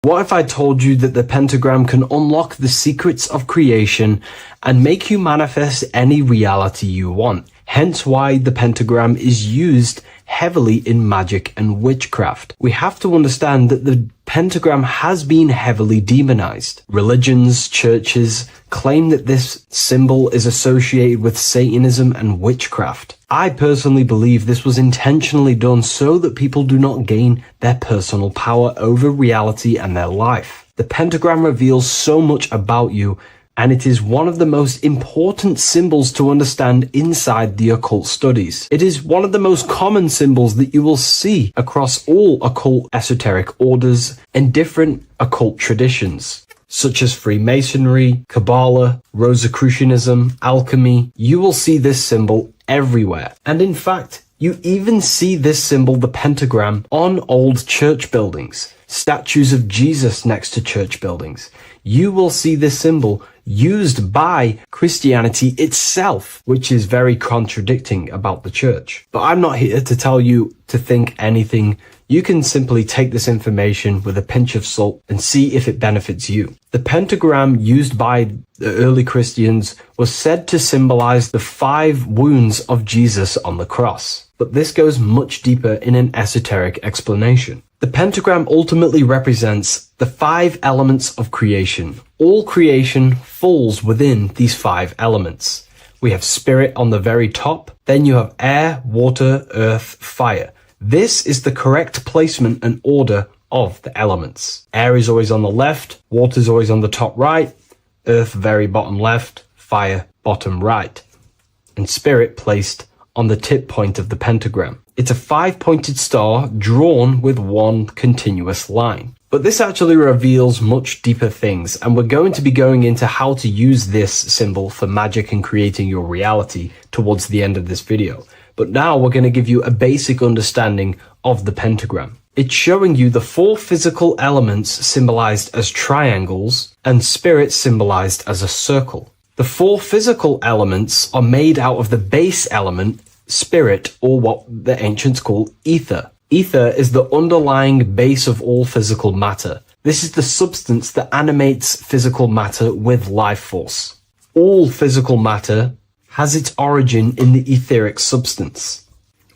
What if I told you that the pentagram can unlock the secrets of creation and make you manifest any reality you want? Hence why the pentagram is used heavily in magic and witchcraft. We have to understand that the pentagram has been heavily demonized. Religions, churches claim that this symbol is associated with Satanism and witchcraft. I personally believe this was intentionally done so that people do not gain their personal power over reality and their life. The pentagram reveals so much about you, and it is one of the most important symbols to understand inside the occult studies. It is one of the most common symbols that you will see across all occult esoteric orders and different occult traditions, such as Freemasonry, Kabbalah, Rosicrucianism, alchemy. You will see this symbol everywhere. And in fact, you even see this symbol, the pentagram, on old church buildings, statues of Jesus next to church buildings. You will see this symbol used by Christianity itself, which is very contradicting about the church. But I'm not here to tell you to think anything. You can simply take this information with a pinch of salt and see if it benefits you. The pentagram used by the early Christians was said to symbolize the 5 wounds of Jesus on the cross. But this goes much deeper in an esoteric explanation. The pentagram ultimately represents the 5 elements of creation. All creation falls within these 5 elements. We have spirit on the very top, then you have air, water, earth, fire. This is the correct placement and order of the elements. Air is always on the left, water is always on the top right, earth very bottom left, fire bottom right, and spirit placed on the tip point of the pentagram. It's a 5-pointed star drawn with one continuous line. But this actually reveals much deeper things, and we're going to be going into how to use this symbol for magic and creating your reality towards the end of this video. But now we're going to give you a basic understanding of the pentagram. It's showing you the 4 physical elements symbolized as triangles and spirit symbolized as a circle. The 4 physical elements are made out of the base element, spirit, or what the ancients call ether. Ether is the underlying base of all physical matter. This is the substance that animates physical matter with life force. All physical matter has its origin in the etheric substance,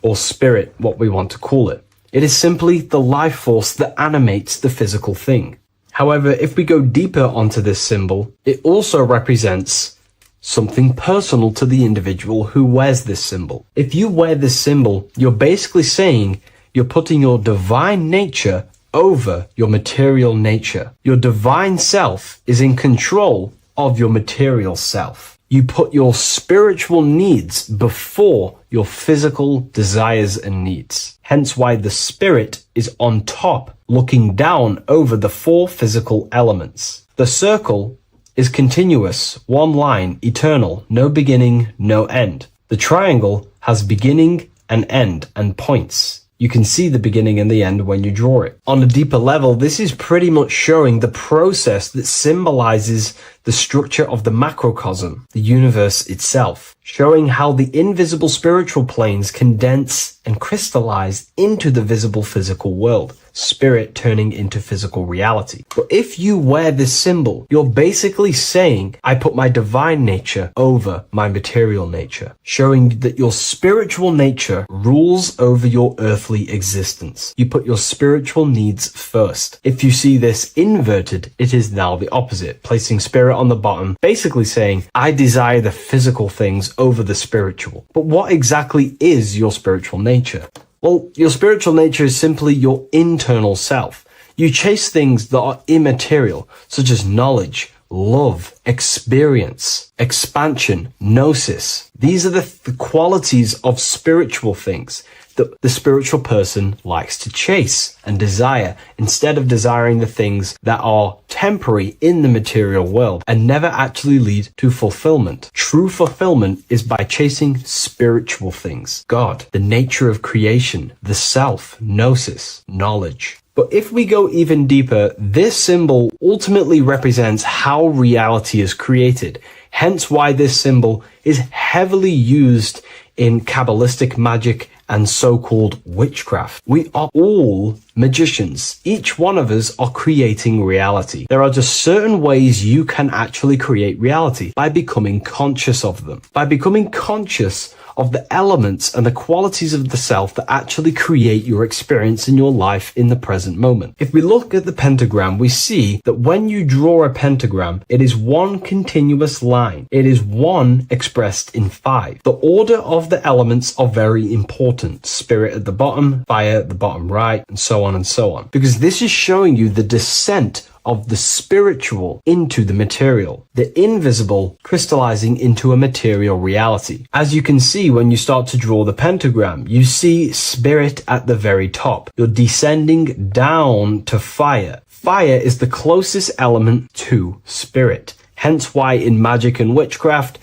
or spirit, what we want to call it. It is simply the life force that animates the physical thing. However, if we go deeper onto this symbol, it also represents something personal to the individual who wears this symbol. If you wear this symbol, you're basically saying you're putting your divine nature over your material nature. Your divine self is in control of your material self. You put your spiritual needs before your physical desires and needs. Hence why the spirit is on top, looking down over the 4 physical elements. The circle is continuous, one line, eternal, no beginning, no end. The triangle has beginning and end and points. You can see the beginning and the end when you draw it. On a deeper level, this is pretty much showing the process that symbolizes the structure of the macrocosm, the universe itself, showing how the invisible spiritual planes condense and crystallize into the visible physical world, spirit turning into physical reality. But if you wear this symbol, you're basically saying, I put my divine nature over my material nature, showing that your spiritual nature rules over your earthly existence. You put your spiritual needs first. If you see this inverted, it is now the opposite, placing spirit on the bottom, basically saying, I desire the physical things over the spiritual. But what exactly is your spiritual nature? Well, your spiritual nature is simply your internal self. You chase things that are immaterial, such as knowledge, love, experience, expansion, gnosis. These are the qualities of spiritual things that the spiritual person likes to chase and desire, instead of desiring the things that are temporary in the material world and never actually lead to fulfillment. True fulfillment is by chasing spiritual things. God, the nature of creation, the self, gnosis, knowledge. But if we go even deeper, this symbol ultimately represents how reality is created. Hence why this symbol is heavily used in Kabbalistic magic and so-called witchcraft. We are all magicians. Each one of us are creating reality. There are just certain ways you can actually create reality by becoming conscious of them. By becoming conscious of the elements and the qualities of the self that actually create your experience in your life in the present moment. If we look at the pentagram, we see that when you draw a pentagram, it is one continuous line. It is one expressed in 5. The order of the elements are very important. Spirit at the bottom, fire at the bottom right, and so on and so on. Because this is showing you the descent of the spiritual into the material, the invisible crystallizing into a material reality. As you can see when you start to draw the pentagram, you see spirit at the very top. You're descending down to fire. Fire is the closest element to spirit. Hence why in magic and witchcraft,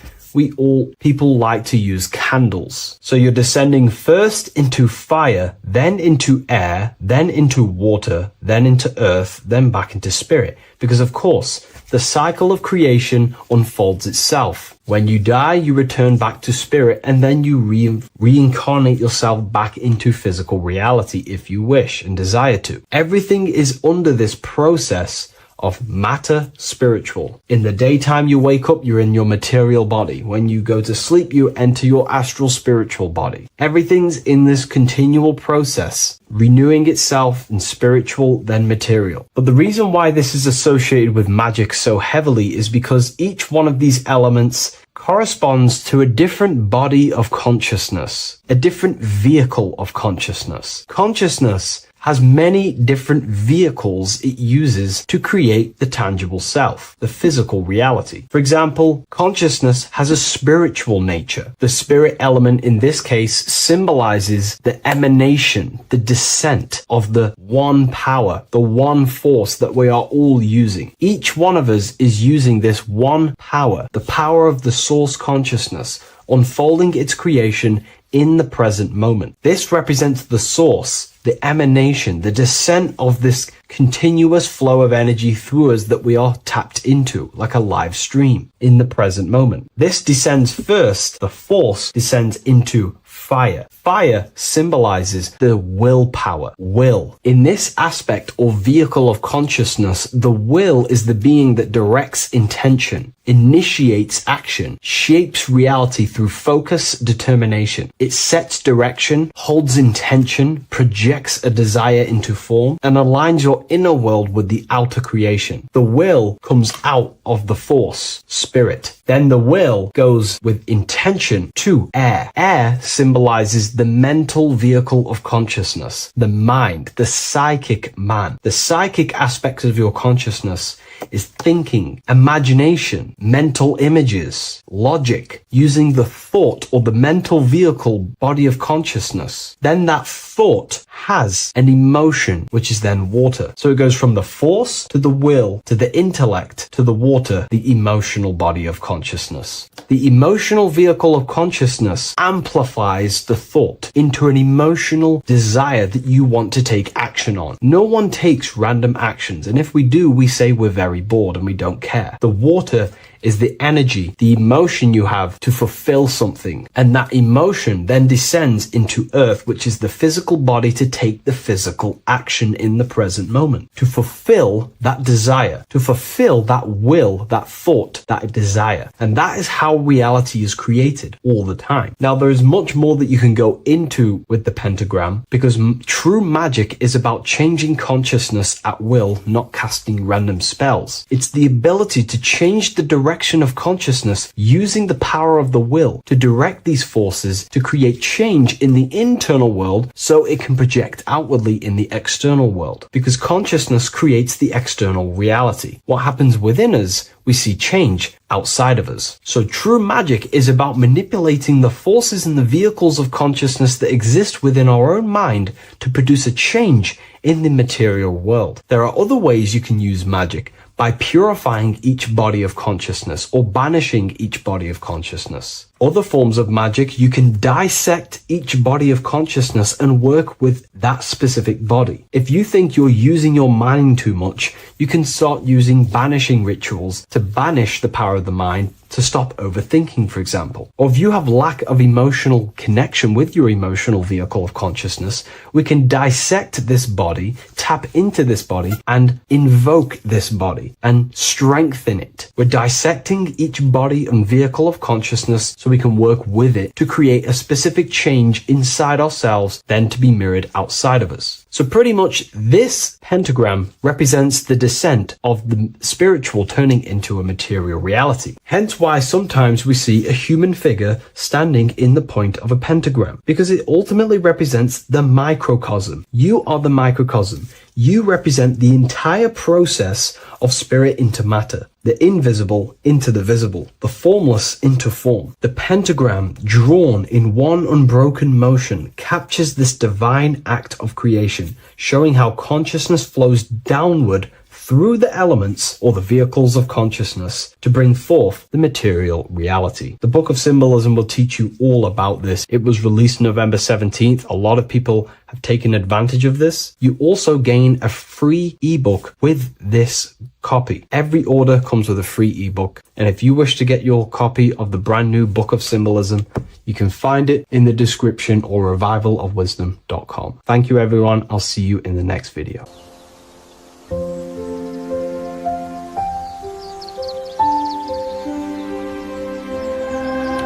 people like to use candles. So you're descending first into fire, then into air, then into water, then into earth, then back into spirit. Because of course, the cycle of creation unfolds itself. When you die, you return back to spirit, and then you reincarnate yourself back into physical reality if you wish and desire to. Everything is under this process of matter spiritual. In the daytime you wake up, you're in your material body. When you go to sleep, you enter your astral spiritual body. Everything's in this continual process, renewing itself in spiritual, then material. But the reason why this is associated with magic so heavily is because each one of these elements corresponds to a different body of consciousness, a different vehicle of consciousness. Consciousness has many different vehicles it uses to create the tangible self, the physical reality. For example, consciousness has a spiritual nature. The spirit element in this case symbolizes the emanation, the descent of the one power, the one force that we are all using. Each one of us is using this one power, the power of the source consciousness, unfolding its creation in the present moment. This represents the source, the emanation, the descent of this continuous flow of energy through us that we are tapped into, like a live stream in the present moment. This descends first, the force descends into fire. Fire symbolizes the willpower, will. In this aspect or vehicle of consciousness, the will is the being that directs intention, initiates action, shapes reality through focus, determination. It sets direction, holds intention, projects a desire into form, and aligns your inner world with the outer creation. The will comes out of the force, spirit. Then the will goes with intention to air. Air symbolizes the mental vehicle of consciousness, the mind, the psychic man. The psychic aspects of your consciousness is thinking, imagination, mental images, logic, using the thought or the mental vehicle body of consciousness. Then that thought has an emotion, which is then water. So it goes from the force to the will to the intellect to the water, the emotional body of consciousness. The emotional vehicle of consciousness amplifies the thought into an emotional desire that you want to take action on. No one takes random actions, and if we do, we say we're very bored and we don't care. The water is the energy, the emotion you have to fulfill something. And that emotion then descends into earth, which is the physical body to take the physical action in the present moment, to fulfill that desire, to fulfill that will, that thought, that desire. And that is how reality is created all the time. Now, there is much more that you can go into with the pentagram, because true magic is about changing consciousness at will, not casting random spells. It's the ability to change the direction of consciousness using the power of the will to direct these forces to create change in the internal world so it can project outwardly in the external world. Because consciousness creates the external reality. What happens within us, we see change outside of us. So true magic is about manipulating the forces and the vehicles of consciousness that exist within our own mind to produce a change in the material world. There are other ways you can use magic, by purifying each body of consciousness or banishing each body of consciousness. Other forms of magic, you can dissect each body of consciousness and work with that specific body. If you think you're using your mind too much, you can start using banishing rituals to banish the power of the mind to stop overthinking, for example. Or if you have lack of emotional connection with your emotional vehicle of consciousness, we can dissect this body, tap into this body, and invoke this body and strengthen it. We're dissecting each body and vehicle of consciousness so we can work with it to create a specific change inside ourselves, then to be mirrored outside of us. So pretty much this pentagram represents the descent of the spiritual turning into a material reality. Hence why sometimes we see a human figure standing in the point of a pentagram, because it ultimately represents the microcosm. You are the microcosm. You represent the entire process of spirit into matter, the invisible into the visible, the formless into form. The pentagram, drawn in one unbroken motion, captures this divine act of creation, showing how consciousness flows downward through the elements or the vehicles of consciousness to bring forth the material reality. The Book of Symbolism will teach you all about this. It was released November 17th. A lot of people have taken advantage of this. You also gain a free ebook with this copy. Every order comes with a free ebook. And if you wish to get your copy of the brand new Book of Symbolism, you can find it in the description or revivalofwisdom.com. Thank you, everyone. I'll see you in the next video.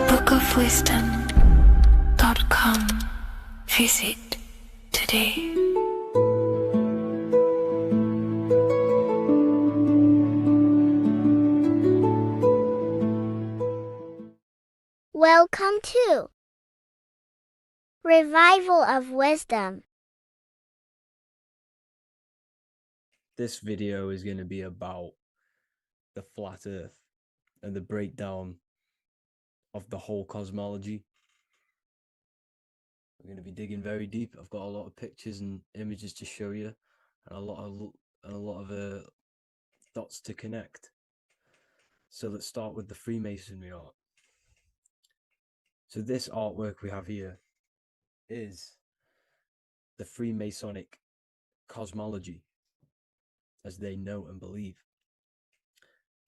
bookofwisdom.com. Visit today. Welcome to Revival of Wisdom. This video is going to be about the flat earth and the breakdown of the whole cosmology. We're going to be digging very deep. I've got a lot of pictures and images to show you, and a lot of dots to connect. So let's start with the Freemasonry art. So this artwork we have here is the Freemasonic cosmology, as they know and believe.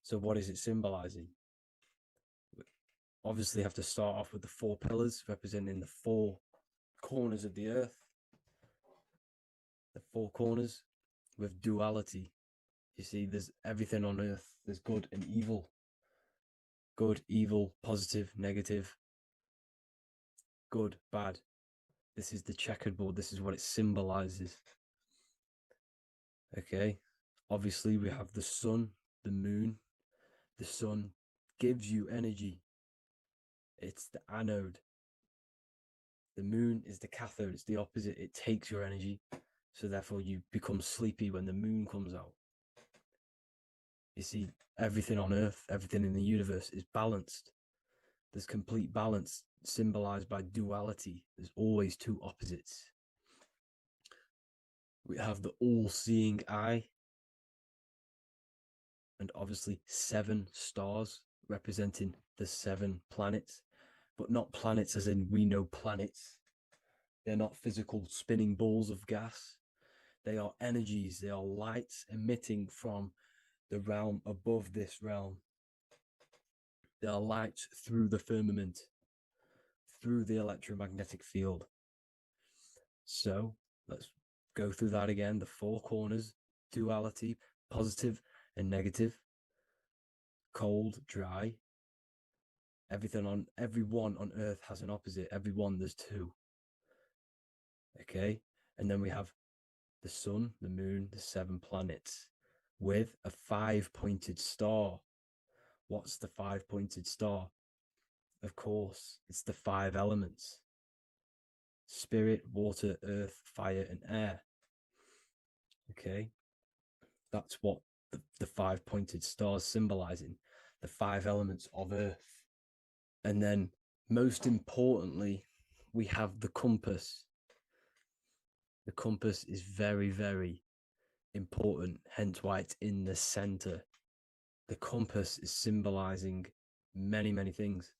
So what is it symbolizing? We obviously have to start off with the four pillars representing the four corners of the earth. The four corners with duality. You see, there's everything on earth. There's good and evil. Good, evil, positive, negative. Good, bad. This is the checkerboard. This is what it symbolizes. Okay. Obviously, we have the sun, the moon. The sun gives you energy. It's the anode. The moon is the cathode. It's the opposite. It takes your energy. So therefore, you become sleepy when the moon comes out. You see, everything on earth, everything in the universe is balanced. There's complete balance, symbolized by duality. There's always two opposites. We have the all-seeing eye, and obviously 7 stars representing the 7 planets, but not planets as in we know planets. They're not physical spinning balls of gas. They are energies. They are lights emitting from the realm above this realm. They are lights through the firmament, through the electromagnetic field. So let's go through that again. The four corners, duality, positive and negative, cold, dry. Everyone on earth has an opposite. Everyone, there's 2. Okay, and then we have the sun, the moon, the 7 planets with a 5-pointed star. What's the 5-pointed star? Of course, it's the 5 elements: spirit, water, earth, fire, and air. Okay, that's what the 5-pointed stars symbolizing, the 5 elements of earth. And then, most importantly, we have the compass. The compass is very, very important, hence why it's in the center. The compass is symbolizing many, many things.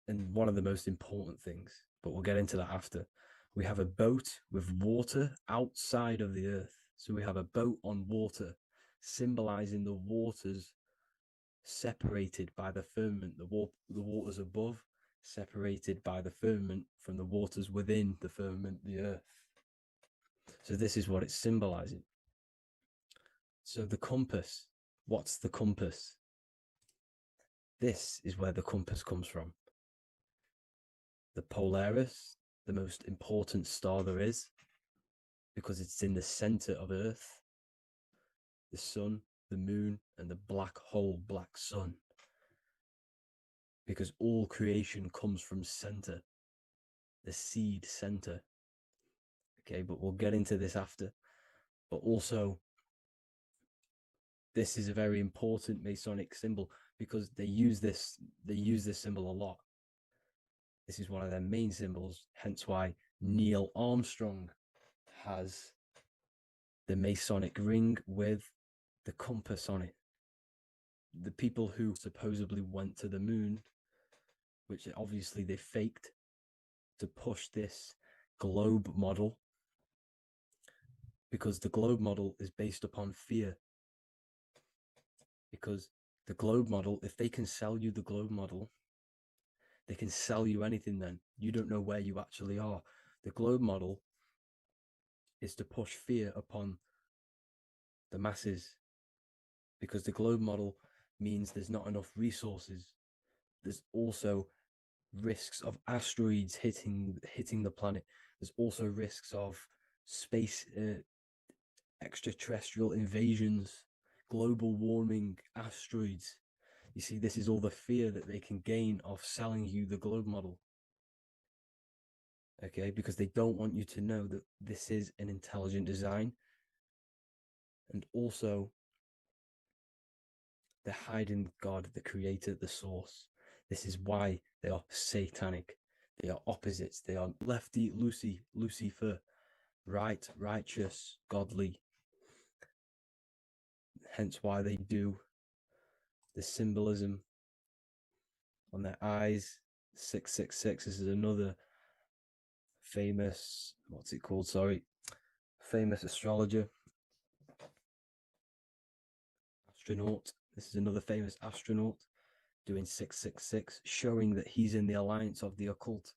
and one of the most important things, but we'll get into that after. We have a boat with water outside of the earth. So we have a boat on water, symbolizing the waters separated by the firmament, the waters above, separated by the firmament from the waters within the firmament, the earth. So this is what it's symbolizing. So the compass, what's the compass? This is where the compass comes from. The Polaris, the most important star there is, because it's in the center of Earth, the sun, the moon, and the black hole, black sun. Because all creation comes from center, the seed center. Okay, but we'll get into this after. But also, this is a very important Masonic symbol because they use this symbol a lot. This is one of their main symbols, hence why Neil Armstrong has the Masonic ring with the compass on it. The people who supposedly went to the moon, which obviously they faked to push this globe model, because the globe model is based upon fear. Because the globe model, if they can sell you the globe model, they can sell you anything then. You don't know where you actually are. The globe model is to push fear upon the masses, because the globe model means there's not enough resources. There's also risks of asteroids hitting the planet. There's also risks of space extraterrestrial invasions, global warming, asteroids. You see, this is all the fear that they can gain of selling you the globe model. Okay, because they don't want you to know that this is an intelligent design. And also, they're hiding God, the creator, the source. This is why they are satanic. They are opposites. They are lefty, Lucifer, right, righteous, godly. Hence why they do the symbolism on their eyes. 666. This is another famous, famous astrologer, astronaut. This is another famous astronaut doing 666, showing that he's in the alliance of the occult.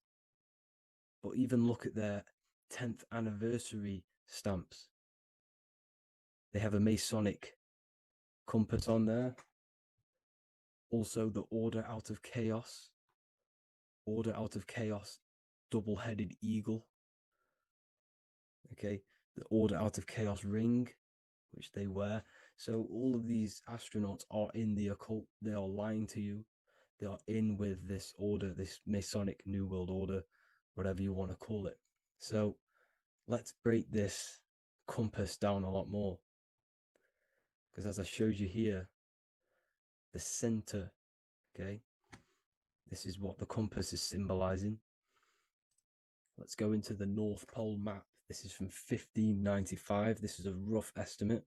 But even look at their 10th anniversary stamps. They have a Masonic compass on there. Also, the Order Out of Chaos. Order Out of Chaos, double-headed eagle. Okay, the Order Out of Chaos ring, which they wear. So all of these astronauts are in the occult. They are lying to you. They are in with this order, this Masonic New World Order, whatever you want to call it. So let's break this compass down a lot more. Because as I showed you here, the center, okay, this is what the compass is symbolizing. Let's go into the North Pole map. This is from 1595. This is a rough estimate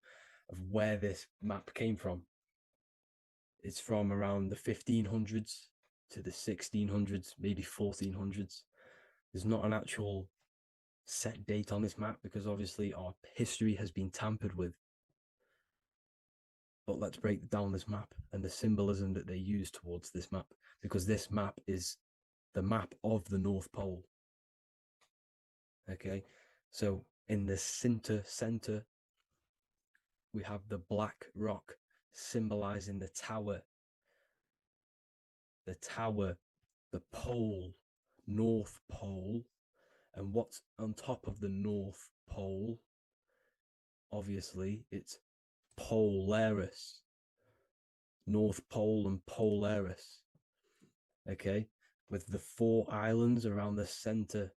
of where this map came from. It's from around the 1500s to the 1600s, maybe 1400s. There's not an actual set date on this map because obviously our history has been tampered with. But let's break down this map and the symbolism that they use towards this map, because this map is the map of the North Pole. Okay, so in the center, we have the black rock symbolizing the tower, the pole, North Pole. And what's on top of the North Pole? Obviously, it's Polaris. North Pole and Polaris. Okay, with the 4 islands around the center.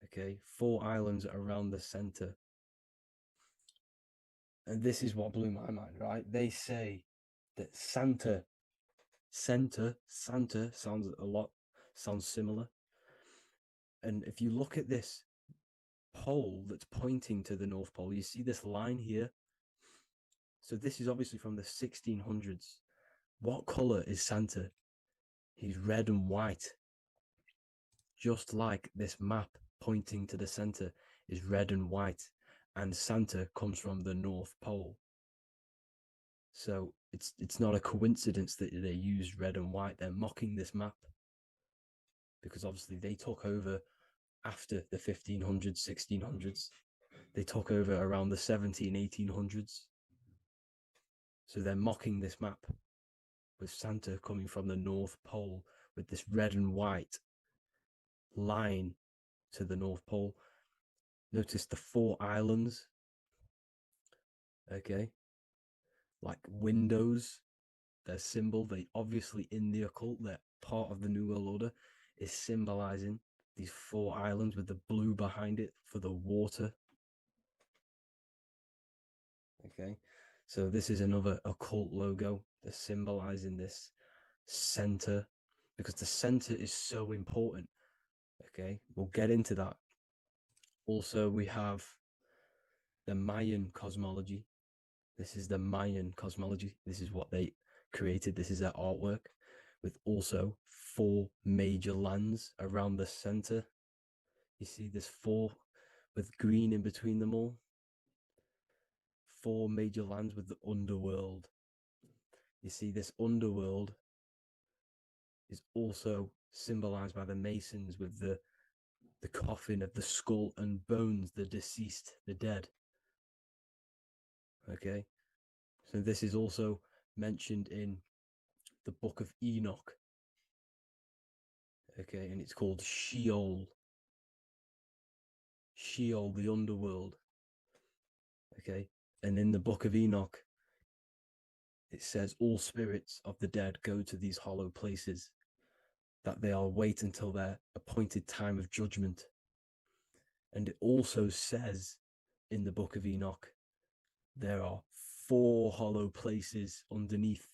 Okay, 4 islands around the center. And this is what blew my mind, right? They say that Santa sounds similar. And if you look at this pole that's pointing to the North Pole, you see this line here. So this is obviously from the 1600s. What color is Santa? He's red and white. Just like this map pointing to the center is red and white, and Santa comes from the North Pole. So it's not a coincidence that they use red and white. They're mocking this map because obviously they took over after the 1500s, 1600s. They took over around the 17, 1800s. So they're mocking this map with Santa coming from the North Pole with this red and white line to the North Pole. Notice the 4 islands, okay, like windows, their symbol. They obviously, in the occult, they're part of the New World Order, is symbolizing these 4 islands with the blue behind it for the water. Okay, so this is another occult logo. They're symbolizing this center because the center is so important. Okay, we'll get into that. Also, we have the Mayan cosmology. This is the Mayan cosmology. This is what they created. This is their artwork, with also 4 major lands around the center. You see there's 4 with green in between them all. 4 major lands with the underworld. You see this underworld is also symbolized by the Masons with the coffin of the skull and bones, the deceased, the dead. Okay, so this is also mentioned in the book of Enoch. Okay, and it's called Sheol. Sheol, the underworld. Okay, and in the book of Enoch, it says all spirits of the dead go to these hollow places, that they are wait until their appointed time of judgment. And it also says in the book of Enoch, there are 4 hollow places underneath.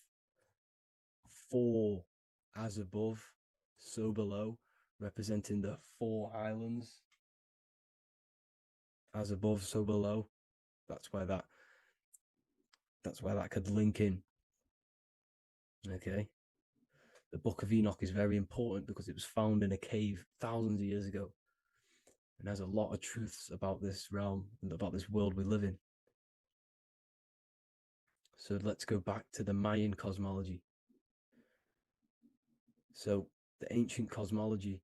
4 as above, so below, representing the 4 islands. As above, so below. That's why that could link in. Okay. The book of Enoch is very important because it was found in a cave thousands of years ago. And there's a lot of truths about this realm and about this world we live in. So let's go back to the Mayan cosmology. So the ancient cosmology,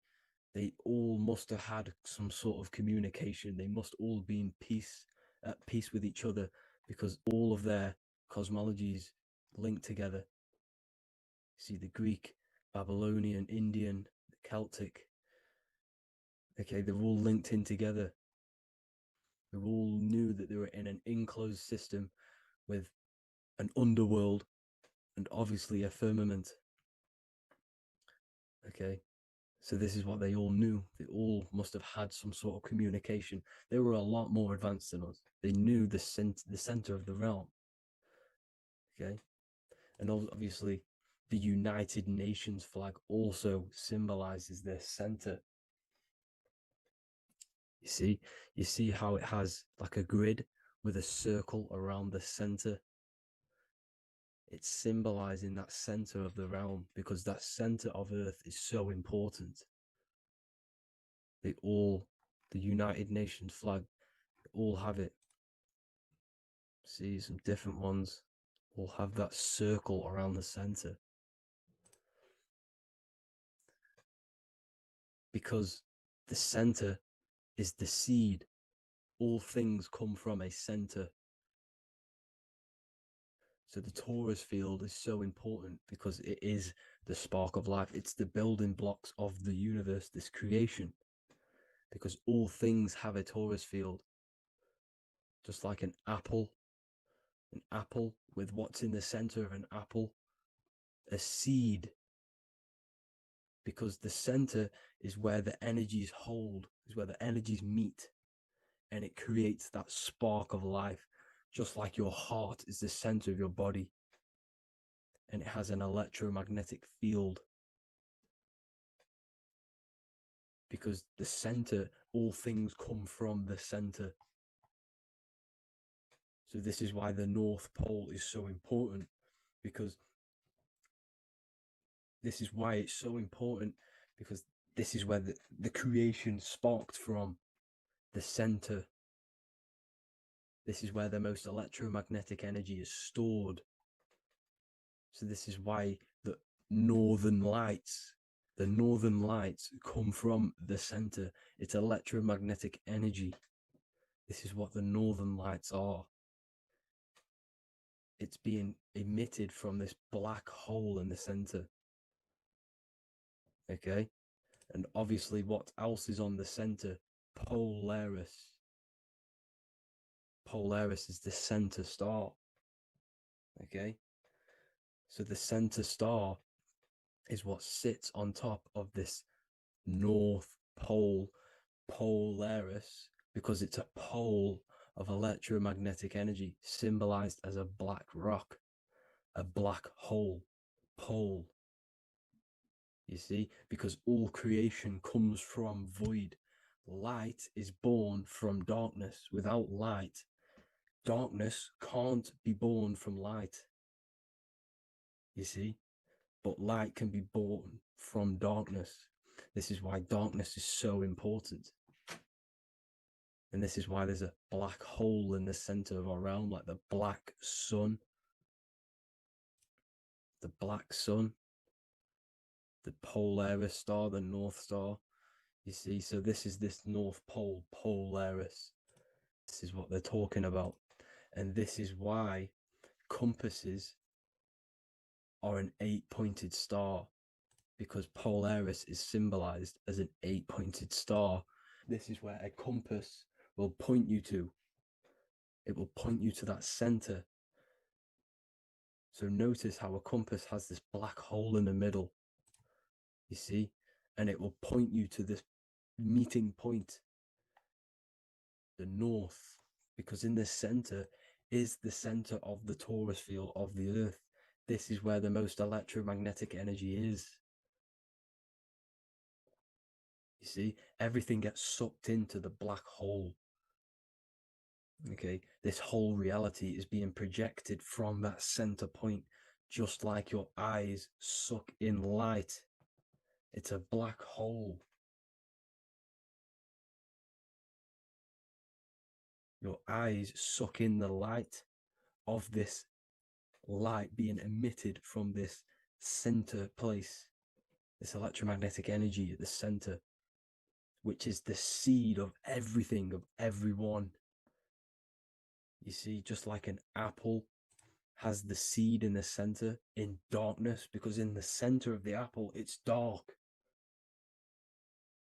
they all must have had some sort of communication. They must all be in peace, at peace with each other, because all of their cosmologies link together. See the Greek, Babylonian, Indian, Celtic. Okay, they're all linked in together. They all knew that they were in an enclosed system with an underworld and obviously a firmament. Okay, so this is what they all knew. They all must have had some sort of communication. They were a lot more advanced than us. They knew the center of the realm. Okay, and obviously the United Nations flag also symbolizes their center. You see how it has like a grid with a circle around the center. It's symbolizing that center of the realm because that center of Earth is so important. The United Nations flag, all have it. See, some different ones all have that circle around the center. Because the center is the seed. All things come from a center. So the torus field is so important because it is the spark of life. It's the building blocks of the universe, this creation. Because all things have a torus field. Just like an apple with what's in the center of an apple, a seed. Because the center is where the energies hold, is where the energies meet. And it creates that spark of life. Just like your heart is the center of your body. And it has an electromagnetic field. Because the center, all things come from the center. So this is why the North Pole is so important. Because This is why it's so important, because this is where the creation sparked from, the center. This is where the most electromagnetic energy is stored. So this is why the northern lights come from the center. It's electromagnetic energy. This is what the northern lights are. It's being emitted from this black hole in the center. Okay? And obviously, what else is on the center? Polaris. Polaris is the center star. Okay? So the center star is what sits on top of this North Pole, Polaris, because it's a pole of electromagnetic energy, symbolized as a black rock, a black hole, pole. You see, because all creation comes from void. Light is born from darkness. Without light, darkness can't be born from light. You see, but light can be born from darkness. This is why darkness is so important. And this is why there's a black hole in the center of our realm, like the black sun. The black sun, the Polaris star, the North Star. You see, so this is this North Pole, Polaris. This is what they're talking about. And this is why compasses are an 8-pointed star, because Polaris is symbolized as an 8-pointed star. This is where a compass will point you to. It will point you to that center. So notice how a compass has this black hole in the middle, you see, and it will point you to this meeting point, the north, because in the center is the center of the torus field of the earth. This is where the most electromagnetic energy is. You see, everything gets sucked into the black hole. Okay, this whole reality is being projected from that center point, just like your eyes suck in light. It's a black hole. Your eyes suck in the light of this light being emitted from this center place, this electromagnetic energy at the center, which is the seed of everything, of everyone. You see, just like an apple has the seed in the center in darkness, because in the center of the apple, it's dark.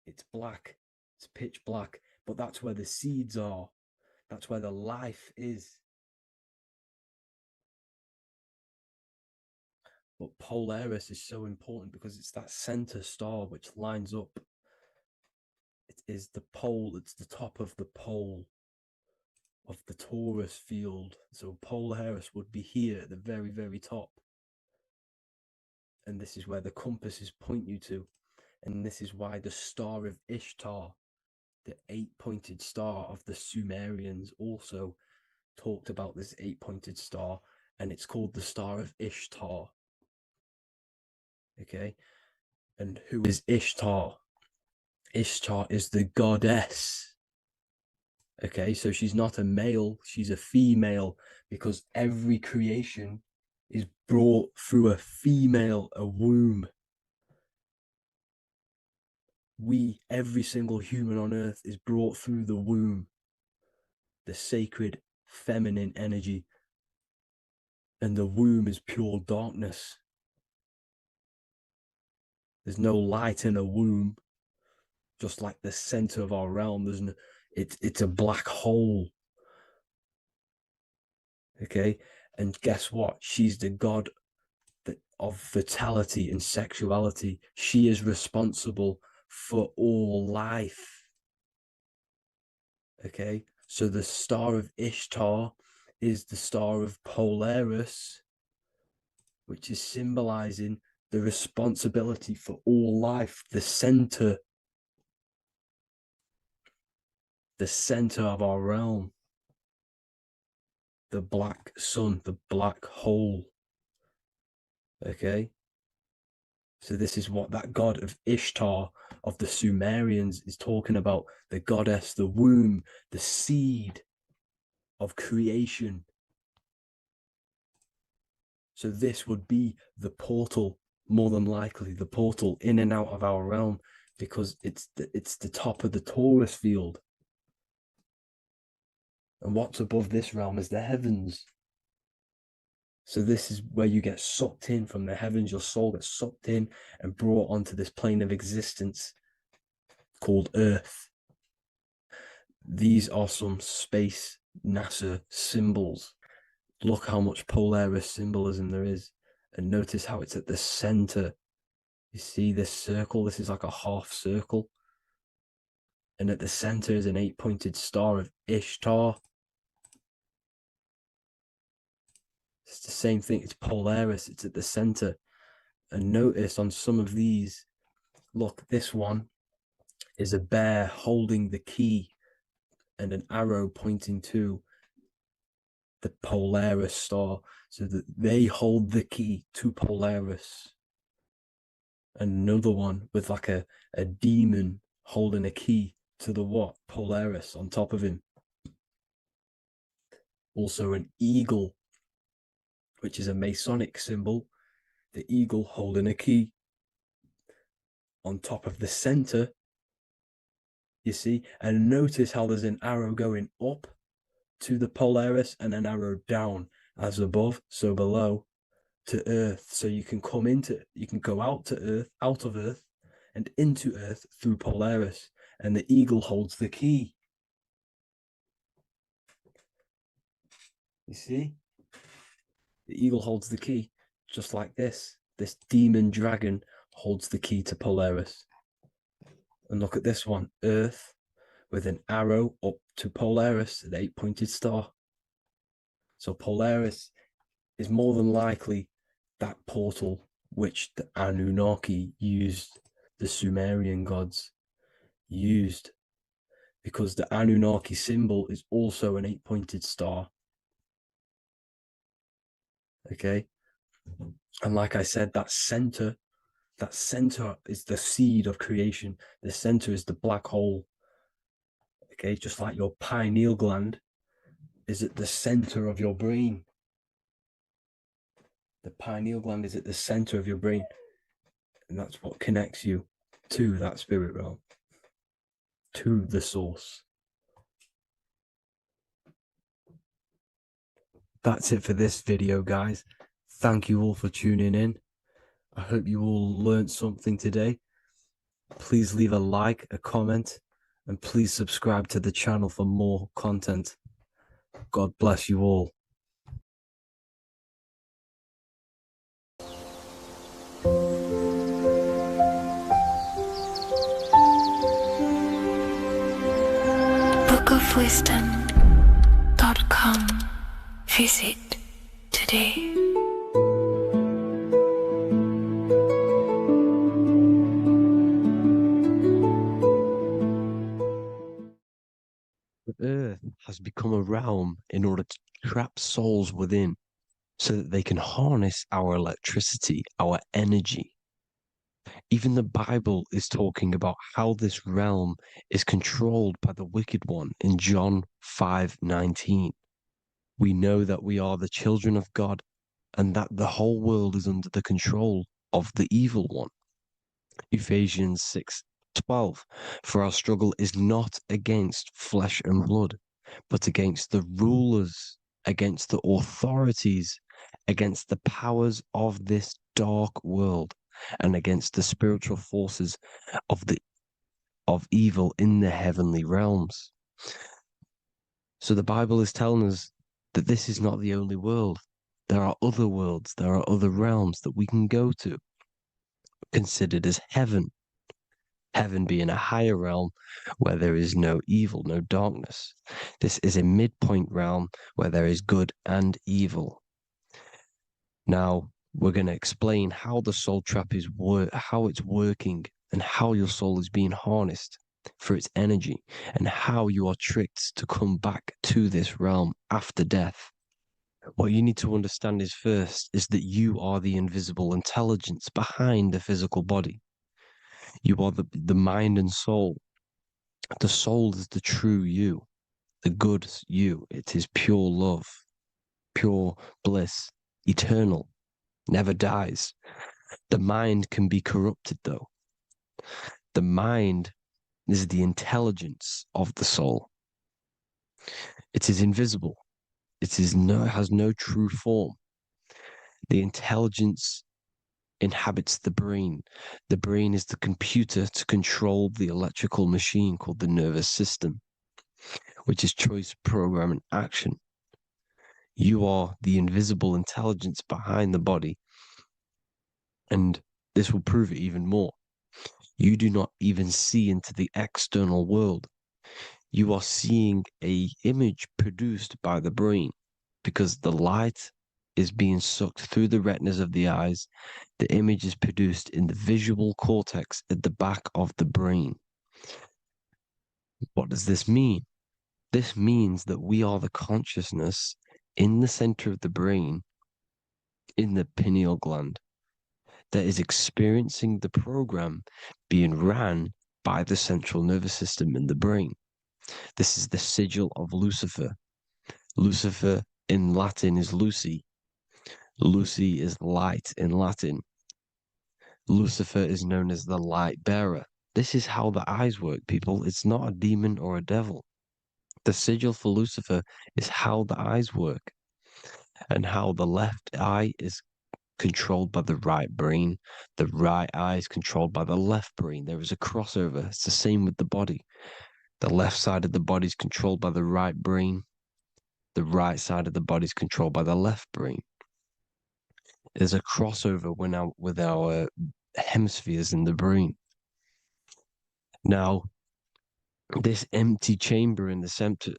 It's black. It's pitch black. But that's where the seeds are. That's where the life is. But Polaris is so important because it's that center star which lines up. It is the pole, it's the top of the pole of the torus field. So Polaris would be here at the very, very top. And this is where the compasses point you to. And this is why the star of Ishtar, the 8-pointed star of the Sumerians, also talked about this 8-pointed star, and it's called the star of Ishtar. Okay, and who is Ishtar? Ishtar is the goddess. Okay, so she's not a male, she's a female, because every creation is brought through a female, a womb. Every single human on earth is brought through the womb, the sacred feminine energy. And the womb is pure darkness. There's no light in a womb, just like the center of our realm. It's a black hole. Okay, and guess what? She's the god of fertility and sexuality. She is responsible for all life. Okay, so the star of Ishtar is the star of Polaris, which is symbolizing the responsibility for all life, the center of our realm, the black sun, the black hole. Okay, So this is what that god of Ishtar of the Sumerians is talking about, the goddess, the womb, the seed of creation. So this would be the portal, more than likely the portal in and out of our realm, because it's the top of the Taurus field. And what's above this realm is the heavens. So this is where you get sucked in from the heavens. Your soul gets sucked in and brought onto this plane of existence called Earth. These are some space NASA symbols. Look how much Polaris symbolism there is. And notice how it's at the center. You see this circle? This is like a half circle. And at the center is an 8-pointed star of Ishtar. It's the same thing. It's Polaris. It's at the center. And notice on some of these, look, this one is a bear holding the key and an arrow pointing to the Polaris star, so that they hold the key to Polaris. Another one with like a demon holding a key to the what? Polaris on top of him. Also an eagle, which is a Masonic symbol. The eagle holding a key on top of the center. You see, and notice how there's an arrow going up to the Polaris and an arrow down, as above, so below, to Earth. So you can go out to Earth, out of Earth, and into Earth through Polaris. And the eagle holds the key. You see? The eagle holds the key, just like this. This demon dragon holds the key to Polaris. And look at this one, Earth, with an arrow up to Polaris, an 8-pointed star. So Polaris is more than likely that portal which the Anunnaki used, the Sumerian gods used, because the Anunnaki symbol is also an 8-pointed star. Okay. And like I said, that center is the seed of creation. The center is the black hole. Okay, just like your pineal gland is at the center of your brain. The pineal gland is at the center of your brain. And that's what connects you to that spirit realm, to the source. That's it for this video, guys. Thank you all for tuning in. I hope you all learned something today. Please leave a like, a comment, and please subscribe to the channel for more content. God bless you all. bookofwisdom.com. Visit today. The earth has become a realm in order to trap souls within, so that they can harness our electricity, our energy. Even the Bible is talking about how this realm is controlled by the wicked one in John 5:19. We know that we are the children of God and that the whole world is under the control of the evil one. Ephesians 6:12. For our struggle is not against flesh and blood, but against the rulers, against the authorities, against the powers of this dark world, and against the spiritual forces of evil in the heavenly realms. So the Bible is telling us that this is not the only world. There are other worlds, there are other realms that we can go to, considered as heaven. Heaven being a higher realm where there is no evil, no darkness. This is a midpoint realm where there is good and evil. Now, we're going to explain how the soul trap is how it's working, and how your soul is being harnessed for its energy, and how you are tricked to come back to this realm after death. What you need to understand is first is that you are the invisible intelligence behind the physical body. You are the mind and soul. The soul is the true you, the good you. It is pure love, pure bliss, eternal, never dies. The mind can be corrupted though. The mind is the intelligence of the soul. It is invisible. It has no true form. The intelligence inhabits the brain. The brain is the computer to control the electrical machine called the nervous system, which is choice, program, and action. You are the invisible intelligence behind the body. And this will prove it even more. You do not even see into the external world. You are seeing an image produced by the brain because the light is being sucked through the retinas of the eyes. The image is produced in the visual cortex at the back of the brain. What does this mean? This means that we are the consciousness in the center of the brain, in the pineal gland, that is experiencing the program being ran by the central nervous system in the brain. This is the sigil of Lucifer. Lucifer in Latin is Lucy. Lucy is light in Latin. Lucifer is known as the light bearer. This is how the eyes work, people. It's not a demon or a devil. The sigil for Lucifer is how the eyes work and how the left eye is controlled by the right brain. The right eye is controlled by the left brain. There is a crossover. It's the same with the body. The left side of the body is controlled by the right brain. The right side of the body is controlled by the left brain. There's a crossover with our hemispheres in the brain. Now, this empty chamber in the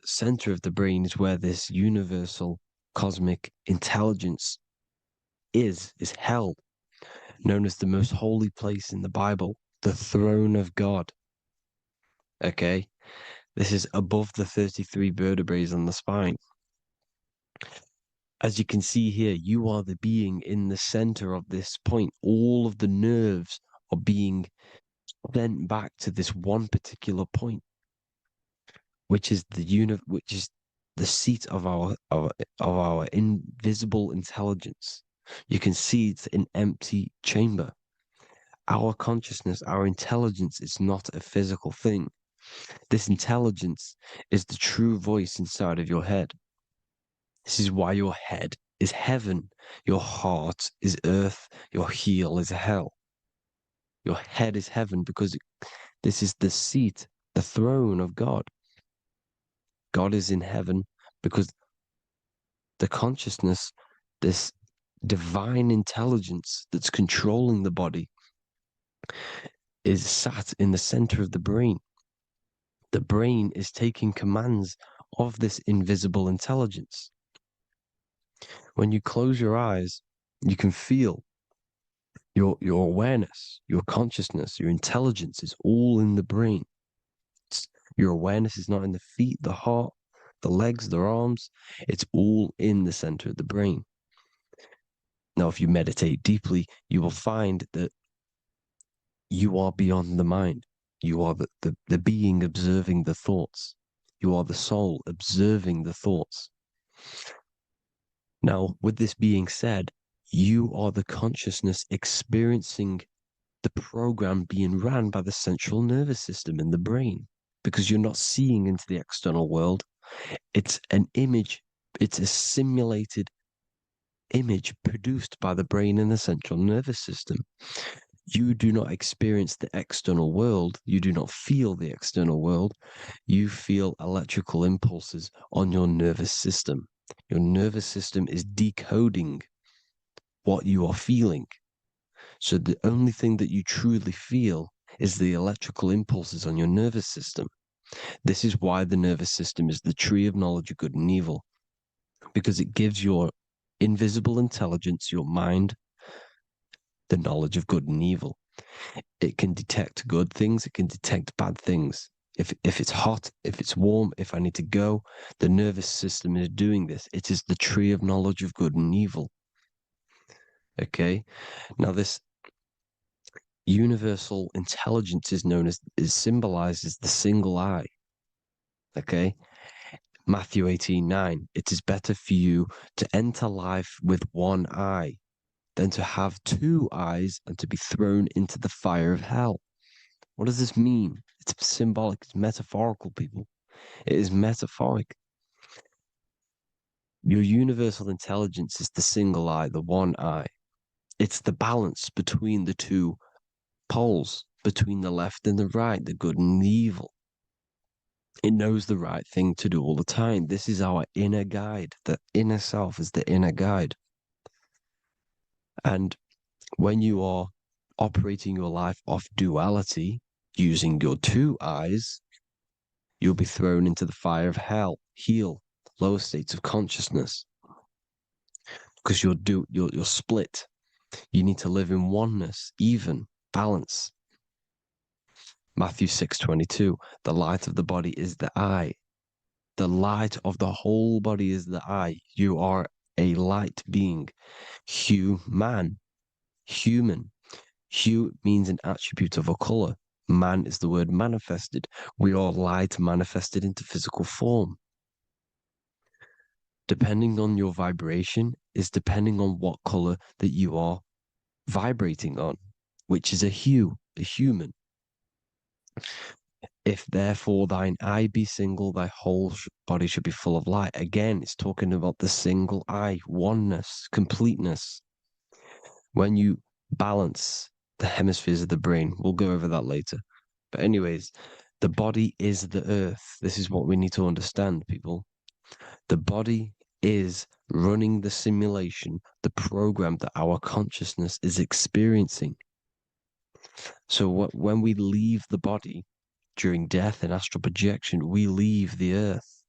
center of the brain is where this universal cosmic intelligence is held, known as the most holy place in the Bible, the throne of God. Okay? This is above the 33 vertebrae on the spine. As you can see here, you are the being in the center of this point. All of the nerves are being sent back to this one particular point, which is the seat of our invisible intelligence. You can see it's an empty chamber. Our consciousness, our intelligence is not a physical thing. This intelligence is the true voice inside of your head. This is why your head is heaven, your heart is earth, your heel is hell. Your head is heaven because this is the seat, the throne of God. God is in heaven because the consciousness, this divine intelligence that's controlling the body, is sat in the center of the brain. The brain is taking commands of this invisible intelligence. When you close your eyes, you can feel your awareness, your consciousness, your intelligence is all in the brain. Your awareness is not in the feet, the heart, the legs, the arms. It's all in the center of the brain. Now, if you meditate deeply, you will find that you are beyond the mind. You are the being observing the thoughts. You are the soul observing the thoughts. Now, with this being said, you are the consciousness experiencing the program being ran by the central nervous system in the brain, because you're not seeing into the external world. It's an image, it's a simulated image produced by the brain and the central nervous system. You do not experience the external world. You do not feel the external world. You feel electrical impulses on your nervous system. Your nervous system is decoding what you are feeling. So the only thing that you truly feel is the electrical impulses on your nervous system. This is why the nervous system is the tree of knowledge of good and evil, because it gives your invisible intelligence, your mind, the knowledge of good and evil. It can detect good things, it can detect bad things. if it's hot, if it's warm, if I need to go, the nervous system is doing this. It is the tree of knowledge of good and evil. Okay, now this universal intelligence is symbolized as the single eye. Okay, Matthew 18:9. It is better for you to enter life with one eye than to have two eyes and to be thrown into the fire of hell. What does this mean? It's symbolic, it's metaphorical, people. It is metaphoric. Your universal intelligence is the single eye, the one eye. It's the balance between the two poles, between the left and the right, the good and the evil. It knows the right thing to do all the time. This is our inner guide. The inner self is the inner guide. And when you are operating your life off duality, using your two eyes, you'll be thrown into the fire of hell, lower states of consciousness. Because you're split. You need to live in oneness, even, balance. Matthew 6:22, the light of the body is the eye. The light of the whole body is the eye. You are a light being. Human. Hue means an attribute of a color. Man is the word manifested. We are light manifested into physical form. Depending on your vibration is depending on what color that you are vibrating on, which is a hue, a human. If therefore thine eye be single, thy whole body should be full of light. Again, it's talking about the single eye, oneness, completeness. When you balance the hemispheres of the brain, we'll go over that later. But anyways, the body is the earth. This is what we need to understand, people. The body is running the simulation, the program that our consciousness is experiencing. So when we leave the body during death and astral projection, we leave the earth.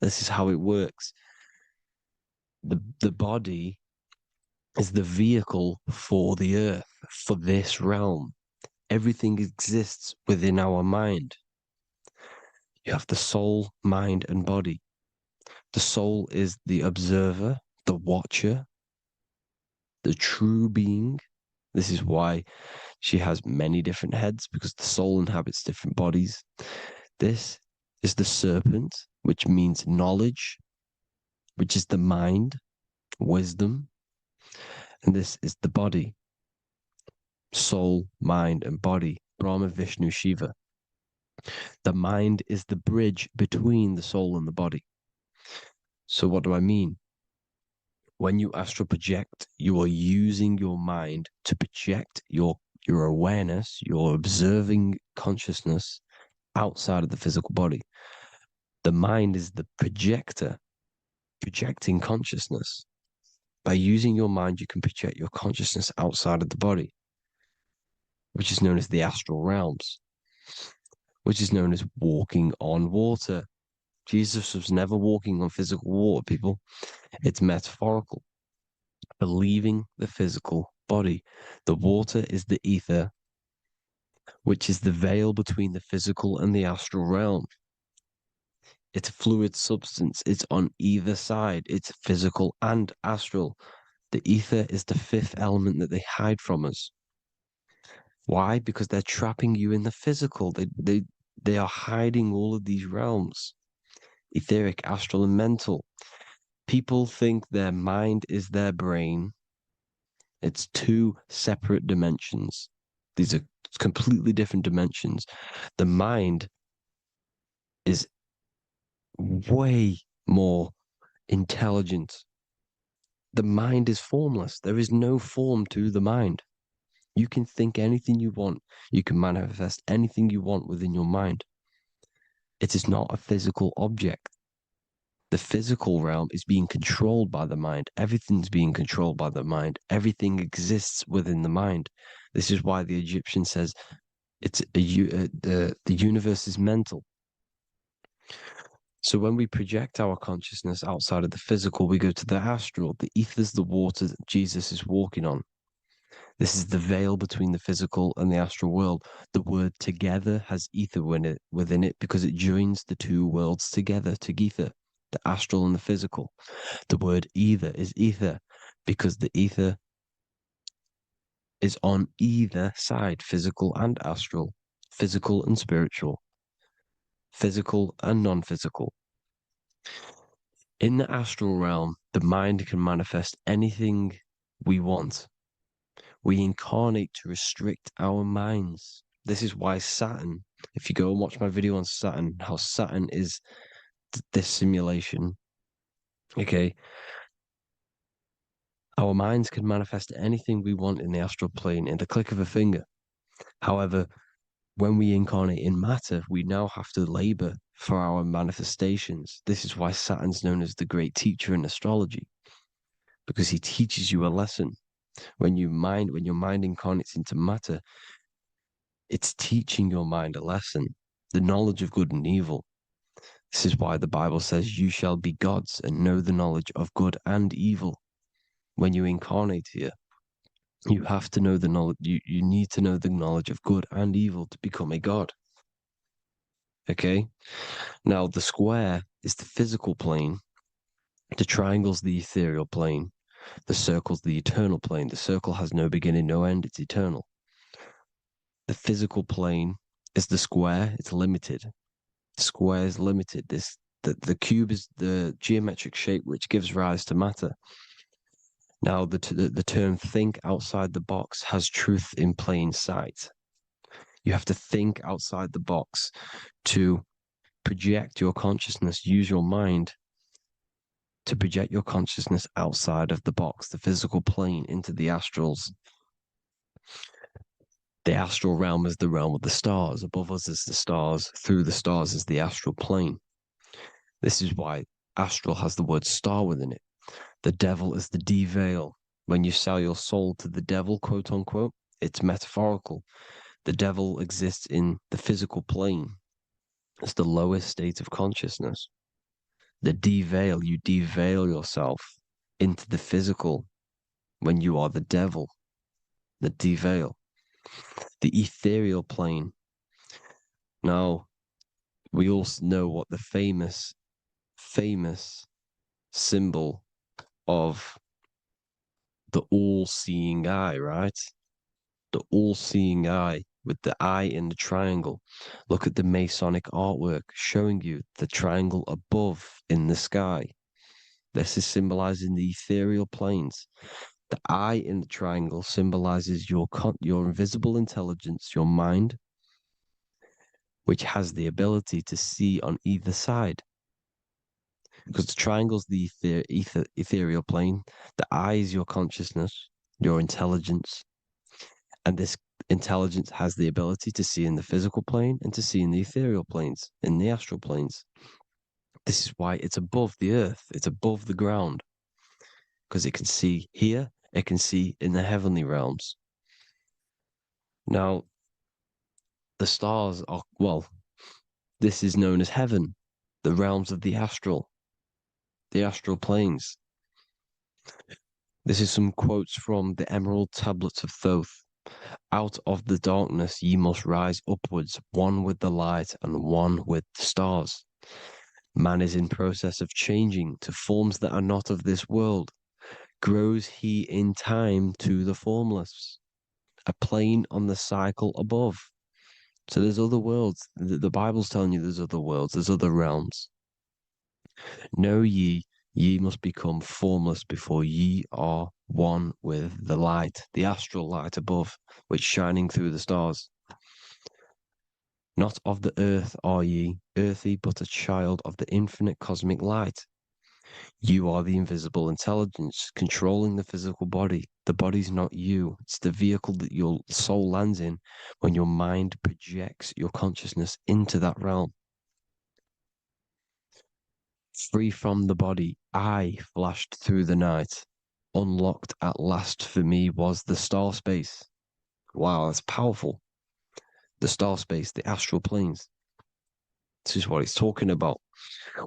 This is how it works. The body is the vehicle for the earth, for this realm. Everything exists within our mind. You have the soul, mind, and body. The soul is the observer, the watcher, the true being. This is why she has many different heads, because the soul inhabits different bodies. This is the serpent, which means knowledge, which is the mind, wisdom. And this is the body, soul, mind, and body, Brahma, Vishnu, Shiva. The mind is the bridge between the soul and the body. So what do I mean? When you astral project, you are using your mind to project your awareness, your observing consciousness outside of the physical body. The mind is the projector, projecting consciousness. By using your mind, you can project your consciousness outside of the body, which is known as the astral realms, which is known as walking on water. Jesus was never walking on physical water, people. It's metaphorical. Believing the physical body. The water is the ether, which is the veil between the physical and the astral realm. It's a fluid substance. It's on either side. It's physical and astral. The ether is the fifth element that they hide from us. Why? Because they're trapping you in the physical. They are hiding all of these realms. Etheric, astral, and mental. People think their mind is their brain. It's two separate dimensions. These are completely different dimensions. The mind is way more intelligent. The mind is formless. There is no form to the mind. You can think anything you want. You can manifest anything you want within your mind. It is not a physical object. The physical realm is being controlled by the mind. Everything's being controlled by the mind. Everything exists within the mind. This is why the Egyptian says the universe is mental. So when we project our consciousness outside of the physical, we go to the astral. The ether is the water that Jesus is walking on. This is the veil between the physical and the astral world. The word together has ether within it because it joins the two worlds together, together, the astral and the physical. The word either is ether because the ether is on either side, physical and astral, physical and spiritual, physical and non-physical. In the astral realm, the mind can manifest anything we want. We incarnate to restrict our minds. This is why Saturn, if you go and watch my video on Saturn, how Saturn is this simulation, okay? Our minds can manifest anything we want in the astral plane in the click of a finger. However, when we incarnate in matter, we now have to labor for our manifestations. This is why Saturn's known as the great teacher in astrology, because he teaches you a lesson. When your mind incarnates into matter, it's teaching your mind a lesson, the knowledge of good and evil. This is why the Bible says you shall be gods and know the knowledge of good and evil. When you incarnate here, you have to know the knowledge, you need to know the knowledge of good and evil to become a god. Okay? Now, the square is the physical plane, the triangle's the ethereal plane, the circle's the eternal plane. The circle has no beginning, no end, it's eternal. The physical plane is the square, it's limited. The square is limited. The cube is the geometric shape which gives rise to matter. Now, the term think outside the box has truth in plain sight. You have to think outside the box to project your consciousness, use your mind to project your consciousness outside of the box, the physical plane, into the astrals. The astral realm is the realm of the stars. Above us is the stars. Through the stars is the astral plane. This is why astral has the word star within it. The devil is the de-veil. When you sell your soul to the devil, quote unquote, it's metaphorical. The devil exists in the physical plane. It's the lowest state of consciousness. The de-veil, you de-veil yourself into the physical when you are the devil. The de-veil. The ethereal plane. Now, we all know what the famous symbol of the all-seeing eye, right? The all-seeing eye with the eye in the triangle. Look at the Masonic artwork showing you the triangle above in the sky. This is symbolizing the ethereal planes. The eye in the triangle symbolizes your invisible intelligence, your mind, which has the ability to see on either side. Because the triangle's the ethereal plane. The eye is your consciousness, your intelligence. And this intelligence has the ability to see in the physical plane and to see in the ethereal planes, in the astral planes. This is why it's above the earth. It's above the ground. Because it can see here, it can see in the heavenly realms. Now, the stars are, well, this is known as heaven, the realms of the astral planes. This is some quotes from the Emerald Tablets of Thoth. Out of the darkness ye must rise upwards, one with the light and one with the stars. Man is in process of changing to forms that are not of this world. Grows he in time to the formless, a plane on the cycle above. So there's other worlds. The Bible's telling you there's other worlds, there's other realms. Know ye must become formless before ye are one with the light, the astral light above, which shining through the stars. Not of the earth are ye, earthy, but a child of the infinite cosmic light. You are the invisible intelligence controlling the physical body. The body's not you. It's the vehicle that your soul lands in when your mind projects your consciousness into that realm. Free from the body, I flashed through the night. Unlocked at last for me was the star space. Wow, that's powerful. The star space, the astral planes. This is what it's talking about.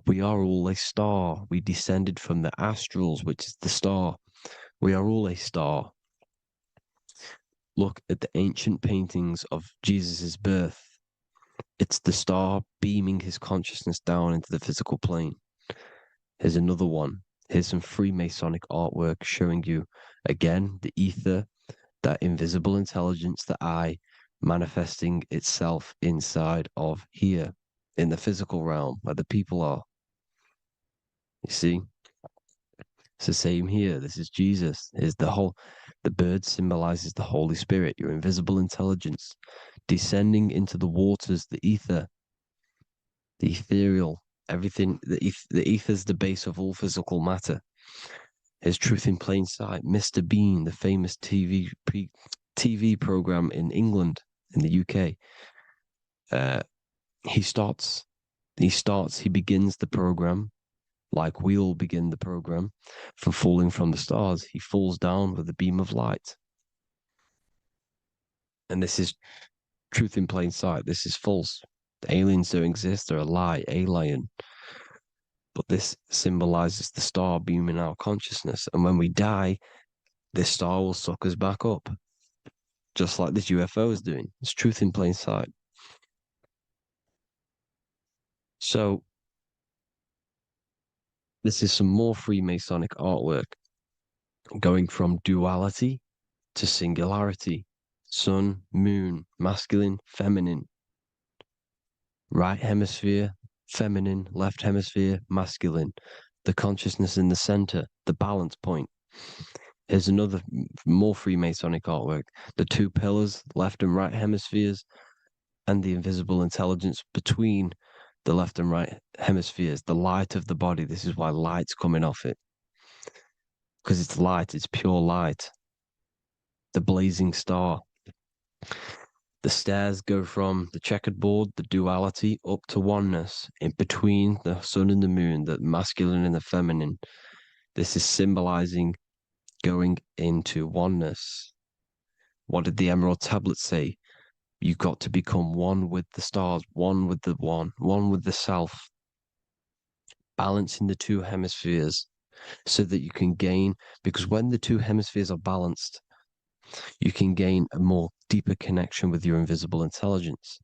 We are all a star. We descended from the astrals, which is the star. We are all a star. Look at the ancient paintings of Jesus' birth. It's the star beaming his consciousness down into the physical plane. Here's another one. Here's some Freemasonic artwork showing you, again, the ether, that invisible intelligence, the I, manifesting itself inside of here, in the physical realm, where the people are. You see? It's the same here. This is Jesus. Here's the bird symbolizes the Holy Spirit, your invisible intelligence, descending into the waters, the ether, the ethereal, everything. The ether is the base of all physical matter. Here's Truth in Plain Sight. Mr. Bean, the famous TV program in England, in the UK. He begins the program like we all begin the program for falling from the stars. He falls down with a beam of light. And this is truth in plain sight. This is false. The aliens don't exist. They're a lie, alien. But this symbolizes the star beaming our consciousness. And when we die, this star will suck us back up. Just like this UFO is doing. It's truth in plain sight. So, this is some more Freemasonic artwork going from duality to singularity. Sun, moon, masculine, feminine. Right hemisphere, feminine, left hemisphere, masculine. The consciousness in the center, the balance point. Here's another more Freemasonic artwork. The two pillars, left and right hemispheres, and the invisible intelligence between the left and right hemispheres, the light of the body. This is why light's coming off it. Because it's light, it's pure light. The blazing star. The stairs go from the checkered board, the duality, up to oneness, in between the sun and the moon, the masculine and the feminine. This is symbolizing going into oneness. What did the Emerald Tablet say? You've got to become one with the stars, one with the one with the self. Balancing the two hemispheres so that you can gain, because when the two hemispheres are balanced, you can gain a more deeper connection with your invisible intelligence.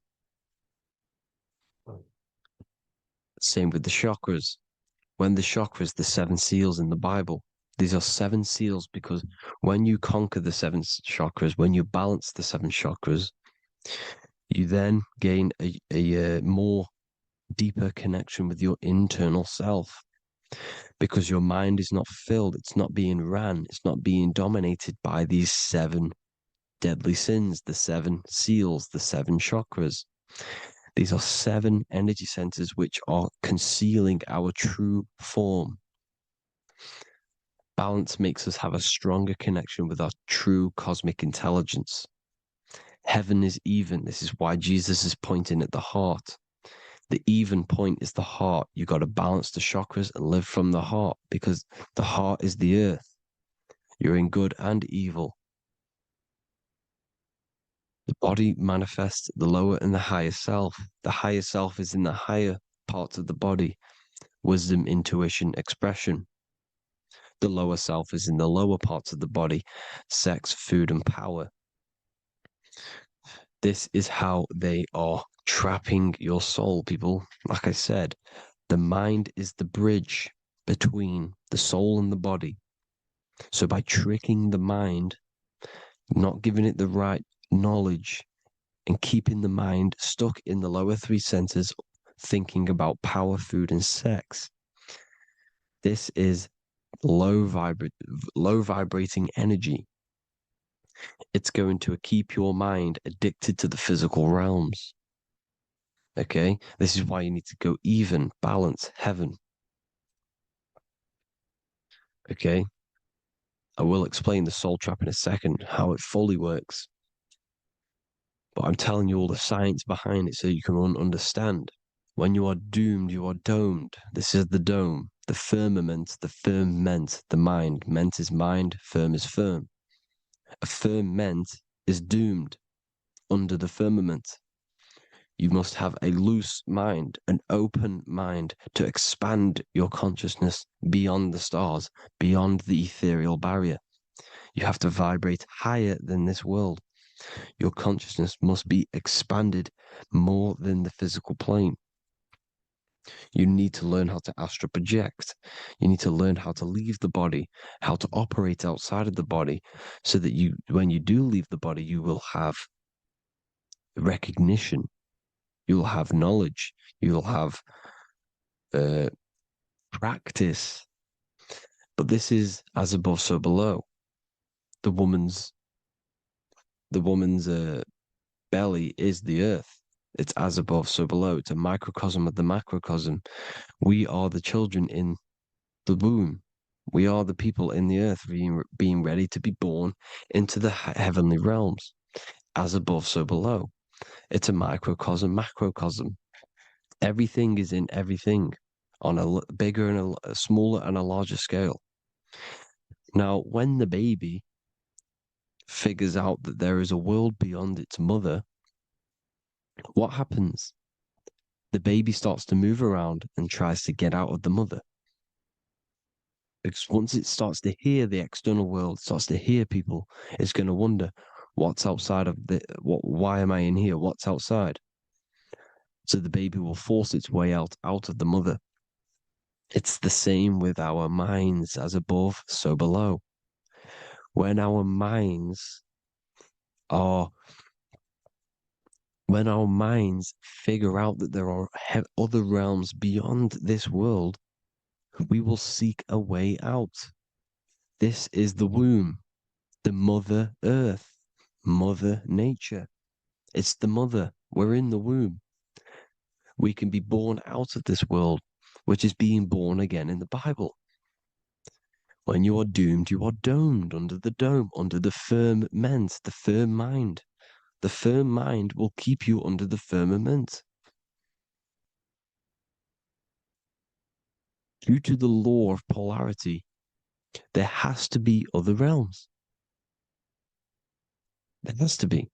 Same with the chakras. When the chakras, the 7 seals in the Bible, these are 7 seals because when you conquer the 7 chakras, when you balance the 7 chakras, you then gain a more deeper connection with your internal self because your mind is not filled, it's not being ran, it's not being dominated by these 7 deadly sins, the 7 seals, the 7 chakras. These are 7 energy centers which are concealing our true form. Balance makes us have a stronger connection with our true cosmic intelligence. Heaven is even. This is why Jesus is pointing at the heart. The even point is the heart. You got to balance the chakras and live from the heart because the heart is the earth. You're in good and evil. The body manifests the lower and the higher self. The higher self is in the higher parts of the body. Wisdom, intuition, expression. The lower self is in the lower parts of the body. Sex, food, and power. This is how they are trapping your soul, people. Like I said, the mind is the bridge between the soul and the body. So by tricking the mind, not giving it the right knowledge, and keeping the mind stuck in the lower 3 centers, thinking about power, food, and sex, this is low vibrating energy. It's going to keep your mind addicted to the physical realms. Okay? This is why you need to go even, balance, heaven. Okay? I will explain the soul trap in a second, how it fully works. But I'm telling you all the science behind it so you can understand. When you are doomed, you are domed. This is the dome, the firmament, the firmament, the mind. Ment is mind, firm is firm. A firmament is doomed under the firmament. You must have a loose mind, an open mind to expand your consciousness beyond the stars, beyond the ethereal barrier. You have to vibrate higher than this world. Your consciousness must be expanded more than the physical plane. You need to learn how to astral project. You need to learn how to leave the body, how to operate outside of the body, so that when you do leave the body, you will have recognition, you'll have knowledge, you'll have practice. But this is as above, so below. The woman's belly is the earth. It's as above, so below. It's a microcosm of the macrocosm. We are the children in the womb. We are the people in the earth being ready to be born into the heavenly realms. As above, so below. It's a microcosm, macrocosm. Everything is in everything on a bigger and a smaller and a larger scale. Now, when the baby figures out that there is a world beyond its mother, what happens? The baby starts to move around and tries to get out of the mother. Because once it starts to hear the external world, starts to hear people, it's going to wonder, what's outside of why am I in here? What's outside? So the baby will force its way out of the mother. It's the same with our minds, as above, so below. When our minds figure out that there are other realms beyond this world, we will seek a way out. This is the womb, the Mother Earth, Mother Nature. It's the mother. We're in the womb. We can be born out of this world, which is being born again in the Bible. When you are doomed, you are domed under the dome, under the firmament, the firm mind. The firm mind will keep you under the firmament. Due to the law of polarity, there has to be other realms. There has to be.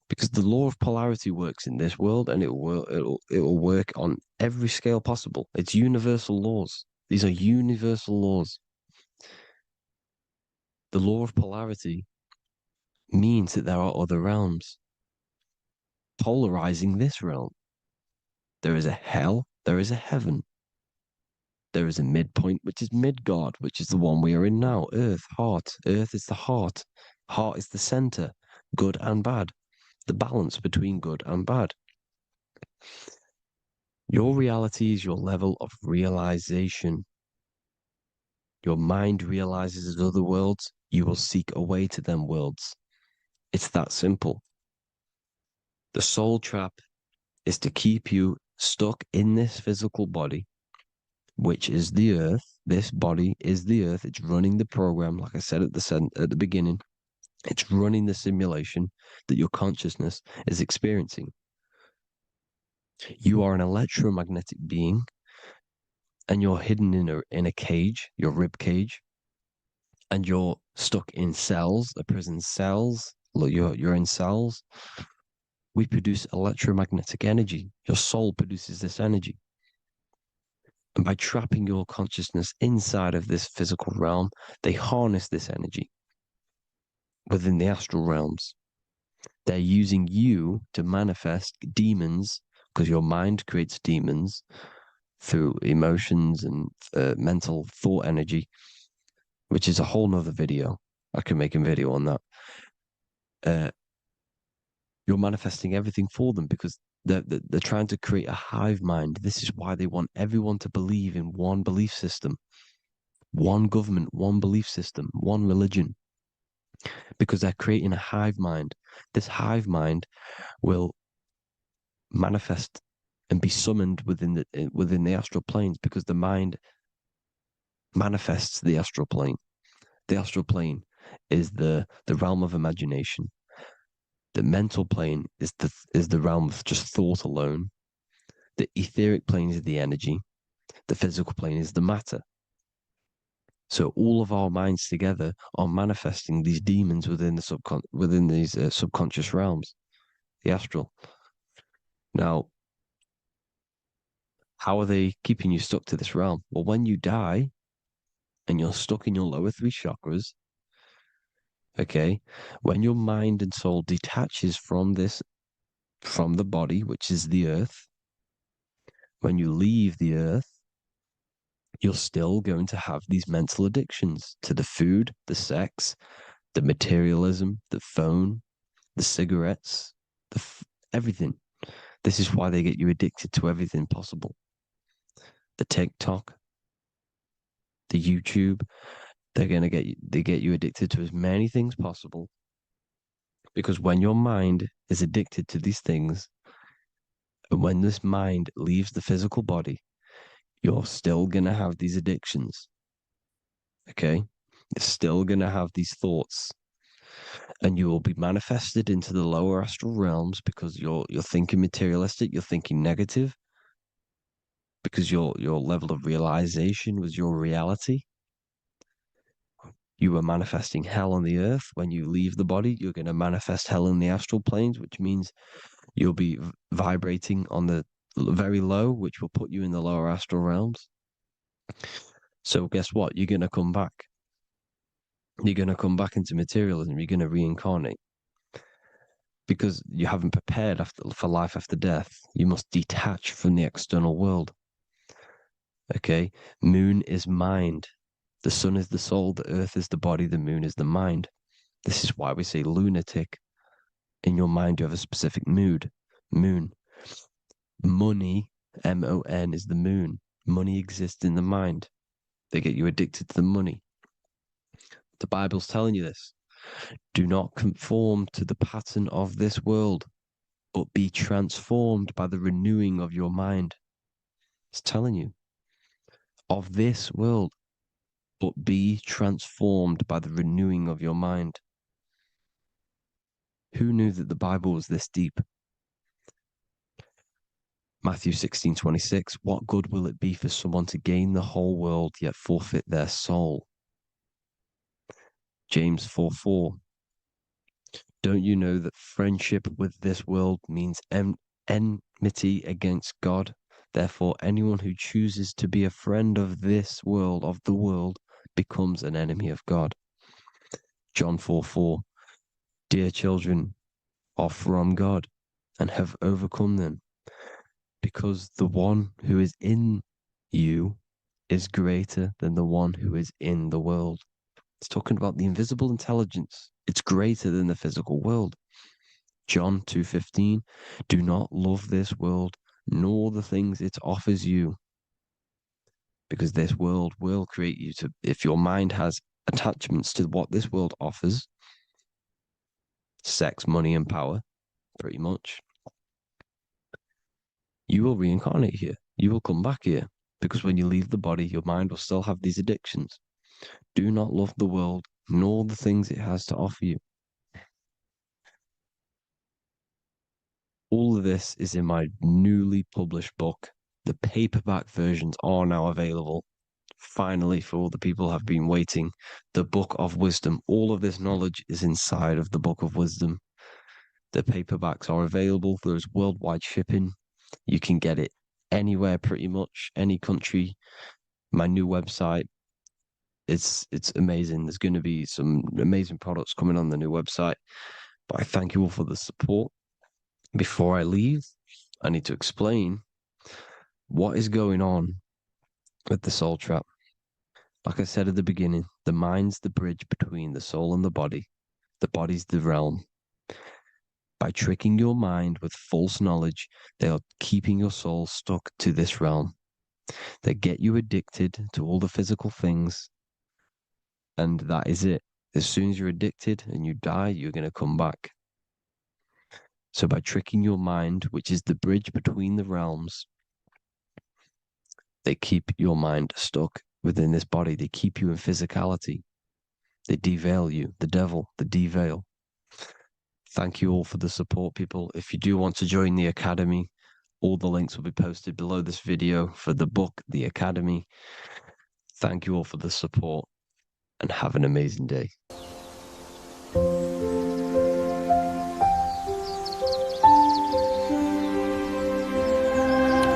Because the law of polarity works in this world, and it will work on every scale possible. It's universal laws. These are universal laws. The law of polarity means that there are other realms polarizing this realm. There is a hell, there is a heaven. There is a midpoint, which is Midgard, which is the one we are in now. Earth, heart. Earth is the heart. Heart is the center, good and bad. The balance between good and bad. Your reality is your level of realization. Your mind realizes other worlds, you will seek a way to them worlds. It's that simple. The soul trap is to keep you stuck in this physical body, which is the earth. This body is the earth. It's running the program, like I said at the beginning. It's running the simulation that your consciousness is experiencing. You are an electromagnetic being, and you're hidden in a cage, your rib cage, and you're stuck in cells, a prison cells. Look, you're in cells. We produce electromagnetic energy. Your soul produces this energy. And by trapping your consciousness inside of this physical realm, they harness this energy within the astral realms. They're using you to manifest demons, because your mind creates demons through emotions and mental thought energy, which is a whole nother video. I can make a video on that. You're manifesting everything for them because they're trying to create a hive mind. This is why they want everyone to believe in one belief system, one government, one belief system, one religion, because they're creating a hive mind. This hive mind will manifest and be summoned within the astral planes, because the mind manifests the astral plane. The astral plane is the realm of imagination. The mental plane is the realm of just thought alone. The etheric plane is the energy. The physical plane is the matter. So all of our minds together are manifesting these demons within these subconscious realms, the astral. Now, how are they keeping you stuck to this realm? Well, when you die and you're stuck in your lower three chakras, Okay? When your mind and soul detaches from the body, which is the earth, when you leave the earth, you're still going to have these mental addictions to the food, the sex, the materialism, the phone, the cigarettes, everything. This is why they get you addicted to everything possible. The TikTok, the YouTube, they get you addicted to as many things possible. Because when your mind is addicted to these things, and when this mind leaves the physical body, you're still gonna have these addictions. Okay? You're still gonna have these thoughts. And you will be manifested into the lower astral realms because you're thinking materialistic, you're thinking negative, because your level of realization was your reality. You were manifesting hell on the earth. When you leave the body, you're going to manifest hell in the astral planes, which means you'll be vibrating on the very low, which will put you in the lower astral realms. So guess what? You're going to come back. You're going to come back into materialism. You're going to reincarnate. Because you haven't prepared for life after death. You must detach from the external world. Okay? Moon is mind. The sun is the soul. The earth is the body. The moon is the mind. This is why we say lunatic. In your mind, you have a specific mood. Moon. Money, M-O-N, is the moon. Money exists in the mind. They get you addicted to the money. The Bible's telling you this. Do not conform to the pattern of this world, but be transformed by the renewing of your mind. It's telling you. Of this world, but be transformed by the renewing of your mind. Who knew that the Bible was this deep? Matthew 16:26, what good will it be for someone to gain the whole world yet forfeit their soul? James 4:4, don't you know that friendship with this world means enmity against God? Therefore, anyone who chooses to be a friend of this world, of the world, becomes an enemy of God. John 4:4, dear children are from God and have overcome them, because the one who is in you is greater than the one who is in the world. It's talking about the invisible intelligence. It's greater than the physical world. John 2:15, do not love this world, nor the things it offers you, because this world will create you to, if your mind has attachments to what this world offers, sex, money, and power, pretty much, you will reincarnate here. You will come back here, because when you leave the body, your mind will still have these addictions. Do not love the world, nor the things it has to offer you. All of this is in my newly published book. The paperback versions are now available. Finally, for all the people who have been waiting, the Book of Wisdom. All of this knowledge is inside of the Book of Wisdom. The paperbacks are available. There's worldwide shipping. You can get it anywhere, pretty much, any country. My new website, it's amazing. There's going to be some amazing products coming on the new website. But I thank you all for the support. Before I leave, I need to explain what is going on with the soul trap. Like I said at the beginning, the mind's the bridge between the soul and the body. The body's the realm. By tricking your mind with false knowledge, they are keeping your soul stuck to this realm. They get you addicted to all the physical things, and that is it. As soon as you're addicted and you die, you're going to come back. So by tricking your mind, which is the bridge between the realms, they keep your mind stuck within this body. They keep you in physicality. They deveil you, the devil, the deveil. Thank you all for the support, people. If you do want to join the Academy, all the links will be posted below this video for the book, The Academy. Thank you all for the support and have an amazing day.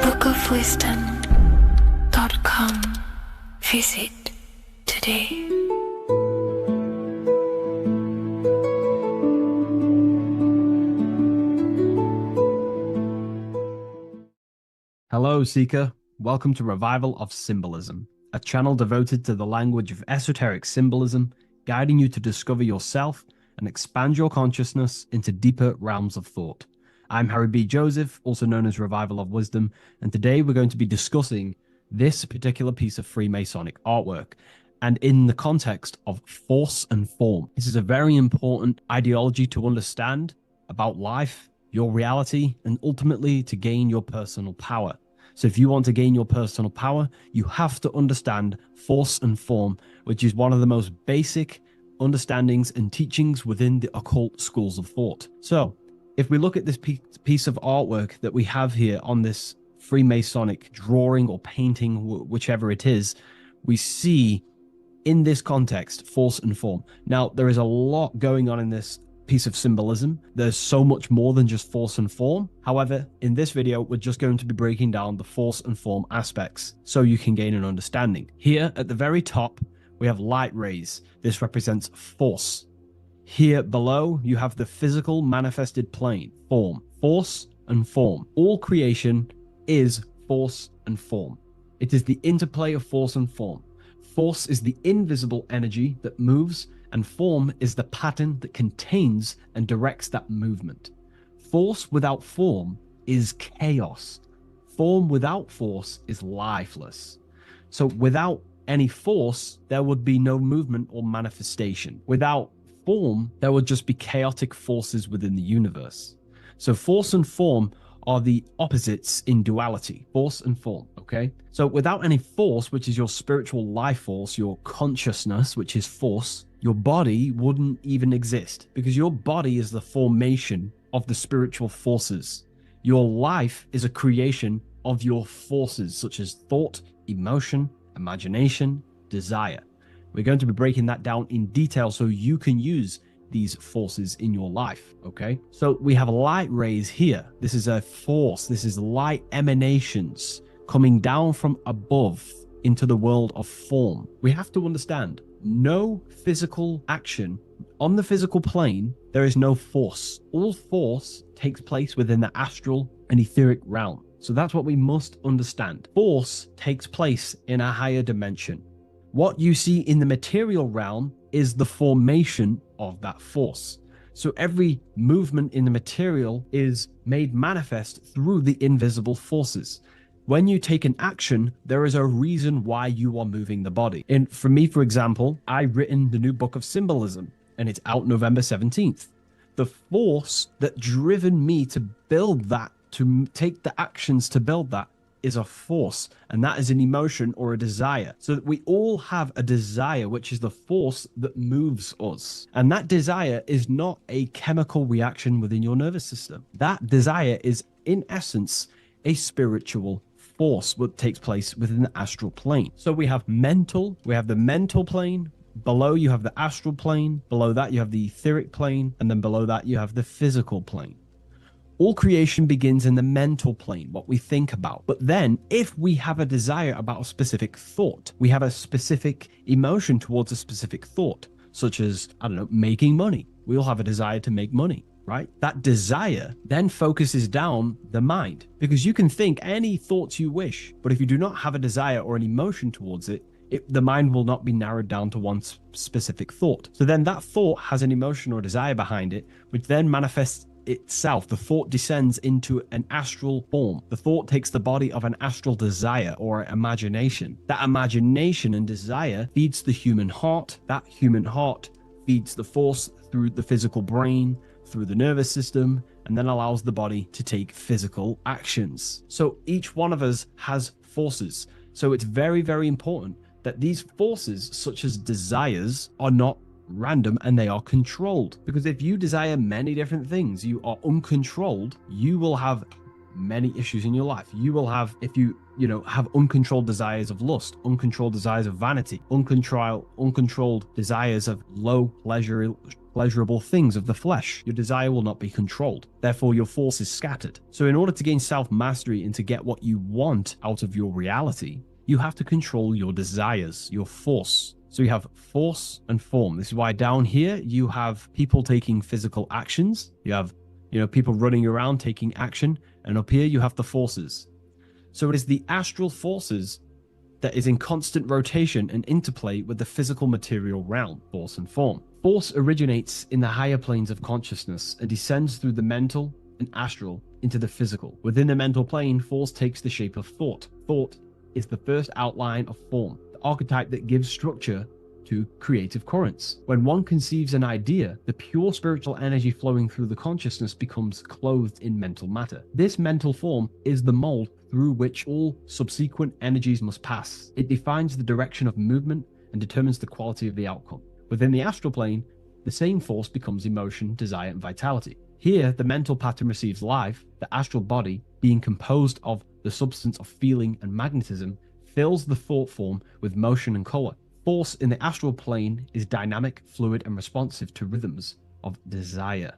bookofwisdom.com. Visit today. Hello, Seeker. Welcome to Revival of Symbolism, a channel devoted to the language of esoteric symbolism, guiding you to discover yourself and expand your consciousness into deeper realms of thought. I'm Harry B. Joseph, also known as Revival of Wisdom, and today we're going to be discussing this particular piece of Freemasonic artwork, and in the context of force and form. This is a very important ideology to understand about life, your reality, and ultimately to gain your personal power. So if you want to gain your personal power, you have to understand force and form, which is one of the most basic understandings and teachings within the occult schools of thought. So if we look at this piece of artwork that we have here on this Freemasonic drawing or painting, whichever it is, we see in this context force and form. Now, there is a lot going on in this piece of symbolism. There's so much more than just force and form. However, in this video, we're just going to be breaking down the force and form aspects so you can gain an understanding. Here at the very top, we have light rays. This represents force. Here below, you have the physical manifested plane, form, force and form. All creation is force and form. It is the interplay of force and form. Force is the invisible energy that moves, and form is the pattern that contains and directs that movement. Force without form is chaos. Form without force is lifeless. So without any force, there would be no movement or manifestation. Without form, there would just be chaotic forces within the universe. So force and form are the opposites in duality, force and form, okay? So without any force, which is your spiritual life force, your consciousness, which is force, your body wouldn't even exist, because your body is the formation of the spiritual forces. Your life is a creation of your forces, such as thought, emotion, imagination, desire. We're going to be breaking that down in detail so you can use these forces in your life, okay? So we have light rays here. This is a force. This is light emanations coming down from above into the world of form. We have to understand no physical action on the physical plane. There is no force. All force takes place within the astral and etheric realm. So that's what we must understand. Force takes place in a higher dimension. What you see in the material realm is the formation of that force. So every movement in the material is made manifest through the invisible forces. When you take an action, there is a reason why you are moving the body. And for me, for example, I've written the new book of symbolism, and it's out November 17th. The force that driven me to build that, to take the actions to build that, is a force, and that is an emotion or a desire. So that we all have a desire, which is the force that moves us. And that desire is not a chemical reaction within your nervous system. That desire is, in essence, a spiritual force that takes place within the astral plane. So we have the mental plane. Below you have the astral plane. Below that you have the etheric plane. And then below that you have the physical plane. All creation begins in the mental plane, what we think about. But then if we have a desire about a specific thought, we have a specific emotion towards a specific thought, such as, I don't know, making money. We all have a desire to make money, right? That desire then focuses down the mind, because you can think any thoughts you wish, but if you do not have a desire or an emotion towards it, the mind will not be narrowed down to one specific thought. So then that thought has an emotion or desire behind it, which then manifests itself. The thought descends into an astral form. The thought takes the body of an astral desire or imagination. That imagination and desire feeds the human heart. That human heart feeds the force through the physical brain, through the nervous system, and then allows the body to take physical actions. So each one of us has forces. So it's very, very important that these forces, such as desires, are not random and they are controlled. Because if you desire many different things, you are uncontrolled, you will have many issues in your life. You will have, if you have uncontrolled desires of lust, uncontrolled desires of vanity, uncontrolled desires of low pleasurable things of the flesh, your desire will not be controlled. Therefore, your force is scattered. So in order to gain self-mastery and to get what you want out of your reality, you have to control your desires, your force. So you have force and form. This is why down here you have people taking physical actions. You have, people running around taking action. And up here you have the forces. So it is the astral forces that is in constant rotation and interplay with the physical material realm, force and form. Force originates in the higher planes of consciousness and descends through the mental and astral into the physical. Within the mental plane, force takes the shape of thought. Thought is the first outline of form, the archetype that gives structure to creative currents. When one conceives an idea, the pure spiritual energy flowing through the consciousness becomes clothed in mental matter. This mental form is the mold through which all subsequent energies must pass. It defines the direction of movement and determines the quality of the outcome. Within the astral plane, the same force becomes emotion, desire, and vitality. Here, the mental pattern receives life. The astral body, being composed of the substance of feeling and magnetism, fills the thought form with motion and color. Force in the astral plane is dynamic, fluid, and responsive to rhythms of desire.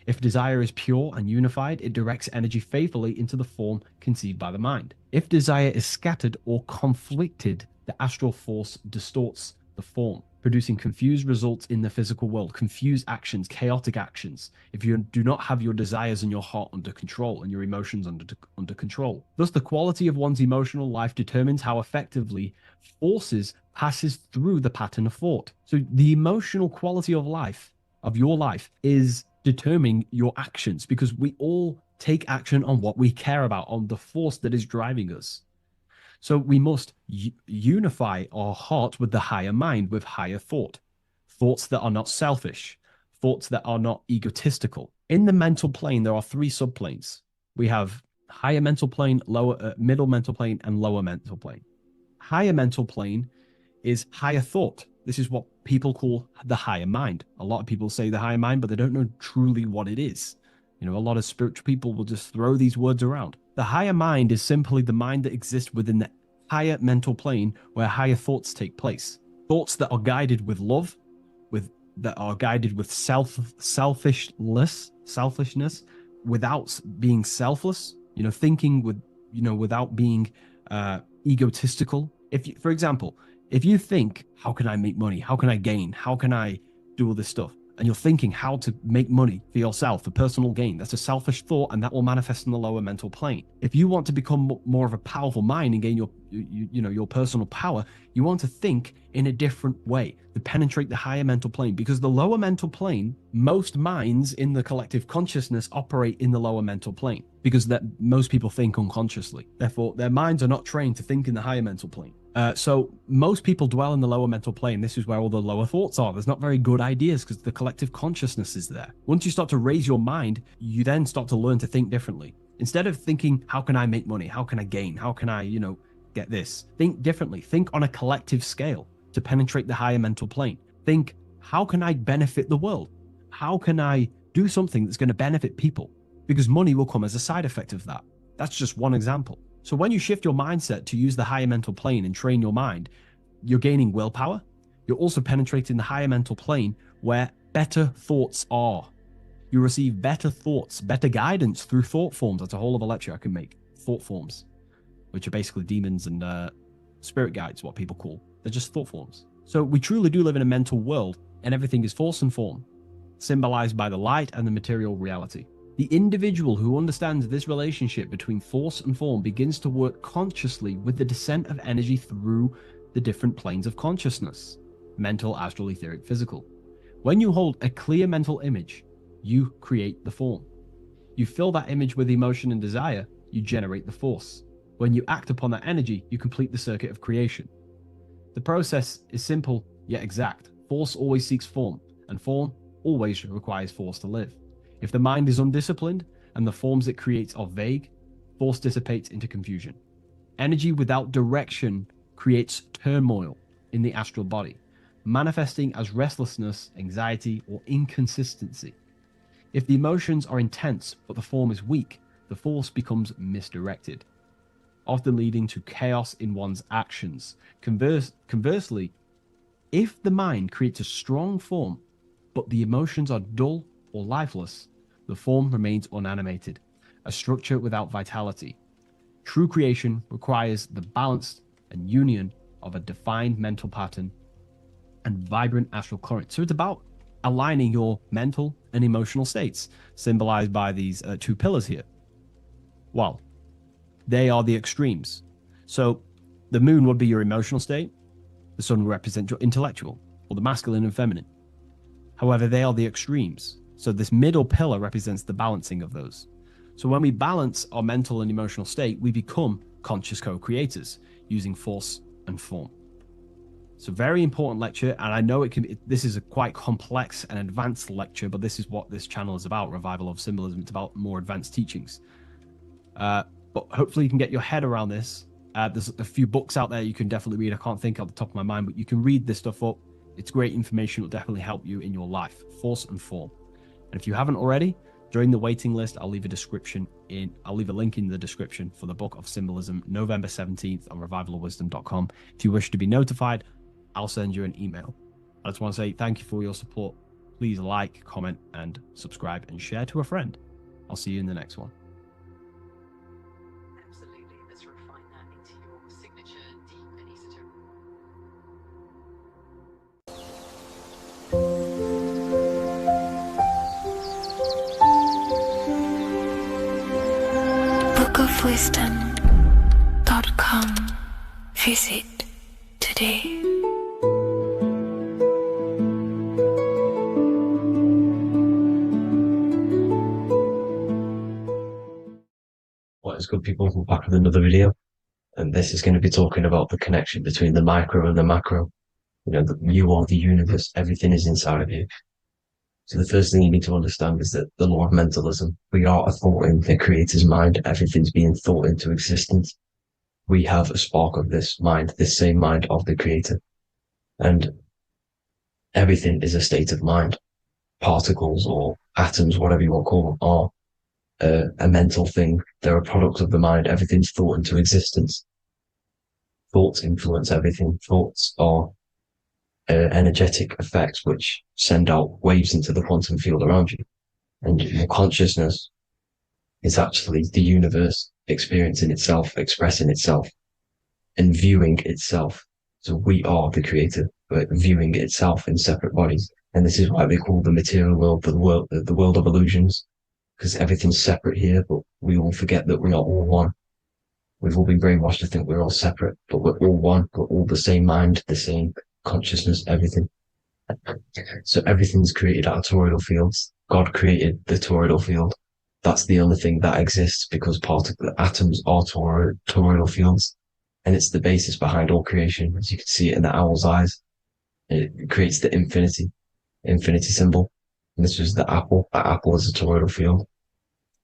If desire is pure and unified, it directs energy faithfully into the form conceived by the mind. If desire is scattered or conflicted, the astral force distorts the form, producing confused results in the physical world, confused actions, chaotic actions, if you do not have your desires and your heart under control and your emotions under control. Thus, the quality of one's emotional life determines how effectively forces passes through the pattern of thought. So the emotional quality of life, of your life, is determining your actions, because we all take action on what we care about, on the force that is driving us. So we must unify our heart with the higher mind, with higher thought, thoughts that are not selfish, thoughts that are not egotistical. In the mental plane, there are three subplanes. We have higher mental plane, lower, middle mental plane, and lower mental plane. Higher mental plane is higher thought. This is what people call the higher mind. A lot of people say the higher mind, but they don't know truly what it is. You know, a lot of spiritual people will just throw these words around. The higher mind is simply the mind that exists within the higher mental plane where higher thoughts take place. Thoughts that are guided with love, that are guided with selfishness, without being selfless, you know, thinking with, you know, without being egotistical. If you, for example, if you think, how can I make money? How can I gain? How can I do all this stuff? And you're thinking how to make money for yourself, for personal gain. That's a selfish thought, and that will manifest in the lower mental plane. If you want to become more of a powerful mind and gain your personal power, you want to think in a different way to penetrate the higher mental plane, because the lower mental plane, most minds in the collective consciousness operate in the lower mental plane, because that most people think unconsciously. Therefore, their minds are not trained to think in the higher mental plane. So most people dwell in the lower mental plane. This is where all the lower thoughts are. There's not very good ideas because the collective consciousness is there. Once you start to raise your mind, you then start to learn to think differently. Instead of thinking, how can I make money? How can I gain? How can I, get this? Think differently. Think on a collective scale to penetrate the higher mental plane. Think, how can I benefit the world? How can I do something that's going to benefit people? Because money will come as a side effect of that. That's just one example. So when you shift your mindset to use the higher mental plane and train your mind, you're gaining willpower. You're also penetrating the higher mental plane where better thoughts are. You receive better thoughts, better guidance through thought forms. That's a whole other lecture I can make. Thought forms, which are basically demons and spirit guides, what people call. They're just thought forms. So we truly do live in a mental world, and everything is force and form, symbolized by the light and the material reality. The individual who understands this relationship between force and form begins to work consciously with the descent of energy through the different planes of consciousness: mental, astral, etheric, physical. When you hold a clear mental image, you create the form. You fill that image with emotion and desire, you generate the force. When you act upon that energy, you complete the circuit of creation. The process is simple yet exact. Force always seeks form, and form always requires force to live. If the mind is undisciplined and the forms it creates are vague, force dissipates into confusion. Energy without direction creates turmoil in the astral body, manifesting as restlessness, anxiety, or inconsistency. If the emotions are intense but the form is weak, the force becomes misdirected, often leading to chaos in one's actions. Conversely, if the mind creates a strong form but the emotions are dull or lifeless, the form remains unanimated, a structure without vitality. True creation requires the balance and union of a defined mental pattern and vibrant astral current. So it's about aligning your mental and emotional states, symbolized by these two pillars here. Well, they are the extremes. So the moon would be your emotional state, the sun would represent your intellectual, or the masculine and feminine. However, they are the extremes. So this middle pillar represents the balancing of those. So when we balance our mental and emotional state, we become conscious co-creators using force and form. It's a very important lecture, and I know this is a quite complex and advanced lecture, but this is what this channel is about, Revival of Symbolism. It's about more advanced teachings. But hopefully you can get your head around this. There's a few books out there you can definitely read. I can't think off the top of my mind, but you can read this stuff up. It's great information. It'll definitely help you in your life. Force and form. And if you haven't already, join the waiting list. I'll leave a link in the description for the Book of Symbolism, November 17th on revivalofwisdom.com. If you wish to be notified, I'll send you an email. I just want to say thank you for your support. Please like, comment, and subscribe, and share to a friend. I'll see you in the next one. Absolutely. Let's refine that into your signature deep and esoteric. bookofwisdom.com. Visit today. What is good, people? We're back with another video, and this is going to be talking about the connection between the micro and the macro. You know, you are the universe, everything is inside of you. So the first thing you need to understand is that the law of mentalism, we are a thought in the creator's mind, everything's being thought into existence. We have a spark of this mind, this same mind of the creator, and everything is a state of mind. Particles or atoms, whatever you want to call them, are a mental thing. They're a product of the mind. Everything's thought into existence. Thoughts influence everything. Thoughts are energetic effects which send out waves into the quantum field around you. And your consciousness is actually the universe experiencing itself, expressing itself, and viewing itself. So we are the creator, but viewing itself in separate bodies. And this is why they call the material world the world of illusions. Because everything's separate here, but we all forget that we are all one. We've all been brainwashed to think we're all separate, but we're all one. We're all the same mind, the same consciousness, everything. So everything's created out of toroidal fields. God created the toroidal field. That's the only thing that exists because the atoms are toroidal fields. And it's the basis behind all creation. As you can see it in the owl's eyes. It creates the infinity symbol. And this was the apple. That apple is a toroidal field.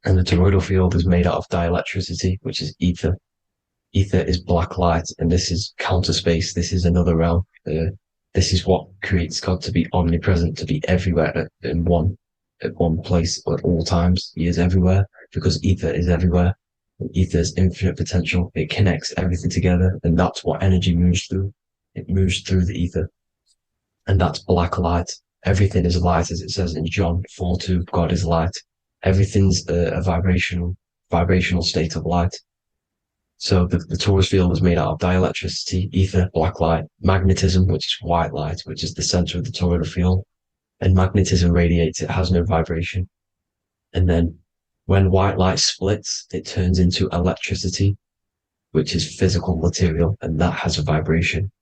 And the toroidal field is made out of dielectricity, which is ether. Ether is black light, and this is counter space. This is another realm. This is what creates God to be omnipresent, to be everywhere at one place at all times. He is everywhere because ether is everywhere. And ether is infinite potential. It connects everything together, and that's what energy moves through. It moves through the ether. And that's black light. Everything is light, as it says in John 4:2, God is light. Everything's a vibrational state of light. So the torus field was made out of dielectricity, ether, black light, magnetism, which is white light, which is the center of the toroidal field. And magnetism radiates, it has no vibration. And then when white light splits, it turns into electricity, which is physical material, and that has a vibration.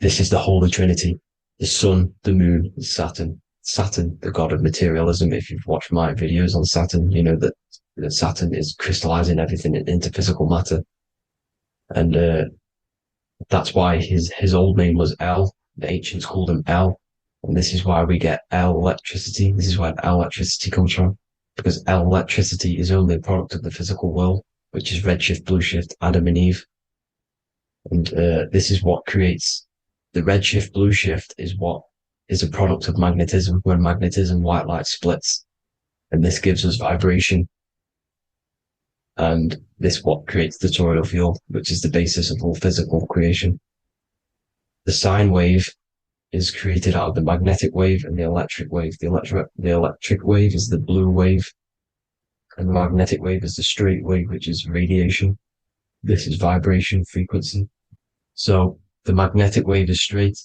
This is the Holy Trinity. The sun, the moon, Saturn. Saturn, the god of materialism. If you've watched my videos on Saturn, you know that Saturn is crystallizing everything into physical matter. And that's why his old name was El. The ancients called him El. And this is why we get El electricity. This is where El electricity comes from. Because El electricity is only a product of the physical world, which is redshift, blueshift, Adam and Eve. And this is what creates the redshift, blueshift is what is a product of magnetism. When magnetism, white light splits, and this gives us vibration. And this what creates the toroidal field, which is the basis of all physical creation. The sine wave is created out of the magnetic wave and the electric wave. The electric wave is the blue wave, and the magnetic wave is the straight wave, which is radiation. This is vibration frequency. So the magnetic wave is straight,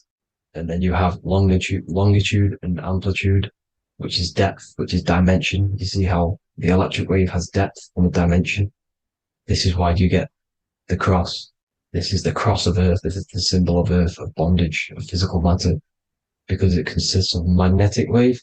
and then you have longitude and amplitude, which is depth, which is dimension. You see how the electric wave has depth and a dimension. This is why you get the cross. This is the cross of Earth. This is the symbol of Earth, of bondage, of physical matter, because it consists of magnetic wave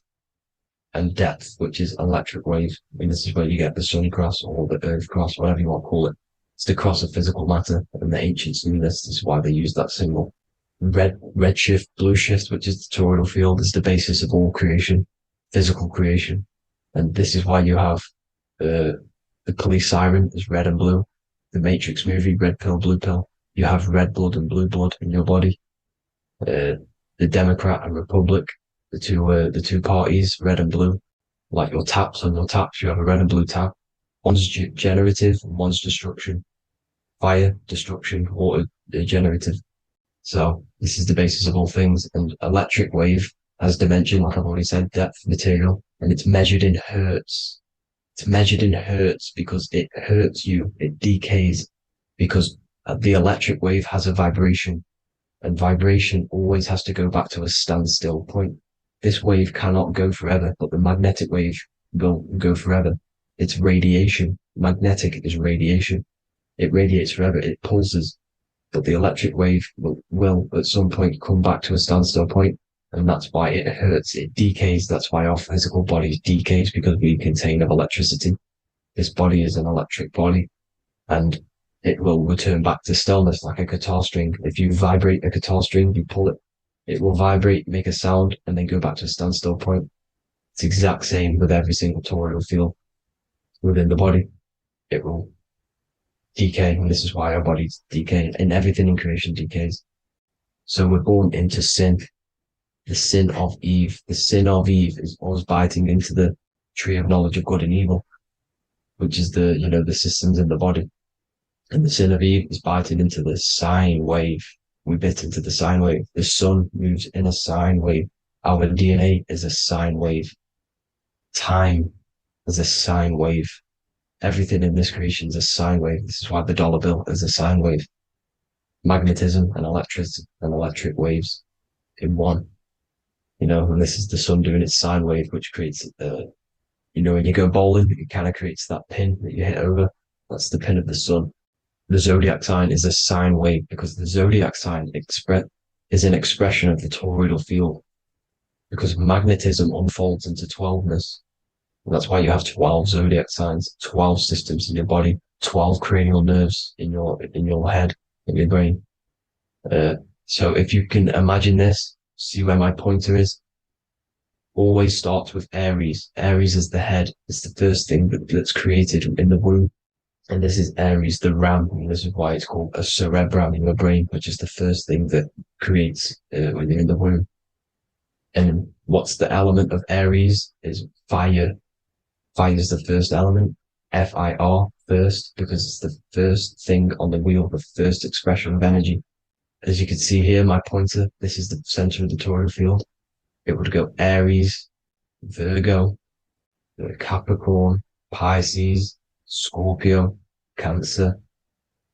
and depth, which is electric wave. And this is where you get the sun cross or the earth cross, whatever you want to call it. It's the cross of physical matter, and the ancients knew this. This is why they used that symbol. Red shift, blue shift, which is the toroidal field, is the basis of all creation, physical creation. And this is why you have the police siren is red and blue. The Matrix movie, red pill, blue pill. You have red blood and blue blood in your body. The Democrat and Republic, the two parties, red and blue. Like your taps on your taps, you have a red and blue tap. One's generative, one's destruction. Fire, destruction, water, generative. So this is the basis of all things. And electric wave has dimension, like I've already said, depth, material, and it's measured in hertz. It's measured in hertz because it hurts you. It decays because the electric wave has a vibration, and vibration always has to go back to a standstill point. This wave cannot go forever, but the magnetic wave will go forever. It's radiation. Magnetic is radiation. It radiates forever. It pulses. But the electric wave will at some point come back to a standstill point, and that's why it hurts. It decays. That's why our physical body decays, because we contain of electricity. This body is an electric body, and it will return back to stillness like a guitar string. If you vibrate a guitar string, you pull it, it will vibrate, make a sound, and then go back to a standstill point. It's the exact same with every single toroidal field within the body. It will decay, and this is why our bodies decay, and everything in creation decays. So we're born into sin. The sin of Eve. The sin of Eve is always biting into the tree of knowledge of good and evil, which is the systems in the body. And the sin of Eve is biting into the sine wave. We bit into the sine wave. The sun moves in a sine wave. Our DNA is a sine wave. Time is a sine wave. Everything in this creation is a sine wave. This is why the dollar bill is a sine wave. Magnetism and electricity and electric waves in one. And this is the sun doing its sine wave, which creates, when you go bowling, it kind of creates that pin that you hit over. That's the pin of the sun. The zodiac sign is a sine wave because the zodiac sign is an expression of the toroidal field, because magnetism unfolds into 12ness. And that's why you have 12 zodiac signs, 12 systems in your body, 12 cranial nerves in your head, in your brain. So if you can imagine this, see where my pointer is, always starts with Aries. Aries is the head. It's the first thing that's created in the womb. And this is Aries, the ram. And this is why it's called a cerebrum in your brain, which is the first thing that creates when you're in the womb. And what's the element of Aries is fire. Fire is the first element. Fire, first, because it's the first thing on the wheel, the first expression of energy. As you can see here, my pointer, this is the center of the toroidal field. It would go Aries, Virgo, Capricorn, Pisces, Scorpio, Cancer.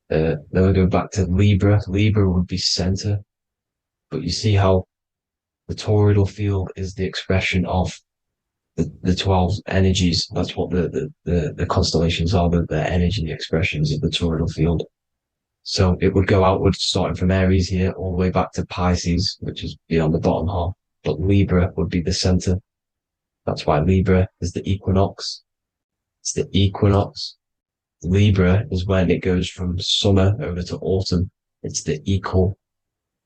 Then we go back to Libra. Libra would be center. But you see how the toroidal field is the expression of the 12 energies. That's what the constellations are, the energy expressions of the toroidal field. So it would go outwards, starting from Aries here, all the way back to Pisces, which is beyond the bottom half. But Libra would be the center. That's why Libra is the equinox. It's the equinox. Libra is when it goes from summer over to autumn. It's the equal.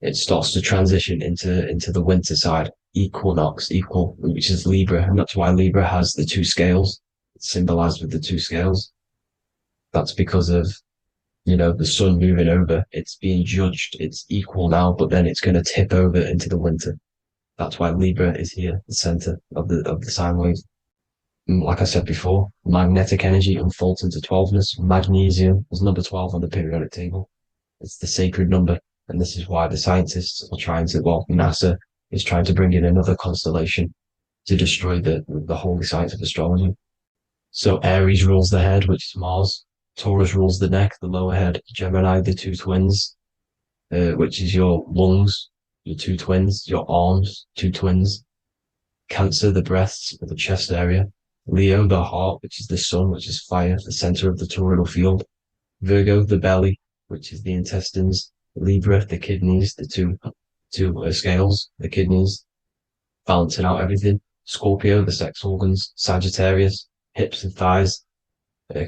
It starts to transition into the winter side. Equinox, equal, which is Libra. And that's why Libra has the two scales. It's symbolized with the two scales. That's because of the sun moving over. It's being judged. It's equal now, but then it's going to tip over into the winter. That's why Libra is here, the center of the sine wave. Like I said before, magnetic energy unfolds into 12ness. Magnesium is number 12 on the periodic table. It's the sacred number. And this is why the scientists are NASA is trying to bring in another constellation to destroy the holy science of astrology. So Aries rules the head, which is Mars. Taurus rules the neck, the lower head. Gemini, the two twins, which is your lungs, your two twins, your arms, two twins. Cancer, the breasts, or the chest area. Leo, the heart, which is the sun, which is fire, the center of the toroidal field. Virgo, the belly, which is the intestines. Libra, the kidneys, the two scales, the kidneys, balancing out everything. Scorpio, the sex organs. Sagittarius, hips and thighs.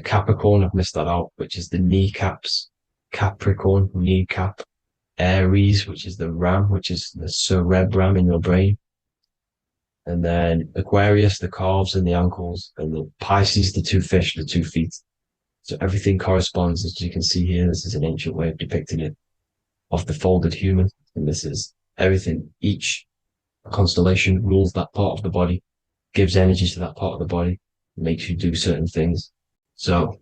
Capricorn, I've missed that out, which is the kneecaps. Capricorn, kneecap. Aries, which is the ram, which is the cerebrum in your brain. And then Aquarius, the calves and the ankles. And the Pisces, the two fish, the 2 feet. So everything corresponds, as you can see here. This is an ancient way of depicting it, of the folded human. And this is everything. Each constellation rules that part of the body, gives energy to that part of the body, makes you do certain things. So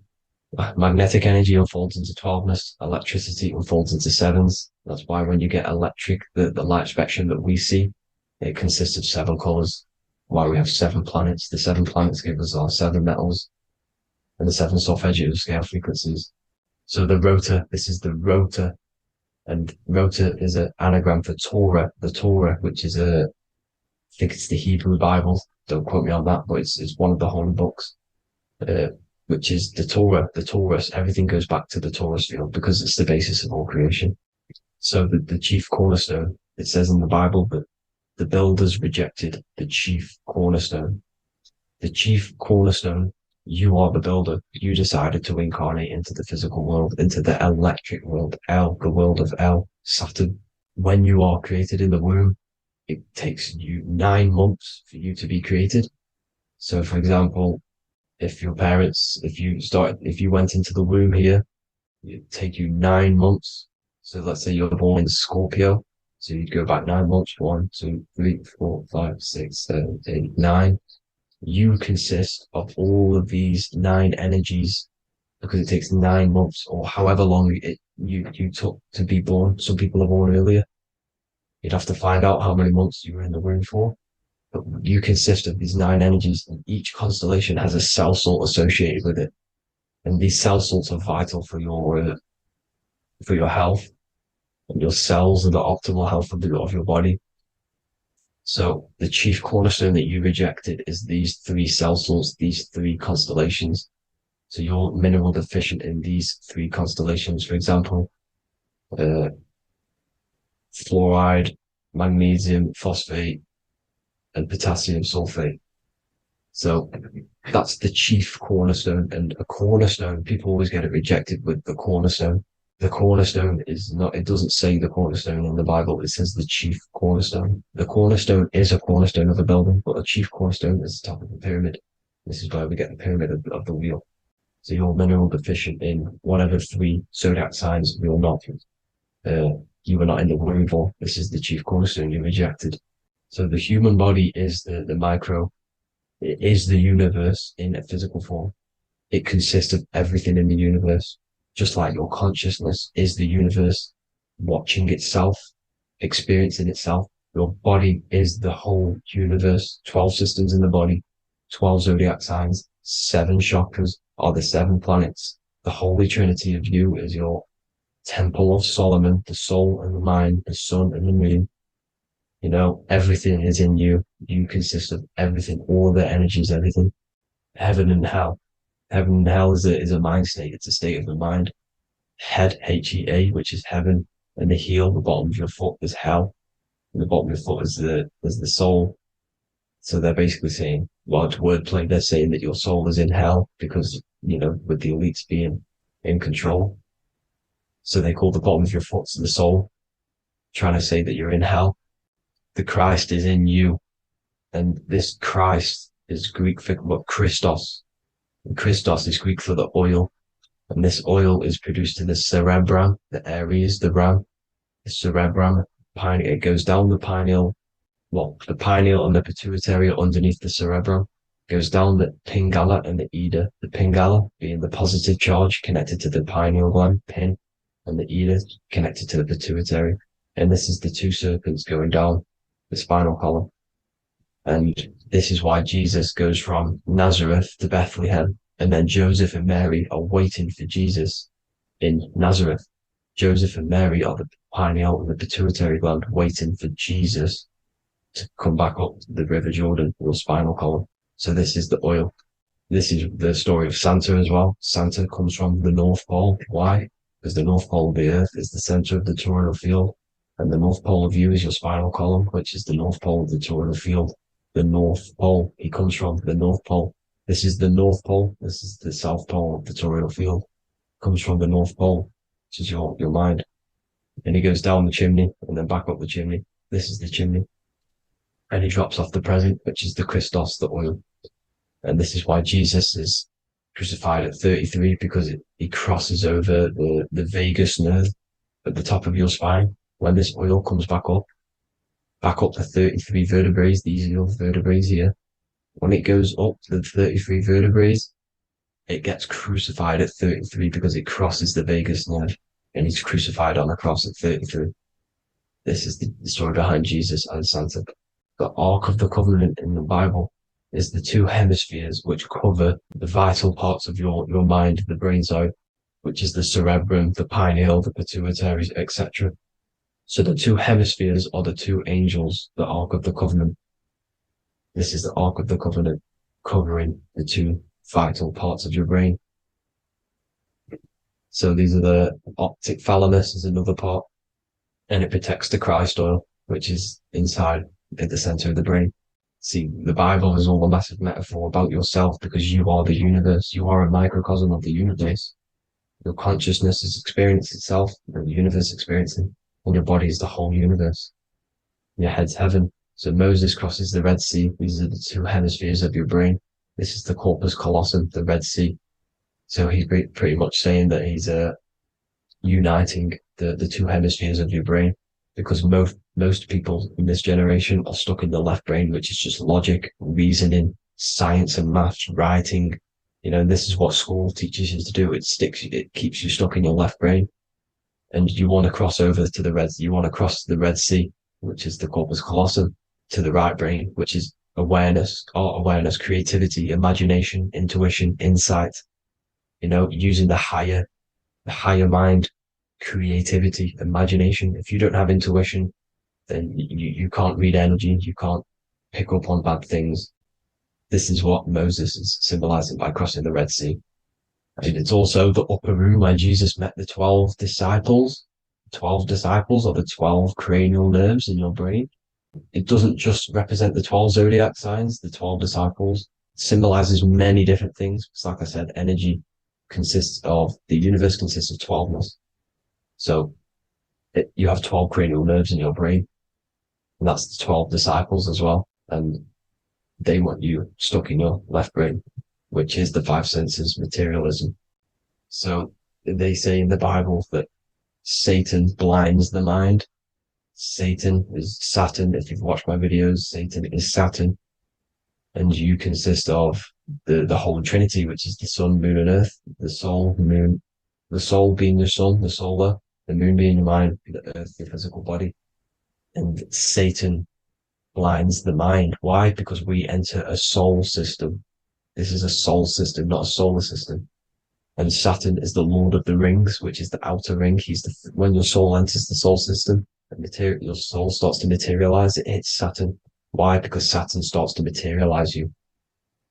magnetic energy unfolds into 12ness, electricity unfolds into 7s. That's why when you get electric, the light spectrum that we see, it consists of 7 colors. Why we have 7 planets. The 7 planets give us our 7 metals and the 7 solfeggio scale frequencies. So the rotor, this is the rotor, and rotor is an anagram for Torah. The Torah, which is I think it's the Hebrew Bible. Don't quote me on that, but it's one of the holy books. Which is the Torah, the Taurus. Everything goes back to the Taurus field because it's the basis of all creation. So the chief cornerstone, it says in the Bible that the builders rejected the chief cornerstone. The chief cornerstone, you are the builder. You decided to incarnate into the physical world, into the electric world, El, the world of El, Saturn. When you are created in the womb, it takes you 9 months for you to be created. So for example, if your parents, if you went into the womb here, it'd take you 9 months. So let's say you're born in Scorpio. So you'd go back 9 months, 1, 2, 3, 4, 5, 6, 7, 8, 9. You consist of all of these 9 energies because it takes 9 months or however long you took to be born. Some people are born earlier. You'd have to find out how many months you were in the womb for. But you consist of these 9 energies, and each constellation has a cell salt associated with it. And these cell salts are vital for your health, and your cells and the optimal health of your body. So the chief cornerstone that you rejected is these 3 cell salts, these 3 constellations. So you're mineral deficient in these 3 constellations. For example, fluoride, magnesium, phosphate, and potassium sulfate. So that's the chief cornerstone. And a cornerstone, people always get it rejected with the cornerstone. The cornerstone is not, it doesn't say the cornerstone in the Bible. It says the chief cornerstone. The cornerstone is a cornerstone of a building, but a chief cornerstone is the top of the pyramid. This is why we get the pyramid of the wheel. So you're mineral deficient in whatever 3 zodiac signs you're not. You were not in the womb for. This is the chief cornerstone you rejected. So the human body is the micro. It is the universe in a physical form. It consists of everything in the universe. Just like your consciousness is the universe, watching itself, experiencing itself. Your body is the whole universe. 12 systems in the body, 12 zodiac signs, 7 chakras are the 7 planets. The Holy Trinity of you is your Temple of Solomon, the soul and the mind, the sun and the moon. You know, everything is in you. You consist of everything, all the energies, everything. Heaven and hell. Heaven and hell is a mind state. It's a state of the mind. Head, H-E-A, which is heaven, and the heel, the bottom of your foot, is hell. And the bottom of your foot is the soul. So they're basically saying, well, it's wordplay. They're saying that your soul is in hell because, you know, with the elites being in control. So they call the bottom of your foot the soul, trying to say that you're in hell. The Christ is in you. And this Christ is Greek for what? Christos. And Christos is Greek for the oil. And this oil is produced in the cerebrum, the Aries, the ram, the cerebrum. It goes down the pineal. Well, the pineal and the pituitary are underneath the cerebrum. Goes down the pingala and the ida. The pingala being the positive charge connected to the pineal gland, pin, and the ida connected to the pituitary. And this is the 2 serpents going down the spinal column. And this is why Jesus goes from Nazareth to Bethlehem, and then Joseph and Mary are waiting for Jesus in Nazareth. Joseph and Mary are the pineal and the pituitary gland waiting for Jesus to come back up the River Jordan or spinal column. So this is the oil. This is the story of Santa as well. Santa comes from the North Pole. Why? Because the North Pole of the Earth is the center of the toroidal field, and the North Pole of you is your spinal column, which is the North Pole of the toroidal field. The North Pole, he comes from the North Pole. This is the North Pole. This is the South Pole of the toroidal field. Comes from the North Pole, which is your mind. And he goes down the chimney and then back up the chimney. This is the chimney. And he drops off the present, which is the Christos, the oil. And this is why Jesus is crucified at 33, because he crosses over the vagus nerve at the top of your spine. When this oil comes back up the 33 vertebrae, these are your vertebrae here. When it goes up the 33 vertebrae, it gets crucified at 33 because it crosses the vagus nerve, and he's crucified on a cross at 33. This is the story behind Jesus and Santa. The Ark of the Covenant in the Bible is the two hemispheres which cover the vital parts of your mind, the brain side, which is the cerebrum, the pineal, the pituitary, etc. So the two hemispheres are the two angels, the Ark of the Covenant. This is the Ark of the Covenant covering the two vital parts of your brain. So these are the optic thalamus is another part, and it protects the Christ oil, which is inside at the center of the brain. See, the Bible is all a massive metaphor about yourself, because you are the universe. You are a microcosm of the universe. Your consciousness is experiencing itself, and the universe experiencing, and your body is the whole universe. Your head's heaven. So Moses crosses the Red Sea. These are the two hemispheres of your brain. This is the corpus callosum, the Red Sea. So he's pretty much saying that he's uniting the two hemispheres of your brain, because most people in this generation are stuck in the left brain, which is just logic, reasoning, science and maths, writing. You know, this is what school teaches you to do. It keeps you stuck in your left brain. And you want to cross over to you want to cross the Red Sea, which is the corpus callosum, to the right brain, which is awareness, art awareness, creativity, imagination, intuition, insight, you know, using the higher mind, creativity, imagination. If you don't have intuition, then you can't read energy, you can't pick up on bad things. This is what Moses is symbolizing by crossing the Red Sea. And it's also the upper room where Jesus met the 12 disciples. 12 disciples are the 12 cranial nerves in your brain. It doesn't just represent the 12 zodiac signs. The 12 disciples symbolizes many different things. It's like I said, energy the universe consists of 12ness. So you have 12 cranial nerves in your brain, and that's the 12 disciples as well. And they want you stuck in your left brain, which is the five senses, materialism. So they say in the Bible that Satan blinds the mind. Satan is Saturn. If you've watched my videos, Satan is Saturn. And you consist of the whole Trinity, which is the sun, moon, and earth. The soul, moon, the soul being your sun, the solar, the moon being your mind, the earth, your physical body. And Satan blinds the mind. Why? Because we enter a soul system. This is a soul system, not a solar system. And Saturn is the Lord of the Rings, which is the outer ring. When your soul enters the soul system, your soul starts to materialize. It hits Saturn. Why? Because Saturn starts to materialize you.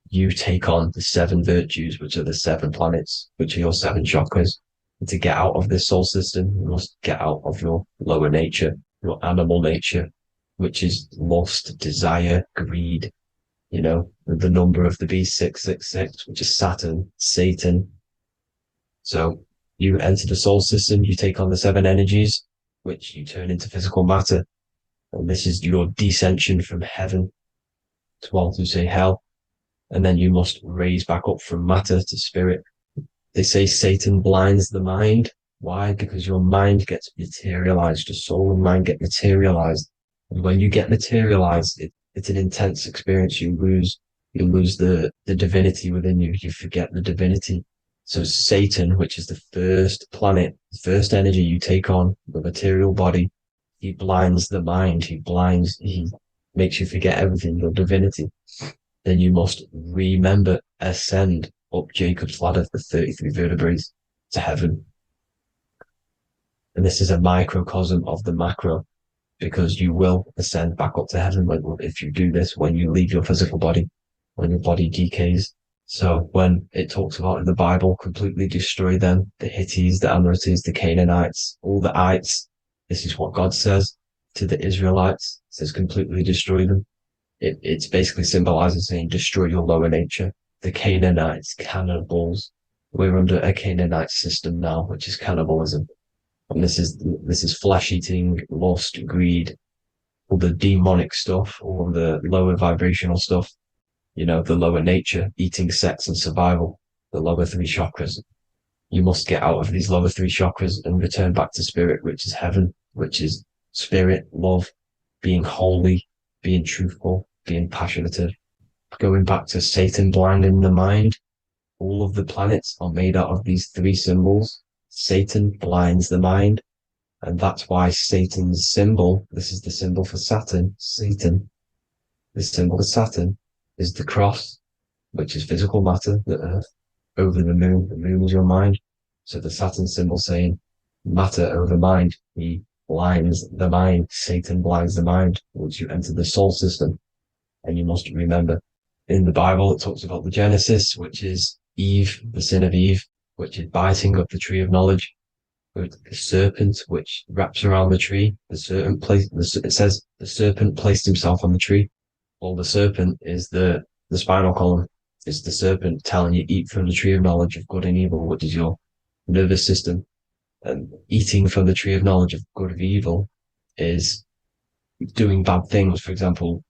You take on the 7 virtues, which are the 7 planets, which are your 7 chakras. And to get out of this soul system, you must get out of your lower nature, your animal nature, which is lust, desire, greed. You know, the number of the beast, 666, which is Saturn, Satan. So you enter the soul system, you take on the 7 energies, which you turn into physical matter. And this is your descension from heaven to, well, to say hell. And then you must raise back up from matter to spirit. They say Satan blinds the mind. Why? Because your mind gets materialized. Your soul and mind get materialized. And when you get materialized, it's an intense experience. You lose the divinity within you. You forget the divinity. So Satan, which is the first planet, the first energy you take on, the material body, he blinds the mind. He makes you forget everything, your divinity. Then you must remember, ascend up Jacob's ladder, the 33 vertebrae, to heaven. And this is a microcosm of the macro, because you will ascend back up to heaven if you do this, when you leave your physical body, when your body decays. So when it talks about in the Bible, completely destroy them, the Hittites, the Amorites, the Canaanites, all the ites, this is what God says to the Israelites. It says completely destroy them. It's basically symbolizing saying destroy your lower nature. The Canaanites, cannibals. We're under a Canaanite system now, which is cannibalism. And this is flesh eating, lust, greed, all the demonic stuff, all the lower vibrational stuff, the lower nature, eating, sex, and survival, the lower three chakras. You must get out of these lower three chakras and return back to spirit, which is heaven, which is spirit, love, being holy, being truthful, being passionate, going back to Satan blinding the mind. All of the planets are made out of these three symbols. Satan blinds the mind. And that's why Satan's symbol, this is the symbol for Saturn, Satan, this symbol of Saturn is the cross, which is physical matter, the earth, over the moon. The moon is your mind. So the Saturn symbol saying matter over mind. He blinds the mind. Satan blinds the mind once you enter the soul system. And you must remember, in the Bible, it talks about the Genesis, which is Eve, the sin of Eve, which is biting of the tree of knowledge. With the serpent, which wraps around the tree. It says the serpent placed himself on the tree. Well, the serpent is the spinal column. It's the serpent telling you eat from the tree of knowledge of good and evil, which is your nervous system. And eating from the tree of knowledge of good and evil is doing bad things. For example,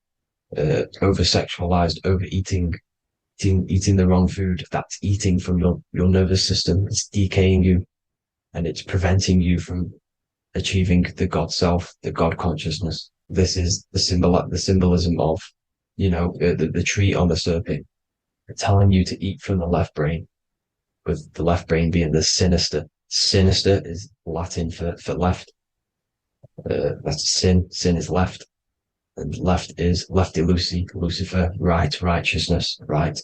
over-sexualized, overeating, eating the wrong food. That's eating from your nervous system. It's decaying you. And it's preventing you from achieving the God self, the God consciousness. This is the symbolism of, the tree on the serpent, telling you to eat from the left brain, with the left brain being the sinister. Sinister is Latin for left. That's sin. Sin is left. And left is lefty Lucy, Lucifer, right, righteousness, right,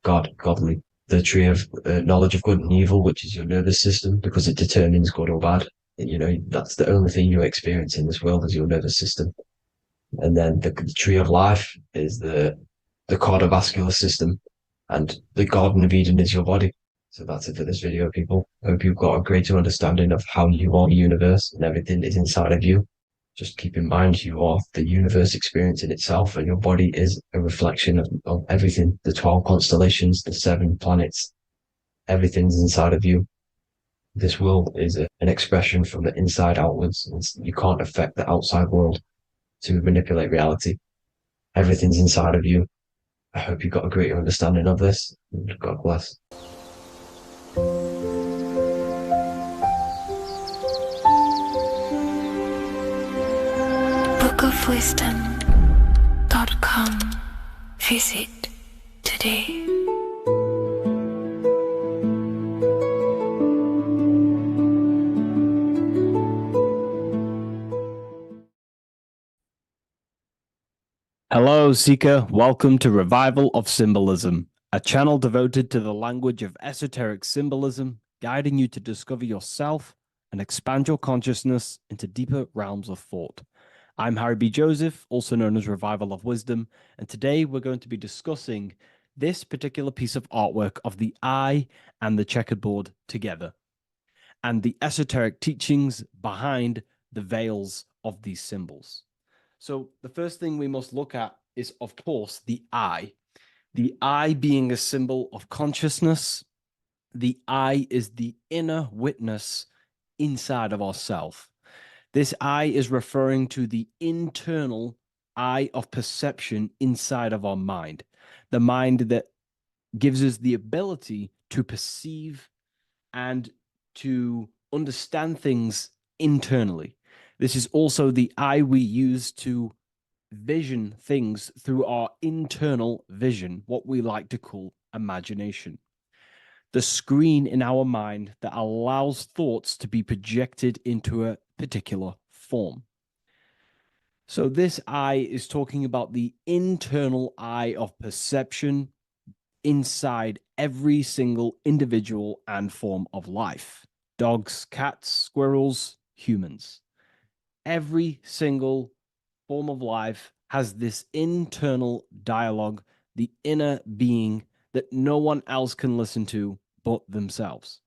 God, godly. The tree of knowledge of good and evil, which is your nervous system, because it determines good or bad. That's the only thing you experience in this world is your nervous system. And then the tree of life is the cardiovascular system, and the Garden of Eden is your body. So that's it for this video, people. I hope you've got a greater understanding of how you are the universe and everything is inside of you. Just keep in mind you are the universe experience in itself, and your body is a reflection of everything. The 12 constellations, the 7 planets, everything's inside of you. This world is an expression from the inside outwards. You can't affect the outside world to manipulate reality. Everything's inside of you. I hope you got a greater understanding of this. God bless. bookofwisdom.com. Visit today. Hello, Seeker. Welcome to Revival of Symbolism, a channel devoted to the language of esoteric symbolism, guiding you to discover yourself and expand your consciousness into deeper realms of thought. I'm Harry B. Joseph, also known as Revival of Wisdom, and today we're going to be discussing this particular piece of artwork of the eye and the checkerboard together, and the esoteric teachings behind the veils of these symbols. So the first thing we must look at is, of course, the eye. The eye being a symbol of consciousness. The eye is the inner witness inside of ourself. This eye is referring to the internal eye of perception inside of our mind. The mind that gives us the ability to perceive and to understand things internally. This is also the eye we use to vision things through our internal vision, what we like to call imagination. The screen in our mind that allows thoughts to be projected into a particular form. So this eye is talking about the internal eye of perception inside every single individual and form of life. Dogs, cats, squirrels, humans. Every single form of life has this internal dialogue, the inner being that no one else can listen to but themselves.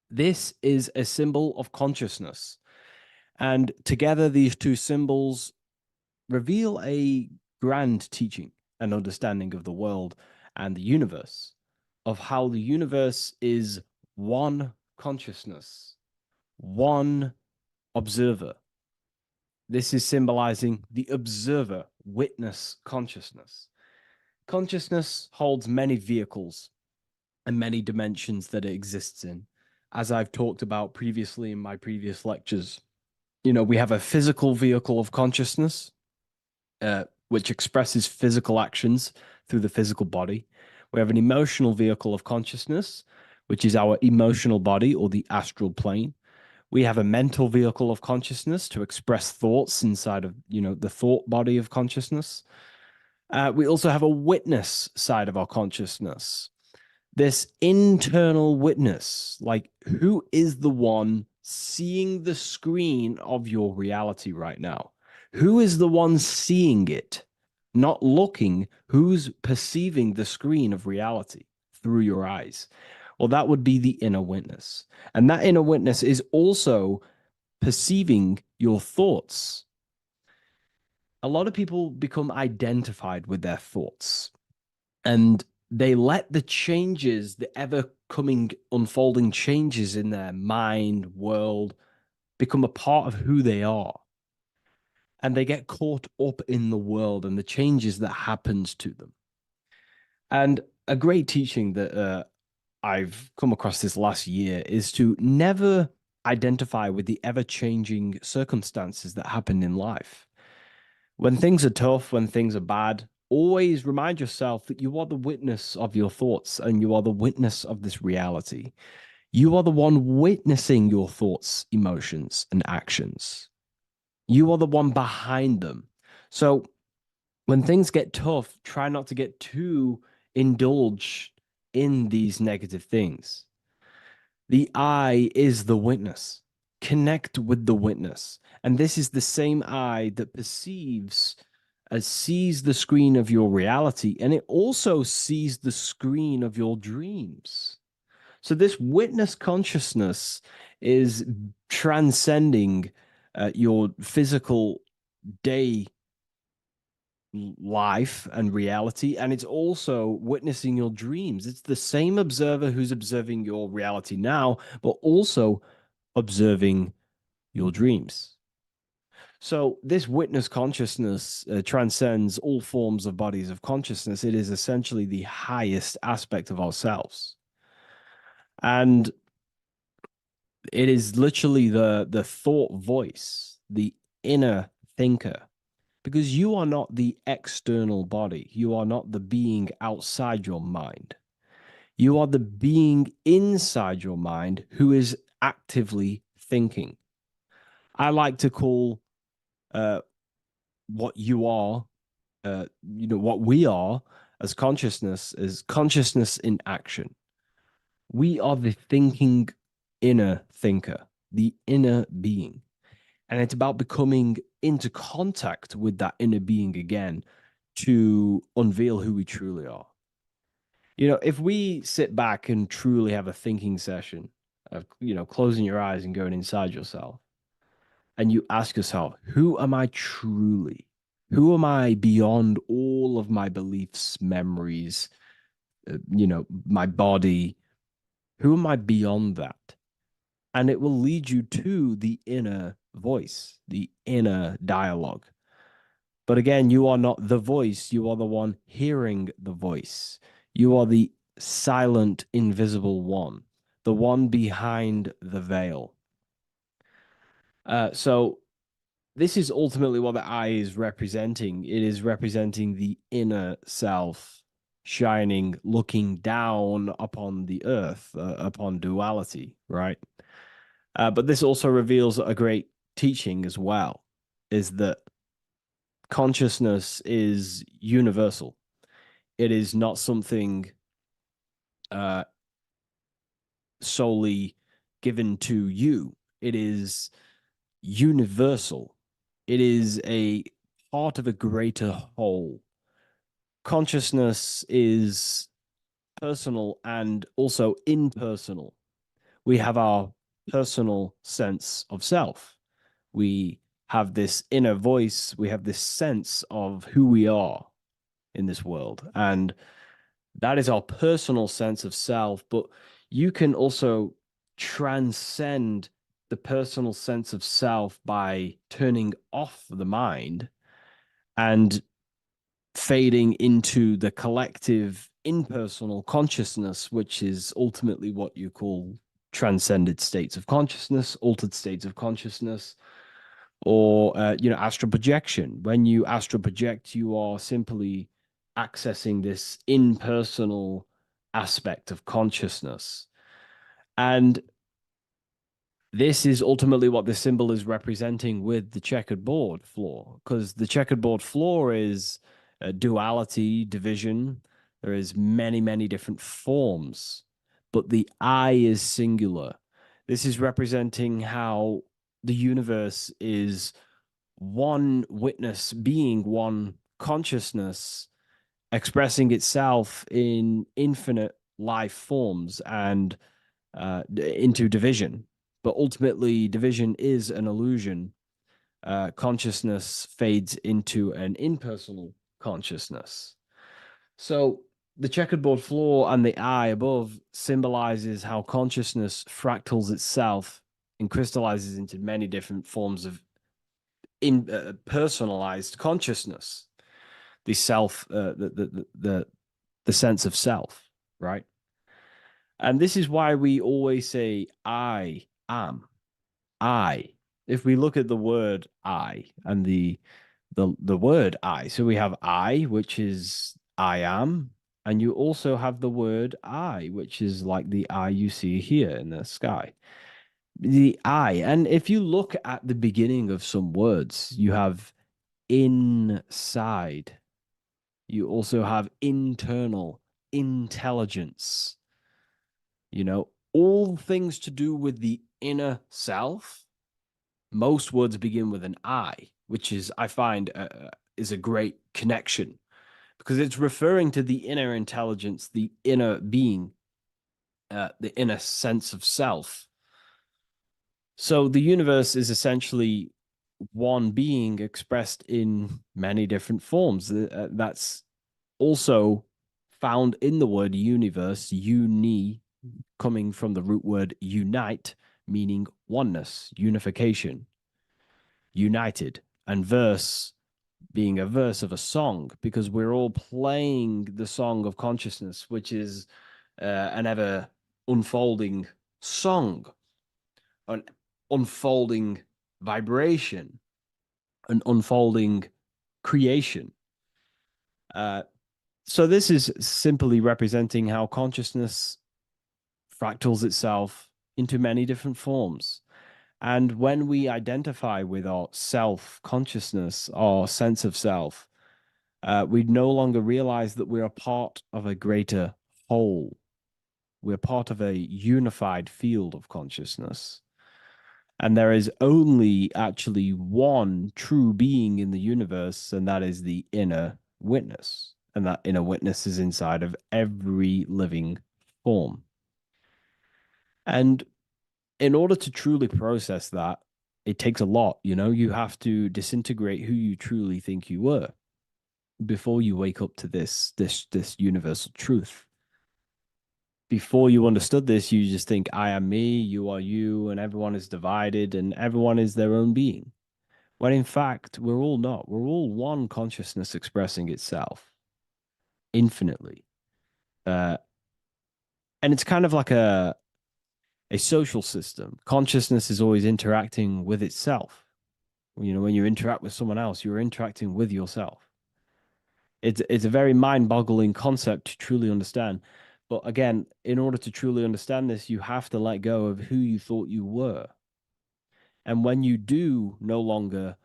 This is a symbol of consciousness. And together, these two symbols reveal a grand teaching and understanding of the world and the universe, of how the universe is one consciousness, one observer. This is symbolizing the observer witness consciousness. Consciousness holds many vehicles and many dimensions that it exists in. As I've talked about previously in my previous lectures, we have a physical vehicle of consciousness, which expresses physical actions through the physical body. We have an emotional vehicle of consciousness, which is our emotional body or the astral plane. We have a mental vehicle of consciousness to express thoughts inside of, the thought body of consciousness. We also have a witness side of our consciousness. This internal witness, like who is the one seeing the screen of your reality right now? Who is the one seeing it? Not looking, who's perceiving the screen of reality through your eyes? Well, that would be the inner witness. And that inner witness is also perceiving your thoughts. A lot of people become identified with their thoughts, and they let the changes, the ever coming, unfolding changes in their mind, world, become a part of who they are. And they get caught up in the world and the changes that happens to them. And a great teaching that I've come across this last year is to never identify with the ever-changing circumstances that happen in life. When things are tough, when things are bad, always remind yourself that you are the witness of your thoughts and you are the witness of this reality. You are the one witnessing your thoughts, emotions, and actions. You are the one behind them. So when things get tough, try not to get too indulged in these negative things. The I is the witness. Connect with the witness. And this is the same I that sees the screen of your reality, and it also sees the screen of your dreams. So this witness consciousness is transcending your physical day life and reality, and it's also witnessing your dreams. It's the same observer who's observing your reality now, but also observing your dreams. So this witness consciousness transcends all forms of bodies of consciousness. It is essentially the highest aspect of ourselves. And it is literally the thought voice, the inner thinker, because you are not the external body. You are not the being outside your mind. You are the being inside your mind who is actively thinking. I like to call what you are, what we are as consciousness is consciousness in action. We are the thinking inner thinker, the inner being. And it's about becoming into contact with that inner being again to unveil who we truly are. If we sit back and truly have a thinking session of, closing your eyes and going inside yourself, and you ask yourself, who am I truly? Who am I beyond all of my beliefs, memories, my body? Who am I beyond that? And it will lead you to the inner voice, the inner dialogue. But again, you are not the voice. You are the one hearing the voice. You are the silent, invisible one, the one behind the veil. So this is ultimately what the eye is representing. It is representing the inner self shining, looking down upon the earth, upon duality, right? But this also reveals a great teaching as well, is that consciousness is universal. It is not something solely given to you. It is universal. It is a part of a greater whole. Consciousness is personal and also impersonal. We have our personal sense of self. We have this inner voice. We have this sense of who we are in this world. And that is our personal sense of self. But you can also transcend the personal sense of self by turning off the mind and fading into the collective impersonal consciousness, which is ultimately what you call transcended states of consciousness, altered states of consciousness, or astral projection. When you astral project, you are simply accessing this impersonal aspect of consciousness. And this is ultimately what the symbol is representing with the checkered board floor, because the checkered board floor is duality, division. There is many, many different forms, but the I is singular. This is representing how the universe is one witness being, one consciousness expressing itself in infinite life forms and into division. But ultimately, division is an illusion. Consciousness fades into an impersonal consciousness. So the checkered board floor and the eye above symbolizes how consciousness fractals itself and crystallizes into many different forms of personalized consciousness. The self, the sense of self, right? And this is why we always say, I am. I. If we look at the word I and the word I, so we have I, which is I am, and you also have the word I, which is like the eye you see here in the sky. The I, and if you look at the beginning of some words, you have inside. You also have internal, intelligence. All things to do with the inner self. Most words begin with an I, which is, I find, is a great connection because it's referring to the inner intelligence, the inner being, the inner sense of self. So the universe is essentially one being expressed in many different forms. That's also found in the word universe, uni, coming from the root word unite, meaning oneness, unification, united, and verse being a verse of a song, because we're all playing the song of consciousness, which is an ever unfolding song, an unfolding vibration, an unfolding creation. So this is simply representing how consciousness fractals itself into many different forms. And when we identify with our self-consciousness, our sense of self, we no longer realize that we're a part of a greater whole. We're part of a unified field of consciousness. And there is only actually one true being in the universe, and that is the inner witness. And that inner witness is inside of every living form. And in order to truly process that, it takes a lot. You have to disintegrate who you truly think you were before you wake up to this universal truth. Before you understood this, you just think, I am me, you are you, and everyone is divided and everyone is their own being. When in fact, we're all not. We're all one consciousness expressing itself infinitely. And it's kind of like a social system. Consciousness is always interacting with itself. When you interact with someone else, you're interacting with yourself. It's a very mind-boggling concept to truly understand. But again, in order to truly understand this, you have to let go of who you thought you were. And when you do no longer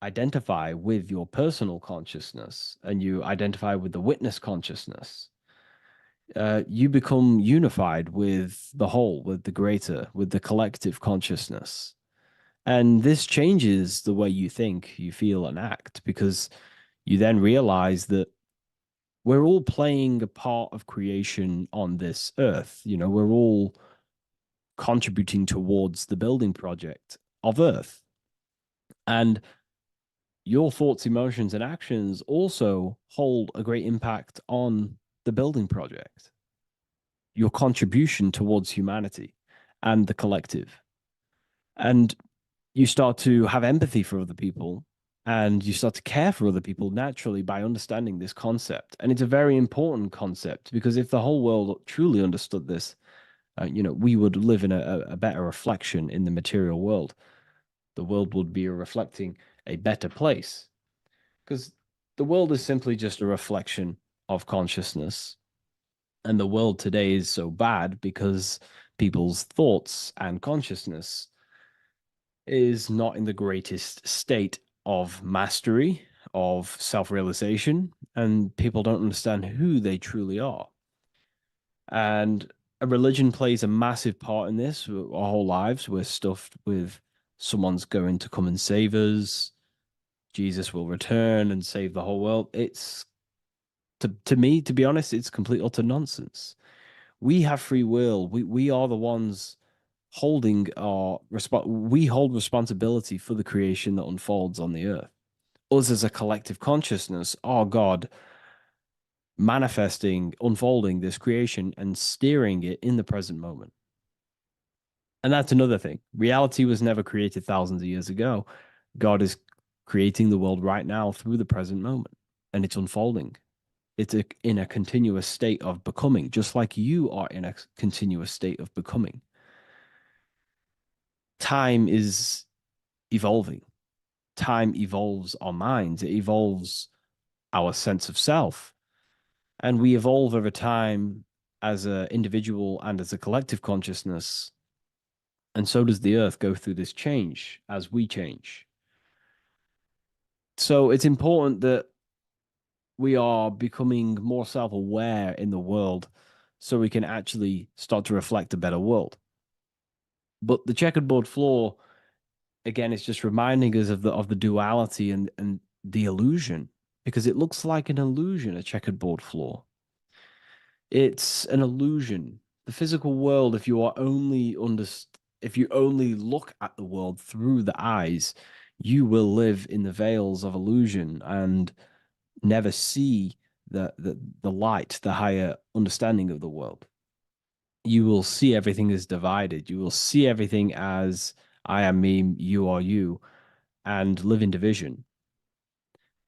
identify with your personal consciousness and you identify with the witness consciousness, you become unified with the whole, with the greater, with the collective consciousness. And this changes the way you think, you feel, and act, because you then realize that we're all playing a part of creation on this earth. We're all contributing towards the building project of Earth. And your thoughts, emotions, and actions also hold a great impact on the building project, your contribution towards humanity and the collective. And you start to have empathy for other people, and you start to care for other people naturally by understanding this concept. And it's a very important concept, because if the whole world truly understood this, we would live in a better reflection in the material world. The world would be reflecting a better place, because the world is simply just a reflection of consciousness. And the world today is so bad because people's thoughts and consciousness is not in the greatest state of mastery, of self-realization, and people don't understand who they truly are. And a religion plays a massive part in this. Our whole lives, we're stuffed with someone's going to come and save us. Jesus will return and save the whole world. It's, to me, to be honest, it's complete utter nonsense. We have free will. We are the ones holding we hold responsibility for the creation that unfolds on the earth. Us as a collective consciousness, our God, manifesting, unfolding this creation and steering it in the present moment. And that's another thing. Reality was never created thousands of years ago. God is creating the world right now through the present moment, and it's unfolding. It's in a continuous state of becoming, just like you are in a continuous state of becoming. Time is evolving. Time evolves our minds. It evolves our sense of self. And we evolve over time as an individual and as a collective consciousness. And so does the earth go through this change as we change. So it's important that we are becoming more self-aware in the world so we can actually start to reflect a better world. But the checkerboard floor, again, is just reminding us of the duality and the illusion, because it looks like an illusion, a checkerboard floor. It's an illusion. The physical world, if you only look at the world through the eyes, you will live in the veils of illusion and never see the light, the higher understanding of the world. You will see everything as divided. You will see everything as I am me, you are you, and live in division.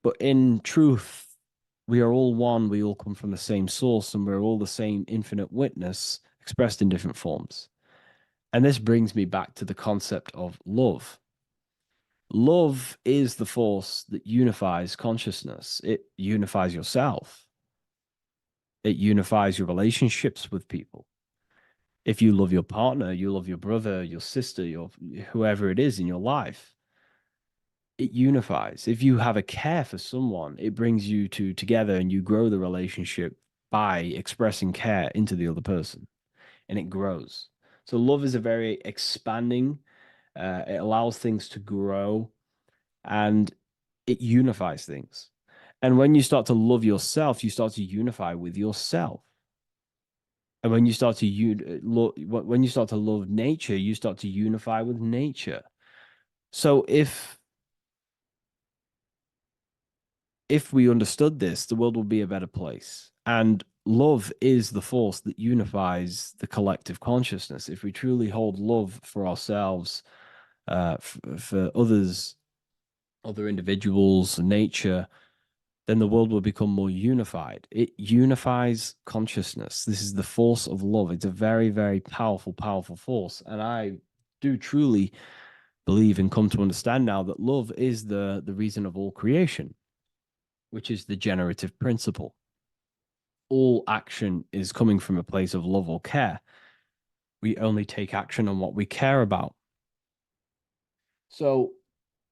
But in truth, we are all one. We all come from the same source, and we're all the same infinite witness expressed in different forms. And this brings me back to the concept of love. Love is the force that unifies consciousness. It unifies yourself. It unifies your relationships with people. If you love your partner, you love your brother, your sister, whoever it is in your life, it unifies. If you have a care for someone, it brings you together, and you grow the relationship by expressing care into the other person, and it grows. So love is a very expanding, it allows things to grow, and it unifies things. And when you start to love yourself, you start to unify with yourself. And when you start to love nature, you start to unify with nature. So if we understood this, the world would be a better place. And love is the force that unifies the collective consciousness. If we truly hold love for ourselves, for others, other individuals, nature, then the world will become more unified. It unifies consciousness. This is the force of love. It's a very, very powerful, powerful force. And I do truly believe and come to understand now that love is the reason of all creation, which is the generative principle. All action is coming from a place of love or care. We only take action on what we care about. So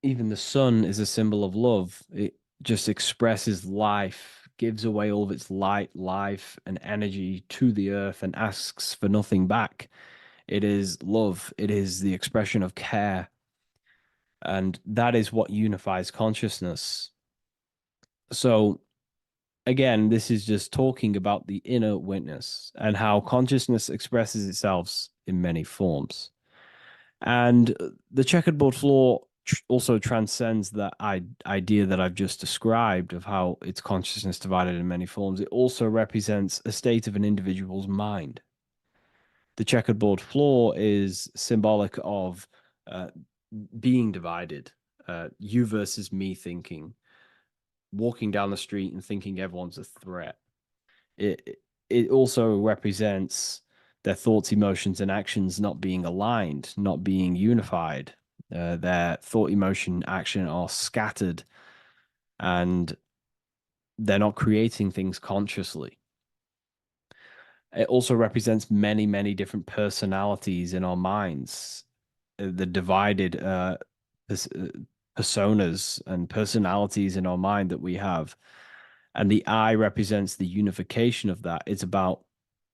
even the sun is a symbol of love. It just expresses life, gives away all of its light, life, and energy to the earth and asks for nothing back. It is love. It is the expression of care. And that is what unifies consciousness. So again, this is just talking about the inner witness and how consciousness expresses itself in many forms. And the checkerboard floor also transcends that idea that I've just described of how it's consciousness divided in many forms. It also represents a state of an individual's mind. The checkerboard floor is symbolic of being divided, you versus me thinking, walking down the street and thinking everyone's a threat. It also represents their thoughts, emotions, and actions not being aligned, not being unified. Their thought, emotion, action are scattered, and they're not creating things consciously. It also represents many, many different personalities in our minds, the divided personas and personalities in our mind that we have. And the I represents the unification of that. It's about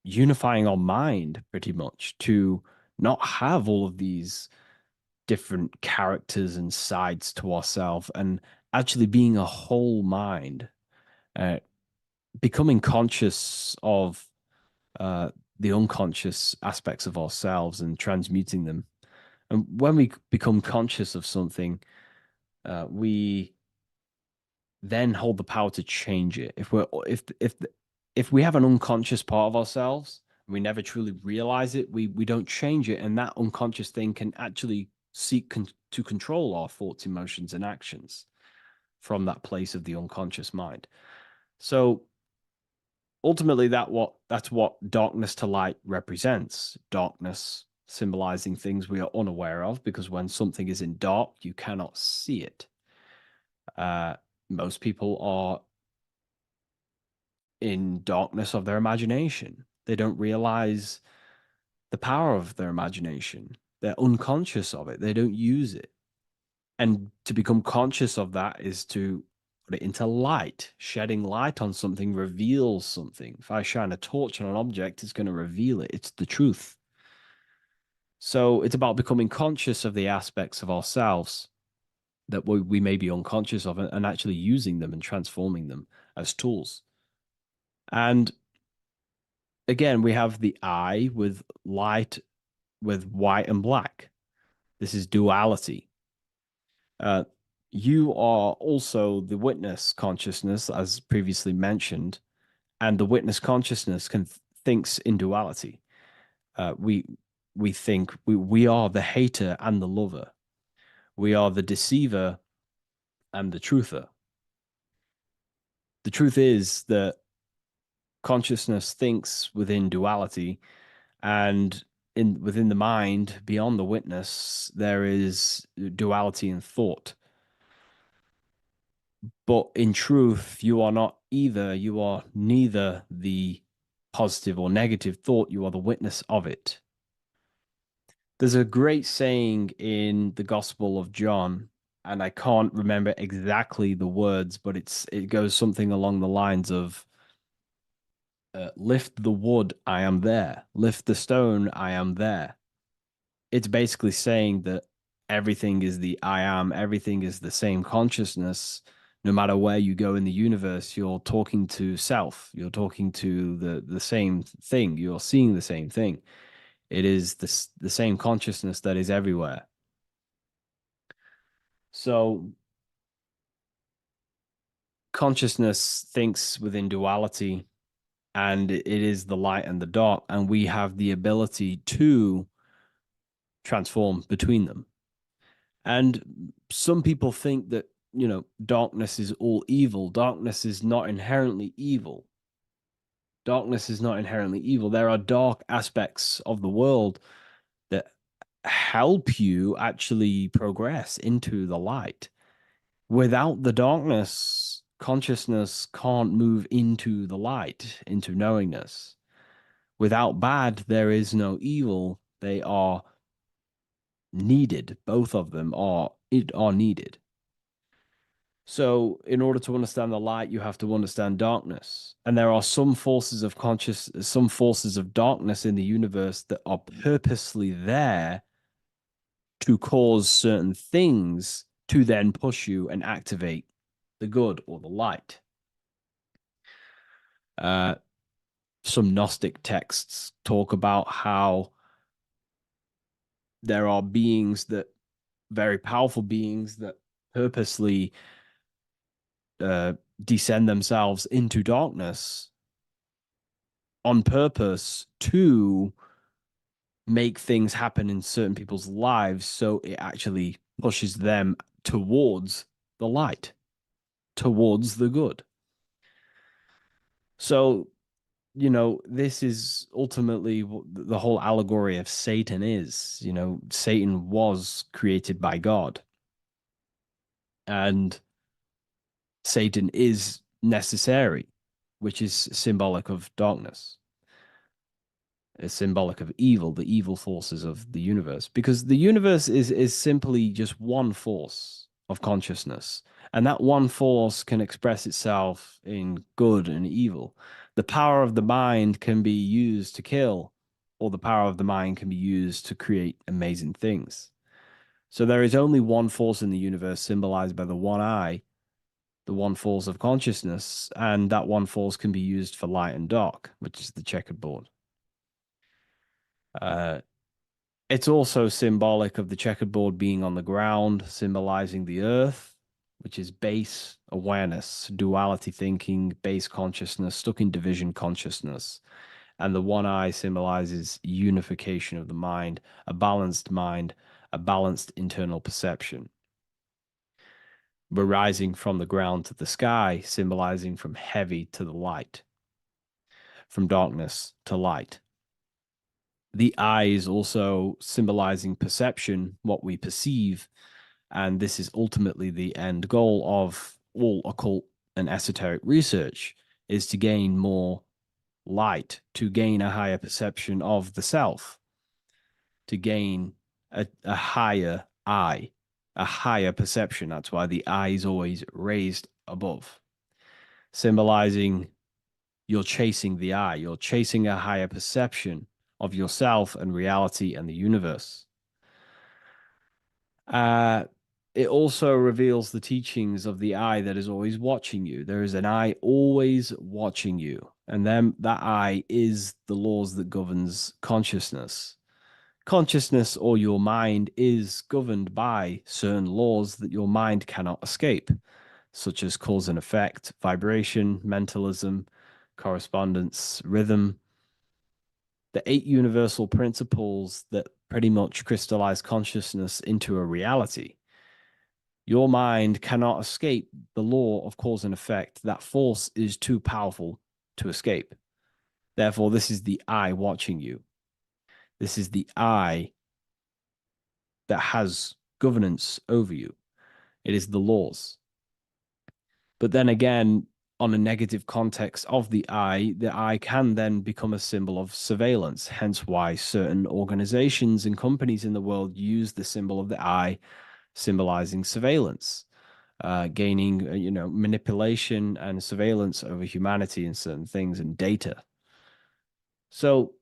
unifying our mind pretty much to not have all of these different characters and sides to ourselves and actually being a whole mind, becoming conscious of the unconscious aspects of ourselves and transmuting them. And when we become conscious of something, we then hold the power to change it. If we have an unconscious part of ourselves, and we never truly realize it, we don't change it, and that unconscious thing can actually seek to control our thoughts, emotions, and actions from that place of the unconscious mind. So ultimately, that's what darkness to light represents. Darkness symbolizing things we are unaware of, because when something is in dark, you cannot see it. Most people are in darkness of their imagination. They don't realize the power of their imagination. They're unconscious of it. They don't use it. And to become conscious of that is to put it into light. Shedding light on something reveals something. If I shine a torch on an object, it's going to reveal it. It's the truth. So it's about becoming conscious of the aspects of ourselves that we may be unconscious of, and actually using them and transforming them as tools. And again, we have the I with light, with white and black. This is duality. You are also the witness consciousness, as previously mentioned, and the witness consciousness thinks in duality. We think we are the hater and the lover. We are the deceiver and the truther. The truth is that consciousness thinks within duality, and within the mind, beyond the witness, there is duality in thought. But in truth, you are not either. You are neither the positive or negative thought. You are the witness of it. There's a great saying in the Gospel of John, and I can't remember exactly the words, but it goes something along the lines of, lift the wood, I am there. Lift the stone, I am there. It's basically saying that everything is the I am, everything is the same consciousness. No matter where you go in the universe, you're talking to self. You're talking to the same thing. You're seeing the same thing. It is the same consciousness that is everywhere. So consciousness thinks within duality, and it is the light and the dark, and we have the ability to transform between them. And some people think that, darkness is all evil. Darkness is not inherently evil. Darkness is not inherently evil. There are dark aspects of the world that help you actually progress into the light. Without the darkness, consciousness can't move into the light, into knowingness. Without bad, there is no evil. They are needed. Both of them are needed. So in order to understand the light, you have to understand darkness. And there are some forces of some forces of darkness in the universe that are purposely there to cause certain things to then push you and activate the good or the light. Some Gnostic texts talk about how there are beings that, very powerful beings that purposely descend themselves into darkness on purpose to make things happen in certain people's lives, so it actually pushes them towards the light, towards the good. So, this is ultimately what the whole allegory of Satan is. Satan was created by God, and Satan is necessary, which is symbolic of darkness. It's symbolic of evil, the evil forces of the universe, because the universe is simply just one force of consciousness, and that one force can express itself in good and evil. The power of the mind can be used to kill, or the power of the mind can be used to create amazing things. So there is only one force in the universe, symbolized by the one eye, the one force of consciousness, and that one force can be used for light and dark, which is the checkered board. It's also symbolic of the checkered board being on the ground, symbolizing the earth, which is base awareness, duality thinking, base consciousness, stuck in division consciousness. And the one eye symbolizes unification of the mind, a balanced internal perception. We're rising from the ground to the sky, symbolizing from heavy to the light, from darkness to light. The eye is also symbolizing perception, what we perceive, and this is ultimately the end goal of all occult and esoteric research, is to gain more light, to gain a higher perception of the self, to gain a higher eye, a higher perception. That's why the eye is always raised above, symbolizing you're chasing the eye, you're chasing a higher perception of yourself and reality and the universe. It also reveals the teachings of the eye that is always watching you. There is an eye always watching you, and then that eye is the laws that governs consciousness. Consciousness, or your mind, is governed by certain laws that your mind cannot escape, such as cause and effect, vibration, mentalism, correspondence, rhythm. The 8 universal principles that pretty much crystallize consciousness into a reality. Your mind cannot escape the law of cause and effect. That force is too powerful to escape. Therefore, this is the eye watching you. This is the eye that has governance over you. It is the laws. But then again, on a negative context of the eye can then become a symbol of surveillance. Hence why certain organizations and companies in the world use the symbol of the eye, symbolizing surveillance, gaining, manipulation and surveillance over humanity and certain things and data. So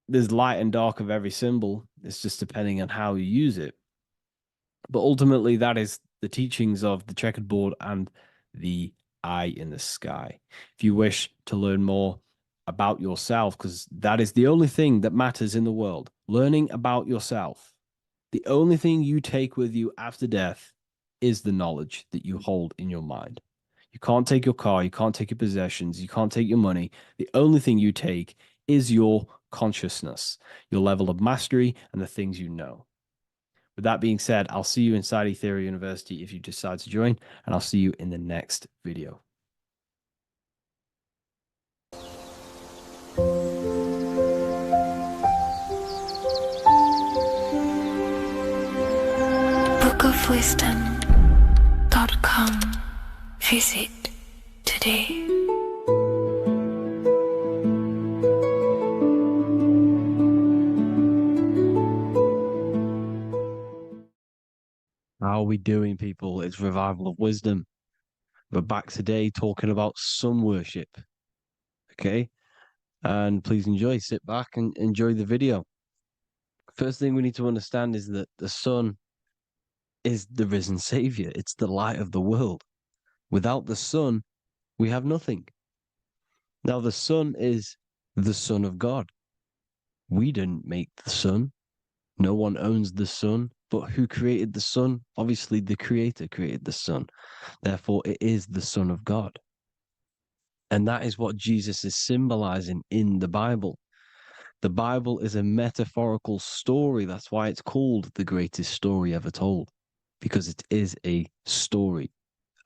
there's light and dark of every symbol. It's just depending on how you use it. But ultimately, that is the teachings of the checkered board and the eye in the sky. If you wish to learn more about yourself, because that is the only thing that matters in the world, learning about yourself. The only thing you take with you after death is the knowledge that you hold in your mind. You can't take your car, you can't take your possessions, you can't take your money. The only thing you take is your consciousness, your level of mastery, and the things you know. With that being said, I'll see you inside Ethereal University if you decide to join, and I'll see you in the next video. bookofwisdom.com. Visit today. How are we doing, people? It's Revival of Wisdom. We're back today talking about sun worship. Okay? And please enjoy. Sit back and enjoy the video. First thing we need to understand is that the sun is the risen savior. It's the light of the world. Without the sun, we have nothing. Now, the sun is the Son of God. We didn't make the sun. No one owns the sun. But who created the sun? Obviously, the Creator created the sun. Therefore, it is the Son of God. And that is what Jesus is symbolizing in the Bible. The Bible is a metaphorical story. That's why it's called the greatest story ever told, because it is a story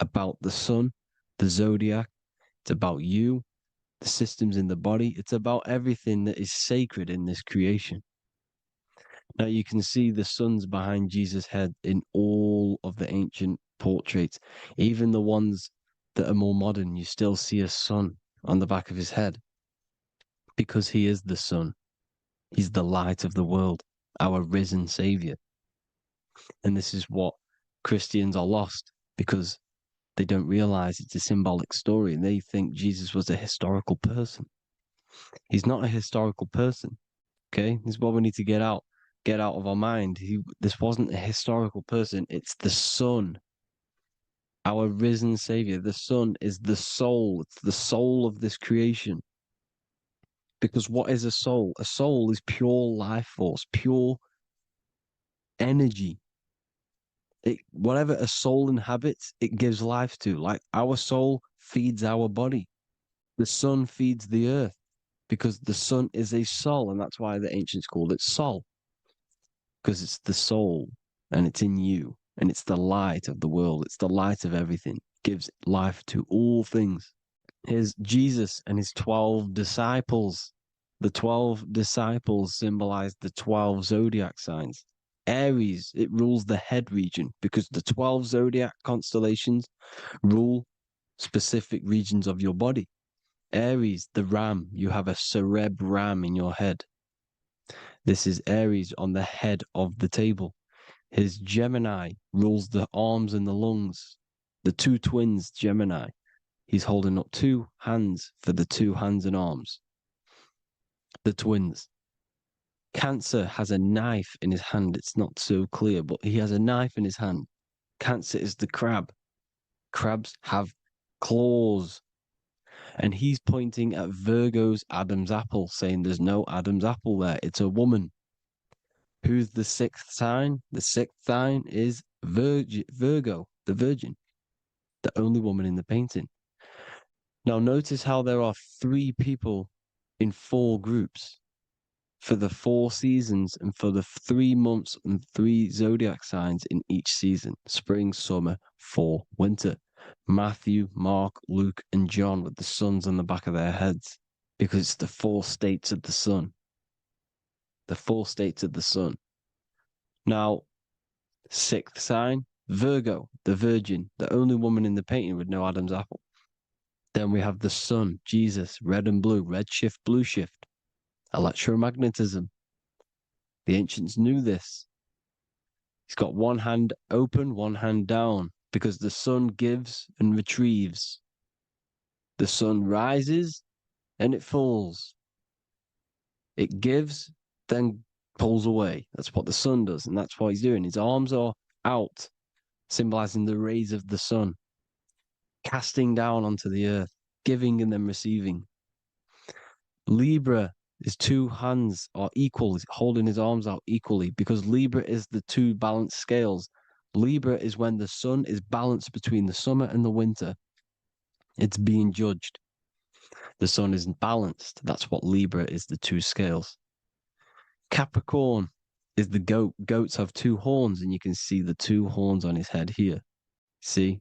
about the sun, the zodiac. It's about you, the systems in the body. It's about everything that is sacred in this creation. Now you can see the suns behind Jesus' head in all of the ancient portraits, even the ones that are more modern. You still see a sun on the back of his head because he is the sun. He's the light of the world, our risen savior. And this is what Christians are lost because they don't realize it's a symbolic story and they think Jesus was a historical person. He's not a historical person. Okay, this is what we need to get out of our mind. This wasn't a historical person. It's the Son, our risen Savior. The Son is the soul. It's the soul of this creation. Because what is a soul? A soul is pure life force, pure energy. Whatever a soul inhabits, it gives life to. Like our soul feeds our body. The sun feeds the earth because the sun is a soul, and that's why the ancients called it Sol. Because it's the soul and it's in you and it's the light of the world. It's the light of everything. It gives life to all things. Here's Jesus and his 12 disciples. The 12 disciples symbolize the 12 zodiac signs. Aries, it rules the head region because the 12 zodiac constellations rule specific regions of your body. Aries, the ram, you have a cerebrum in your head. This is Aries on the head of the table. His Gemini rules the arms and the lungs. The two twins, Gemini. He's holding up two hands for the two hands and arms. The twins. Cancer has a knife in his hand. It's not so clear, but he has a knife in his hand. Cancer is the crab. Crabs have claws. And he's pointing at Virgo's Adam's apple, saying there's no Adam's apple there. It's a woman. Who's the sixth sign? The sixth sign is Virgo, the Virgin, the only woman in the painting. Now notice how there are 3 people in 4 groups for the 4 seasons and for the 3 months and 3 zodiac signs in each season: spring, summer, fall, winter. Matthew, Mark, Luke, and John with the suns on the back of their heads because it's the 4 states of the sun. The 4 states of the sun. Now, 6th sign, Virgo, the Virgin, the only woman in the painting with no Adam's apple. Then we have the sun, Jesus, red and blue, red shift, blue shift. Electromagnetism. The ancients knew this. He's got one hand open, one hand down, because the sun gives and retrieves. The sun rises and it falls. It gives, then pulls away. That's what the sun does, and that's what he's doing. His arms are out, symbolizing the rays of the sun, casting down onto the earth, giving and then receiving. Libra, his 2 hands are equal, he's holding his arms out equally, because Libra is the 2 balanced scales. Libra is when the sun is balanced between the summer and the winter. It's being judged. The sun isn't balanced. That's what Libra is, the 2 scales. Capricorn is the goat. Goats have 2 horns, and you can see the 2 horns on his head here. See?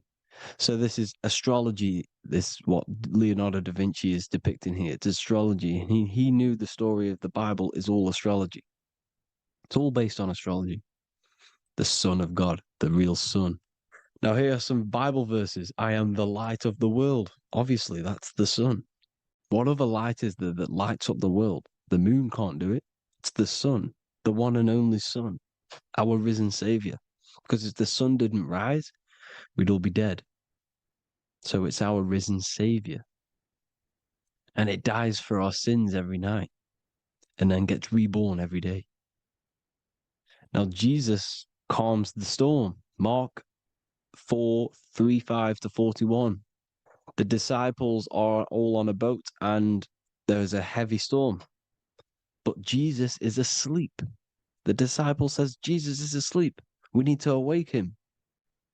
So this is astrology. This is what Leonardo da Vinci is depicting here. It's astrology. He knew the story of the Bible is all astrology. It's all based on astrology. The Son of God, the real sun. Now here are some Bible verses. I am the light of the world. Obviously, that's the sun. What other light is there that lights up the world? The moon can't do it. It's the sun, the one and only sun, our risen Savior. Because if the sun didn't rise, we'd all be dead. So it's our risen Savior. And it dies for our sins every night and then gets reborn every day. Now Jesus calms the storm. Mark 4:35-41. The disciples are all on a boat and there is a heavy storm, but Jesus is asleep. The disciple says, Jesus is asleep. We need to awake him.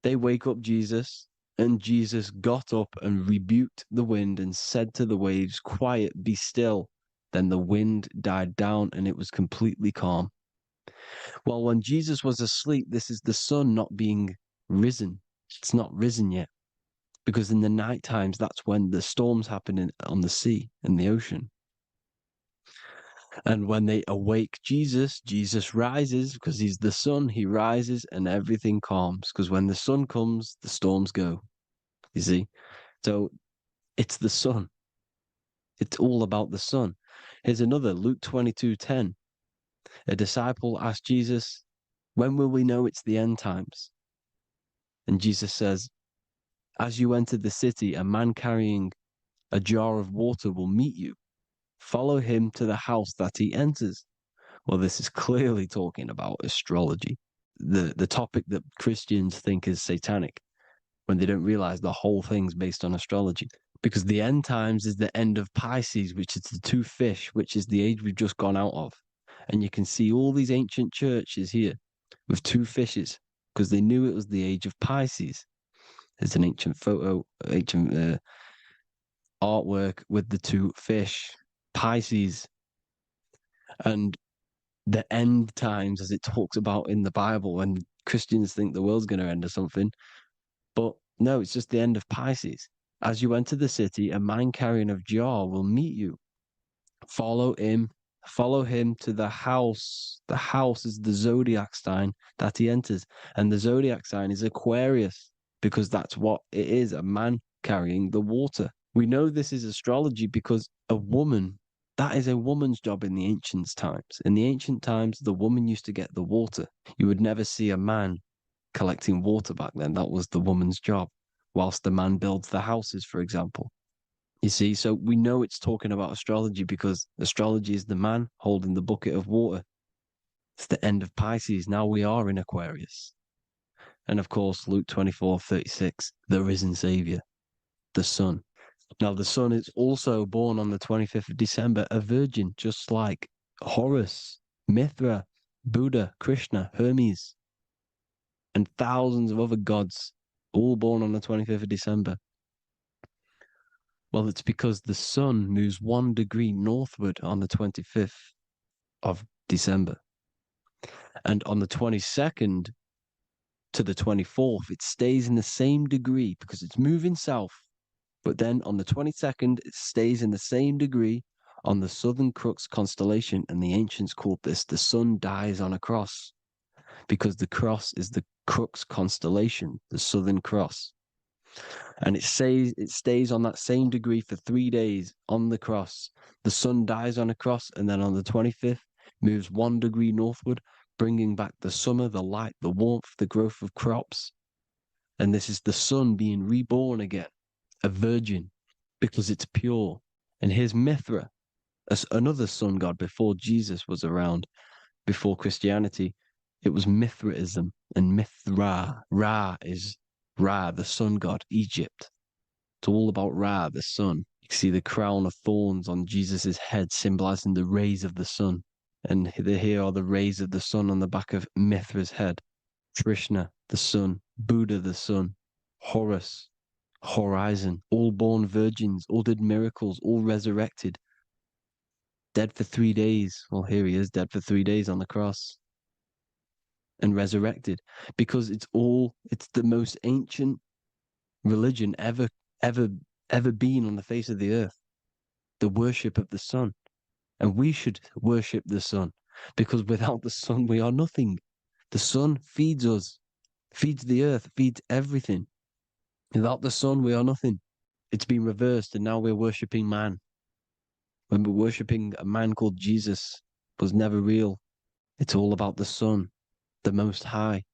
They wake up Jesus, and Jesus got up and rebuked the wind and said to the waves, quiet, be still. Then the wind died down and it was completely calm. Well, when Jesus was asleep, this is the sun not being risen. It's not risen yet. Because in the night times, that's when the storms happen on the sea and the ocean. And when they awake Jesus, Jesus rises because he's the sun. He rises and everything calms. Because when the sun comes, the storms go. You see? So it's the sun. It's all about the sun. Here's another, Luke 22:10. A disciple asked Jesus, when will we know it's the end times? And Jesus says, as you enter the city, a man carrying a jar of water will meet you. Follow him to the house that he enters. Well, this is clearly talking about astrology, the topic that Christians think is satanic, when they don't realize the whole thing's based on astrology. Because the end times is the end of Pisces, which is the two fish, which is the age we've just gone out of. And you can see all these ancient churches here with two fishes, because they knew it was the age of Pisces. There's an ancient photo, ancient artwork with the two fish, Pisces. And the end times, as it talks about in the Bible, when Christians think the world's going to end or something. But no, it's just the end of Pisces. As you enter the city, a man carrying a jar will meet you. Follow him to the house. The house is the zodiac sign that he enters. And the zodiac sign is Aquarius, because that's what it is, a man carrying the water. We know this is astrology because a woman, that is a woman's job in the ancient times. In the ancient times, the woman used to get the water. You would never see a man collecting water back then. That was the woman's job, whilst the man builds the houses, for example. You see, so we know it's talking about astrology because astrology is the man holding the bucket of water. It's the end of Pisces. Now we are in Aquarius. And of course, Luke 24:36, the risen Savior, the Son. Now, the Son is also born on the 25th of December, a virgin, just like Horus, Mithra, Buddha, Krishna, Hermes, and thousands of other gods, all born on the 25th of December. Well, it's because the sun moves 1 degree northward on the 25th of December. And on the 22nd to the 24th, it stays in the same degree because it's moving south. But then on the 22nd, it stays in the same degree on the Southern Crux constellation. And the ancients called this the sun dies on a cross, because the cross is the Crux constellation, the Southern Cross. And it stays on that same degree for 3 days on the cross. The sun dies on a cross, and then on the 25th, moves 1 degree northward, bringing back the summer, the light, the warmth, the growth of crops. And this is the sun being reborn again, a virgin, because it's pure. And here's Mithra, another sun god before Jesus was around, before Christianity. It was Mithraism, and Mithra, Ra is Ra, the sun god, Egypt. It's all about Ra, the sun. You can see the crown of thorns on Jesus' head, symbolizing the rays of the sun. And here are the rays of the sun on the back of Mithra's head. Krishna, the sun. Buddha, the sun. Horus, horizon. All born virgins, all did miracles, all resurrected. Dead for 3 days. Well, here he is, dead for 3 days on the cross. And resurrected, because it's the most ancient religion ever been on the face of the earth, the worship of the sun. And we should worship the sun, because without the sun we are nothing. The sun feeds us, feeds the earth, feeds everything. Without the sun we are nothing. It's been reversed, and now we're worshipping man, when we're worshipping a man called Jesus was never real. It's all about the sun, the most high,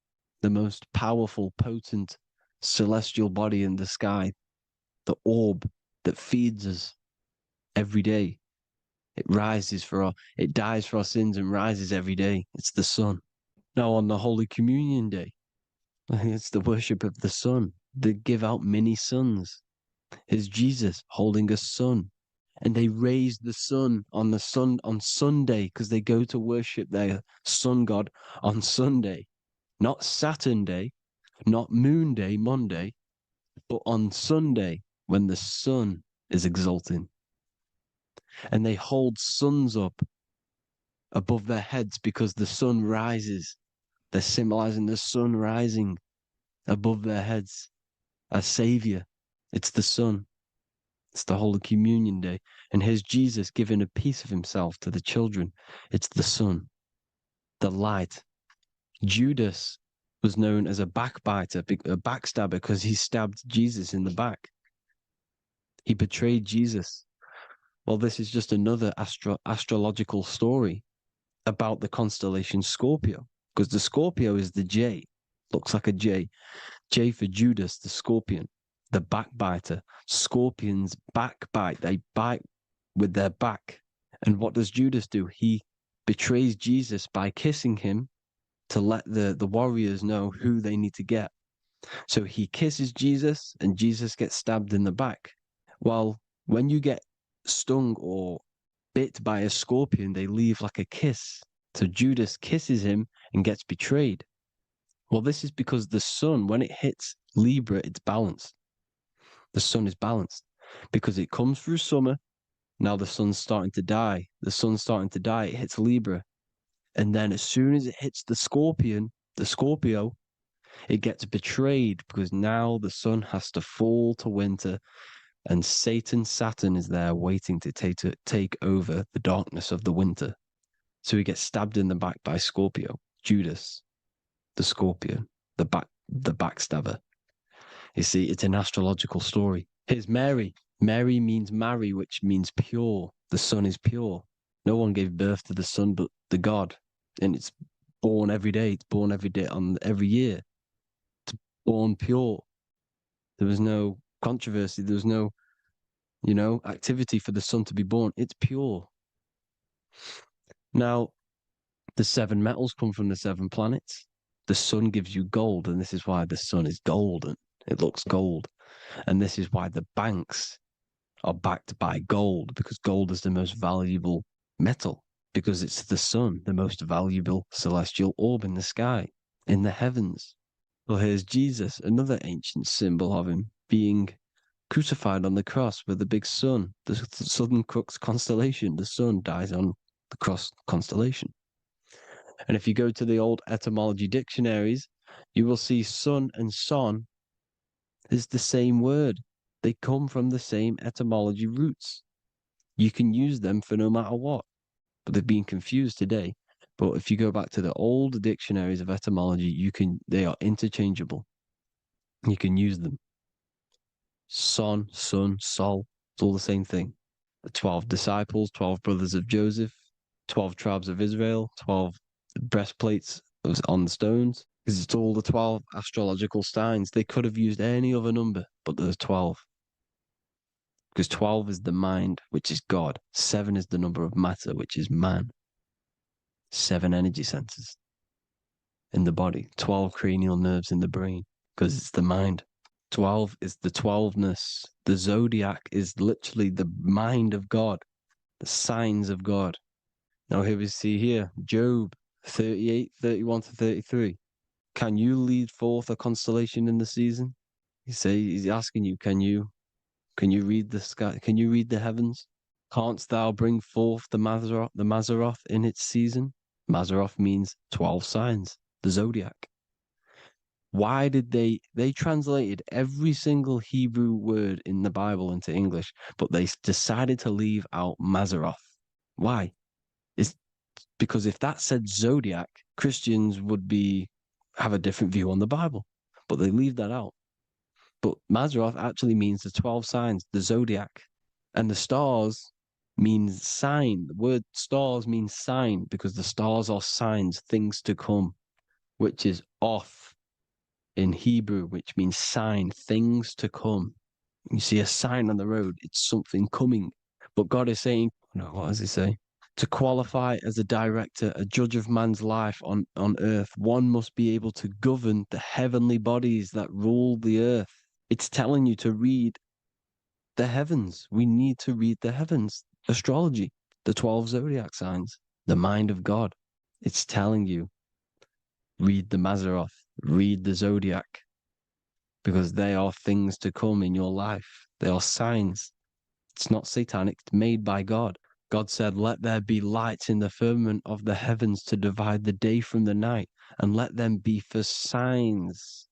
the most powerful, potent, celestial body in the sky, the orb that feeds us every day. It dies for our sins and rises every day. It's the sun. Now on the Holy Communion Day, it's the worship of the sun. They give out mini suns. Here's Jesus holding a sun. And they raise the sun on Sunday because they go to worship their sun god on Sunday, not Saturn day, not Moon day, Monday, but on Sunday when the sun is exalting. And they hold suns up above their heads because the sun rises. They're symbolizing the sun rising above their heads as Savior. It's the sun. It's the Holy Communion Day. And here's Jesus giving a piece of himself to the children. It's the sun, the light. Judas was known as a backbiter, a backstabber, because he stabbed Jesus in the back. He betrayed Jesus. Well, this is just another astrological story about the constellation Scorpio, because the Scorpio is the J. Looks like a J. J for Judas, the scorpion, the backbiter. Scorpions backbite. They bite with their back. And what does Judas do? He betrays Jesus by kissing him to let the warriors know who they need to get. So he kisses Jesus and Jesus gets stabbed in the back. Well, when you get stung or bit by a scorpion, they leave like a kiss. So Judas kisses him and gets betrayed. Well, this is because the sun, when it hits Libra, it's balanced. The sun is balanced because it comes through summer. Now the sun's starting to die. The sun's starting to die. It hits Libra. And then as soon as it hits the Scorpio, it gets betrayed because now the sun has to fall to winter and Saturn is there waiting to take over the darkness of the winter. So he gets stabbed in the back by Scorpio, Judas, the scorpion, the backstabber. You see, it's an astrological story. Here's Mary. Mary means marry, which means pure. The sun is pure. No one gave birth to the sun but the God. And it's born every day. It's born every day on every year. It's born pure. There was no controversy. There was no, activity for the sun to be born. It's pure. Now, the 7 metals come from the 7 planets. The sun gives you gold, and this is why the sun is golden. It looks gold. And this is why the banks are backed by gold, because gold is the most valuable metal, because it's the sun, the most valuable celestial orb in the sky, in the heavens. Well, here's Jesus, another ancient symbol of him being crucified on the cross with the big sun, the Southern Crux constellation. The sun dies on the cross constellation. And if you go to the old etymology dictionaries, you will see sun and son is the same word. They come from the same etymology roots. You can use them for no matter what, but they've been confused today. But if you go back to the old dictionaries of etymology, they are interchangeable. You can use them. Son, sun, sol, it's all the same thing. The 12 disciples, 12 brothers of Joseph, 12 tribes of Israel, 12 breastplates on the stones, because it's all the 12 astrological signs. They could have used any other number, but there's 12. Because 12 is the mind, which is God. 7 is the number of matter, which is man. 7 energy centers in the body. 12 cranial nerves in the brain, because it's the mind. 12 is the 12ness. The zodiac is literally the mind of God, the signs of God. Now here we see here, Job 38, 31 to 33. Can you lead forth a constellation in the season? He's asking you, can you read the sky? Can you read the heavens? Canst thou bring forth the Mazzaroth in its season? Mazzaroth means 12 signs, the zodiac. Why did they translated every single Hebrew word in the Bible into English, but they decided to leave out Mazzaroth? Why? It's because if that said zodiac, Christians would have a different view on the Bible, but they leave that out. But Mazzaroth actually means the 12 signs, the zodiac, and the stars means sign. The word stars means sign because the stars are signs, things to come, which is off in Hebrew, which means sign, things to come. You see a sign on the road, it's something coming. But God is saying, what does he say? To qualify as a director, a judge of man's life on earth, one must be able to govern the heavenly bodies that rule the earth. It's telling you to read the heavens. We need to read the heavens. Astrology, the 12 zodiac signs, the mind of God. It's telling you, read the Mazzaroth, read the zodiac, because they are things to come in your life. They are signs. It's not satanic, it's made by God. God said, let there be lights in the firmament of the heavens to divide the day from the night, and let them be for signs.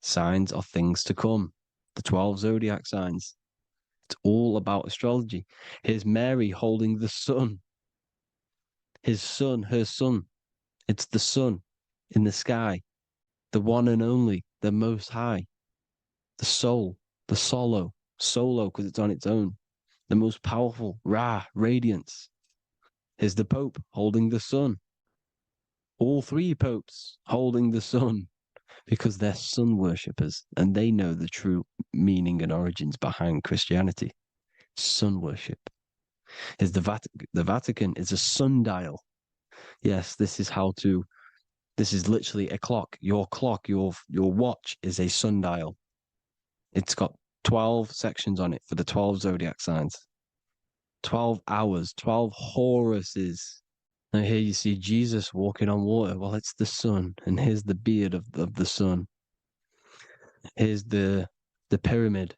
Signs are things to come. The 12 zodiac signs. It's all about astrology. Here's Mary holding the sun. His son, her son. It's the sun in the sky. The one and only, the most high. The soul, the solo because it's on its own. The most powerful, Ra, radiance. Here's the Pope holding the sun. All three popes holding the sun, because they're sun worshippers and they know the true meaning and origins behind Christianity. Sun worship. Here's the Vatican is a sundial. Yes, this is literally a clock. Your watch is a sundial. It's got 12 sections on it for the 12 zodiac signs. 12 hours, 12 Horuses. Now here you see Jesus walking on water. Well, it's the sun, and here's the beard of the sun. Here's the pyramid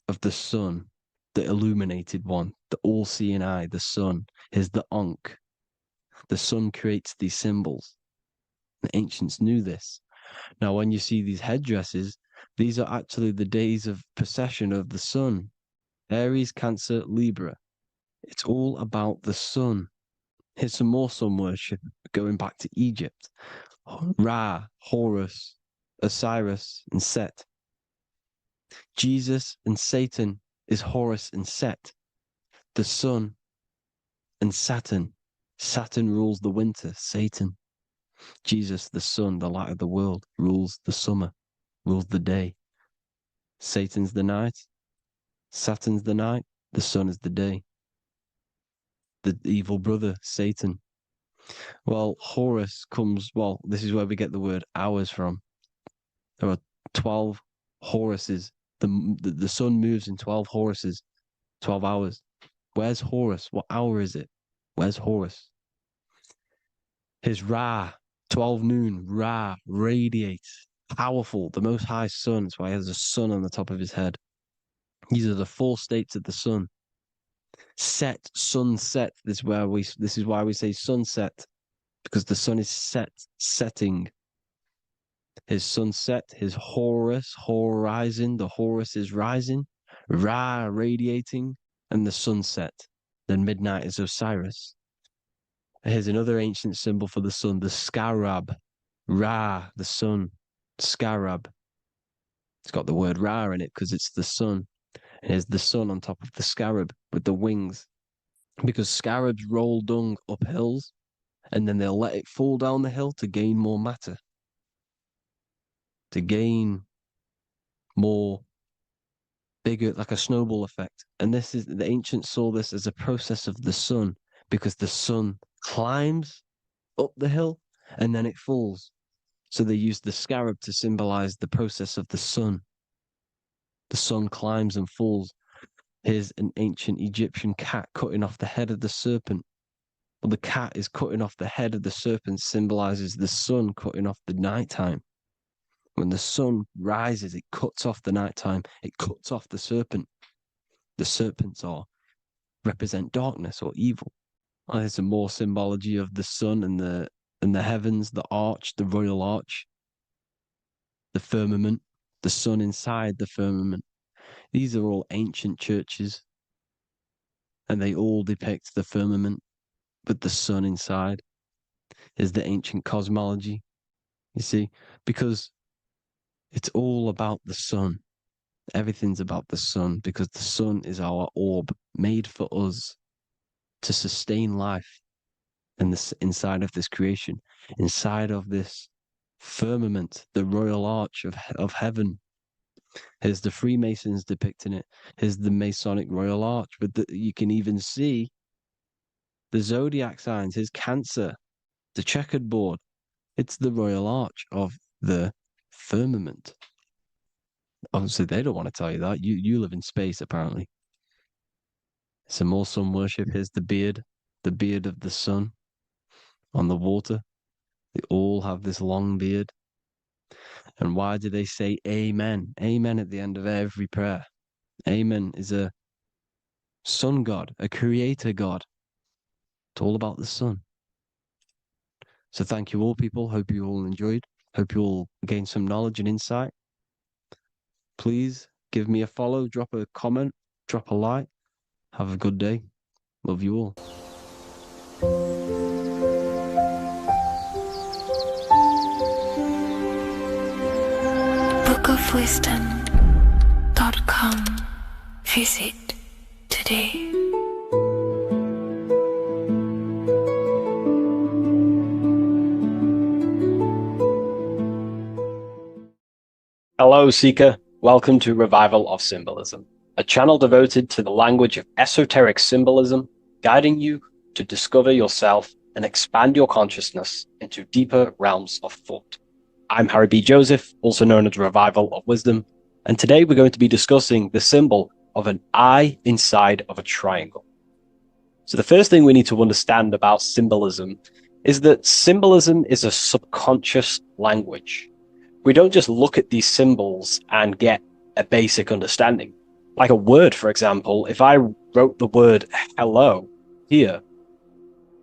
of the sun, the illuminated one, the all-seeing eye, the sun. Here's the Ankh. The sun creates these symbols. The ancients knew this. Now, when you see these headdresses, these are actually the days of precession of the sun. Aries, Cancer, Libra. It's all about the sun. Here's some more sun worship going back to Egypt. Ra, Horus, Osiris, and Set. Jesus and Satan is Horus and Set. The sun and Saturn. Saturn rules the winter, Satan. Jesus, the sun, the light of the world, rules the summer, rules the day. Satan's the night. Saturn's the night. The sun is the day. The evil brother, Satan. Well, Horus comes, this is where we get the word hours from. There are 12 Horuses. The sun moves in 12 Horuses, 12 hours. Where's Horus? What hour is it? Where's Horus? His Ra, 12 noon, Ra, radiates, powerful, the most high sun. That's why he has a sun on the top of his head. These are the 4 states of the sun. Set, sunset. This is why we say sunset, because the sun is setting. His sunset, his Horus, horizon. The Horus is rising, Ra radiating, and the sunset. Then midnight is Osiris. Here's another ancient symbol for the sun, the scarab. Ra, the sun, scarab. It's got the word Ra in it because it's the sun. And here's the sun on top of the scarab with the wings. Because scarabs roll dung up hills, and then they'll let it fall down the hill to gain more matter. To gain more bigger, like a snowball effect. And the ancients saw this as a process of the sun, because the sun climbs up the hill and then it falls. So they used the scarab to symbolize the process of the sun. The sun climbs and falls. Here's an ancient Egyptian cat cutting off the head of the serpent. Well, the cat is cutting off the head of the serpent, symbolizes the sun cutting off the nighttime. When the sun rises, it cuts off the nighttime. It cuts off the serpent. The serpents represent darkness or evil. Oh, there's some more symbology of the sun and the heavens, the arch, the royal arch, the firmament, the sun inside the firmament. These are all ancient churches, and they all depict the firmament with the sun inside. Is the ancient cosmology, you see, because it's all about the sun. Everything's about the sun, because the sun is our orb made for us to sustain life inside of this creation, inside of this firmament, the royal arch of heaven. Here's the Freemasons depicting it. Here's the Masonic royal arch. But you can even see the zodiac signs. Here's Cancer, the checkered board. It's the royal arch of the firmament. Obviously, they don't want to tell you that. You live in space, apparently. Some more sun worship. Here's the beard of the sun on the water. They all have this long beard. And why do they say amen? Amen at the end of every prayer. Amen is a sun god, a creator god. It's all about the sun. So thank you all, people. Hope you all enjoyed. Hope you all gained some knowledge and insight. Please give me a follow, drop a comment, drop a like. Have a good day. Love you all. bookofwisdom.com. Visit today. Hello, Seeker. Welcome to Revival of Symbolism, a channel devoted to the language of esoteric symbolism, guiding you to discover yourself and expand your consciousness into deeper realms of thought. I'm Harry B. Joseph, also known as Revival of Wisdom, and today we're going to be discussing the symbol of an eye inside of a triangle. So the first thing we need to understand about symbolism is that symbolism is a subconscious language. We don't just look at these symbols and get a basic understanding. Like a word, for example, if I wrote the word hello here,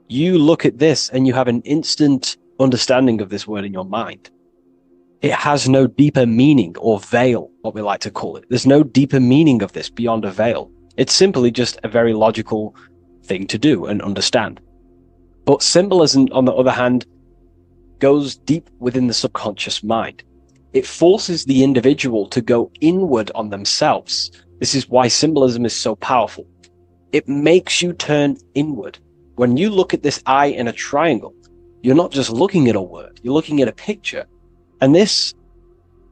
you look at this and you have an instant understanding of this word in your mind. It has no deeper meaning, or veil, what we like to call it. There's no deeper meaning of this beyond a veil. It's simply just a very logical thing to do and understand. But symbolism, on the other hand, goes deep within the subconscious mind. It forces the individual to go inward on themselves. This is why symbolism is so powerful. It makes you turn inward. When you look at this eye in a triangle, you're not just looking at a word, you're looking at a picture. And this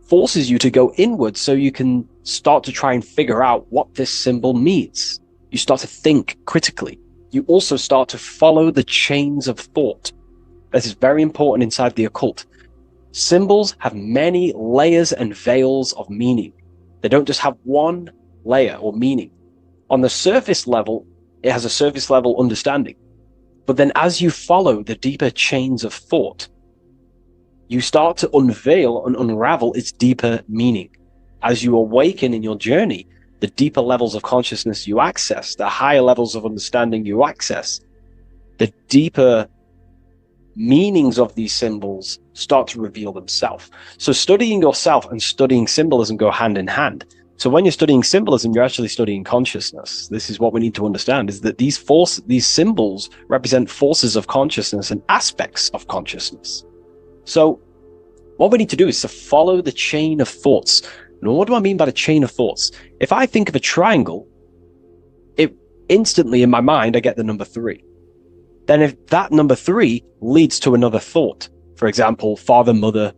forces you to go inward so you can start to try and figure out what this symbol means. You start to think critically. You also start to follow the chains of thought. This is very important inside the occult. Symbols have many layers and veils of meaning. They don't just have one layer or meaning. On the surface level, it has a surface level understanding. But then as you follow the deeper chains of thought, you start to unveil and unravel its deeper meaning. As you awaken in your journey, the deeper levels of consciousness you access, the higher levels of understanding you access, the deeper meanings of these symbols start to reveal themselves. So studying yourself and studying symbolism go hand in hand. So when you're studying symbolism, you're actually studying consciousness. This is what we need to understand, is that these symbols represent forces of consciousness and aspects of consciousness. So what we need to do is to follow the chain of thoughts. Now, what do I mean by the chain of thoughts? If I think of a triangle, it instantly in my mind, I get the number 3. Then if that number 3 leads to another thought, for example, father, mother,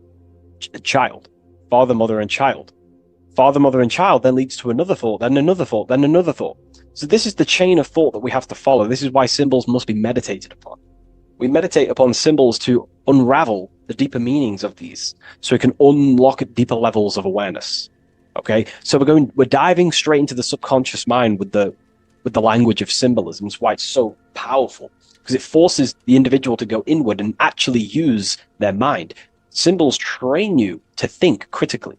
child, father, mother, and child. Father, mother, and child then leads to another thought, then another thought, then another thought. So this is the chain of thought that we have to follow. This is why symbols must be meditated upon. We meditate upon symbols to unravel the deeper meanings of these, so we can unlock deeper levels of awareness. Okay, so we're diving straight into the subconscious mind with the language of symbolism. That's why it's so powerful, because it forces the individual to go inward and actually use their mind. Symbols train you to think critically.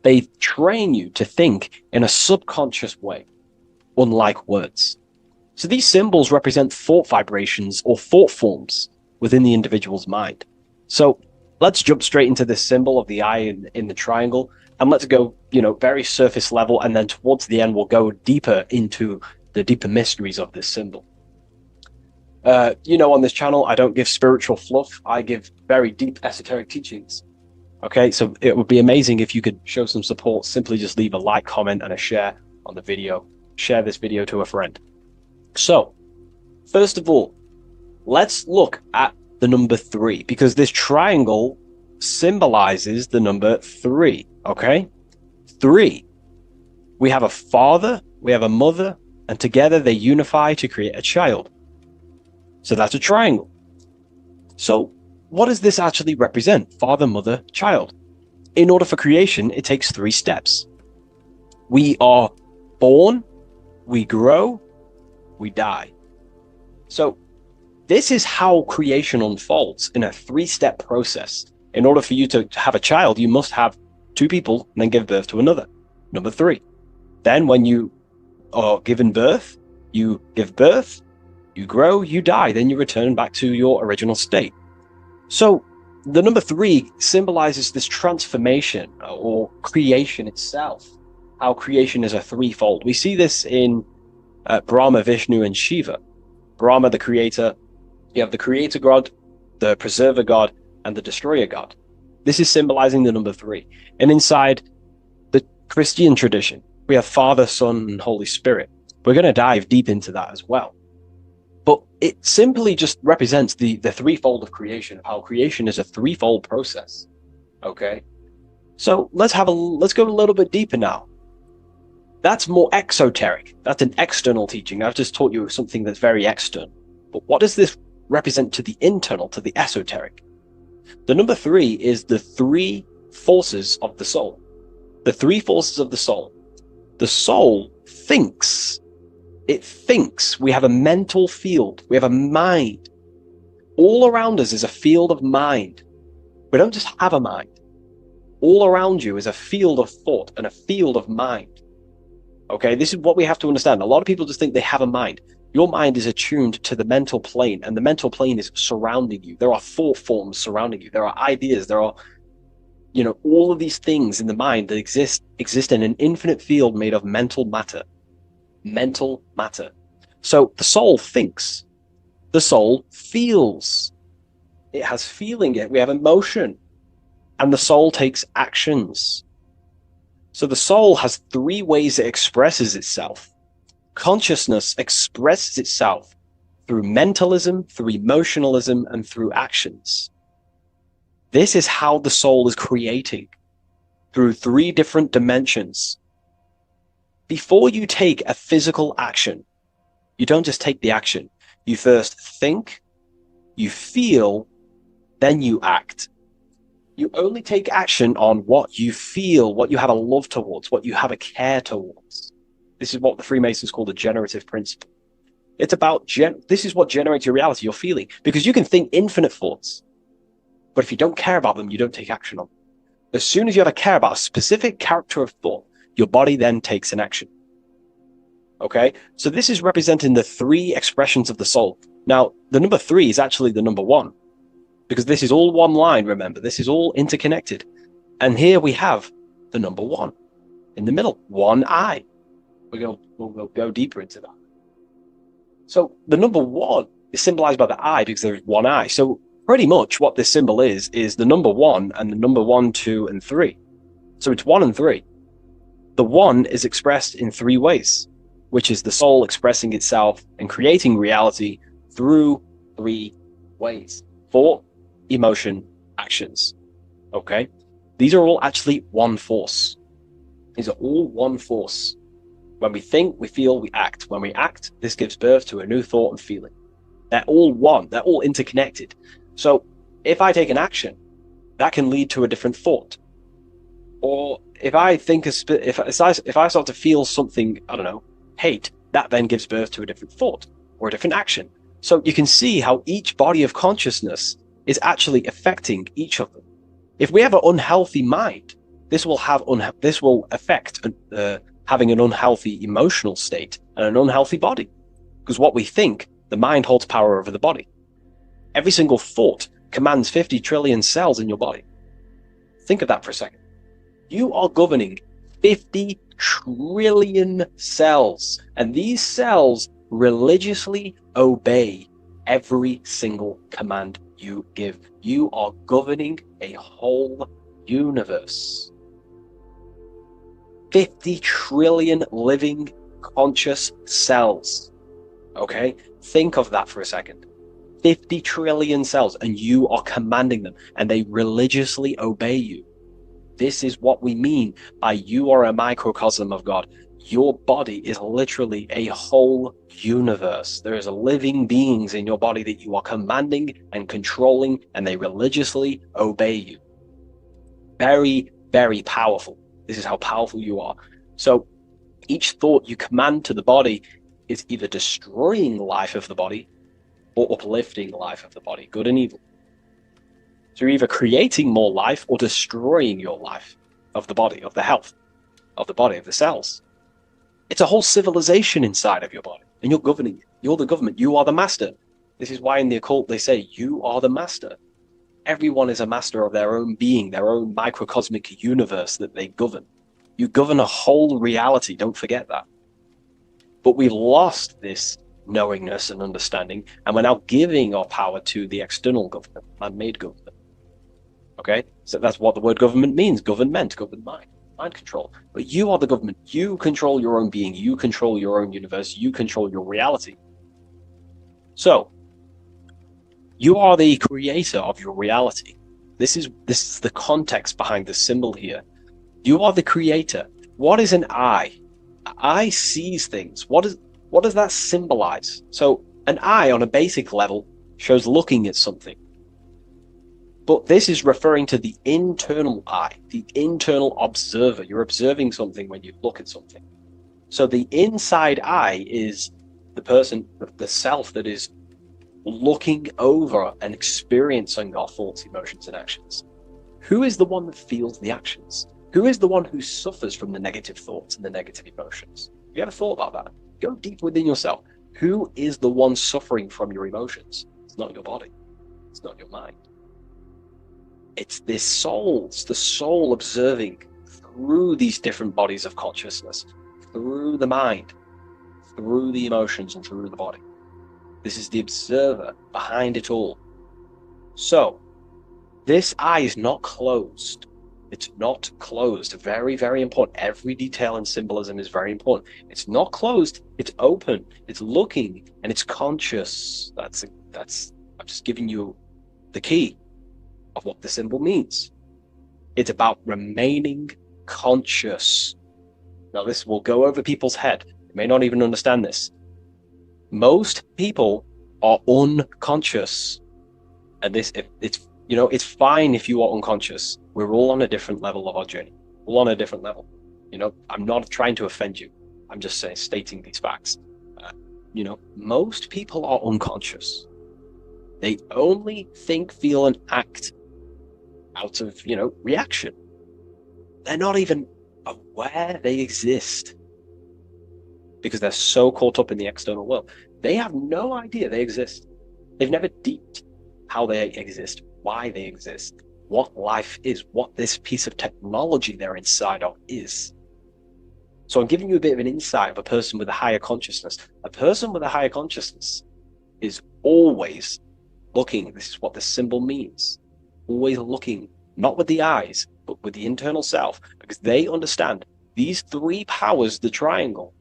They train you to think in a subconscious way, unlike words. So these symbols represent thought vibrations or thought forms within the individual's mind. So let's jump straight into this symbol of the eye in the triangle, and let's go, very surface level, and then towards the end, we'll go deeper into the deeper mysteries of this symbol. On this channel, I don't give spiritual fluff. I give very deep esoteric teachings. Okay, so it would be amazing if you could show some support. Simply just leave a like, comment, and a share on the video. Share this video to a friend. So, first of all, let's look at the number 3, because this triangle symbolizes the number 3, okay? 3. We have a father, we have a mother, and together they unify to create a child. So that's a triangle. So what does this actually represent? Father, mother, child. in order for creation, it takes 3 steps. We are born, we grow, we die. So this is how creation unfolds in a 3-step process. In order for you to have a child, you must have 2 people and then give birth to another. Number 3. Then when you are given birth, you give birth, you grow, you die, then you return back to your original state. So the number 3 symbolizes this transformation or creation itself, how creation is a 3-fold. We see this in Brahma, Vishnu, and Shiva. Brahma, the creator, you have the creator god, the preserver god, and the destroyer god. This is symbolizing the number 3. And inside the Christian tradition, we have Father, Son, and Holy Spirit. We're going to dive deep into that as well. But it simply just represents the 3-fold of creation, how creation is a 3-fold process. Okay? So let's go a little bit deeper now. That's more exoteric. That's an external teaching. I've just taught you something that's very external. But what does this represent to the internal, to the esoteric? The number 3 is the 3 forces of the soul. The 3 forces of the soul. The soul thinks. It thinks. We have a mental field. We have a mind. All around us is a field of mind. We don't just have a mind. All around you is a field of thought and a field of mind. Okay, this is what we have to understand. A lot of people just think they have a mind. Your mind is attuned to the mental plane, and the mental plane is surrounding you. There are thought forms surrounding you. There are ideas. There are, all of these things in the mind that exist in an infinite field made of mental matter. Mental matter. So the soul thinks. The soul feels. It has feeling. We have emotion. And the soul takes actions. So the soul has 3 ways it expresses itself. Consciousness expresses itself through mentalism, through emotionalism, and through actions. This is how the soul is creating, through 3 different dimensions. Before you take a physical action, you don't just take the action. You first think, you feel, then you act. You only take action on what you feel, what you have a love towards, what you have a care towards. This is what the Freemasons call the generative principle. It's about, this is what generates your reality, your feeling. Because you can think infinite thoughts, but if you don't care about them, you don't take action on them. As soon as you have a care about a specific character of thought, your body then takes an action. Okay? So this is representing the 3 expressions of the soul. Now, the number 3 is actually the number 1. Because this is all one line, remember. This is all interconnected. And here we have the number 1 in the middle, one eye. We'll go deeper into that. So the number 1 is symbolized by the eye because there's one eye. So pretty much what this symbol is the number 1 and the number 1, 2, and 3. So it's 1 and 3. The 1 is expressed in 3 ways, which is the soul expressing itself and creating reality through 3 ways. Thought, emotion, actions. Okay? These are all actually one force. These are all one force. When we think, we feel, we act. When we act, this gives birth to a new thought and feeling. They're all one. They're all interconnected. So if I take an action, that can lead to a different thought. Or if I think, if I start to feel something, I don't know, hate, that then gives birth to a different thought or a different action. So you can see how each body of consciousness is actually affecting each of them. If we have an unhealthy mind, this will affect having an unhealthy emotional state and an unhealthy body. Because what we think, the mind holds power over the body. Every single thought commands 50 trillion cells in your body. Think of that for a second. You are governing 50 trillion cells, and these cells religiously obey every single command you give. You are governing a whole universe. 50 trillion living conscious cells. Okay? Think of that for a second. 50 trillion cells, and you are commanding them, and they religiously obey you. This is what we mean by you are a microcosm of God. Your body is literally a whole universe. There is living beings in your body that you are commanding and controlling, and they religiously obey you. Very, very powerful. This is how powerful you are. So each thought you command to the body is either destroying the life of the body or uplifting the life of the body, good and evil. So you're either creating more life or destroying your life of the body, of the health, of the body, of the cells. It's a whole civilization inside of your body, and you're governing it. You're the government. You are the master. This is why in the occult they say you are the master. Everyone is a master of their own being, their own microcosmic universe that they govern. You govern a whole reality. Don't forget that. But we've lost this knowingness and understanding, and we're now giving our power to the external government, man-made government. Okay? So that's what the word government means. Government, govern mind control. But you are the government. You control your own being. You control your own universe. You control your reality. So, you are the creator of your reality. This is the context behind the symbol here. You are the creator. What is an eye? An eye sees things. What does that symbolize? So, an eye on a basic level shows looking at something. But this is referring to the internal eye, the internal observer. You're observing something when you look at something. So the inside eye is the person, the self that is looking over and experiencing our thoughts, emotions, and actions. Who is the one that feels the actions? Who is the one who suffers from the negative thoughts and the negative emotions? Have you ever thought about that? Go deep within yourself. Who is the one suffering from your emotions? It's not your body. It's not your mind. It's this soul. It's the soul observing through these different bodies of consciousness, through the mind, through the emotions, and through the body. This is the observer behind it all. So, this eye is not closed. It's not closed. Very, very important. Every detail in symbolism is very important. It's not closed. It's open. It's looking, and it's conscious. That's. I'm just giving you the key of what the symbol means. It's about remaining conscious. Now, this will go over people's head. They may not even understand this. Most people are unconscious, and it's fine if you are unconscious. We're all on a different level of our journey. We're all on a different level. I'm not trying to offend you. I'm just stating these facts. Most people are unconscious. They only think, feel, and act out of, reaction. They're not even aware they exist because they're so caught up in the external world. They have no idea they exist. They've never deeped how they exist, why they exist, what life is, what this piece of technology they're inside of is. So I'm giving you a bit of an insight of a person with a higher consciousness. A person with a higher consciousness is always looking. This is what the symbol means. Always looking, not with the eyes, but with the internal self, because they understand these three powers, the triangle,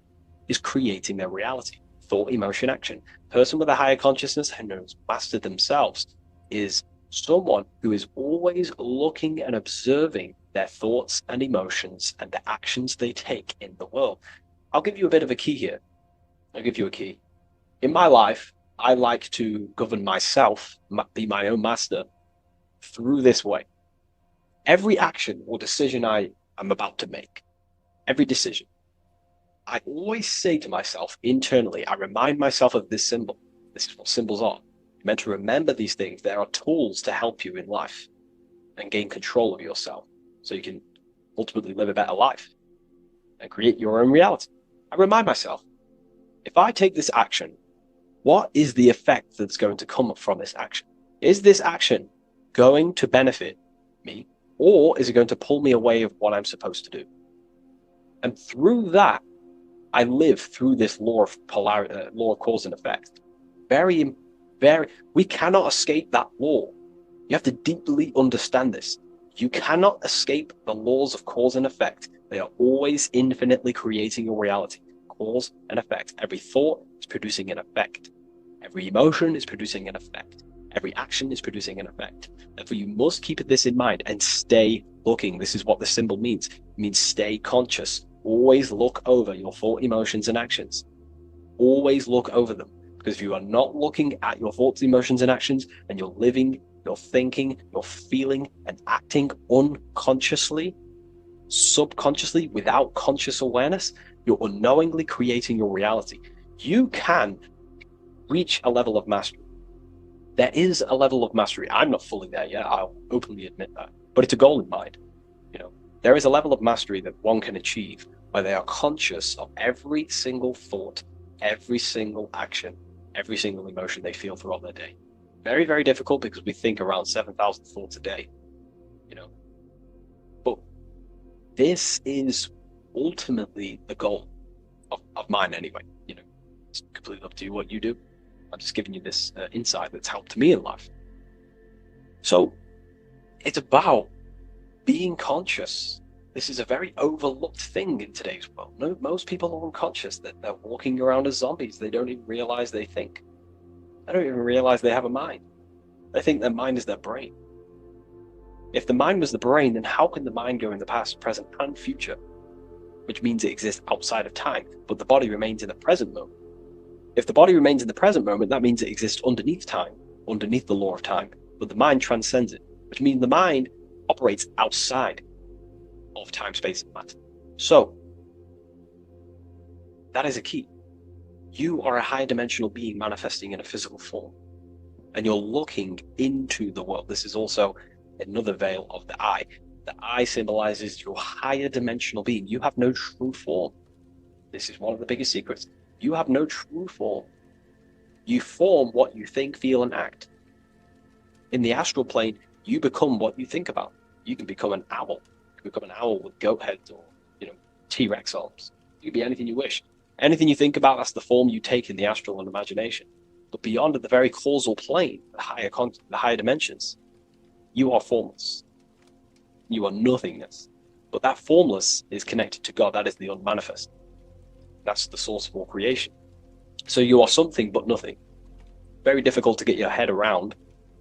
is creating their reality. Thought, emotion, action. Person with a higher consciousness who knows mastered themselves is someone who is always looking and observing their thoughts and emotions and the actions they take in the world. I'll give you a bit of a key here. I'll give you a key. In my life, I like to govern myself, be my own master, through this way. Every action or decision I am about to make, every decision, I always say to myself internally, I remind myself of this symbol. This is what symbols are. You're meant to remember these things. There are tools to help you in life and gain control of yourself so you can ultimately live a better life and create your own reality. I remind myself, if I take this action, what is the effect that's going to come from this action? Is this action going to benefit me, or is it going to pull me away of what I'm supposed to do? And through that, I live through this law of polarity, law of cause and effect. We cannot escape that law. You have to deeply understand this. You cannot escape the laws of cause and effect. They are always infinitely creating your reality. Cause and effect. Every thought is producing an effect. Every emotion is producing an effect. Every action is producing an effect. Therefore, you must keep this in mind and stay looking. This is what the symbol means. It means stay conscious. Always look over your thought, emotions, and actions. Always look over them. Because if you are not looking at your thoughts, emotions, and actions, and you're living, you're thinking, you're feeling, and acting unconsciously, subconsciously, without conscious awareness, you're unknowingly creating your reality. You can reach a level of mastery. There is a level of mastery. I'm not fully there yet, I'll openly admit that. But it's a goal in mind. There is a level of mastery that one can achieve where they are conscious of every single thought, every single action, every single emotion they feel throughout their day. Very, very difficult because we think around 7,000 thoughts a day, But this is ultimately the goal of mine anyway. It's completely up to you what you do. I'm just giving you this insight that's helped me in life. So it's about being conscious. This is a very overlooked thing in today's world. Most people are unconscious, that they're walking around as zombies. They don't even realize they think. They don't even realize they have a mind. They think their mind is their brain. If the mind was the brain, then how can the mind go in the past, present, and future? Which means it exists outside of time, but the body remains in the present moment. If the body remains in the present moment, that means it exists underneath time, underneath the law of time, but the mind transcends it, which means the mind operates outside of time, space, and matter. So, that is a key. You are a higher dimensional being manifesting in a physical form, and you're looking into the world. This is also another veil of the eye. The eye symbolizes your higher dimensional being. You have no true form. This is one of the biggest secrets. You have no true form. You form what you think, feel, and act. In the astral plane, you become what you think about. You can become an owl. You can become an owl with goat heads or, T-Rex arms. You can be anything you wish. Anything you think about, that's the form you take in the astral and imagination. But beyond the very causal plane, the higher dimensions, you are formless. You are nothingness. But that formless is connected to God. That is the unmanifest. That's the source of all creation. So you are something but nothing. Very difficult to get your head around,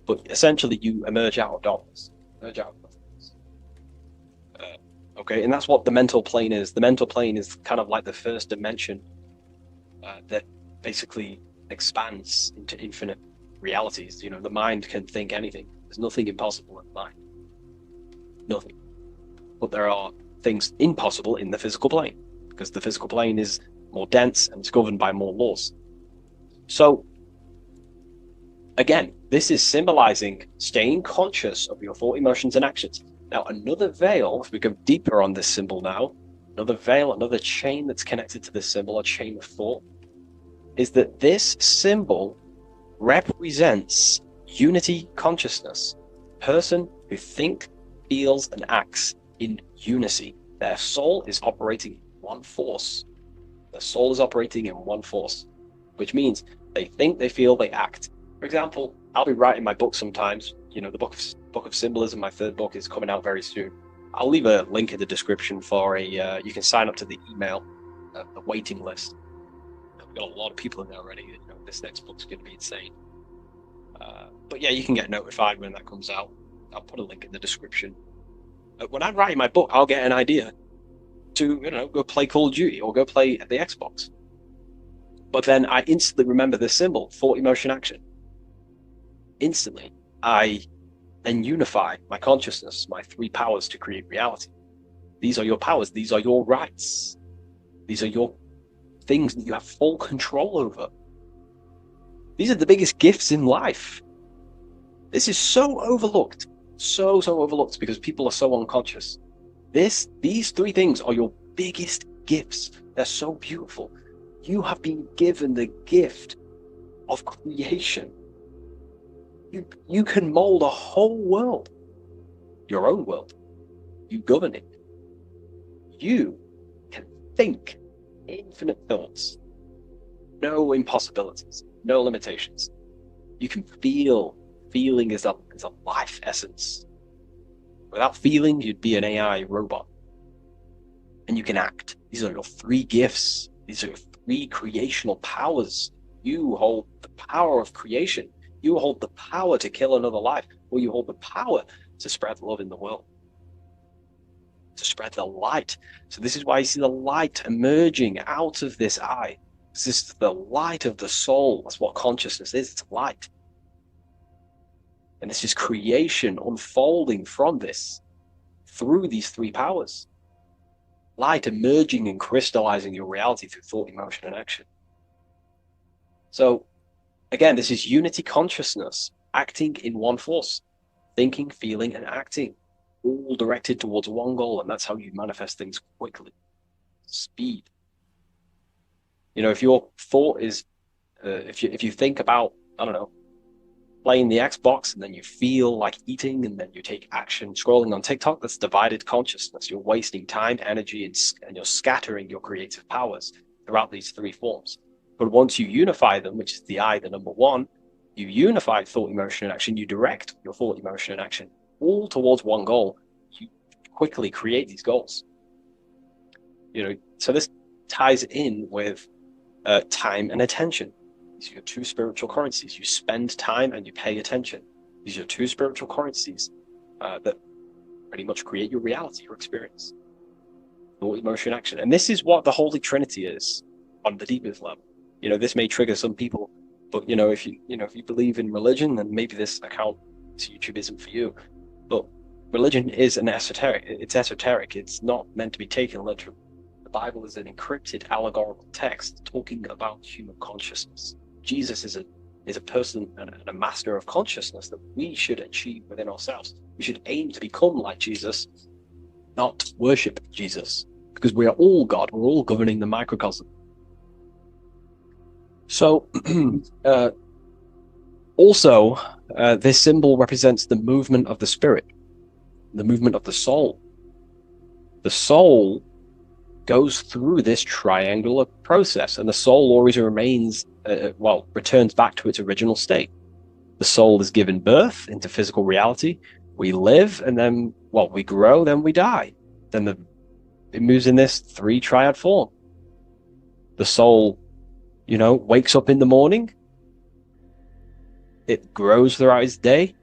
but essentially you emerge out of darkness. Emerge out of nothingness. Okay, and that's what the mental plane is. The mental plane is kind of like the first dimension that basically expands into infinite realities. The mind can think anything. There's nothing impossible in the mind. Nothing. But there are things impossible in the physical plane, because the physical plane is more dense and it's governed by more laws. So, again, this is symbolizing staying conscious of your thought, emotions, and actions. Now, another veil, if we go deeper on this symbol now, another veil, another chain that's connected to this symbol, a chain of thought, is that this symbol represents unity consciousness. Person who thinks, feels, and acts in unity. Their soul is operating in one force. Their soul is operating in one force, which means they think, they feel, they act. For example, I'll be writing my book sometimes. The book of symbolism, my third book, is coming out very soon. I'll leave a link in the description for you can sign up to the email, the waiting list. We've got a lot of people in there already. This next book's going to be insane. But yeah, you can get notified when that comes out. I'll put a link in the description. When I'm writing my book, I'll get an idea to, go play Call of Duty or go play the Xbox. But then I instantly remember this symbol, thought, emotion, action. Instantly, I then unify my consciousness, my three powers to create reality. These are your powers. These are your rights. These are your things that you have full control over. These are the biggest gifts in life. This is so overlooked. So overlooked because people are so unconscious. These three things are your biggest gifts. They're so beautiful. You have been given the gift of creation. You can mold a whole world. Your own world. You govern it. You can think infinite thoughts. No impossibilities. No limitations. You can feel. Feeling is a life essence. Without feeling, you'd be an AI robot. And you can act. These are your three gifts. These are your three creational powers. You hold the power of creation. You hold the power to kill another life. Or you hold the power to spread love in the world. To spread the light. So this is why you see the light emerging out of this eye. This is the light of the soul. That's what consciousness is. It's light. And this is creation unfolding from this through these three powers. light emerging and crystallizing your reality through thought, emotion, and action. So, again, this is unity consciousness, acting in one force, thinking, feeling, and acting, all directed towards one goal, and that's how you manifest things quickly. Speed. You know, if your thought is, if you think about, I don't know, playing the Xbox, and then you feel like eating, and then you take action scrolling on TikTok, that's divided consciousness. You're wasting time, energy, and you're scattering your creative powers throughout these three forms. But once you unify them, which is the I, the number one, you unify thought, emotion, and action, you direct your thought, emotion, and action all towards one goal. You quickly create these goals. You know, so this ties in with time and attention. These are your two spiritual currencies. You spend time and you pay attention. These are your two spiritual currencies that pretty much create your reality, your experience. Thought, emotion, action. And this is what the Holy Trinity is on the deepest level. You know, this may trigger some people, but you know, if you believe in religion, then maybe this account to YouTube isn't for you. But religion is an esoteric. It's esoteric. It's not meant to be taken literally. The Bible is an encrypted allegorical text talking about human consciousness. Jesus is a person and a master of consciousness that we should achieve within ourselves. We should aim to become like Jesus, not worship Jesus, because we are all God. We're all governing the microcosm. So, also, this symbol represents the movement of the spirit, the movement of the soul. The soul goes through this triangular process, and the soul always remains, returns back to its original state. The soul is given birth into physical reality. We live, and then, we grow, then we die. Then it moves in this three triad form. The soul, wakes up in the morning. It grows throughout its day.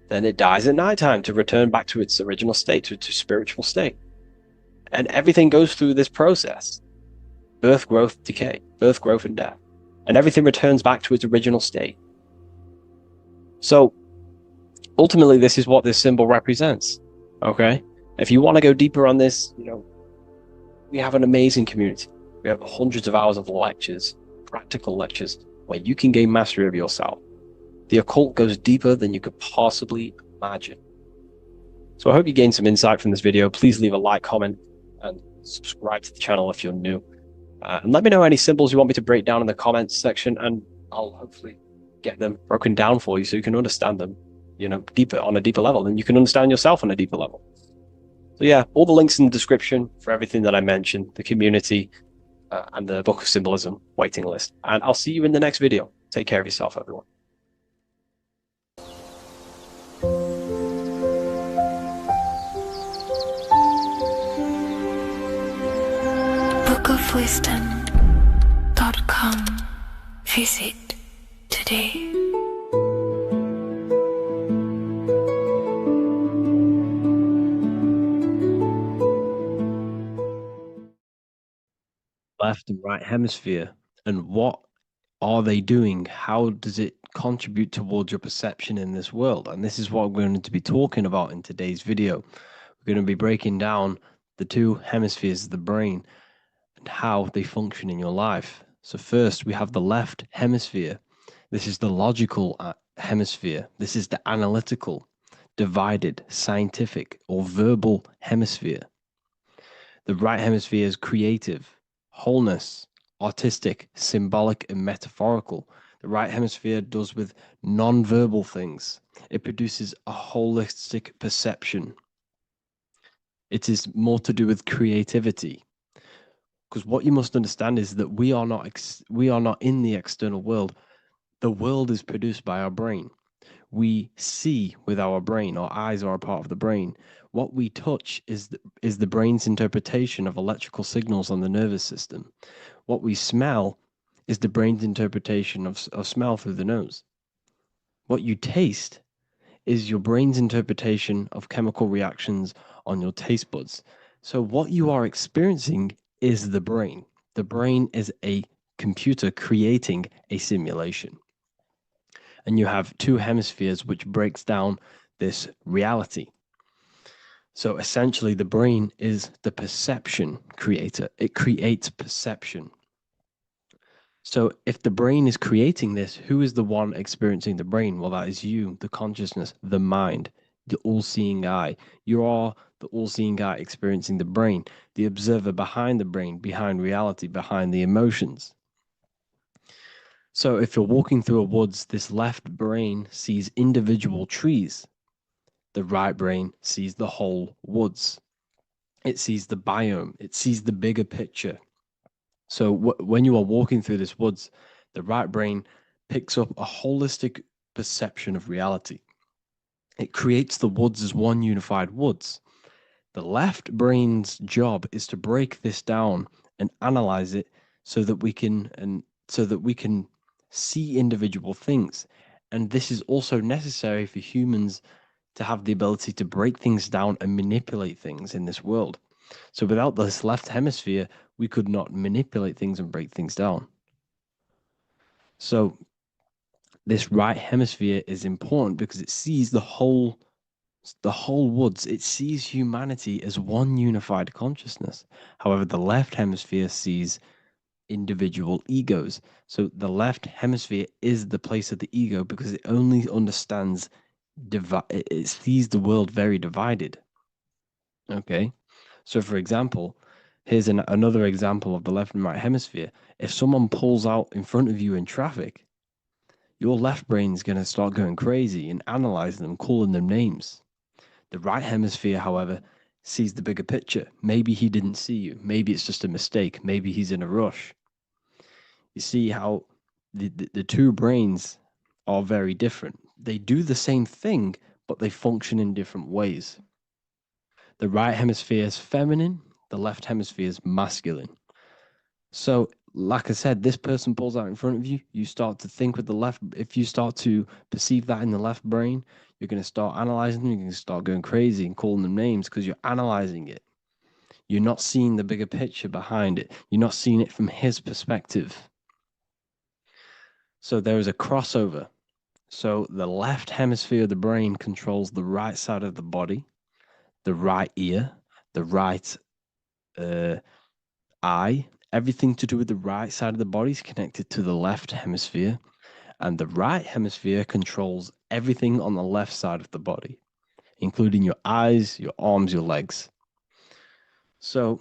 Then it dies at nighttime to return back to its original state, to spiritual state. And everything goes through this process. Birth, growth, decay. Birth, growth, and death. And everything returns back to its original state. So, ultimately, this is what this symbol represents. Okay? If you want to go deeper on this, we have an amazing community. We have hundreds of hours of lectures, practical lectures, where you can gain mastery of yourself. The occult goes deeper than you could possibly imagine. So I hope you gained some insight from this video. Please leave a like, comment, and subscribe to the channel if you're new. And let me know any symbols you want me to break down in the comments section, and I'll hopefully get them broken down for you so you can understand them, deeper, on a deeper level, and you can understand yourself on a deeper level. So yeah, all the links in the description for everything that I mentioned, the community, and the Book of Symbolism waiting list. And I'll see you in the next video. Take care of yourself, everyone. bookofwisdom.com. Visit today. Left and right hemisphere, and what are they doing? How does it contribute towards your perception in this world? And this is what we're going to be talking about in today's video. We're going to be breaking down the two hemispheres of the brain and how they function in your life. So first, we have the left hemisphere. This is the logical hemisphere. This is the analytical, divided, scientific, or verbal hemisphere. The right hemisphere is creative, wholeness, artistic, symbolic, and metaphorical. The right hemisphere does with non-verbal things. It produces a holistic perception. It is more to do with creativity. Because what you must understand is that we are not in the external world. The world is produced by our brain. We see with our brain. Our eyes are a part of the brain. What we touch is the brain's interpretation of electrical signals on the nervous system. What we smell is the brain's interpretation of smell through the nose. What you taste is your brain's interpretation of chemical reactions on your taste buds. So what you are experiencing is the brain. The brain is a computer creating a simulation. And you have two hemispheres which breaks down this reality. So essentially, the brain is the perception creator. It creates perception. So if the brain is creating this, who is the one experiencing the brain? Well, that is you, the consciousness, the mind, the all-seeing eye. You are the all-seeing eye experiencing the brain, the observer behind the brain, behind reality, behind the emotions. So if you're walking through a woods, this left brain sees individual trees. The right brain sees the whole woods. It sees the biome. It sees the bigger picture. So when you are walking through this woods, the right brain picks up a holistic perception of reality. It creates the woods as one unified woods. The left brain's job is to break this down and analyze it so that we can see individual things. And this is also necessary for humans to have the ability to break things down and manipulate things in this world. So without this left hemisphere, we could not manipulate things and break things down. So this right hemisphere is important because it sees the whole woods. It sees humanity as one unified consciousness. However, the left hemisphere sees individual egos. So the left hemisphere is the place of the ego because it only understands it sees the world very divided. Okay. So, for example, here's another example of the left and right hemisphere. If someone pulls out in front of you in traffic, your left brain's going to start going crazy and analyzing them, calling them names. The right hemisphere, however, sees the bigger picture. Maybe he didn't see you. Maybe it's just a mistake. Maybe he's in a rush. You see how the two brains are very different. They do the same thing, but they function in different ways. The right hemisphere is feminine, the left hemisphere is masculine. So, like I said, this person pulls out in front of you, you start to think with the left. If you start to perceive that in the left brain, you're going to start analyzing them, you're going to start going crazy and calling them names because you're analyzing it. You're not seeing the bigger picture behind it. You're not seeing it from his perspective. So there is a crossover. So the left hemisphere of the brain controls the right side of the body, the right ear, the right eye. Everything to do with the right side of the body is connected to the left hemisphere, and the right hemisphere controls everything on the left side of the body, including your eyes, your arms, your legs. So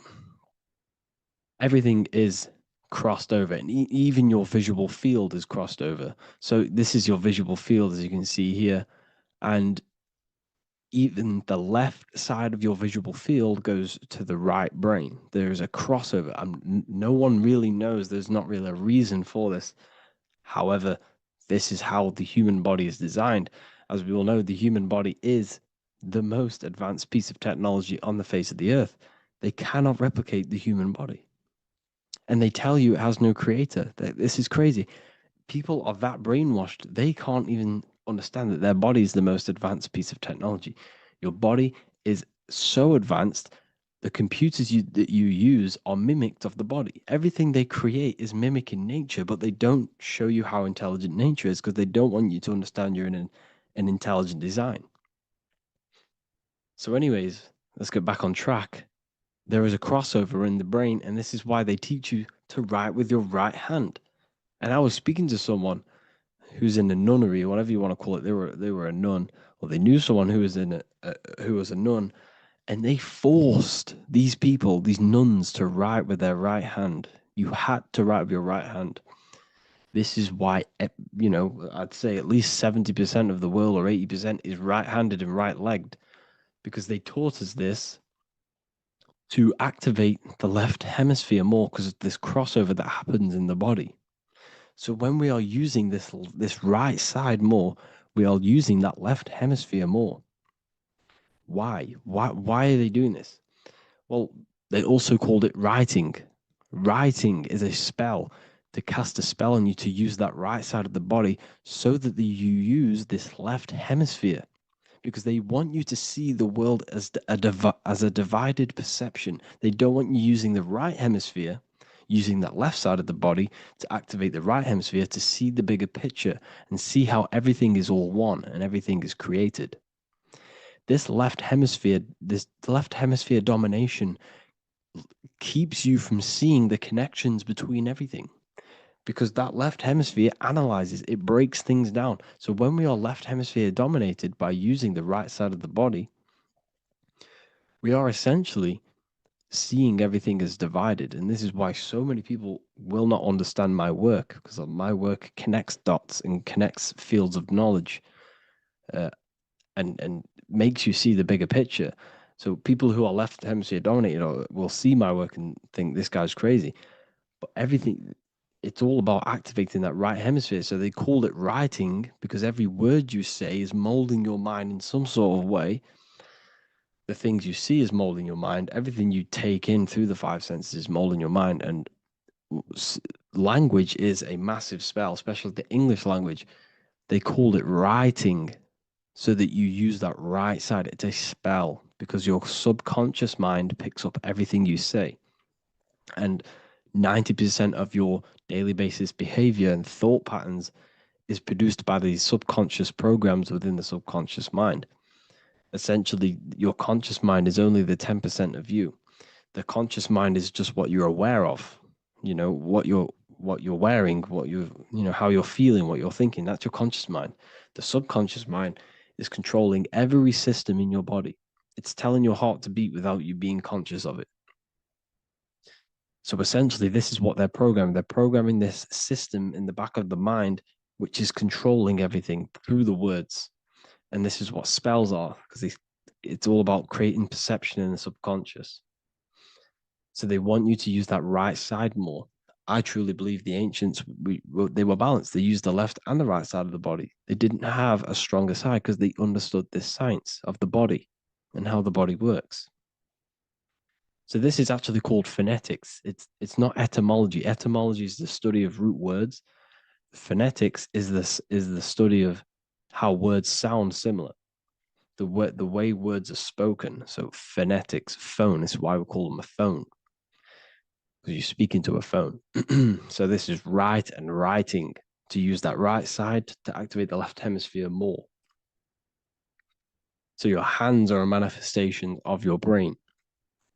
everything is crossed over, and even your visual field is crossed over. So this is your visual field, as you can see here, and even the left side of your visual field goes to the right brain. There's a crossover. No one really knows. There's not really a reason for this. However, this is how the human body is designed. As we all know, the human body is the most advanced piece of technology on the face of the earth. They cannot replicate the human body. And they tell you it has no creator. This is crazy. People are that brainwashed, they can't even understand that their body is the most advanced piece of technology. Your body is so advanced, the computers that you use are mimicked of the body. Everything they create is mimicking nature, but they don't show you how intelligent nature is because they don't want you to understand you're in an intelligent design. So anyways, let's get back on track. There is a crossover in the brain, and this is why they teach you to write with your right hand. And I was speaking to someone who's in a nunnery, or whatever you want to call it. They were a nun, or they knew someone who was who was a nun, and they forced these people, these nuns, to write with their right hand. You had to write with your right hand. This is why, I'd say at least 70% of the world, or 80%, is right-handed and right-legged, because they taught us this to activate the left hemisphere more because of this crossover that happens in the body. So when we are using this right side more, we are using that left hemisphere more. Why? Why are they doing this? Well, they also called it writing. Writing is a spell, to cast a spell on you to use that right side of the body so that you use this left hemisphere, because they want you to see the world as a divided perception. They don't want you using the right hemisphere, using that left side of the body to activate the right hemisphere to see the bigger picture and see how everything is all one and everything is created. This left hemisphere domination keeps you from seeing the connections between everything, because that left hemisphere analyzes, it breaks things down. So when we are left hemisphere dominated by using the right side of the body, we are essentially seeing everything as divided. And this is why so many people will not understand my work, because my work connects dots and connects fields of knowledge, and makes you see the bigger picture. So people who are left hemisphere dominated will see my work and think this guy's crazy. But everything, it's all about activating that right hemisphere. So they call it writing, because every word you say is molding your mind in some sort of way. The things you see is molding your mind. Everything you take in through the five senses is molding your mind. And language is a massive spell, especially the English language. They call it writing, so that you use that right side. It's a spell, because your subconscious mind picks up everything you say. And 90% of your daily basis behavior and thought patterns is produced by these subconscious programs within the subconscious mind. Essentially, your conscious mind is only the 10% of you. The conscious mind is just what you're aware of, what you're wearing, how you're feeling, what you're thinking. That's your conscious mind. The subconscious mind is controlling every system in your body. It's telling your heart to beat without you being conscious of it. So essentially, this is what they're programming. They're programming this system in the back of the mind, which is controlling everything through the words. And this is what spells are, because it's all about creating perception in the subconscious. So they want you to use that right side more. I truly believe the ancients, they were balanced. They used the left and the right side of the body. They didn't have a stronger side because they understood this science of the body and how the body works. So this is actually called phonetics. It's not etymology. Etymology is the study of root words. Phonetics is the study of how words sound similar. The way words are spoken. So phonetics, phone, is why we call them a phone, because you speak into a phone. So this is write and writing, to use that right side to activate the left hemisphere more. So your hands are a manifestation of your brain.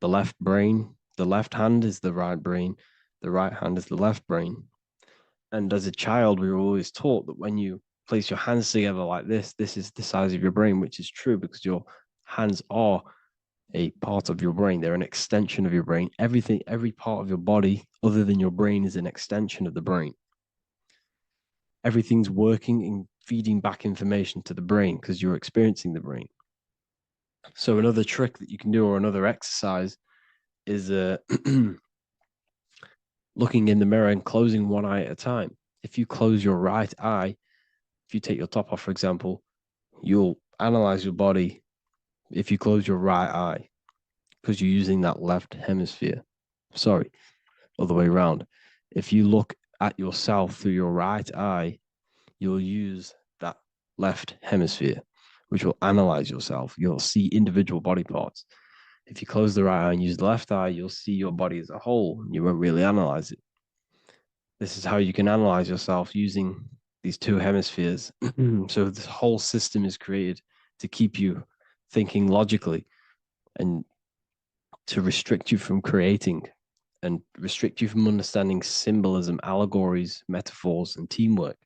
The left hand is the right brain, the right hand is the left brain. And as a child, we were always taught that when you place your hands together like this is the size of your brain, which is true, because your hands are a part of your brain. They're an extension of your brain. Every part of your body other than your brain is an extension of the brain. Everything's working and feeding back information to the brain because you're experiencing the brain. So another trick that you can do, or another exercise, is looking in the mirror and closing one eye at a time. If you close your right eye, if you take your top off, for example, you'll analyze your body if you close your right eye, because you're using that left hemisphere. Sorry, other way around. If you look at yourself through your right eye, you'll use that left hemisphere, which will analyze yourself. You'll see individual body parts. If you close the right eye and use the left eye, you'll see your body as a whole. You won't really analyze it. This is how you can analyze yourself using these two hemispheres. So this whole system is created to keep you thinking logically and to restrict you from creating and restrict you from understanding symbolism, allegories, metaphors, and teamwork.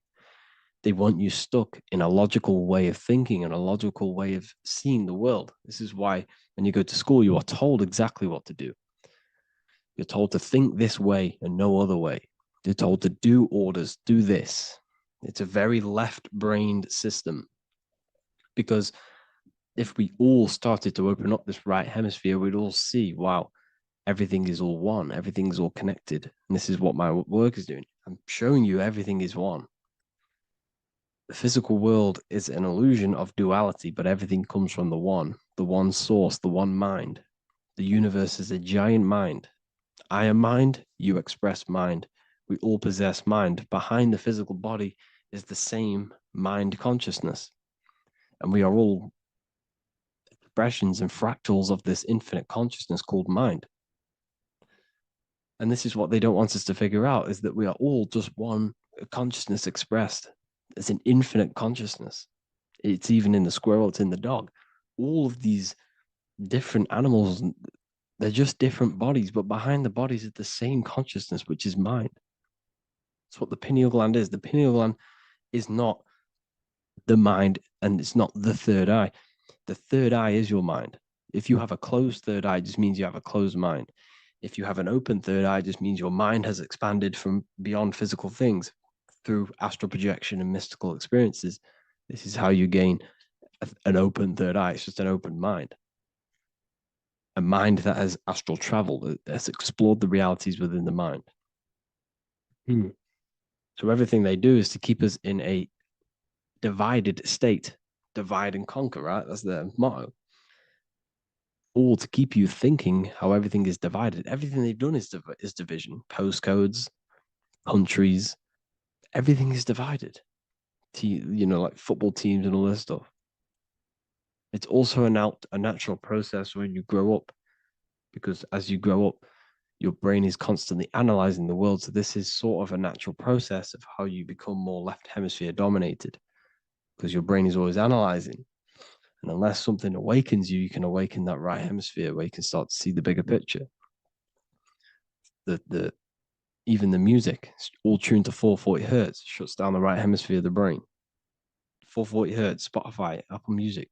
They want you stuck in a logical way of thinking and a logical way of seeing the world. This is why when you go to school, you are told exactly what to do. You're told to think this way and no other way. You're told to do orders, do this. It's a very left-brained system, because if we all started to open up this right hemisphere, we'd all see, wow, everything is all one, everything's all connected. And this is what my work is doing. I'm showing you everything is one. The physical world is an illusion of duality, but everything comes from the one source, the one mind. The universe is a giant mind. I am mind, you express mind. We all possess mind. Behind the physical body is the same mind consciousness. And we are all expressions and fractals of this infinite consciousness called mind. And this is what they don't want us to figure out, is that we are all just one consciousness expressed. It's an infinite consciousness. It's even in the squirrel, it's in the dog. all of these different animals, they're just different bodies, but behind the bodies is the same consciousness, which is mind. That's what the pineal gland is. The pineal gland is not the mind, and it's not the third eye. The third eye is your mind. If you have a closed third eye, it just means you have a closed mind. If you have an open third eye, it just means your mind has expanded from beyond physical things through astral projection and mystical experiences. This is how you gain an open third eye. It's just an open mind. A mind that has astral travel, that has explored the realities within the mind. So everything they do is to keep us in a divided state. Divide and conquer, right? That's their motto. All to keep you thinking how everything is divided. Everything they've done is division. Postcodes, countries, everything is divided. Like football teams and all this stuff. It's also a natural process when you grow up, because as you grow up, your brain is constantly analyzing the world. So this is sort of a natural process of how you become more left hemisphere dominated, because your brain is always analyzing. And unless something awakens you, you can awaken that right hemisphere where you can start to see the bigger picture. Even the music, all tuned to 440 hertz, shuts down the right hemisphere of the brain. 440 hertz, Spotify, Apple Music,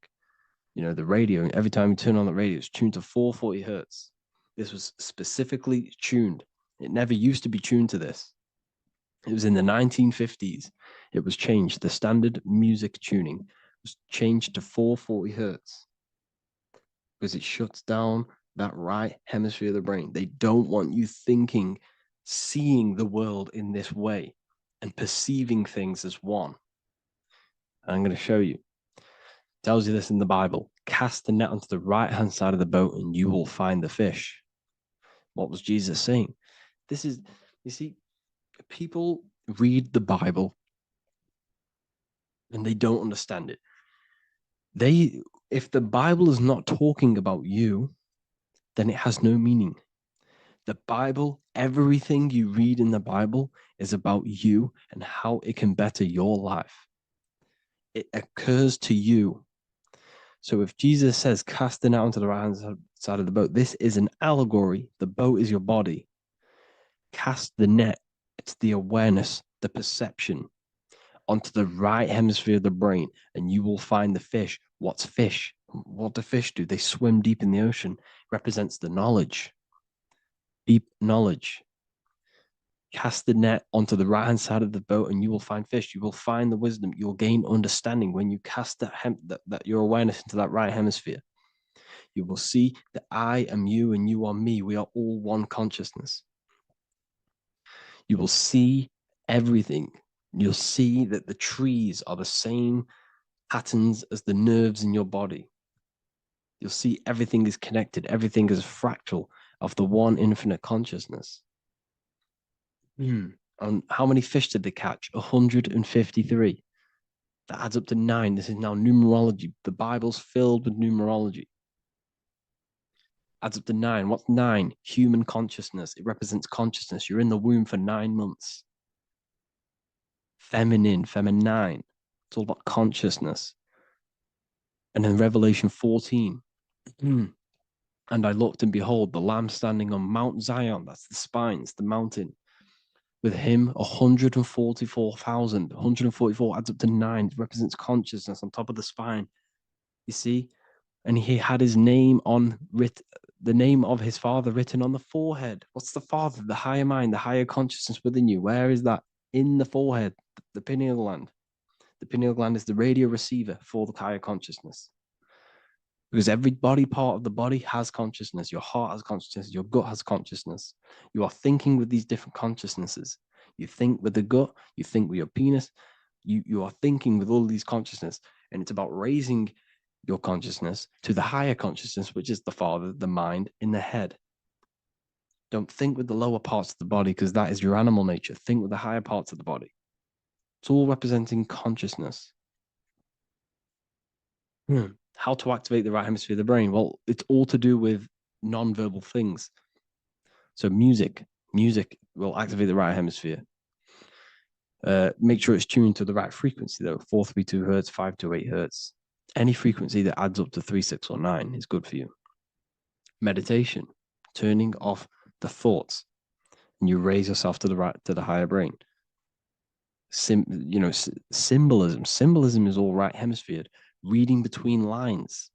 the radio. Every time you turn on the radio, it's tuned to 440 hertz. This was specifically tuned. It never used to be tuned to this. It was in the 1950s. It was changed. The standard music tuning was changed to 440 hertz because it shuts down that right hemisphere of the brain. They don't want you thinking, seeing the world in this way and perceiving things as one. And I'm going to show you. It tells you this in the Bible. Cast the net onto the right-hand side of the boat and you will find the fish. What was Jesus saying? You see, people read the Bible and they don't understand it. If the Bible is not talking about you, then it has no meaning. The Bible, everything you read in the Bible is about you and how it can better your life. It occurs to you. So if Jesus says, cast the net onto the right-hand side of the boat, this is an allegory. The boat is your body. Cast the net. It's the awareness, the perception onto the right hemisphere of the brain, and you will find the fish. What's fish? What do fish do? They swim deep in the ocean. It represents the knowledge. Deep knowledge. Cast the net onto the right-hand side of the boat and you will find fish. You will find the wisdom. You'll gain understanding when you cast that your awareness into that right hemisphere. You will see that I am you and you are me. We are all one consciousness. You will see everything. You'll see that the trees are the same patterns as the nerves in your body. You'll see everything is connected. Everything is a fractal of the one infinite consciousness. And how many fish did they catch? 153. That adds up to 9. This is now numerology. The Bible's filled with numerology. Adds up to 9. What's 9? Human consciousness. It represents consciousness. You're in the womb for 9 months. Feminine. It's all about consciousness. And in Revelation 14, and I looked and behold, the Lamb standing on Mount Zion. That's the spines, the mountain. With him, 144,000. 144 adds up to 9. It represents consciousness on top of the spine. You see? And he had his name the name of his Father written on the forehead. What's the Father? The higher mind, the higher consciousness within you. Where is that? In the forehead, the pineal gland. The pineal gland is the radio receiver for the higher consciousness. Because every body part of the body has consciousness. Your heart has consciousness. Your gut has consciousness. You are thinking with these different consciousnesses. You think with the gut. You think with your penis. You are thinking with all these consciousness. And it's about raising your consciousness to the higher consciousness, which is the Father, the mind, in the head. Don't think with the lower parts of the body because that is your animal nature. Think with the higher parts of the body. It's all representing consciousness. How to activate the right hemisphere of the brain? Well, it's all to do with non-verbal things. So music will activate the right hemisphere. Make sure it's tuned to the right frequency though, 432 hertz, 528 hertz. Any frequency that adds up to 3, 6, or 9 is good for you. Meditation, turning off the thoughts, and you raise yourself to the higher brain. Symbolism. Symbolism is all right hemisphered. Reading between lines,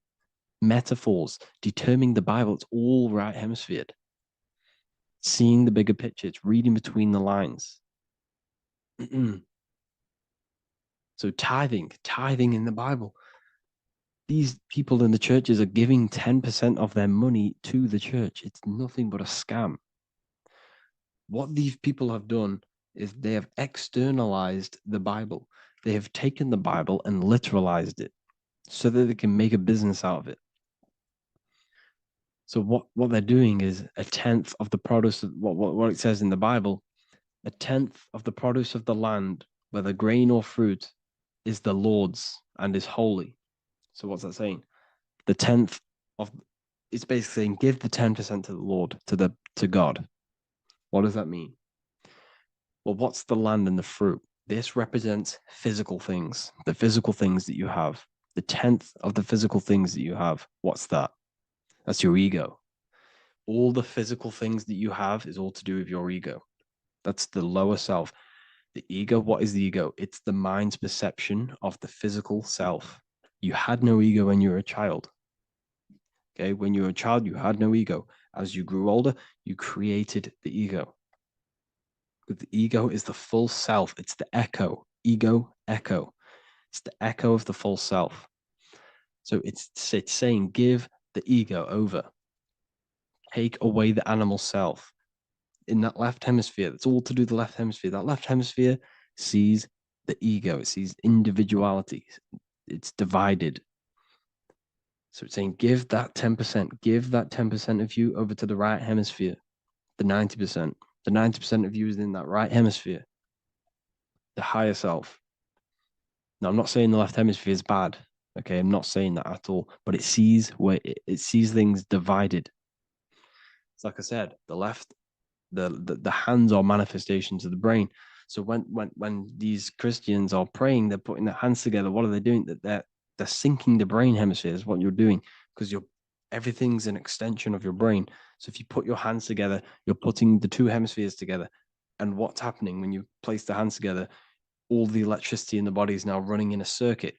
metaphors, determining the Bible, it's all right hemisphered. Seeing the bigger picture, it's reading between the lines. So tithing in the Bible. These people in the churches are giving 10% of their money to the church. It's nothing but a scam. What these people have done is they have externalized the Bible. They have taken the Bible and literalized it so that they can make a business out of it. So what they're doing is a tenth of the produce of what it says in the Bible, a tenth of the produce of the land, whether grain or fruit, is the Lord's and is holy. So what's that saying? The tenth of it's basically saying give the 10% to the Lord, to God. What does that mean? Well, what's the land and the fruit? This represents physical things, the physical things that you have. The tenth of the physical things that you have. What's that? That's your ego. All the physical things that you have is all to do with your ego. That's the lower self. The ego, what is the ego? It's the mind's perception of the physical self. You had no ego when you were a child. Okay, when you were a child, you had no ego. As you grew older, you created the ego. But the ego is the full self. It's the echo. Ego, echo. It's the echo of the full self. So it's saying give the ego over. Take away the animal self. In that left hemisphere, that's all to do with the left hemisphere. That left hemisphere sees the ego. It sees individuality. It's divided. So it's saying give that 10%. Give that 10% of you over to the right hemisphere. The 90%. The 90% of you is in that right hemisphere, the higher self. Now, I'm not saying the left hemisphere is bad. Okay, I'm not saying that at all. But it sees it sees things divided. It's like I said, the left, the hands are manifestations of the brain. So when these Christians are praying, they're putting their hands together. What are they doing? They're syncing the brain hemisphere is what you're doing, because everything's an extension of your brain. So if you put your hands together, you're putting the two hemispheres together. And what's happening when you place the hands together? All the electricity in the body is now running in a circuit.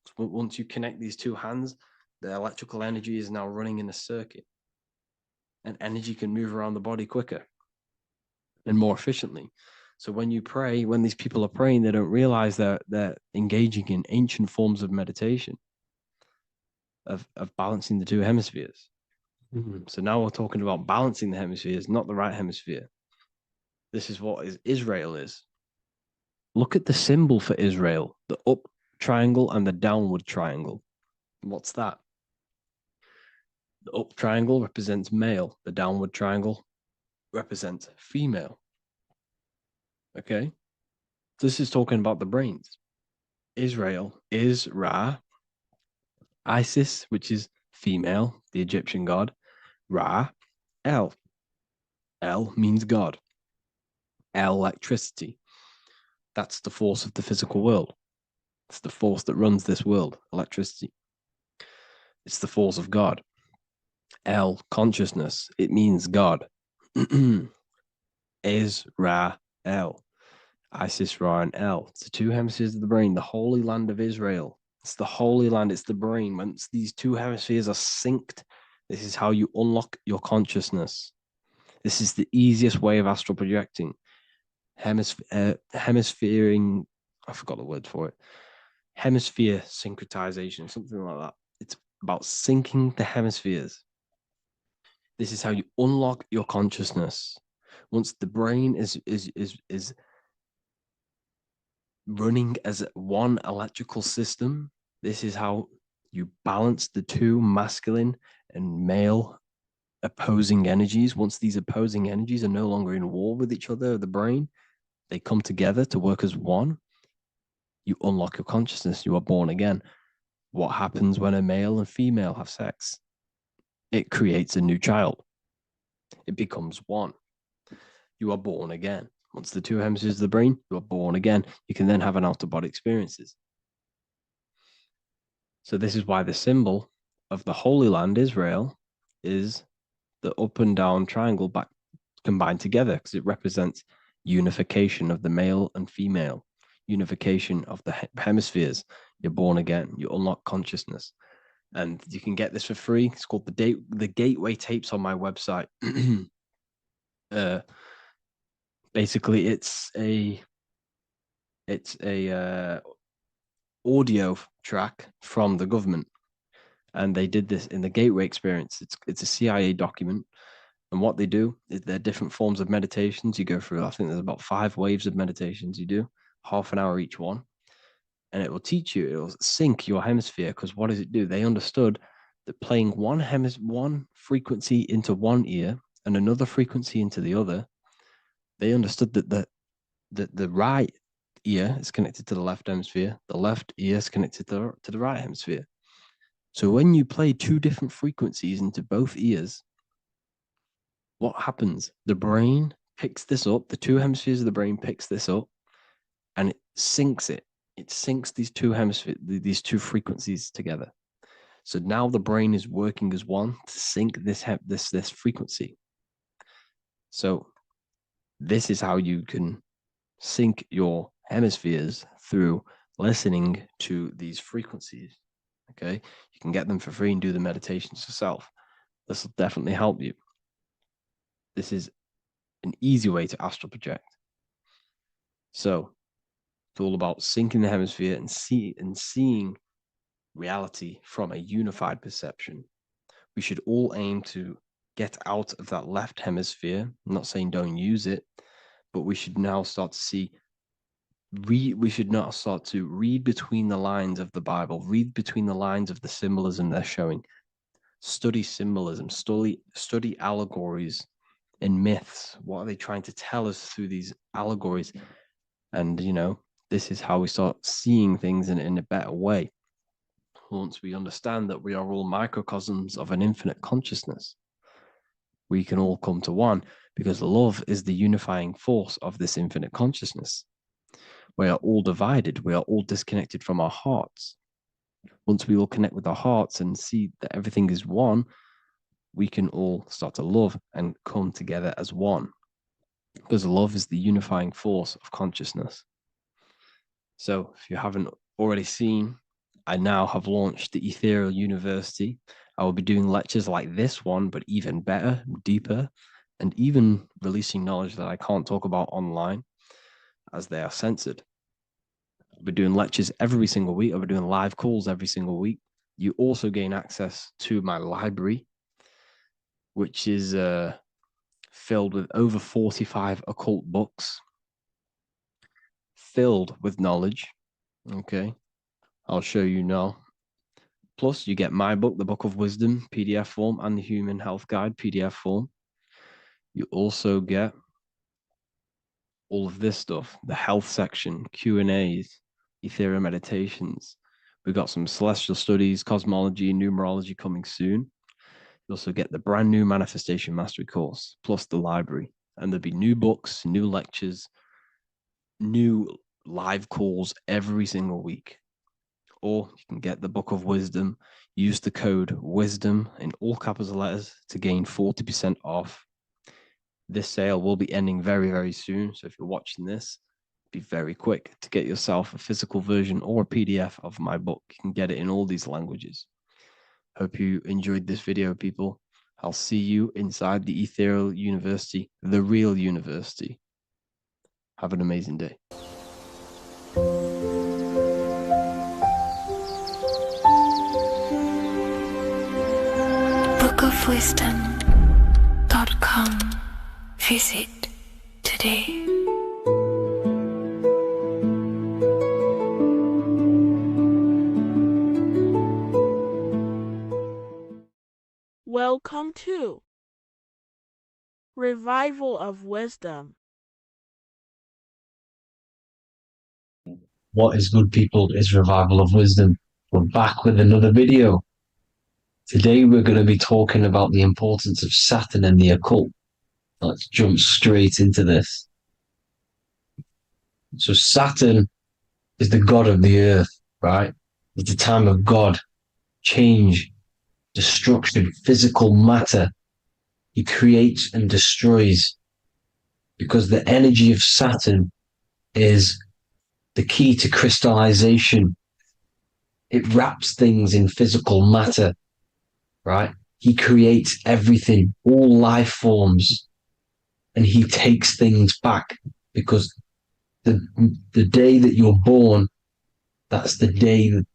So once you connect these two hands, the electrical energy is now running in a circuit. And energy can move around the body quicker and more efficiently. So when you pray, when these people are praying, they don't realize that they're engaging in ancient forms of meditation, of balancing the two hemispheres. So now we're talking about balancing the hemispheres, not the right hemisphere. This is what Israel is. Look at the symbol for Israel, the up triangle and the downward triangle. What's that? The up triangle represents male. The downward triangle represents female. Okay? This is talking about the brains. Israel is Ra. Isis, which is female, the Egyptian god. Ra, El. El means God. Electricity. That's the force of the physical world. It's the force that runs this world, electricity. It's the force of God. El, consciousness. It means God. Is Ra, El. Isis, Ra, and El. It's the two hemispheres of the brain, the holy land of Israel. It's the holy land, it's the brain. Once these two hemispheres are synced, this is how you unlock your consciousness. This is the easiest way of astral projecting. Hemisphering, I forgot the word for it. Hemisphere syncretization, something like that. It's about syncing the hemispheres. This is how you unlock your consciousness. Once the brain is running as one electrical system, this is how you balance the two masculine and male opposing energies. Once these opposing energies are no longer in war with each other, the brain, they come together to work as one. You unlock your consciousness. You are born again. What happens when a male and female have sex? It creates a new child. It becomes one. You are born again. Once the two hemispheres of the brain, you are born again. You can then have an out-of-body experiences. So this is why the symbol of the Holy Land, Israel, is the up and down triangle back combined together, because it represents unification of the male and female, unification of the hemispheres. You're born again, you unlock consciousness. And you can get this for free. It's called the Gateway Tapes on my website. Basically, it's a audio track from the government, and they did this in the Gateway Experience. It's a CIA document, and what they do is there are different forms of meditations you go through. I think there's about 5 waves of meditations you do, half an hour each one, and it will teach you. It will sync your hemisphere, because what does it do? They understood that playing one frequency into one ear and another frequency into the other, they understood that the right ear is connected to the left hemisphere, the left ear is connected to the right hemisphere. So when you play 2 different frequencies into both ears, what happens? The brain picks this up, the 2 hemispheres of the brain picks this up, and it syncs it. It syncs these 2 hemispheres, these 2 frequencies together. So now the brain is working as one to sync this frequency. So this is how you can sync your hemispheres, through listening to these frequencies. Okay, you can get them for free and do the meditations yourself. This will definitely help you. This is an easy way to astral project. So it's all about syncing the hemisphere and seeing reality from a unified perception. We should all aim to get out of that left hemisphere. I'm not saying don't use it, but we should now start to see. We should not start to read between the lines of the Bible, read between the lines of the symbolism they're showing. Study symbolism, study allegories and myths. What are they trying to tell us through these allegories? And, this is how we start seeing things in a better way. Once we understand that we are all microcosms of an infinite consciousness, we can all come to one, because love is the unifying force of this infinite consciousness. We are all divided. We are all disconnected from our hearts. Once we all connect with our hearts and see that everything is one, we can all start to love and come together as one, because love is the unifying force of consciousness. So if you haven't already seen, I now have launched the Ethereal University. I will be doing lectures like this one, but even better, deeper, and even releasing knowledge that I can't talk about online, as they are censored. I'll be doing lectures every single week. I'll be doing live calls every single week. You also gain access to my library, which is filled with over 45 occult books, filled with knowledge. Okay, I'll show you now. Plus, you get my book, The Book of Wisdom, PDF form, and the Human Health Guide, PDF form. You also get all of this stuff, the health section, Q&As, Ethereal meditations. We've got some celestial studies, cosmology, and numerology coming soon. You also get the brand new Manifestation Mastery course, plus the library. And there'll be new books, new lectures, new live calls every single week. Or you can get the Book of Wisdom, use the code WISDOM in all capital letters to gain 40% off. This sale will be ending very, very soon. So if you're watching this, be very quick to get yourself a physical version or a PDF of my book. You can get it in all these languages. Hope you enjoyed this video, people. I'll see you inside the Ethereal University, the real university. Have an amazing day. bookofwisdom.com. Visit today. Welcome to Revival of Wisdom. What is good, people? It's Revival of Wisdom. We're back with another video. Today we're going to be talking about the importance of Saturn and the occult. Let's jump straight into this. So Saturn is the god of the earth, right? It's the time of God. change, destruction, physical matter. He creates and destroys, because the energy of Saturn is the key to crystallization. It wraps things in physical matter, right? He creates everything, all life forms, and he takes things back, because the day that you're born, that's the day that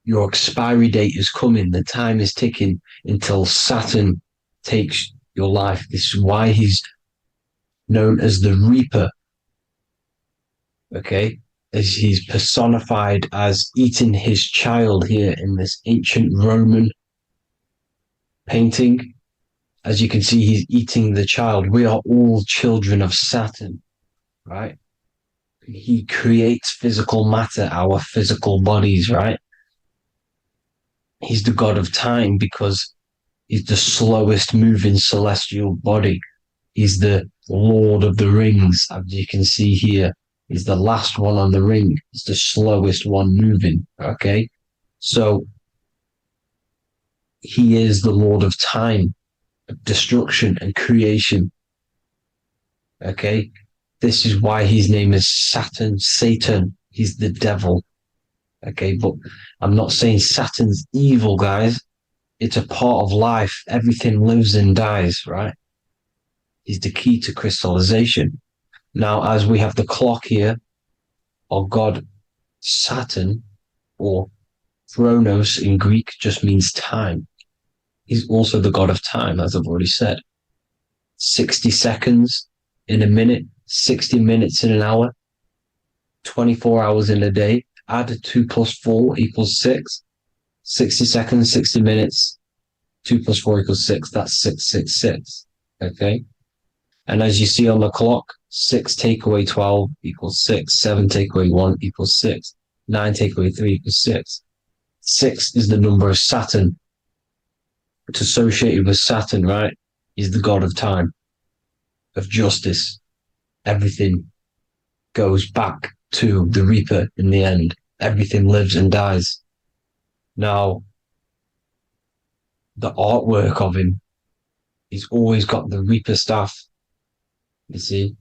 your expiry date is coming. The time is ticking until Saturn takes your life. This is why he's known as the Reaper. Okay? As he's personified as eating his child here in this ancient Roman painting. As you can see, he's eating the child. We are all children of Saturn, right? He creates physical matter, our physical bodies, right? He's the god of time because he's the slowest moving celestial body. He's the Lord of the Rings, as you can see here. He's the last one on the ring. He's the slowest one moving, okay? So he is the Lord of time, destruction and creation, okay? This is why his name is Saturn, Satan. He's the devil, okay? But I'm not saying Saturn's evil, guys. It's a part of life. Everything lives and dies, right? He's the key to crystallization. Now, as we have the clock here, our god Saturn, or Chronos in Greek, just means time. He's also the god of time, as I've already said. 60 seconds in a minute, 60 minutes in an hour, 24 hours in a day. Add 2 plus 4 equals 6. 60 seconds, 60 minutes, 2 plus 4 equals 6. That's 666. Okay? And as you see on the clock, 6 take away 12 equals 6. 7 take away 1 equals 6. 9 take away 3 equals 6. 6 is the number of Saturn. It's associated with Saturn, right? He's the god of time, of justice. Everything goes back to the Reaper in the end. Everything lives and dies. Now, the artwork of him, he's always got the Reaper staff. You see,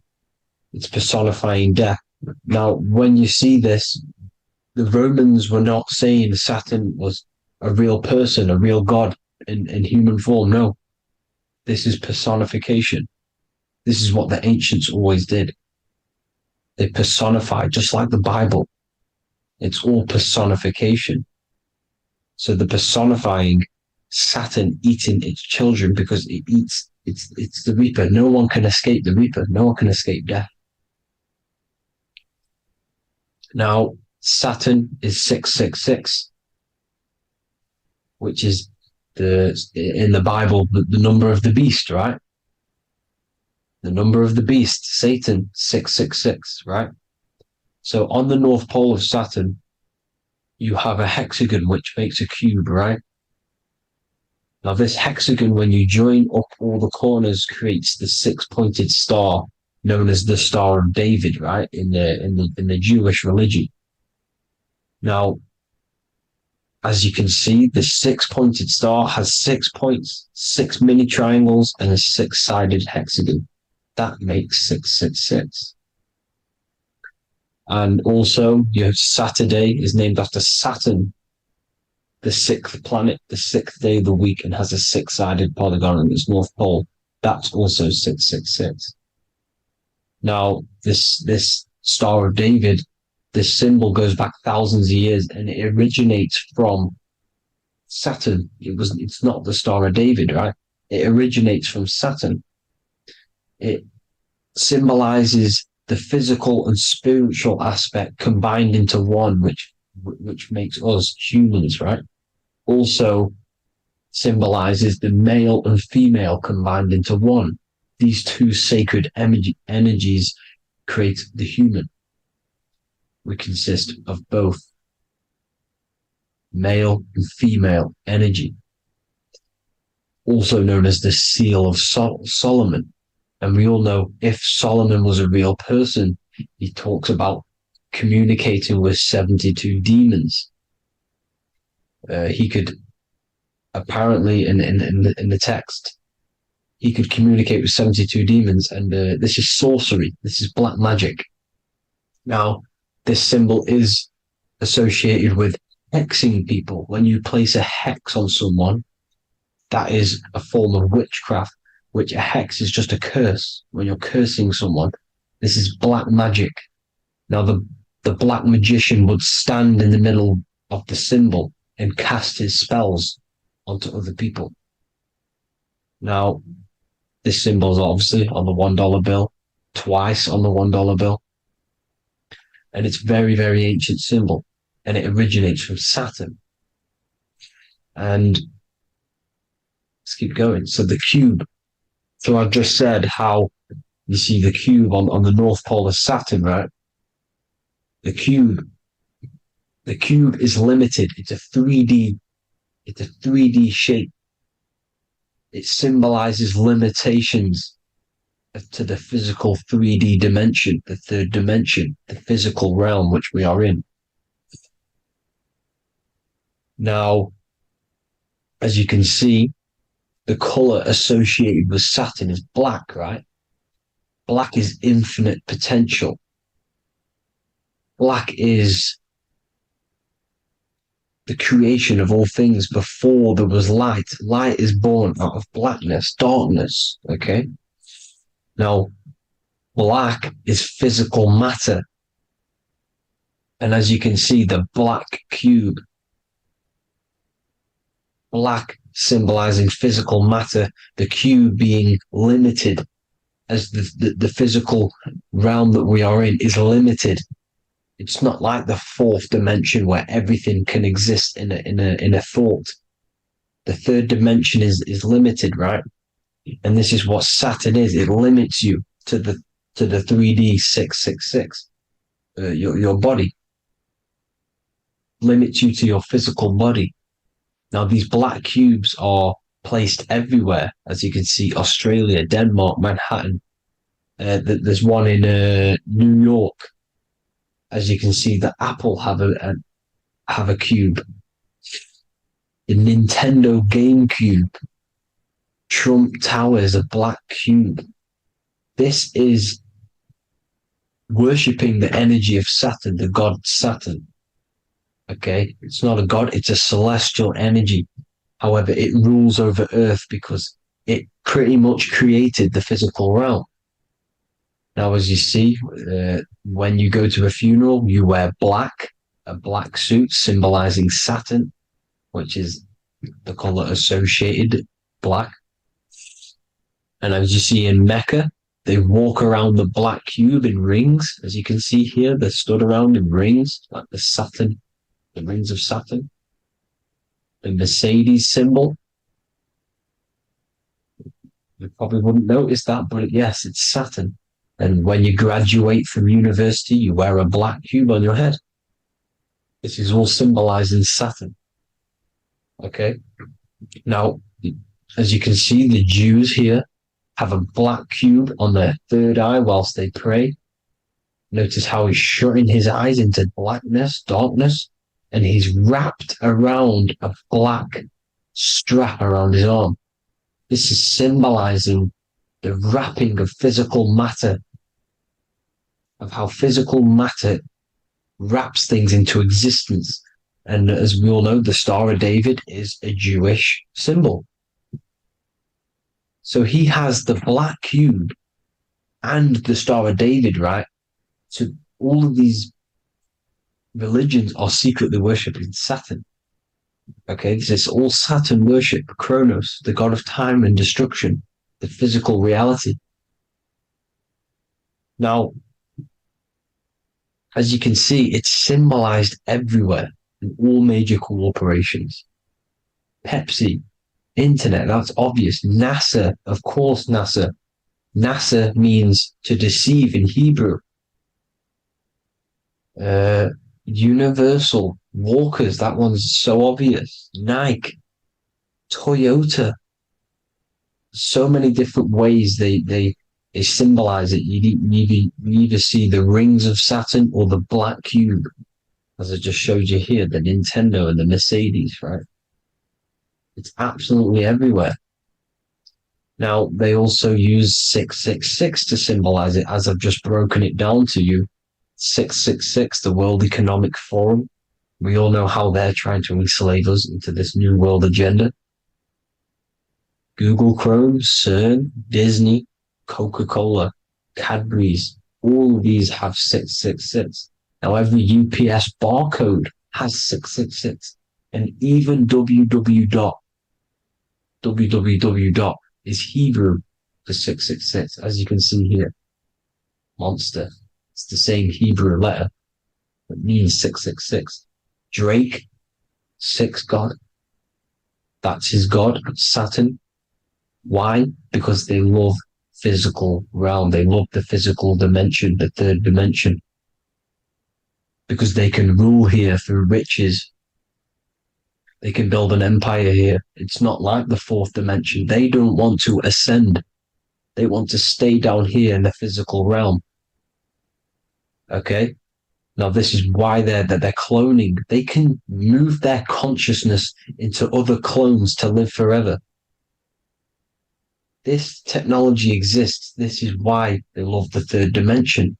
it's personifying death. Now, when you see this, the Romans were not saying Saturn was a real person, a real god in human form. No, this is personification. This is what the ancients always did. They personified, just like the Bible. It's all personification. So the personifying Saturn eating its children because it eats, it's the Reaper. No one can escape the Reaper. No one can escape death. Now, Saturn is 666, which is in the Bible, the number of the beast, right? The number of the beast, Satan, 666, right? So on the North Pole of Saturn, you have a hexagon which makes a cube, right? Now this hexagon, when you join up all the corners, creates the 6-pointed star known as the Star of David, right? In the Jewish religion. Now, as you can see, the 6-pointed star has 6 points, 6 mini triangles, and a 6-sided hexagon. That makes 666. And also, your Saturday is named after Saturn, the 6th planet, the 6th day of the week, and has a 6-sided polygon in its North Pole. That's also 666. Now, this Star of David, this symbol goes back thousands of years, and it originates from Saturn. It's not the Star of David, right? It originates from Saturn. It symbolizes the physical and spiritual aspect combined into one, which makes us humans, right? Also symbolizes the male and female combined into one. These two sacred energies create the human. We consist of both male and female energy, also known as the Seal of Solomon. And we all know if Solomon was a real person, he talks about communicating with 72 demons. He could apparently in the text, he could communicate with 72 demons, and this is sorcery. This is black magic. Now, this symbol is associated with hexing people. When you place a hex on someone, that is a form of witchcraft, which a hex is just a curse. When you're cursing someone, this is black magic. Now, the black magician would stand in the middle of the symbol and cast his spells onto other people. Now, this symbol is obviously on the $1 bill, twice on the $1 bill. And it's very, very ancient symbol. And it originates from Saturn. And let's keep going. So the cube. So I've just said how you see the cube on the North Pole of Saturn, right? The cube is limited. It's a 3D shape. It symbolizes limitations to the physical 3D dimension, the third dimension, the physical realm which we are in. Now, as you can see, the color associated with Saturn is black, right? Black is infinite potential. Black is the creation of all things before there was light. Light is born out of blackness, darkness, okay? Now, black is physical matter. And as you can see, the black cube, black symbolizing physical matter, the cube being limited, as the physical realm that we are in is limited. It's not like the fourth dimension where everything can exist in a thought. The third dimension is limited, right? And this is what Saturn is. It limits you to the 3D 666. Your body limits you to your physical body. Now, these black cubes are placed everywhere. As you can see, Australia, Denmark, Manhattan. There's one in New York. As you can see, the Apple have a cube. The Nintendo GameCube. Trump Tower is a black cube. This is worshipping the energy of Saturn, the god Saturn. Okay, it's not a god, it's a celestial energy. However, it rules over Earth because it pretty much created the physical realm. Now, as you see, when you go to a funeral, you wear black, a black suit symbolizing Saturn, which is the color associated, black. And as you see in Mecca, they walk around the black cube in rings. As you can see here, they're stood around in rings, like the Saturn, the rings of Saturn. The Mercedes symbol. You probably wouldn't notice that, but yes, it's Saturn. And when you graduate from university, you wear a black cube on your head. This is all symbolizing Saturn. Okay. Now, as you can see, the Jews here have a black cube on their third eye whilst they pray. Notice how he's shutting his eyes into blackness, darkness, and he's wrapped around a black strap around his arm. This is symbolizing the wrapping of physical matter, of how physical matter wraps things into existence. And as we all know, the Star of David is a Jewish symbol. So he has the black cube and the Star of David, right? So all of these religions are secretly worshipping Saturn. Okay, this is all Saturn worship, Kronos, the god of time and destruction, the physical reality. Now, as you can see, it's symbolized everywhere in all major corporations. Pepsi, internet, that's obvious. NASA, of course, NASA. NASA means to deceive in Hebrew. Universal, Walkers, that one's so obvious. Nike, Toyota. So many different ways they symbolize it. You either see the rings of Saturn or the black cube, as I just showed you here, the Nintendo and the Mercedes, right? It's absolutely everywhere. Now, they also use 666 to symbolize it, as I've just broken it down to you. 666, the World Economic Forum. We all know how they're trying to enslave us into this new world agenda. Google Chrome, CERN, Disney, Coca-Cola, Cadbury's, all of these have 666. Now, every UPS barcode has 666. And even www. Is Hebrew for 666, as you can see here. Monster. It's the same Hebrew letter that means 666. Drake, 6 God. That's his God, Saturn. Why? Because they love physical realm. They love the physical dimension, the third dimension. Because they can rule here through riches. They can build an empire here. It's not like the fourth dimension. They don't want to ascend. They want to stay down here in the physical realm. Okay? Now, this is why they're cloning. They can move their consciousness into other clones to live forever. This technology exists. This is why they love the third dimension.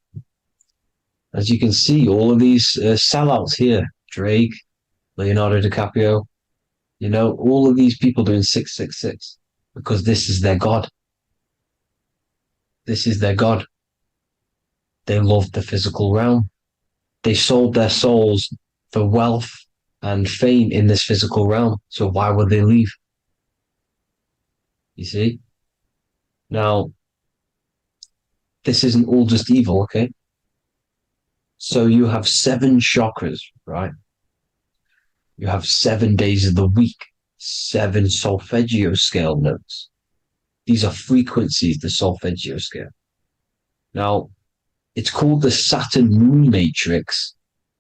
As you can see, all of these sellouts here, Drake, Leonardo DiCaprio, you know, all of these people doing 666 because this is their God. This is their God. They love the physical realm. They sold their souls for wealth and fame in this physical realm. So why would they leave? You see? Now, this isn't all just evil, okay? So you have 7 chakras, right? You have 7 days of the week, 7 solfeggio scale notes. These are frequencies, the solfeggio scale. Now, it's called the Saturn moon matrix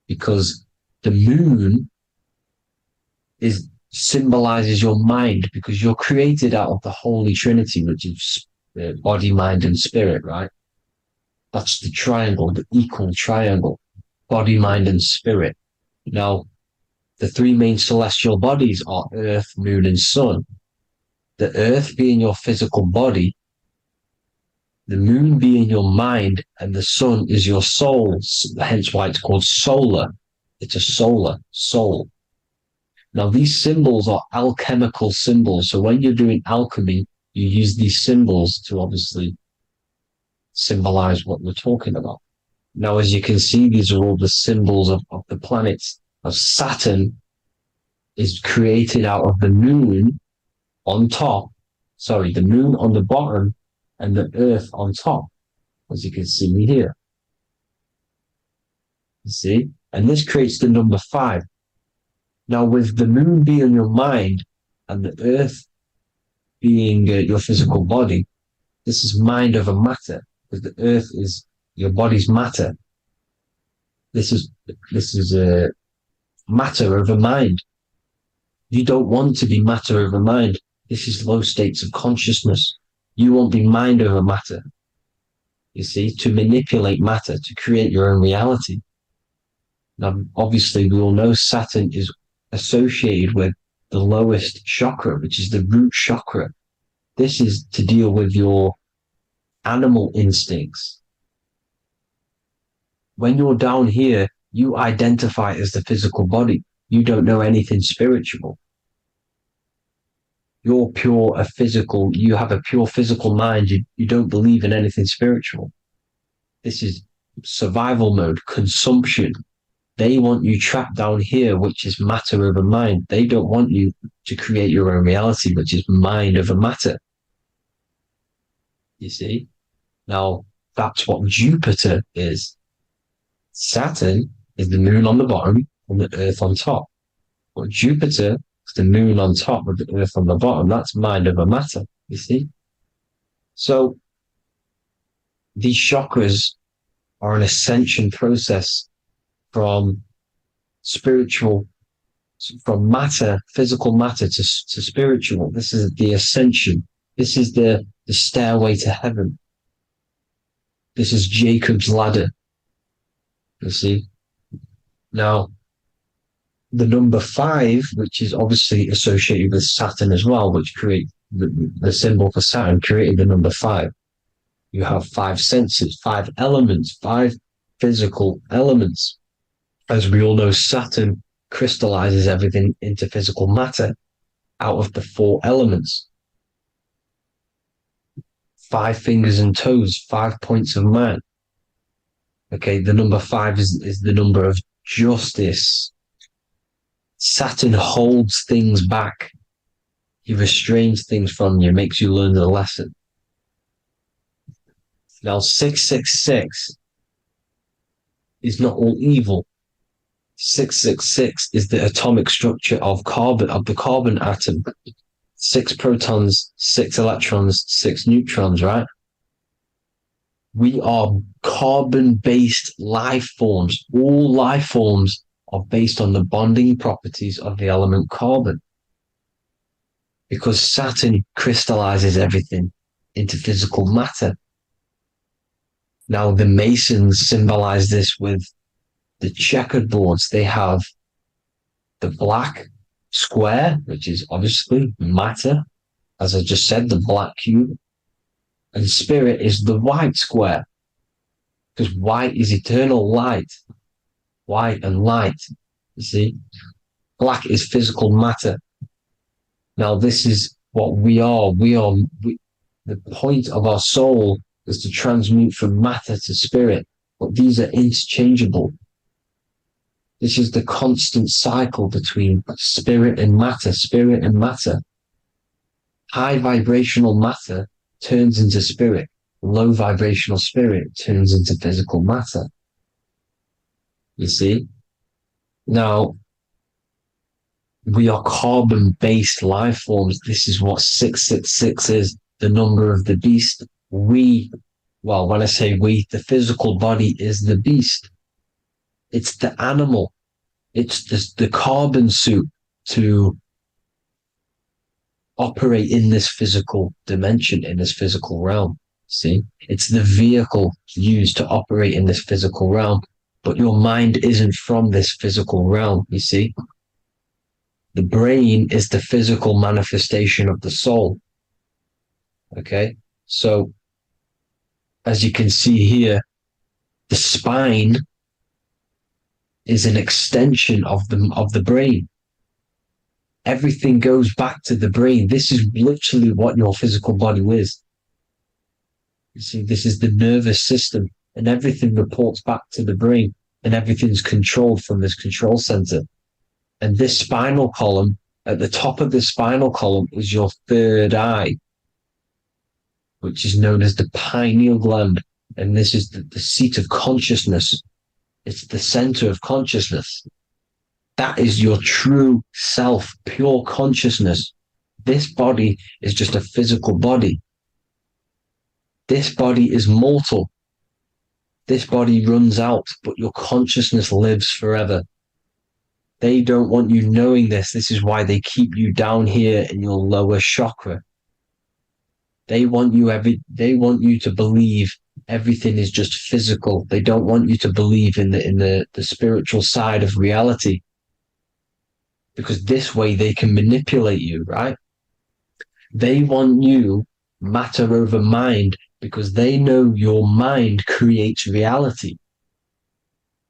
because the moon symbolizes your mind, because you're created out of the Holy Trinity, which is body, mind, and spirit, right? That's the triangle, the equal triangle, body, mind, and spirit. Now, the 3 main celestial bodies are Earth, Moon, and Sun. The Earth being your physical body, the Moon being your mind, and the Sun is your soul, hence why it's called solar. It's a solar soul. Now, these symbols are alchemical symbols. So when you're doing alchemy, you use these symbols to obviously symbolize what we're talking about. Now, as you can see, these are all the symbols of the planets. Saturn is created out of the moon on top, the moon on the bottom and the earth on top, as you can see here. You see? And this creates the number 5. Now, with the moon being your mind and the earth being your physical body, this is mind over matter, because the earth is your body's matter. This is a matter over mind. You don't want to be matter over mind. This is low states of consciousness. You won't be mind over matter. You see, to manipulate matter, to create your own reality. Now, obviously, we all know Saturn is associated with the lowest chakra, which is the root chakra. This is to deal with your animal instincts. When you're down here, you identify as the physical body. You don't know anything spiritual. You're you have a pure physical mind. You don't believe in anything spiritual. This is survival mode, consumption. They want you trapped down here, which is matter over mind. They don't want you to create your own reality, which is mind over matter. You see? Now, that's what Jupiter is. Saturn is the moon on the bottom and the earth on top. But Jupiter is the moon on top with the earth on the bottom. That's mind over matter, you see? So these chakras are an ascension process from matter, physical matter to spiritual. This is the ascension. This is the stairway to heaven. This is Jacob's ladder. You see? Now, the number 5, which is obviously associated with Saturn as well, which create the symbol for Saturn, created the number 5. You have 5 senses, 5 elements, 5 physical elements. As we all know, Saturn crystallizes everything into physical matter out of the 4 elements. 5 fingers and toes, 5 points of man. Okay, the number 5 is the number of justice. Saturn holds things back. He restrains things from you, makes you learn the lesson. Now, 666 is not all evil. 666 is the atomic structure of the carbon atom. 6 protons, 6 electrons, 6 neutrons, right? We are carbon-based life forms. All life forms are based on the bonding properties of the element carbon. Because Saturn crystallizes everything into physical matter. Now, the Masons symbolize this with the checkered boards. They have the black square, which is obviously matter, as I just said, the black cube, and spirit is the white square, because white is eternal light. White and light, you see. Black is physical matter. Now, this is what we are. The point of our soul is to transmute from matter to spirit, but these are interchangeable. This is the constant cycle between spirit and matter, spirit and matter. High vibrational matter turns into spirit. Low vibrational spirit turns into physical matter. You see? Now, we are carbon-based life forms. This is what 666 is, the number of the beast. When I say we, the physical body is the beast. It's the animal. It's the carbon suit to operate in this physical dimension, in this physical realm. See? It's the vehicle used to operate in this physical realm. But your mind isn't from this physical realm, you see? The brain is the physical manifestation of the soul. Okay? So, as you can see here, the spine is an extension of the brain. Everything goes back to the brain. This is literally what your physical body is. You see, this is the nervous system, and everything reports back to the brain, and everything's controlled from this control center. And this spinal column, at the top of the spinal column, is your third eye, which is known as the pineal gland. And this is the seat of consciousness. It's the center of consciousness. That is your true self, pure consciousness. This body is just a physical body. This body is mortal. This body runs out, but your consciousness lives forever. They don't want you knowing this. This is why they keep you down here in your lower chakra. They want you to believe everything is just physical. They don't want you to believe in the spiritual side of reality. Because this way they can manipulate you, right? They want you matter over mind because they know your mind creates reality.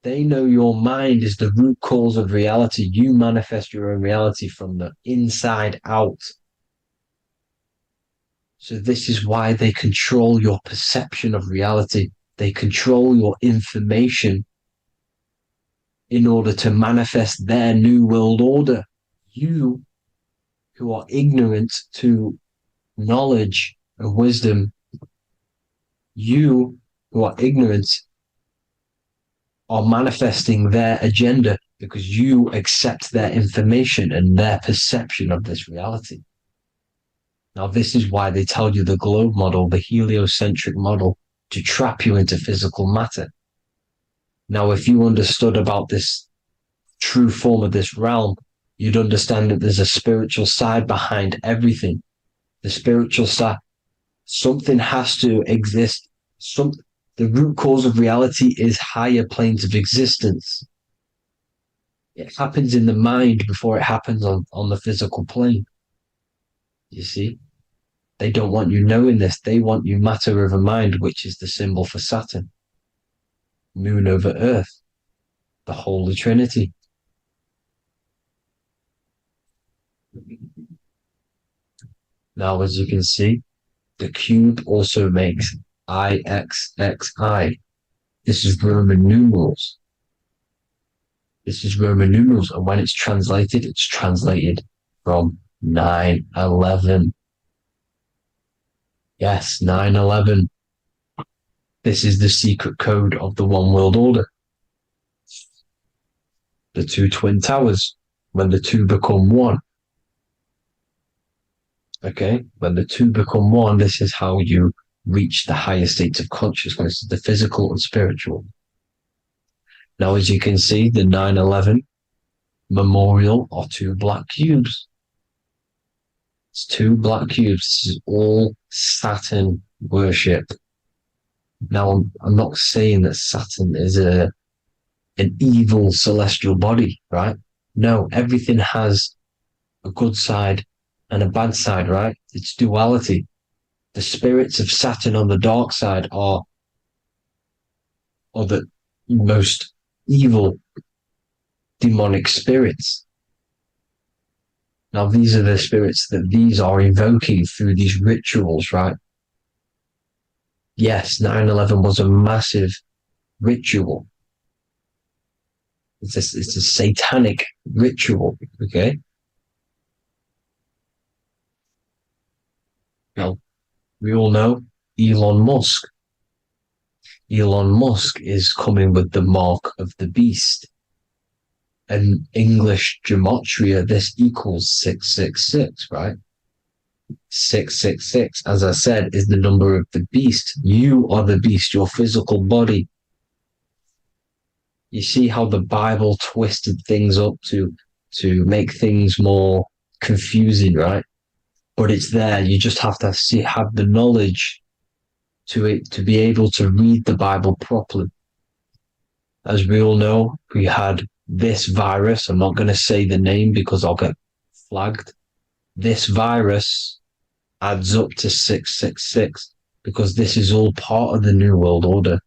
They know your mind is the root cause of reality. You manifest your own reality from the inside out. So this is why they control your perception of reality. They control your information in order to manifest their new world order. You, who are ignorant to knowledge and wisdom, you who are ignorant are manifesting their agenda because you accept their information and their perception of this reality. Now, this is why they tell you the globe model, the heliocentric model, to trap you into physical matter. Now, if you understood about this true form of this realm, you'd understand that there's a spiritual side behind everything. The spiritual side, something has to exist. The root cause of reality is higher planes of existence. It happens in the mind before it happens on the physical plane. You see? They don't want you knowing this. They want you matter over mind, which is the symbol for Saturn. Moon over Earth. The Holy Trinity. Now, as you can see, the cube also makes IXXI. This is Roman numerals. This is Roman numerals, and when it's translated from 9/11. Yes, 9/11. This is the secret code of the One World Order. The two twin towers, when the two become one. Okay, when the two become one, this is how you reach the higher states of consciousness, the physical and spiritual. Now, as you can see, the 9/11 memorial are two black cubes. It's two black cubes. This is all Saturn worship. Now, I'm not saying that Saturn is an evil celestial body, right? No, everything has a good side and a bad side, right? It's duality. The spirits of Saturn on the dark side are the most evil demonic spirits. Now, these are the spirits that these are invoking through these rituals, right? Yes, 9/11 was a massive ritual. It's a satanic ritual, okay? Now, we all know Elon Musk. Elon Musk is coming with the mark of the beast. And English gematria, this equals 666, right? 666, as I said, is the number of the beast. You are the beast, your physical body. You see how the Bible twisted things up to make things more confusing, right? But it's there. You just have to have the knowledge to be able to read the Bible properly. As we all know, we had this virus. I'm not going to say the name because I'll get flagged. This virus adds up to 666 because this is all part of the New World Order.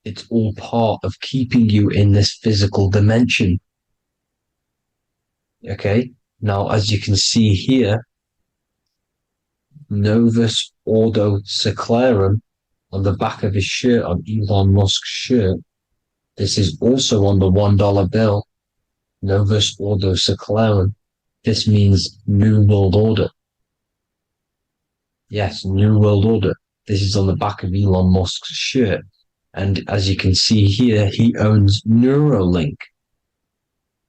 It's all part of keeping you in this physical dimension. Okay? Now, as you can see here, Novus Ordo Seclorum on the back of his shirt, on Elon Musk's shirt. This is also on the $1 bill. Novus Ordo Seclorum. This means New World Order. Yes, New World Order. This is on the back of Elon Musk's shirt. And as you can see here, he owns Neuralink,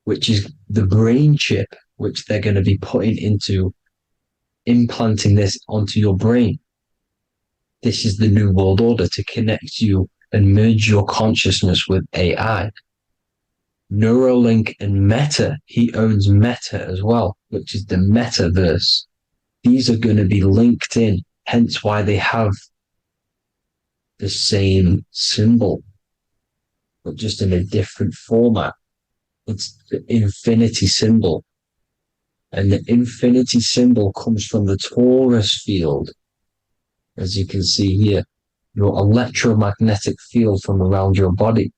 which is the brain chip, which they're going to be putting into implanting this onto your brain. This is the New World Order to connect you and merge your consciousness with AI. Neuralink and Meta, he owns Meta as well, which is the metaverse. These are going to be linked in, hence why they have the same symbol, but just in a different format. It's the infinity symbol. And the infinity symbol comes from the torus field, as you can see here, your electromagnetic field from around your body.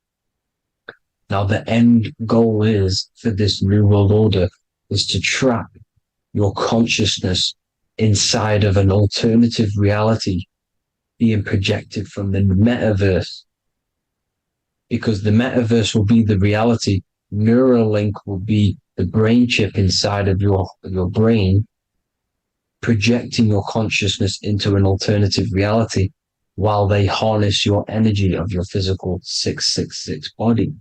Now, the end goal is for this New World Order is to trap your consciousness inside of an alternative reality being projected from the metaverse. Because the metaverse will be the reality. Neuralink will be the brain chip inside of your brain, projecting your consciousness into an alternative reality while they harness your energy of your physical 666 body.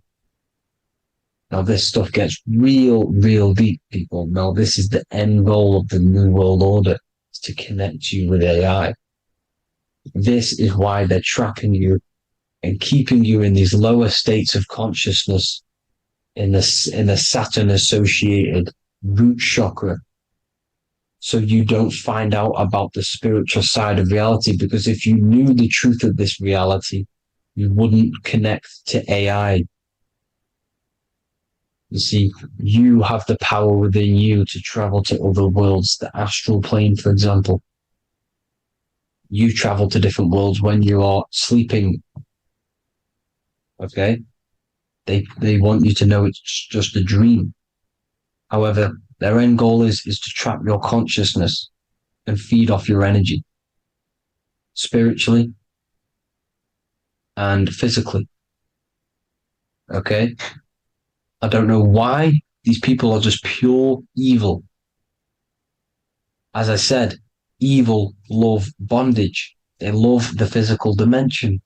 Now, this stuff gets real deep, people. Now, this is the end goal of the New World Order, is to connect you with AI. This is why they're trapping you and keeping you in these lower states of consciousness in the Saturn-associated root chakra, so you don't find out about the spiritual side of reality. Because if you knew the truth of this reality, you wouldn't connect to AI. You see, you have the power within you to travel to other worlds, the astral plane, for example. You travel to different worlds when you are sleeping. Okay? They want you to know it's just a dream. However, their end goal is to trap your consciousness and feed off your energy, spiritually and physically. Okay? I don't know why these people are just pure evil. As I said, evil love bondage. They love the physical dimension.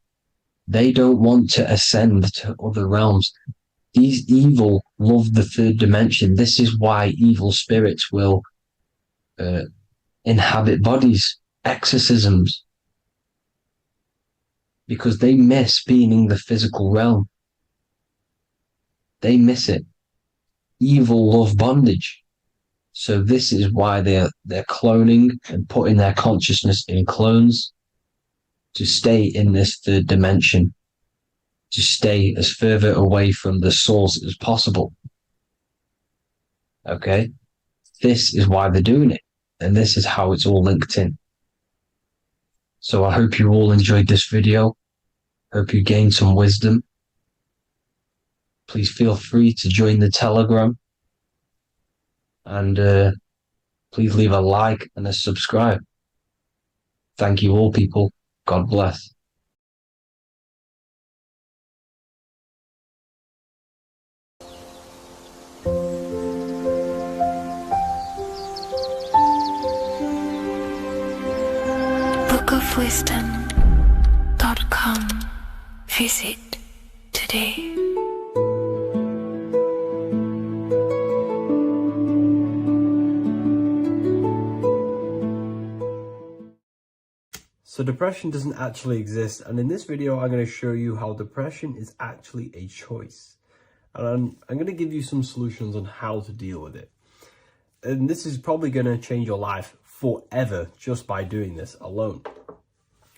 They don't want to ascend to other realms. These evil love the third dimension. This is why evil spirits will inhabit bodies, exorcisms, because they miss being in the physical realm. They miss it. Evil love bondage. So this is why they're cloning and putting their consciousness in clones to stay in this third dimension, to stay as further away from the source as possible. Okay? This is why they're doing it. And this is how it's all linked in. So I hope you all enjoyed this video. Hope you gained some wisdom. Please feel free to join the Telegram. And please leave a like and a subscribe. Thank you all, people. God bless. bookofwisdom.com. Visit today. So depression doesn't actually exist, and in this video I'm going to show you how depression is actually a choice. And I'm going to give you some solutions on how to deal with it. And this is probably going to change your life forever just by doing this alone.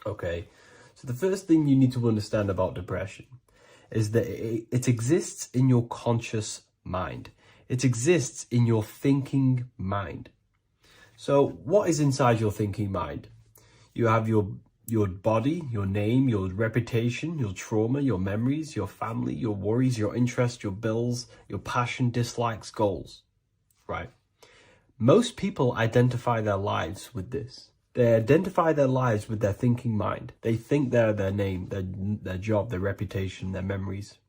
Okay, so the first thing you need to understand about depression is that it exists in your conscious mind. It exists in your thinking mind. So what is inside your thinking mind? You have your body, your name, your reputation, your trauma, your memories, your family, your worries, your interests, your bills, your passion, dislikes, goals, right? Most people identify their lives with this. They identify their lives with their thinking mind. They think they're their name, their job, their reputation, their memories.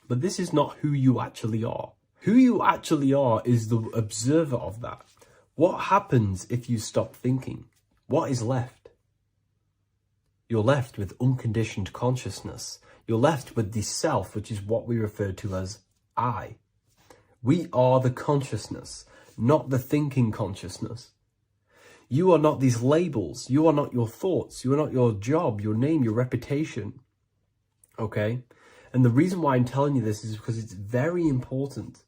But this is not who you actually are. Who you actually are is the observer of that. What happens if you stop thinking? What is left? You're left with unconditioned consciousness. You're left with the self, which is what we refer to as I. We are the consciousness, not the thinking consciousness. You are not these labels. You are not your thoughts. You are not your job, your name, your reputation. Okay? And the reason why I'm telling you this is because it's very important,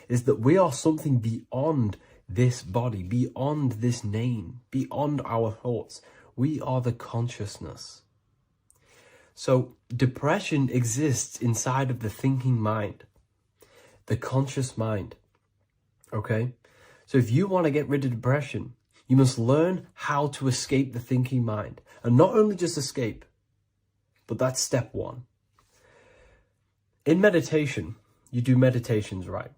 is that we are something beyond this body, beyond this name, beyond our thoughts. We are the consciousness. So depression exists inside of the thinking mind, the conscious mind. Okay? So if you want to get rid of depression, you must learn how to escape the thinking mind. And not only just escape, but that's step one. In meditation, you do meditations, right?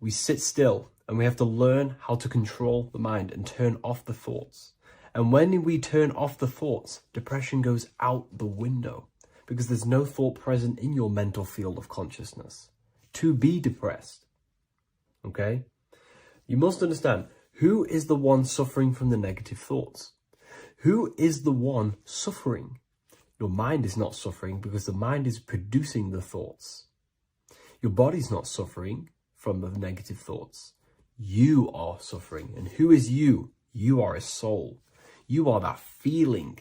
We sit still and we have to learn how to control the mind and turn off the thoughts. And when we turn off the thoughts, depression goes out the window because there's no thought present in your mental field of consciousness to be depressed. Okay? You must understand, who is the one suffering from the negative thoughts? Who is the one suffering? Your mind is not suffering because the mind is producing the thoughts. Your body's not suffering from the negative thoughts. You are suffering. And who is you? You are a soul. You are that feeling.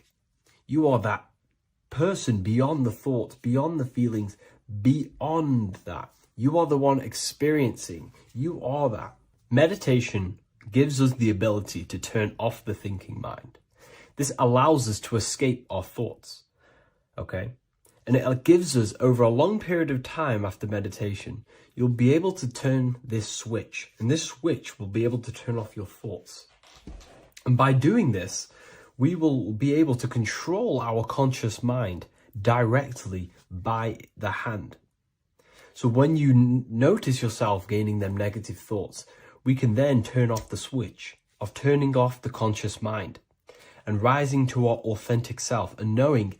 You are that person beyond the thoughts, beyond the feelings, beyond that. You are the one experiencing. You are that. Meditation gives us the ability to turn off the thinking mind. This allows us to escape our thoughts. Okay? And it gives us, over a long period of time after meditation, you'll be able to turn this switch. And this switch will be able to turn off your thoughts. And by doing this, we will be able to control our conscious mind directly by the hand. So when you notice yourself gaining them negative thoughts, we can then turn off the switch of turning off the conscious mind and rising to our authentic self and knowing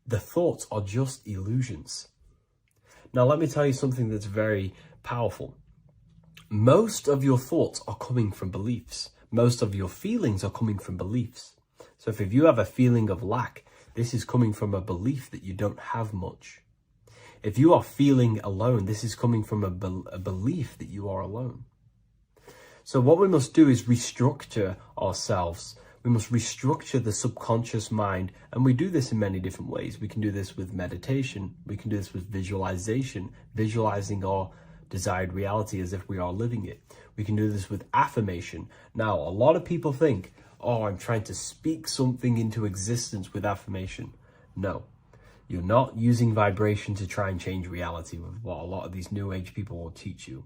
the thoughts are just illusions. Now, let me tell you something that's very powerful. Most of your thoughts are coming from beliefs. Most of your feelings are coming from beliefs. So if you have a feeling of lack, this is coming from a belief that you don't have much. If you are feeling alone, this is coming from a belief that you are alone. So what we must do is restructure ourselves. We must restructure the subconscious mind, and we do this in many different ways. We can do this with meditation. We can do this with visualization, visualizing our desired reality as if we are living it. We can do this with affirmation. Now, a lot of people think, oh, I'm trying to speak something into existence with affirmation. No, you're not using vibration to try and change reality with what a lot of these new age people will teach you.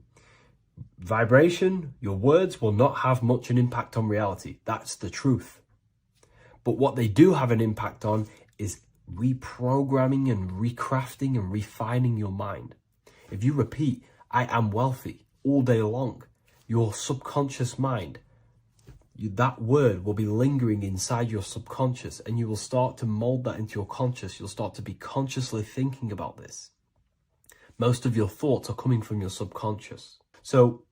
Vibration, your words will not have much an impact on reality. That's the truth. But what they do have an impact on is reprogramming and recrafting and refining your mind. If you repeat, I am wealthy all day long, your subconscious mind, that word will be lingering inside your subconscious, and you will start to mold that into your conscious. You'll start to be consciously thinking about this. Most of your thoughts are coming from your subconscious. So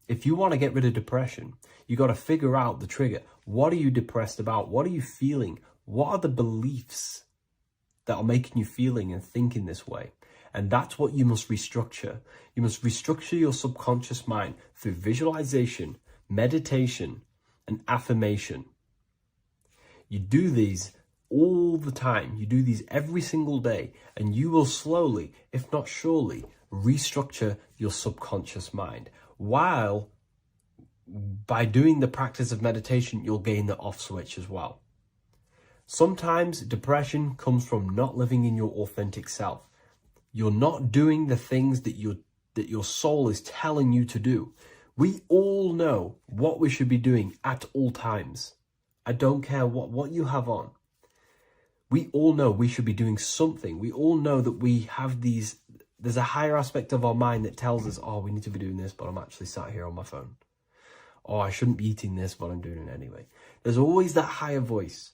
if you want to get rid of depression, you got to figure out the trigger. What are you depressed about? What are you feeling? What are the beliefs that are making you feeling and thinking this way? And that's what you must restructure. You must restructure your subconscious mind through visualization, meditation, and affirmation. You do these all the time. You do these every single day, and you will slowly, if not surely, restructure your subconscious mind. While by doing the practice of meditation, you'll gain the off switch as well. Sometimes depression comes from not living in your authentic self. You're not doing the things that your soul is telling you to do. We all know what we should be doing at all times. I don't care what you have on. We all know we should be doing something. We all know that we have there's a higher aspect of our mind that tells us, oh, we need to be doing this, but I'm actually sat here on my phone. Oh, I shouldn't be eating this, but I'm doing it anyway. There's always that higher voice.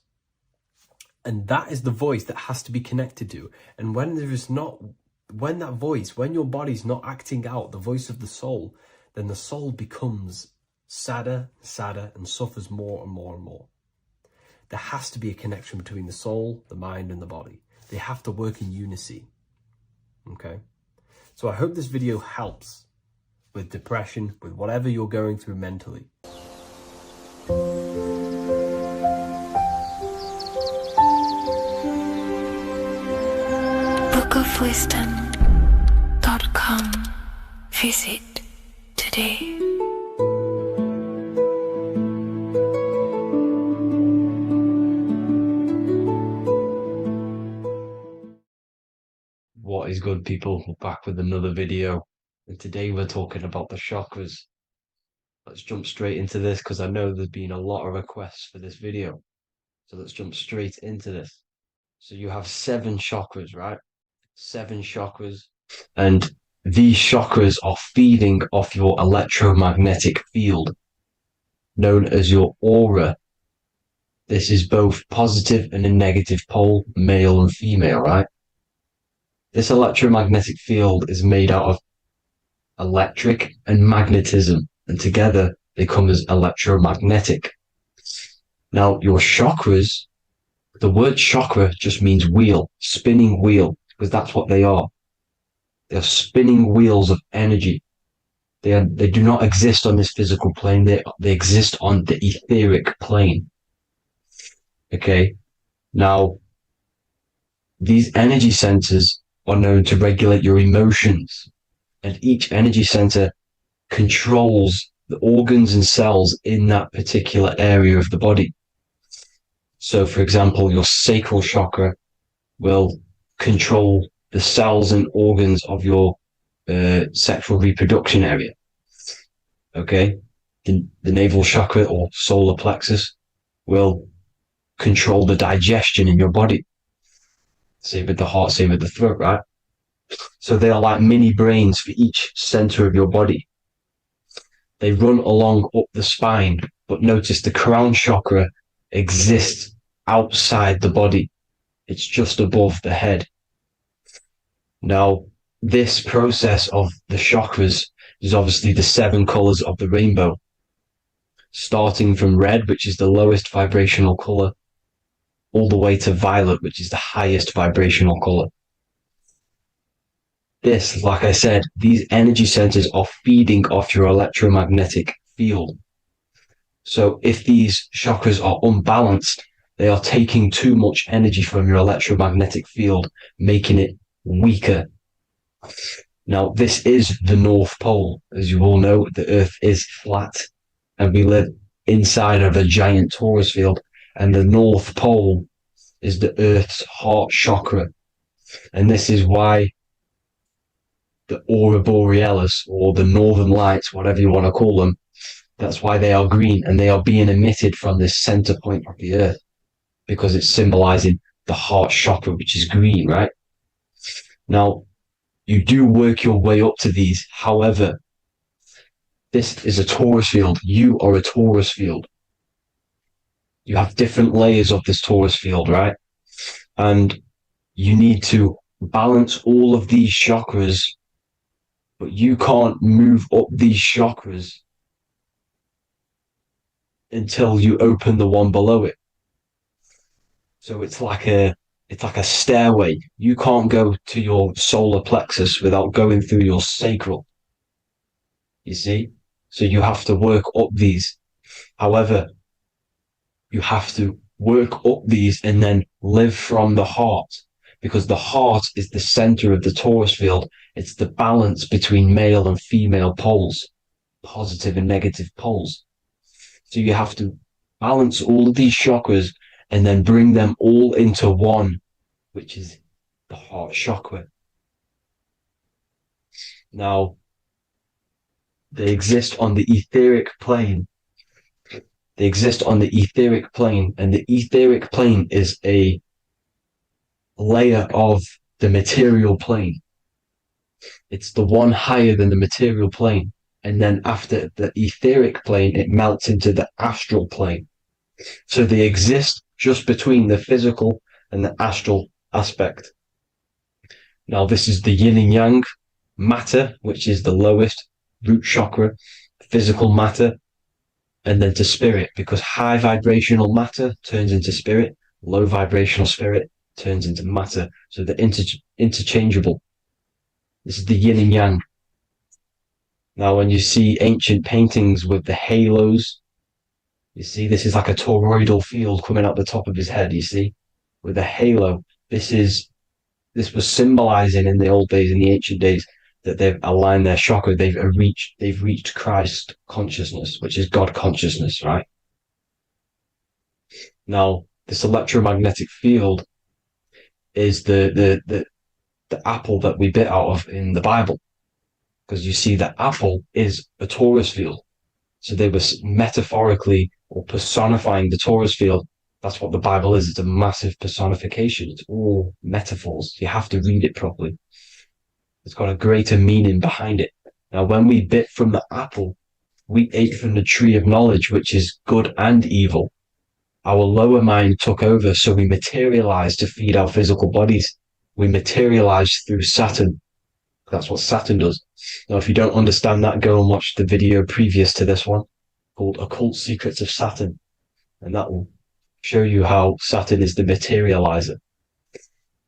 And that is the voice that has to be connected to. And when your body's not acting out the voice of the soul, then the soul becomes sadder, and suffers more and more and more. There has to be a connection between the soul, the mind, and the body. They have to work in unison. Okay? So I hope this video helps with depression, with whatever you're going through mentally. bookofwisdom.com. Visit today. What is good, people? We're back with another video, and today we're talking about the chakras. Let's jump straight into this because I know there's been a lot of requests for this video. So let's jump straight into this. So you have 7 chakras, right? 7 chakras, and these chakras are feeding off your electromagnetic field, known as your aura. This is both positive and a negative pole, male and female, right? This electromagnetic field is made out of electric and magnetism, and together they come as electromagnetic. Now, your chakras, the word chakra just means wheel, spinning wheel, because that's what they are. They're spinning wheels of energy. They do not exist on this physical plane. They exist on the etheric plane. Okay? Now, these energy centers are known to regulate your emotions, and each energy center controls the organs and cells in that particular area of the body. So, for example, your sacral chakra will control the cells and organs of your sexual reproduction area. Okay, the navel chakra or solar plexus will control the digestion in your body. Same with the heart, same with the throat, right? So they are like mini brains for each center of your body. They run along up the spine, but notice the crown chakra exists outside the body. It's just above the head. Now, this process of the chakras is obviously the 7 colors of the rainbow, starting from red, which is the lowest vibrational color, all the way to violet, which is the highest vibrational color. This, like I said, these energy centers are feeding off your electromagnetic field. So if these chakras are unbalanced, they are taking too much energy from your electromagnetic field, making it weaker. Now, this is the North Pole. As you all know, the Earth is flat, and we live inside of a giant torus field, and the North Pole is the Earth's heart chakra. And this is why the aurora borealis, or the northern lights, whatever you want to call them, that's why they are green, and they are being emitted from this center point of the Earth, because it's symbolizing the heart chakra, which is green, right? Now, you do work your way up to these. However, this is a torus field. You are a torus field. You have different layers of this torus field, right? And you need to balance all of these chakras, but you can't move up these chakras until you open the one below it. So it's like a stairway. You can't go to your solar plexus without going through your sacral. You see? So you have to work up these. However, you have to work up these and then live from the heart, because the heart is the center of the torus field. It's the balance between male and female poles, positive and negative poles. So you have to balance all of these chakras and then bring them all into one, which is the heart chakra. Now, they exist on the etheric plane. They exist on the etheric plane, and the etheric plane is a layer of the material plane. It's the one higher than the material plane. And then after the etheric plane, it melts into the astral plane. So they exist just between the physical and the astral aspect. Now, this is the yin and yang matter, which is the lowest root chakra, physical matter, and then to spirit, because high vibrational matter turns into spirit, low vibrational spirit turns into matter. So they're interchangeable. This is the yin and yang. Now, when you see ancient paintings with the halos, you see this is like a toroidal field coming out the top of his head, you see, with a halo. This was symbolizing in the old days, in the ancient days, that they've aligned their chakra, they've reached Christ consciousness, which is God consciousness, right? Now, this electromagnetic field is the apple that we bit out of in the Bible, because you see that apple is a torus field. So they were metaphorically or personifying the torus field. That's what the Bible is. It's a massive personification. It's all metaphors. You have to read it properly. It's got a greater meaning behind it. Now, when we bit from the apple, we ate from the tree of knowledge, which is good and evil. Our lower mind took over, so we materialized to feed our physical bodies. We materialized through Saturn. That's what Saturn does. Now, if you don't understand that, go and watch the video previous to this one called Occult Secrets of Saturn. And that will show you how Saturn is the materializer.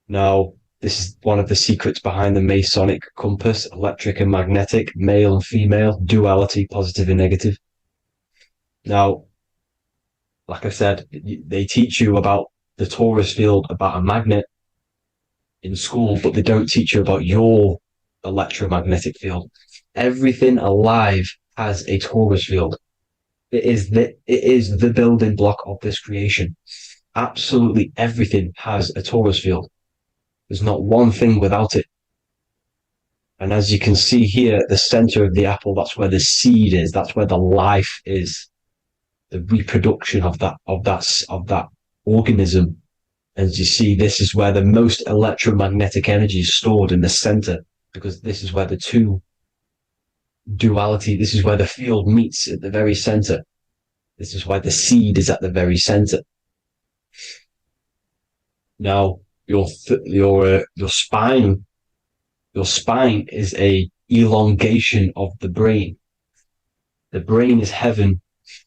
Now, this is one of the secrets behind the Masonic compass, electric and magnetic, male and female, duality, positive and negative. Now, like I said, they teach you about the torus field, about a magnet in school, but they don't teach you about your electromagnetic field. Everything alive has a torus field. It is the building block of this creation. Absolutely everything has a torus field. There's not one thing without it. And as you can see here at the center of the apple, that's where the seed is. That's where the life is. The reproduction of that organism. As you see, this is where the most electromagnetic energy is stored, in the center, because this is where the two duality, this is where the field meets, at the very center. This is why the seed is at the very center. Now, your spine is a elongation of the brain. The brain is heaven,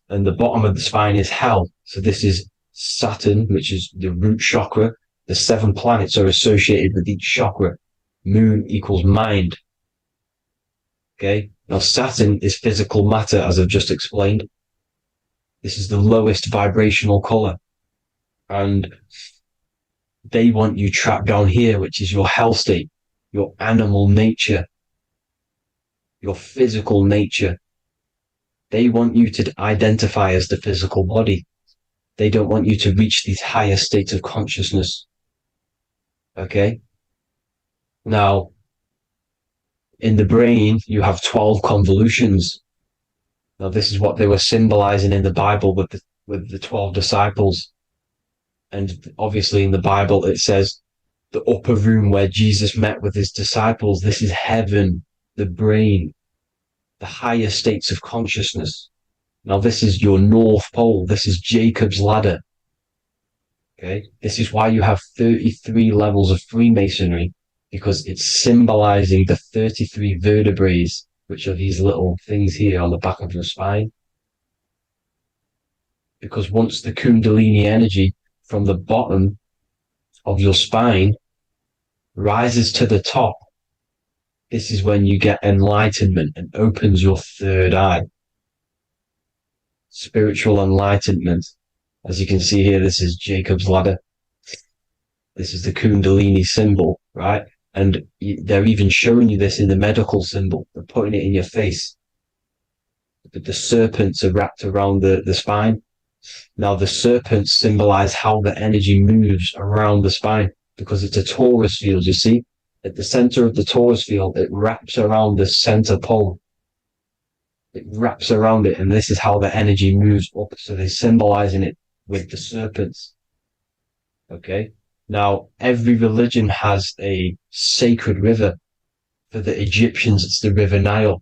and the bottom of the spine is hell. So this is Saturn, which is the root chakra. The 7 planets are associated with each chakra. Moon equals mind. Okay. Now Saturn is physical matter, as I've just explained. This is the lowest vibrational color. And they want you trapped down here, which is your hell state, your animal nature, your physical nature. They want you to identify as the physical body. They don't want you to reach these higher states of consciousness. Okay? Now, in the brain, you have 12 convolutions. Now, this is what they were symbolizing in the Bible with the 12 disciples. And obviously in the Bible, it says the upper room where Jesus met with his disciples. This is heaven, the brain, the higher states of consciousness. Now, this is your North Pole. This is Jacob's ladder. Okay. This is why you have 33 levels of Freemasonry, because it's symbolizing the 33 vertebrae, which are these little things here on the back of your spine. Because once the Kundalini energy from the bottom of your spine rises to the top, this is when you get enlightenment and opens your third eye. Spiritual enlightenment. As you can see here, this is Jacob's ladder. This is the Kundalini symbol, right? And they're even showing you this in the medical symbol. They're putting it in your face. The serpents are wrapped around the spine. Now, the serpents symbolize how the energy moves around the spine, because it's a torus field, you see? At the center of the torus field, it wraps around the center pole. It wraps around it, and this is how the energy moves up. So they're symbolizing it with the serpents. Okay? Now, every religion has a sacred river. For the Egyptians, it's the River Nile.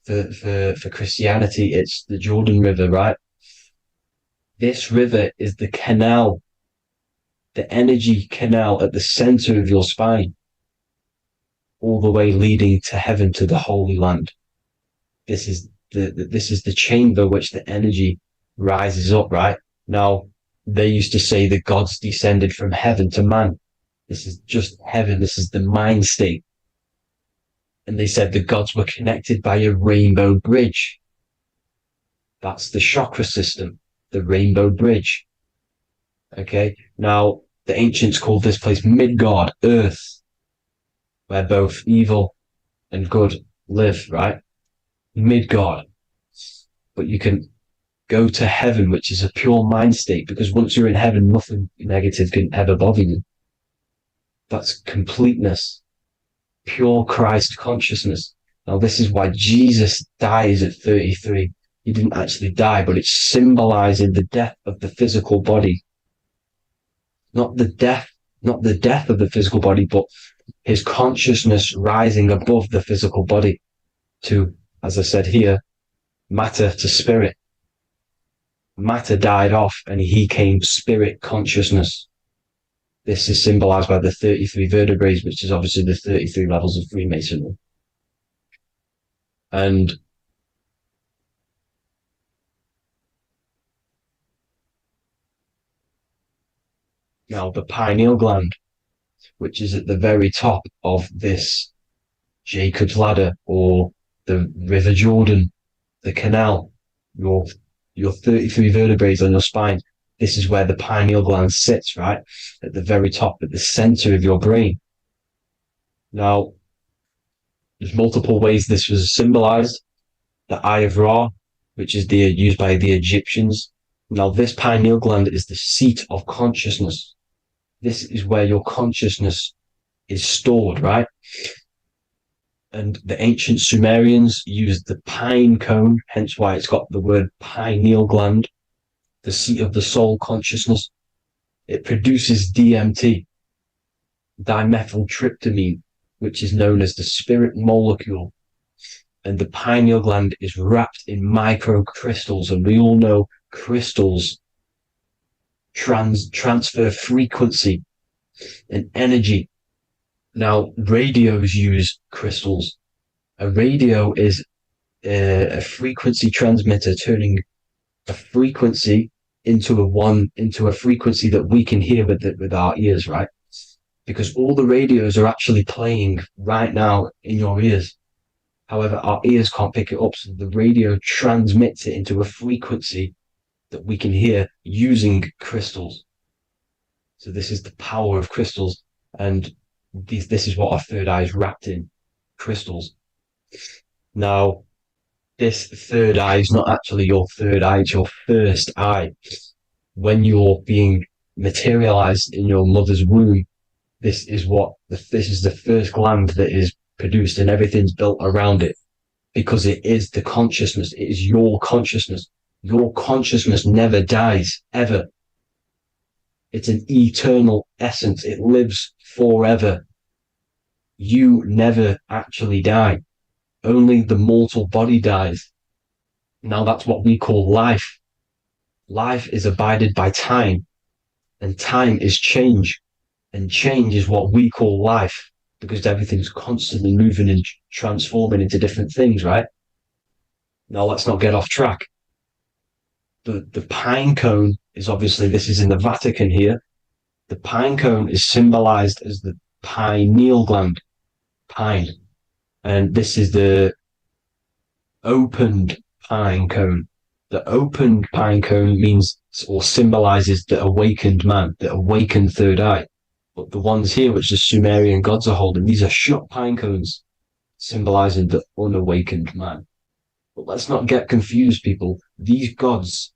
For Christianity, it's the Jordan River, right? This river is the canal, the energy canal at the center of your spine, all the way leading to heaven, to the Holy Land. This is the chamber which the energy rises up, right? Now, they used to say the gods descended from heaven to man. This is just heaven. This is the mind state. And they said the gods were connected by a rainbow bridge. That's the chakra system, the rainbow bridge. Okay. Now, the ancients called this place Midgard, Earth, where both evil and good live, right? Midgard. But you can go to heaven, which is a pure mind state, because once you're in heaven, nothing negative can ever bother you. That's completeness, pure Christ consciousness. Now, this is why Jesus dies at 33. He didn't actually die, but it's symbolizing the death of the physical body. Not the death of the physical body, but his consciousness rising above the physical body to, as I said here, matter to spirit. Matter died off and he came spirit consciousness. This is symbolized by the 33 vertebrae, which is obviously the 33 levels of Freemasonry. And now the pineal gland, which is at the very top of this Jacob's ladder, or the River Jordan, the canal, your 33 vertebrae on your spine. This is where the pineal gland sits, right? At the very top, at the center of your brain. Now, there's multiple ways this was symbolized. The Eye of Ra, which is used by the Egyptians. Now, this pineal gland is the seat of consciousness. This is where your consciousness is stored, right? And the ancient Sumerians used the pine cone, hence why it's got the word pineal gland, the seat of the soul consciousness. It produces DMT, dimethyltryptamine, which is known as the spirit molecule. And the pineal gland is wrapped in microcrystals, and we all know crystals transfer frequency and energy. Now, radios use crystals. A radio is a frequency transmitter, turning a frequency into a frequency that we can hear with our ears, right? Because all the radios are actually playing right now in your ears. However, our ears can't pick it up, so the radio transmits it into a frequency that we can hear using crystals. So this is the power of crystals, and this is what our third eye is wrapped in, crystals. Now, this third eye is not actually your third eye, it's your first eye. When you're being materialized in your mother's womb, this is the first gland that is produced, and everything's built around it, because it is the consciousness. It is your consciousness. Your consciousness never dies, ever. It's an eternal essence. It lives forever. You never actually die. Only the mortal body dies. Now that's what we call life. Life is abided by time, and time is change. And change is what we call life, because everything's constantly moving and transforming into different things, right? Now let's not get off track. The pine cone is obviously, this is in the Vatican here. The pine cone is symbolized as the pineal gland, pine. And this is the opened pine cone. The opened pine cone means, or symbolizes, the awakened man, the awakened third eye. But the ones here, which the Sumerian gods are holding, these are shut pine cones, symbolizing the unawakened man. But let's not get confused, people. These gods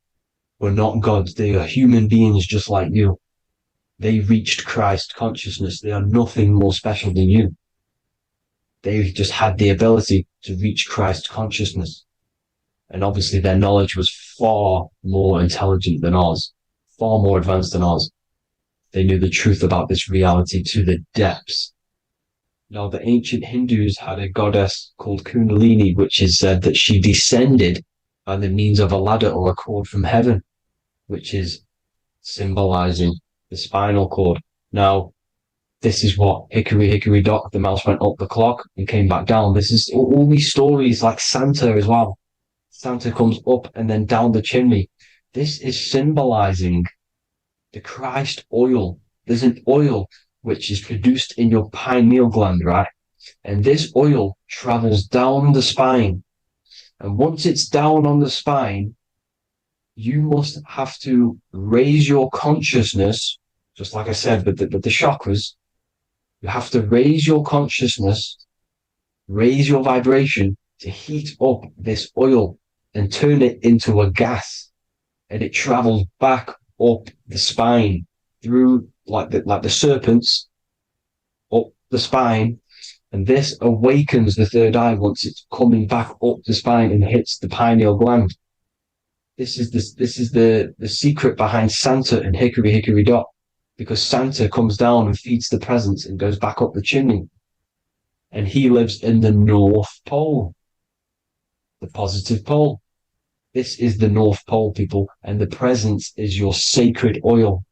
were not gods. They are human beings just like you. They reached Christ consciousness. They are nothing more special than you. They just had the ability to reach Christ consciousness. And obviously their knowledge was far more intelligent than ours, far more advanced than ours. They knew the truth about this reality to the depths. Now, the ancient Hindus had a goddess called Kundalini, which is said that she descended by the means of a ladder or a cord from heaven, which is symbolizing the spinal cord. Now, this is what Hickory Hickory Dock, the mouse went up the clock and came back down. This is all these stories, like Santa as well. Santa comes up and then down the chimney. This is symbolizing the Christ oil. There's an oil which is produced in your pineal gland, right? And this oil travels down the spine. And once it's down on the spine, you must have to raise your consciousness, just like I said, with the chakras. You have to raise your consciousness, raise your vibration to heat up this oil and turn it into a gas. And it travels back up the spine through like the serpents up the spine, and this awakens the third eye once it's coming back up the spine and hits the pineal gland. This is the secret behind Santa and Hickory Hickory Dock, because Santa comes down and feeds the presents and goes back up the chimney, and he lives in the North Pole, the positive pole. This is the North Pole, people, and the presence is your sacred oil.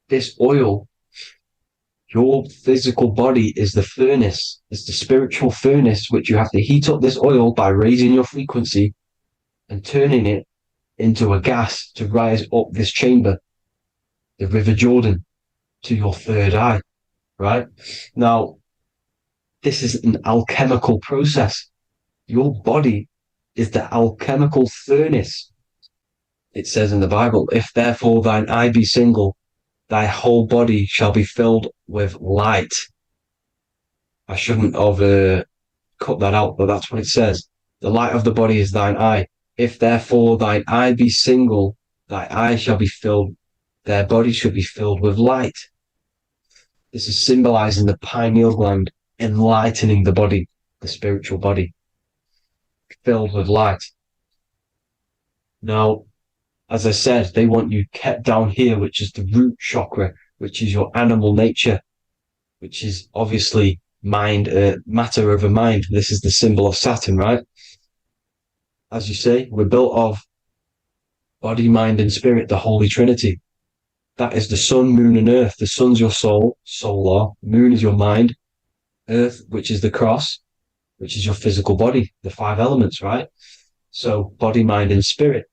This oil, your physical body is the furnace. It's the spiritual furnace, which you have to heat up this oil by raising your frequency and turning it into a gas to rise up this chamber, the River Jordan, to your third eye, right? Now, this is an alchemical process. Your body is the alchemical furnace. It says in the Bible, if therefore thine eye be single, thy whole body shall be filled with light. I shouldn't have cut that out, but that's what it says. The light of the body is thine eye. If therefore thine eye be single, thy eye shall be filled, their body shall be filled with light. This is symbolizing the pineal gland enlightening the body, the spiritual body, filled with light. Now, as I said, they want you kept down here, which is the root chakra, which is your animal nature, which is obviously mind, matter over mind. This is the symbol of Saturn, right? As you say, we're built of body, mind, and spirit, the Holy Trinity. That is the sun, moon, and earth. The sun's your soul, solar. Moon is your mind. Earth, which is the cross, which is your physical body, the 5 elements, right? So body, mind, and spirit.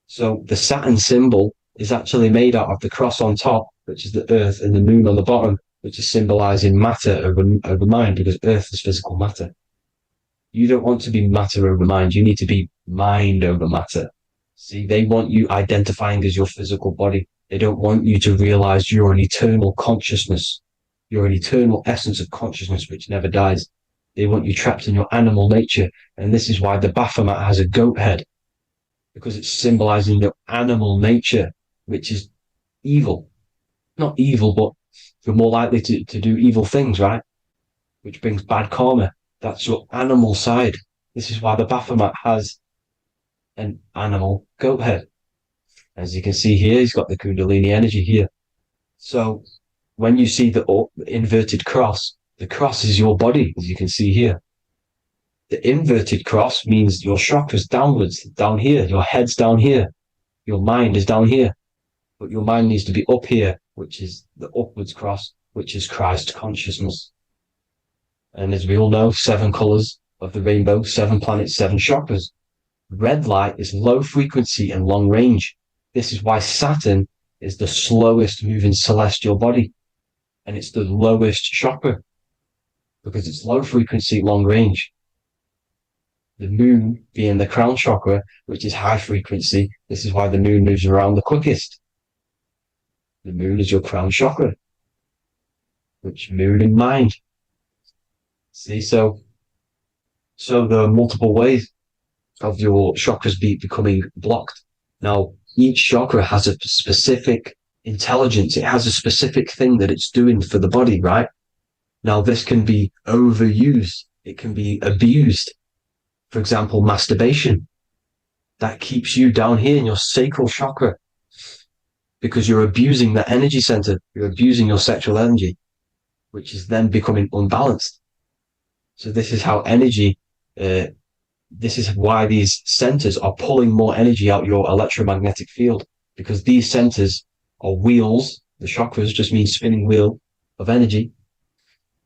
So the Saturn symbol is actually made out of the cross on top, which is the earth, and the moon on the bottom, which is symbolizing matter over mind, because earth is physical matter. You don't want to be matter over mind. You need to be mind over matter. See, they want you identifying as your physical body. They don't want you to realize you're an eternal consciousness. You're an eternal essence of consciousness which never dies. They want you trapped in your animal nature. And this is why the Baphomet has a goat head, because it's symbolizing your animal nature, which is evil. Not evil, but you're more likely to do evil things, right? Which brings bad karma. That's your animal side. This is why the Baphomet has an animal goat head. As you can see here, he's got the Kundalini energy here. So when you see the inverted cross, the cross is your body, as you can see here. The inverted cross means your chakra's downwards, down here. Your head's down here. Your mind is down here. But your mind needs to be up here, which is the upwards cross, which is Christ consciousness. And as we all know, 7 colors of the rainbow, 7 planets, 7 chakras. Red light is low frequency and long range. This is why Saturn is the slowest moving celestial body. And it's the lowest chakra, because it's low frequency, long range. The moon being the crown chakra, which is high frequency. This is why the moon moves around the quickest. The moon is your crown chakra, which moon in mind. See, so there are multiple ways of your chakras becoming blocked. Now, each chakra has a specific intelligence. It has a specific thing that it's doing for the body, right? Now, this can be overused. It can be abused. For example, masturbation. That keeps you down here in your sacral chakra, because you're abusing that energy center. You're abusing your sexual energy, which is then becoming unbalanced. So this is how energy, this is why these centers are pulling more energy out your electromagnetic field, because these centers are wheels. The chakras just mean spinning wheel of energy.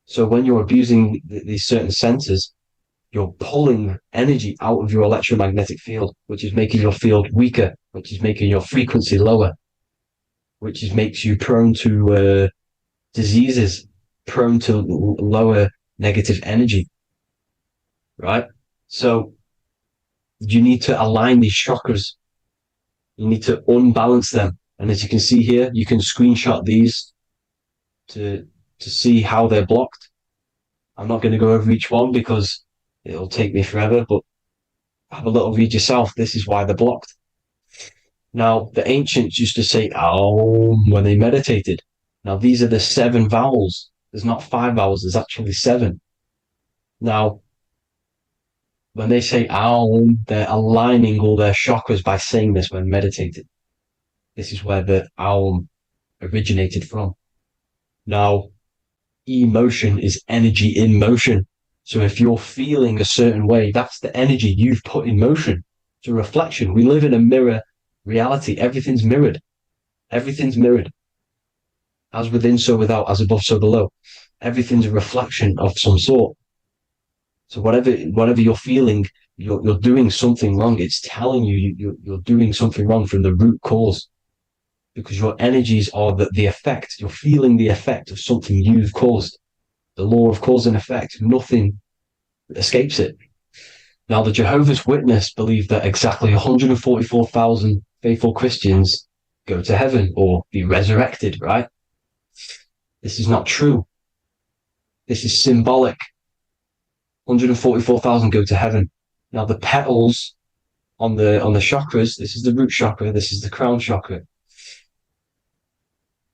So when you're abusing these certain centers, you're pulling energy out of your electromagnetic field, which is making your field weaker, which is making your frequency lower, which makes you prone to diseases, prone to lower negative energy, right? So you need to align these chakras. You need to unbalance them. And as you can see here, you can screenshot these to see how they're blocked. I'm not going to go over each one because it'll take me forever, but have a little read yourself. This is why they're blocked. Now, the ancients used to say Aum when they meditated. Now, these are the 7 vowels. There's not 5 vowels, there's actually 7. Now, when they say Aum, they're aligning all their chakras by saying this when meditated. This is where the Aum originated from. Now, emotion is energy in motion. So if you're feeling a certain way, that's the energy you've put in motion. It's a reflection. We live in a mirror reality. Everything's mirrored. Everything's mirrored. As within, so without, as above, so below. Everything's a reflection of some sort. So whatever you're feeling, you're doing something wrong. It's telling you you're doing something wrong from the root cause, because your energies are the effect. You're feeling the effect of something you've caused. The law of cause and effect. Nothing escapes it. Now, the Jehovah's Witness believe that exactly 144,000 faithful Christians go to heaven or be resurrected, right? This is not true. This is symbolic. 144,000 go to heaven. Now, the petals on the chakras, this is the root chakra, this is the crown chakra.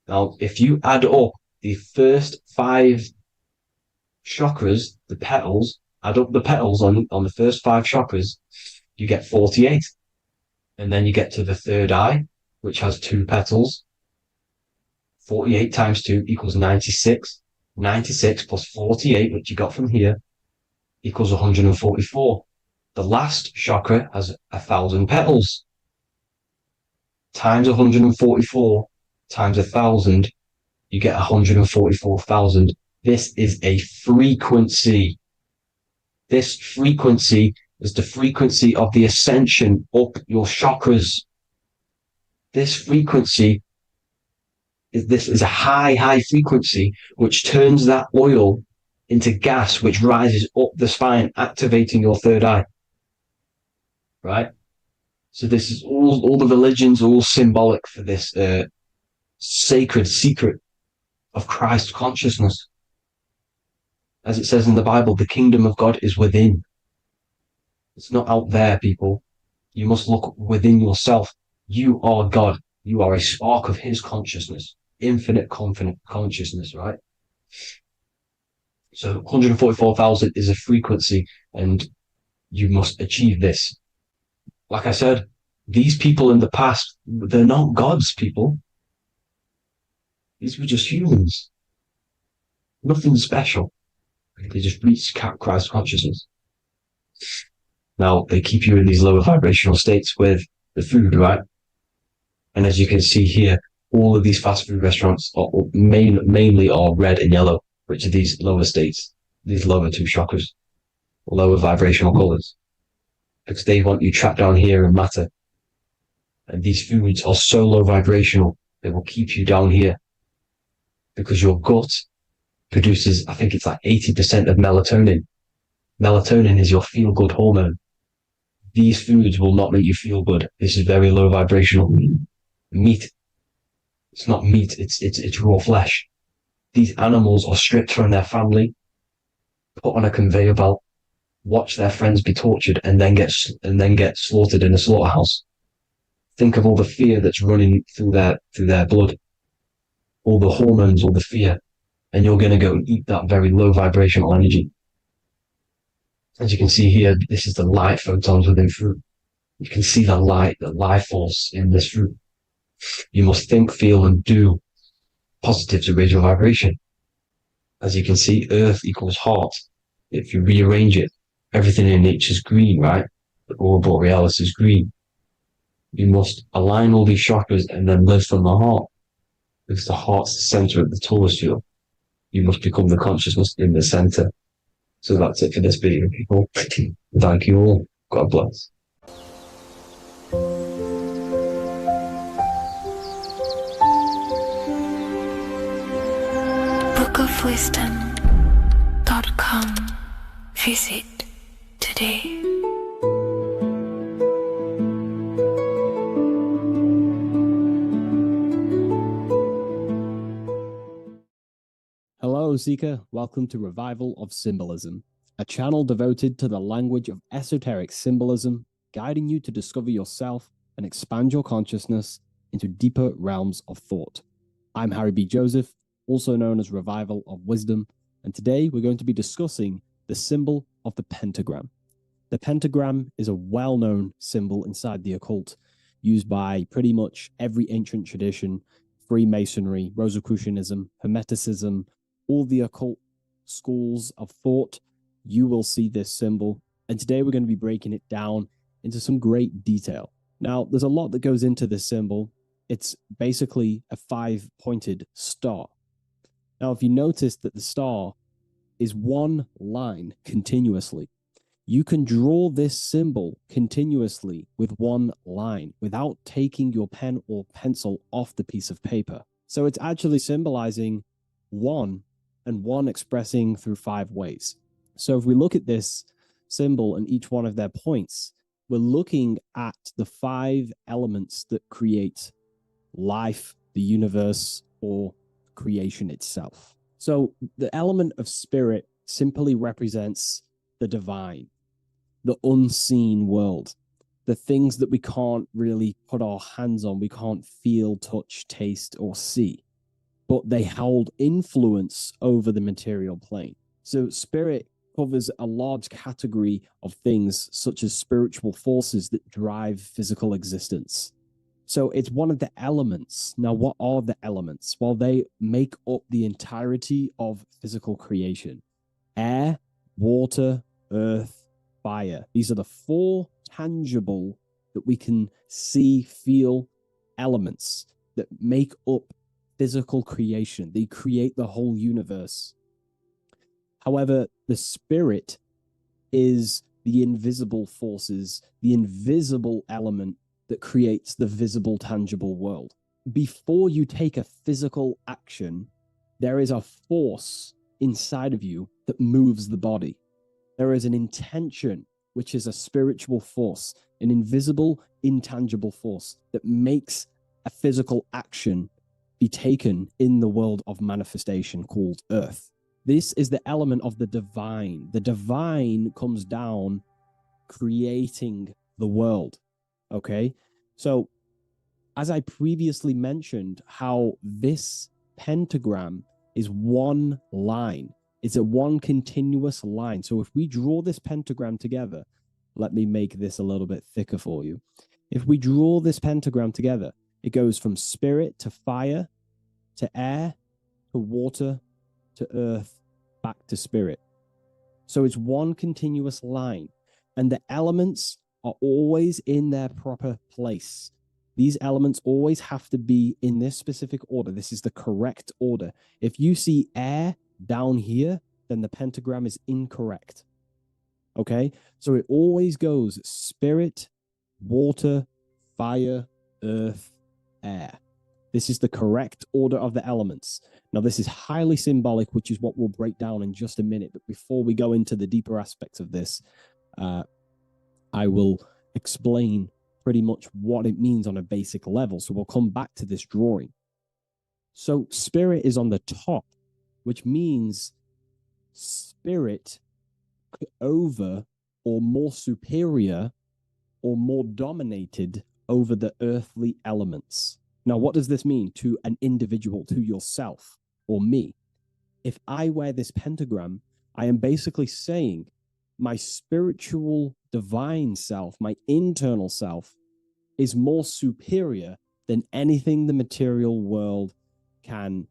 Now, if you add up the first 5 chakras, the petals, add up the petals on the first 5 chakras, you get 48. And then you get to the third eye, which has 2 petals. 48 times 2 equals 96. 96 plus 48, which you got from here, equals 144. The last chakra has 1,000 petals. Times 144 times 1,000, you get 144,000. This is a frequency. This frequency is the frequency of the ascension up your chakras. This frequency is a high frequency which turns that oil into gas, which rises up the spine, activating your third eye. Right? So this is all the religions are all symbolic for this sacred secret of Christ consciousness. As it says in the Bible, the kingdom of God is within. It's not out there, people. You must look within yourself. You are God. You are a spark of his consciousness, infinite consciousness, right? So 144,000 is a frequency, and you must achieve this. Like I said, these people in the past, they're not gods, people. These were just humans. Nothing special. They just reach Christ consciousness. Now, they keep you in these lower vibrational states with the food, right? And as you can see here, all of these fast food restaurants are mainly are red and yellow, which are these lower states, these lower 2 chakras, lower vibrational colors, because they want you trapped down here in matter. And these foods are so low vibrational, they will keep you down here, because your gut produces, I think it's like 80% of melatonin. Melatonin is your feel-good hormone. These foods will not make you feel good. This is very low vibrational. Meat. It's not meat, it's raw flesh. These animals are stripped from their family, put on a conveyor belt, watch their friends be tortured, and then get slaughtered in a slaughterhouse. Think of all the fear that's running through their blood, all the hormones, all the fear, and you're going to go and eat that very low vibrational energy. As you can see here, this is the light photons within fruit. You can see the life force in this fruit. You must think, feel, and do positive to raise your vibration. As you can see, earth equals heart. If you rearrange it, everything in nature is green, right? The aurora borealis is green. You must align all these chakras and then live from the heart, because the heart's the center of the Taurus field. You must become the consciousness in the center. So that's it for this video, people. Thank you all. God bless. bookofwisdom.com. Visit today. Hello, Seeker. Welcome to Revival of Symbolism, a channel devoted to the language of esoteric symbolism, guiding you to discover yourself and expand your consciousness into deeper realms of thought. I'm Harry B. Joseph, also known as Revival of Wisdom, and today we're going to be discussing the symbol of the pentagram. The pentagram is a well-known symbol inside the occult, used by pretty much every ancient tradition, Freemasonry, Rosicrucianism, Hermeticism, all the occult schools of thought. You will see this symbol, and today we're going to be breaking it down into some great detail. Now, there's a lot that goes into this symbol. It's basically a 5-pointed star. Now, if you notice that the star is one line continuously, you can draw this symbol continuously with one line without taking your pen or pencil off the piece of paper. So it's actually symbolizing one, and one expressing through 5 ways. So if we look at this symbol and each one of their points, we're looking at the 5 elements that create life, the universe, or creation itself. So the element of spirit simply represents the divine, the unseen world, the things that we can't really put our hands on, we can't feel, touch, taste, or see. but they hold influence over the material plane. So spirit covers a large category of things such as spiritual forces that drive physical existence. So it's one of the elements. Now, what are the elements? Well, they make up the entirety of physical creation. Air, water, earth, fire. These are the four tangible that we can see, feel elements that make up physical creation. They create the whole universe. However, the spirit is the invisible forces, the invisible element that creates the visible, tangible world. Before you take a physical action, there is a force inside of you that moves the body. There is an intention, which is a spiritual force, an invisible, intangible force that makes a physical action be taken in the world of manifestation called Earth. This is the element of the divine. The divine comes down creating the world. Okay? So, as I previously mentioned, how this pentagram is one line. It's a one continuous line. So if we draw this pentagram together, let me make this a little bit thicker for you. If we draw this pentagram together, it goes from spirit to fire, to air, to water, to earth, back to spirit. So it's one continuous line. And the elements are always in their proper place. These elements always have to be in this specific order. This is the correct order. If you see air down here, then the pentagram is incorrect. Okay? So it always goes spirit, water, fire, earth, air. This is the correct order of the elements. Now, this is highly symbolic, which is what we'll break down in just a minute. But before we go into the deeper aspects of this, I will explain pretty much what it means on a basic level. So we'll come back to this drawing. So spirit is on the top, which means spirit over or more superior or more dominated over the earthly elements. Now, what does this mean to an individual, to yourself or me? If I wear this pentagram, I am basically saying my spiritual divine self, my internal self, is more superior than anything the material world can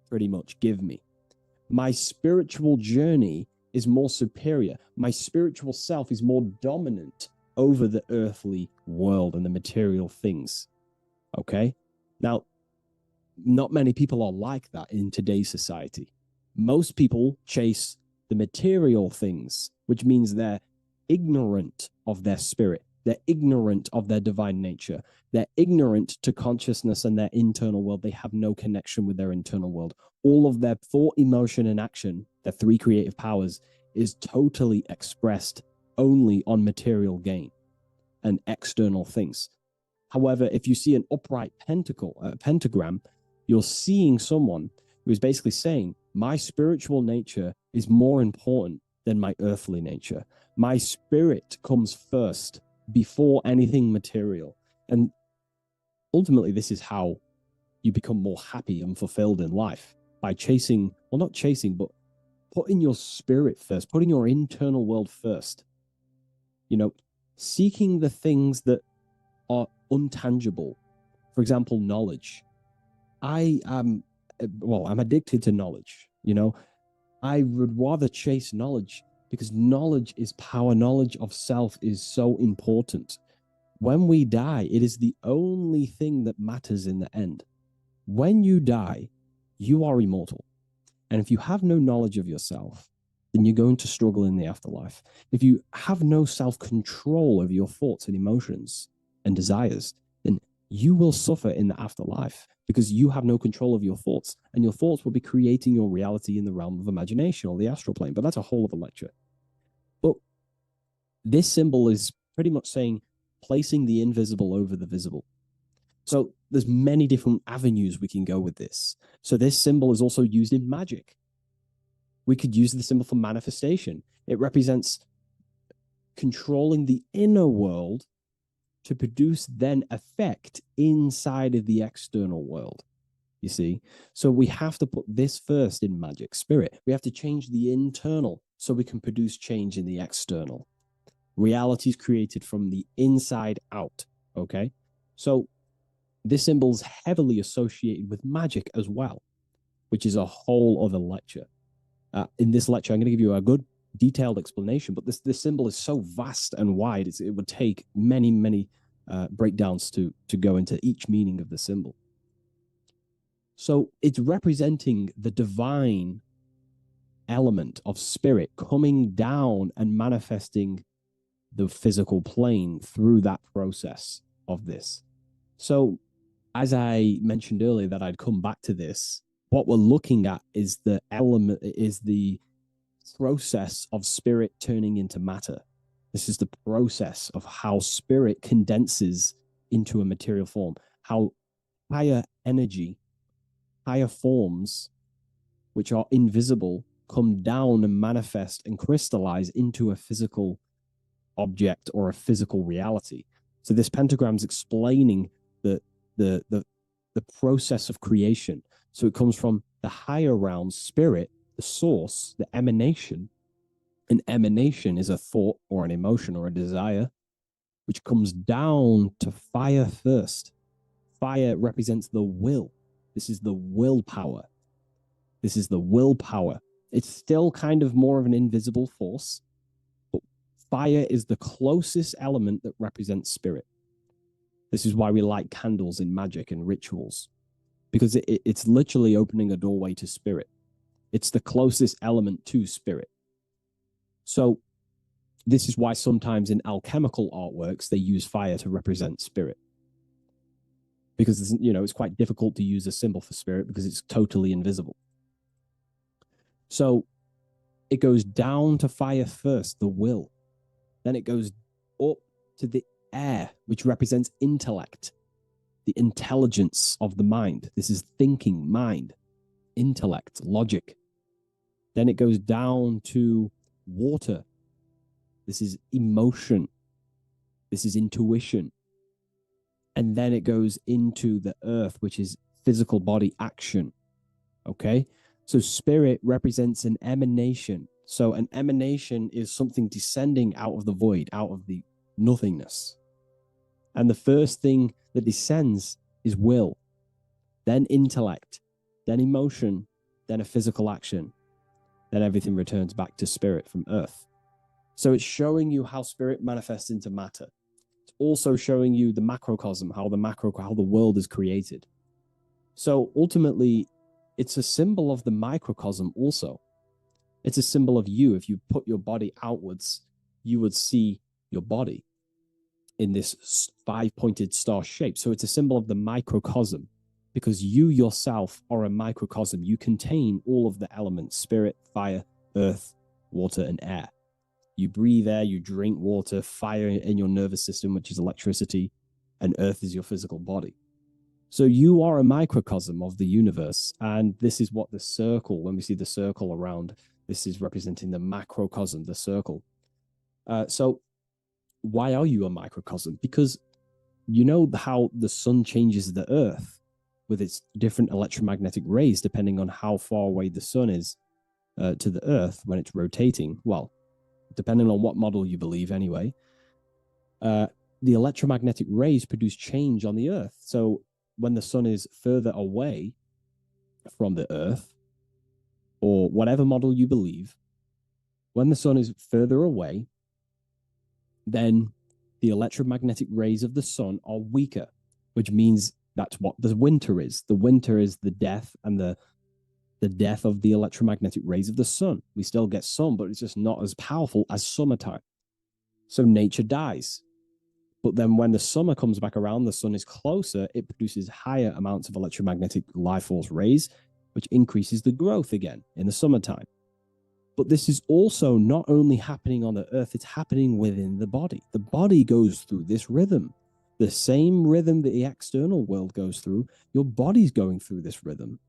pretty much give me. My spiritual journey is more superior. My spiritual self is more dominant over the earthly world and the material things. Okay? Now, not many people are like that in today's society. Most people chase the material things, which means they're ignorant of their spirit. They're ignorant of their divine nature. They're ignorant to consciousness and their internal world. They have no connection with their internal world. All of their thought, emotion, and action, their three creative powers, is totally expressed only on material gain and external things. However, if you see an upright pentagram, you're seeing someone who is basically saying, my spiritual nature is more important than my earthly nature. My spirit comes first before anything material. And ultimately, this is how you become more happy and fulfilled in life, by chasing, well, not chasing, but putting your spirit first, putting your internal world first. You know, seeking the things that are untangible. For example, knowledge. I'm addicted to knowledge. You know, I would rather chase knowledge because knowledge is power. Knowledge of self is so important. When we die, it is the only thing that matters in the end. When you die, you are immortal. And if you have no knowledge of yourself, then you're going to struggle in the afterlife. If you have no self-control over your thoughts and emotions and desires, then you will suffer in the afterlife because you have no control of your thoughts, and your thoughts will be creating your reality in the realm of imagination or the astral plane. But that's a whole other lecture. But this symbol is pretty much saying placing the invisible over the visible. So there's many different avenues we can go with this. So this symbol is also used in magic. We could use the symbol for manifestation. It represents controlling the inner world to produce then effect inside of the external world. you see. So we have to put this first in magic spirit. We have to change the internal so we can produce change in the external. Reality is created from the inside out, okay? So this symbol is heavily associated with magic as well, which is a whole other lecture. In this lecture, I'm going to give you a good detailed explanation, but this symbol is so vast and wide, it would take many breakdowns to go into each meaning of the symbol. So it's representing the divine element of spirit coming down and manifesting the physical plane through that process of this. So as I mentioned earlier that I'd come back to this, what we're looking at is the process of spirit turning into matter. This is the process of how spirit condenses into a material form, how higher energy, higher forms, which are invisible, come down and manifest and crystallize into a physical object or a physical reality. So this pentagram is explaining the process of creation. So it comes from the higher realm, spirit, the source, the emanation. An emanation is a thought or an emotion or a desire, which comes down to fire first. Fire represents the will. This is the willpower. This is the willpower. It's still kind of more of an invisible force, but fire is the closest element that represents spirit. This is why we light candles in magic and rituals, because it's literally opening a doorway to spirit. It's the closest element to spirit. So this is why sometimes in alchemical artworks, they use fire to represent spirit. Because, it's quite difficult to use a symbol for spirit because it's totally invisible. So it goes down to fire first, the will. Then it goes up to the air, which represents intellect, the intelligence of the mind. This is thinking, mind, intellect, logic. Then it goes down to water. This is emotion. This is intuition. And then it goes into the earth, which is physical body action. Okay? So spirit represents an emanation. So an emanation is something descending out of the void, out of the nothingness. And the first thing that descends is will, then intellect, then emotion, then a physical action. Then everything returns back to spirit from earth. So it's showing you how spirit manifests into matter. It's also showing you the macrocosm, how the world is created. So ultimately, it's a symbol of the microcosm also. It's a symbol of you. If you put your body outwards, you would see your body in this five-pointed star shape. So it's a symbol of the microcosm, because you yourself are a microcosm. You contain all of the elements: spirit, fire, earth, water, and air. You breathe air, you drink water, fire in your nervous system, which is electricity, and earth is your physical body. So you are a microcosm of the universe, and this is what the circle, when we see the circle around, this is representing the macrocosm, the circle. So why are you a microcosm? Because you know how the sun changes the earth with its different electromagnetic rays, depending on how far away the sun is to the earth when it's rotating. Well, depending on what model you believe anyway, the electromagnetic rays produce change on the earth. So when the sun is further away from the earth, or whatever model you believe, when the sun is further away, then the electromagnetic rays of the sun are weaker, which means that's what the winter is. The winter is the death and the death of the electromagnetic rays of the sun. We still get sun, but it's just not as powerful as summertime. So nature dies. But then when the summer comes back around, the sun is closer, it produces higher amounts of electromagnetic life force rays, which increases the growth again in the summertime. But this is also not only happening on the earth, it's happening within the body. The body goes through this rhythm. The same rhythm that the external world goes through, your body's going through this rhythm.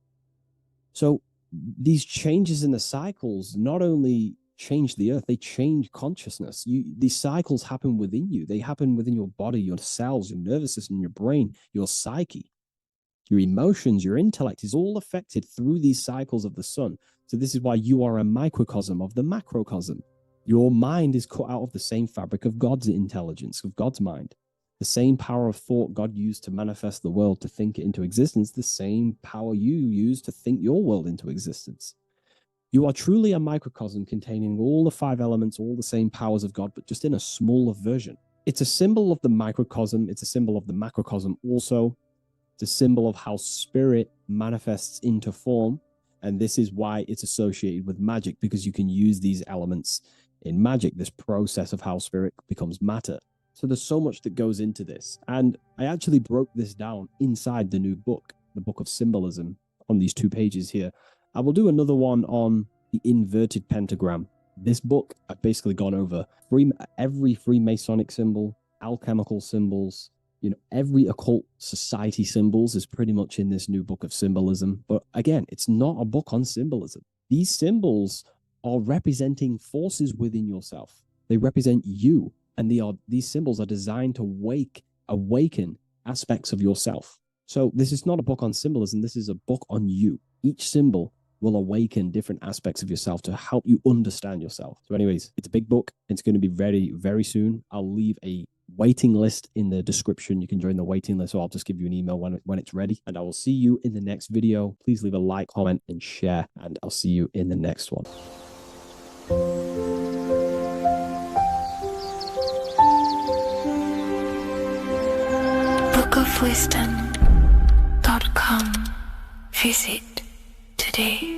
So these changes in the cycles not only change the earth, they change consciousness. These cycles happen within you. They happen within your body, your cells, your nervous system, your brain, your psyche. Your emotions, your intellect is all affected through these cycles of the sun. So this is why you are a microcosm of the macrocosm. Your mind is cut out of the same fabric of God's intelligence, of God's mind. The same power of thought God used to manifest the world, to think it into existence, the same power you use to think your world into existence. You are truly a microcosm containing all the 5 elements, all the same powers of God, but just in a smaller version. It's a symbol of the microcosm. It's a symbol of the macrocosm also. It's a symbol of how spirit manifests into form. And this is why it's associated with magic, because you can use these elements in magic, this process of how spirit becomes matter. So there's so much that goes into this. And I actually broke this down inside the new book, the Book of Symbolism, on these 2 pages here. I will do another one on the inverted pentagram. This book, I've basically gone over every Freemasonic symbol, alchemical symbols, every occult society symbols is pretty much in this new Book of Symbolism. But again, it's not a book on symbolism. These symbols are representing forces within yourself. They represent you, and these symbols are designed to awaken aspects of yourself. So this is not a book on symbolism. This is a book on you. Each symbol will awaken different aspects of yourself to help you understand yourself. So anyways, it's a big book. It's going to be very, very soon. I'll leave a waiting list in the description. You can join the waiting list, or I'll just give you an email when it's ready. And I will see you in the next video. Please leave a like, comment, and share. And I'll see you in the next one. bookofwisdom.com. Visit today.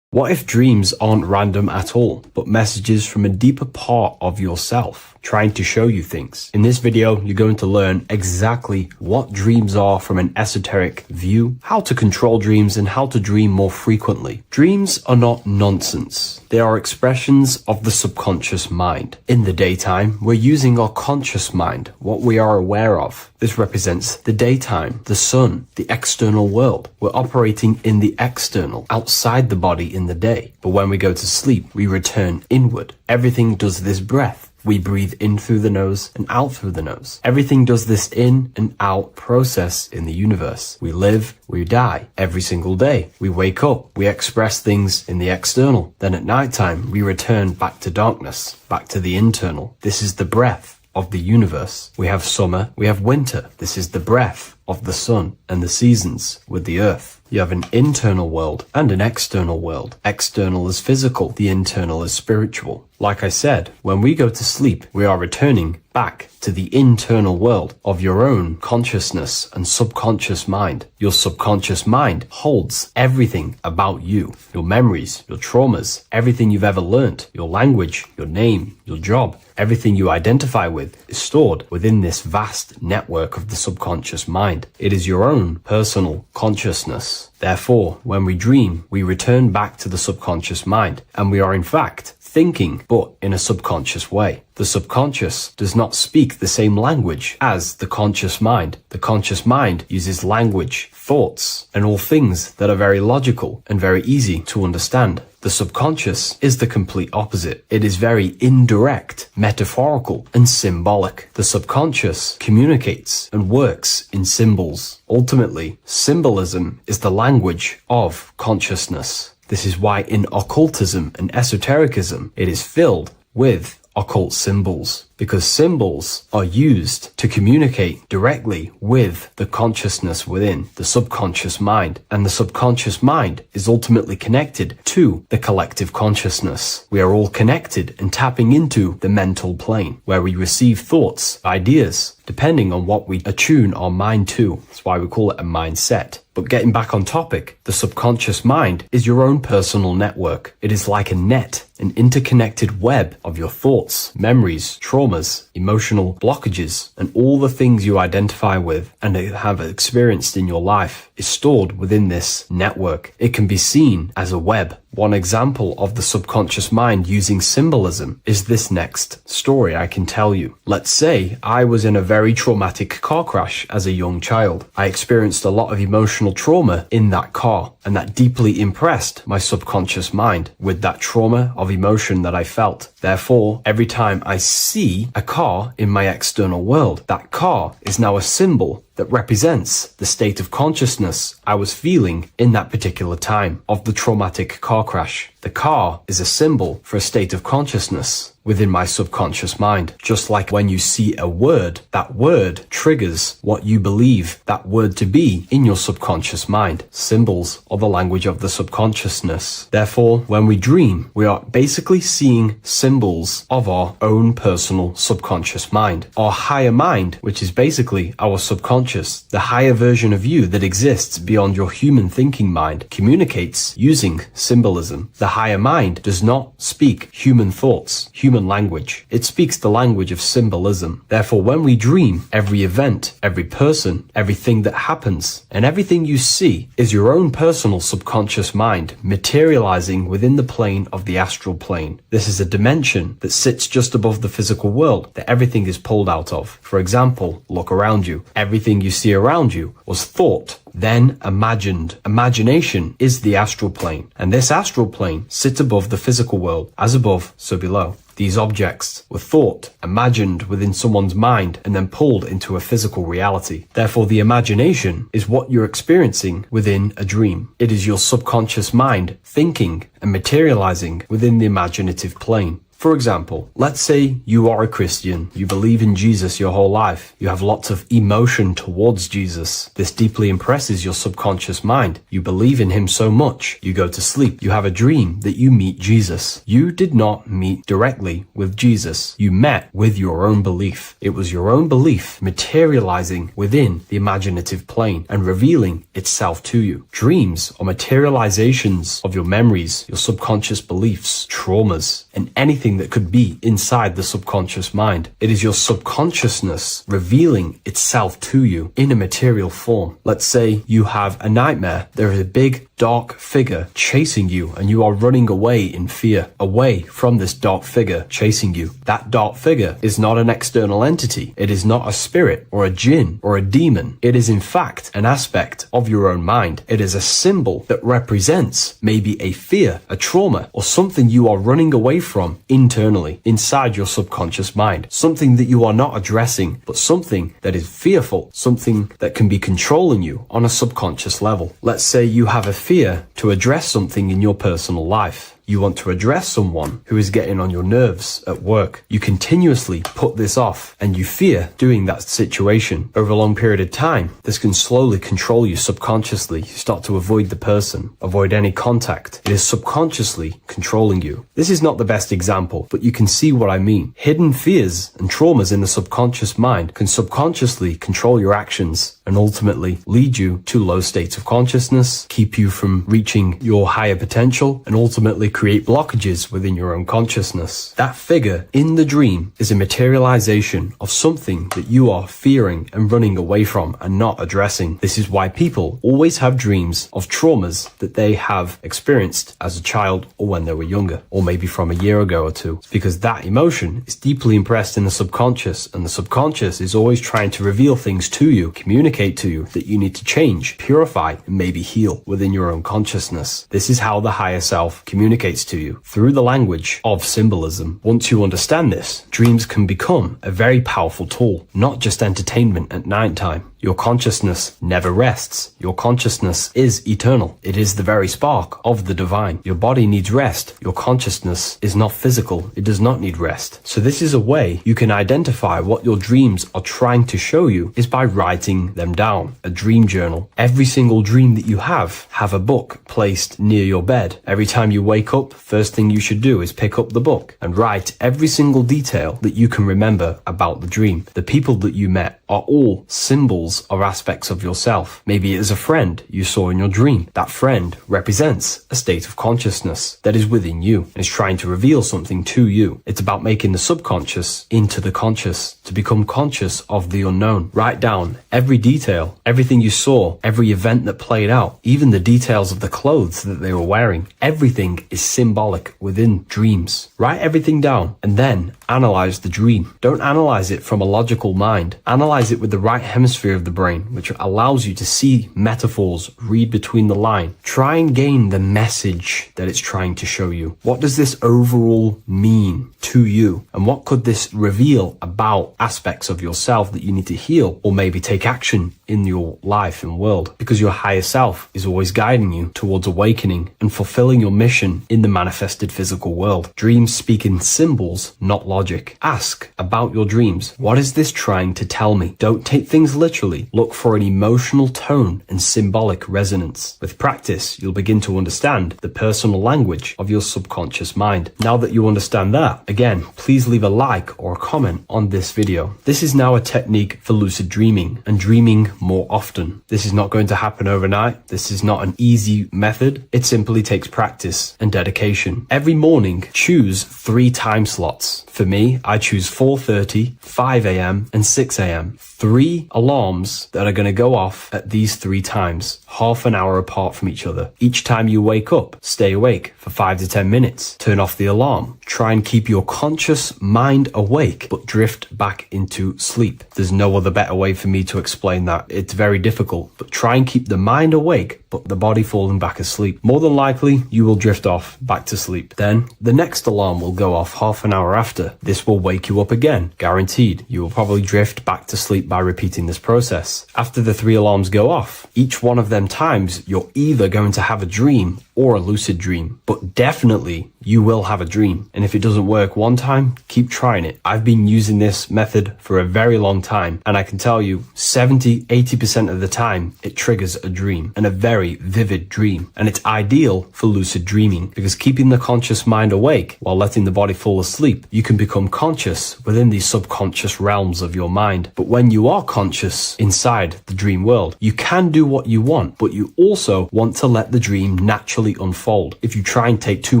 What if dreams aren't random at all, but messages from a deeper part of yourself, trying to show you things? In this video, you're going to learn exactly what dreams are from an esoteric view, how to control dreams, and how to dream more frequently. Dreams are not nonsense. They are expressions of the subconscious mind. In the daytime, we're using our conscious mind, what we are aware of. This represents the daytime, the sun, the external world. We're operating in the external, outside the body in the day. But when we go to sleep, we return inward. Everything does this breath. We breathe in through the nose and out through the nose. Everything does this in and out process in the universe. We live, we die every single day. We wake up, we express things in the external. Then at nighttime, we return back to darkness, back to the internal. This is the breath of the universe. We have summer, we have winter. This is the breath of the sun and the seasons with the earth. You have an internal world and an external world. External is physical, the internal is spiritual. Like I said, when we go to sleep, we are returning back to the internal world of your own consciousness and subconscious mind. Your subconscious mind holds everything about you, your memories, your traumas, everything you've ever learnt, your language, your name, your job, everything you identify with is stored within this vast network of the subconscious mind. It is your own personal consciousness. Therefore, when we dream, we return back to the subconscious mind, and we are in fact thinking, but in a subconscious way. The subconscious does not speak the same language as the conscious mind. The conscious mind uses language, thoughts, and all things that are very logical and very easy to understand. The subconscious is the complete opposite. It is very indirect, metaphorical, and symbolic. The subconscious communicates and works in symbols. Ultimately, symbolism is the language of consciousness. This is why in occultism and esotericism, it is filled with occult symbols, because symbols are used to communicate directly with the consciousness within, the subconscious mind. And the subconscious mind is ultimately connected to the collective consciousness. We are all connected and tapping into the mental plane, where we receive thoughts, ideas, depending on what we attune our mind to. That's why we call it a mindset. But getting back on topic, the subconscious mind is your own personal network. It is like a net, an interconnected web of your thoughts, memories, traumas, emotional blockages, and all the things you identify with and have experienced in your life is stored within this network. It can be seen as a web. One example of the subconscious mind using symbolism is this next story I can tell you. Let's say I was in a very traumatic car crash as a young child. I experienced a lot of emotional trauma in that car, and that deeply impressed my subconscious mind with that trauma of emotion that I felt. Therefore, every time I see a car in my external world, that car is now a symbol that represents the state of consciousness I was feeling in that particular time of the traumatic car crash. The car is a symbol for a state of consciousness within my subconscious mind. Just like when you see a word, that word triggers what you believe that word to be in your subconscious mind. Symbols are the language of the subconsciousness. Therefore, when we dream, we are basically seeing symbols of our own personal subconscious mind. Our higher mind, which is basically our subconscious, the higher version of you that exists beyond your human thinking mind, communicates using symbolism. The higher mind does not speak human thoughts, human language. It speaks the language of symbolism. Therefore, when we dream, every event, every person, everything that happens, and everything you see is your own personal subconscious mind materializing within the plane of the astral plane. This is a dimension that sits just above the physical world that everything is pulled out of. For example, look around you. Everything you see around you was thought, then imagined. Imagination is the astral plane, and this astral plane sits above the physical world. As above, so below. These objects were thought, imagined within someone's mind, and then pulled into a physical reality. Therefore, the imagination is what you're experiencing within a dream. It is your subconscious mind thinking and materializing within the imaginative plane. For example, let's say you are a Christian, you believe in Jesus your whole life, you have lots of emotion towards Jesus. This deeply impresses your subconscious mind. You believe in him so much, you go to sleep, you have a dream that you meet Jesus. You did not meet directly with Jesus, you met with your own belief. It was your own belief materializing within the imaginative plane and revealing itself to you. Dreams are materializations of your memories, your subconscious beliefs, traumas, and anything that could be inside the subconscious mind. It is your subconsciousness revealing itself to you in a material form. Let's say you have a nightmare. There is a big dark figure chasing you and you are running away in fear, away from this dark figure chasing you. That dark figure is not an external entity. It is not a spirit or a jinn or a demon. It is in fact an aspect of your own mind. It is a symbol that represents maybe a fear, a trauma, or something you are running away from internally, inside your subconscious mind. Something that you are not addressing, but something that is fearful, something that can be controlling you on a subconscious level. Let's say you have a fear to address something in your personal life. You want to address someone who is getting on your nerves at work. You continuously put this off and you fear doing that situation. Over a long period of time, this can slowly control you subconsciously. You start to avoid the person, avoid any contact. It is subconsciously controlling you. This is not the best example, but you can see what I mean. Hidden fears and traumas in the subconscious mind can subconsciously control your actions and ultimately lead you to low states of consciousness, keep you from reaching your higher potential, and ultimately create blockages within your own consciousness. That figure in the dream is a materialization of something that you are fearing and running away from and not addressing. This is why people always have dreams of traumas that they have experienced as a child or when they were younger, or maybe from a year ago or two. It's because that emotion is deeply impressed in the subconscious, and the subconscious is always trying to reveal things to you, communicate to you that you need to change, purify, and maybe heal within your own consciousness. This is how the higher self communicates to you, through the language of symbolism. Once you understand this, dreams can become a very powerful tool, not just entertainment at night time. Your consciousness never rests. Your consciousness is eternal. It is the very spark of the divine. Your body needs rest. Your consciousness is not physical. It does not need rest. So this is a way you can identify what your dreams are trying to show you is by writing them down. A dream journal. Every single dream that you have a book placed near your bed. Every time you wake up, first thing you should do is pick up the book and write every single detail that you can remember about the dream. The people that you met are all symbols or aspects of yourself. Maybe it is a friend you saw in your dream. That friend represents a state of consciousness that is within you and is trying to reveal something to you. It's about making the subconscious into the conscious, to become conscious of the unknown. Write down every detail, everything you saw, every event that played out, even the details of the clothes that they were wearing. Everything is symbolic within dreams. Write everything down and then analyze the dream. Don't analyze it from a logical mind. Analyze it with the right hemisphere of of the brain, which allows you to see metaphors, read between the line. Try and gain the message that it's trying to show you. What does this overall mean to you? And what could this reveal about aspects of yourself that you need to heal or maybe take action in your life and world? Because your higher self is always guiding you towards awakening and fulfilling your mission in the manifested physical world. Dreams speak in symbols, not logic. Ask about your dreams. What is this trying to tell me? Don't take things literally. Look for an emotional tone and symbolic resonance. With practice, you'll begin to understand the personal language of your subconscious mind. Now that you understand that, again, please leave a like or a comment on this video. This is now a technique for lucid dreaming and dreaming more often. This is not going to happen overnight. This is not an easy method. It simply takes practice and dedication. Every morning, choose 3 time slots. For me, I choose 4:30, 5 a.m. and 6 a.m. 3 alarms that are going to go off at these 3 times, half an hour apart from each other. Each time you wake up, stay awake for 5 to 10 minutes. Turn off the alarm. Try and keep your conscious mind awake, but drift back into sleep. There's no other better way for me to explain that. It's very difficult, but try and keep the mind awake, but the body falling back asleep. More than likely, you will drift off back to sleep. Then the next alarm will go off half an hour after. This will wake you up again, guaranteed. You will probably drift back to sleep by repeating this process. After the 3 alarms go off, each one of them times, you're either going to have a dream or a lucid dream, but definitely you will have a dream. And if it doesn't work one time, keep trying it. I've been using this method for a very long time, and I can tell you 70-80% of the time it triggers a dream, and a very vivid dream. And it's ideal for lucid dreaming because keeping the conscious mind awake while letting the body fall asleep, you can become conscious within these subconscious realms of your mind. But when you are conscious inside the dream world, you can do what you want, but you also want to let the dream naturally unfold. If you try and take too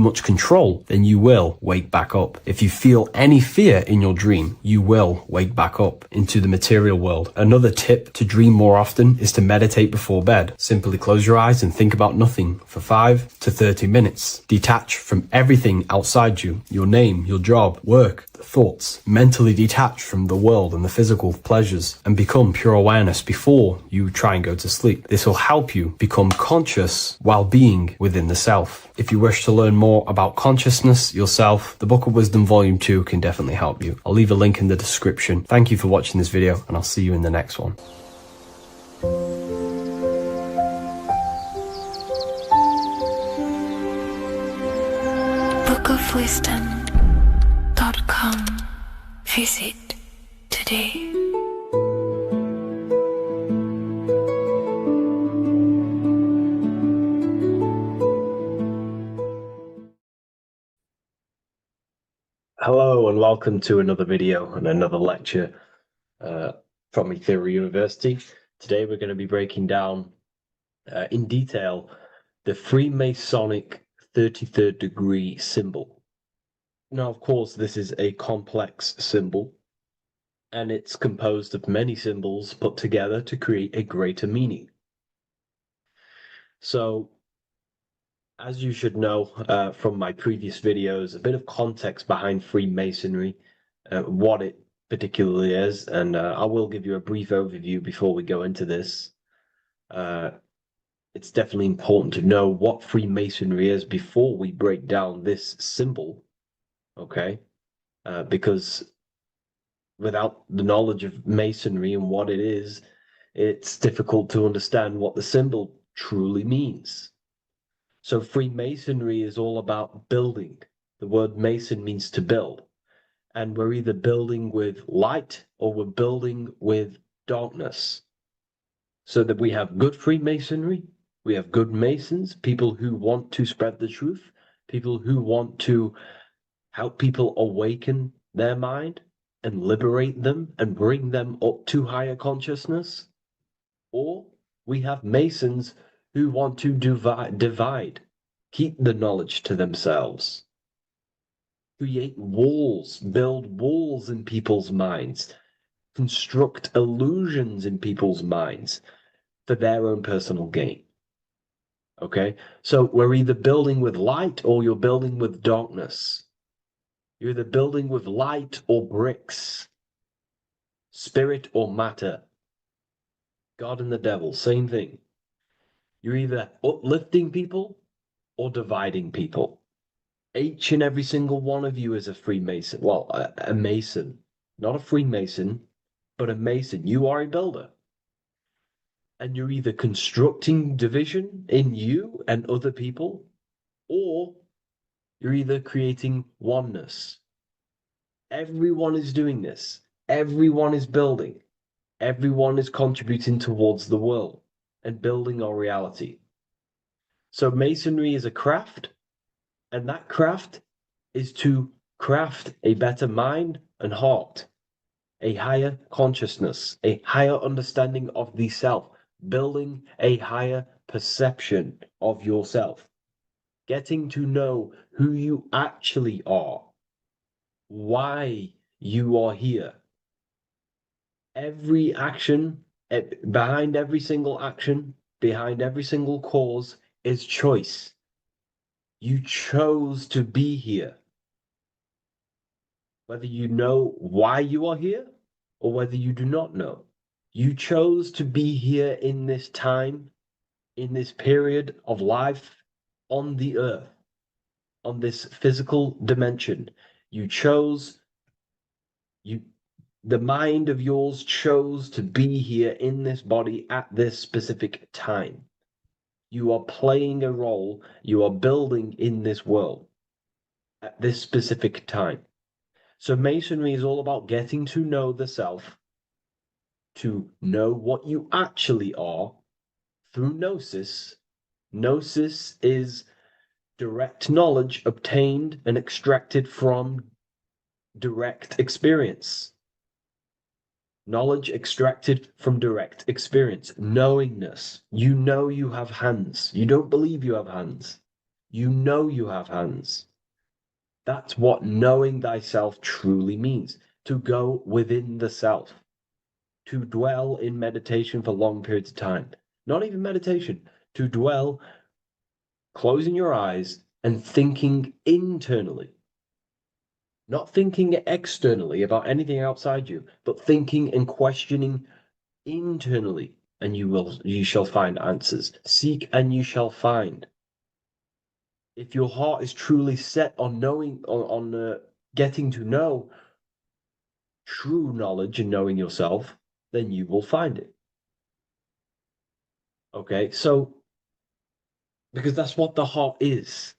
much control, then you will wake back up. If you feel any fear in your dream, you will wake back up into the material world. Another tip to dream more often is to meditate before bed. Simply close your eyes and think about nothing for 5 to 30 minutes. Detach from everything outside you, your name, your job, work, thoughts. Mentally detach from the world and the physical pleasures and become pure awareness before you try and go to sleep. This will help you become conscious while being within the self. If you wish to learn more about consciousness, yourself, the Book of Wisdom Volume 2 can definitely help you. I'll leave a link in the description. Thank you for watching this video, and I'll see you in the next one. bookofwisdom.com. Visit today. Hello and welcome to another video and another lecture from Ethereal University. Today we're going to be breaking down in detail the Freemasonic 33rd degree symbol. Now, of course, this is a complex symbol, and it's composed of many symbols put together to create a greater meaning. So, as you should know from my previous videos, a bit of context behind Freemasonry, what it particularly is, and I will give you a brief overview before we go into this. It's definitely important to know what Freemasonry is before we break down this symbol, okay? Because without the knowledge of Masonry and what it is, it's difficult to understand what the symbol truly means. So Freemasonry is all about building. The word Mason means to build. And we're either building with light or we're building with darkness. So that we have good Freemasonry, we have good Masons, people who want to spread the truth, people who want to help people awaken their mind and liberate them and bring them up to higher consciousness. Or we have Masons who want to divide, keep the knowledge to themselves, create walls, build walls in people's minds, construct illusions in people's minds for their own personal gain. Okay, so we're either building with light or you're building with darkness. You're either building with light or bricks, spirit or matter. God and the devil, same thing. You're either uplifting people or dividing people. Each and every single one of you is a Freemason. Well, a Mason. Not a Freemason, but a Mason. You are a builder. And you're either constructing division in you and other people, or you're either creating oneness. Everyone is doing this. Everyone is building. Everyone is contributing towards the world and building our reality. So Masonry is a craft, and that craft is to craft a better mind and heart, a higher consciousness, a higher understanding of the self, building a higher perception of yourself, getting to know who you actually are, why you are here. Every action, behind every single action, behind every single cause is choice. You chose to be here. Whether you know why you are here or whether you do not know, you chose to be here in this time, in this period of life on the earth, on this physical dimension. You chose, the mind of yours chose to be here in this body at this specific time. You are playing a role, you are building in this world at this specific time. So Masonry is all about getting to know the self, to know what you actually are through gnosis. Gnosis is direct knowledge obtained and extracted from direct experience. Knowledge extracted from direct experience. Knowingness. You know you have hands. You don't believe you have hands. You know you have hands. That's what knowing thyself truly means. To go within the self. To dwell in meditation for long periods of time. Not even meditation. To dwell, closing your eyes and thinking internally. Not thinking externally about anything outside you, but thinking and questioning internally, and you shall find answers. Seek and you shall find. If your heart is truly set on knowing, on getting to know true knowledge and knowing yourself, then you will find it. Okay, so because that's what the heart is.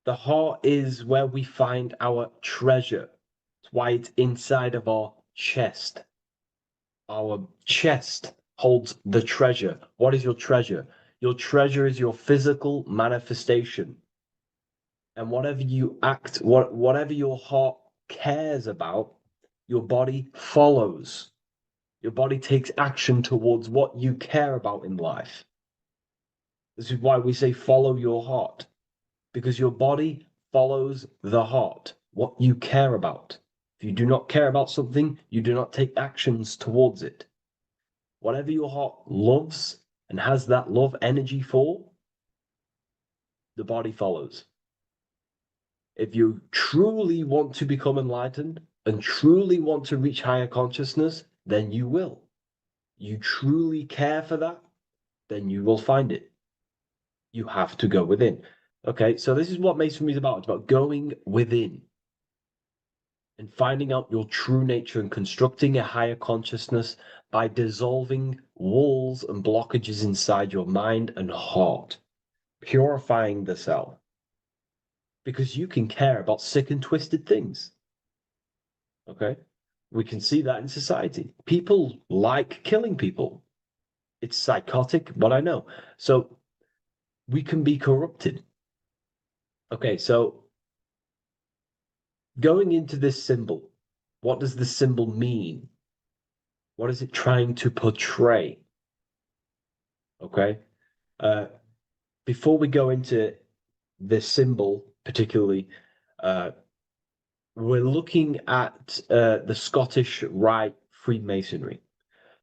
The heart is where we find our treasure. That's why it's inside of our chest. Our chest holds the treasure. What is your treasure? Your treasure is your physical manifestation. And whatever you act, whatever your heart cares about, your body follows. Your body takes action towards what you care about in life. This is why we say follow your heart, because your body follows the heart, what you care about. If you do not care about something, you do not take actions towards it. Whatever your heart loves and has that love energy for, the body follows. If you truly want to become enlightened and truly want to reach higher consciousness, then you will. You truly care for that, then you will find it. You have to go within. Okay, so this is what Masonry is about. It's about going within and finding out your true nature and constructing a higher consciousness by dissolving walls and blockages inside your mind and heart, purifying the self. Because you can care about sick and twisted things. Okay? We can see that in society. People like killing people. It's psychotic, but I know. So we can be corrupted. Okay, so going into this symbol, what does the symbol mean? What is it trying to portray? Okay? Before we go into the symbol, particularly, we're looking at the Scottish Rite Freemasonry.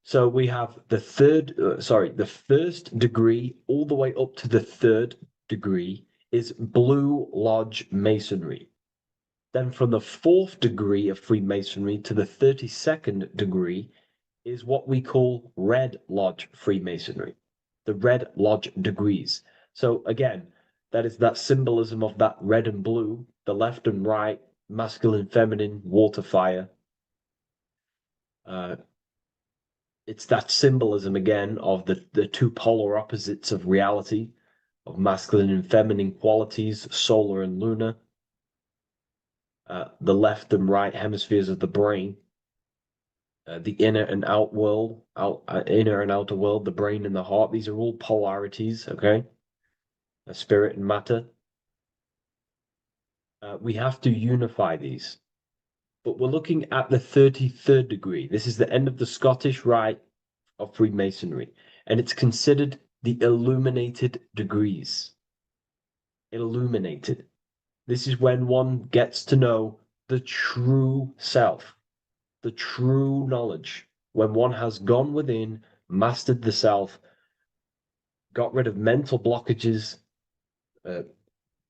So we have the first degree all the way up to the third degree is Blue Lodge Masonry. Then from the fourth degree of Freemasonry to the 32nd degree is what we call Red Lodge Freemasonry, the Red Lodge degrees. So again, that is that symbolism of that red and blue, the left and right, masculine, feminine, water, fire. It's that symbolism again of the two polar opposites of reality, of masculine and feminine qualities, solar and lunar, the left and right hemispheres of the brain, the inner and out world, inner and outer world, the brain and the heart. These are all polarities, okay? Spirit and matter. We have to unify these. But we're looking at the 33rd degree. This is the end of the Scottish Rite of Freemasonry, and it's considered the illuminated degrees. Illuminated. This is when one gets to know the true self, the true knowledge, when one has gone within, mastered the self, got rid of mental blockages,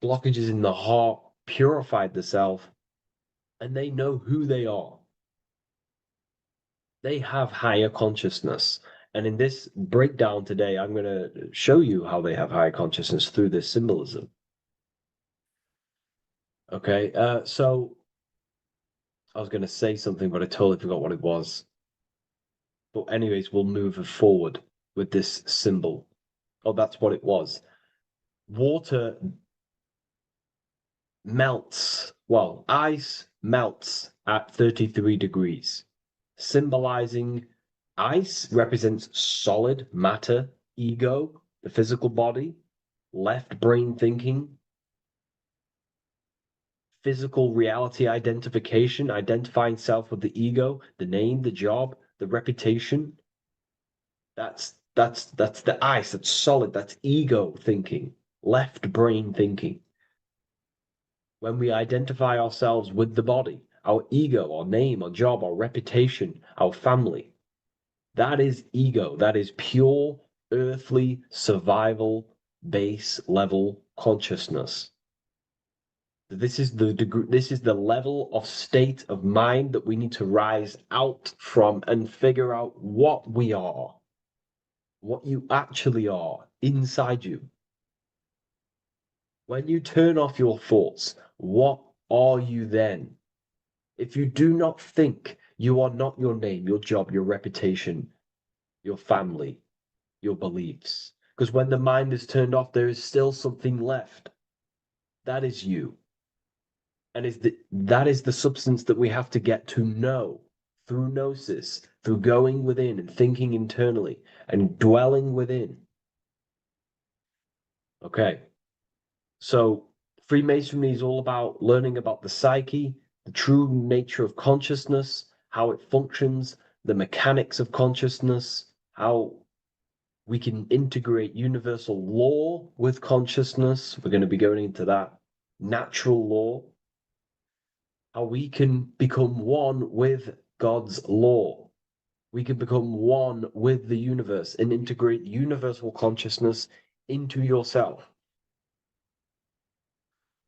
blockages in the heart, purified the self, and they know who they are. They have higher consciousness. And in this breakdown today, I'm going to show you how they have higher consciousness through this symbolism. Okay, so I was going to say something, but I totally forgot what it was. But anyways, we'll move forward with this symbol. Oh, that's what it was. Water melts, well, ice melts at 33 degrees, symbolizing ice represents solid matter, ego, the physical body, left brain thinking, physical reality identification, identifying self with the ego, the name, the job, the reputation. That's the ice, that's solid, that's ego thinking, left brain thinking. When we identify ourselves with the body, our ego, our name, our job, our reputation, our family, that is ego. That is pure earthly survival base level consciousness. This is the degree, this is the level of state of mind that we need to rise out from and figure out what we are, what you actually are inside you. When you turn off your thoughts, what are you then? If you do not think, you are not your name, your job, your reputation, your family, your beliefs. Because when the mind is turned off, there is still something left. That is you. And that is the substance that we have to get to know through gnosis, through going within and thinking internally and dwelling within. Okay. So Freemasonry is all about learning about the psyche, the true nature of consciousness, how it functions, the mechanics of consciousness, how we can integrate universal law with consciousness. We're going to be going into that. Natural law. How we can become one with God's law. We can become one with the universe and integrate universal consciousness into yourself.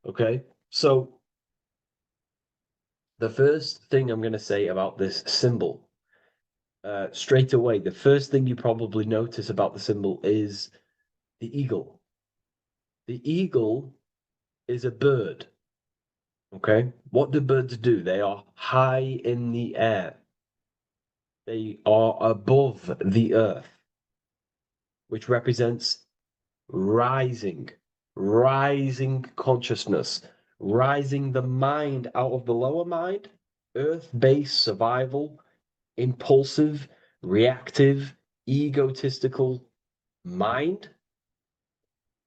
Okay, so the first thing I'm going to say about this symbol, straight away, the first thing you probably notice about the symbol is the eagle. The eagle is a bird. Okay, what do birds do? They are high in the air. They are above the earth, which represents rising consciousness, rising the mind out of the lower mind, earth-based survival, impulsive, reactive, egotistical mind.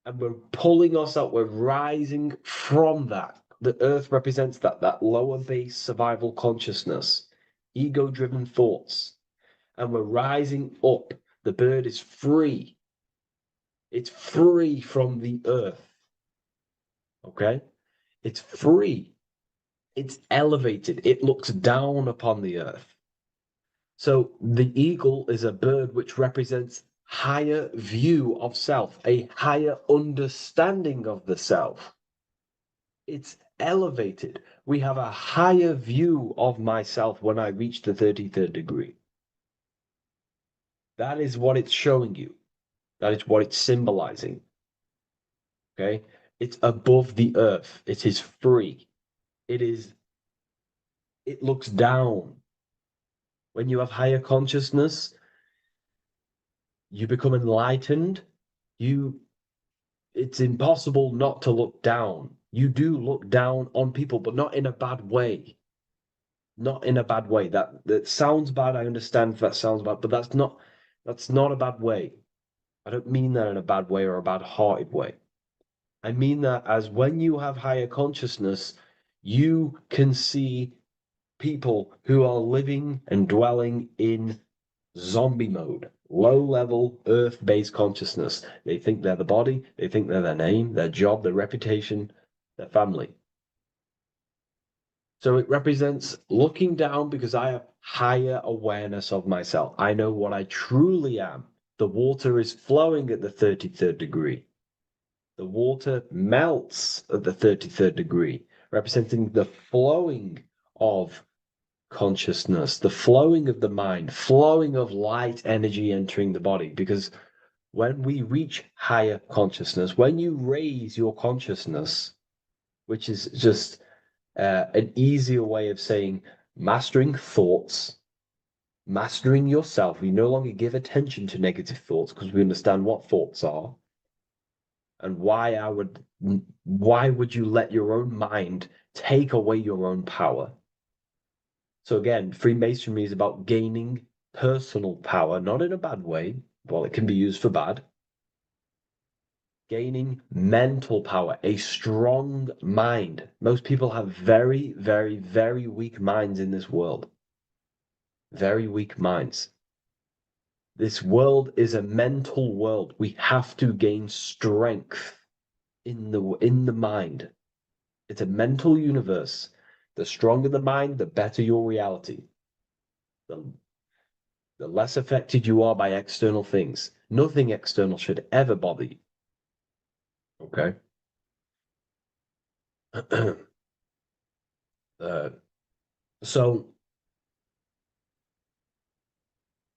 And we're pulling us out, we're rising from that. The earth represents that lower base survival consciousness, ego-driven thoughts. And we're rising up. The bird is free. It's free from the earth. Okay? It's free. It's elevated. It looks down upon the earth. So the eagle is a bird which represents higher view of self, a higher understanding of the self. It's elevated. We have a higher view of myself when I reach the 33rd degree. That is what it's showing you. That is what it's symbolizing. Okay? It's above the earth. It is free. It looks down. When you have higher consciousness, you become enlightened. It's impossible not to look down. You do look down on people, but not in a bad way. Not in a bad way. That sounds bad. I understand that sounds bad, but that's not a bad way. I don't mean that in a bad way or a bad-hearted way. I mean that as when you have higher consciousness, you can see people who are living and dwelling in zombie mode, low level earth based consciousness. They think they're the body, they think they're their name, their job, their reputation, their family. So it represents looking down because I have higher awareness of myself. I know what I truly am. The water is flowing at the 33rd degree. The water melts at the 33rd degree, representing the flowing of consciousness, the flowing of the mind, flowing of light energy entering the body. Because when we reach higher consciousness, when you raise your consciousness, which is just an easier way of saying mastering thoughts, mastering yourself, we no longer give attention to negative thoughts because we understand what thoughts are and why would you let your own mind take away your own power? So again, Freemasonry is about gaining personal power, not in a bad way. Well, it can be used for bad. Gaining mental power, a strong mind. Most people have very, very, very weak minds in this world. Very weak minds. This world is a mental world. We have to gain strength in the mind. It's a mental universe. The stronger the mind, the better your reality. The less affected you are by external things. Nothing external should ever bother you. Okay? So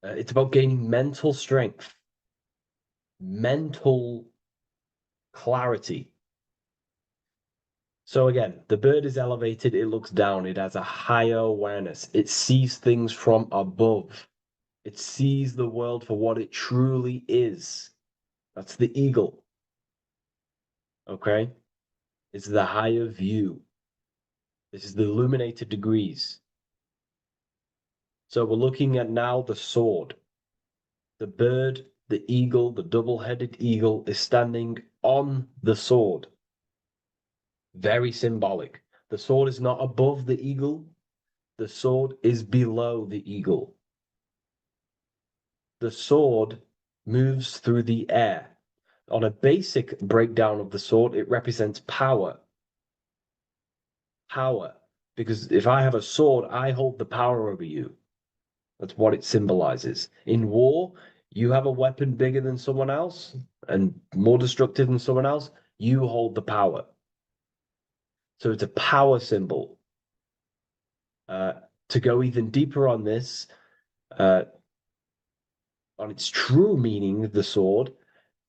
it's about gaining mental strength, mental clarity. So again, the bird is elevated, it looks down, it has a higher awareness, it sees things from above, it sees the world for what it truly is. That's the eagle. Okay? It's the higher view. This is the illuminated degrees. So we're looking at now the sword. The bird, the eagle, the double-headed eagle is standing on the sword. Very symbolic. The sword is not above the eagle. The sword is below the eagle. The sword moves through the air. On a basic breakdown of the sword, it represents power. Power. Because if I have a sword, I hold the power over you. That's what it symbolizes. In war, you have a weapon bigger than someone else and more destructive than someone else, you hold the power. So it's a power symbol. To go even deeper on this, on its true meaning, the sword,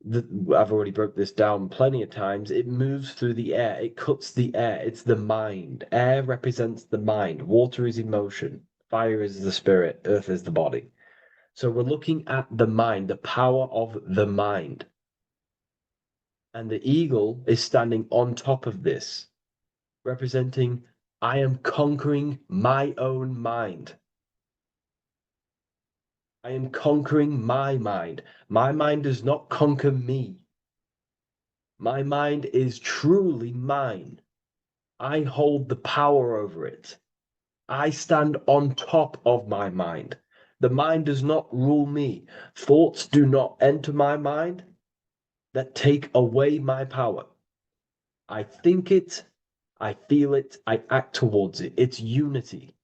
I've already broke this down plenty of times. It moves through the air. It cuts the air. It's the mind. Air represents the mind. Water is emotion. Fire is the spirit. Earth is the body. So we're looking at the mind, the power of the mind. And the eagle is standing on top of this, representing, I am conquering my own mind. I am conquering my mind. My mind does not conquer me. My mind is truly mine. I hold the power over it. I stand on top of my mind. The mind does not rule me. Thoughts do not enter my mind that take away my power. I think it, I feel it, I act towards it. It's unity.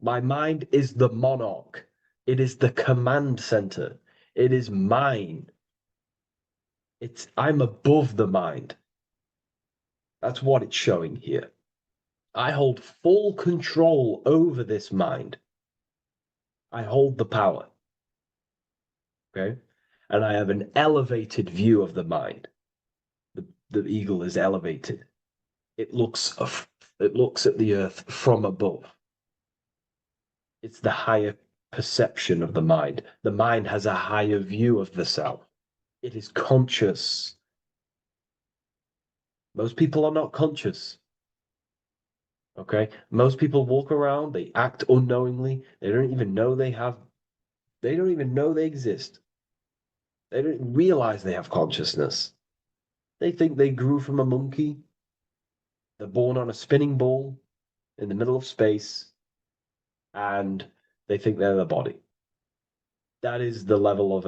My mind is the monarch. It is the command center. It is mine. I'm above the mind. That's what it's showing here. I hold full control over this mind. I hold the power. Okay. And I have an elevated view of the mind. The eagle is elevated. It looks at the earth from above. It's the higher perception of the mind. The mind has a higher view of the self. It is conscious. Most people are not conscious. Okay? Most people walk around, they act unknowingly, they don't even know they exist. They don't realize they have consciousness. They think they grew from a monkey. They're born on a spinning ball in the middle of space, and they think they're the body. That is the level of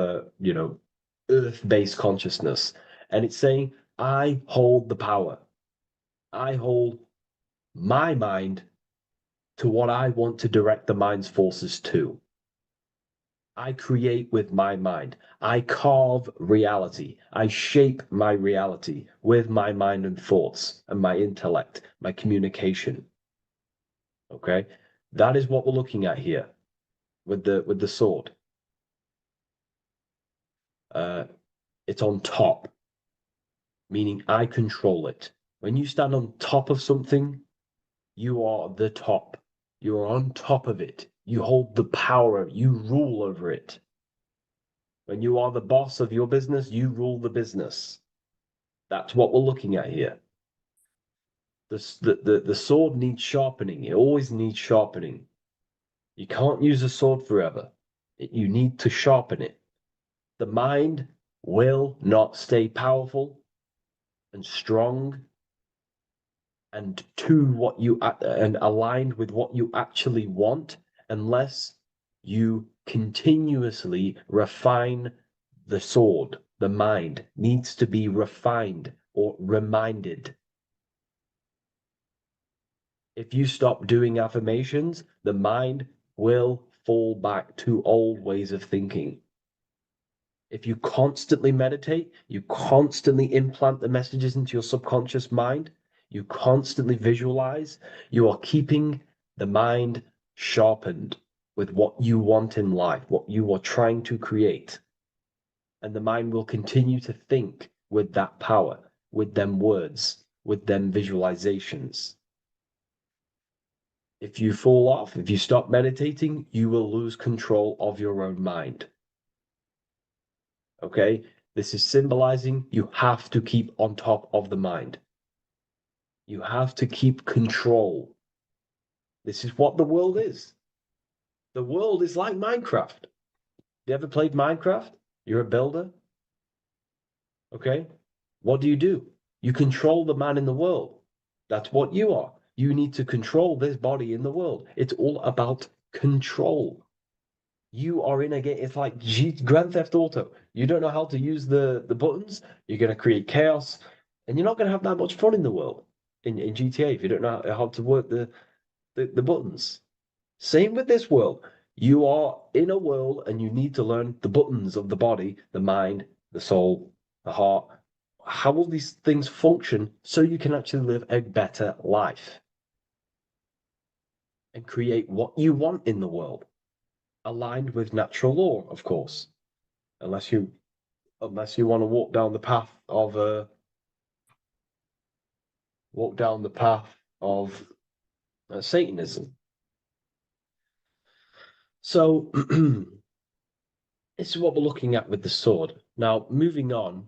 earth-based consciousness. And it's saying, I hold the power. I hold my mind to what I want to direct the mind's forces to. I create with my mind. I carve reality. I shape my reality with my mind and thoughts and my intellect, my communication. Okay? That is what we're looking at here with the sword. It's on top, meaning I control it. When you stand on top of something, you are the top. You are on top of it. You hold the power. You rule over it. When you are the boss of your business, you rule the business. That's what we're looking at here. The sword needs sharpening. It always needs sharpening. You can't use a sword forever. You need to sharpen it. The mind will not stay powerful and strong and and aligned with what you actually want unless you continuously refine the sword. The mind needs to be refined or reminded. If you stop doing affirmations, the mind will fall back to old ways of thinking. If you constantly meditate, you constantly implant the messages into your subconscious mind, you constantly visualize, you are keeping the mind sharpened with what you want in life, what you are trying to create. And the mind will continue to think with that power, with them words, with them visualizations. If you fall off, if you stop meditating, you will lose control of your own mind. Okay? This is symbolizing you have to keep on top of the mind. You have to keep control. This is what the world is. The world is like Minecraft. You ever played Minecraft? You're a builder. Okay? What do? You control the man in the world. That's what you are. You need to control this body in the world. It's all about control. You are in a game. It's like Grand Theft Auto. You don't know how to use the buttons. You're going to create chaos, and you're not going to have that much fun in the world in GTA if you don't know how to work the buttons. Same with this world. You are in a world, and you need to learn the buttons of the body, the mind, the soul, the heart. How will these things function so you can actually live a better life and create what you want in the world? Aligned with natural law, of course, unless you want to walk down the path of Satanism. So this is what we're looking at with the sword. Now, moving on,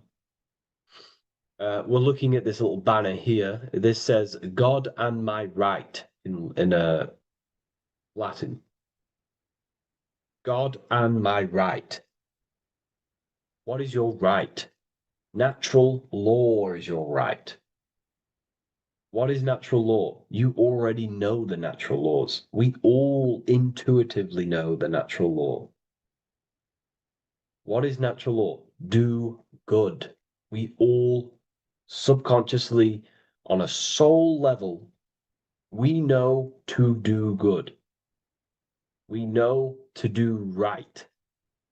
we're looking at this little banner here. This says "God and my right" in Latin. God and my right. What is your right? Natural law is your right. What is natural law? You already know the natural laws. We all intuitively know the natural law. What is natural law? Do good. We all subconsciously, on a soul level, we know to do good. We know to do right.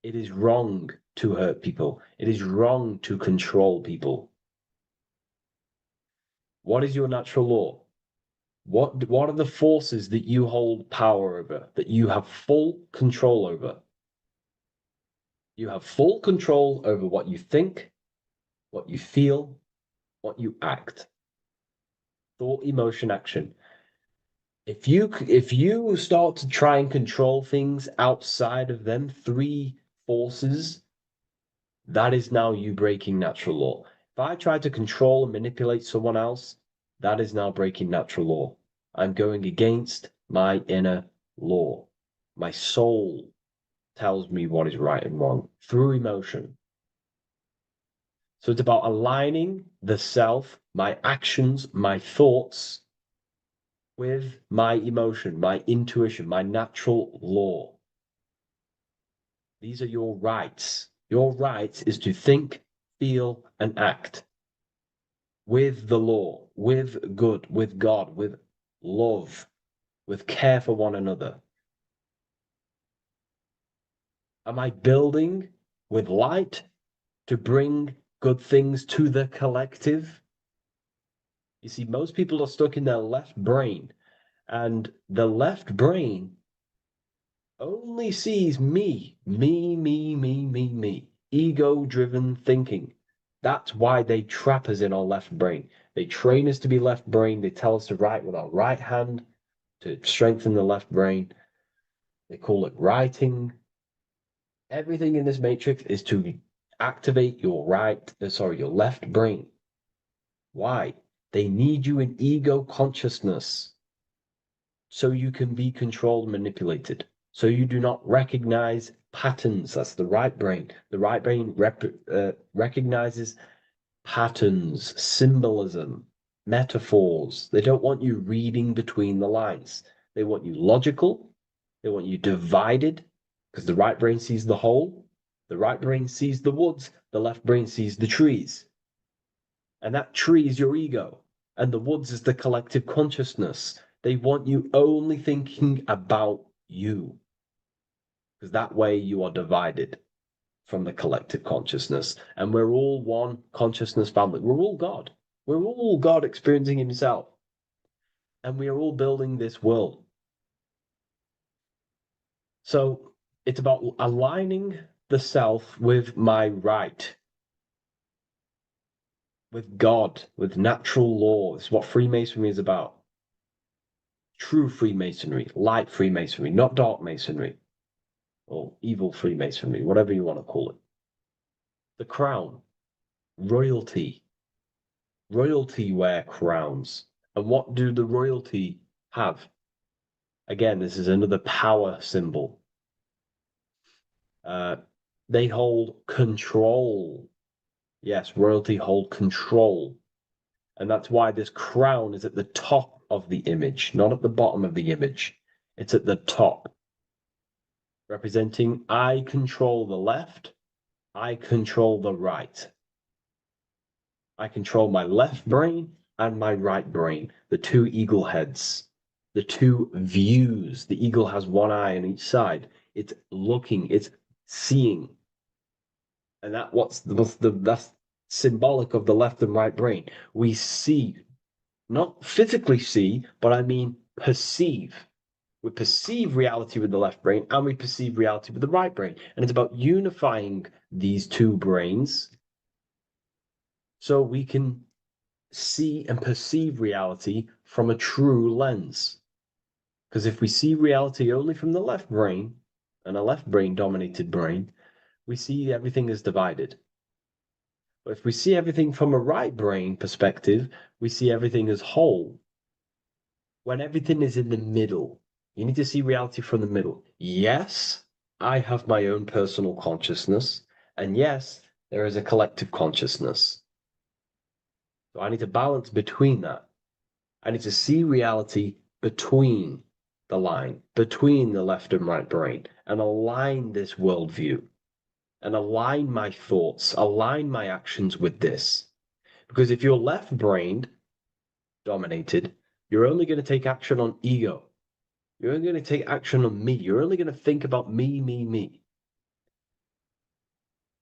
It is wrong to hurt people. It is wrong to control people. What is your natural law? What are the forces that you hold power over, that you have full control over? You have full control over what you think, what you feel, what you act. Thought, emotion, action. If you start to try and control things outside of them three forces, that is now you breaking natural law. If I try to control and manipulate someone else, that is now breaking natural law. I'm going against my inner law. My soul tells me what is right and wrong through emotion. So it's about aligning the self, my actions, my thoughts with my emotion, my intuition, my natural law. These are your rights. Your rights is to think, feel, and act with the law, with good, with God, with love, with care for one another. Am I building with light to bring good things to the collective? You see, most people are stuck in their left brain, and the left brain only sees me, ego-driven thinking. That's why they trap us in our left brain. They train us to be left brain. They tell us to write with our right hand to strengthen the left brain. They call it writing. Everything in this matrix is to activate your your left brain. Why? They need you in ego consciousness so you can be controlled and manipulated. So you do not recognize patterns. That's the right brain. The right brain recognizes patterns, symbolism, metaphors. They don't want you reading between the lines. They want you logical. They want you divided, because the right brain sees the whole. The right brain sees the woods. The left brain sees the trees. And that tree is your ego. And the woods is the collective consciousness. They want you only thinking about you. Because that way you are divided from the collective consciousness. And we're all one consciousness family. We're all God. We're all God experiencing himself. And we are all building this world. So it's about aligning the self with my right, with God, with natural law. It's what Freemasonry is about. True Freemasonry, light Freemasonry, not dark Masonry, or evil Freemasonry, whatever you want to call it. The crown, royalty. Royalty wear crowns. And what do the royalty have? Again, this is another power symbol. They hold control. Yes, royalty hold control. And that's why this crown is at the top of the image, not at the bottom of the image. It's at the top, representing I control the left, I control the right. I control my left brain and my right brain, the two eagle heads, the two views. The eagle has one eye on each side. It's looking, it's seeing. And that's symbolic of the left and right brain. We see, not physically see, but I mean perceive. We perceive reality with the left brain and we perceive reality with the right brain. And it's about unifying these two brains so we can see and perceive reality from a true lens. Because if we see reality only from the left brain, and a left brain dominated brain, we see everything as divided. But if we see everything from a right brain perspective, we see everything as whole. When everything is in the middle, you need to see reality from the middle. Yes, I have my own personal consciousness, and yes, there is a collective consciousness. So I need to balance between that. I need to see reality between the line, between the left and right brain, and align this worldview, and align my thoughts, align my actions with this. Because if you're left-brained dominated, you're only going to take action on ego. You're only going to take action on me. You're only going to think about me.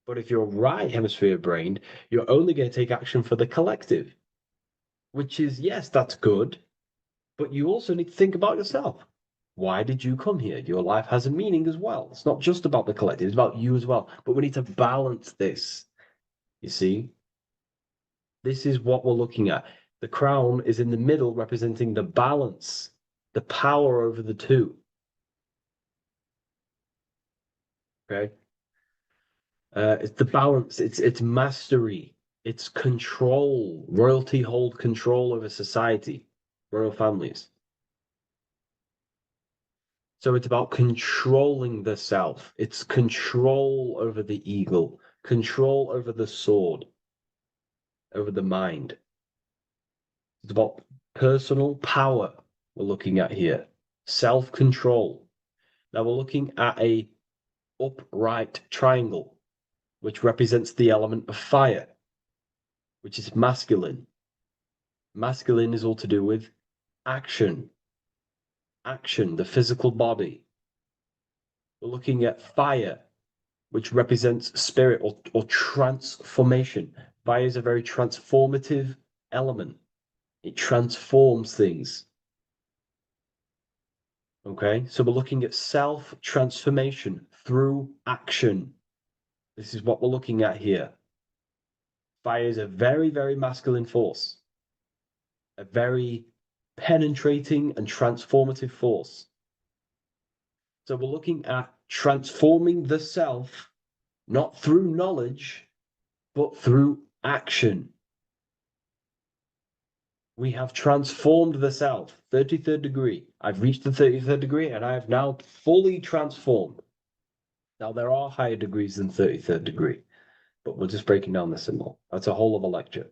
But if you're right hemisphere brained, you're only going to take action for the collective, which is, yes, that's good, but you also need to think about yourself. Why did you come here? Your life has a meaning as well. It's not just about the collective, it's about you as well. But we need to balance this. You see? This is what we're looking at. The crown is in the middle, representing the balance, the power over the two. Okay? It's the balance, it's mastery, it's control. Royalty hold control over society, royal families. So it's about controlling the self. It's control over the eagle, control over the sword, over the mind. It's about personal power we're looking at here. Self-control. Now we're looking at a upright triangle, which represents the element of fire, which is masculine. Masculine is all to do with action. Action, the physical body. We're looking at fire, which represents spirit or transformation. Fire is a very transformative element. It transforms things. Okay, so we're looking at self-transformation through action. This is what we're looking at here. Fire is a very, very masculine force. A very penetrating and transformative force. So we're looking at transforming the self, not through knowledge, but through action. We have transformed the self, 33rd degree. I've reached the 33rd degree and I have now fully transformed. Now, there are higher degrees than 33rd degree, but we're just breaking down the symbol. That's a whole of a lecture.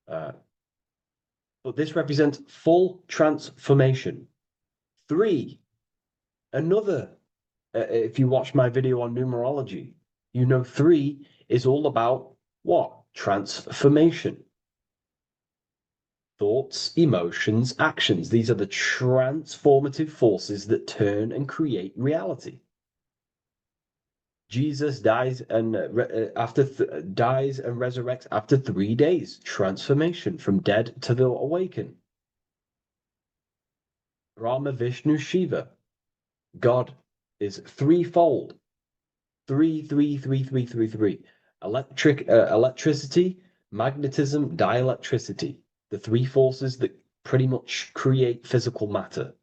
But this represents full transformation. 3, another, if you watch my video on numerology, you know 3 is all about what? Transformation. Thoughts, emotions, actions. These are the transformative forces that turn and create reality. Jesus dies and dies and resurrects after 3 days. Transformation from dead to the awakened. Brahma, Vishnu, Shiva. God is threefold. 3, 3, 3, 3, 3, 3. Electricity, magnetism, dielectricity. The 3 forces that pretty much create physical matter.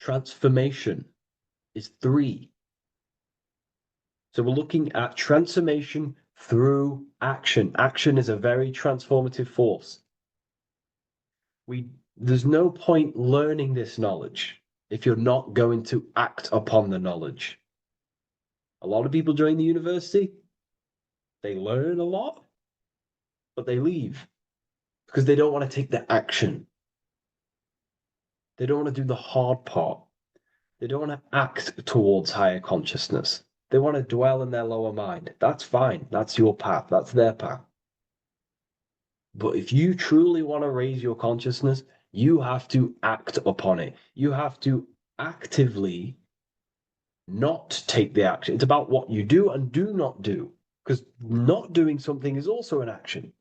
Transformation is 3. So we're looking at transformation through action. Action is a very transformative force. There's no point learning this knowledge if you're not going to act upon the knowledge. A lot of people join the university, they learn a lot, but they leave because they don't want to take the action. They don't want to do the hard part. They don't want to act towards higher consciousness. They want to dwell in their lower mind. That's fine. That's your path. That's their path. But if you truly want to raise your consciousness, you have to act upon it. You have to actively not take the action. It's about what you do and do not do, because not doing something is also an action.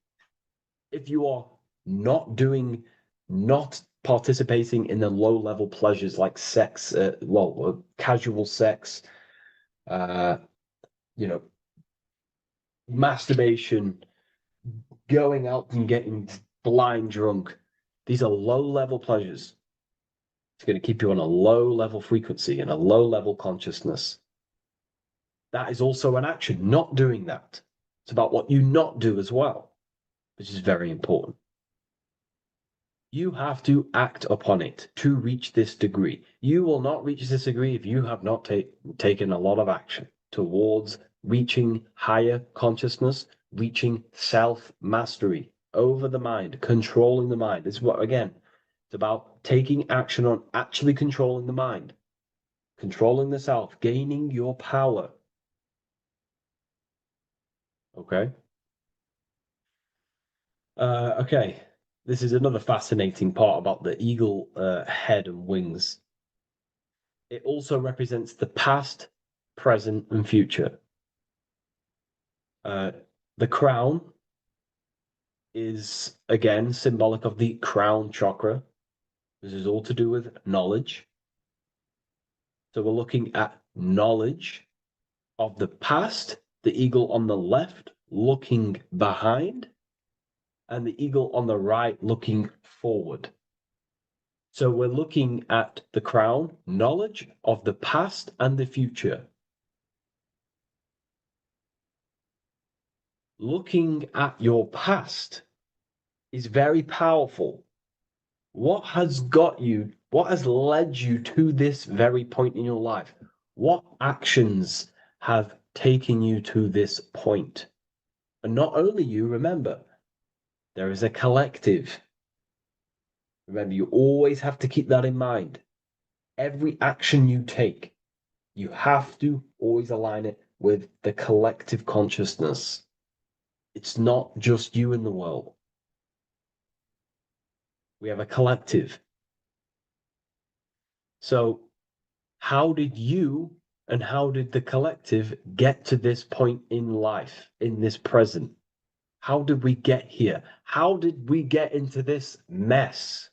If you are not participating in the low-level pleasures like sex, casual sex, masturbation, going out and getting blind drunk. These are low-level pleasures. It's going to keep you on a low-level frequency and a low-level consciousness. That is also an action, not doing that. It's about what you not do as well, which is very important. You have to act upon it to reach this degree. You will not reach this degree if you have not taken a lot of action towards reaching higher consciousness, reaching self-mastery over the mind, controlling the mind. This is what, again, it's about taking action on actually controlling the mind, controlling the self, gaining your power. Okay? Okay. This is another fascinating part about the eagle head and wings. It also represents the past, present, and future. The crown is, again, symbolic of the crown chakra. This is all to do with knowledge. So we're looking at knowledge of the past, the eagle on the left looking behind, and the eagle on the right looking forward. So we're looking at the crown, knowledge of the past and the future. Looking at your past is very powerful. What has got you, what has led you to this very point in your life? What actions have taken you to this point? And not only you, remember, there is a collective. Remember, you always have to keep that in mind. Every action you take, you have to always align it with the collective consciousness. It's not just you in the world. We have a collective. So, how did you and how did the collective get to this point in life, in this present? How did we get here? How did we get into this mess?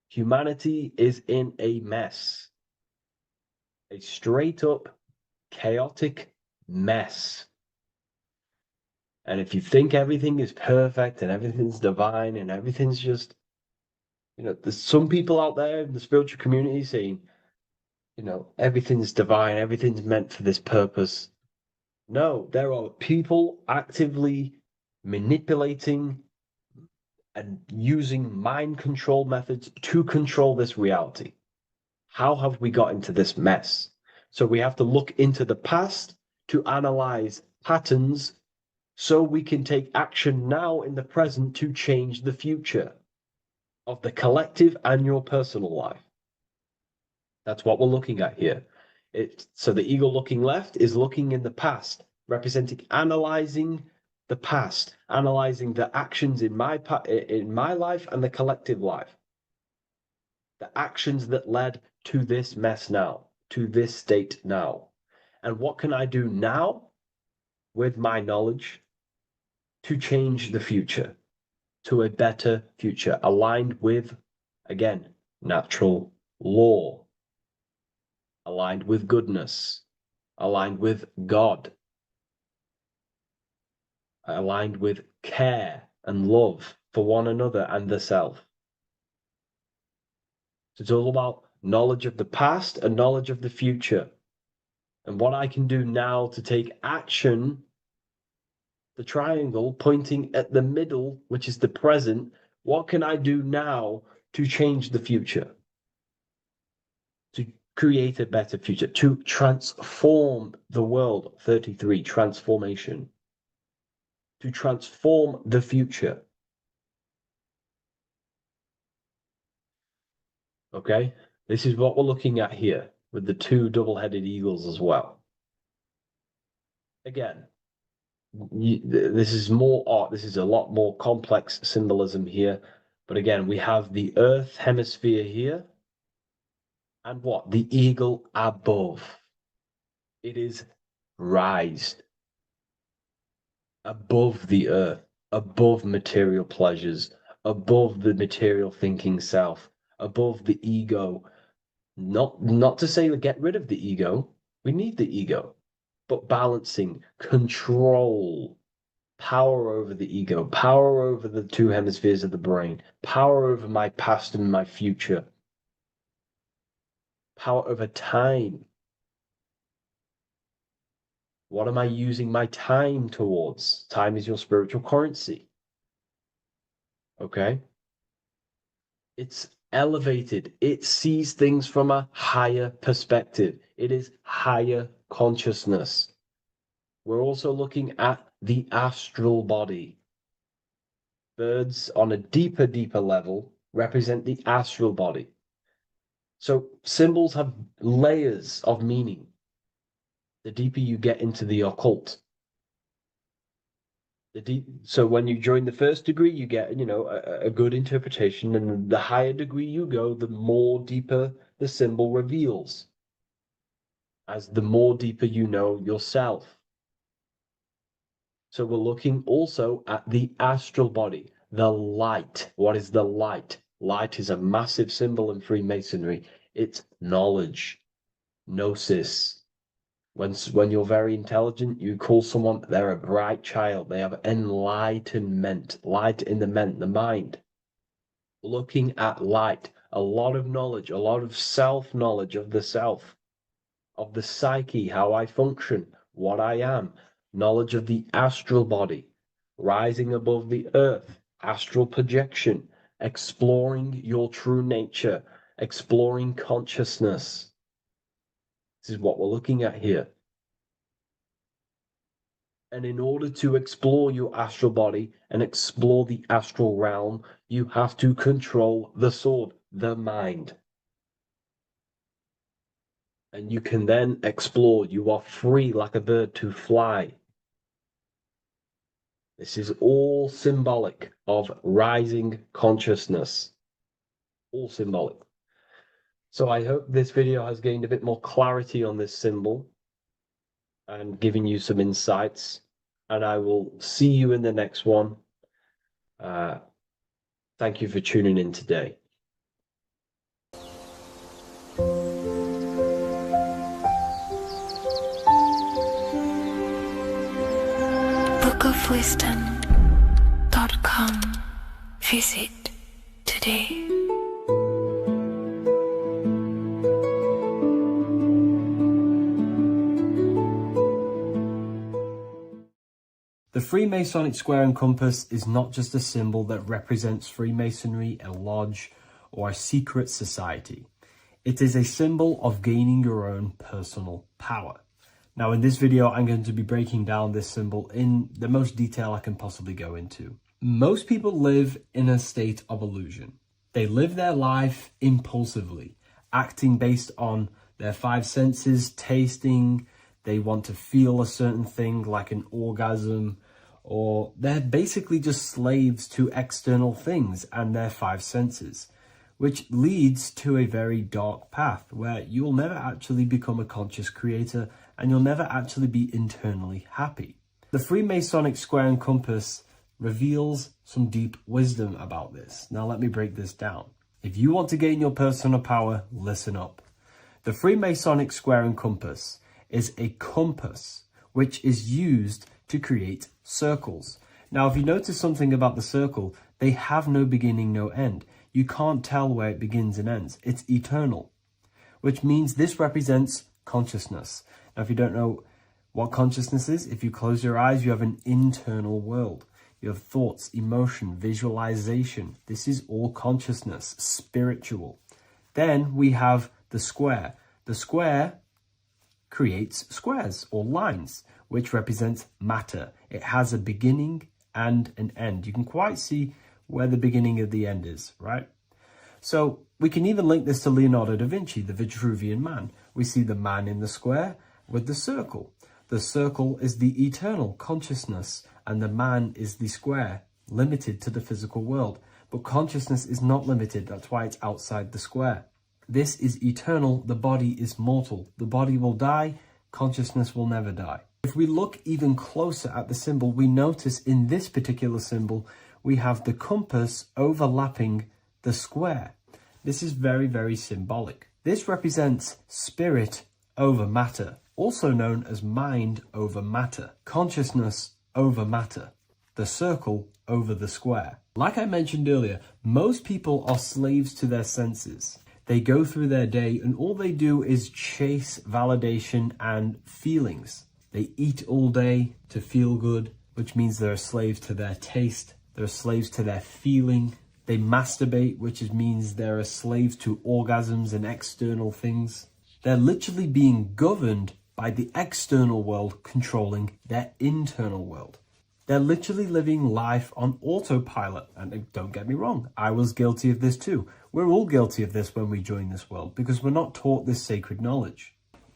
Humanity is in a mess. A straight up chaotic mess. And if you think everything is perfect and everything's divine and everything's just, there's some people out there in the spiritual community saying, everything's divine, everything's meant for this purpose. No, there are people actively manipulating and using mind control methods to control this reality. How have we got into this mess? So we have to look into the past to analyze patterns so we can take action now in the present to change the future of the collective and your personal life. That's what we're looking at here. So the eagle looking left is looking in the past, representing analyzing the past, analyzing the actions in my life and the collective life. The actions that led to this mess now, to this state now. And what can I do now with my knowledge to change the future to a better future, aligned with, again, natural law, aligned with goodness, aligned with God, aligned with care and love for one another and the self. So it's all about knowledge of the past and knowledge of the future. And what I can do now to take action, the triangle pointing at the middle, which is the present, what can I do now to change the future? To create a better future, to transform the world. 33, transformation. To transform the future. Okay, this is what we're looking at here with the two double-headed eagles as well. Again, this is more art. This is a lot more complex symbolism here. But again, we have the Earth hemisphere here. And what? The eagle above. It is raised above the earth, above material pleasures, above the material thinking self, above the ego. Not to say get rid of the ego. We need the ego, but balancing, control, power over the ego, power over the two hemispheres of the brain, power over my past and my future, power over time. What am I using my time towards? Time is your spiritual currency. Okay? It's elevated. It sees things from a higher perspective. It is higher consciousness. We're also looking at the astral body. Birds on a deeper level represent the astral body. So symbols have layers of meaning. The deeper you get into the occult. So when you join the first degree, you get, a good interpretation, and the higher degree you go, the more deeper the symbol reveals. As the more deeper you know yourself. So we're looking also at the astral body, the light. What is the light? Light is a massive symbol in Freemasonry. It's knowledge, gnosis. When you're very intelligent, you call someone, they're a bright child. They have enlightenment, light in the mind. Looking at light, a lot of knowledge, a lot of self-knowledge of the self, of the psyche, how I function, what I am, knowledge of the astral body, rising above the earth, astral projection, exploring your true nature, exploring consciousness. This is what we're looking at here. And in order to explore your astral body and explore the astral realm, you have to control the sword, the mind. And you can then explore. You are free like a bird to fly. This is all symbolic of rising consciousness. All symbolic. So I hope this video has gained a bit more clarity on this symbol and given you some insights. And I will see you in the next one. Thank you for tuning in today. bookofwisdom.com. Visit today. The Freemasonic square and compass is not just a symbol that represents Freemasonry, a lodge, or a secret society. It is a symbol of gaining your own personal power. Now, in this video, I'm going to be breaking down this symbol in the most detail I can possibly go into. Most people live in a state of illusion. They live their life impulsively, acting based on their five senses, tasting. They want to feel a certain thing like an orgasm, or they're basically just slaves to external things and their five senses, which leads to a very dark path where you'll never actually become a conscious creator and you'll never actually be internally happy. The Freemasonic square and compass reveals some deep wisdom about this. Now let me break this down. If you want to gain your personal power, listen up. The Freemasonic square and compass is a compass which is used to create circles. Now, if you notice something about the circle, they have no beginning, no end. You can't tell where it begins and ends. It's eternal, which means this represents consciousness. Now, if you don't know what consciousness is, if you close your eyes, you have an internal world. You have thoughts, emotion, visualization. This is all consciousness, spiritual. Then we have the square. The square creates squares or lines, which represents matter. It has a beginning and an end. You can quite see where the beginning of the end is, right? So we can even link this to Leonardo da Vinci, the Vitruvian Man. We see the man in the square with the circle. The circle is the eternal consciousness, and the man is the square, limited to the physical world. But consciousness is not limited. That's why it's outside the square. This is eternal. The body is mortal. The body will die. Consciousness will never die. If we look even closer at the symbol, we notice in this particular symbol, we have the compass overlapping the square. This is very, very symbolic. This represents spirit over matter, also known as mind over matter, consciousness over matter, the circle over the square. Like I mentioned earlier, most people are slaves to their senses. They go through their day and all they do is chase validation and feelings. They eat all day to feel good, which means they're slaves to their taste. They're slaves to their feeling. They masturbate, which means they're a slave to orgasms and external things. They're literally being governed by the external world controlling their internal world. They're literally living life on autopilot. And don't get me wrong, I was guilty of this too. We're all guilty of this when we join this world because we're not taught this sacred knowledge.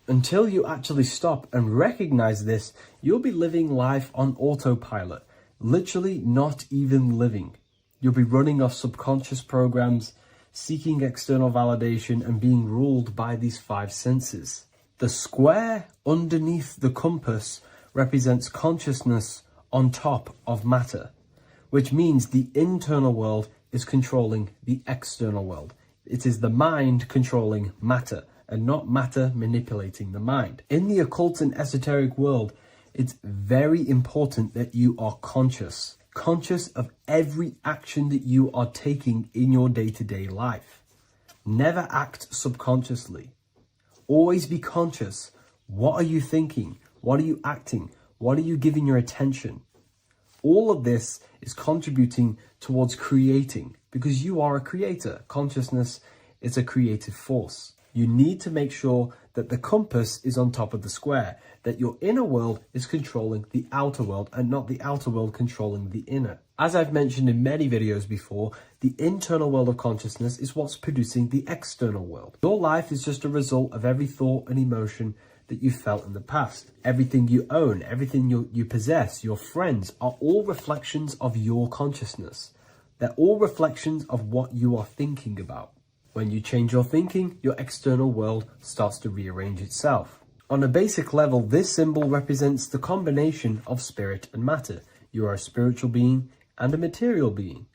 Until you actually stop and recognize this, you'll be living life on autopilot, literally not even living. You'll be running off subconscious programs, seeking external validation and being ruled by these five senses. The square underneath the compass represents consciousness on top of matter, which means the internal world is controlling the external world. It is the mind controlling matter, and not matter manipulating the mind. In the occult and esoteric world, it's very important that you are conscious of every action that you are taking in your day-to-day life. Never act subconsciously. Always be conscious. What are you thinking? What are you acting? What are you giving your attention? All of this is contributing towards creating, because you are a creator. Consciousness is a creative force. You need to make sure that the compass is on top of the square, that your inner world is controlling the outer world and not the outer world controlling the inner. As I've mentioned in many videos before, the internal world of consciousness is what's producing the external world. Your life is just a result of every thought and emotion that you felt in the past. Everything you own, everything you possess, your friends, are all reflections of your consciousness. They're all reflections of what you are thinking about. When you change your thinking, your external world starts to rearrange itself. On a basic level, this symbol represents the combination of spirit and matter. You are a spiritual being and a material being.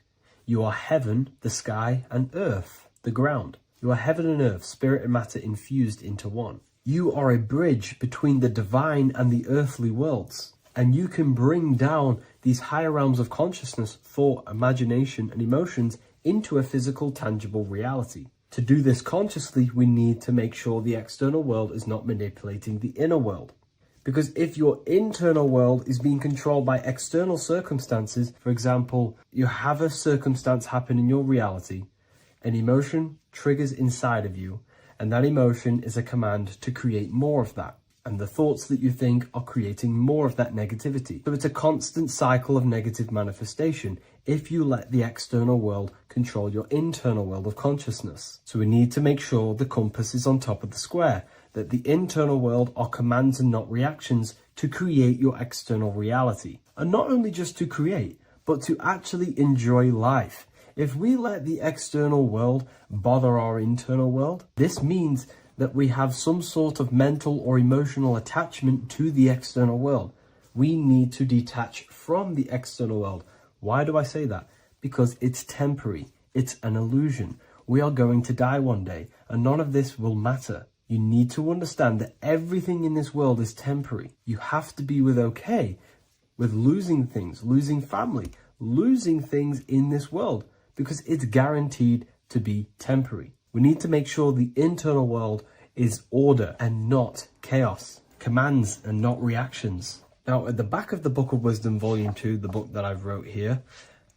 You are heaven, the sky, and earth, the ground. You are heaven and earth, spirit and matter infused into one. You are a bridge between the divine and the earthly worlds, and you can bring down these higher realms of consciousness, thought, imagination, and emotions into a physical, tangible reality. To do this consciously, we need to make sure the external world is not manipulating the inner world. Because if your internal world is being controlled by external circumstances, for example, you have a circumstance happen in your reality, an emotion triggers inside of you, and that emotion is a command to create more of that. And the thoughts that you think are creating more of that negativity. So it's a constant cycle of negative manifestation if you let the external world control your internal world of consciousness. So we need to make sure the compass is on top of the square, that the internal world are commands and not reactions to create your external reality. And not only just to create, but to actually enjoy life. If we let the external world bother our internal world, this means that we have some sort of mental or emotional attachment to the external world. We need to detach from the external world. Why do I say that? Because it's temporary. It's an illusion. We are going to die one day, and none of this will matter. You need to understand that everything in this world is temporary. You have to be okay with losing things, losing family, losing things in this world, because it's guaranteed to be temporary. We need to make sure the internal world is order and not chaos, commands and not reactions. Now, at the back of the Book of Wisdom, Volume 2, the book that I've wrote here,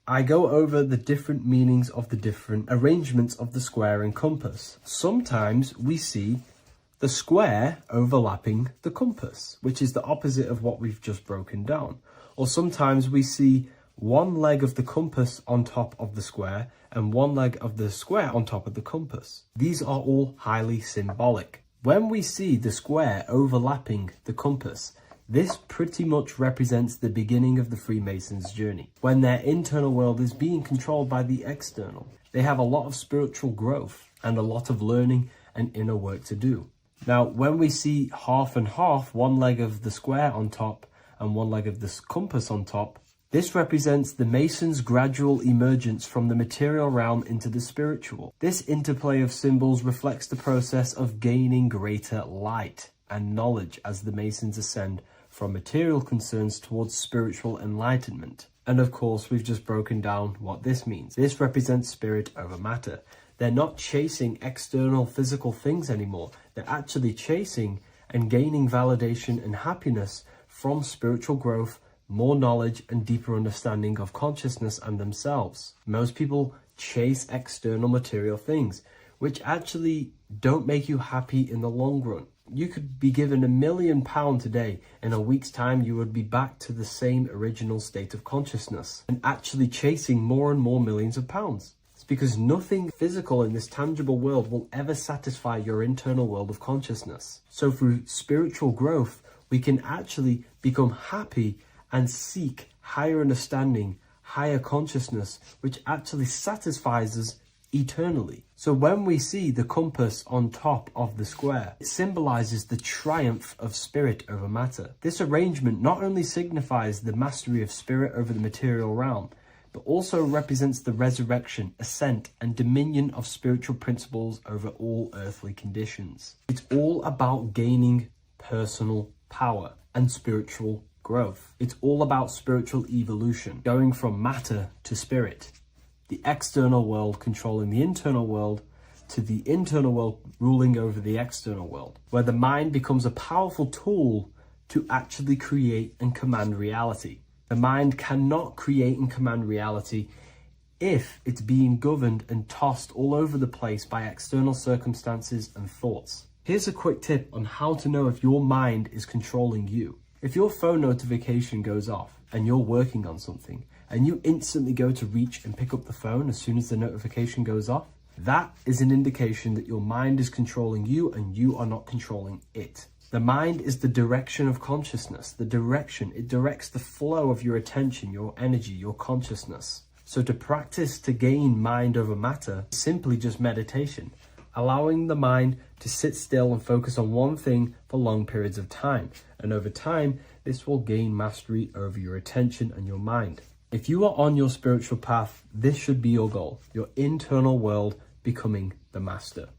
I go over the different meanings of the different arrangements of the square and compass. Sometimes we see the square overlapping the compass, which is the opposite of what we've just broken down. Or sometimes we see one leg of the compass on top of the square and one leg of the square on top of the compass. These are all highly symbolic. When we see the square overlapping the compass, this pretty much represents the beginning of the Freemasons' journey, when their internal world is being controlled by the external. They have a lot of spiritual growth and a lot of learning and inner work to do. Now, when we see half and half, one leg of the square on top and one leg of the compass on top, this represents the Masons' gradual emergence from the material realm into the spiritual. This interplay of symbols reflects the process of gaining greater light and knowledge as the Masons ascend from material concerns towards spiritual enlightenment. And of course, we've just broken down what this means. This represents spirit over matter. They're not chasing external physical things anymore. They're actually chasing and gaining validation and happiness from spiritual growth, more knowledge and deeper understanding of consciousness and themselves. Most people chase external material things, which actually don't make you happy in the long run. You could be given £1 million today. In a week's time, you would be back to the same original state of consciousness and actually chasing more and more millions of pounds. It's because nothing physical in this tangible world will ever satisfy your internal world of consciousness. So through spiritual growth, we can actually become happy and seek higher understanding, higher consciousness, which actually satisfies us eternally. So when we see the compass on top of the square, it symbolizes the triumph of spirit over matter. This arrangement not only signifies the mastery of spirit over the material realm, but also represents the resurrection, ascent, and dominion of spiritual principles over all earthly conditions. It's all about gaining personal power and spiritual growth. It's all about spiritual evolution, going from matter to spirit, the external world controlling the internal world, to the internal world ruling over the external world, where the mind becomes a powerful tool to actually create and command reality. The mind cannot create and command reality if it's being governed and tossed all over the place by external circumstances and thoughts. Here's a quick tip on how to know if your mind is controlling you. If your phone notification goes off and you're working on something and you instantly go to reach and pick up the phone as soon as the notification goes off, that is an indication that your mind is controlling you and you are not controlling it. The mind is the direction of consciousness. The direction, it directs the flow of your attention, your energy, your consciousness. So to practice to gain mind over matter is simply just meditation, allowing the mind to sit still and focus on one thing for long periods of time. And over time, this will gain mastery over your attention and your mind. If you are on your spiritual path, this should be your goal. Your internal world becoming the master.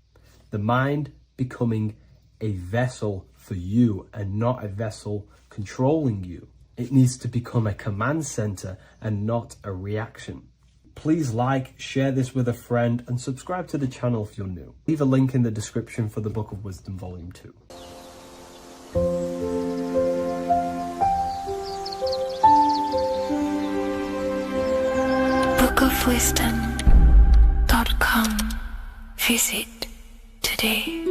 The mind becoming a vessel for you and not a vessel controlling you. It needs to become a command center and not a reaction. Please like, share this with a friend, and subscribe to the channel if you're new. Leave a link in the description for the Book of Wisdom Volume 2. bookofwisdom.com. Visit today.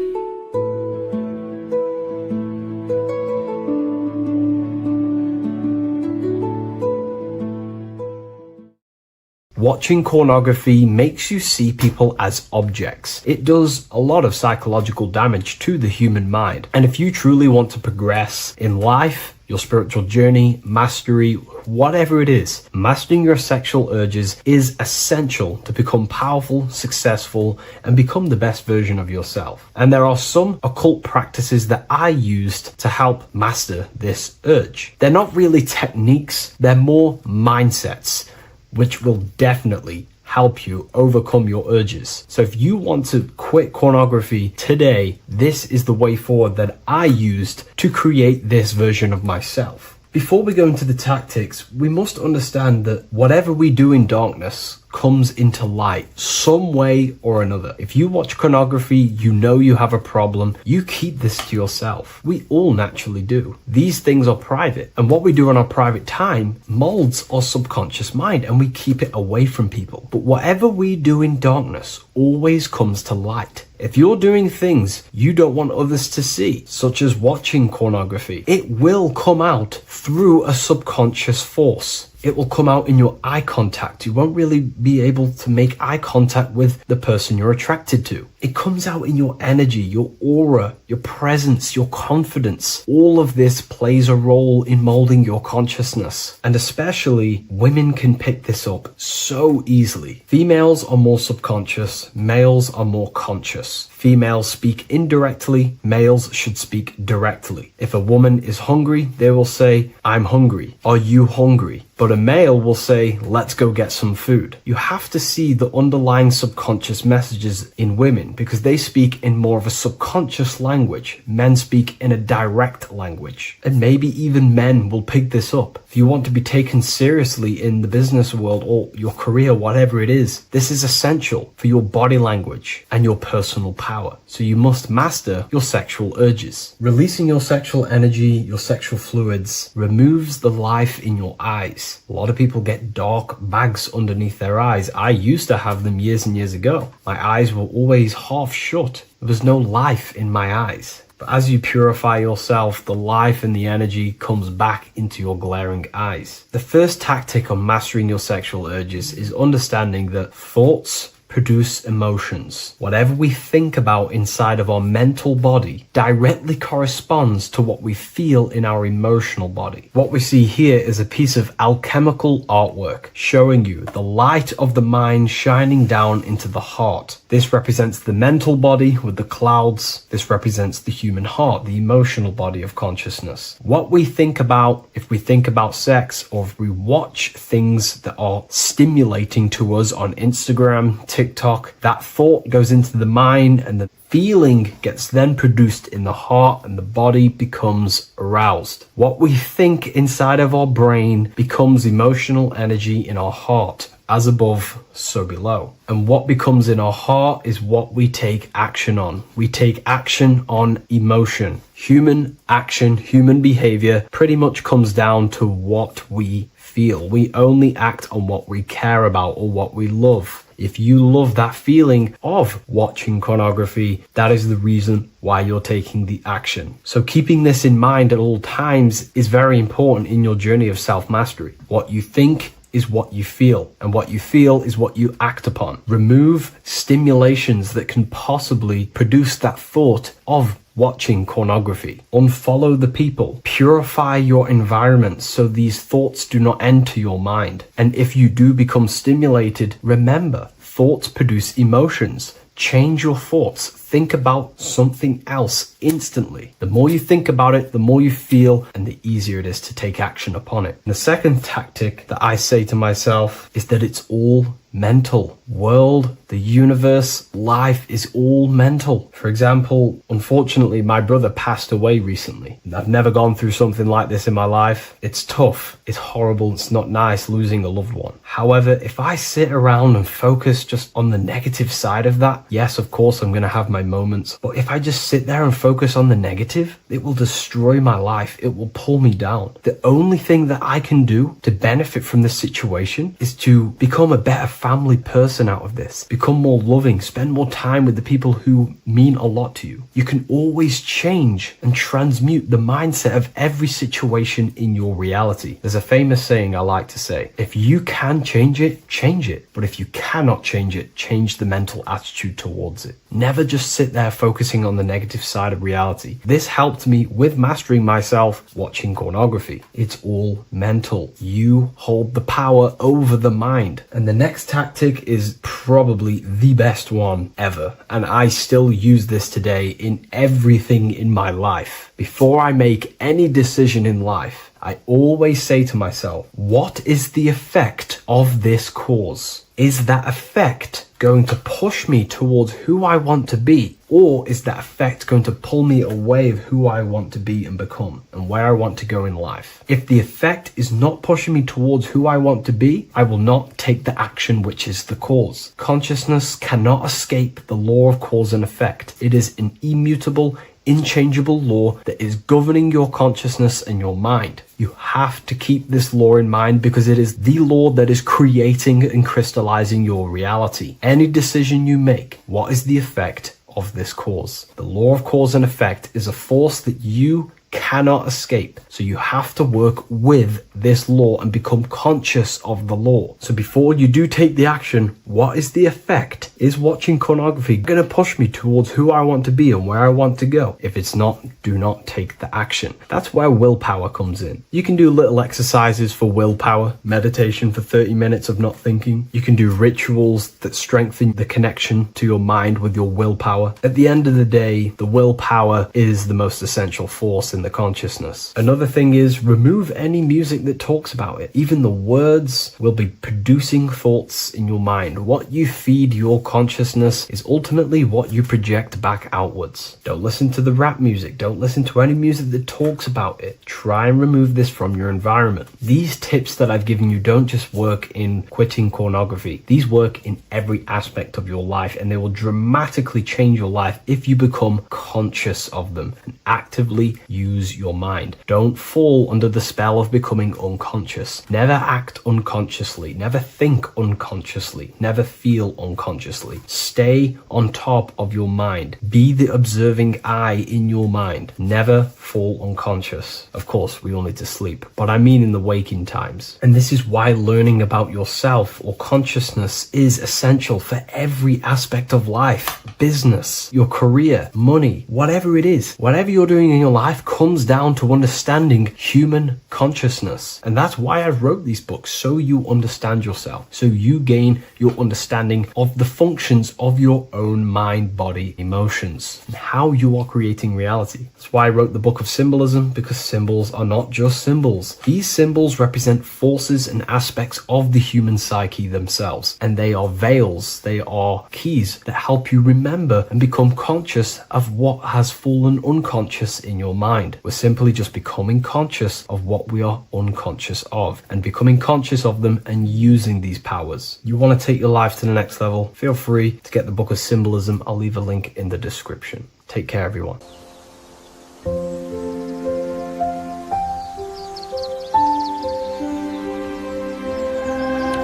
Watching pornography makes you see people as objects. It does a lot of psychological damage to the human mind. And if you truly want to progress in life, your spiritual journey, mastery, whatever it is, mastering your sexual urges is essential to become powerful, successful, and become the best version of yourself. And there are some occult practices that I used to help master this urge. They're not really techniques, they're more mindsets, which will definitely help you overcome your urges. So if you want to quit pornography today, this is the way forward that I used to create this version of myself. Before we go into the tactics, we must understand that whatever we do in darkness comes into light some way or another. If you watch pornography, you know you have a problem, you keep this to yourself. We all naturally do. These things are private, and what we do in our private time molds our subconscious mind, and we keep it away from people. But whatever we do in darkness always comes to light. If you're doing things you don't want others to see, such as watching pornography, it will come out through a subconscious force. It will come out in your eye contact. You won't really be able to make eye contact with the person you're attracted to. It comes out in your energy, your aura, your presence, your confidence. All of this plays a role in molding your consciousness. And especially women can pick this up so easily. Females are more subconscious, males are more conscious. Females speak indirectly, males should speak directly. If a woman is hungry, they will say, "I'm hungry." "Are you hungry?" But a male will say, "Let's go get some food." You have to see the underlying subconscious messages in women because they speak in more of a subconscious language. Men speak in a direct language. And maybe even men will pick this up. If you want to be taken seriously in the business world or your career, whatever it is, this is essential for your body language and your personal power. So you must master your sexual urges. Releasing your sexual energy, your sexual fluids, removes the life in your eyes. A lot of people get dark bags underneath their eyes. I used to have them years and years ago. My eyes were always half shut. There was no life in my eyes. But as you purify yourself, the life and the energy comes back into your glaring eyes. The first tactic on mastering your sexual urges is understanding that thoughts produce emotions. Whatever we think about inside of our mental body directly corresponds to what we feel in our emotional body. What we see here is a piece of alchemical artwork showing you the light of the mind shining down into the heart. This represents the mental body with the clouds. This represents the human heart, the emotional body of consciousness. What we think about, if we think about sex, or if we watch things that are stimulating to us on Instagram, TikTok, that thought goes into the mind, and the feeling gets then produced in the heart, and the body becomes aroused. What we think inside of our brain becomes emotional energy in our heart. As above, so below. And what becomes in our heart is what we take action on. We take action on emotion. Human action, human behavior pretty much comes down to what we feel. We only act on what we care about or what we love. If you love that feeling of watching pornography, that is the reason why you're taking the action. So keeping this in mind at all times is very important in your journey of self-mastery. What you think is what you feel, and what you feel is what you act upon. Remove stimulations that can possibly produce that thought of watching pornography. Unfollow the people. Purify your environment so these thoughts do not enter your mind. And if you do become stimulated, remember, thoughts produce emotions. Change your thoughts. Think about something else instantly. The more you think about it, the more you feel, and the easier it is to take action upon it. And the second tactic that I say to myself is that it's all mental. World, the universe, life is all mental. For example, unfortunately, my brother passed away recently. I've never gone through something like this in my life. It's tough. It's horrible. It's not nice losing a loved one. However, if I sit around and focus just on the negative side of that, yes, of course, I'm going to have my moments. But if I just sit there and focus on the negative, it will destroy my life. It will pull me down. The only thing that I can do to benefit from this situation is to become a better family person out of this. Become more loving. Spend more time with the people who mean a lot to you. You can always change and transmute the mindset of every situation in your reality. There's a famous saying I like to say, if you can change it, change it. But if you cannot change it, change the mental attitude towards it. Never just sit there focusing on the negative side of reality. This helped me with mastering myself watching pornography. It's all mental. You hold the power over the mind. And the next tactic is probably the best one ever. And I still use this today in everything in my life. Before I make any decision in life, I always say to myself, what is the effect of this cause? Is that effect going to push me towards who I want to be? Or is that effect going to pull me away of who I want to be and become and where I want to go in life? If the effect is not pushing me towards who I want to be, I will not take the action which is the cause. Consciousness cannot escape the law of cause and effect. It is an immutable, inchangeable law that is governing your consciousness and your mind. You have to keep this law in mind because it is the law that is creating and crystallizing your reality. Any decision you make, what is the effect of this cause? The law of cause and effect is a force that you cannot escape. So you have to work with this law and become conscious of the law. So before you do take the action, what is the effect? Is watching pornography going to push me towards who I want to be and where I want to go? If it's not, do not take the action. That's where willpower comes in. You can do little exercises for willpower, meditation for 30 minutes of not thinking. You can do rituals that strengthen the connection to your mind with your willpower. At the end of the day, the willpower is the most essential force in the consciousness. Another thing is remove any music that talks about it. Even the words will be producing thoughts in your mind. What you feed your consciousness is ultimately what you project back outwards. Don't listen to the rap music. Don't listen to any music that talks about it. Try and remove this from your environment. These tips that I've given you don't just work in quitting pornography. These work in every aspect of your life, and they will dramatically change your life if you become conscious of them and actively use your mind. Don't fall under the spell of becoming unconscious. Never act unconsciously. Never think unconsciously. Never feel unconsciously. Stay on top of your mind. Be the observing eye in your mind. Never fall unconscious. Of course, we all need to sleep, but I mean in the waking times. And this is why learning about yourself or consciousness is essential for every aspect of life. Business, your career, money, whatever it is. Whatever you're doing in your life, comes down to understanding human consciousness. And that's why I wrote these books, so you understand yourself, so you gain your understanding of the functions of your own mind, body, emotions, and how you are creating reality. That's why I wrote the book of symbolism, because symbols are not just symbols. These symbols represent forces and aspects of the human psyche themselves, and they are veils, they are keys that help you remember and become conscious of what has fallen unconscious in your mind. We're simply just becoming conscious of what we are unconscious of, and becoming conscious of them and using these powers. You want to take your life to the next level? Feel free to get the book of symbolism. I'll leave a link in the description. Take care, everyone.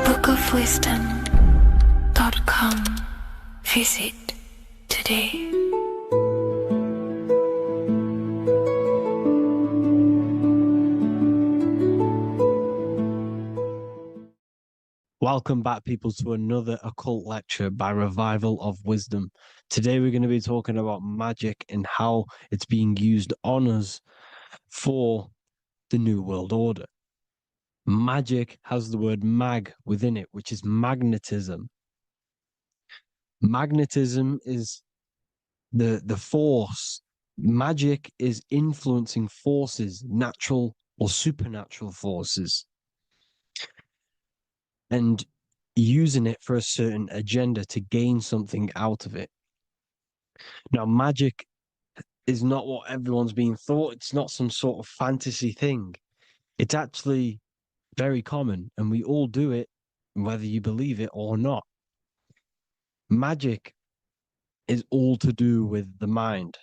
bookofwisdom.com. Visit today. Welcome back, people, to another occult lecture by Revival of Wisdom. Today we're going to be talking about magic and how it's being used on us for the New World Order. Magic has the word mag within it, which is magnetism. Magnetism is the force. Magic is influencing forces, natural or supernatural forces, and using it for a certain agenda to gain something out of it. Now, magic is not what everyone's being thought. It's not some sort of fantasy thing. It's actually very common, and we all do it, whether you believe it or not. Magic is all to do with the mind.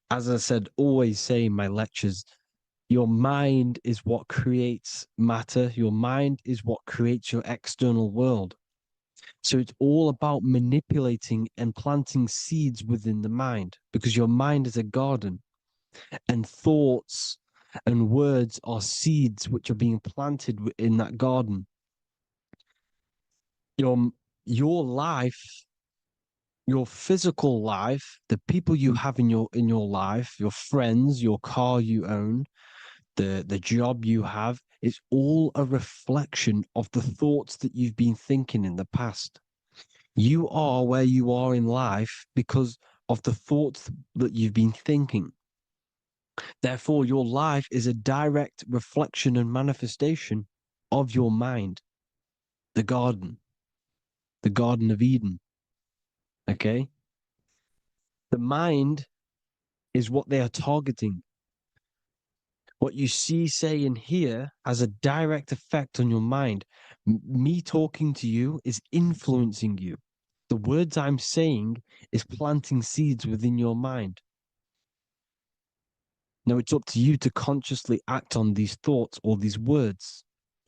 As I said, always say in my lectures, your mind is what creates matter. Your mind is what creates your external world. So it's all about manipulating and planting seeds within the mind, because your mind is a garden, and thoughts and words are seeds which are being planted in that garden. Your life, your physical life, the people you have in your life, your friends, your car you own, the job you have, is all a reflection of the thoughts that you've been thinking in the past. You are where you are in life because of the thoughts that you've been thinking. Therefore, your life is a direct reflection and manifestation of your mind, the Garden of Eden. Okay? The mind is what they are targeting. What you see, say, and hear has a direct effect on your mind. Me talking to you is influencing you. The words I'm saying is planting seeds within your mind. Now it's up to you to consciously act on these thoughts or these words,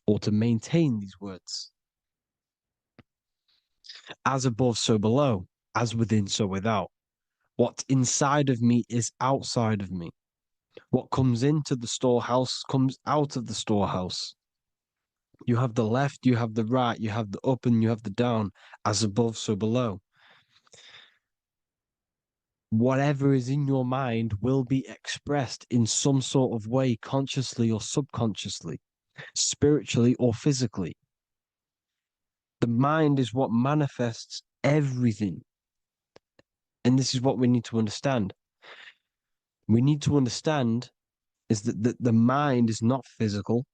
or to maintain these words. As above, so below. As within, so without. What's inside of me is outside of me. What comes into the storehouse comes out of the storehouse. You have the left, you have the right, you have the up, and you have the down. As above, so below. Whatever is in your mind will be expressed in some sort of way, consciously or subconsciously, spiritually or physically. The mind is what manifests everything. And this is what we need to understand. We need to understand is that the mind is not physical.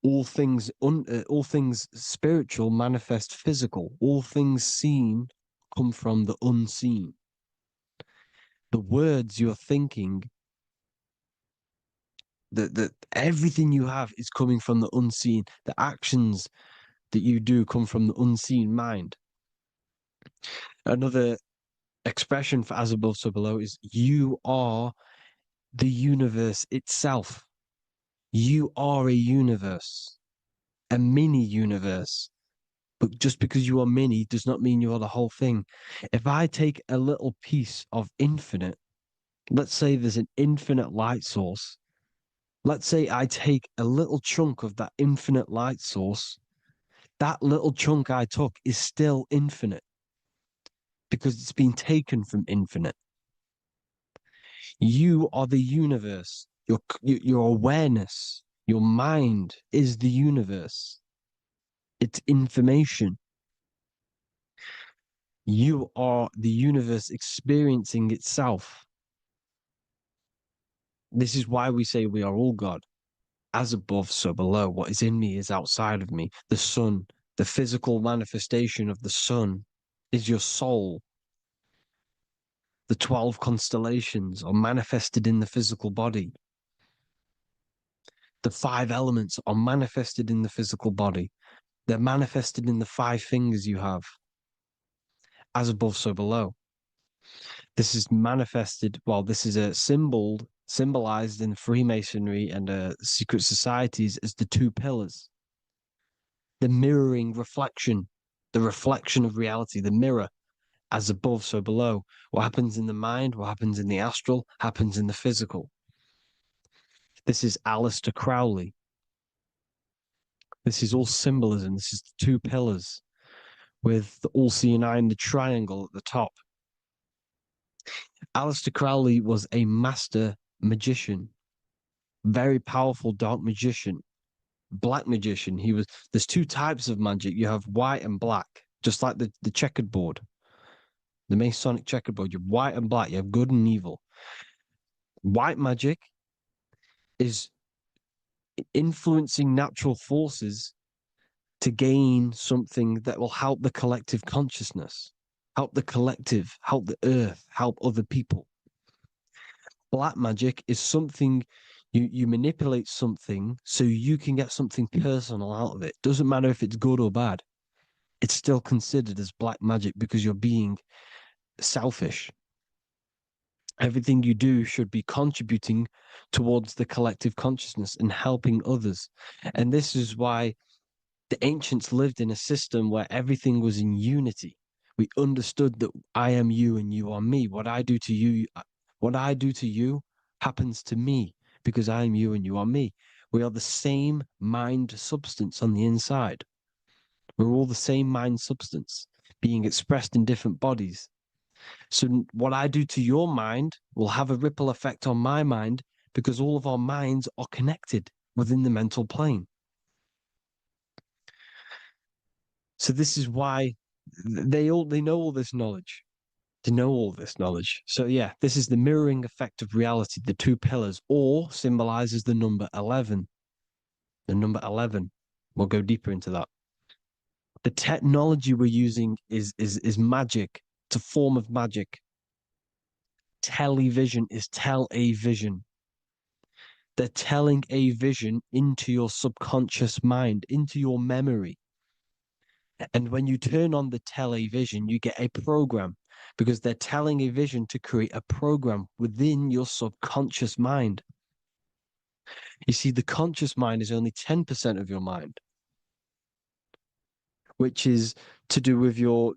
All things spiritual manifest physical. All things seen come from the unseen. The words you're thinking, that everything you have is coming from the unseen. The actions that you do come from the unseen mind. Another expression for as above, so below is you are the universe itself. You are a universe, a mini universe. But just because you are mini does not mean you are the whole thing. If I take a little piece of infinite, let's say there's an infinite light source. Let's say I take a little chunk of that infinite light source. That little chunk I took is still infinite because it's been taken from infinite. You are the universe. Your awareness, your mind is the universe. It's information. You are the universe experiencing itself. This is why we say we are all God. As above, so below. What is in me is outside of me. The sun, the physical manifestation of the sun is your soul. The 12 constellations are manifested in the physical body. The 5 elements are manifested in the physical body. They're manifested in the 5 fingers you have. As above, so below. This is manifested, well, this is a symbolized in Freemasonry and secret societies as the 2 pillars. The mirroring reflection, the reflection of reality, the mirror, as above, so below. What happens in the mind, what happens in the astral, happens in the physical. This is Aleister Crowley. This is all symbolism. This is the 2 pillars with the all-seeing eye and the triangle at the top. Aleister Crowley was a master magician, very powerful dark magician, black magician. There's 2 types of magic. You have white and black, just like the checkered board, the Masonic checkered board. You have white and black. You have good and evil. White magic is influencing natural forces to gain something that will help the collective consciousness, help the collective, help the earth, help other people. Black magic is something you manipulate something so you can get something personal out of it. Doesn't matter if it's good or bad. It's still considered as black magic because you're being selfish. Everything you do should be contributing towards the collective consciousness and helping others. And this is why the ancients lived in a system where everything was in unity. We understood that I am you and you are me. What I do to you happens to me because I am you and you are me. We are the same mind substance on the inside. We're all the same mind substance being expressed in different bodies. So what I do to your mind will have a ripple effect on my mind because all of our minds are connected within the mental plane. So this is why they know all this knowledge. They know all this knowledge. So yeah, this is the mirroring effect of reality, the 2 pillars, or symbolizes the number 11. The number 11. We'll go deeper into that. The technology we're using is magic. It's a form of magic. Television is tell a vision. They're telling a vision into your subconscious mind, into your memory. And when you turn on the television, you get a program because they're telling a vision to create a program within your subconscious mind. You see, the conscious mind is only 10% of your mind, which is to do with your,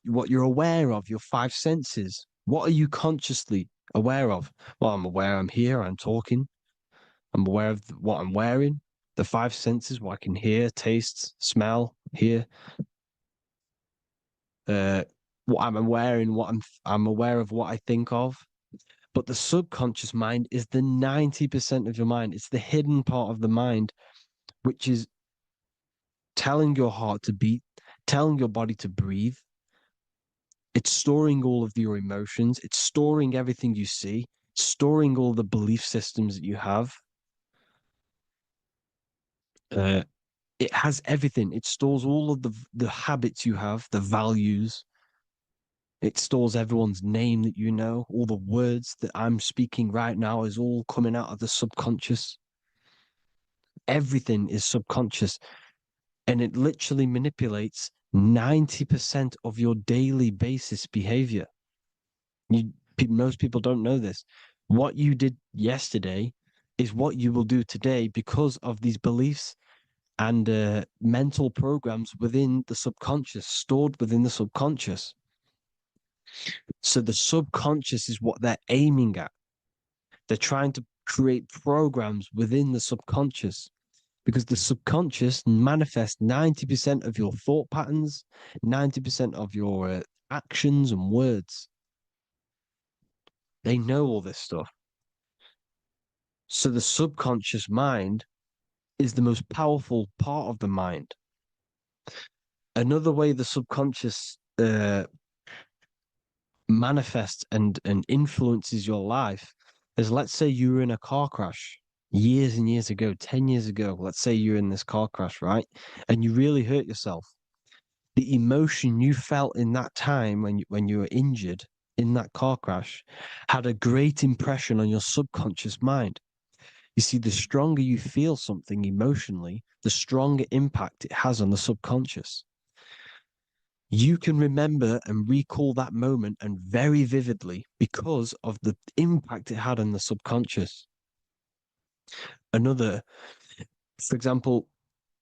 what you're aware of, your 5 senses. What are you consciously aware of? Well, I'm aware I'm here, I'm talking. I'm aware of what I'm wearing, the 5 senses, what I can hear, taste, smell, hear. What I'm wearing, I'm aware of what I think of. But the subconscious mind is the 90% of your mind. It's the hidden part of the mind, which is telling your heart to beat, telling your body to breathe. It's storing all of your emotions. It's storing everything you see, storing all the belief systems that you have. It has everything. It stores all of the habits you have, the values. It stores everyone's name that you know. All the words that I'm speaking right now is all coming out of the subconscious. Everything is subconscious. And it literally manipulates 90% of your daily basis behavior. Most people don't know this. What you did yesterday is what you will do today because of these beliefs and mental programs within the subconscious, stored within the subconscious. So the subconscious is what they're aiming at. They're trying to create programs within the subconscious because the subconscious manifests 90% of your thought patterns, 90% of your actions and words. They know all this stuff. So the subconscious mind is the most powerful part of the mind. Another way the subconscious manifests and influences your life is, let's say you were in a car crash years and years ago, 10 years ago. Let's say you're in this car crash, right? And you really hurt yourself. The emotion you felt in that time when you were injured in that car crash had a great impression on your subconscious mind. You see, the stronger you feel something emotionally, the stronger impact it has on the subconscious. You can remember and recall that moment and very vividly because of the impact it had on the subconscious. Another, for example,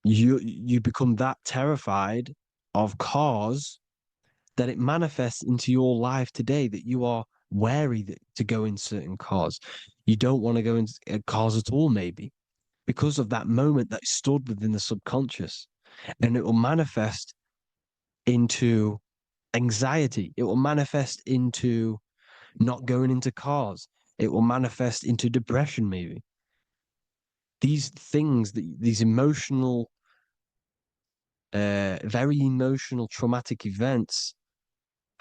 you become that terrified of cars that it manifests into your life today, that you are wary to go in certain cars. You don't want to go in cars at all, maybe, because of that moment that stood within the subconscious. And it will manifest into anxiety. It will manifest into not going into cars. It will manifest into depression, maybe. These things, these emotional, very emotional, traumatic events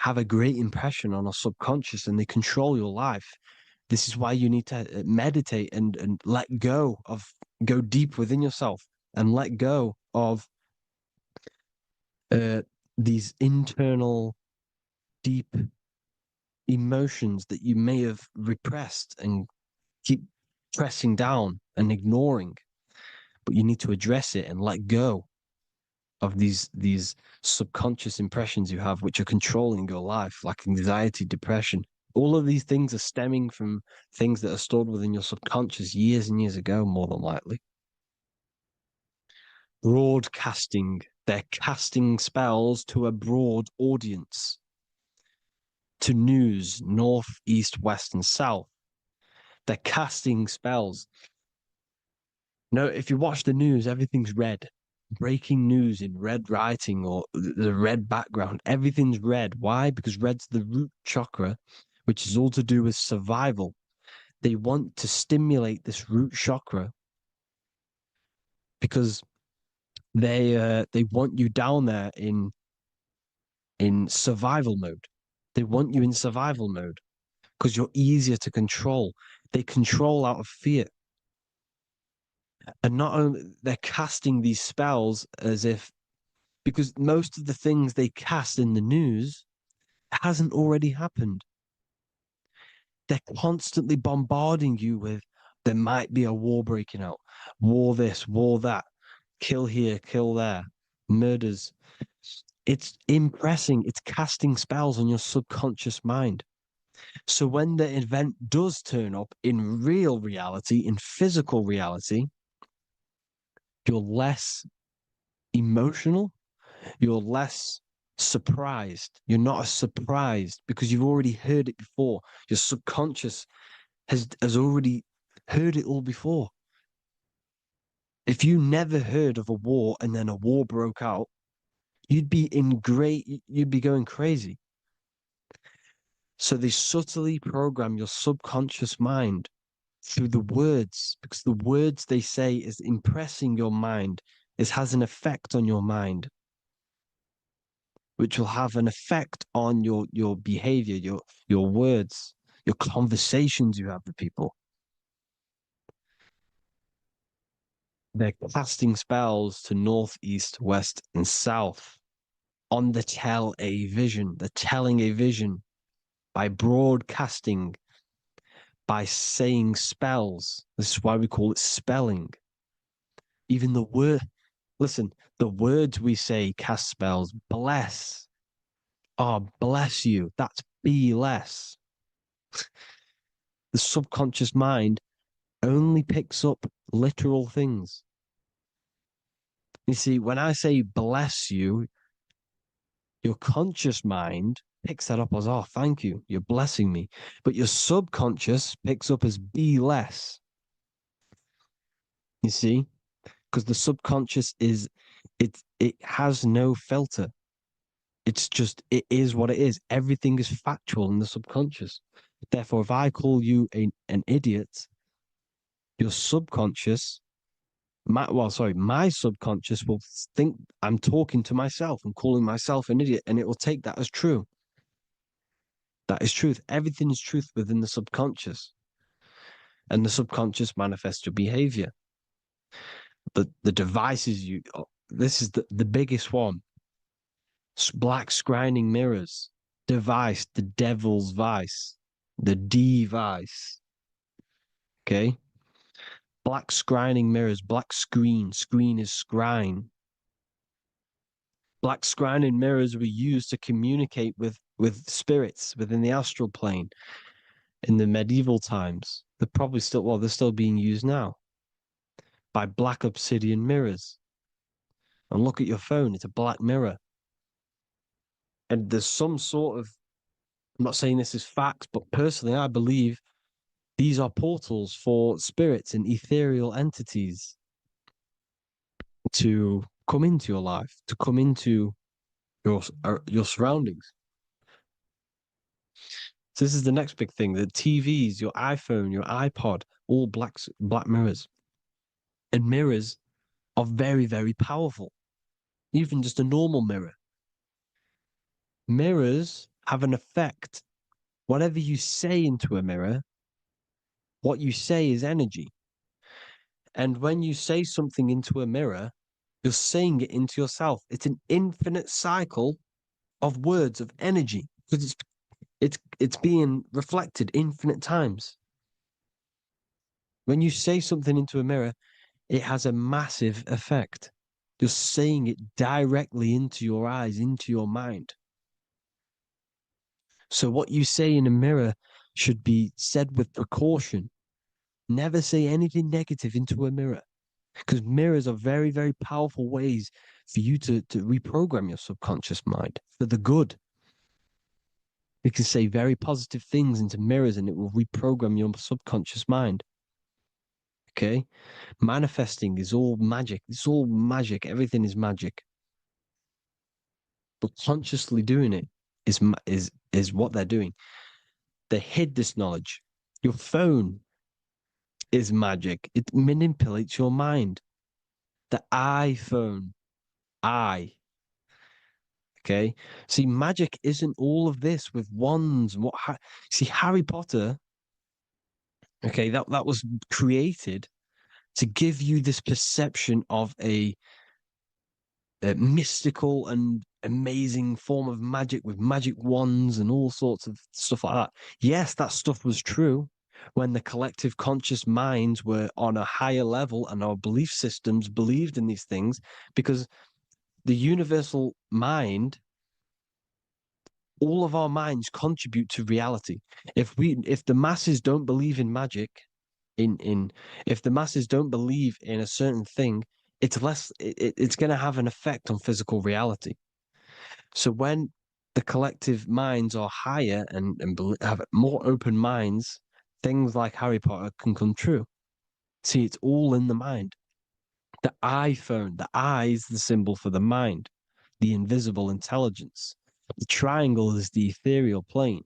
have a great impression on our subconscious and they control your life. This is why you need to meditate and let go deep within yourself and let go of these internal, deep emotions that you may have repressed and keep pressing down and ignoring. But you need to address it and let go of these subconscious impressions you have, which are controlling your life, like anxiety, depression. All of these things are stemming from things that are stored within your subconscious years and years ago, more than likely. Broadcasting. They're casting spells to a broad audience, to news, north, east, west, and south. They're casting spells. No, if you watch the news, everything's red. Breaking news in red writing or the red background, everything's red. Why? Because red's the root chakra, which is all to do with survival. They want to stimulate this root chakra because they want you down there in survival mode. They want you in survival mode because you're easier to control. They control out of fear. And not only they're casting these spells as if, because most of the things they cast in the news hasn't already happened. They're constantly bombarding you with, there might be a war breaking out, war this, war that, kill here, kill there, murders. It's impressing, it's casting spells on your subconscious mind. So when the event does turn up in real reality, in physical reality, you're less emotional, you're less surprised. You're not as surprised because you've already heard it before. Your subconscious has already heard it all before. If you never heard of a war and then a war broke out, you'd be going crazy. So they subtly program your subconscious mind through the words, because the words they say is impressing your mind. It has an effect on your mind, which will have an effect on your behavior, your words, your conversations you have with people. They're casting spells to north, east, west, and south on the tell a vision. They're telling a vision by broadcasting, by saying spells. This is why we call it spelling. Even the word, listen, the words we say cast spells. Bless. Oh, bless you. That's be less. The subconscious mind only picks up literal things. You see, when I say bless you, your conscious mind picks that up as, oh, thank you, you're blessing me. But your subconscious picks up as be less. You see? Because the subconscious it has no filter. It's just, it is what it is. Everything is factual in the subconscious. Therefore, if I call you an idiot, Your subconscious, my subconscious will think I'm talking to myself and calling myself an idiot, and it will take that as true. That is truth. Everything is truth within the subconscious. And the subconscious manifests your behavior. The devices this is the biggest one. Black scrying mirrors, device, the devil's vice, the device. Okay? Black scrying mirrors, black screen is scrying. Black scrying mirrors were used to communicate with spirits within the astral plane in the medieval times. They're still being used now by black obsidian mirrors. And look at your phone, it's a black mirror. And there's some sort of, I'm not saying this is facts, but personally, I believe these are portals for spirits and ethereal entities to come into your life, to come into your surroundings. So this is the next big thing: the TVs, your iPhone, your iPod, all black mirrors. And mirrors are very, very powerful. Even just a normal mirror. Mirrors have an effect. Whatever you say into a mirror, what you say is energy. And when you say something into a mirror, you're saying it into yourself. It's an infinite cycle of words of energy because it's being reflected infinite times. When you say something into a mirror, it has a massive effect. You're saying it directly into your eyes, into your mind. So what you say in a mirror should be said with precaution. Never say anything negative into a mirror, because mirrors are very, very powerful ways for you to reprogram your subconscious mind for the good. You can say very positive things into mirrors and it will reprogram your subconscious mind. Okay? Manifesting is all magic. It's all magic. Everything is magic. But consciously doing it is what they're doing. They hid this knowledge. Your phone is magic. It manipulates your mind. The iPhone, okay. See, magic isn't all of this with wands. See, Harry Potter, okay, that was created to give you this perception of a mystical and amazing form of magic with magic wands and all sorts of stuff like that. Yes, that stuff was true when the collective conscious minds were on a higher level and our belief systems believed in these things, because the universal mind, all of our minds contribute to reality. If the masses don't believe in magic, if the masses don't believe in a certain thing, it's going to have an effect on physical reality. So when the collective minds are higher and have more open minds, things like Harry Potter can come true. See, it's all in the mind. The iPhone, the eye is the symbol for the mind, the invisible intelligence. The triangle is the ethereal plane.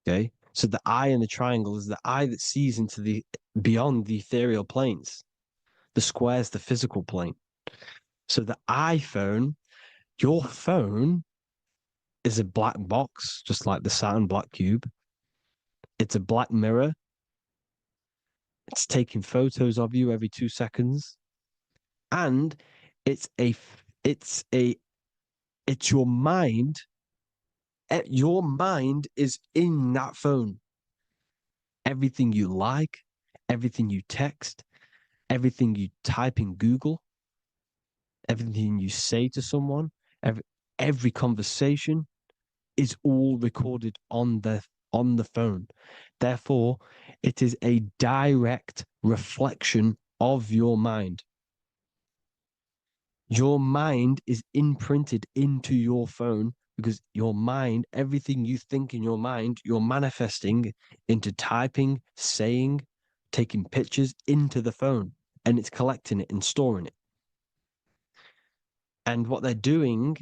Okay, so the eye in the triangle is the eye that sees into the beyond the ethereal planes. The square is the physical plane. So the iPhone, your phone, is a black box, just like the Saturn black cube. It's a black mirror. It's taking photos of you every 2 seconds, and it's your mind. Your mind is in that phone. Everything you like, everything you text, everything you type in Google, everything you say to someone, every conversation is all recorded on the phone. Therefore, it is a direct reflection of your mind. Your mind is imprinted into your phone because your mind, everything you think in your mind, you're manifesting into typing, saying, taking pictures into the phone, and it's collecting it and storing it. And what they're doing,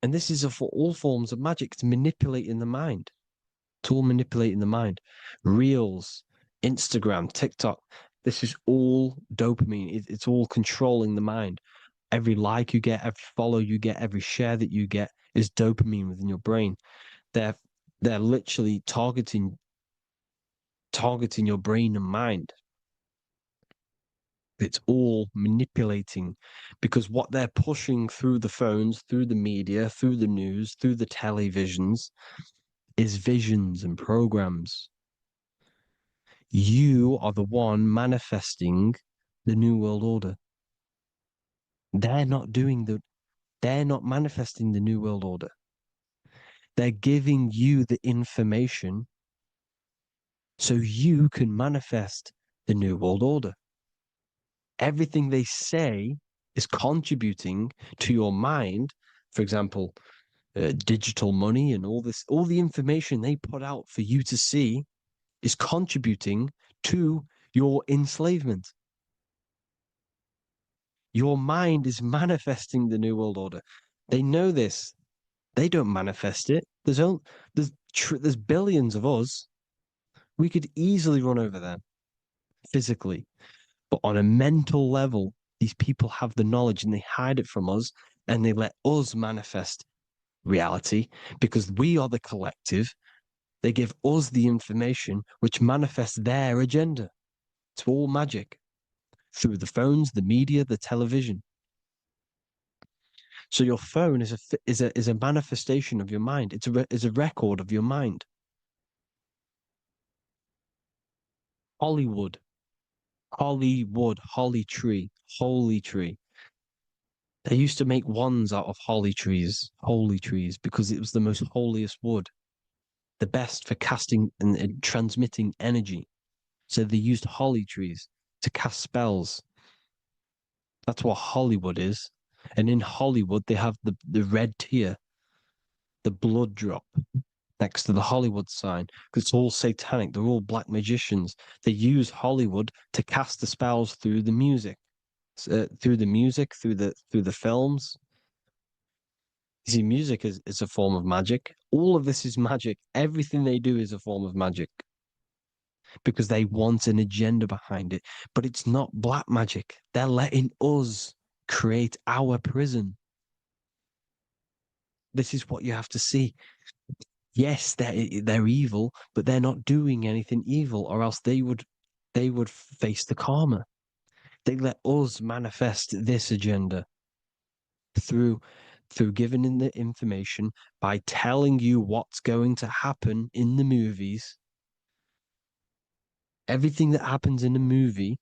and this is for all forms of magic, it's manipulating the mind. It's all manipulating the mind. Reels, Instagram, TikTok. This is all dopamine. It's all controlling the mind. Every like you get, every follow you get, every share that you get is dopamine within your brain. They're literally targeting your brain and mind. It's all manipulating, because what they're pushing through the phones, through the media, through the news, through the televisions is visions and programs. You are the one manifesting the New World Order. They're not manifesting the New World Order. They're giving you the information so you can manifest the New World Order. Everything they say is contributing to your mind. For example, digital money and all the information they put out for you to see is contributing to your enslavement. Your mind is manifesting the New World Order. They know this. They don't manifest it. There's billions of us. We could easily run over them physically. But on a mental level, these people have the knowledge and they hide it from us, and they let us manifest reality because we are the collective. They give us the information which manifests their agenda. It's all magic through the phones, the media, the television. So your phone is a manifestation of your mind. It's a record of your mind. Hollywood, holly tree, holy tree. They used to make wands out of holy trees, because it was the most holiest wood, the best for casting and transmitting energy. So they used holly trees to cast spells. That's what Hollywood is. And in Hollywood, they have the red tear, the blood drop next to the Hollywood sign, because it's all satanic. They're all black magicians. They use Hollywood to cast the spells through the music, through the films. You see, music is a form of magic. All of this is magic. Everything they do is a form of magic, because they want an agenda behind it. But it's not black magic. They're letting us create our prison. This is what you have to see. Yes, they're evil, but they're not doing anything evil, or else they would face the karma. They let us manifest this agenda through giving in the information, by telling you what's going to happen in the movies. Everything that happens in a movie,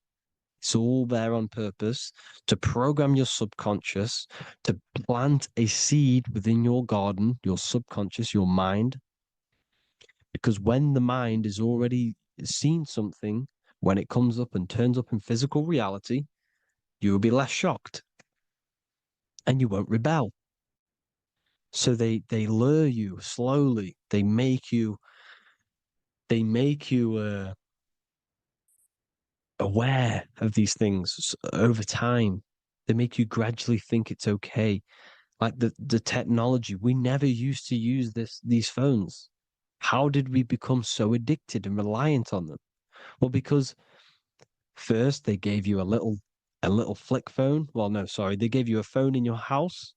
it's all there on purpose to program your subconscious, to plant a seed within your garden, your subconscious, your mind. Because when the mind is already seen something, when it comes up and turns up in physical reality, you will be less shocked and you won't rebel. So they lure you slowly. They make you aware of these things over time. They make you gradually think it's okay. Like the technology, we never used to use these phones. How did we become so addicted and reliant on them? Well, because first they gave you a little flick phone. Well, no, sorry, they gave you a phone in your house,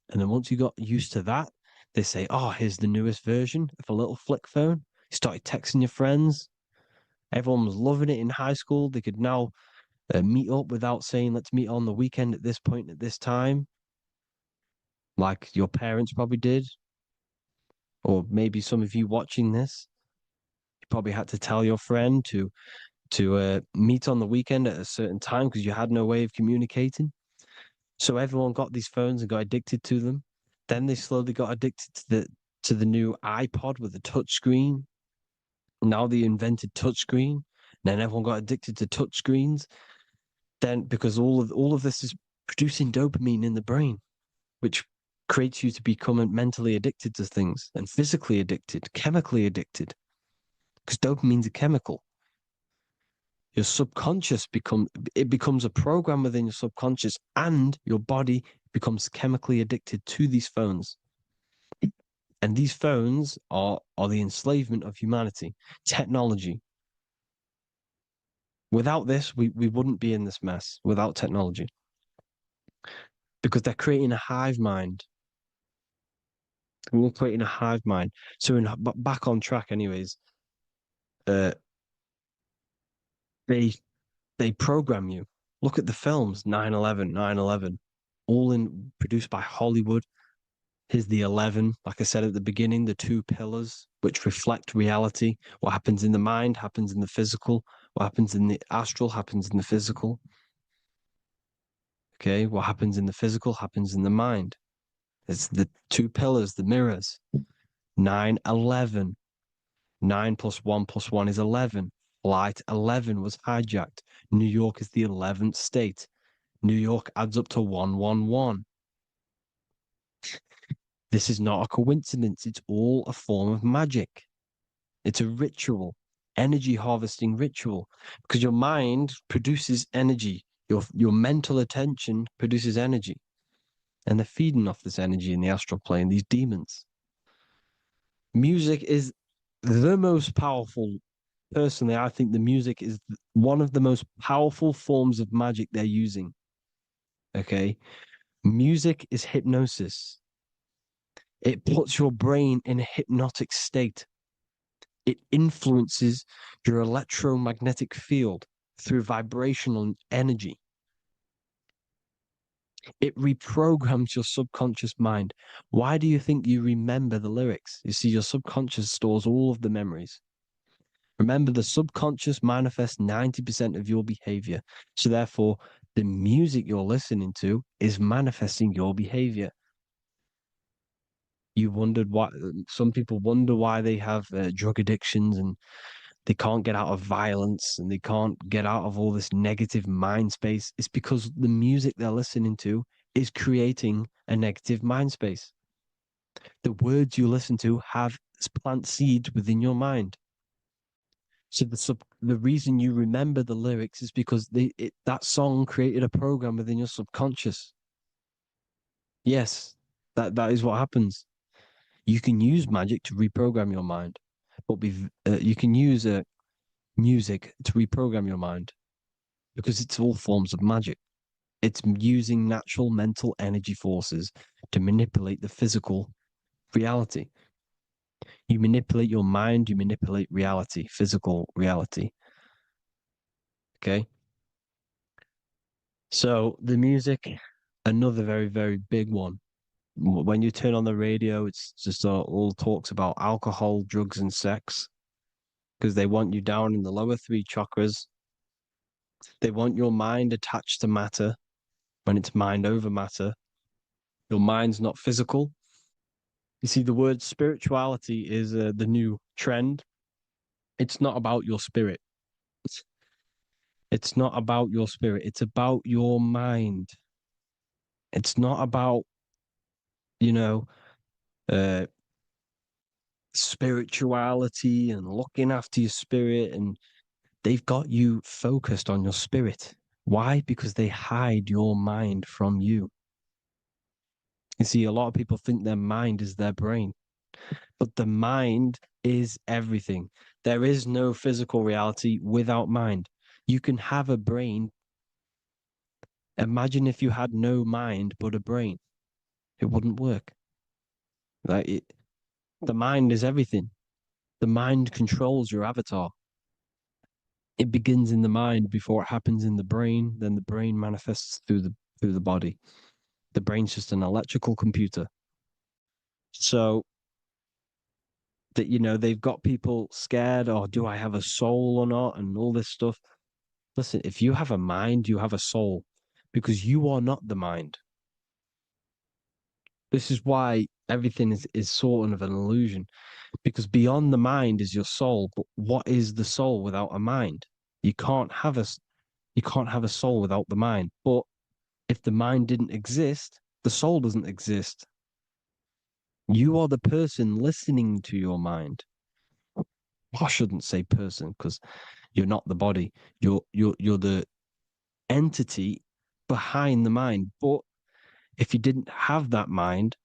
and then once you got used to that, they say, "Oh, here's the newest version of a little flick phone." You started texting your friends. Everyone was loving it in high school. They could now meet up without saying, "Let's meet on the weekend at this point at this time," like your parents probably did, or maybe some of you watching this, you probably had to tell your friend to meet on the weekend at a certain time because you had no way of communicating. So everyone got these phones and got addicted to them. Then they slowly got addicted to the new iPod with the touch screen. Now they invented touch screen. Then everyone got addicted to touch screens. Then because all of this is producing dopamine in the brain, which creates you to become mentally addicted to things and physically addicted, chemically addicted. Because dopamine's a chemical. Your subconscious becomes a program within your subconscious, and your body becomes chemically addicted to these phones. And these phones are the enslavement of humanity, technology. Without this, we wouldn't be in this mess without technology. Because they're creating a hive mind. We're creating a hive mind. So back on track anyways, they program you. Look at the films, 9/11, 9/11, all produced by Hollywood. Here's the 11, like I said at the beginning, the two pillars which reflect reality. What happens in the mind happens in the physical. What happens in the astral happens in the physical. Okay, what happens in the physical happens in the mind. It's the two pillars, the mirrors. 9/11. 9 plus 1 plus 1 is 11. Flight 11 was hijacked. New York is the 11th state. New York adds up to 111. This is not a coincidence. It's all a form of magic. It's a ritual, energy harvesting ritual, because your mind produces energy. Your mental attention produces energy. And they're feeding off this energy in the astral plane, these demons. Music is the most powerful. Personally, I think the music is one of the most powerful forms of magic they're using. Okay? Music is hypnosis. It puts your brain in a hypnotic state. It influences your electromagnetic field through vibrational energy. It reprograms your subconscious mind. Why do you think you remember the lyrics? You see, your subconscious stores all of the memories. Remember, the subconscious manifests 90% of your behavior. So therefore, the music you're listening to is manifesting your behavior. You wondered why some people wonder why they have drug addictions and they can't get out of violence and they can't get out of all this negative mind space. It's because the music they're listening to is creating a negative mind space. The words you listen to have plant seeds within your mind. So the reason you remember the lyrics is because that song created a program within your subconscious. Yes, that is what happens. You can use magic to reprogram your mind, but you can use music to reprogram your mind because it's all forms of magic. It's using natural mental energy forces to manipulate the physical reality. You manipulate your mind, you manipulate reality, physical reality. Okay? So the music, another very, very big one. When you turn on the radio, it's just all talks about alcohol, drugs, and sex because they want you down in the lower three chakras. They want your mind attached to matter when it's mind over matter. Your mind's not physical. You see, the word spirituality is the new trend. It's not about your spirit. It's not about your spirit. It's about your mind. It's not about, you know, uh, spirituality and looking after your spirit. And they've got you focused on your spirit. Why? Because they hide your mind from you. You see, a lot of people think their mind is their brain, but the mind is everything. There is no physical reality without mind. You can have a brain. Imagine if you had no mind but a brain. It wouldn't work. The mind is everything. The mind controls your avatar. It begins in the mind before it happens in the brain. Then the brain manifests through the body. The brain's just an electrical computer. So that, they've got people scared, or do I have a soul or not, and all this stuff. Listen, if you have a mind, you have a soul, because you are not the mind. This is why everything is sort of an illusion, because beyond the mind is your soul. But what is the soul without a mind? You can't have a soul without the mind. But if the mind didn't exist, the soul doesn't exist. You are the person listening to your mind. I shouldn't say person because you're not the body. You're the entity behind the mind. But if you didn't have that mind,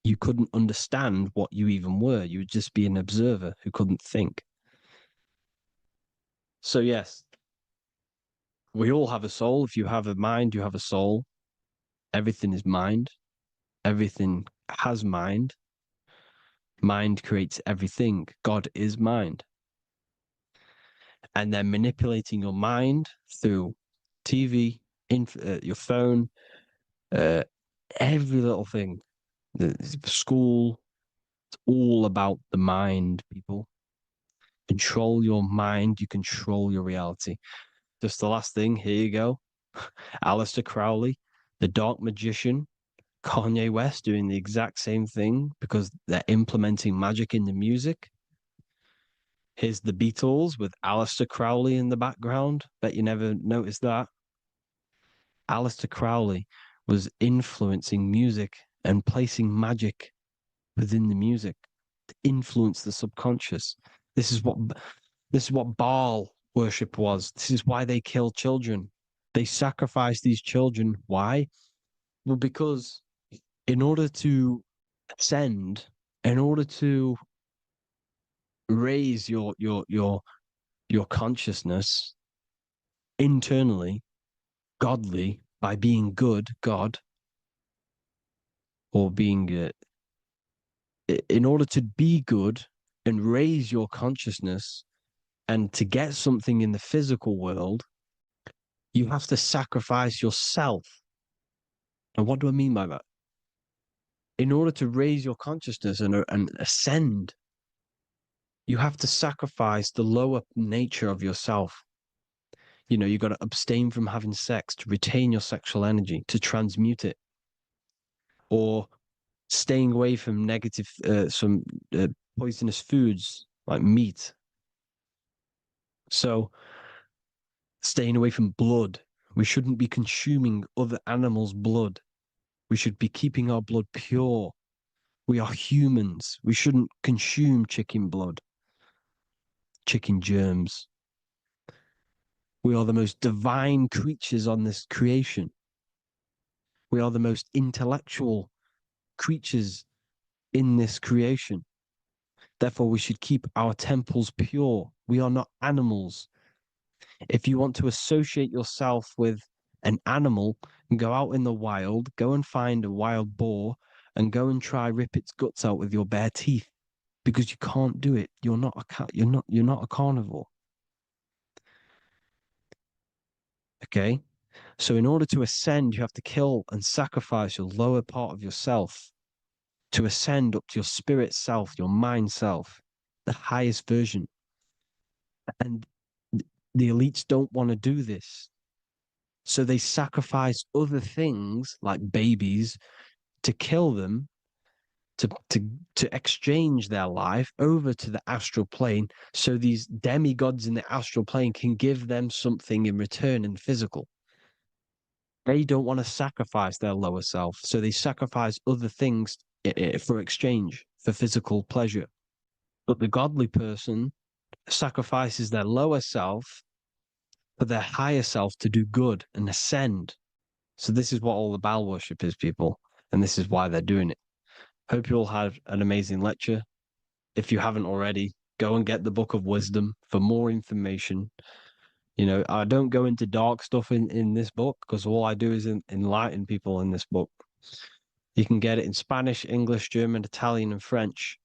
you couldn't understand what you even were. You would just be an observer who couldn't think. So, yes, we all have a soul. If you have a mind, you have a soul. Everything is mind. Everything has mind. Mind creates everything. God is mind. And then manipulating your mind through TV, your phone, every little thing, the school, it's all about the mind, people. Control your mind, you control your reality. Just the last thing, here you go. Aleister Crowley, the dark magician, Kanye West doing the exact same thing because they're implementing magic in the music. Here's the Beatles with Aleister Crowley in the background. Bet you never noticed that. Aleister Crowley was influencing music and placing magic within the music to influence the subconscious. This is what Baal worship was. This is why they kill children. They sacrifice these children. Why? Well, because in order to ascend, in order to raise your consciousness internally, godly, by being good, God, or being in order to be good and raise your consciousness and to get something in the physical world, you have to sacrifice yourself. And what do I mean by that? In order to raise your consciousness and ascend, you have to sacrifice the lower nature of yourself. You know, you got to abstain from having sex to retain your sexual energy, to transmute it, or staying away from negative, some poisonous foods like meat. So, staying away from blood. We shouldn't be consuming other animals' blood. We should be keeping our blood pure. We are humans. We shouldn't consume chicken blood, chicken germs. We are the most divine creatures on this creation. We are the most intellectual creatures in this creation. Therefore, we should keep our temples pure. We are not animals. If you want to associate yourself with an animal and go out in the wild, go and find a wild boar and go and try rip its guts out with your bare teeth, because you can't do it. You're not a carnivore. Okay? So in order to ascend, you have to kill and sacrifice your lower part of yourself to ascend up to your spirit self, your mind self, the highest version. And the elites don't want to do this. So they sacrifice other things like babies to kill them, to exchange their life over to the astral plane, so these demigods in the astral plane can give them something in return in physical. They don't want to sacrifice their lower self, so they sacrifice other things for exchange, for physical pleasure. But the godly person sacrifices their lower self for their higher self to do good and ascend. So this is what all the Baal worship is, people, and this is why they're doing it. Hope you all had an amazing lecture. If you haven't already, go and get the Book of Wisdom for more information. You know, I don't go into dark stuff in this book because all I do is enlighten people in this book. You can get it in Spanish, English, German, Italian, and French.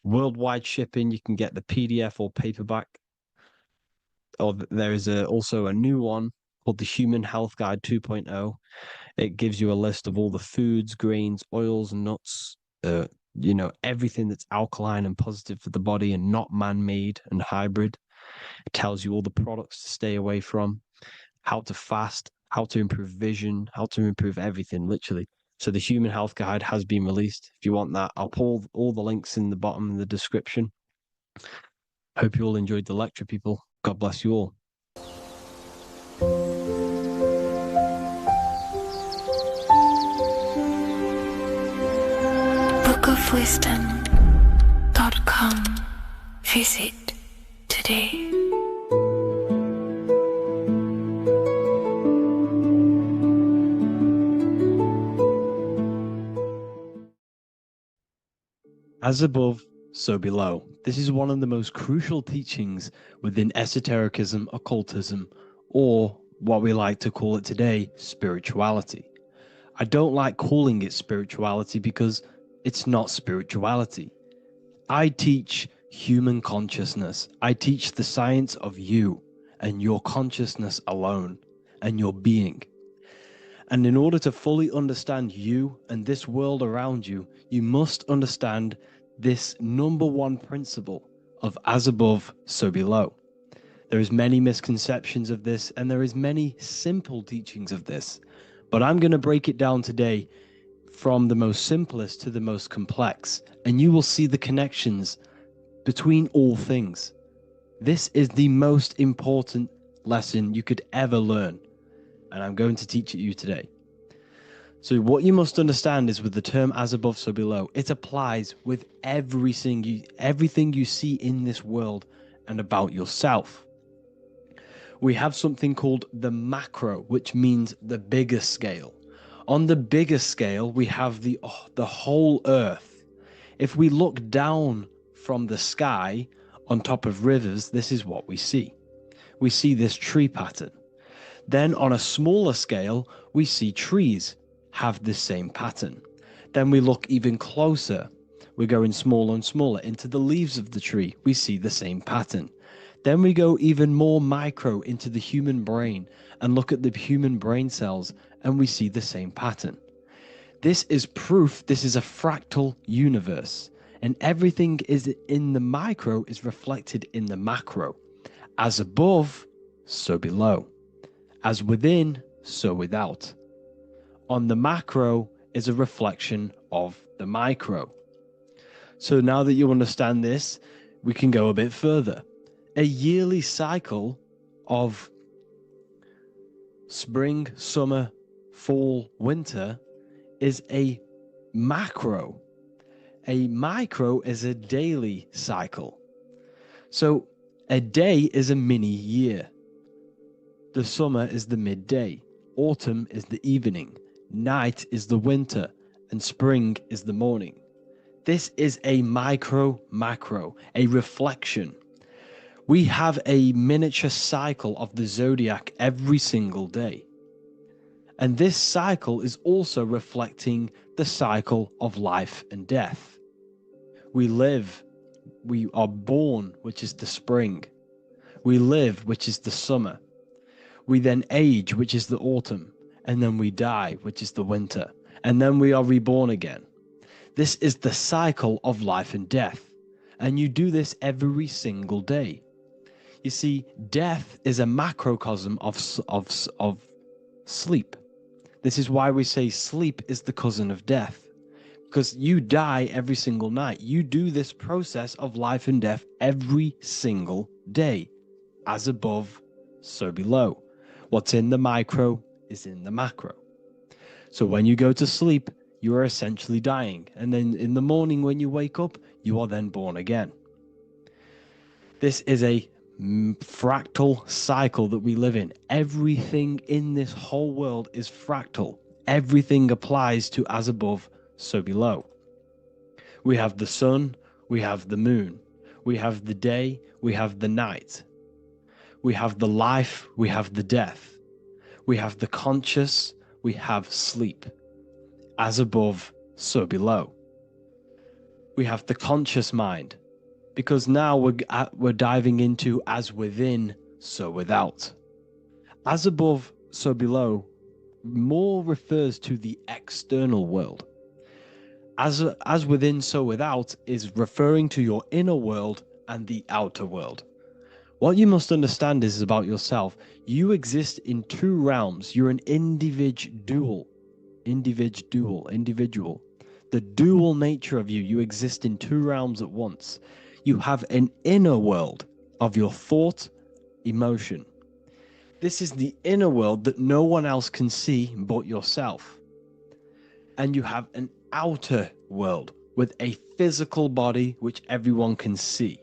Worldwide shipping, you can get the PDF or paperback. Or there is also a new one called the Human Health Guide 2.0. It gives you a list of all the foods, grains, oils, nuts, you know, everything that's alkaline and positive for the body and not man-made and hybrid. It tells you all the products to stay away from, how to fast, how to improve vision, how to improve everything, literally. So the Human Health Guide has been released. If you want that, I'll pull all the links in the bottom of the description. Hope you all enjoyed the lecture, people. God bless you all. bookofwisdom.com. Visit today. As above, so below. This is one of the most crucial teachings within esotericism, occultism, or what we like to call it today, spirituality. I don't like calling it spirituality because it's not spirituality. I teach human consciousness. I teach the science of you and your consciousness alone and your being. And in order to fully understand you and this world around you, you must understand this number one principle of as above, so below. There is many misconceptions of this, and there is many simple teachings of this, but I'm going to break it down today from the most simplest to the most complex, and you will see the connections between all things. This is the most important lesson you could ever learn, and I'm going to teach it you today. So what you must understand is with the term as above, so below, it applies with everything you see in this world and about yourself. We have something called the macro, which means the bigger scale. On the bigger scale, we have the whole earth. If we look down from the sky on top of rivers, this is what we see. We see this tree pattern. Then on a smaller scale, we see trees have this same pattern. Then we look even closer. We're going smaller and smaller into the leaves of the tree. We see the same pattern. Then we go even more micro into the human brain and look at the human brain cells, and we see the same pattern. This is proof this is a fractal universe, and everything is in the micro is reflected in the macro. As above, so below. As within, so without. On the macro is a reflection of the micro. So now that you understand this, we can go a bit further. A yearly cycle of spring, summer, fall, winter is a macro. A micro is a daily cycle. So a day is a mini year. The summer is the midday. Autumn is the evening. Night is the winter, and spring is the morning. This is a macro, a reflection. We have a miniature cycle of the zodiac every single day. And this cycle is also reflecting the cycle of life and death. We live, we are born, which is the spring. We live, which is the summer. We then age, which is the autumn. And then we die, which is the winter, and then we are reborn again. This is the cycle of life and death, and you do this every single day. You see, death is a macrocosm of sleep. This is why we say sleep is the cousin of death, because you die every single night. You do this process of life and death every single day. As above, so below. What's in the micro is in the macro. So when you go to sleep, you are essentially dying. And then in the morning when you wake up, you are then born again. This is a fractal cycle that we live in. Everything in this whole world is fractal. Everything applies to as above, so below. We have the sun, we have the moon, we have the day, we have the night. We have the life, we have the death. We have the conscious, we have sleep. As above, so below. We have the conscious mind, because now we're diving into as within, so without. As above, so below more refers to the external world. As within, so without is referring to your inner world and the outer world. What you must understand is about yourself. You exist in two realms. You're an individual. The dual nature of you. You exist in two realms at once. You have an inner world of your thought, emotion. This is the inner world that no one else can see but yourself. And you have an outer world with a physical body which everyone can see.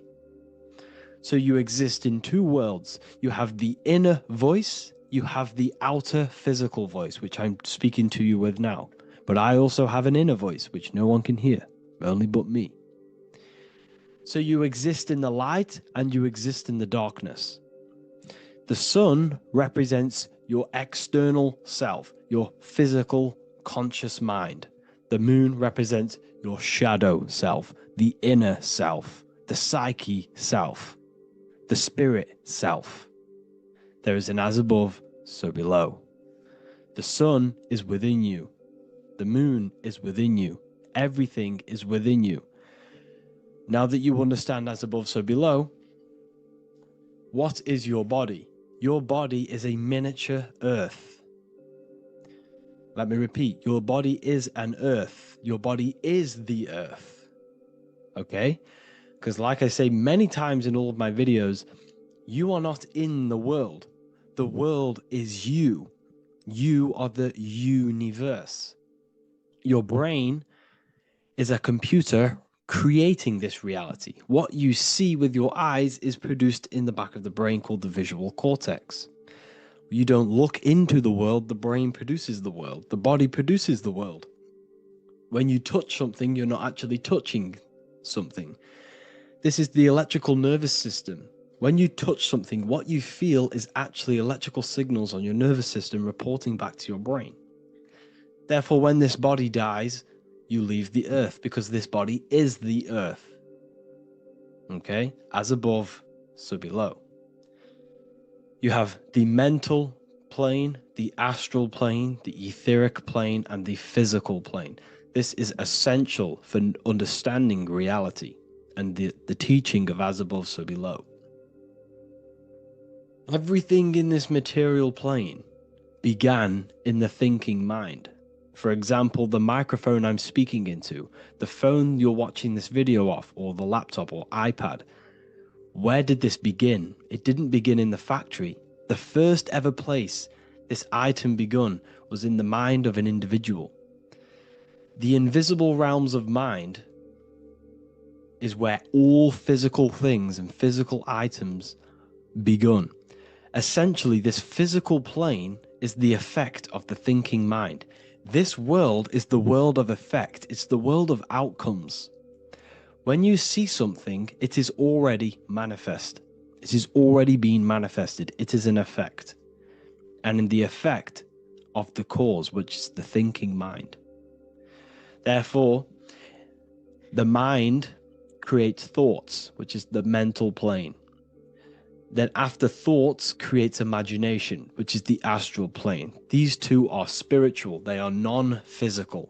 So you exist in two worlds. You have the inner voice, you have the outer physical voice, which I'm speaking to you with now. But I also have an inner voice, which no one can hear, only but me. So you exist in the light and you exist in the darkness. The sun represents your external self, your physical, conscious mind. The moon represents your shadow self, the inner self, the psyche self, the spirit self. There is an as above, so below. The sun is within you. The moon is within you. Everything is within you. Now that you understand as above, so below, what is your body? Your body is a miniature earth. Let me repeat, your body is an earth. Your body is the earth. Okay? Because like I say many times in all of my videos, you are not in the world. The world is you. You are the universe. Your brain is a computer creating this reality. What you see with your eyes is produced in the back of the brain called the visual cortex. You don't look into the world, the brain produces the world. The body produces the world. When you touch something, you're not actually touching something. This is the electrical nervous system. When you touch something, what you feel is actually electrical signals on your nervous system reporting back to your brain. Therefore, when this body dies, you leave the earth because this body is the earth. Okay? As above, so below. You have the mental plane, the astral plane, the etheric plane, and the physical plane. This is essential for understanding reality and the teaching of as above, so below. Everything in this material plane began in the thinking mind. For example, the microphone I'm speaking into, the phone you're watching this video off, or the laptop or iPad. Where did this begin? It didn't begin in the factory. The first ever place this item begun was in the mind of an individual. The invisible realms of mind is where all physical things and physical items begun. Essentially, this physical plane is the effect of the thinking mind. This world is the world of effect. It's the world of outcomes. When you see something, it is already manifest. It is already being manifested. It is an effect. And in the effect of the cause, which is the thinking mind. Therefore, the mind creates thoughts, which is the mental plane. Then after thoughts creates imagination, which is the astral plane. These two are spiritual. They are non-physical.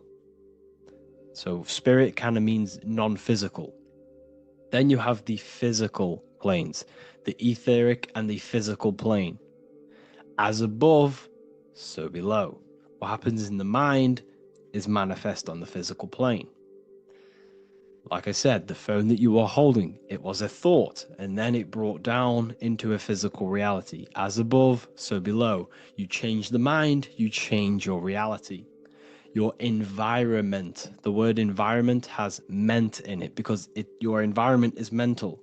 So spirit kind of means non-physical. Then you have the physical planes, the etheric and the physical plane. As above, so below. What happens in the mind is manifest on the physical plane. Like I said, the phone that you are holding, it was a thought, and then it brought down into a physical reality. As above, so below. You change the mind, you change your reality. Your environment, the word environment has ment in it because your environment is mental.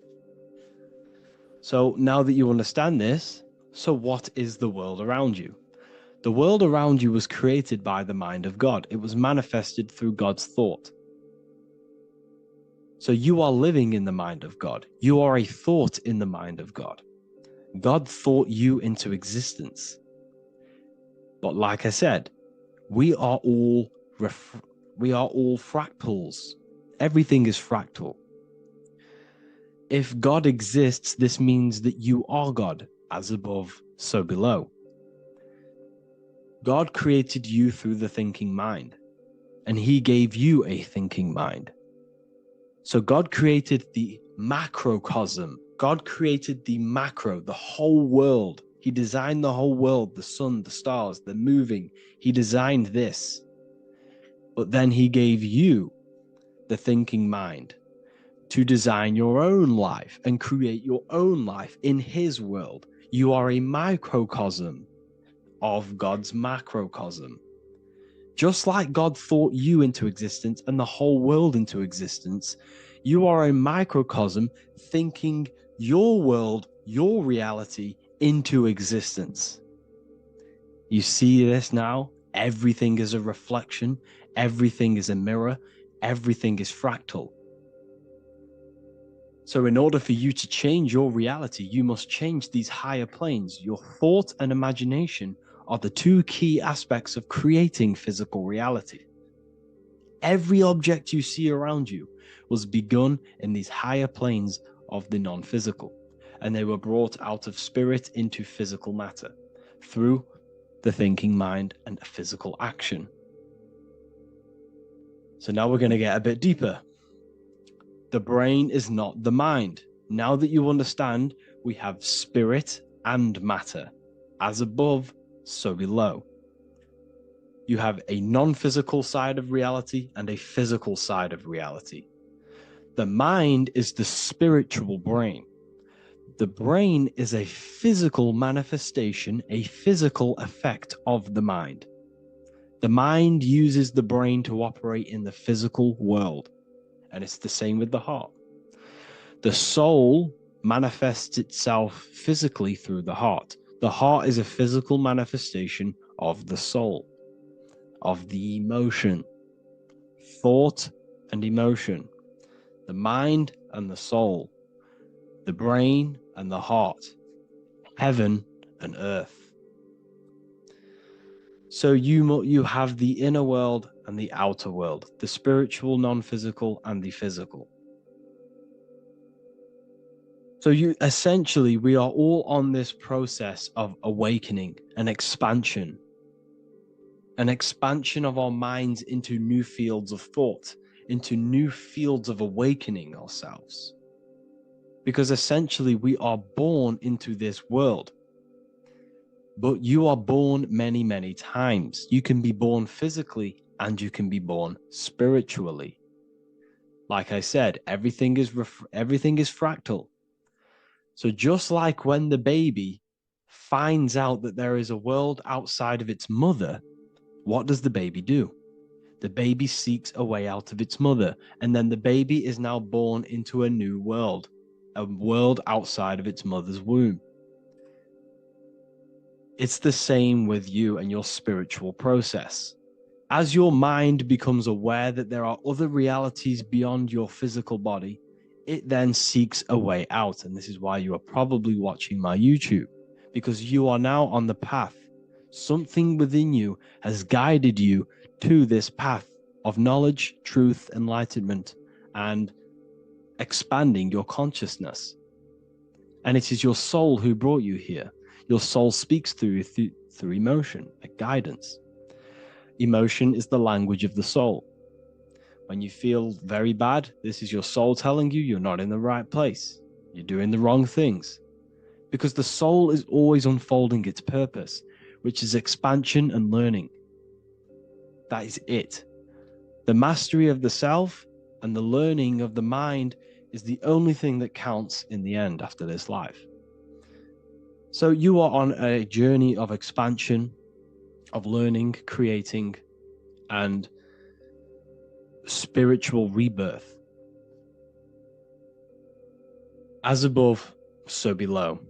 So now that you understand this, so what is the world around you? The world around you was created by the mind of God. It was manifested through God's thought. So you are living in the mind of God. You are a thought in the mind of God. God thought you into existence. But like I said, we are all fractals. Everything is fractal. If God exists, this means that you are God, as above, so below. God created you through the thinking mind, and he gave you a thinking mind. So God created the macrocosm. God created the macro, the whole world. He designed the whole world, the sun, the stars, the moving. He designed this. But then he gave you the thinking mind to design your own life and create your own life in his world. You are a microcosm of God's macrocosm. Just like God thought you into existence and the whole world into existence, you are a microcosm thinking your world, your reality into existence. You see this now? Everything is a reflection. Everything is a mirror. Everything is fractal. So in order for you to change your reality, you must change these higher planes. Your thought and imagination are the two key aspects of creating physical reality. Every object you see around you was begun in these higher planes of the non-physical, and they were brought out of spirit into physical matter through the thinking mind and physical action. So now we're going to get a bit deeper. The brain is not the mind. Now that you understand, we have spirit and matter. As above, so below. You have a non-physical side of reality and a physical side of reality. The mind is the spiritual brain. The brain is a physical manifestation, a physical effect of the mind. The mind uses the brain to operate in the physical world, and it's the same with the heart. The soul manifests itself physically through the heart. The heart is a physical manifestation of the soul, of the emotion, thought and emotion, the mind and the soul, the brain and the heart, heaven and earth. So you have the inner world and the outer world, the spiritual, non-physical, and the physical. So we are all on this process of awakening, an expansion of our minds into new fields of thought, into new fields of awakening ourselves. Because essentially we are born into this world, but you are born many, many times. You can be born physically and you can be born spiritually. Like I said, everything is fractal. So just like when the baby finds out that there is a world outside of its mother, what does the baby do? The baby seeks a way out of its mother, and then the baby is now born into a new world, a world outside of its mother's womb. It's the same with you and your spiritual process. As your mind becomes aware that there are other realities beyond your physical body, it then seeks a way out. And this is why you are probably watching my YouTube, because you are now on the path. Something within you has guided you to this path of knowledge, truth, enlightenment, and expanding your consciousness. And it is your soul who brought you here. Your soul speaks through emotion, like guidance. Emotion is the language of the soul. When you feel very bad, this is your soul telling you you're not in the right place. You're doing the wrong things. Because the soul is always unfolding its purpose, which is expansion and learning. That is it. The mastery of the self and the learning of the mind is the only thing that counts in the end after this life. So you are on a journey of expansion, of learning, creating, and spiritual rebirth. As above, so below.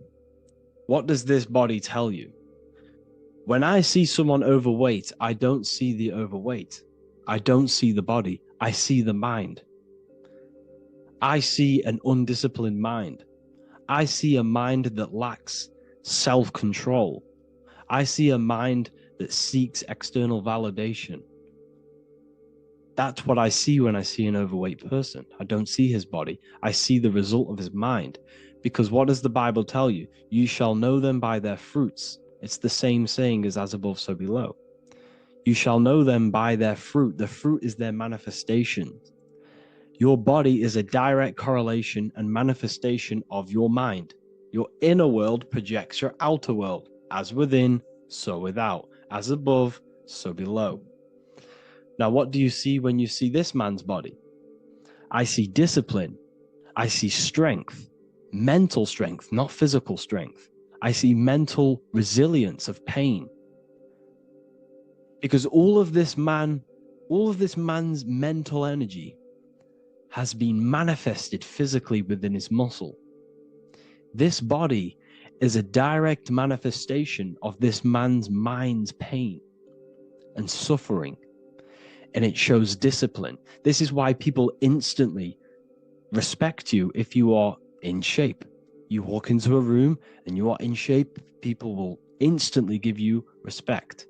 What does this body tell you? When I see someone overweight, I don't see the overweight. I don't see the body. I see the mind. I see an undisciplined mind. I see a mind that lacks self-control. I see a mind that seeks external validation. That's what I see when I see an overweight person. I don't see his body. I see the result of his mind. Because what does the Bible tell you? You shall know them by their fruits. It's the same saying as above, so below. You shall know them by their fruit. The fruit is their manifestation. Your body is a direct correlation and manifestation of your mind. Your inner world projects your outer world. As within, so without. As above, so below. Now, what do you see when you see this man's body? I see discipline. I see strength. Mental strength, not physical strength. I see mental resilience of pain. Because all of this man's mental energy has been manifested physically within his muscle. This body is a direct manifestation of this man's mind's pain and suffering. And it shows discipline. This is why people instantly respect you if you are in shape. You walk into a room and you are in shape, people will instantly give you respect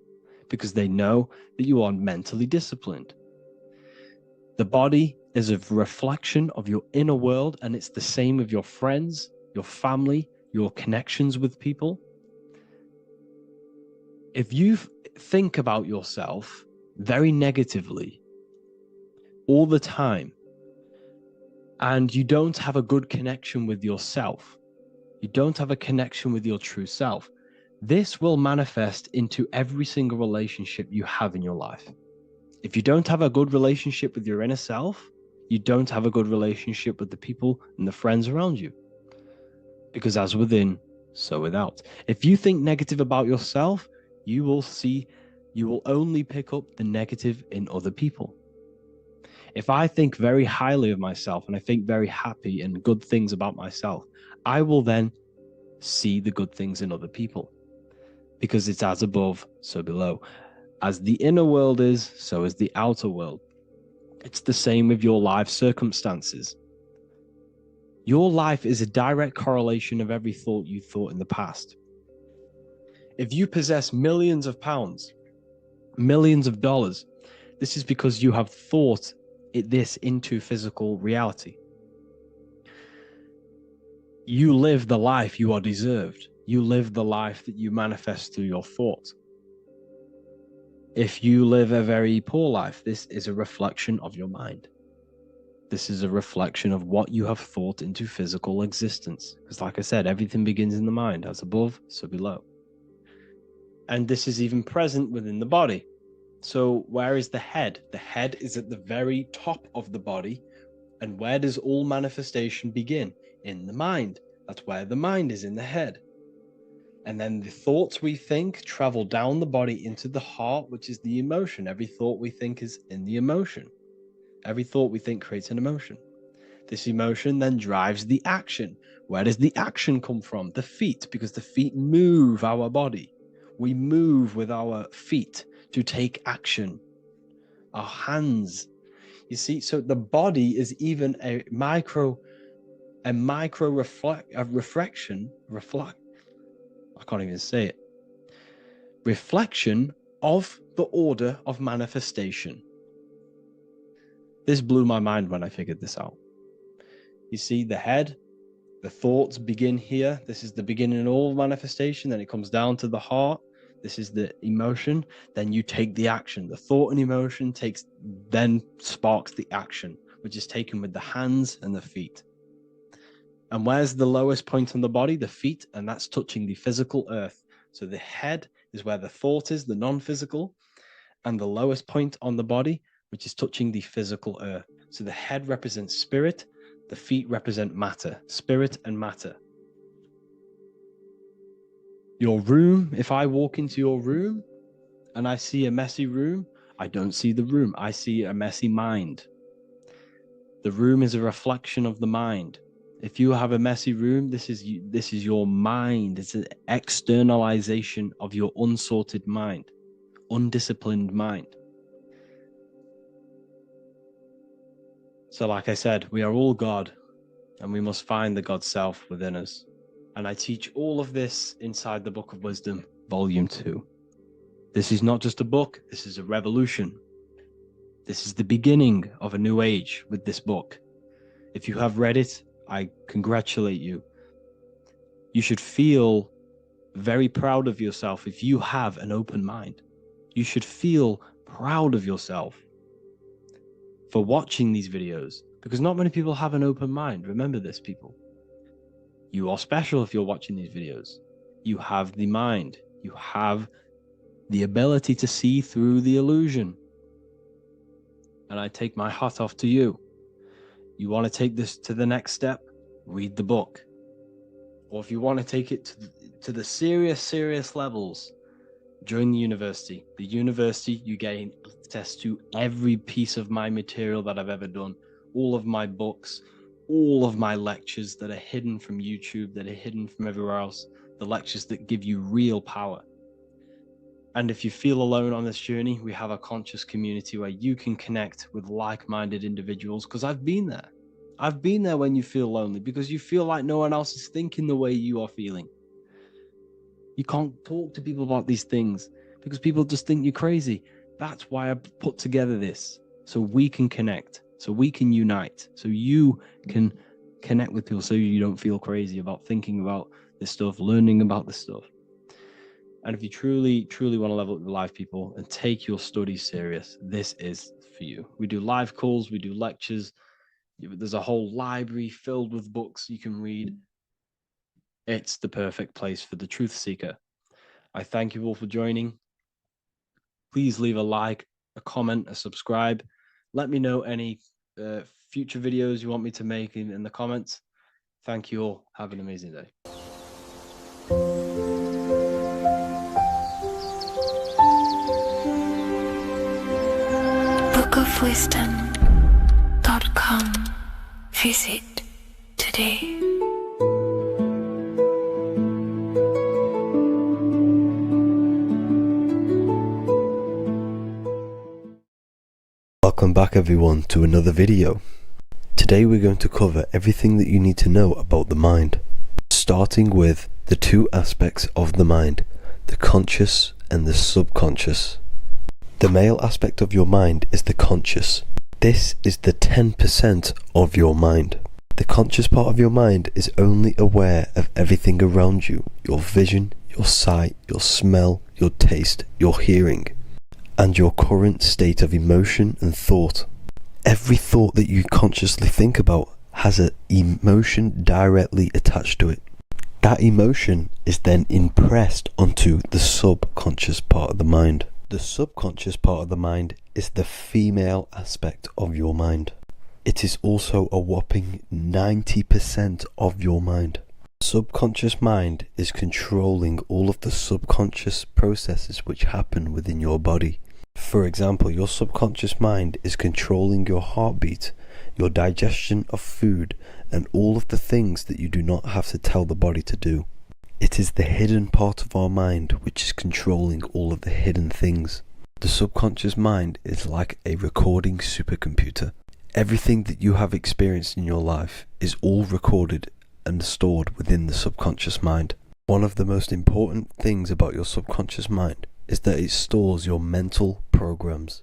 because they know that you are mentally disciplined. The body is a reflection of your inner world, and it's the same with your friends, your family, your connections with people. If you think about yourself very negatively all the time, and you don't have a good connection with yourself, you don't have a connection with your true self, this will manifest into every single relationship you have in your life. If you don't have a good relationship with your inner self, you don't have a good relationship with the people and the friends around you. Because as within, so without. If you think negative about yourself, you will only pick up the negative in other people. If I think very highly of myself and I think very happy and good things about myself, I will then see the good things in other people. Because it's as above, so below. As the inner world is, so is the outer world. It's the same with your life circumstances. Your life is a direct correlation of every thought you thought in the past. If you possess millions of pounds, millions of dollars, this is because you have thought this into physical reality. You live the life you are deserved. You live the life that you manifest through your thoughts. If you live a very poor life, this is a reflection of your mind. This is a reflection of what you have thought into physical existence. Because like I said, everything begins in the mind. As above, so below. And this is even present within the body. So where is the head? The head is at the very top of the body. And where does all manifestation begin? In the mind. That's where the mind is, in the head. And then the thoughts we think travel down the body into the heart, which is the emotion. Every thought we think is in the emotion. Every thought we think creates an emotion. This emotion then drives the action. Where does the action come from? The feet, because the feet move our body. We move with our feet to take action. Our hands. You see, so the body is even a reflection. I can't even say it. Reflection of the order of manifestation. This blew my mind when I figured this out. You see, the head, the thoughts begin here. This is the beginning of all manifestation. Then it comes down to the heart. This is the emotion. Then you take the action. The thought and emotion then sparks the action, which is taken with the hands and the feet. And where's the lowest point on the body? The feet, and that's touching the physical earth. So the head is where the thought is, the non-physical, and the lowest point on the body, which is touching the physical earth. So the head represents spirit, the feet represent matter, spirit and matter. Your room, if I walk into your room and I see a messy room, I don't see the room, I see a messy mind. The room is a reflection of the mind. If you have a messy room, this is your mind. It's an externalization of your unsorted mind, undisciplined mind. So like I said, we are all God, and we must find the God self within us. And I teach all of this inside the Book of Wisdom, Volume 2. This is not just a book, this is a revolution. This is the beginning of a new age with this book. If you have read it, I congratulate you. You should feel very proud of yourself if you have an open mind. You should feel proud of yourself for watching these videos, because not many people have an open mind. Remember this, people. You are special if you're watching these videos. You have the mind. You have the ability to see through the illusion. And I take my hat off to you. You want to take this to the next step? Read the book. Or if you want to take it to the serious levels, join the university. The university, you gain access to every piece of my material that I've ever done, all of my books, all of my lectures that are hidden from YouTube, that are hidden from everywhere else, the lectures that give you real power. And if you feel alone on this journey, we have a conscious community where you can connect with like-minded individuals, because I've been there. I've been there when you feel lonely because you feel like no one else is thinking the way you are feeling. You can't talk to people about these things because people just think you're crazy. That's why I put together this, so we can connect, so we can unite, so you can connect with people, so you don't feel crazy about thinking about this stuff, learning about this stuff. And if you truly, truly want to level up your life, people, and take your studies serious, this is for you. We do live calls, we do lectures. There's a whole library filled with books you can read. It's the perfect place for the truth seeker. I thank you all for joining. Please leave a like, a comment, a subscribe. Let me know any future videos you want me to make in the comments. Thank you all. Have an amazing day. bookofwisdom.com. Visit today. Welcome back everyone to another video. Today we're going to cover everything that you need to know about the mind, starting with the two aspects of the mind, the conscious and the subconscious. The male aspect of your mind is the conscious. This is the 10% of your mind. The conscious part of your mind is only aware of everything around you, your vision, your sight, your smell, your taste, your hearing, and your current state of emotion and thought. Every thought that you consciously think about has an emotion directly attached to it. That emotion is then impressed onto the subconscious part of the mind. The subconscious part of the mind is the female aspect of your mind. It is also a whopping 90% of your mind. Subconscious mind is controlling all of the subconscious processes which happen within your body. For example, your subconscious mind is controlling your heartbeat, your digestion of food, and all of the things that you do not have to tell the body to do. It is the hidden part of our mind which is controlling all of the hidden things. The subconscious mind is like a recording supercomputer. Everything that you have experienced in your life is all recorded and stored within the subconscious mind. One of the most important things about your subconscious mind is that it stores your mental programs.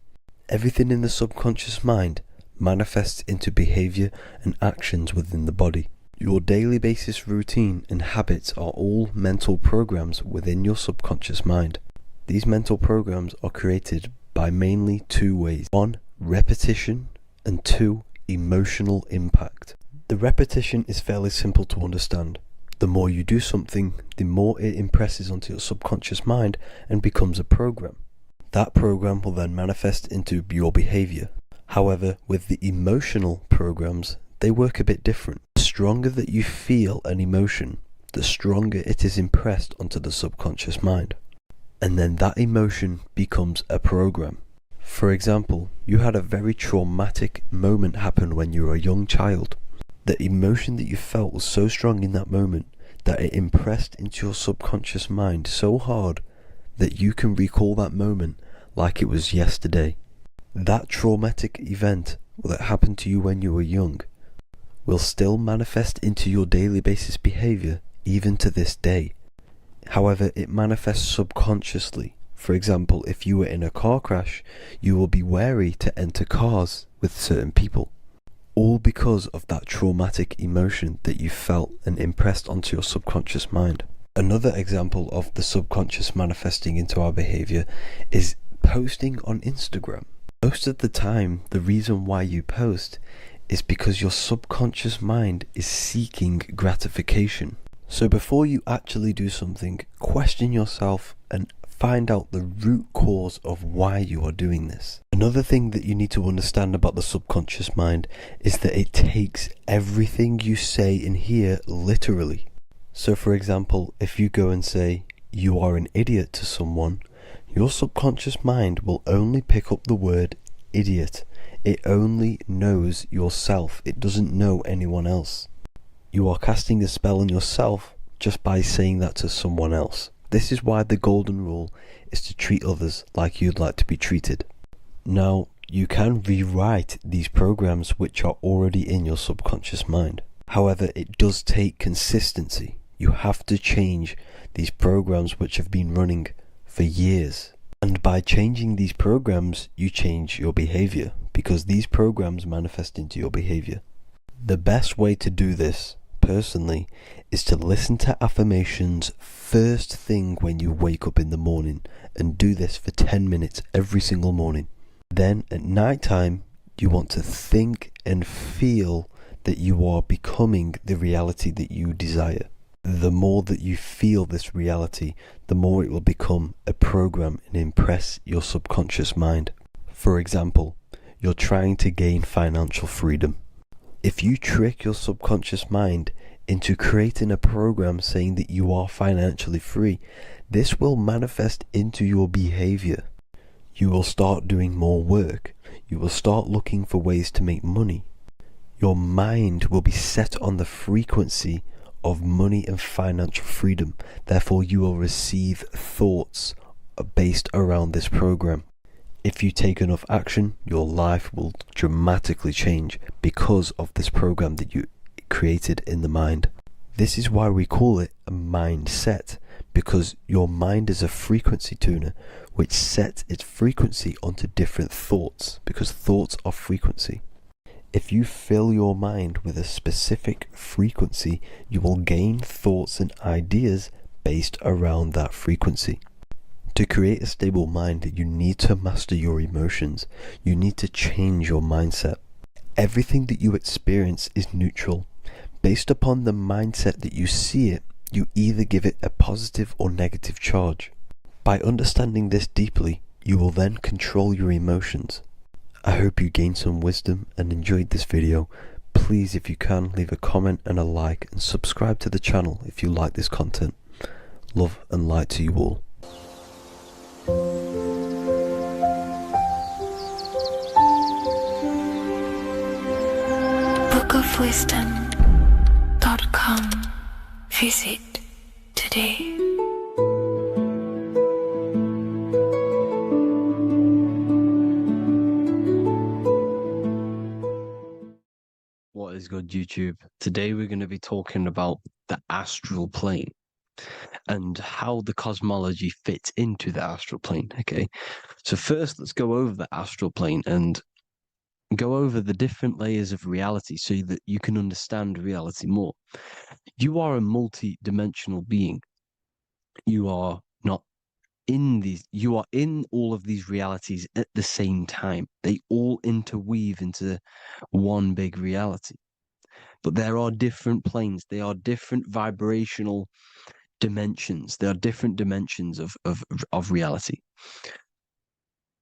Everything in the subconscious mind manifests into behavior and actions within the body. Your daily basis routine and habits are all mental programs within your subconscious mind. These mental programs are created by mainly two ways. 1, repetition, and 2, emotional impact. The repetition is fairly simple to understand. The more you do something, the more it impresses onto your subconscious mind and becomes a program. That program will then manifest into your behavior. However, with the emotional programs, they work a bit different. The stronger that you feel an emotion, the stronger it is impressed onto the subconscious mind. And then that emotion becomes a program. For example, you had a very traumatic moment happen when you were a young child. The emotion that you felt was so strong in that moment that it impressed into your subconscious mind so hard that you can recall that moment like it was yesterday. That traumatic event that happened to you when you were young will still manifest into your daily basis behavior even to this day. However, it manifests subconsciously. For example, if you were in a car crash, you will be wary to enter cars with certain people. All because of that traumatic emotion that you felt and impressed onto your subconscious mind. Another example of the subconscious manifesting into our behavior is posting on Instagram. Most of the time, the reason why you post is because your subconscious mind is seeking gratification. So before you actually do something, question yourself and find out the root cause of why you are doing this. Another thing that you need to understand about the subconscious mind is that it takes everything you say and hear literally. So for example, if you go and say, "You are an idiot" to someone, your subconscious mind will only pick up the word idiot. It only knows yourself. It doesn't know anyone else. You are casting a spell on yourself just by saying that to someone else. This is why the golden rule is to treat others like you'd like to be treated. Now, You can rewrite these programs which are already in your subconscious mind. However, it does take consistency. You have to change these programs which have been running for years. And by changing these programs, you change your behavior, because these programs manifest into your behavior. The best way to do this, personally, is to listen to affirmations first thing when you wake up in the morning, and do this for 10 minutes every single morning. Then at night time, you want to think and feel that you are becoming the reality that you desire. The more that you feel this reality, the more it will become a program and impress your subconscious mind. For example, you're trying to gain financial freedom. If you trick your subconscious mind into creating a program saying that you are financially free, this will manifest into your behavior. You will start doing more work. You will start looking for ways to make money. Your mind will be set on the frequency of money and financial freedom. Therefore, you will receive thoughts based around this program. If you take enough action, your life will dramatically change because of this program that you created in the mind. This is why we call it a mindset, because your mind is a frequency tuner which sets its frequency onto different thoughts, because thoughts are frequency. If you fill your mind with a specific frequency, you will gain thoughts and ideas based around that frequency. To create a stable mind, you need to master your emotions. You need to change your mindset. Everything that you experience is neutral. Based upon the mindset that you see it, you either give it a positive or negative charge. By understanding this deeply, you will then control your emotions. I hope you gained some wisdom and enjoyed this video. Please, if you can, leave a comment and a like, and subscribe to the channel if you like this content. Love and light to you all. bookofwisdom.com. Visit today. What is good, YouTube? Today we're going to be talking about the astral plane and how the cosmology fits into the astral plane. Okay, so first let's go over the astral plane and go over the different layers of reality so that you can understand reality more. You are a multi-dimensional being. You are not in these, you are in all of these realities at the same time. They all interweave into one big reality. But there are different planes. They are different vibrational dimensions. There are different dimensions of reality.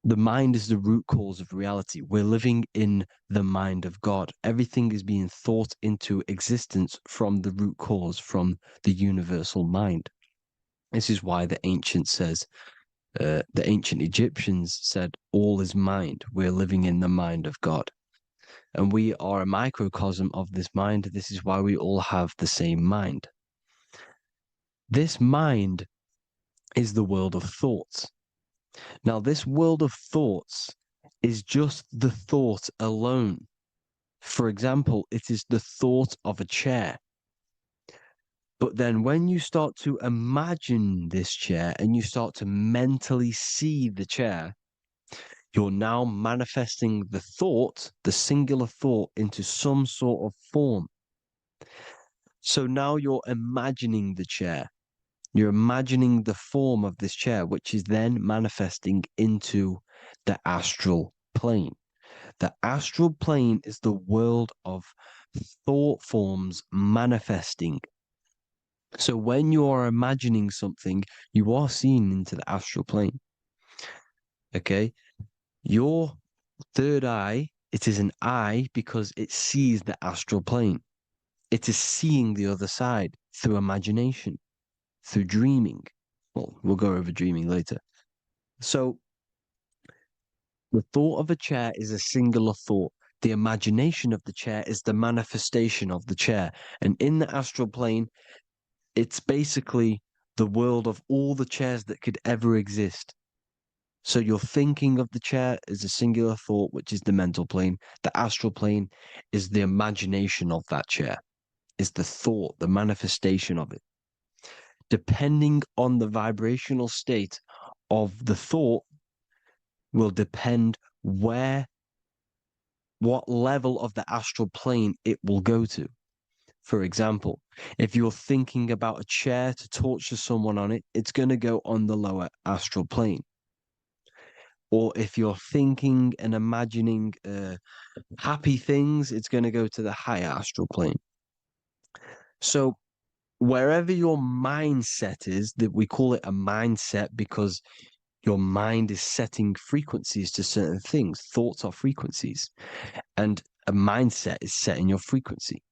The mind is the root cause of reality. We're living in the mind of God. Everything is being thought into existence from the root cause, from the universal mind. This is why the ancient Egyptians said, all is mind. We're living in the mind of God. And we are a microcosm of this mind. This is why we all have the same mind. This mind is the world of thoughts. Now, this world of thoughts is just the thought alone. For example, it is the thought of a chair. But then when you start to imagine this chair and you start to mentally see the chair, you're now manifesting the thought, the singular thought, into some sort of form. So now you're imagining the chair. You're imagining the form of this chair, which is then manifesting into the astral plane. The astral plane is the world of thought forms manifesting. So when you are imagining something, you are seeing into the astral plane. Okay? Your third eye, it is an eye because it sees the astral plane. It is seeing the other side through imagination, through dreaming. Well, we'll go over dreaming later. So the thought of a chair is a singular thought. The imagination of the chair is the manifestation of the chair. And in the astral plane, it's basically the world of all the chairs that could ever exist. So your thinking of the chair is a singular thought, which is the mental plane. The astral plane is the imagination of that chair, is the thought, the manifestation of it. Depending on the vibrational state of the thought will depend what level of the astral plane it will go to. For example, if you're thinking about a chair to torture someone on it, it's going to go on the lower astral plane. Or if you're thinking and imagining happy things, it's going to go to the higher astral plane. So wherever your mindset is, that we call it a mindset because your mind is setting frequencies to certain things. Thoughts are frequencies. And a mindset is setting your frequency,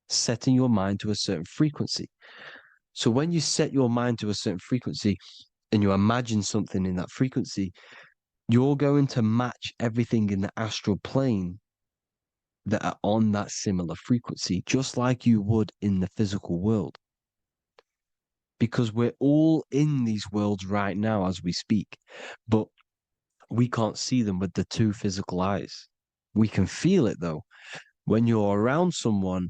setting your mind to a certain frequency. So when you set your mind to a certain frequency and you imagine something in that frequency, you're going to match everything in the astral plane that are on that similar frequency, just like you would in the physical world. Because we're all in these worlds right now as we speak, but we can't see them with the two physical eyes. We can feel it though. When you're around someone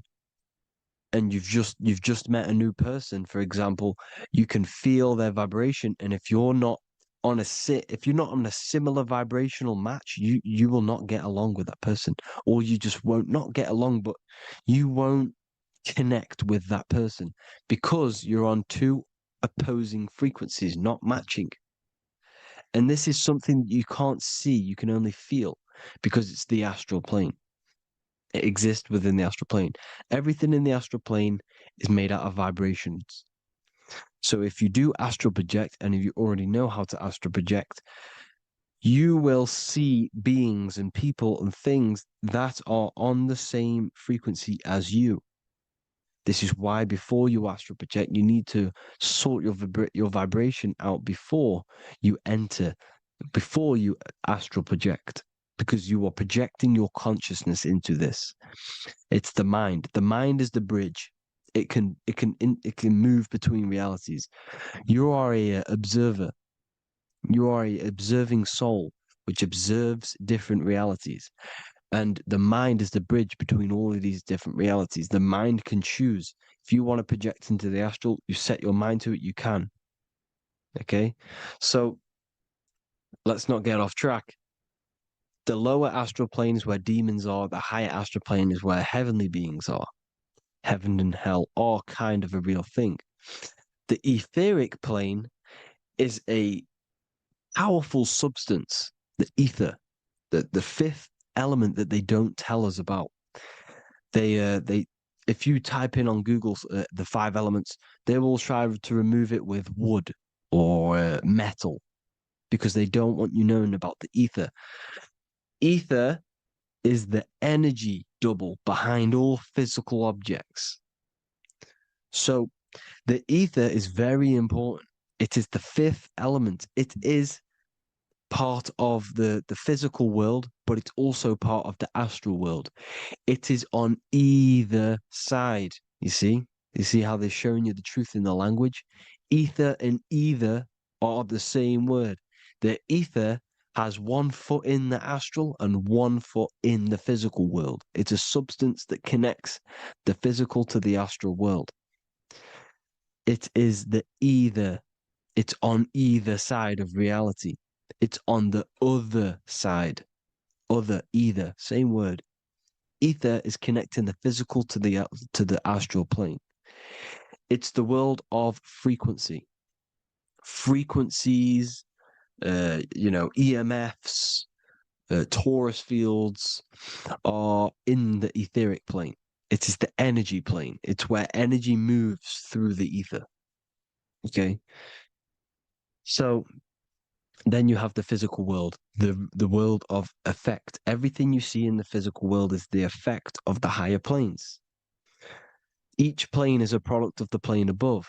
and you've just met a new person, for example, you can feel their vibration, and if you're not on a similar vibrational match, you will not get along with that person, or you just won't not get along, but you won't connect with that person because you're on two opposing frequencies, not matching. And this is something you can't see, you can only feel, because it's the astral plane. It exists within the astral plane. Everything in the astral plane is made out of vibrations. So if you do astral project, and if you already know how to astral project, you will see beings and people and things that are on the same frequency as you. This is why before you astral project, you need to sort your vibration out before you astral project, because you are projecting your consciousness into this. It's the mind. The mind is the bridge. It can move between realities. You are a observer. You are a observing soul which observes different realities. And the mind is the bridge between all of these different realities. The mind can choose. If you want to project into the astral, you set your mind to it, you can. Okay? So let's not get off track. The lower astral plane is where demons are. The higher astral plane is where heavenly beings are. Heaven and hell are kind of a real thing. The etheric plane is a powerful substance, the ether, the fifth element that they don't tell us about. If you type in on Google the 5 elements, they will try to remove it with wood or metal, because they don't want you knowing about the ether. Ether is the energy double behind all physical objects. So the ether is very important. It is the 5th element. It is part of the physical world, but it's also part of the astral world. It is on either side. You see how they're showing you the truth in the language? Ether and either are the same word. The ether has 1 foot in the astral and 1 foot in the physical world. It's a substance that connects the physical to the astral world. It is the either. It's on either side of reality. It's on the other side. Other, either, same word. Ether is connecting the physical to the astral plane. It's the world of frequency. Frequencies, EMFs, torus fields are in the etheric plane. It is the energy plane. It's where energy moves through the ether. Okay? So then you have the physical world, the world of effect. Everything you see in the physical world is the effect of the higher planes. Each plane is a product of the plane above.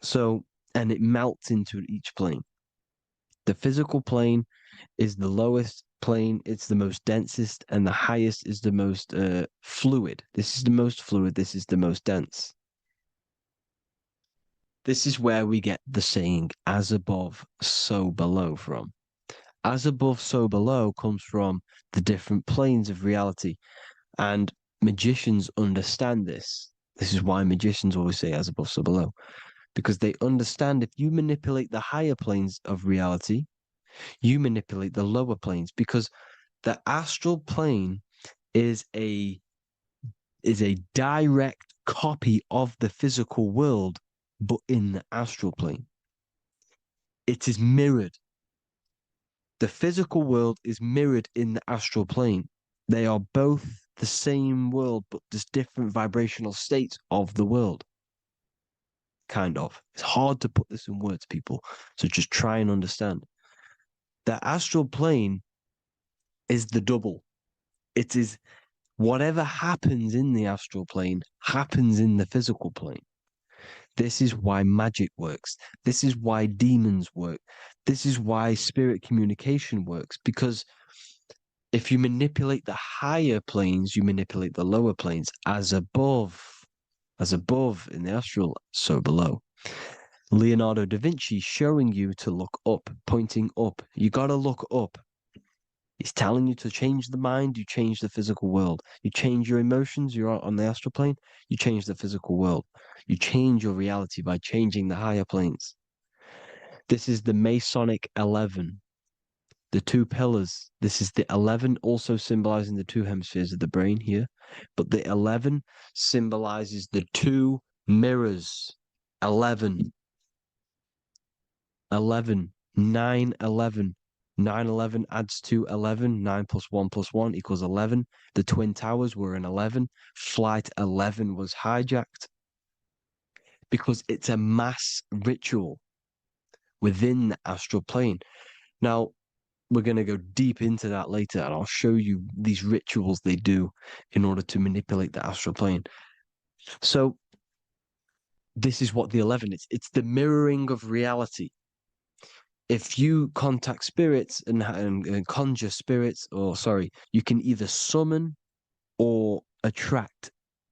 So, and it melts into each plane. The physical plane is the lowest plane, it's the most densest, and the highest is the most fluid. This is the most fluid, this is the most dense. This is where we get the saying, as above, so below from. As above, so below comes from the different planes of reality. And magicians understand this. This is why magicians always say as above, so below. Because they understand if you manipulate the higher planes of reality, you manipulate the lower planes. Because the astral plane is a direct copy of the physical world, but in the astral plane. It is mirrored. The physical world is mirrored in the astral plane. They are both the same world, but there's different vibrational states of the world. Kind of. It's hard to put this in words, people. So just try and understand. The astral plane is the double. It is whatever happens in the astral plane happens in the physical plane. This is why magic works. This is why demons work. This is why spirit communication works. Because if you manipulate the higher planes, you manipulate the lower planes. As above in the astral, so below. Leonardo da Vinci showing you to look up, pointing up. You got to look up. He's telling you to change the mind, you change the physical world. You change your emotions, you're on the astral plane, you change the physical world. You change your reality by changing the higher planes. This is the Masonic 11, the two pillars. This is the 11 also symbolizing the two hemispheres of the brain here. But the 11 symbolizes the two mirrors. 11. 11. 9, 11. 9, 11 adds to 11. 9 plus 1 plus 1 equals 11. The Twin Towers were in 11. Flight 11 was hijacked. Because it's a mass ritual within the astral plane. Now, we're going to go deep into that later, and I'll show you these rituals they do in order to manipulate the astral plane. So, this is what the 11 is. It's the mirroring of reality. If you contact spirits and conjure spirits, you can either summon or attract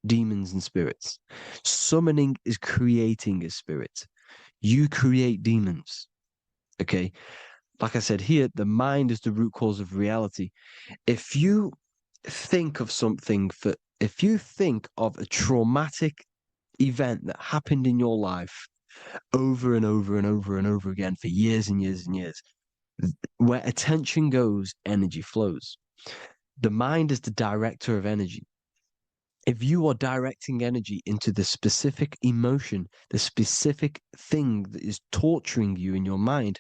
demons and spirits. Summoning is creating a spirit. You create demons. Okay? Like I said here, the mind is the root cause of reality. If you think of if you think of a traumatic event that happened in your life over and over and over and over again for years and years and years, where attention goes, energy flows. The mind is the director of energy. If you are directing energy into the specific emotion, the specific thing that is torturing you in your mind,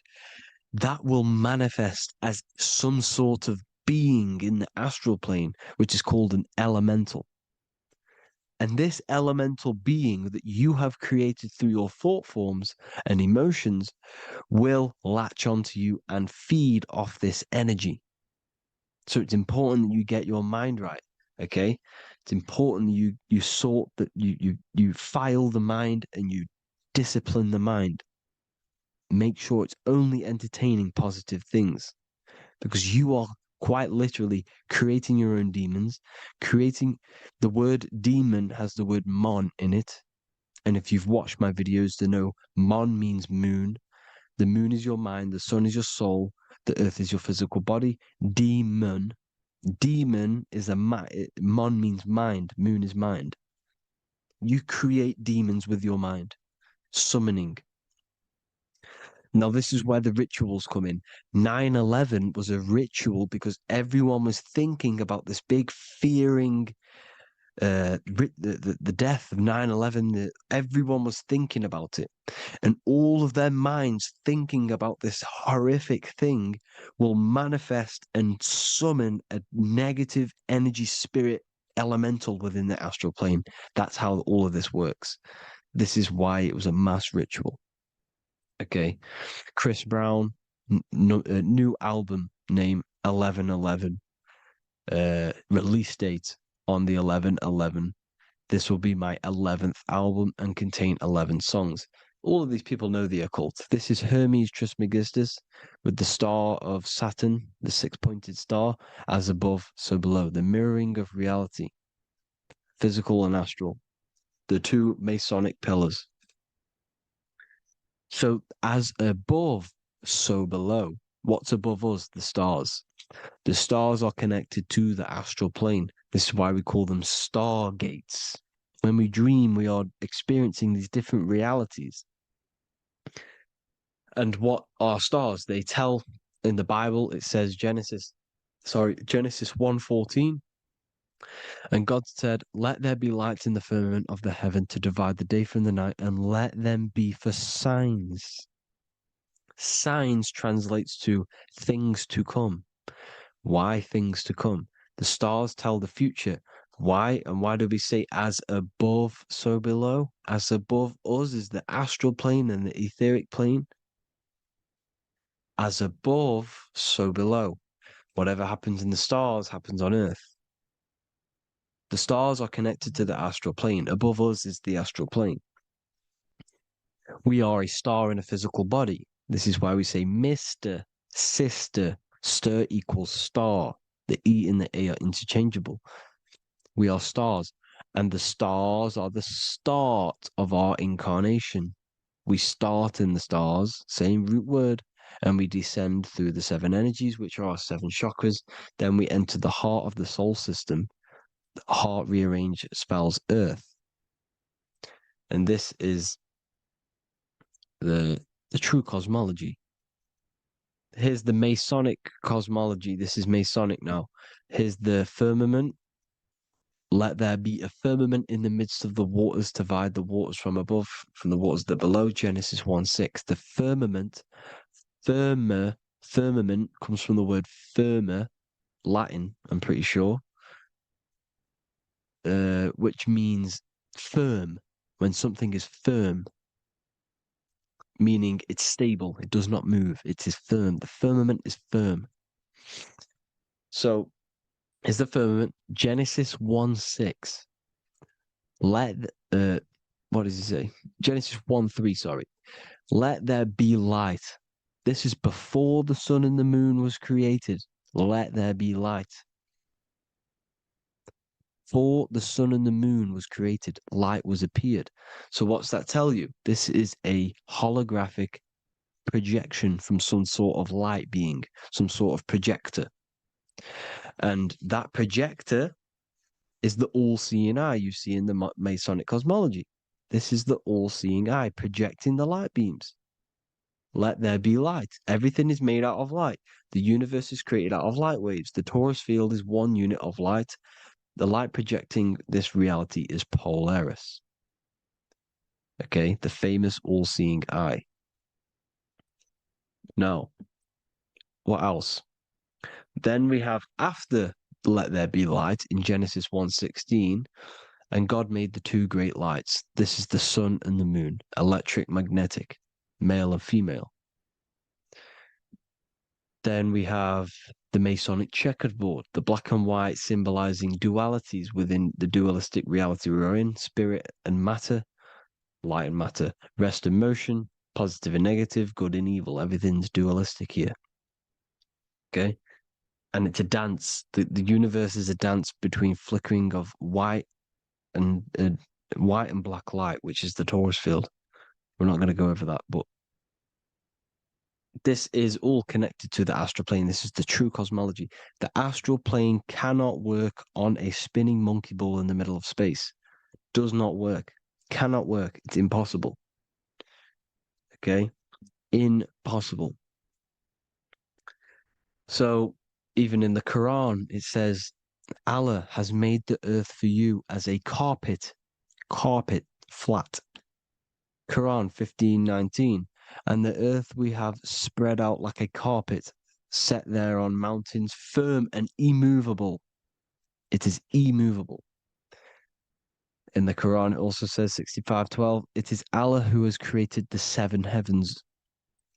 that will manifest as some sort of being in the astral plane, which is called an elemental. And this elemental being that you have created through your thought forms and emotions will latch onto you and feed off this energy. So it's important that you get your mind right, okay? It's important you sort that you file the mind and you discipline the mind. Make sure it's only entertaining positive things, because you are quite literally creating your own demons. The word demon has the word mon in it. And if you've watched my videos to know, mon means moon. The moon is your mind. The sun is your soul. The earth is your physical body. Demon is mon means mind. Moon is mind. You create demons with your mind. Summoning. Now, this is where the rituals come in. 9/11 was a ritual because everyone was thinking about this big fearing, the death of 9/11. Everyone was thinking about it. And all of their minds thinking about this horrific thing will manifest and summon a negative energy spirit elemental within the astral plane. That's how all of this works. This is why it was a mass ritual. Okay, Chris Brown, new album name 11/11, release date on the 11/11. This will be my 11th album and contain 11 songs. All of these people know the occult. This is Hermes Trismegistus with the star of Saturn, the six-pointed star, as above, so below. The mirroring of reality, physical and astral, the two Masonic pillars. So as above, so below. What's above us? The stars. The stars are connected to the astral plane. This is why we call them stargates. When we dream, we are experiencing these different realities. And what are stars? They tell in the Bible, it says Genesis 1:14. And God said, "Let there be lights in the firmament of the heaven to divide the day from the night, and let them be for signs." Signs translates to things to come. Why things to come? The stars tell the future. Why? And why do we say as above, so below? As above us is the astral plane and the etheric plane. As above, so below. Whatever happens in the stars happens on Earth. The stars are connected to the astral plane. Above us is the astral plane. We are a star in a physical body. This is why we say Mr., sister, stir equals star. The E and the A are interchangeable. We are stars, and the stars are the start of our incarnation. We start in the stars, same root word, and we descend through the 7 energies, which are our 7 chakras. Then we enter the heart of the soul system. The heart rearranged spells Earth. And this is the true cosmology. Here's the Masonic cosmology. This is Masonic now. Here's the firmament. Let there be a firmament in the midst of the waters to divide the waters from above, from the waters that below. Genesis 1:6. The firmament, firmament comes from the word firma, Latin, I'm pretty sure, which means firm. When something is firm, meaning it's stable, it does not move, it is firm. The firmament is firm. So, is the firmament Genesis 1:6. What does he say? Genesis 1:3, sorry. Let there be light. This is before the sun and the moon was created. Let there be light. Before the sun and the moon was created, light was appeared. So what's that tell you? This is a holographic projection from some sort of light being, some sort of projector. And that projector is the all-seeing eye you see in the Masonic cosmology. This is the all-seeing eye projecting the light beams. Let there be light. Everything is made out of light. The universe is created out of light waves. The torus field is 1 unit of light. The light projecting this reality is Polaris. Okay, the famous all-seeing eye. Now, what else? Then we have after let there be light in Genesis 1:16, and God made the 2 great lights. This is the sun and the moon, electric, magnetic, male and female. Then we have the Masonic checkerboard, the black and white symbolizing dualities within the dualistic reality we're in, spirit and matter, light and matter, rest and motion, positive and negative, good and evil. Everything's dualistic here. Okay? And it's a dance. The universe is a dance between flickering of white and black light, which is the torus field. We're not going to go over that, but this is all connected to the astral plane. This is the true cosmology. The astral plane cannot work on a spinning monkey ball in the middle of space. Does not work. Cannot work. It's impossible. Okay? Impossible. So, even in the Quran, it says, Allah has made the earth for you as a carpet, flat. Quran 15:19. And the earth we have spread out like a carpet, set there on mountains, firm and immovable. It is immovable. In the Quran, it also says 65:12, it is Allah who has created the 7 heavens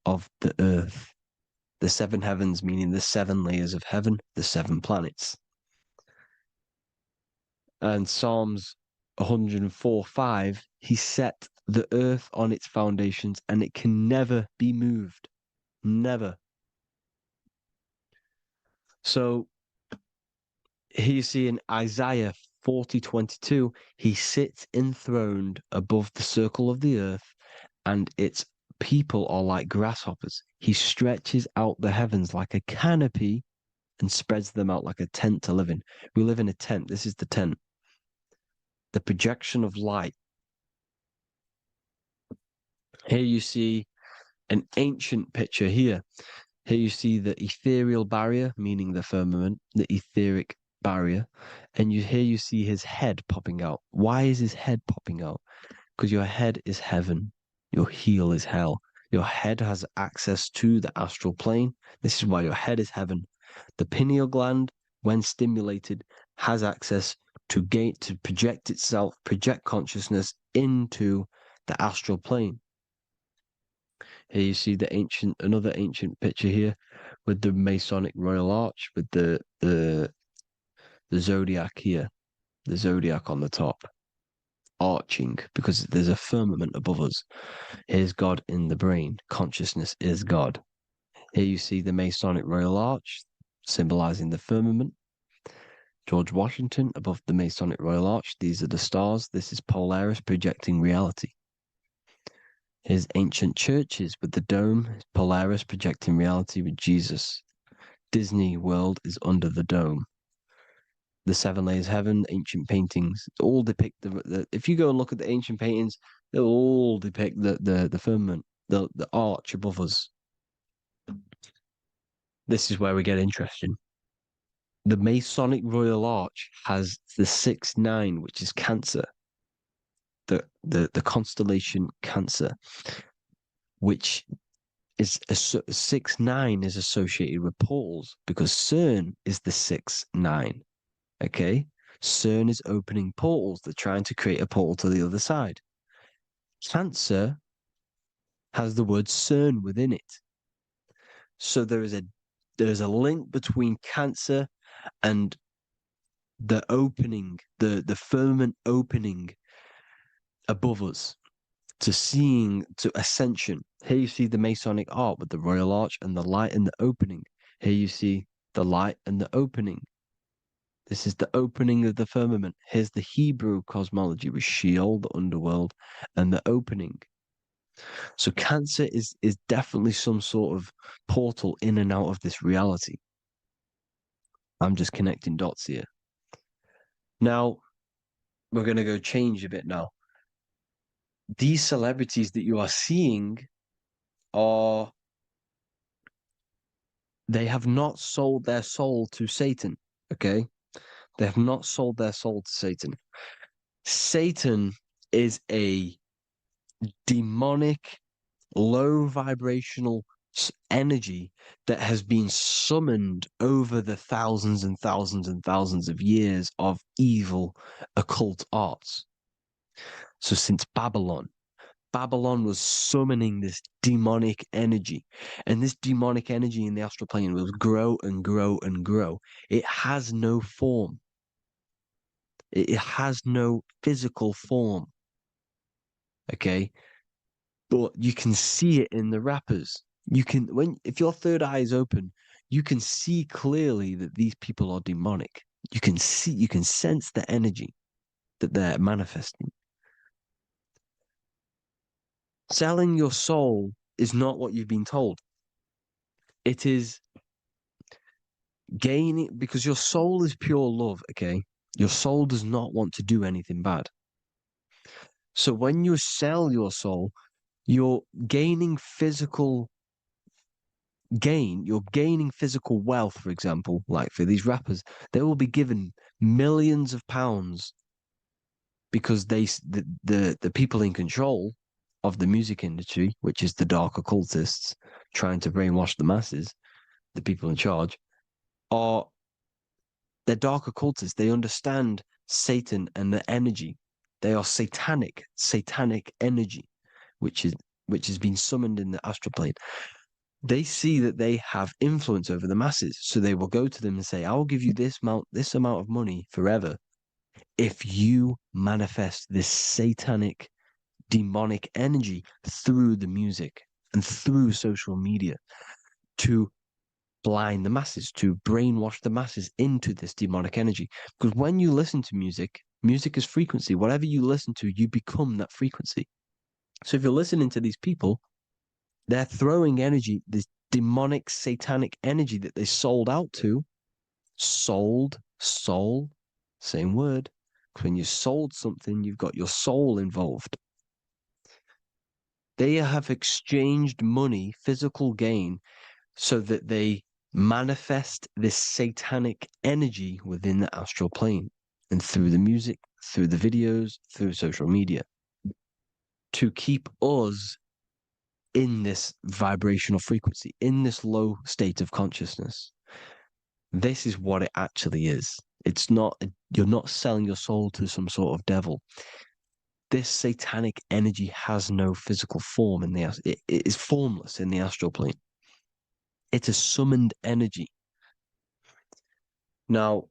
of the earth. The 7 heavens, meaning the 7 layers of heaven, the 7 planets. And Psalms 104:5, he set the earth on its foundations and it can never be moved. Never. So here you see in Isaiah 40:22, he sits enthroned above the circle of the earth and its people are like grasshoppers. He stretches out the heavens like a canopy and spreads them out like a tent to live in. We live in a tent. This is the tent. The projection of light. Here you see an ancient picture here. Here you see the ethereal barrier, meaning the firmament, the etheric barrier. And here you see his head popping out. Why is his head popping out? Because your head is heaven. Your heel is hell. Your head has access to the astral plane. This is why your head is heaven. The pineal gland, when stimulated, has access to project itself, project consciousness into the astral plane. Here you see another ancient picture here with the Masonic Royal Arch, with the zodiac here, the zodiac on the top, arching, because there's a firmament above us. Here's God in the brain. Consciousness is God. Here you see the Masonic Royal Arch, symbolizing the firmament. George Washington above the Masonic Royal Arch. These are the stars. This is Polaris projecting reality. Here's ancient churches with the dome. Polaris projecting reality with Jesus. Disney World is under the dome. The seven layers heaven, ancient paintings, all depict if you go and look at the ancient paintings, they'll all depict the firmament, the arch above us. This is where we get interesting. The Masonic Royal Arch has the 6-9, which is Cancer. The constellation Cancer, which is 6-9 is associated with portals, because CERN is the 6-9. Okay, CERN is opening portals. They're trying to create a portal to the other side. Cancer has the word CERN within it, so there is a link between Cancer and the opening, the firmament opening above us to ascension. Here you see the Masonic art with the Royal Arch and the light and the opening. Here you see the light and the opening. This is the opening of the firmament. Here's the Hebrew cosmology with Sheol, the underworld, and the opening. So Cancer is definitely some sort of portal in and out of this reality. I'm just connecting dots here. Now, we're going to go change a bit now. These celebrities that you are seeing they have not sold their soul to Satan, okay? They have not sold their soul to Satan. Satan is a demonic, low vibrational energy that has been summoned over the thousands and thousands and thousands of years of evil occult arts. So since Babylon was summoning this demonic energy, and this demonic energy in the astral plane will grow and grow and grow. It has no form. It has no physical form. Okay? But you can see it in the rappers. If your third eye is open, you can see clearly that these people are demonic. You can sense the energy that they're manifesting. Selling your soul is not what you've been told. It is gaining, because your soul is pure love, okay? Your soul does not want to do anything bad. So when you sell your soul, you're gaining physical gain. You're gaining physical wealth, for example, like for these rappers. They will be given millions of pounds because the people in control of the music industry, which is the dark occultists trying to brainwash the masses, the people in charge, they're dark occultists. They understand Satan and the energy. They are satanic energy, which has been summoned in the astral plane. They see that they have influence over the masses, so they will go to them and say, "I will give you this amount of money forever if you manifest this satanic, demonic energy through the music and through social media to blind the masses, to brainwash the masses into this demonic energy." Because when you listen to music is frequency. Whatever you listen to, you become that frequency. So if you're listening to these people, They're throwing energy, this demonic, satanic energy that they sold out to. Sold, soul, same word. When you sold something, you've got your soul involved. They have exchanged money, physical gain, so that they manifest this satanic energy within the astral plane and through the music, through the videos, through social media to keep us in this vibrational frequency, in this low state of consciousness. This is what it actually is. It's not, you're not selling your soul to some sort of devil. This satanic energy has no physical form in the, it is formless in the astral plane. It's a summoned energy. Now,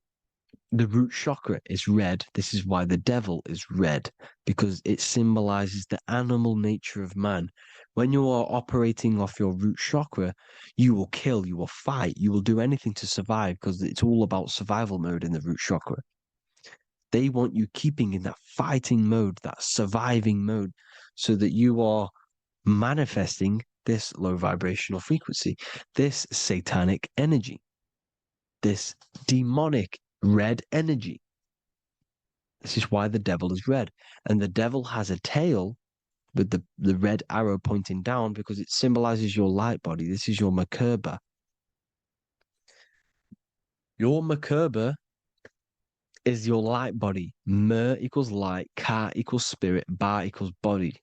the root chakra is red. This is why the devil is red, because it symbolizes the animal nature of man. When you are operating off your root chakra, you will kill, you will fight, you will do anything to survive, because it's all about survival mode in the root chakra. They want you keeping in that fighting mode, that surviving mode, so that you are manifesting this low vibrational frequency, this satanic energy, this demonic red energy. This is why the devil is red. And the devil has a tail with the red arrow pointing down because it symbolizes your light body. This is your Merkaba. Your Merkaba is your light body. Mer equals light, Ka equals spirit, Ba equals body.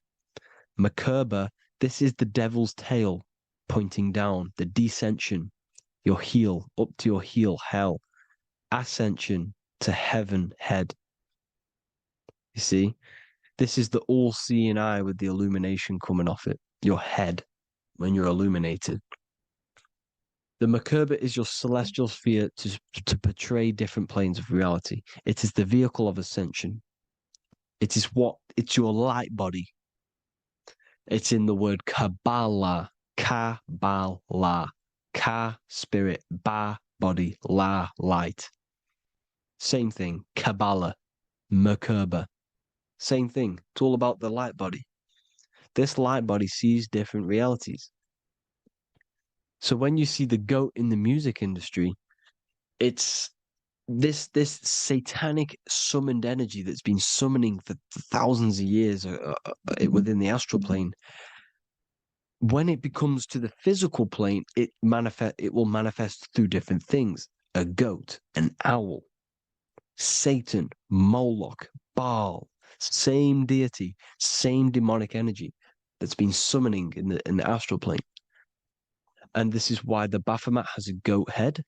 Merkaba, this is the devil's tail pointing down, the descension, your heel, up to your heel, hell. Ascension to heaven, head. You see, this is the all-seeing eye with the illumination coming off it, your head, when you're illuminated. The Merkaba is your celestial sphere to portray different planes of reality. It is the vehicle of ascension. It's your light body. It's in the word Kabbalah, Kabbalah, Ka, spirit, Ba, body, La, light. Same thing, Kabbalah, Merkaba. Same thing. It's all about the light body. This light body sees different realities. So when you see the goat in the music industry, it's this satanic summoned energy that's been summoning for thousands of years within the astral plane. When it becomes to the physical plane, it will manifest through different things. A goat, an owl, Satan, Moloch, Baal, same deity, same demonic energy that's been summoning in the astral plane. And this is why the Baphomet has a goat head.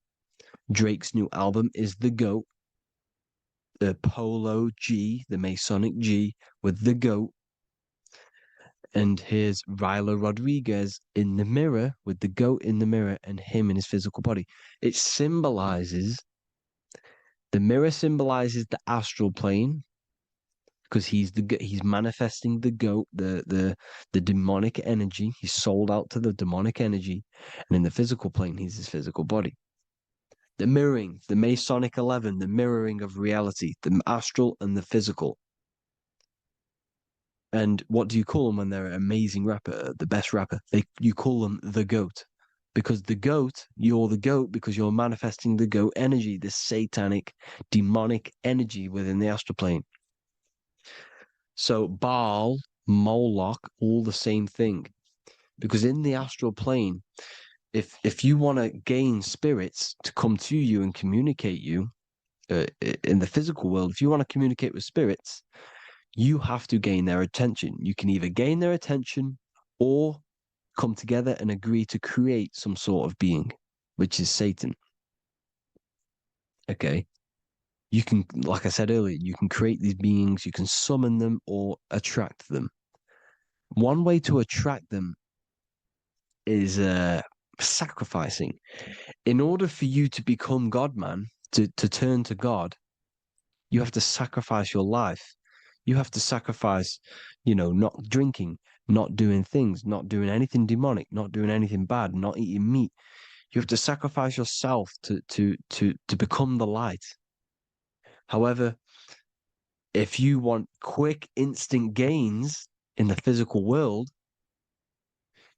Drake's new album is the goat. The Polo G, the Masonic G, with the goat. And here's Ryla Rodriguez in the mirror, with the goat in the mirror and him in his physical body. It symbolizes, the mirror symbolizes the astral plane, because he's manifesting the goat, the demonic energy. He's sold out to the demonic energy, and in the physical plane, he's his physical body. The mirroring, the Masonic 11, the mirroring of reality, the astral and the physical. And what do you call them when they're an amazing rapper, the best rapper? You call them the goat, because the goat, you're the goat because you're manifesting the goat energy, this satanic, demonic energy within the astral plane. So Baal, Moloch, all the same thing. Because in the astral plane, if you want to gain spirits to come to you and communicate you in the physical world, if you want to communicate with spirits, you have to gain their attention. You can either gain their attention or come together and agree to create some sort of being, which is Satan. Okay. You can, like I said earlier, you can create these beings, you can summon them or attract them. One way to attract them is sacrificing. In order for you to become God, man, to turn to God, you have to sacrifice your life. You have to sacrifice, not drinking, not doing things, not doing anything demonic, not doing anything bad, not eating meat. You have to sacrifice yourself to become the light. However, if you want quick, instant gains in the physical world,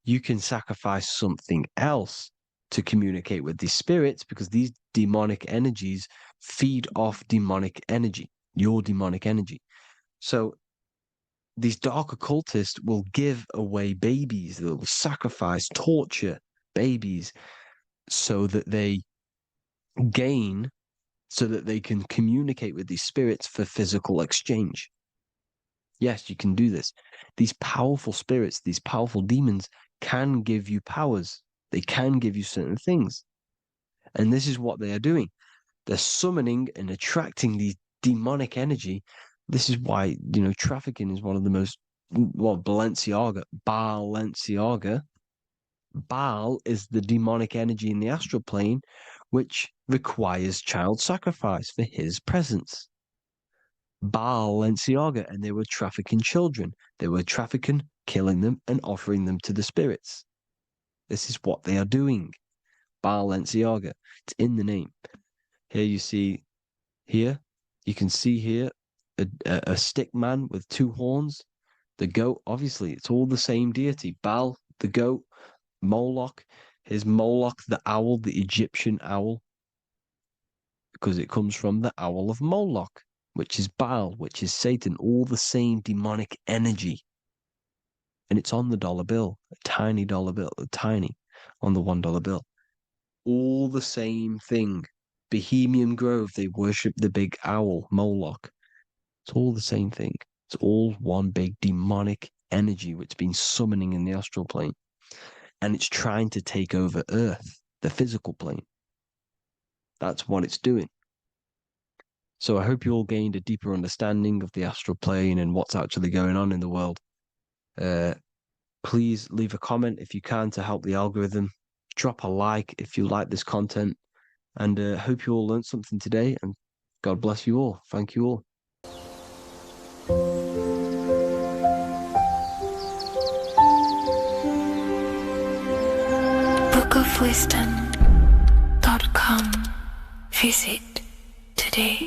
you can sacrifice something else to communicate with these spirits, because these demonic energies feed off demonic energy, your demonic energy. So these dark occultists will give away babies, they'll sacrifice, torture babies so that they gain, so that they can communicate with these spirits for physical exchange. Yes, you can do this. These powerful spirits, these powerful demons can give you powers. They can give you certain things. And this is what they are doing. They're summoning and attracting these demonic energy. This is why, trafficking is one of the most, Balenciaga. Baal is the demonic energy in the astral plane, which requires child sacrifice for his presence. Balenciaga, and they were trafficking children. They were trafficking, killing them, and offering them to the spirits. This is what they are doing. Balenciaga. It's in the name. Here you see, you can see here a stick man with two horns. The goat, obviously, it's all the same deity. Baal, the goat. Moloch, here's Moloch, the owl, the Egyptian owl, because it comes from the owl of Moloch, which is Baal, which is Satan, all the same demonic energy. And it's on the dollar bill, a tiny dollar bill, on the $1 bill. All the same thing. Bohemian Grove, they worship the big owl, Moloch. It's all the same thing. It's all one big demonic energy which has been summoning in the astral plane. And it's trying to take over Earth, the physical plane. That's what it's doing. So I hope you all gained a deeper understanding of the astral plane and what's actually going on in the world. Please leave a comment if you can to help the algorithm. Drop a like if you like this content. And hope you all learned something today. And God bless you all. Thank you all. bookofwisdom.com. Visit today.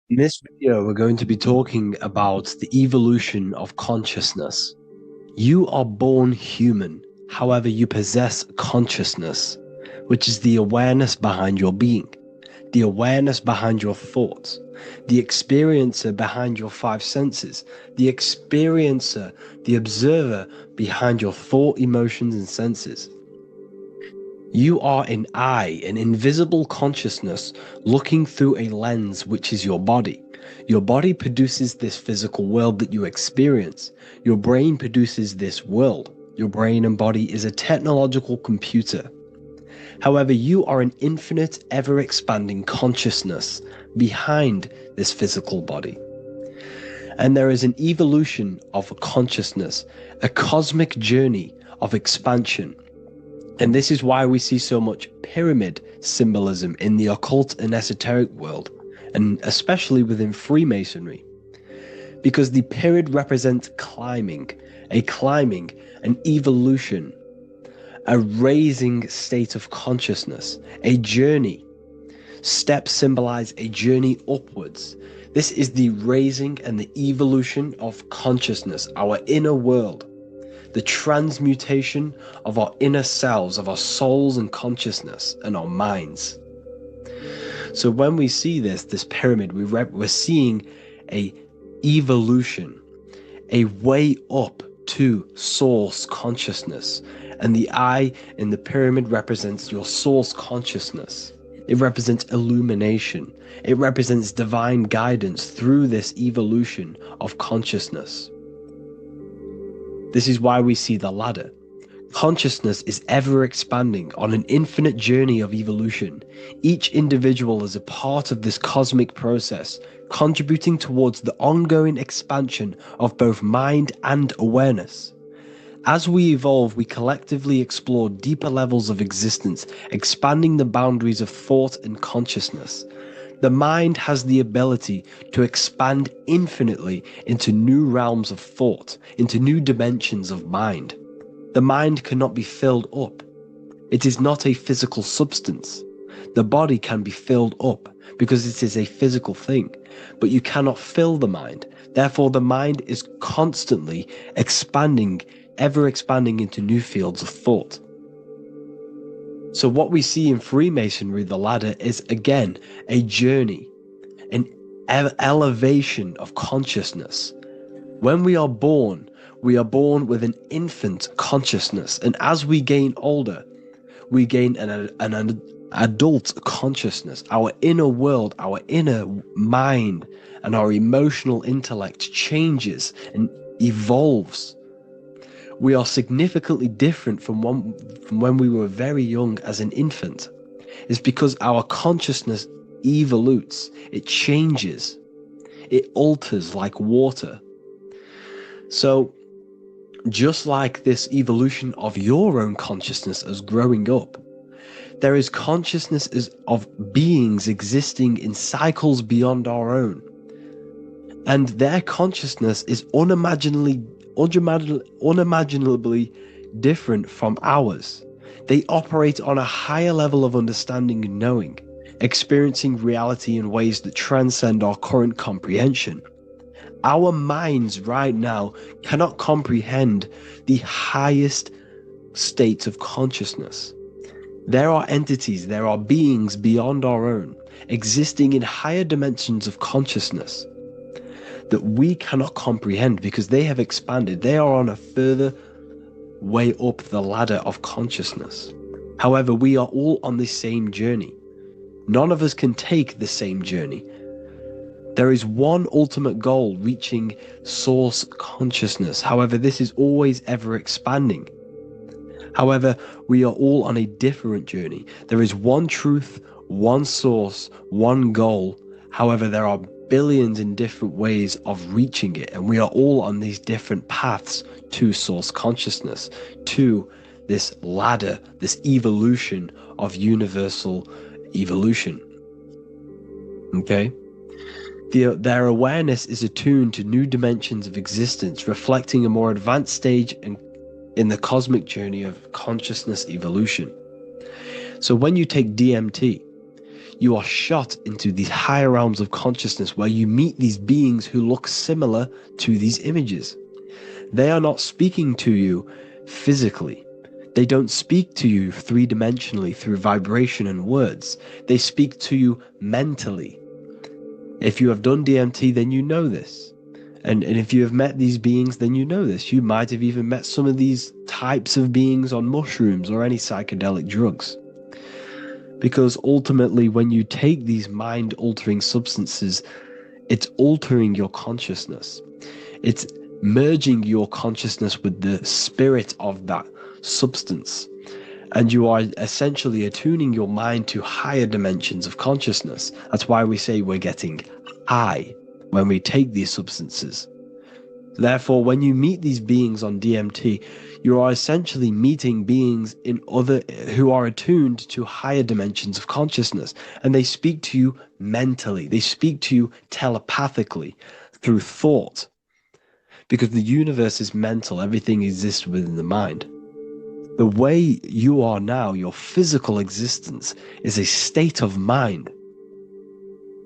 In this video, we're going to be talking about the evolution of consciousness. You are born human, however, you possess consciousness, which is the awareness behind your being, the awareness behind your thoughts, the experiencer behind your five senses, the experiencer, the observer behind your thought, emotions, and senses. You are an eye, an invisible consciousness looking through a lens which is your body. Your body produces this physical world that you experience. Your brain produces this world. Your brain and body is a technological computer. However, you are an infinite, ever-expanding consciousness behind this physical body. And there is an evolution of consciousness, a cosmic journey of expansion. And this is why we see so much pyramid symbolism in the occult and esoteric world, and especially within Freemasonry. Because the pyramid represents climbing, an evolution, a raising state of consciousness, a journey. Steps symbolize a journey upwards. This is the raising and the evolution of consciousness, our inner world. The transmutation of our inner selves, of our souls and consciousness and our minds. So when we see this pyramid, we're seeing a evolution, a way up to source consciousness. And the eye in the pyramid represents your source consciousness. It represents illumination. It represents divine guidance through this evolution of consciousness. This is why we see the ladder. Consciousness is ever expanding on an infinite journey of evolution. Each individual is a part of this cosmic process, contributing towards the ongoing expansion of both mind and awareness. As we evolve, we collectively explore deeper levels of existence, expanding the boundaries of thought and consciousness. The mind has the ability to expand infinitely into new realms of thought, into new dimensions of mind. The mind cannot be filled up. It is not a physical substance. The body can be filled up because it is a physical thing, but you cannot fill the mind. Therefore, the mind is constantly expanding, ever expanding into new fields of thought. So what we see in Freemasonry, the ladder, is again a journey, an elevation of consciousness. When we are born with an infant consciousness, and as we gain older, we gain an adult consciousness. Our inner world, our inner mind, and our emotional intellect changes and evolves. We are significantly different from when we were very young as an infant. It's because our consciousness evolutes, it changes, it alters like water. So just like this evolution of your own consciousness as growing up, there is consciousness of beings existing in cycles beyond our own. And their consciousness is unimaginably different from ours. They operate on a higher level of understanding and knowing, experiencing reality in ways that transcend our current comprehension. Our minds right now cannot comprehend the highest states of consciousness. There are entities, there are beings beyond our own, existing in higher dimensions of consciousness that we cannot comprehend because they have expanded. They are on a further way up the ladder of consciousness. However, we are all on the same journey. None of us can take the same journey. There is one ultimate goal, reaching source consciousness. However, this is always ever expanding. However, we are all on a different journey. There is one truth, one source, one goal. However, there are billions in different ways of reaching it, and we are all on these different paths to source consciousness, to this ladder, this evolution of universal evolution. Okay? Their awareness is attuned to new dimensions of existence, reflecting a more advanced stage in the cosmic journey of consciousness evolution. So when you take DMT, you are shot into these higher realms of consciousness where you meet these beings who look similar to these images. They are not speaking to you physically. They don't speak to you three-dimensionally through vibration and words. They speak to you mentally. If you have done DMT, then you know this. And if you have met these beings, then you know this. You might have even met some of these types of beings on mushrooms or any psychedelic drugs. Because ultimately, when you take these mind-altering substances, it's altering your consciousness. It's merging your consciousness with the spirit of that substance. And you are essentially attuning your mind to higher dimensions of consciousness. That's why we say we're getting high when we take these substances. Therefore, when you meet these beings on DMT, you are essentially meeting beings who are attuned to higher dimensions of consciousness, and they speak to you mentally. They speak to you telepathically through thought, because the universe is mental. Everything exists within the mind. The way you are now, your physical existence, is a state of mind.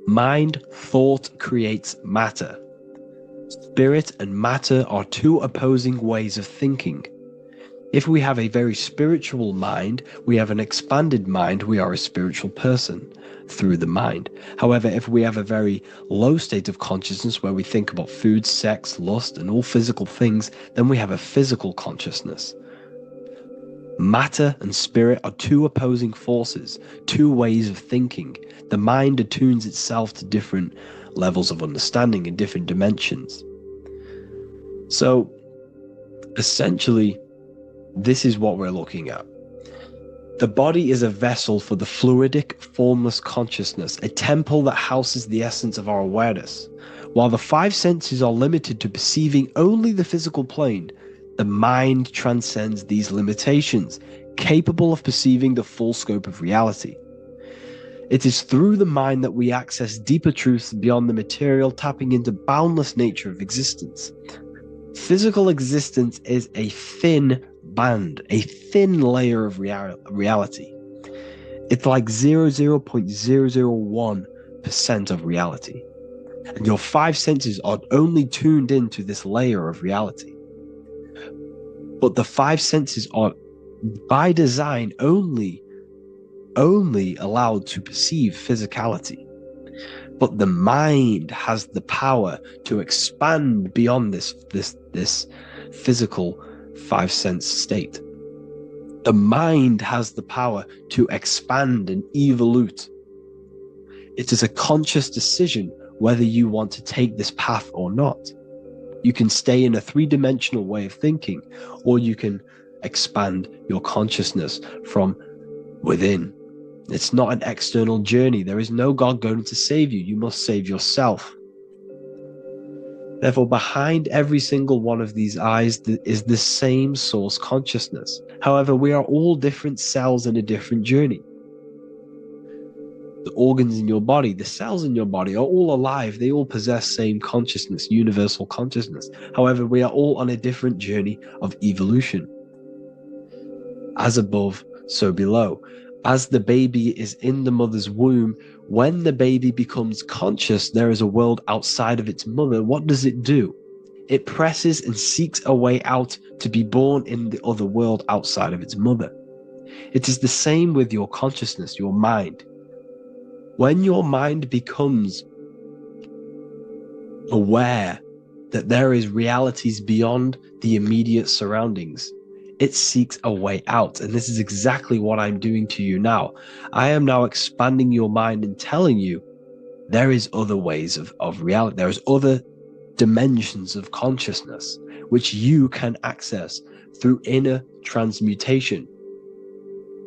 Mind, thought creates matter. Spirit and matter are two opposing ways of thinking. If we have a very spiritual mind, we have an expanded mind, we are a spiritual person through the mind. However, if we have a very low state of consciousness where we think about food, sex, lust, and all physical things, then we have a physical consciousness. Matter and spirit are two opposing forces, two ways of thinking. The mind attunes itself to different levels of understanding in different dimensions. So, essentially, this is what we're looking at. The body is a vessel for the fluidic, formless consciousness, a temple that houses the essence of our awareness. While the five senses are limited to perceiving only the physical plane, the mind transcends these limitations, capable of perceiving the full scope of reality. It is through the mind that we access deeper truths beyond the material, tapping into boundless nature of existence. Physical existence is a thin band, a thin layer of reality. It's like 0.001% of reality. And your five senses are only tuned into this layer of reality. But the five senses are, by design, only allowed to perceive physicality. But the mind has the power to expand beyond this physical five sense state. The mind has the power to expand and evolute. It is a conscious decision whether you want to take this path or not. You can stay in a three-dimensional way of thinking, or you can expand your consciousness from within. It's not an external journey. There is no God going to save you. You must save yourself. Therefore, behind every single one of these eyes is the same source consciousness. However, we are all different cells in a different journey. The organs in your body, the cells in your body are all alive. They all possess same consciousness, universal consciousness. However, we are all on a different journey of evolution. As above, so below. As the baby is in the mother's womb, when the baby becomes conscious, there is a world outside of its mother. What does it do? It presses and seeks a way out to be born in the other world outside of its mother. It is the same with your consciousness, your mind. When your mind becomes aware that there is realities beyond the immediate surroundings, it seeks a way out. And this is exactly what I'm doing to you now. I am now expanding your mind and telling you there is other ways of reality. There's other dimensions of consciousness which you can access through inner transmutation,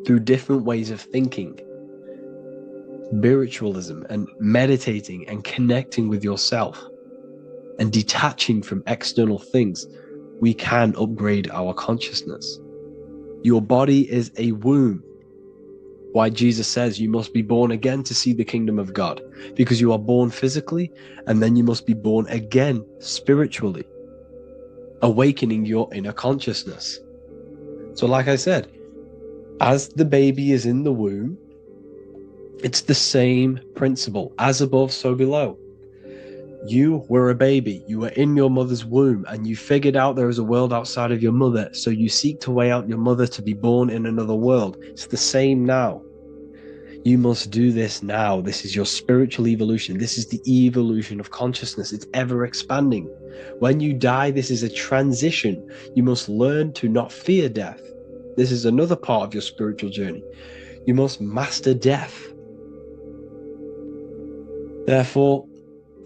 through different ways of thinking, spiritualism, and meditating and connecting with yourself and detaching from external things. We can upgrade our consciousness. Your body is a womb. Why Jesus says you must be born again to see the kingdom of God, because you are born physically and then you must be born again spiritually, awakening your inner consciousness. So like I said, as the baby is in the womb, it's the same principle. As above, so below. You were a baby, you were in your mother's womb, and you figured out there is a world outside of your mother, so you seek to way out your mother to be born in another world. It's the same now. You must do this now. This is your spiritual evolution. This is the evolution of consciousness. It's ever expanding. When you die, this is a transition. You must learn to not fear death. This is another part of your spiritual journey. You must master death. Therefore,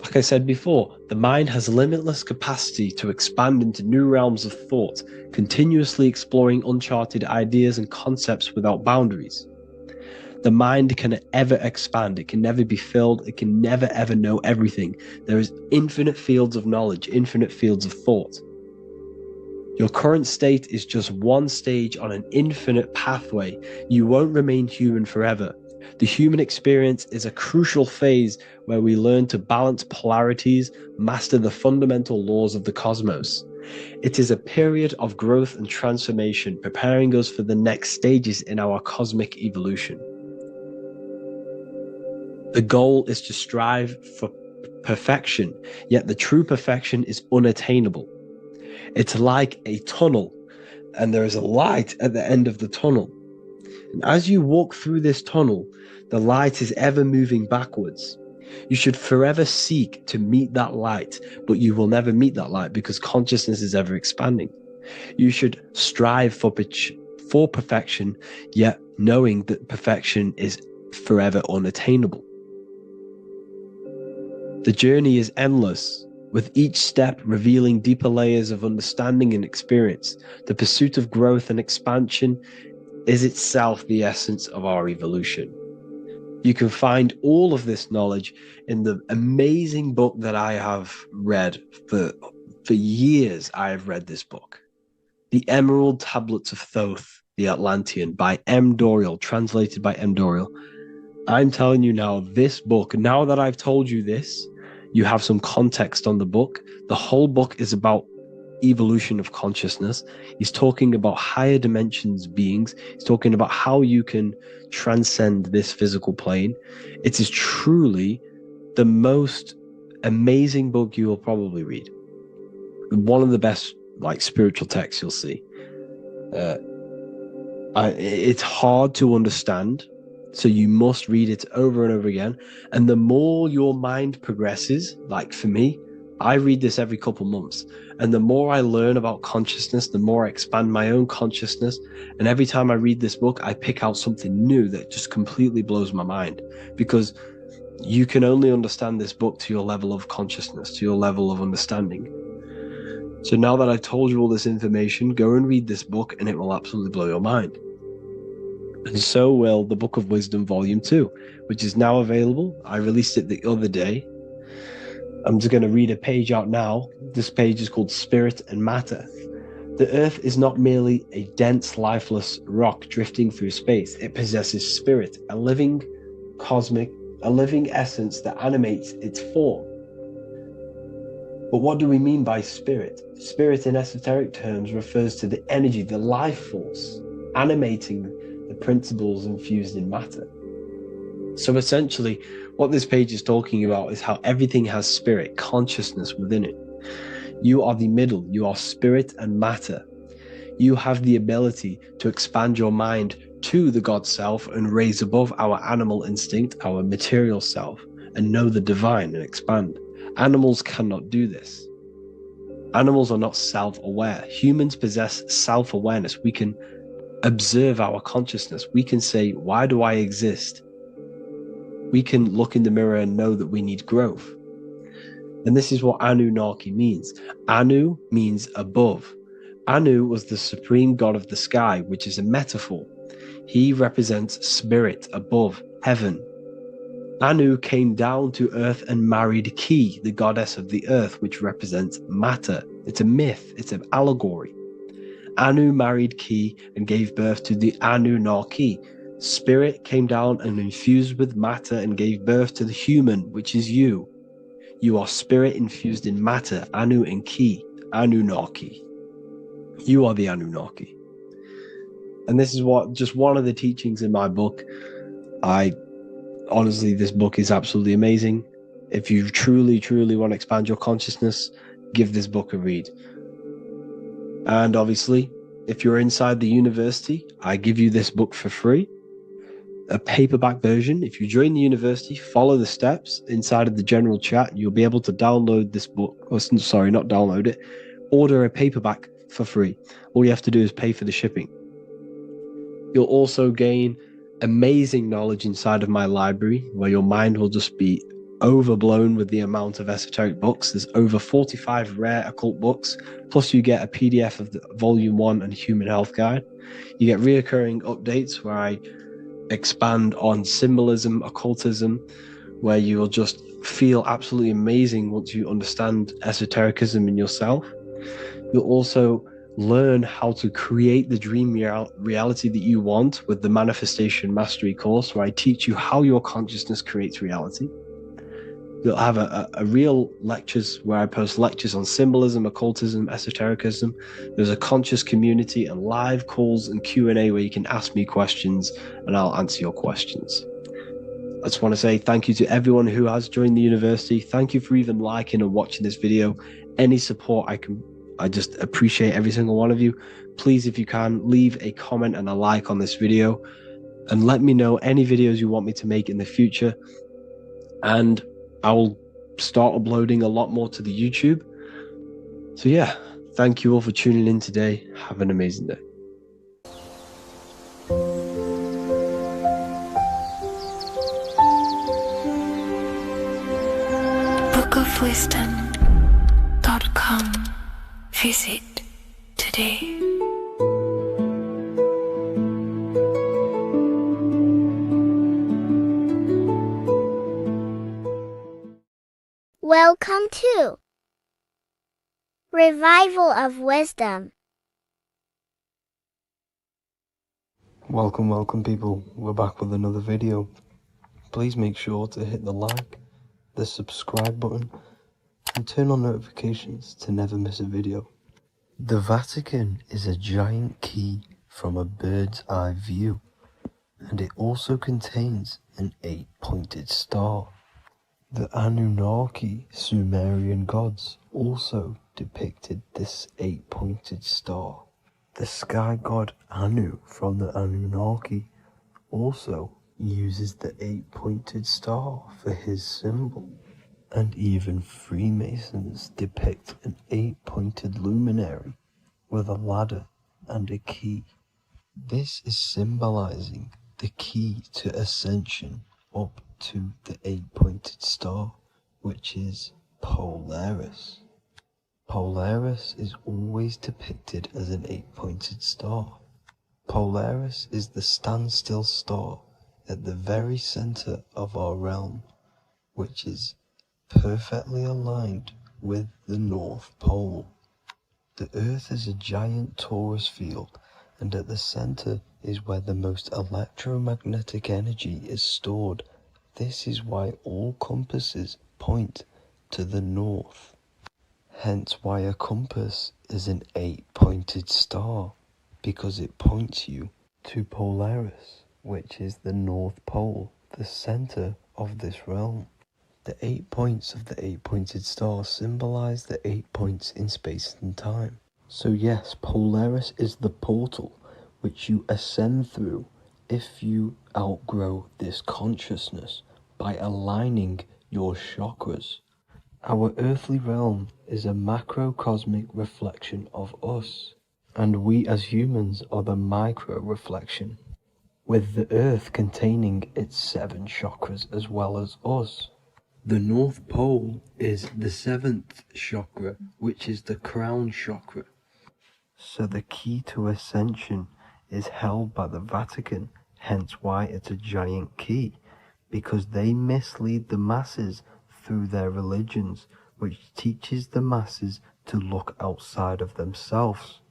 like I said before, the mind has limitless capacity to expand into new realms of thought, continuously exploring uncharted ideas and concepts without boundaries. The mind can ever expand. It can never be filled. It can never ever know everything. There is infinite fields of knowledge, infinite fields of thought. Your current state is just one stage on an infinite pathway. You won't remain human forever. The human experience is a crucial phase where we learn to balance polarities, master the fundamental laws of the cosmos. It is a period of growth and transformation, preparing us for the next stages in our cosmic evolution. The goal is to strive for perfection, yet the true perfection is unattainable. It's like a tunnel, and there is a light at the end of the tunnel. And as you walk through this tunnel, the light is ever moving backwards. You should forever seek to meet that light, but you will never meet that light because consciousness is ever expanding. You should strive for perfection, yet knowing that perfection is forever unattainable. The journey is endless, with each step revealing deeper layers of understanding and experience. The pursuit of growth and expansion is itself the essence of our evolution. You can find all of this knowledge in the amazing book that I have read for years. I have read this book, The Emerald Tablets of Thoth, the Atlantean, by M. Dorial, translated by M. Dorial. I'm telling you now, this book, now that I've told you this, you have some context on the book. The whole book is about evolution of consciousness. He's talking about higher dimensions beings. He's talking about how you can transcend this physical plane. It is truly the most amazing book you will probably read. One of the best spiritual texts you'll see. It's hard to understand, so you must read it over and over again. And the more your mind progresses, like for me, I read this every couple months, and the more I learn about consciousness, the more I expand my own consciousness. And every time I read this book, I pick out something new that just completely blows my mind, because you can only understand this book to your level of consciousness, to your level of understanding. So now that I've told you all this information, go and read this book and it will absolutely blow your mind. And so will the Book of Wisdom Volume 2, which is now available. I released it the other day. I'm just going to read a page out now. This page is called Spirit and Matter. The Earth is not merely a dense, lifeless rock drifting through space. It possesses spirit, a living essence that animates its form. But what do we mean by spirit? Spirit in esoteric terms refers to the energy, the life force, animating the principles infused in matter. So essentially, what this page is talking about is how everything has spirit, consciousness within it. You are the middle, you are spirit and matter. You have the ability to expand your mind to the God self and raise above our animal instinct, our material self, and know the divine and expand. Animals cannot do this. Animals are not self-aware. Humans possess self-awareness. We can observe our consciousness. We can say, why do I exist? We can look in the mirror and know that we need growth. And this is what Anunnaki means. Anu means above. Anu was the supreme god of the sky, which is a metaphor. He represents spirit above, heaven. Anu came down to earth and married Ki, the goddess of the earth, which represents matter. It's a myth, it's an allegory. Anu married Ki and gave birth to the Anunnaki. Spirit came down and infused with matter and gave birth to the human, which is you. You are spirit infused in matter, Anu and Ki, Anunnaki. You are the Anunnaki. And this is just one of the teachings in my book. Honestly, this book is absolutely amazing. If you truly, truly want to expand your consciousness, give this book a read. And obviously, if you're inside the university, I give you this book for free. A paperback version. If you join the university, follow the steps inside of the general chat. You'll be able to download this book. Sorry, not download it. Order a paperback for free. All you have to do is pay for the shipping. You'll also gain amazing knowledge inside of my library, where your mind will just be overblown with the amount of esoteric books. There's over 45 rare occult books, plus you get a PDF of the Volume 1 and Human Health Guide. You get reoccurring updates where I expand on symbolism, occultism, where you will just feel absolutely amazing once you understand esotericism in yourself. You'll also learn how to create the dream reality that you want with the Manifestation Mastery course, where I teach you how your consciousness creates reality. You'll have a real lectures where I post lectures on symbolism, occultism, esotericism. There's a conscious community and live calls and Q&A where you can ask me questions and I'll answer your questions. I just want to say thank you to everyone who has joined the university. Thank you for even liking and watching this video. Any support I just appreciate every single one of you. Please, if you can, leave a comment and a like on this video and let me know any videos you want me to make in the future. And I will start uploading a lot more to the YouTube. So yeah, thank you all for tuning in today. Have an amazing day. bookofwisdom.com. Visit today. Welcome to Revival of Wisdom. Welcome people, we're back with another video. Please make sure to hit the like, the subscribe button, and turn on notifications to never miss a video. The Vatican is a giant key from a bird's eye view, and it also contains an 8-pointed star. The Anunnaki Sumerian gods also depicted this 8-pointed star. The sky god Anu from the Anunnaki also uses the 8-pointed star for his symbol. And even Freemasons depict an 8-pointed luminary with a ladder and a key. This is symbolizing the key to ascension up to the 8-pointed star, which is Polaris. Polaris is always depicted as an 8-pointed star. Polaris is the standstill star at the very center of our realm, which is perfectly aligned with the North Pole. The Earth is a giant torus field, and at the center is where the most electromagnetic energy is stored. This is why all compasses point to the north. Hence why a compass is an 8-pointed star, because it points you to Polaris, which is the North Pole, the center of this realm. The 8 points of the 8-pointed star symbolize the 8 points in space and time. So yes, Polaris is the portal which you ascend through if you outgrow this consciousness by aligning your chakras. Our earthly realm is a macrocosmic reflection of us, and we as humans are the micro reflection, with the earth containing its 7 chakras as well as us. The North Pole is the 7th chakra, which is the crown chakra. So the key to ascension is held by the Vatican, hence why it's a giant key, because they mislead the masses through their religions, which teaches the masses to look outside of themselves.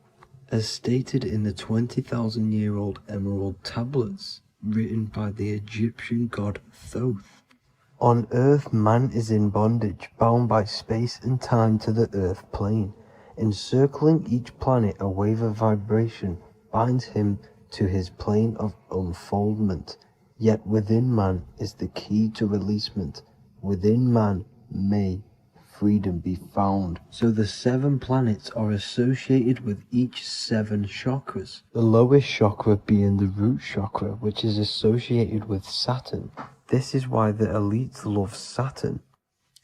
As stated in the 20,000-year-old emerald tablets, written by the Egyptian god Thoth, on Earth, man is in bondage, bound by space and time to the Earth plane. Encircling each planet, a wave of vibration binds him to his plane of unfoldment. Yet within man is the key to releasement. Within man may freedom be found. So the 7 planets are associated with each 7 chakras. The lowest chakra being the root chakra, which is associated with Saturn. This is why the elites love Saturn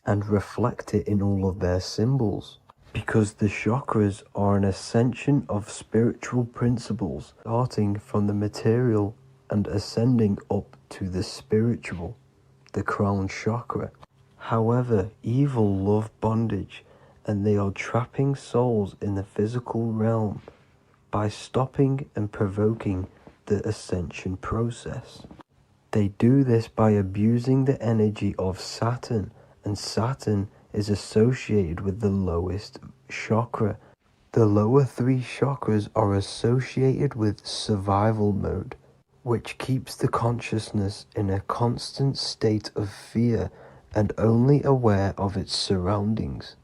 and reflect it in all of their symbols, because the chakras are an ascension of spiritual principles, starting from the material and ascending up to the spiritual, the crown chakra. However, evil love bondage, and they are trapping souls in the physical realm by stopping and provoking the ascension process. They do this by abusing the energy of Saturn, and Saturn is associated with the lowest chakra. The lower 3 chakras are associated with survival mode, which keeps the consciousness in a constant state of fear and only aware of its surroundings.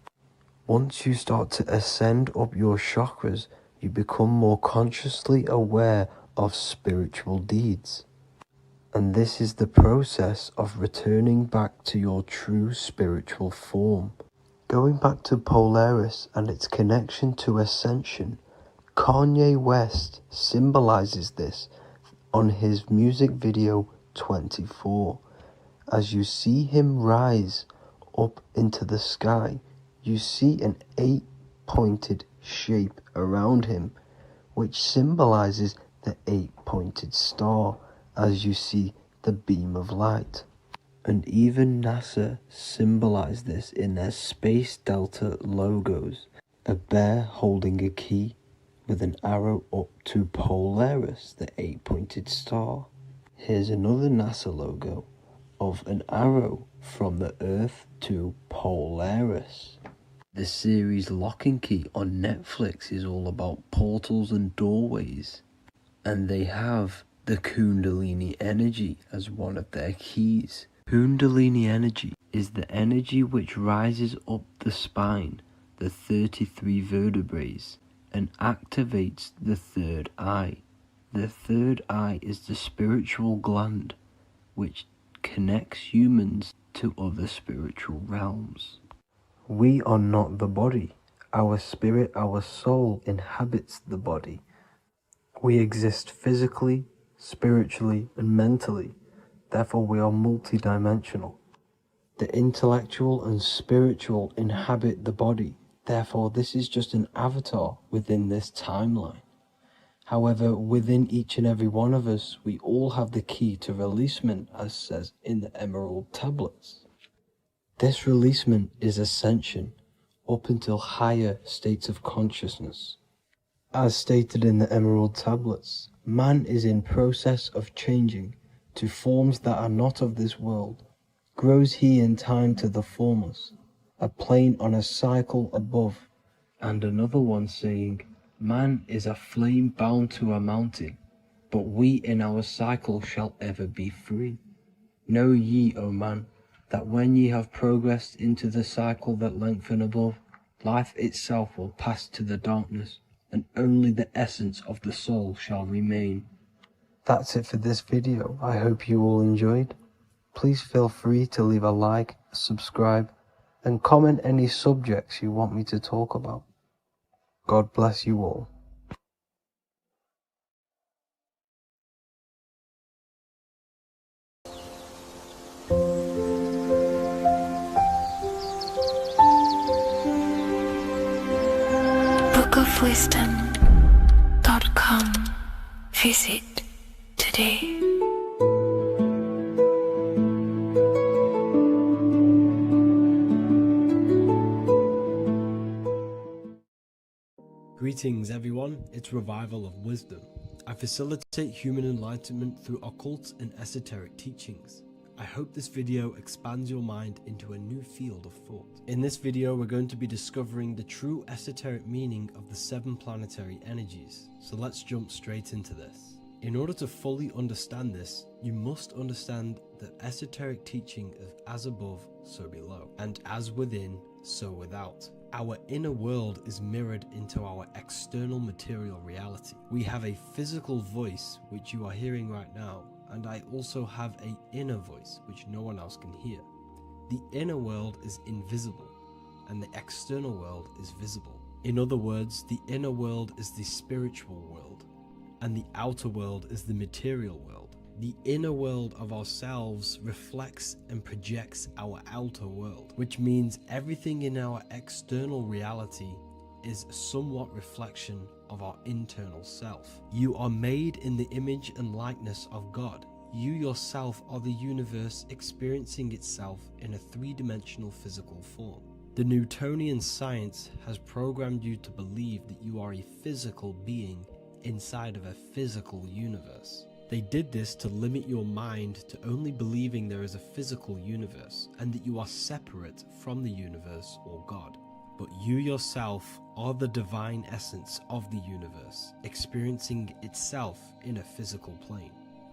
Once you start to ascend up your chakras, you become more consciously aware of spiritual deeds. And this is the process of returning back to your true spiritual form. Going back to Polaris and its connection to ascension, Kanye West symbolizes this on his music video 24. As you see him rise up into the sky, you see an 8-pointed shape around him, which symbolizes the 8-pointed star, as you see the beam of light. And even NASA symbolize this in their Space Delta logos, a bear holding a key with an arrow up to Polaris, the 8-pointed star. Here's another NASA logo of an arrow from the Earth to Polaris. The series Lock and Key on Netflix is all about portals and doorways, and they have the Kundalini energy as one of their keys. Kundalini energy is the energy which rises up the spine, the 33 vertebrae, and activates the third eye. The third eye is the spiritual gland which connects humans to other spiritual realms. We are not the body. Our spirit, our soul inhabits the body. We exist physically, spiritually, and mentally. Therefore, we are multidimensional. The intellectual and spiritual inhabit the body. Therefore, this is just an avatar within this timeline. However, within each and every one of us, we all have the key to releasement, as says in the Emerald tablets. This releasement is ascension up until higher states of consciousness. As stated in the Emerald tablets, man is in process of changing to forms that are not of this world. Grows he in time to the formless, a plane on a cycle above, and another one saying, man is a flame bound to a mountain, but we in our cycle shall ever be free. Know ye, O man, that when ye have progressed into the cycle that lengthen above, life itself will pass to the darkness, and only the essence of the soul shall remain. That's it for this video. I hope you all enjoyed. Please feel free to leave a like, subscribe, and comment any subjects you want me to talk about. God bless you all. bookofwisdom.com. Visit today. Greetings everyone, it's Revival of Wisdom. I facilitate human enlightenment through occult and esoteric teachings. I hope this video expands your mind into a new field of thought. In this video, we're going to be discovering the true esoteric meaning of the 7 planetary energies. So let's jump straight into this. In order to fully understand this, you must understand the esoteric teaching of as above, so below, and as within, so without. Our inner world is mirrored into our external material reality. We have a physical voice, which you are hearing right now, and I also have an inner voice, which no one else can hear. The inner world is invisible, and the external world is visible. In other words, the inner world is the spiritual world, and the outer world is the material world. The inner world of ourselves reflects and projects our outer world, which means everything in our external reality is a somewhat reflection of our internal self. You are made in the image and likeness of God. You yourself are the universe experiencing itself in a 3-dimensional physical form. The Newtonian science has programmed you to believe that you are a physical being inside of a physical universe. They did this to limit your mind to only believing there is a physical universe and that you are separate from the universe or God. But you yourself are the divine essence of the universe, experiencing itself in a physical plane,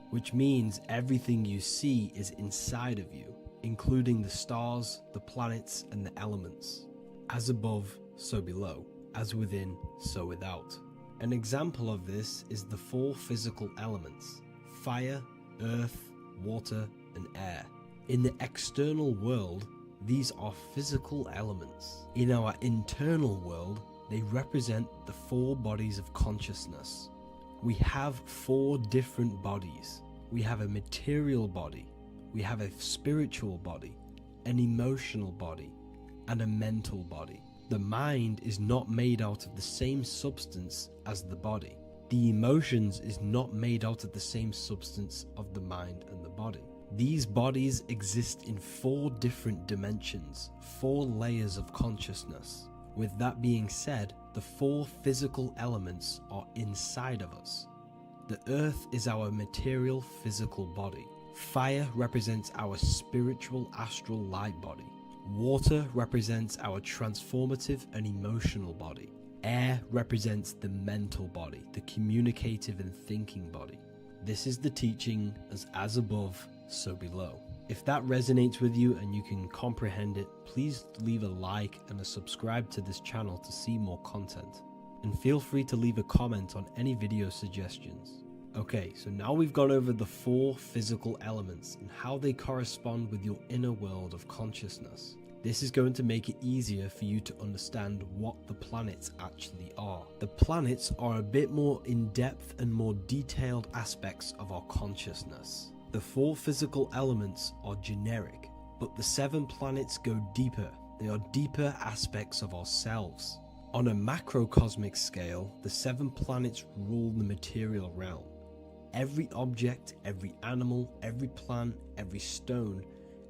which means everything you see is inside of you, including the stars, the planets, and the elements. As above, so below. As within, so without. An example of this is the 4 physical elements: fire, earth, water, and air. In the external world, these are physical elements. In our internal world, they represent the 4 bodies of consciousness. We have 4 different bodies. We have a material body, we have a spiritual body, an emotional body, and a mental body. The mind is not made out of the same substance as the body. The emotions is not made out of the same substance of the mind and the body. These bodies exist in 4 different dimensions, 4 layers of consciousness. With that being said, the 4 physical elements are inside of us. The earth is our material physical body. Fire represents our spiritual astral light body. Water represents our transformative and emotional body. Air represents the mental body, the communicative and thinking body. This is the teaching as above, so below. If that resonates with you and you can comprehend it, please leave a like and a subscribe to this channel to see more content. and feel free to leave a comment on any video suggestions. Okay, so now we've gone over the 4 physical elements and how they correspond with your inner world of consciousness. This is going to make it easier for you to understand what the planets actually are. The planets are a bit more in-depth and more detailed aspects of our consciousness. The 4 physical elements are generic, but the 7 planets go deeper. They are deeper aspects of ourselves. On a macrocosmic scale, the 7 planets rule the material realm. Every object, every animal, every plant, every stone,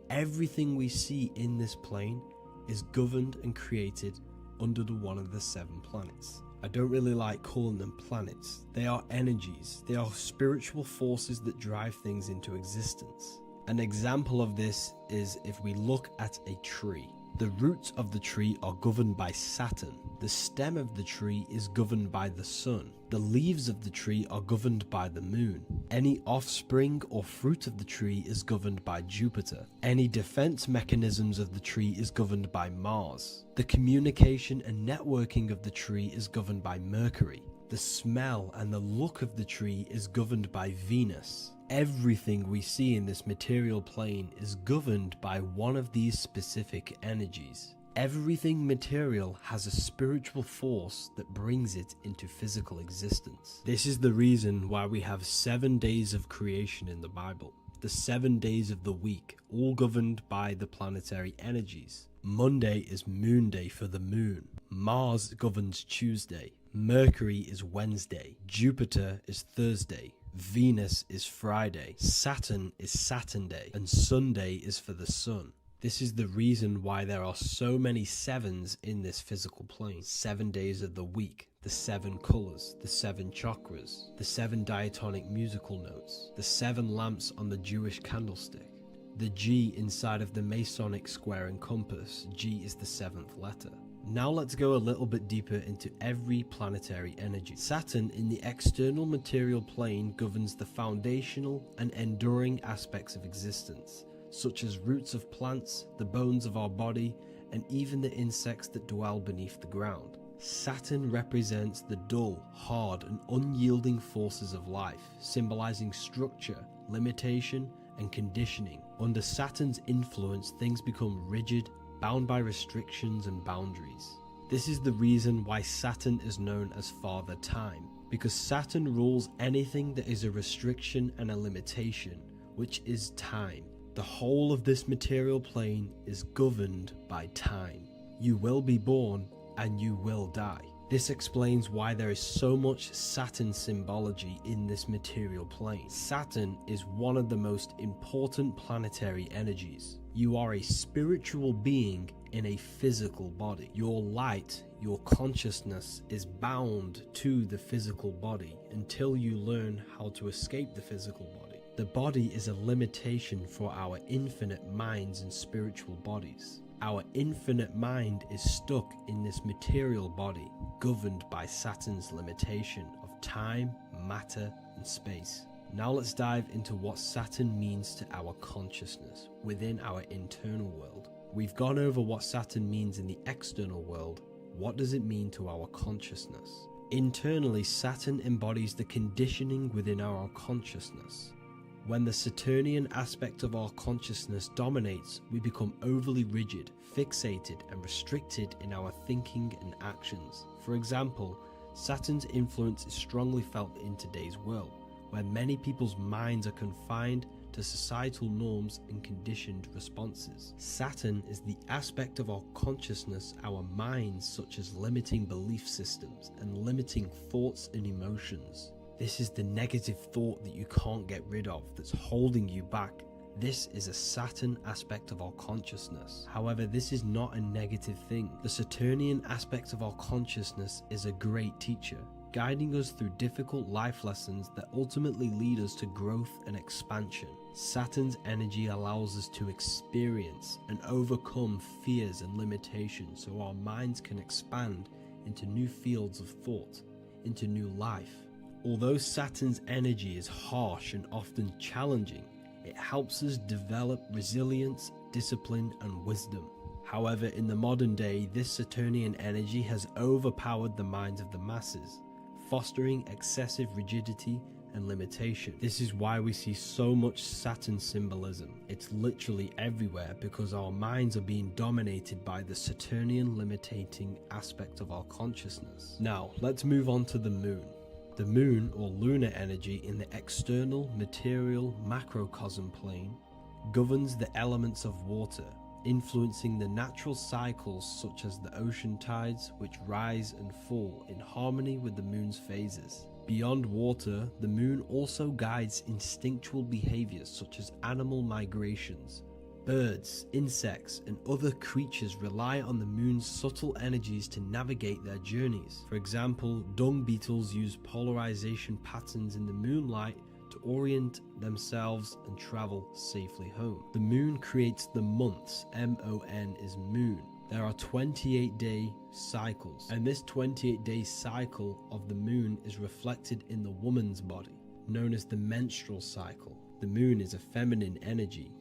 everything we see in this plane is governed and created under one of the 7 planets. I don't really like calling them planets. They are energies. They are spiritual forces that drive things into existence. An example of this is if we look at a tree. The roots of the tree are governed by Saturn. The stem of the tree is governed by the sun. The leaves of the tree are governed by the moon. Any offspring or fruit of the tree is governed by Jupiter. Any defense mechanisms of the tree is governed by Mars. The communication and networking of the tree is governed by Mercury. The smell and the look of the tree is governed by Venus. Everything we see in this material plane is governed by one of these specific energies. Everything material has a spiritual force that brings it into physical existence. This is the reason why we have 7 days of creation in the Bible. The 7 days of the week, all governed by the planetary energies. Monday is Moon Day for the moon. Mars governs Tuesday. Mercury is Wednesday. Jupiter is Thursday. Venus is Friday. Saturn is Saturn Day. And Sunday is for the sun. This is the reason why there are so many 7s in this physical plane. 7 days of the week, the 7 colors, the 7 chakras, the 7 diatonic musical notes, the 7 lamps on the Jewish candlestick, the G inside of the Masonic square and compass. G is the 7th letter. Now let's go a little bit deeper into every planetary energy. Saturn in the external material plane governs the foundational and enduring aspects of existence, such as roots of plants, the bones of our body, and even the insects that dwell beneath the ground. Saturn represents the dull, hard, and unyielding forces of life, symbolizing structure, limitation, and conditioning. Under Saturn's influence, things become rigid, bound by restrictions and boundaries. This is the reason why Saturn is known as Father Time, because Saturn rules anything that is a restriction and a limitation, which is time. The whole of this material plane is governed by time. You will be born and you will die. This explains why there is so much Saturn symbology in this material plane. Saturn is one of the most important planetary energies. You are a spiritual being in a physical body. Your light, your consciousness is bound to the physical body until you learn how to escape the physical body. The body is a limitation for our infinite minds and spiritual bodies. Our infinite mind is stuck in this material body, governed by Saturn's limitation of time, matter, and space. Now let's dive into what Saturn means to our consciousness within our internal world. We've gone over what Saturn means in the external world. What does it mean to our consciousness? Internally, Saturn embodies the conditioning within our consciousness. When the Saturnian aspect of our consciousness dominates, we become overly rigid, fixated, and restricted in our thinking and actions. For example, Saturn's influence is strongly felt in today's world, where many people's minds are confined to societal norms and conditioned responses. Saturn is the aspect of our consciousness, our minds, such as limiting belief systems and limiting thoughts and emotions. This is the negative thought that you can't get rid of, that's holding you back. This is a Saturn aspect of our consciousness. However, this is not a negative thing. The Saturnian aspect of our consciousness is a great teacher, guiding us through difficult life lessons that ultimately lead us to growth and expansion. Saturn's energy allows us to experience and overcome fears and limitations so our minds can expand into new fields of thought, into new life. Although Saturn's energy is harsh and often challenging, it helps us develop resilience, discipline, and wisdom. However, in the modern day, this Saturnian energy has overpowered the minds of the masses, fostering excessive rigidity and limitation. This is why we see so much Saturn symbolism. It's literally everywhere because our minds are being dominated by the Saturnian limiting aspect of our consciousness. Now, let's move on to the moon. The moon, or lunar energy, in the external material macrocosm plane governs the elements of water, influencing the natural cycles such as the ocean tides, which rise and fall in harmony with the moon's phases. Beyond water, the moon also guides instinctual behaviors such as animal migrations. Birds, insects, and other creatures rely on the moon's subtle energies to navigate their journeys. For example, dung beetles use polarization patterns in the moonlight to orient themselves and travel safely home. The moon creates the months. M-O-N is moon. There are 28-day cycles, and this 28-day cycle of the moon is reflected in the woman's body, known as the menstrual cycle. The moon is a feminine energy,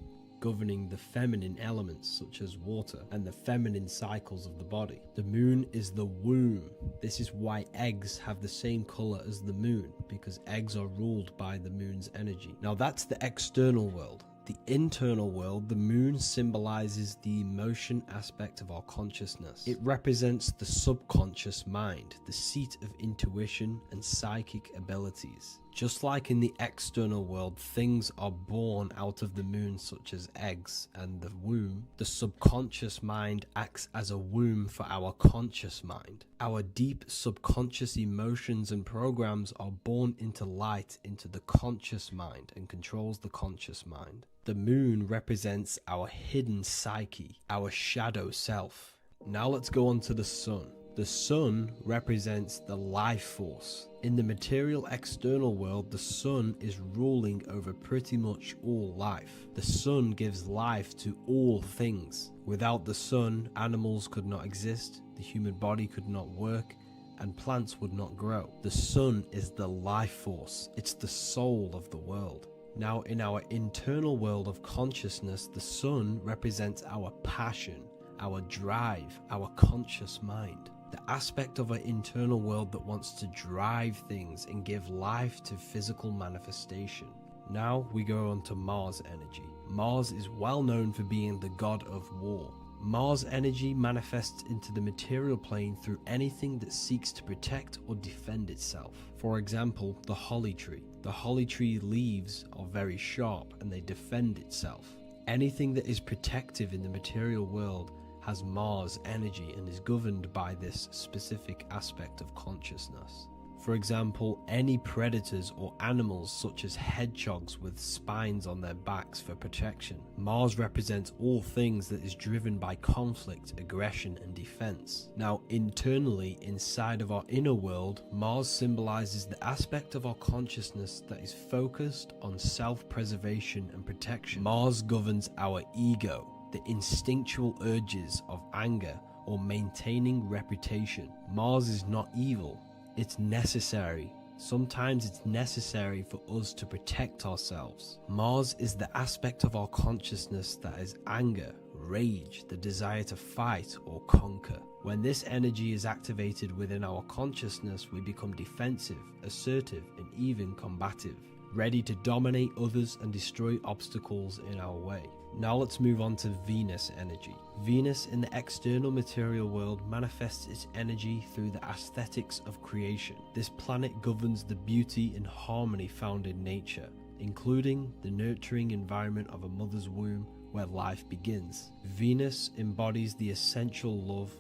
governing the feminine elements such as water and the feminine cycles of the body. The moon is the womb. This is why eggs have the same color as the moon, because eggs are ruled by the moon's energy. Now that's the external world. The internal world, the moon symbolizes the emotion aspect of our consciousness. It represents the subconscious mind, the seat of intuition and psychic abilities. Just like in the external world, things are born out of the moon, such as eggs and the womb. The subconscious mind acts as a womb for our conscious mind. Our deep subconscious emotions and programs are born into light into the conscious mind and controls the conscious mind. The moon represents our hidden psyche, our shadow self. Now let's go on to the sun. The sun represents the life force. In the material external world, the sun is ruling over pretty much all life. The sun gives life to all things. Without the sun, animals could not exist, the human body could not work, and plants would not grow. The sun is the life force. It's the soul of the world. Now, in our internal world of consciousness, the sun represents our passion, our drive, our conscious mind. The aspect of our internal world that wants to drive things and give life to physical manifestation. Now we go on to Mars energy. Mars is well known for being the god of war. Mars energy manifests into the material plane through anything that seeks to protect or defend itself. For example, the holly tree. The holly tree leaves are very sharp and they defend itself. Anything that is protective in the material world has Mars energy and is governed by this specific aspect of consciousness. For example, any predators or animals such as hedgehogs with spines on their backs for protection. Mars represents all things that is driven by conflict, aggression, and defense. Now, internally, inside of our inner world, Mars symbolizes the aspect of our consciousness that is focused on self-preservation and protection. Mars governs our ego, the instinctual urges of anger or maintaining reputation. Mars is not evil, it's necessary. Sometimes it's necessary for us to protect ourselves. Mars is the aspect of our consciousness that is anger, rage, the desire to fight or conquer. When this energy is activated within our consciousness, we become defensive, assertive, and even combative, ready to dominate others and destroy obstacles in our way. Now let's move on to Venus energy. Venus in the external material world manifests its energy through the aesthetics of creation. This planet governs the beauty and harmony found in nature, including the nurturing environment of a mother's womb where life begins. Venus embodies the essential love,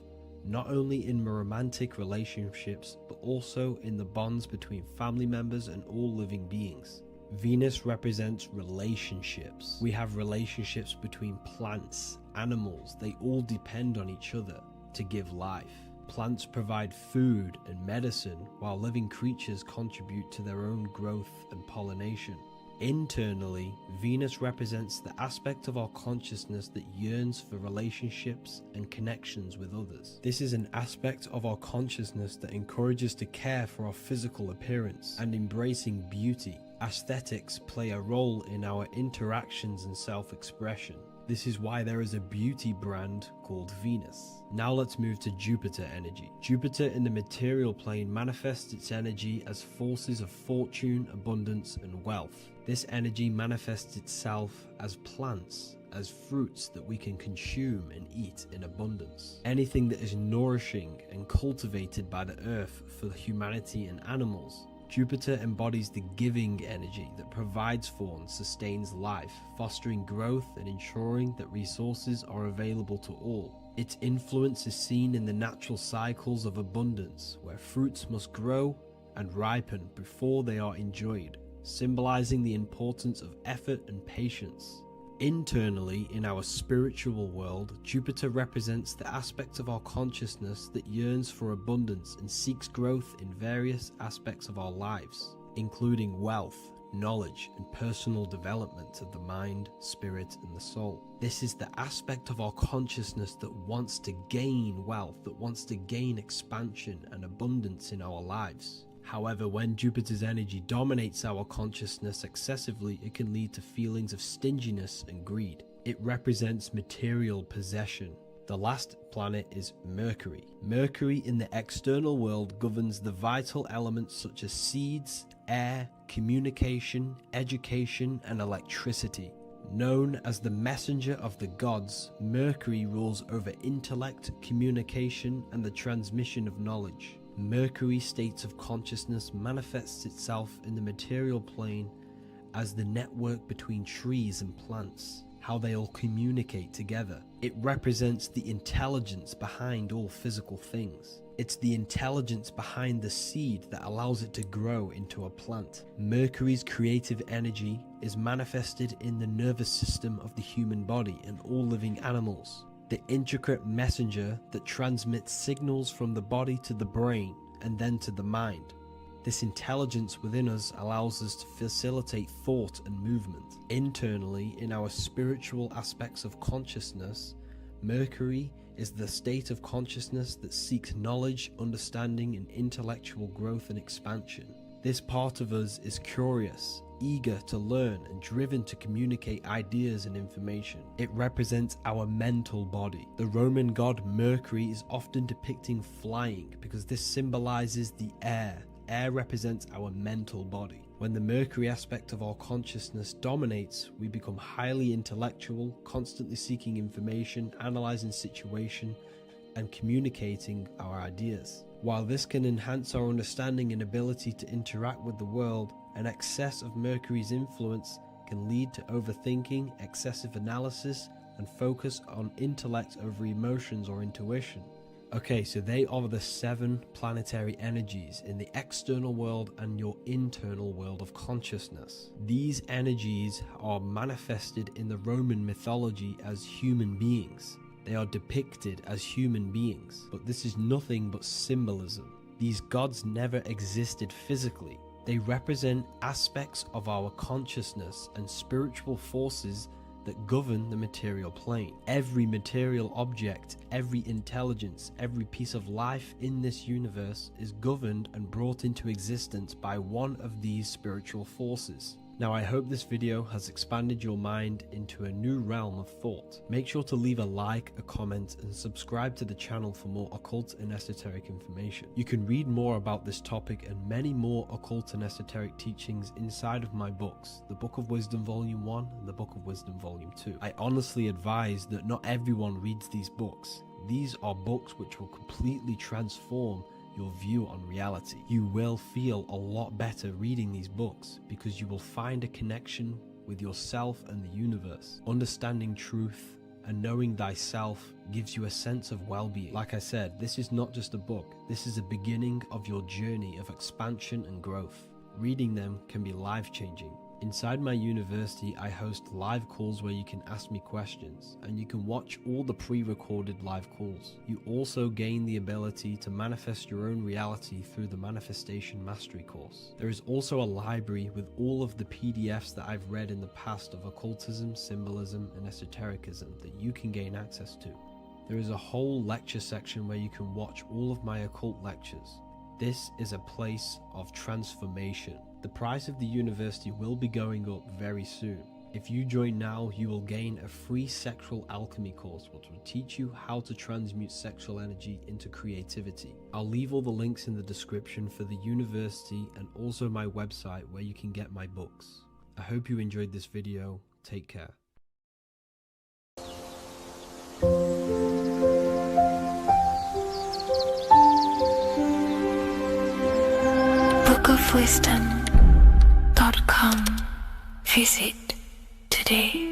not only in romantic relationships, but also in the bonds between family members and all living beings. Venus represents relationships. We have relationships between plants, animals. They all depend on each other to give life. Plants provide food and medicine, while living creatures contribute to their own growth and pollination. Internally, Venus represents the aspect of our consciousness that yearns for relationships and connections with others. This is an aspect of our consciousness that encourages to care for our physical appearance and embracing beauty. Aesthetics play a role in our interactions and self-expression. This is why there is a beauty brand called Venus. Now let's move to Jupiter energy. Jupiter in the material plane manifests its energy as forces of fortune, abundance, and wealth. This energy manifests itself as plants, as fruits that we can consume and eat in abundance. Anything that is nourishing and cultivated by the earth for humanity and animals. Jupiter embodies the giving energy that provides for and sustains life, fostering growth and ensuring that resources are available to all. Its influence is seen in the natural cycles of abundance, where fruits must grow and ripen before they are enjoyed, symbolizing the importance of effort and patience. Internally, in our spiritual world, Jupiter represents the aspect of our consciousness that yearns for abundance and seeks growth in various aspects of our lives, including wealth, knowledge, and personal development of the mind, spirit, and the soul. This is the aspect of our consciousness that wants to gain wealth, that wants to gain expansion and abundance in our lives. However, when Jupiter's energy dominates our consciousness excessively, it can lead to feelings of stinginess and greed. It represents material possession. The last planet is Mercury. Mercury in the external world governs the vital elements such as seeds, air, communication, education, and electricity. Known as the messenger of the gods, Mercury rules over intellect, communication, and the transmission of knowledge. Mercury's states of consciousness manifests itself in the material plane as the network between trees and plants, how they all communicate together. It represents the intelligence behind all physical things. It's the intelligence behind the seed that allows it to grow into a plant. Mercury's creative energy is manifested in the nervous system of the human body and all living animals. The intricate messenger that transmits signals from the body to the brain and then to the mind. This intelligence within us allows us to facilitate thought and movement. Internally, in our spiritual aspects of consciousness, Mercury is the state of consciousness that seeks knowledge, understanding, and intellectual growth and expansion. This part of us is curious, eager to learn, and driven to communicate ideas and information. It represents our mental body. The Roman god Mercury is often depicting flying because this symbolizes the air. Air represents our mental body. When the Mercury aspect of our consciousness dominates, we become highly intellectual, constantly seeking information, analyzing situation, and communicating our ideas. While this can enhance our understanding and ability to interact with the world, an excess of Mercury's influence can lead to overthinking, excessive analysis, and focus on intellect over emotions or intuition. Okay, so they are the 7 planetary energies in the external world and your internal world of consciousness. These energies are manifested in the Roman mythology as human beings. They are depicted as human beings, but this is nothing but symbolism. These gods never existed physically. They represent aspects of our consciousness and spiritual forces that govern the material plane. Every material object, every intelligence, every piece of life in this universe is governed and brought into existence by one of these spiritual forces. Now, I hope this video has expanded your mind into a new realm of thought. Make sure to leave a like, a comment, and subscribe to the channel for more occult and esoteric information. You can read more about this topic and many more occult and esoteric teachings inside of my books, the Book of Wisdom Volume 1 and the Book of Wisdom Volume 2. I honestly advise that not everyone reads these books. These are books which will completely transform your view on reality. You will feel a lot better reading these books because you will find a connection with yourself and the universe. Understanding truth and knowing thyself gives you a sense of well-being. Like I said, this is not just a book. This is a beginning of your journey of expansion and growth. Reading them can be life-changing. Inside my university, I host live calls where you can ask me questions, and you can watch all the pre-recorded live calls. You also gain the ability to manifest your own reality through the Manifestation Mastery course. There is also a library with all of the PDFs that I've read in the past of occultism, symbolism, and esotericism that you can gain access to. There is a whole lecture section where you can watch all of my occult lectures. This is a place of transformation. The price of the university will be going up very soon. If you join now, you will gain a free sexual alchemy course which will teach you how to transmute sexual energy into creativity. I'll leave all the links in the description for the university and also my website where you can get my books. I hope you enjoyed this video. Take care. bookofwisdom.com. Visit today.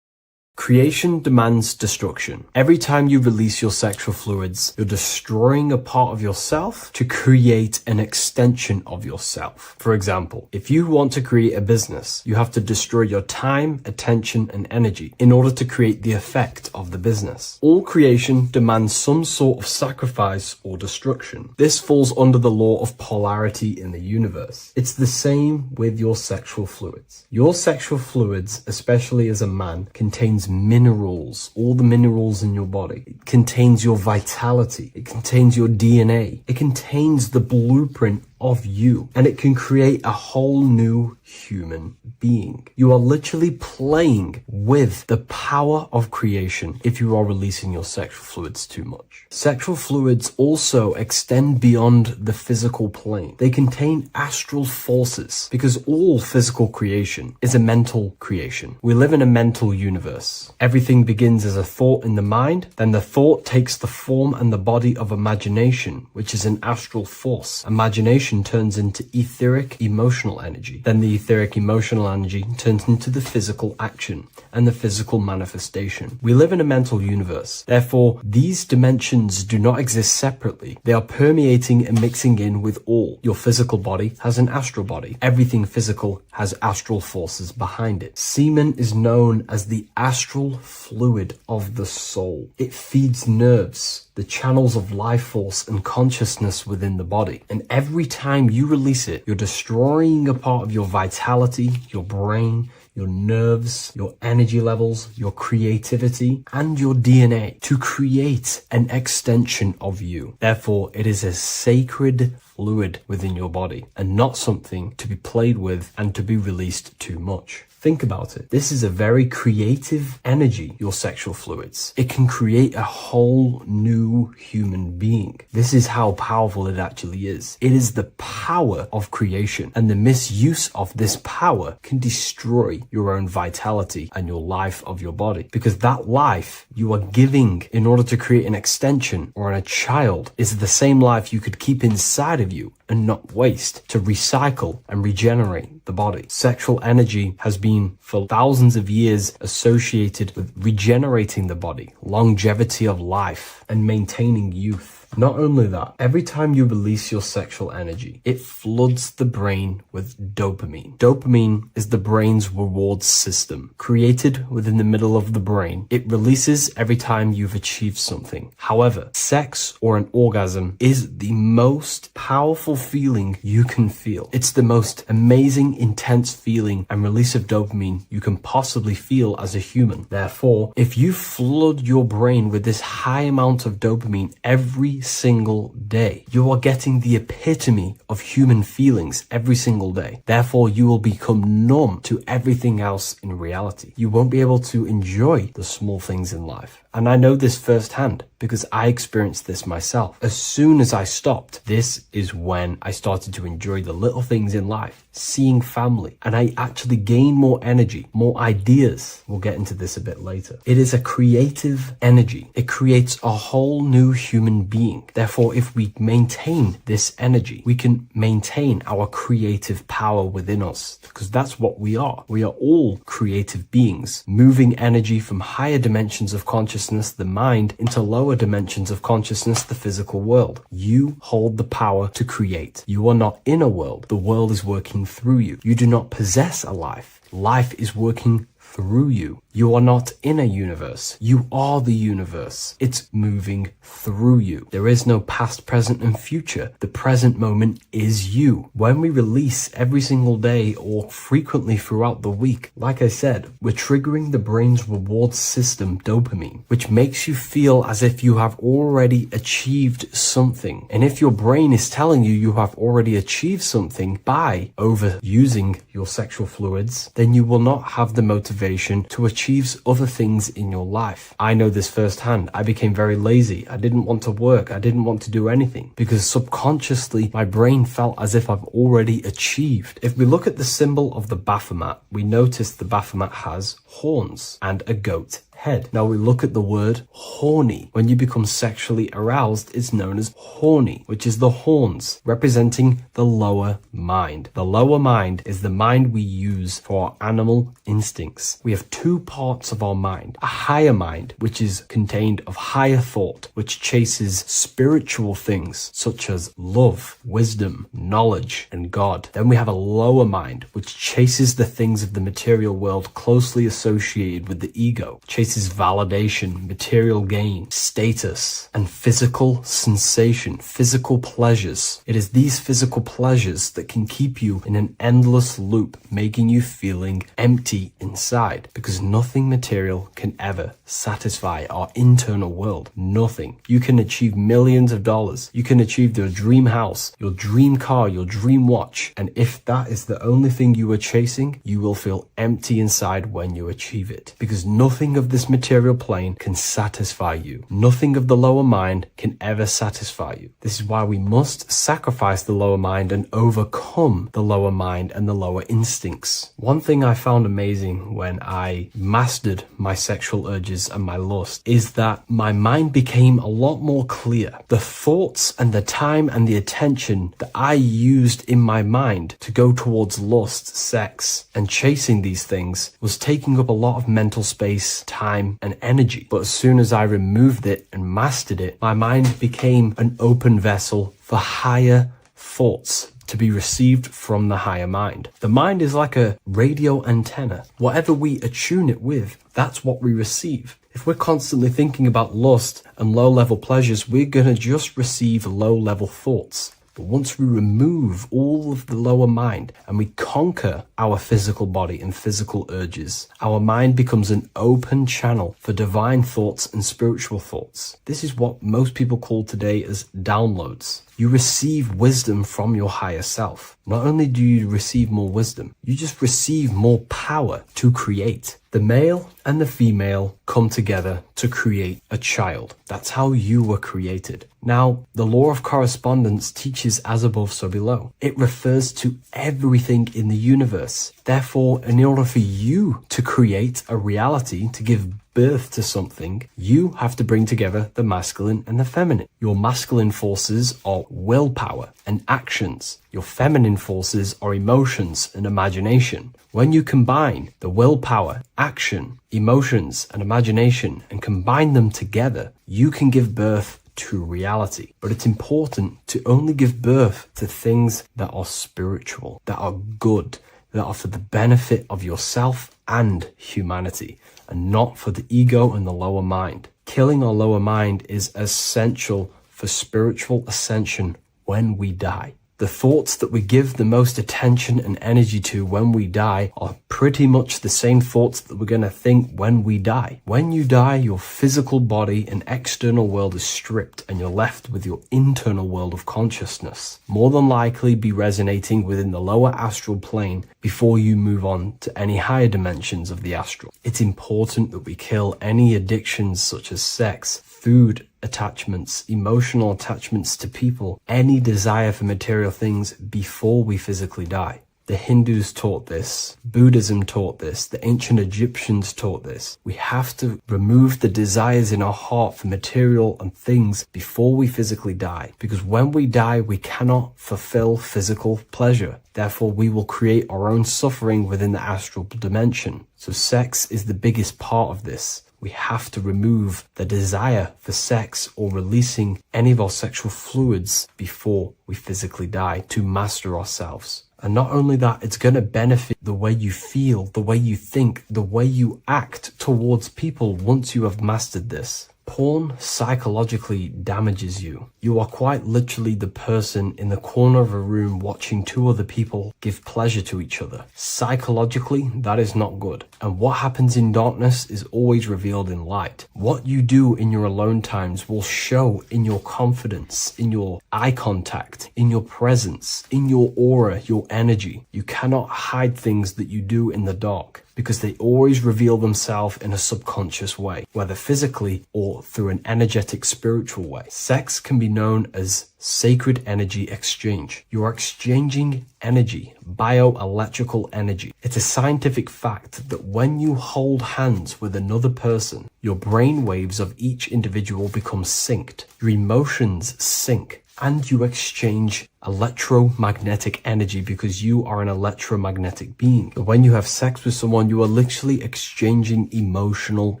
Creation demands destruction. Every time you release your sexual fluids, you're destroying a part of yourself to create an extension of yourself. For example, if you want to create a business, you have to destroy your time, attention, and energy in order to create the effect of the business. All creation demands some sort of sacrifice or destruction. This falls under the law of polarity in the universe. It's the same with your sexual fluids. Your sexual fluids, especially as a man, contains minerals, all the minerals in your body. It contains your vitality. It contains your DNA. It contains the blueprint of you, and it can create a whole new human being. You are literally playing with the power of creation if you are releasing your sexual fluids too much. Sexual fluids also extend beyond the physical plane. They contain astral forces because all physical creation is a mental creation. We live in a mental universe. Everything begins as a thought in the mind, then the thought takes the form and the body of imagination, which is an astral force. Imagination turns into etheric emotional energy. Then the etheric emotional energy turns into the physical action and the physical manifestation. We live in a mental universe. Therefore, these dimensions do not exist separately. They are permeating and mixing in with all. Your physical body has an astral body. Everything physical has astral forces behind it. Semen is known as the astral fluid of the soul. It feeds nerves, the channels of life force and consciousness within the body. And every time you release it, you're destroying a part of your vitality, your brain, your nerves, your energy levels, your creativity, and your DNA to create an extension of you. Therefore, it is a sacred fluid within your body and not something to be played with and to be released too much. Think about it. This is a very creative energy, your sexual fluids. It can create a whole new human being. This is how powerful it actually is. It is the power of creation, and the misuse of this power can destroy your own vitality and your life of your body, because that life you are giving in order to create an extension or a child is the same life you could keep inside of you and not waste to recycle and regenerate the body. Sexual energy has been for thousands of years associated with regenerating the body, longevity of life, and maintaining youth. Not only that, every time you release your sexual energy, it floods the brain with dopamine. Dopamine is the brain's reward system, created within the middle of the brain. It releases every time you've achieved something. However, sex or an orgasm is the most powerful feeling you can feel. It's the most amazing, intense feeling and release of dopamine you can possibly feel as a human. Therefore, if you flood your brain with this high amount of dopamine every single day, you are getting the epitome of human feelings every single day. Therefore, you will become numb to everything else in reality. You won't be able to enjoy the small things in life. And I know this firsthand because I experienced this myself. As soon as I stopped, this is when I started to enjoy the little things in life, seeing family, and I actually gained more energy, more ideas. We'll get into this a bit later. It is a creative energy. It creates a whole new human being. Therefore, if we maintain this energy, we can maintain our creative power within us, because that's what we are. We are all creative beings, moving energy from higher dimensions of consciousness, the mind, into lower dimensions of consciousness, the physical world. You hold the power to create. You are not in a world. The world is working through you. You do not possess a life. Life is working through you. You are not in a universe. You are the universe. It's moving through you. There is no past, present, and future. The present moment is you. When we release every single day or frequently throughout the week, like I said, we're triggering the brain's reward system, dopamine, which makes you feel as if you have already achieved something. And if your brain is telling you you have already achieved something by overusing your sexual fluids, then you will not have the motivation to achieve other things in your life. I know this firsthand. I became very lazy. I didn't want to work. I didn't want to do anything because subconsciously my brain felt as if I've already achieved. If we look at the symbol of the Baphomet, we notice the Baphomet has horns and a goat head. Now we look at the word horny. When you become sexually aroused, it's known as horny, which is the horns, representing the lower mind. The lower mind is the mind we use for our animal instincts. We have two parts of our mind. A higher mind, which is contained of higher thought, which chases spiritual things such as love, wisdom, knowledge, and God. Then we have a lower mind, which chases the things of the material world closely associated with the ego, chases validation, material gain, status, and physical sensation, physical pleasures. It is these physical pleasures that can keep you in an endless loop, making you feeling empty inside, because nothing material can ever satisfy our internal world. Nothing. You can achieve millions of dollars. You can achieve your dream house, your dream car, your dream watch. And if that is the only thing you are chasing, you will feel empty inside when you achieve it, because nothing of this material plane can satisfy you. Nothing of the lower mind can ever satisfy you. This is why we must sacrifice the lower mind and overcome the lower mind and the lower instincts. One thing I found amazing when I mastered my sexual urges and my lust is that my mind became a lot more clear. The thoughts and the time and the attention that I used in my mind to go towards lust, sex, and chasing these things was taking up a lot of mental space, time, and energy. But as soon as I removed it and mastered it, my mind became an open vessel for higher thoughts to be received from the higher mind. The mind is like a radio antenna. Whatever we attune it with, that's what we receive. If we're constantly thinking about lust and low-level pleasures, we're going to just receive low-level thoughts. But once we remove all of the lower mind and we conquer our physical body and physical urges, our mind becomes an open channel for divine thoughts and spiritual thoughts. This is what most people call today as downloads. You receive wisdom from your higher self. Not only do you receive more wisdom, you just receive more power to create. The male and the female come together to create a child. That's how you were created. Now, the law of correspondence teaches as above, so below. It refers to everything in the universe. Therefore, in order for you to create a reality, to give birth to something, you have to bring together the masculine and the feminine. Your masculine forces are willpower and actions. Your feminine forces are emotions and imagination. When you combine the willpower, action, emotions, and imagination and combine them together, you can give birth to reality. But it's important to only give birth to things that are spiritual, that are good, that are for the benefit of yourself and humanity, and not for the ego and the lower mind. Killing our lower mind is essential for spiritual ascension when we die. The thoughts that we give the most attention and energy to when we die are pretty much the same thoughts that we're going to think when we die. When you die, your physical body and external world is stripped and you're left with your internal world of consciousness, more than likely be resonating within the lower astral plane before you move on to any higher dimensions of the astral. It's important that we kill any addictions such as sex, food, attachments, emotional attachments to people, any desire for material things before we physically die. The Hindus taught this, Buddhism taught this, the ancient Egyptians taught this. We have to remove the desires in our heart for material and things before we physically die, because when we die, we cannot fulfill physical pleasure. Therefore, we will create our own suffering within the astral dimension. So sex is the biggest part of this. We have to remove the desire for sex or releasing any of our sexual fluids before we physically die to master ourselves. And not only that, it's going to benefit the way you feel, the way you think, the way you act towards people once you have mastered this. Porn psychologically damages you. You are quite literally the person in the corner of a room watching two other people give pleasure to each other. Psychologically, that is not good. And what happens in darkness is always revealed in light. What you do in your alone times will show in your confidence, in your eye contact, in your presence, in your aura, your energy. You cannot hide things that you do in the dark, because they always reveal themselves in a subconscious way, whether physically or through an energetic spiritual way. Sex can be known as sacred energy exchange. You are exchanging energy, bioelectrical energy. It's a scientific fact that when you hold hands with another person, your brain waves of each individual become synced. Your emotions sync. And you exchange electromagnetic energy because you are an electromagnetic being. When you have sex with someone, you are literally exchanging emotional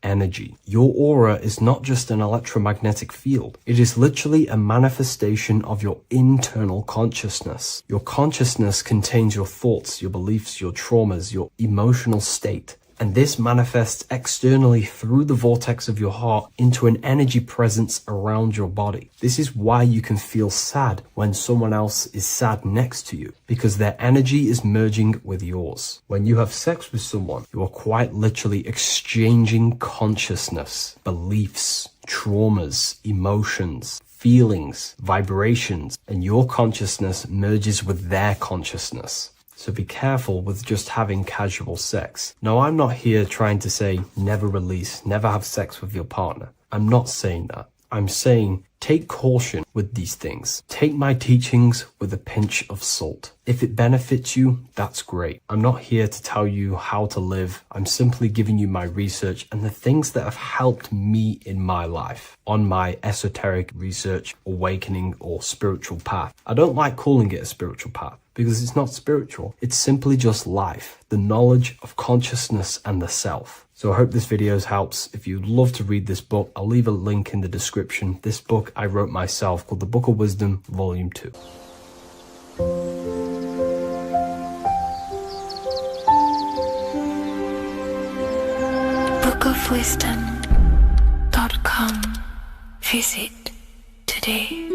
energy. Your aura is not just an electromagnetic field. It is literally a manifestation of your internal consciousness. Your consciousness contains your thoughts, your beliefs, your traumas, your emotional state. And this manifests externally through the vortex of your heart into an energy presence around your body. This is why you can feel sad when someone else is sad next to you, because their energy is merging with yours. When you have sex with someone, you are quite literally exchanging consciousness, beliefs, traumas, emotions, feelings, vibrations, and your consciousness merges with their consciousness. So be careful with just having casual sex. Now, I'm not here trying to say never release, never have sex with your partner. I'm not saying that. I'm saying take caution with these things. Take my teachings with a pinch of salt. If it benefits you, that's great. I'm not here to tell you how to live. I'm simply giving you my research and the things that have helped me in my life on my esoteric research, awakening, or spiritual path. I don't like calling it a spiritual path, because it's not spiritual. It's simply just life, the knowledge of consciousness and the self. So I hope this video helps. If you'd love to read this book, I'll leave a link in the description. This book I wrote myself called The Book of Wisdom, Volume 2. bookofwisdom.com. Visit today.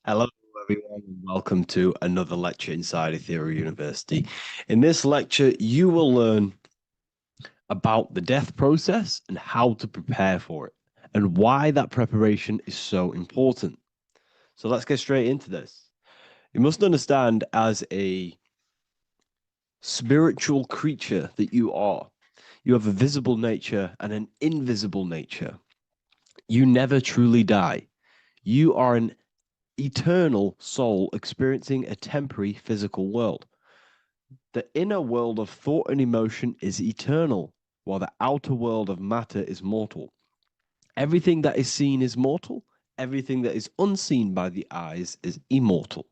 Hello, everyone, and welcome to another lecture inside Ethereal University. In this lecture, you will learn about the death process and how to prepare for it, and why that preparation is so important. So let's get straight into this. You must understand, as a spiritual creature that you are, you have a visible nature and an invisible nature. You never truly die. You are an eternal soul experiencing a temporary physical world. The inner world of thought and emotion is eternal, while the outer world of matter is mortal. Everything that is seen is mortal. Everything that is unseen by the eyes is immortal.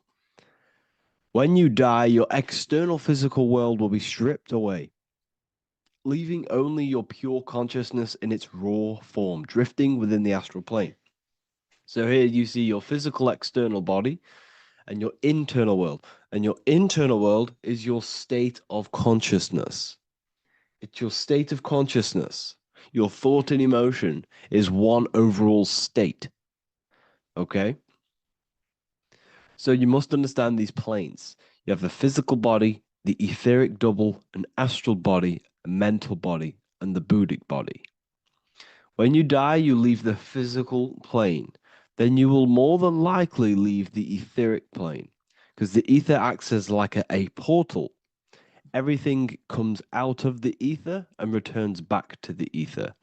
When you die, your external physical world will be stripped away, leaving only your pure consciousness in its raw form, drifting within the astral plane. So here you see your physical external body and your internal world. And your internal world is your state of consciousness. It's your state of consciousness. Your thought and emotion is one overall state. Okay? So you must understand these planes. You have the physical body, the etheric double, an astral body, a mental body, and the Buddhic body. When you die, you leave the physical plane. Then you will more than likely leave the etheric plane, because the ether acts as like a portal. Everything comes out of the ether and returns back to the ether.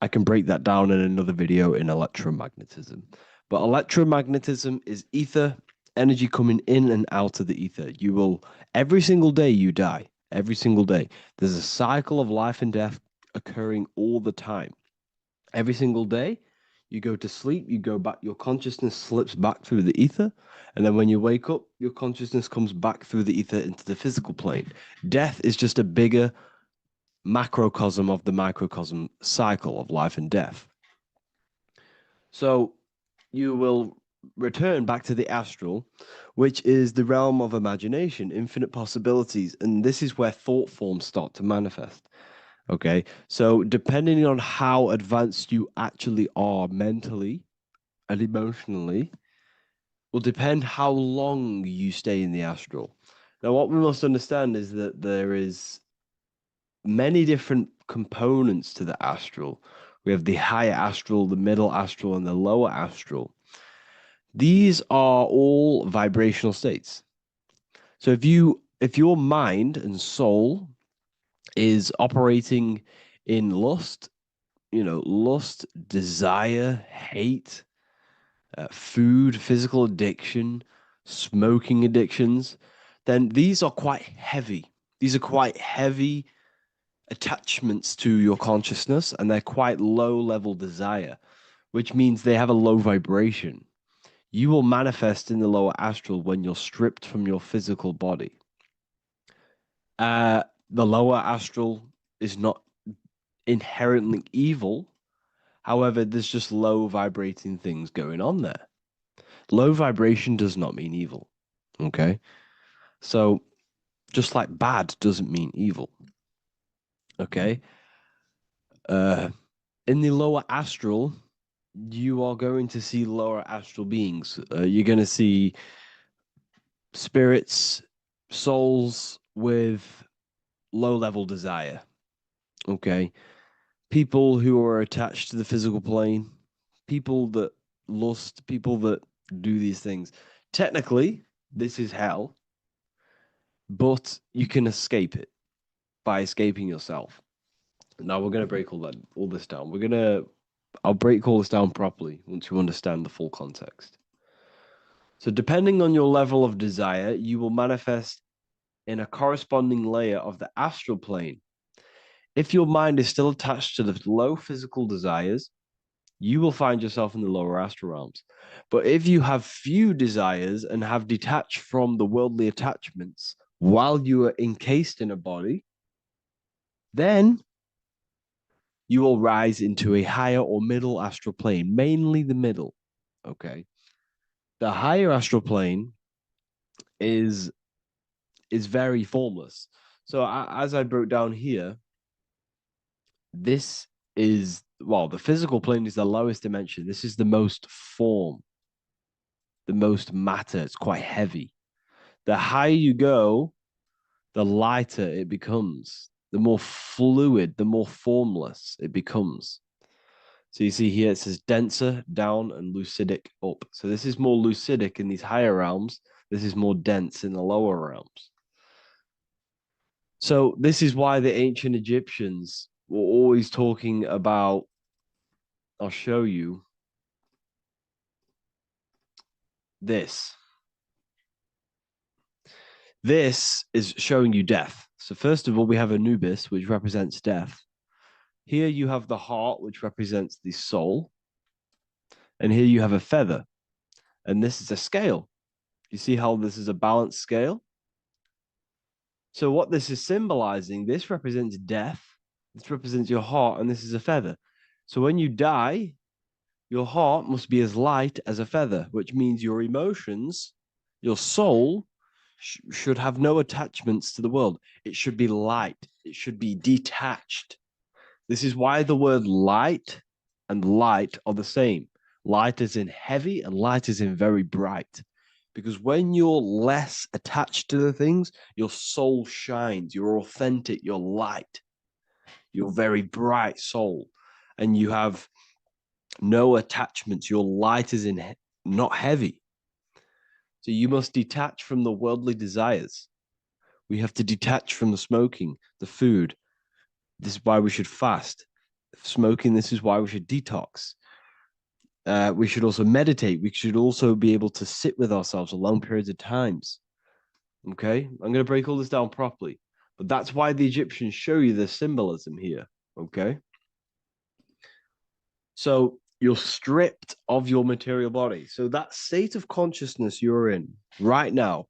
I can break that down in another video in electromagnetism. But electromagnetism is ether, energy coming in and out of the ether. You will, every single day you die, every single day. There's a cycle of life and death occurring all the time. Every single day, you go to sleep, you go back, your consciousness slips back through the ether, and then when you wake up, your consciousness comes back through the ether into the physical plane. Death is just a bigger macrocosm of the microcosm cycle of life and death. So you will return back to the astral, which is the realm of imagination, infinite possibilities, and this is where thought forms start to manifest. Okay, so depending on how advanced you actually are mentally and emotionally, will depend how long you stay in the astral. Now, what we must understand is that there is many different components to the astral. We have the higher astral, the middle astral, and the lower astral. These are all vibrational states. So if your mind and soul is operating in lust, lust, desire, hate, food, physical addiction, smoking addictions, then these are quite heavy. These are quite heavy attachments to your consciousness, and they're quite low level desire, which means they have a low vibration. You will manifest in the lower astral when you're stripped from your physical body. The lower astral is not inherently evil. However, there's just low vibrating things going on there. Low vibration does not mean evil. Okay? So, just like bad doesn't mean evil. Okay? In the lower astral, you are going to see lower astral beings. You're going to see spirits, souls with low level desire. Okay? People who are attached to the physical plane, people that lust, people that do these things. Technically, this is hell, but you can escape it by escaping yourself. Now we're going to break all this down. I'll break all this down properly once you understand the full context. So depending on your level of desire, you will manifest in a corresponding layer of the astral plane. If your mind is still attached to the low physical desires, you will find yourself in the lower astral realms. But if you have few desires and have detached from the worldly attachments while you are encased in a body, then you will rise into a higher or middle astral plane, mainly the middle. Okay. The higher astral plane is very formless. So as I broke down here, this is, the physical plane is the lowest dimension. This is the most form, the most matter. It's quite heavy. The higher you go, the lighter it becomes. The more fluid, the more formless it becomes. So you see here, it says denser, down, and lucidic, up. So this is more lucidic in these higher realms. This is more dense in the lower realms. So this is why the ancient Egyptians were always talking about, I'll show you this. This is showing you death. So first of all, we have Anubis, which represents death. Here you have the heart, which represents the soul. And here you have a feather. And this is a scale. You see how this is a balanced scale? So what this is symbolizing, this represents death. This represents your heart, and this is a feather. So when you die, your heart must be as light as a feather, which means your emotions, your soul, should have no attachments to the world. It should be light. It should be detached. This is why the word light and light are the same. Light is in heavy and light is in very bright. Because when you're less attached to the things, your soul shines. You're authentic. You're light. You're very bright soul. And you have no attachments. Your light is in not heavy. So you must detach from the worldly desires. We have to detach from the smoking, the food. This is why we should fast. Smoking, this is why we should detox. We should also meditate. We should also be able to sit with ourselves for long periods of times. Okay? I'm going to break all this down properly. But that's why the Egyptians show you the symbolism here. Okay? So you're stripped of your material body. So that state of consciousness you're in right now,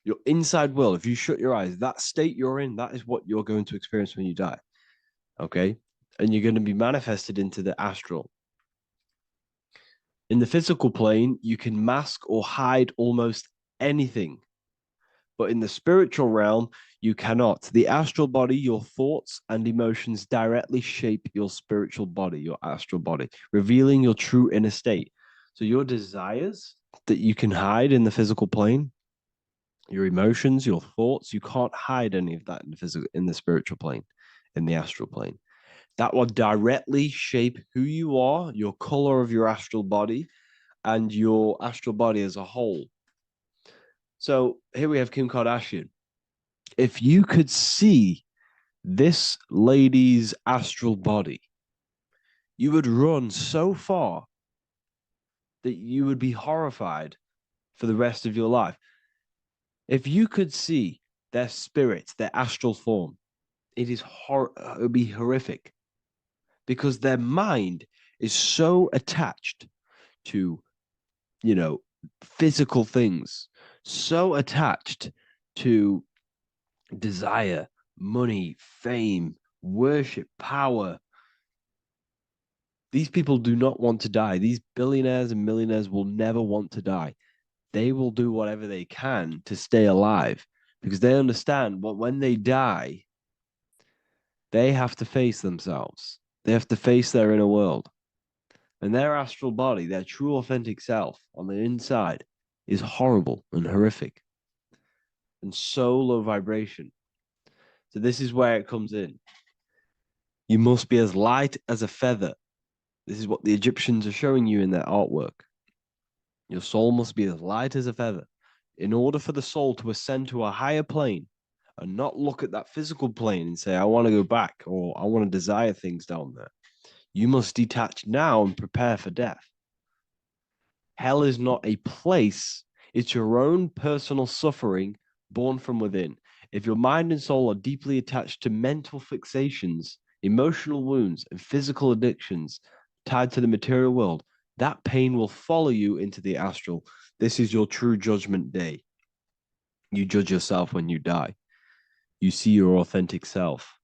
your inside world, if you shut your eyes, that state you're in, that is what you're going to experience when you die. Okay. And you're going to be manifested into the astral. In the physical plane, you can mask or hide almost anything. But in the spiritual realm, you cannot. The astral body, your thoughts and emotions directly shape your spiritual body, your astral body, revealing your true inner state. So your desires that you can hide in the physical plane, your emotions, your thoughts, you can't hide any of that in the spiritual plane, in the astral plane. That will directly shape who you are, your color of your astral body, and your astral body as a whole. So here we have Kim Kardashian. If you could see this lady's astral body, you would run so far that you would be horrified for the rest of your life. If you could see their spirit, their astral form, it would be horrific, because their mind is so attached to, physical things, so attached to desire, money, fame, worship, power. These people do not want to die. These billionaires and millionaires will never want to die. They will do whatever they can to stay alive, because they understand what when they die, they have to face themselves. They have to face their inner world. And their astral body, their true authentic self on the inside, is horrible and horrific and so low vibration. So this is where it comes in. You must be as light as a feather. This is what the Egyptians are showing you in their artwork. Your soul must be as light as a feather. In order for the soul to ascend to a higher plane and not look at that physical plane and say, I want to go back, or I want to desire things down there, you must detach now and prepare for death. Hell is not a place. It's your own personal suffering born from within. If your mind and soul are deeply attached to mental fixations, emotional wounds, and physical addictions tied to the material world, that pain will follow you into the astral. This is your true judgment day. You judge yourself when you die. You see your authentic self.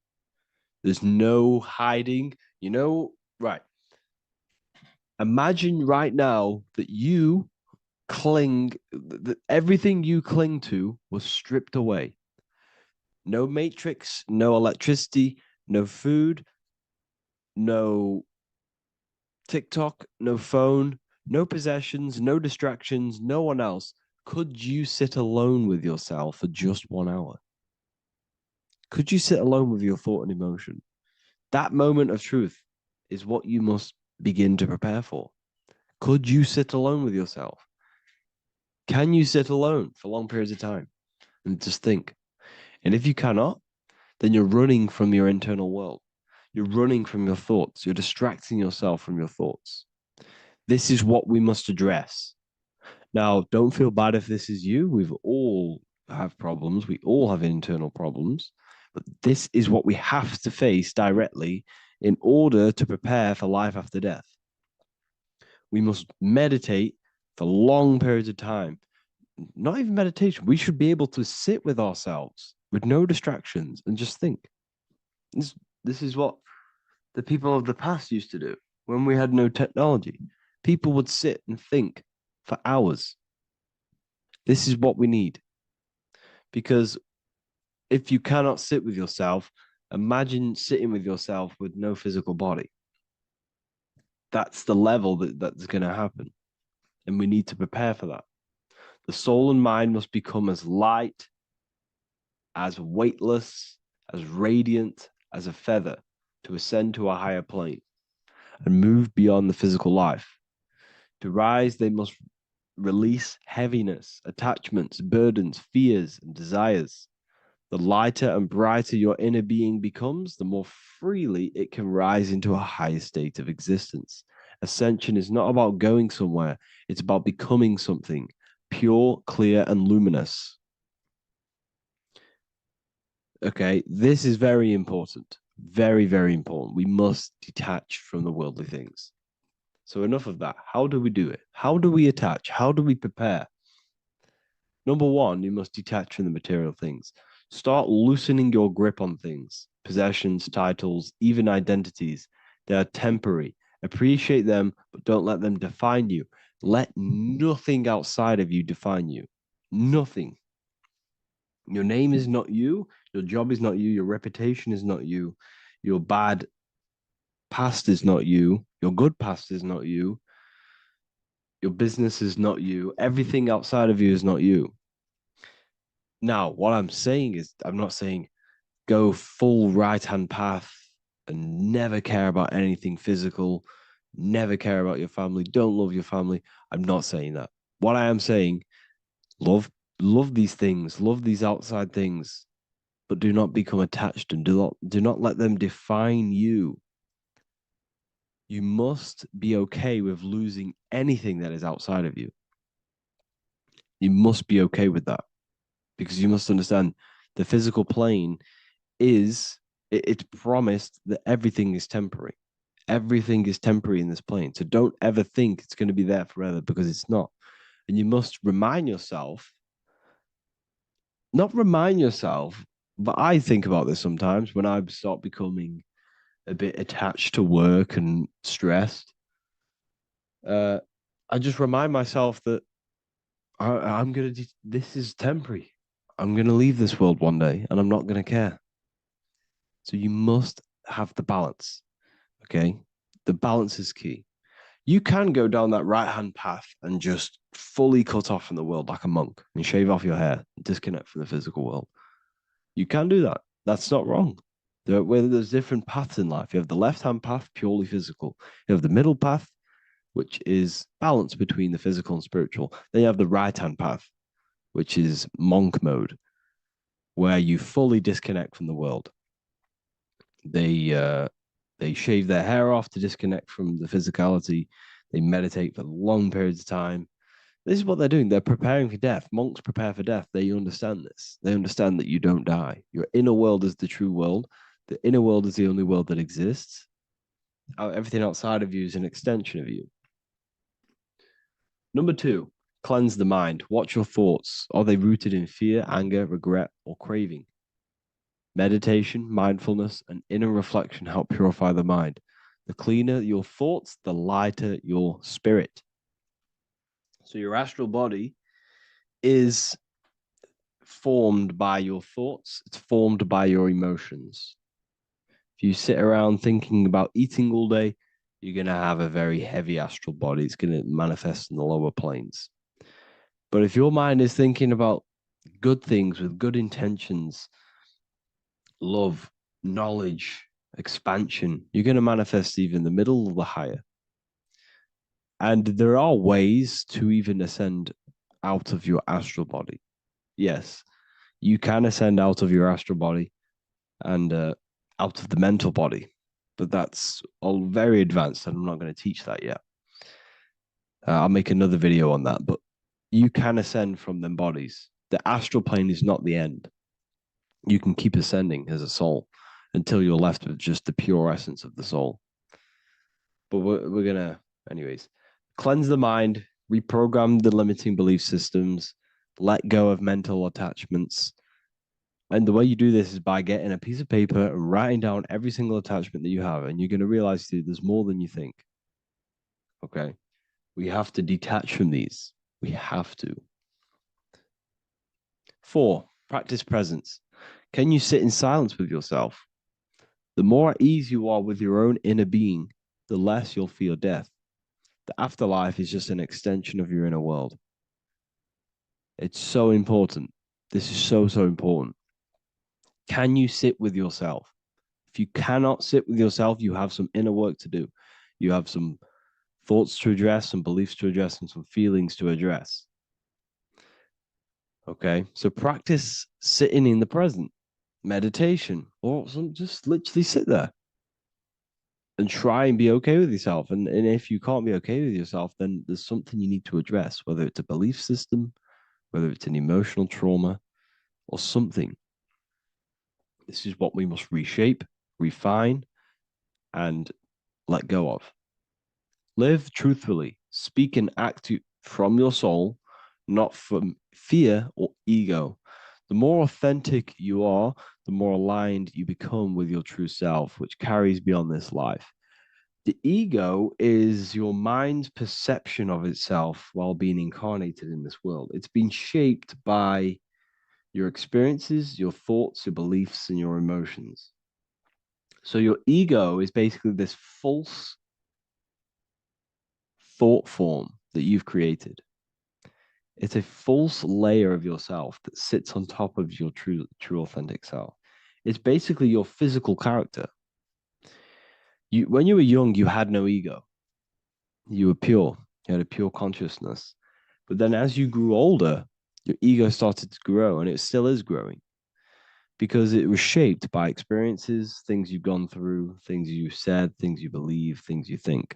There's no hiding. Right. Imagine right now that you that everything you cling to was stripped away. No matrix, no electricity, no food, no TikTok, no phone, no possessions, no distractions, no one else. Could you sit alone with yourself for just 1 hour? Could you sit alone with your thought and emotion? That moment of truth is what you must begin to prepare for. Could you sit alone with yourself? Can you sit alone for long periods of time and just think? And if you cannot, then you're running from your internal world. You're running from your thoughts. You're distracting yourself from your thoughts. This is what we must address. Now, don't feel bad if this is you. We've all have problems. We all have internal problems. But this is what we have to face directly in order to prepare for life after death. We must meditate for long periods of time. Not even meditation. We should be able to sit with ourselves with no distractions and just think. This is what the people of the past used to do when we had no technology. People would sit and think for hours. This is what we need. Because if you cannot sit with yourself, imagine sitting with yourself with no physical body. That's the level that's going to happen. And we need to prepare for that. The soul and mind must become as light, as weightless, as radiant as a feather to ascend to a higher plane and move beyond the physical life. To rise, they must release heaviness, attachments, burdens, fears, and desires. The lighter and brighter your inner being becomes, the more freely it can rise into a higher state of existence. Ascension is not about going somewhere, it's about becoming something pure, clear, and luminous. Okay, this is very important. Very, very important. We must detach from the worldly things. So enough of that. How do we do it? How do we attach? How do we prepare? Number one, you must detach from the material things. Start loosening your grip on things. possessions, titles, even identities. They are temporary. Appreciate them, but don't let them define you. Let nothing outside of you define you. Nothing. Your name is not you. Your job is not you. Your reputation is not you. Your bad past is not you. Your good past is not you. Your business is not you. Everything outside of you is not you. Now, what I'm saying is, I'm not saying go full right-hand path and never care about anything physical, never care about your family, don't love your family. I'm not saying that. What I am saying, love these things, love these outside things, but do not become attached and do not let them define you. You must be okay with losing anything that is outside of you. You must be okay with that, because you must understand the physical plane is, it's promised that everything is temporary. Everything is temporary in this plane. So don't ever think it's going to be there forever, because it's not. And you must remind yourself, not remind yourself, but I think about this sometimes when I start becoming a bit attached to work and stressed. I just remind myself that this is temporary. I'm going to leave this world one day and I'm not going to care. So you must have the balance. Okay. The balance is key. You can go down that right-hand path and just fully cut off from the world like a monk and shave off your hair, and disconnect from the physical world. You can do that. That's not wrong. There's different paths in life. You have the left-hand path, purely physical. You have the middle path, which is balance between the physical and spiritual. Then you have the right-hand path, which is monk mode, where you fully disconnect from the world. They shave their hair off to disconnect from the physicality. They meditate for long periods of time. This is what they're doing. They're preparing for death. Monks prepare for death. They understand this. They understand that you don't die. Your inner world is the true world. The inner world is the only world that exists. Everything outside of you is an extension of you. Number 2, cleanse the mind. Watch your thoughts. Are they rooted in fear, anger, regret, or craving? Meditation, mindfulness, and inner reflection help purify the mind. The cleaner your thoughts, the lighter your spirit. So your astral body is formed by your thoughts. It's formed by your emotions. If you sit around thinking about eating all day, you're going to have a very heavy astral body. It's going to manifest in the lower planes. But if your mind is thinking about good things with good intentions, love, knowledge, expansion, you're going to manifest even the middle or the higher. And there are ways to even ascend out of your astral body. Yes, you can ascend out of your astral body and out of the mental body, but that's all very advanced, and I'm not going to teach that yet. I'll make another video on that, but you can ascend from them bodies. The astral plane is not the end. You can keep ascending as a soul until you're left with just the pure essence of the soul. But we're going to, anyways, cleanse the mind, reprogram the limiting belief systems, let go of mental attachments. And the way you do this is by getting a piece of paper and writing down every single attachment that you have. And you're going to realize, dude, there's more than you think. Okay. We have to detach from these. We have to. 4, practice presence. Can you sit in silence with yourself? The more at ease you are with your own inner being, the less you'll feel death. The afterlife is just an extension of your inner world. It's so important. This is so, so important. Can you sit with yourself? If you cannot sit with yourself, you have some inner work to do. You have some thoughts to address, some beliefs to address, and some feelings to address. Okay, so practice sitting in the present, meditation, or just literally sit there and try and be okay with yourself. And if you can't be okay with yourself, then there's something you need to address, whether it's a belief system, whether it's an emotional trauma, or something. This is what we must reshape, refine, and let go of. Live truthfully. Speak and act from your soul, not from fear or ego. The more authentic you are, the more aligned you become with your true self, which carries beyond this life. The ego is your mind's perception of itself while being incarnated in this world. It's been shaped by your experiences, your thoughts, your beliefs, and your emotions. So your ego is basically this false thought form that you've created. It's a false layer of yourself that sits on top of your true authentic self. It's basically your physical character. When you were young, you had no ego. You were pure. You had a pure consciousness. But then as you grew older, your ego started to grow, and it still is growing because it was shaped by experiences, things you've gone through, things you said, things you believe, things you think.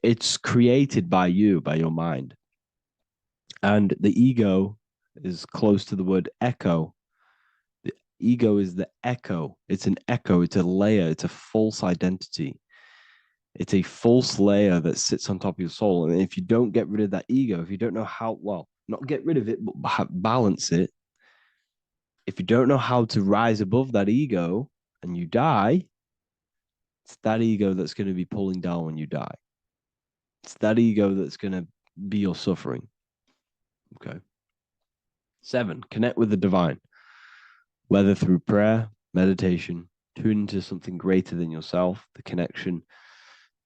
It's created by you, by your mind. And the ego is close to the word echo. The ego is the echo. It's an echo. It's a layer. It's a false identity. It's a false layer that sits on top of your soul. And if you don't get rid of that ego, if you don't know how, well, not get rid of it, but balance it. If you don't know how to rise above that ego and you die, it's that ego that's going to be pulling down when you die. It's that ego that's going to be your suffering. Okay. 7, connect with the divine, whether through prayer, meditation, tune into something greater than yourself. The connection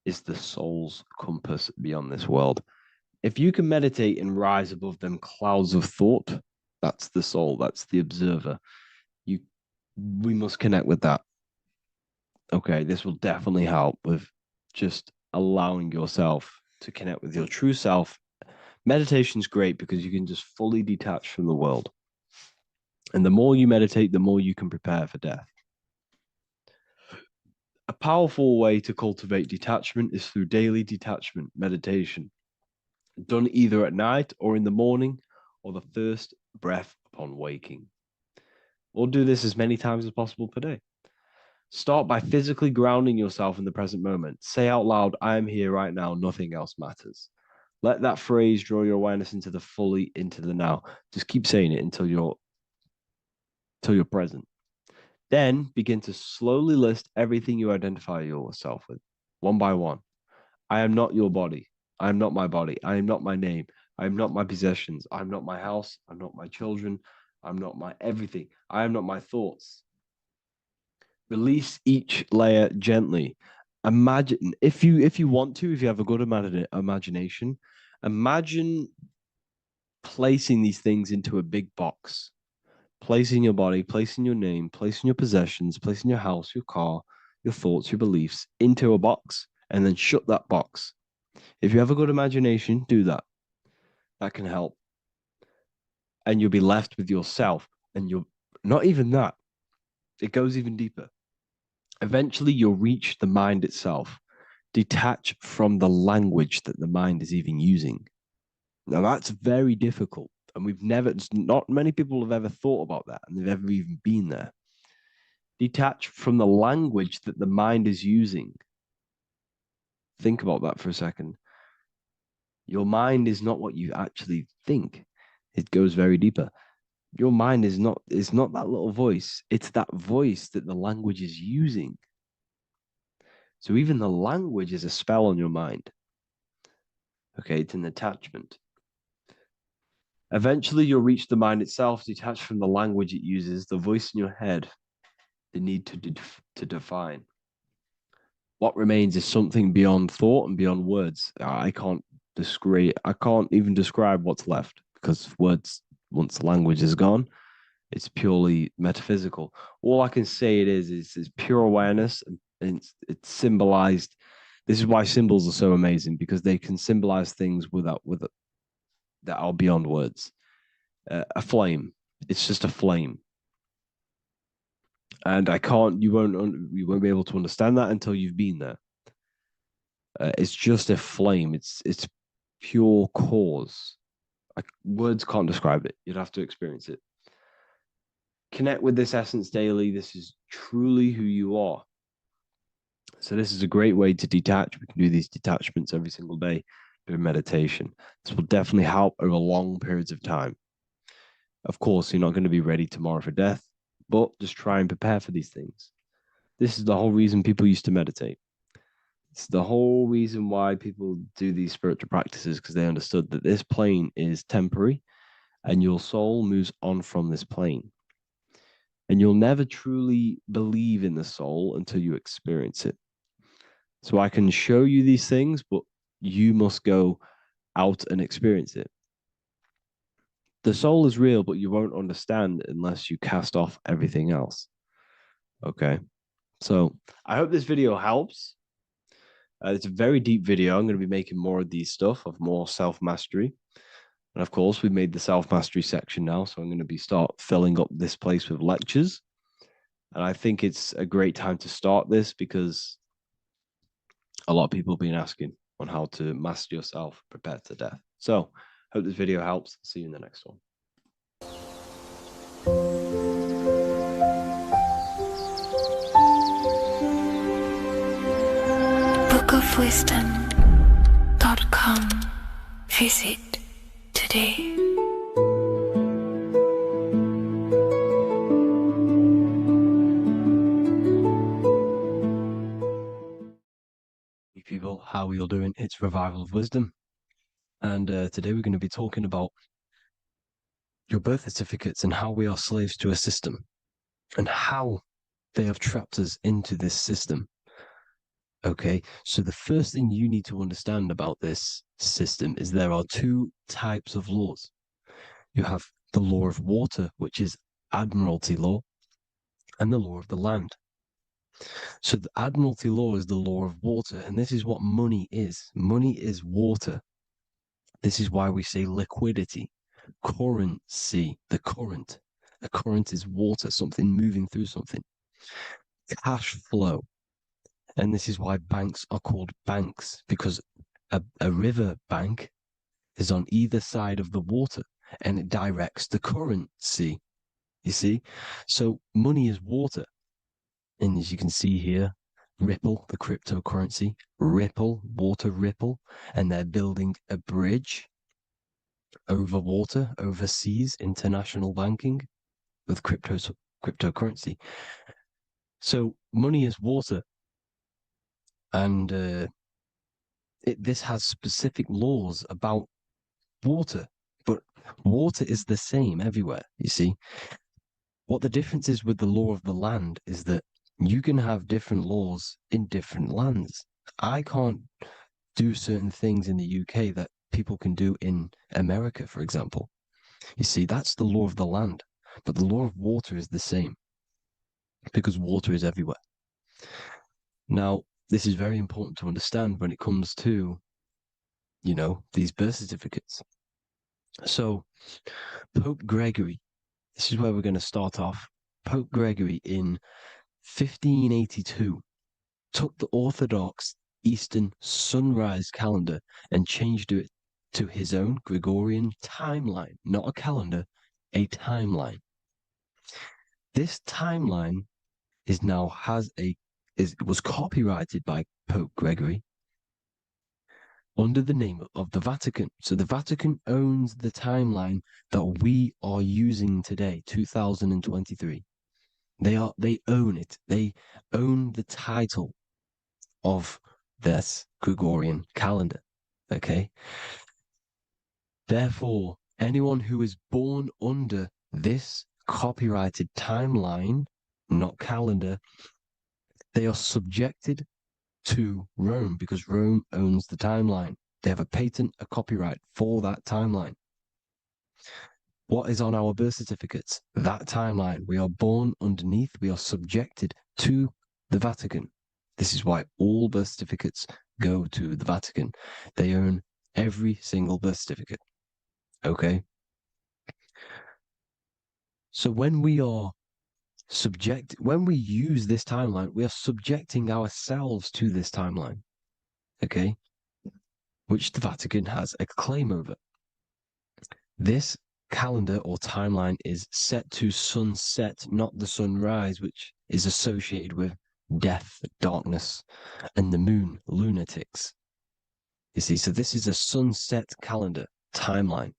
is the soul's compass beyond this world. If you can meditate and rise above them clouds of thought, that's the soul, that's the observer. We must connect with that. Okay, this will definitely help with just allowing yourself to connect with your true self. Meditation's great because you can just fully detach from the world. And the more you meditate, the more you can prepare for death. A powerful way to cultivate detachment is through daily detachment meditation, done either at night or in the morning or the first breath upon waking. Or do this as many times as possible per day. Start by physically grounding yourself in the present moment. Say out loud, I am here right now, nothing else matters. Let that phrase draw your awareness into the now. Just keep saying it until you're present. Then begin to slowly list everything you identify yourself with, one by one. I am not your body. I am not my body. I am not my name. I am not my possessions. I am not my house. I'm not my children. I'm not my everything. I am not my thoughts. Release each layer gently. Imagine, if you want to, if you have a good imagination, imagine placing these things into a big box. Placing your body, placing your name, placing your possessions, placing your house, your car, your thoughts, your beliefs into a box, and then shut that box. If you have a good imagination, do that. That can help. And you'll be left with yourself. And you're not even that. It goes even deeper. Eventually, you'll reach the mind itself. Detach from the language that the mind is even using. Now, that's very difficult. And not many people have ever thought about that, and they've ever even been there. Detach from the language that the mind is using. Think about that for a second. Your mind is not what you actually think. It goes very deeper. Your mind is not that little voice. It's that voice that the language is using. So even the language is a spell on your mind. Okay, it's an attachment. Eventually, you'll reach the mind itself, detached from the language it uses, the voice in your head, the need to define. What remains is something beyond thought and beyond words. I can't even describe what's left, because words, once the language is gone, it's purely metaphysical. All I can say it is pure awareness, and it's symbolized. This is why symbols are so amazing, because they can symbolize things that are beyond words. A flame, it's just a flame. And you won't be able to understand that until you've been there. It's just a flame. It's pure cause. Words can't describe it. You'd have to experience it. Connect with this essence daily. This is truly who you are. So this is a great way to detach. We can do these detachments every single day through meditation. This will definitely help over long periods of time. Of course, you're not going to be ready tomorrow for death, but just try and prepare for these things. This is the whole reason people used to meditate. It's the whole reason why people do these spiritual practices, because they understood that this plane is temporary and your soul moves on from this plane. And you'll never truly believe in the soul until you experience it. So I can show you these things, but you must go out and experience it. The soul is real, but you won't understand unless you cast off everything else. Okay. So I hope this video helps. It's a very deep video. I'm going to be making more of these stuff, of more self-mastery. And of course, we've made the self-mastery section now. So I'm going to start filling up this place with lectures. And I think it's a great time to start this because a lot of people have been asking on how to master yourself, prepare to death. So hope this video helps. See you in the next one. bookofwisdom.com. Visit today. People, how are you all doing? It's Revival of Wisdom, and today we're going to be talking about your birth certificates and how we are slaves to a system and how they have trapped us into this system. Okay, so the first thing you need to understand about this system is there are two types of laws. You have the law of water, which is admiralty law, and the law of the land. So the admiralty law is the law of water, and this is what money is. Money is water. This is why we say liquidity, currency, the current. A current is water, something moving through something. Cash flow. And this is why banks are called banks, because a river bank is on either side of the water, and it directs the currency. You see? So money is water. And as you can see here, Ripple, the cryptocurrency, Ripple, water Ripple, and they're building a bridge over water, overseas, international banking with cryptocurrency. So money is water, and this has specific laws about water, but water is the same everywhere, you see. What the difference is with the law of the land is that you can have different laws in different lands. I can't do certain things in the UK that people can do in America, for example. You see, that's the law of the land. But the law of water is the same because water is everywhere. Now, this is very important to understand when it comes to, you know, these birth certificates. So, Pope Gregory, this is where we're going to start off. Pope Gregory in 1582 took the Orthodox Eastern sunrise calendar and changed it to his own Gregorian timeline, not a calendar, a timeline. This timeline was copyrighted by Pope Gregory under the name of the Vatican. So the Vatican owns the timeline that we are using today, 2023. They own it. They own the title of this Gregorian calendar. Okay. Therefore, anyone who is born under this copyrighted timeline, not calendar, they are subjected to Rome because Rome owns the timeline. They have a patent, a copyright for that timeline. What is on our birth certificates? That timeline. We are born underneath, we are subjected to the Vatican. This is why all birth certificates go to the Vatican. They own every single birth certificate. Okay? So when we use this timeline, we are subjecting ourselves to this timeline. Okay? Which the Vatican has a claim over. This calendar or timeline is set to sunset, not the sunrise, which is associated with death, darkness, and the moon, lunatics. You see, so this is a sunset calendar timeline.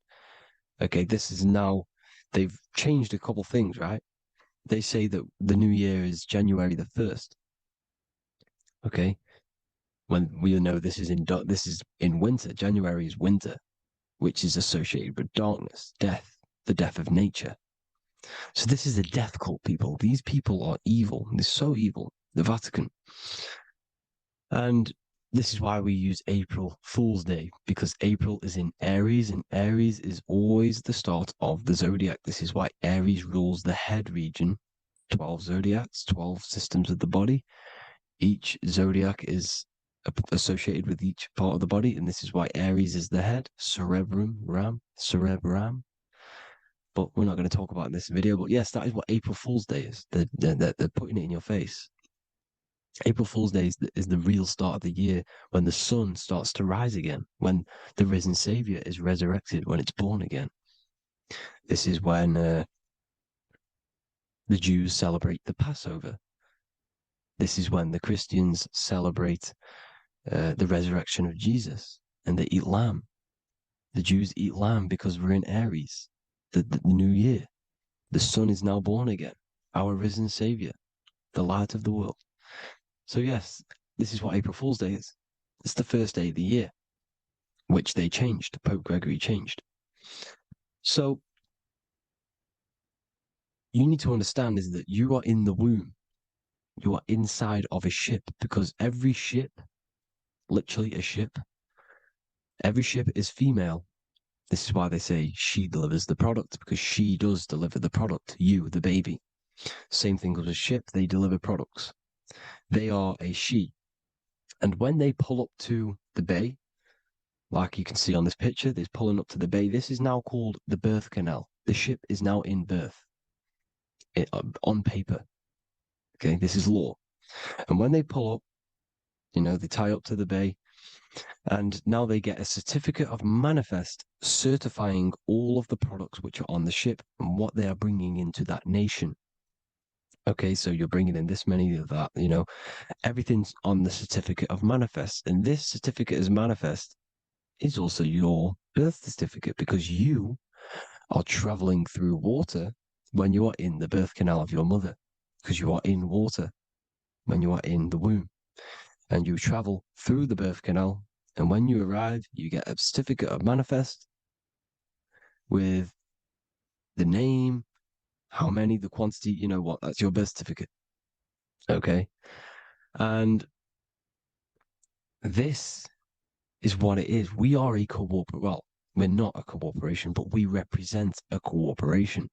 Okay, this is now, they've changed a couple things, right? they say that the new year is January the 1st. Okay. When we know this is in winter. January is winter, which is associated with darkness, death, the death of nature. So this is a death cult, people. These people are evil. They're so evil. The Vatican. And this is why we use April Fool's Day, because April is in Aries, and Aries is always the start of the zodiac. This is why Aries rules the head region. 12 zodiacs, 12 systems of the body. Each zodiac is associated with each part of the body, and this is why Aries is the head. Cerebrum. But we're not going to talk about it in this video. But yes, that is what April Fool's Day is. They're putting it in your face. April Fool's Day is the real start of the year, when the sun starts to rise again, when the risen Savior is resurrected, when it's born again. This is when the Jews celebrate the Passover. This is when the Christians celebrate the resurrection of Jesus, and they eat lamb. The Jews eat lamb because we're in Aries, the new year. The sun is now born again, our risen Savior, the light of the world. So yes, this is what April Fool's Day is. It's the first day of the year, which they changed. Pope Gregory changed. So you need to understand is that you are in the womb. You are inside of a ship, because every ship, literally a ship, every ship is female. This is why they say she delivers the product, because she does deliver the product, you, the baby. Same thing with a ship, they deliver products. They are a she. And when they pull up to the bay, like you can see on this picture, they're pulling up to the bay. This is now called the birth canal. The ship is now in birth on paper. Okay, this is law. And when they pull up, they tie up to the bay, and now they get a certificate of manifest certifying all of the products which are on the ship and what they are bringing into that nation. Okay, so you're bringing in this many of that, everything's on the certificate of manifest. And this certificate as manifest is also your birth certificate, because you are traveling through water when you are in the birth canal of your mother, because you are in water when you are in the womb. And you travel through the birth canal, and when you arrive, you get a certificate of manifest with the name, how many, the quantity, that's your birth certificate. Okay. And this is what it is. We are a we're not a corporation, but we represent a corporation,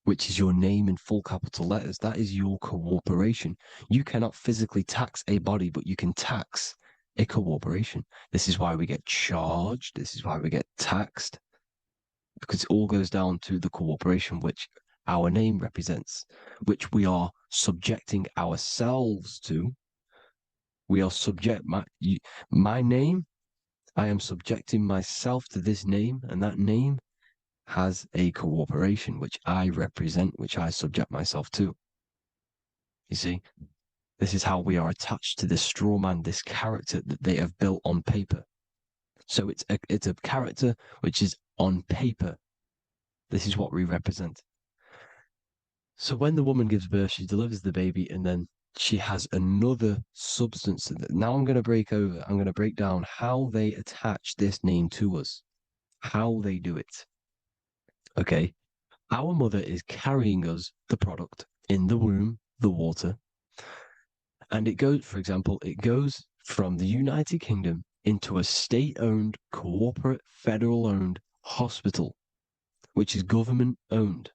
which is your name in full capital letters. That is your corporation. You cannot physically tax a body, but you can tax a corporation. This is why we get charged. This is why we get taxed, because it all goes down to the corporation which our name represents, which we are subjecting ourselves to. We are my name. I am subjecting myself to this name, and that name has a corporation which I represent, which I subject myself to. You see, this is how we are attached to this straw man, this character that they have built on paper. So it's a character which is on paper. This is what we represent. So when the woman gives birth, she delivers the baby, and then she has another substance. Now I'm going to break down how they attach this name to us, how they do it. Okay. Our mother is carrying us the product in the womb, the water. And it goes from the United Kingdom into a state-owned, corporate, federal-owned hospital, which is government-owned.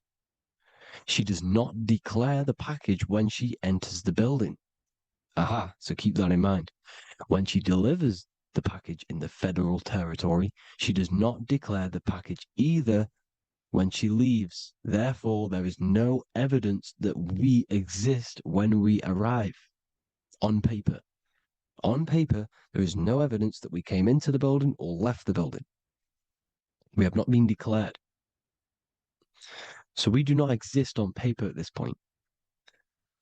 She does not declare the package when she enters the building. Aha, so keep that in mind. When she delivers the package in the federal territory, she does not declare the package either when she leaves. Therefore, there is no evidence that we exist when we arrive. On paper. On paper, there is no evidence that we came into the building or left the building. We have not been declared. So we do not exist on paper at this point.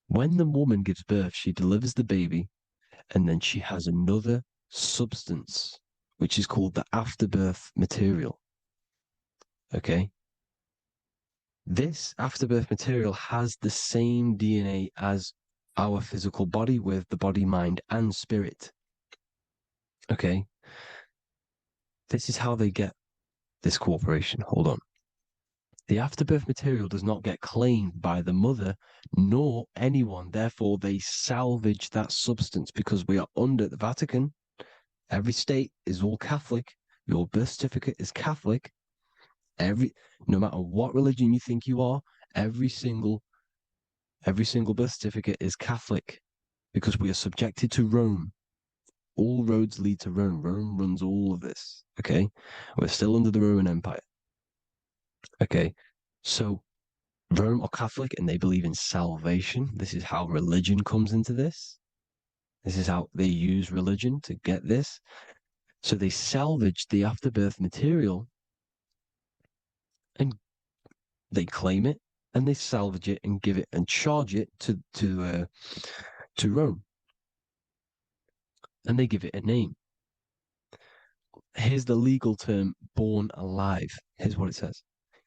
When the woman gives birth, she delivers the baby, and then she has another substance, which is called the afterbirth material. Okay? This afterbirth material has the same DNA as our physical body with the body, mind, and spirit. Okay. This is how they get this cooperation. Hold on. The afterbirth material does not get claimed by the mother nor anyone. Therefore, they salvage that substance because we are under the Vatican. Every state is all Catholic. Your birth certificate is Catholic. No matter what religion you think you are, every single birth certificate is Catholic because we are subjected to Rome. All roads lead to Rome. Rome runs all of this. Okay. We're still under the Roman Empire. Okay. So Rome are Catholic and they believe in salvation. This is how religion comes into this. This is how they use religion to get this. So they salvage the afterbirth material and they claim it and they salvage it and give it and charge it to Rome. And they give it a name. Here's the legal term, born alive. Here's what it says.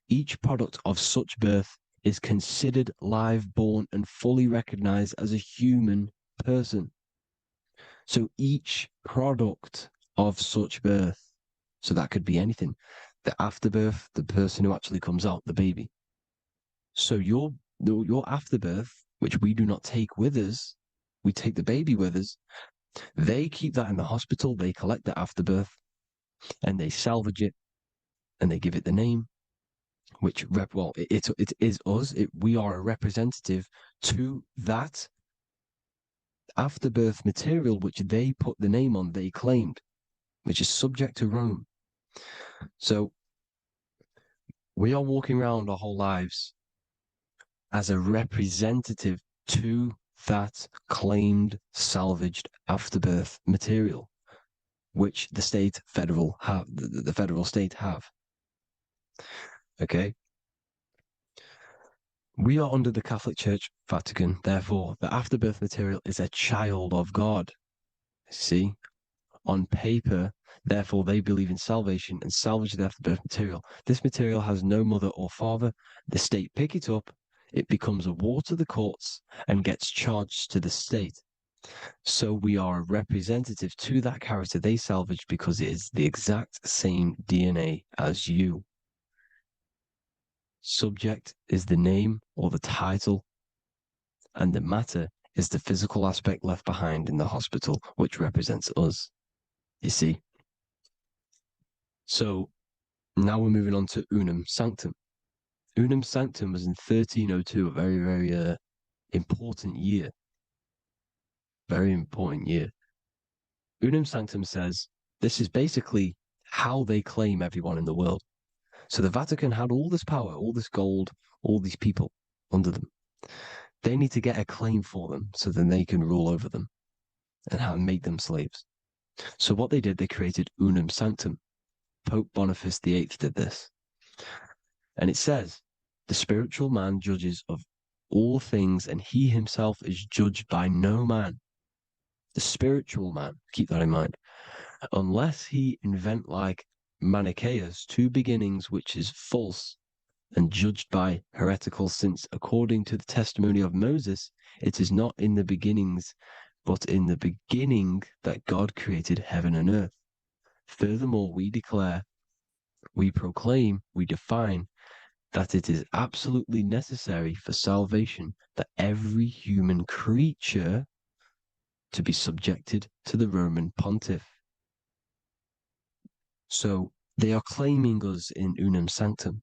Each product of such birth is considered live, born, and fully recognized as a human person. So each product of such birth, so that could be anything, the afterbirth, the person who actually comes out, the baby. So your afterbirth, which we do not take with us, we take the baby with us, they keep that in the hospital, they collect the afterbirth, and they salvage it, and they give it the name, which, it is us. We are a representative to that afterbirth material, which they put the name on, they claimed, which is subject to Rome. So we are walking around our whole lives as a representative to that claimed salvaged afterbirth material, which the federal state have. Okay. We are under the Catholic Church, Vatican. Therefore, the afterbirth material is a child of God. See, on paper, therefore, they believe in salvation and salvage the afterbirth material. This material has no mother or father. The state pick it up. It becomes a war to the courts and gets charged to the state. So we are a representative to that character they salvaged because it is the exact same DNA as you. Subject is the name or the title, and the matter is the physical aspect left behind in the hospital, which represents us. You see? So now we're moving on to Unum Sanctum. Unum Sanctum was in 1302, a very, very important year. Very important year. Unum Sanctum says this is basically how they claim everyone in the world. So the Vatican had all this power, all this gold, all these people under them. They need to get a claim for them so then they can rule over them and make them slaves. So what they did, they created Unum Sanctum. Pope Boniface VIII did this. And it says, the spiritual man judges of all things and he himself is judged by no man. The spiritual man, keep that in mind, unless he invent like Manichaeus, two beginnings, which is false and judged by heretical, since according to the testimony of Moses, it is not in the beginnings, but in the beginning that God created heaven and earth. Furthermore, we declare, we proclaim, we define that it is absolutely necessary for salvation that every human creature to be subjected to the Roman pontiff. So they are claiming us in Unum Sanctum,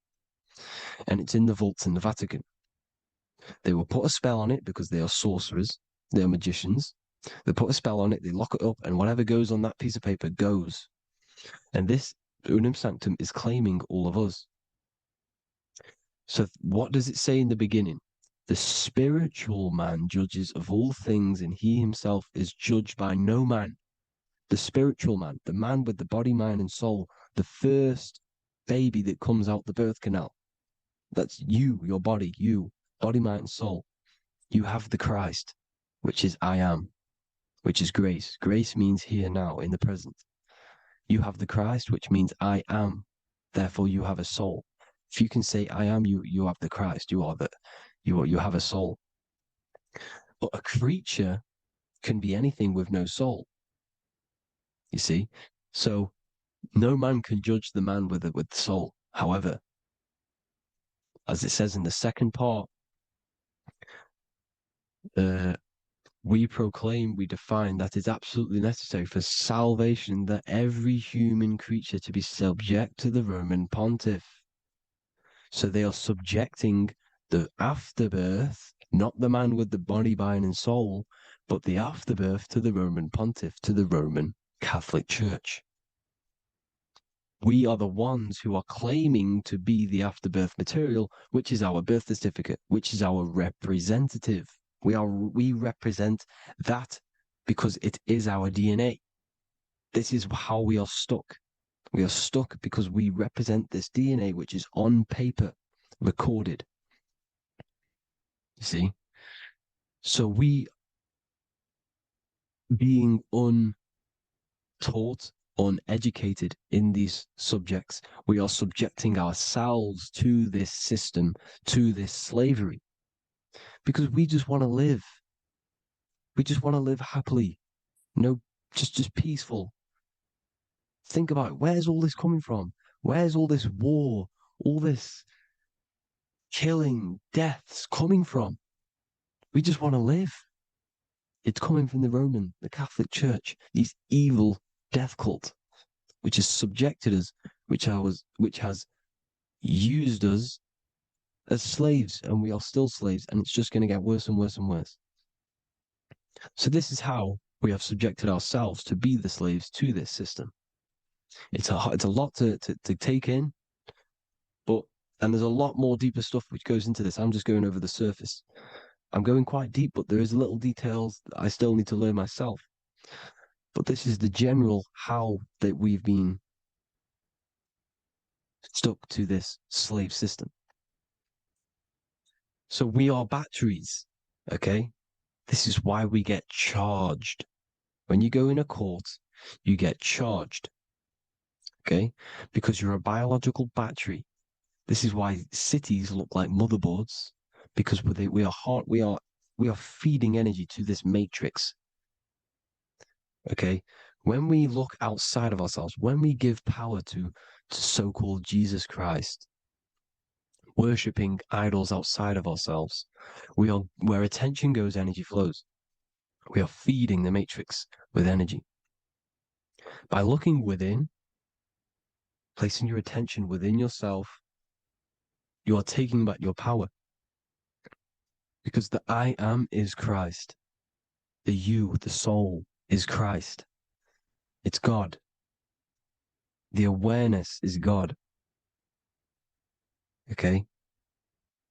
and it's in the vaults in the Vatican. They will put a spell on it because they are sorcerers, they are magicians. They put a spell on it, they lock it up, and whatever goes on that piece of paper goes. And this Unum Sanctum is claiming all of us. So what does it say in the beginning? The spiritual man judges of all things, and he himself is judged by no man. The spiritual man, the man with the body, mind, and soul, the first baby that comes out the birth canal. That's you, your body, body, mind, and soul. You have the Christ, which is I am, which is grace. Grace means here, now, in the present. You have the Christ, which means I am. Therefore, you have a soul. If you can say, I am, you have the Christ, you have a soul. But a creature can be anything with no soul. You see? So no man can judge the man with the soul. However, as it says in the second part, we proclaim, we define that it's absolutely necessary for salvation that every human creature to be subject to the Roman pontiff. So they are subjecting the afterbirth, not the man with the body, mind, and soul, but the afterbirth to the Roman pontiff, to the Roman Catholic Church. We are the ones who are claiming to be the afterbirth material, which is our birth certificate, which is our representative. We represent that because it is our DNA. This is how we are stuck. We are stuck because we represent this DNA, which is on paper, recorded. You see? So we, being untaught, uneducated in these subjects, we are subjecting ourselves to this system, to this slavery, because we just want to live. We just want to live happily, just peaceful. Think about it. Where's all this coming from? Where's all this war, all this killing, deaths coming from? We just want to live. It's coming from the Catholic Church, these evil death cult, which has subjected us, which has used us as slaves, and we are still slaves, and it's just going to get worse and worse and worse. So this is how we have subjected ourselves to be the slaves to this system. It's a lot to take in, and there's a lot more deeper stuff which goes into this. I'm just going over the surface. I'm going quite deep, but there is little details that I still need to learn myself. But this is the general how that we've been stuck to this slave system. So we are batteries, okay? This is why we get charged. When you go in a court, you get charged, okay? Because you're a biological battery. This is why cities look like motherboards, because we are feeding energy to this matrix. Okay, when we look outside of ourselves, when we give power to so-called Jesus Christ, worshipping idols outside of ourselves, where attention goes, energy flows. We are feeding the matrix with energy. By looking within, placing your attention within yourself, you are taking back your power. Because the I am is Christ. The you, the soul, is Christ. It's God. The awareness is God. Okay?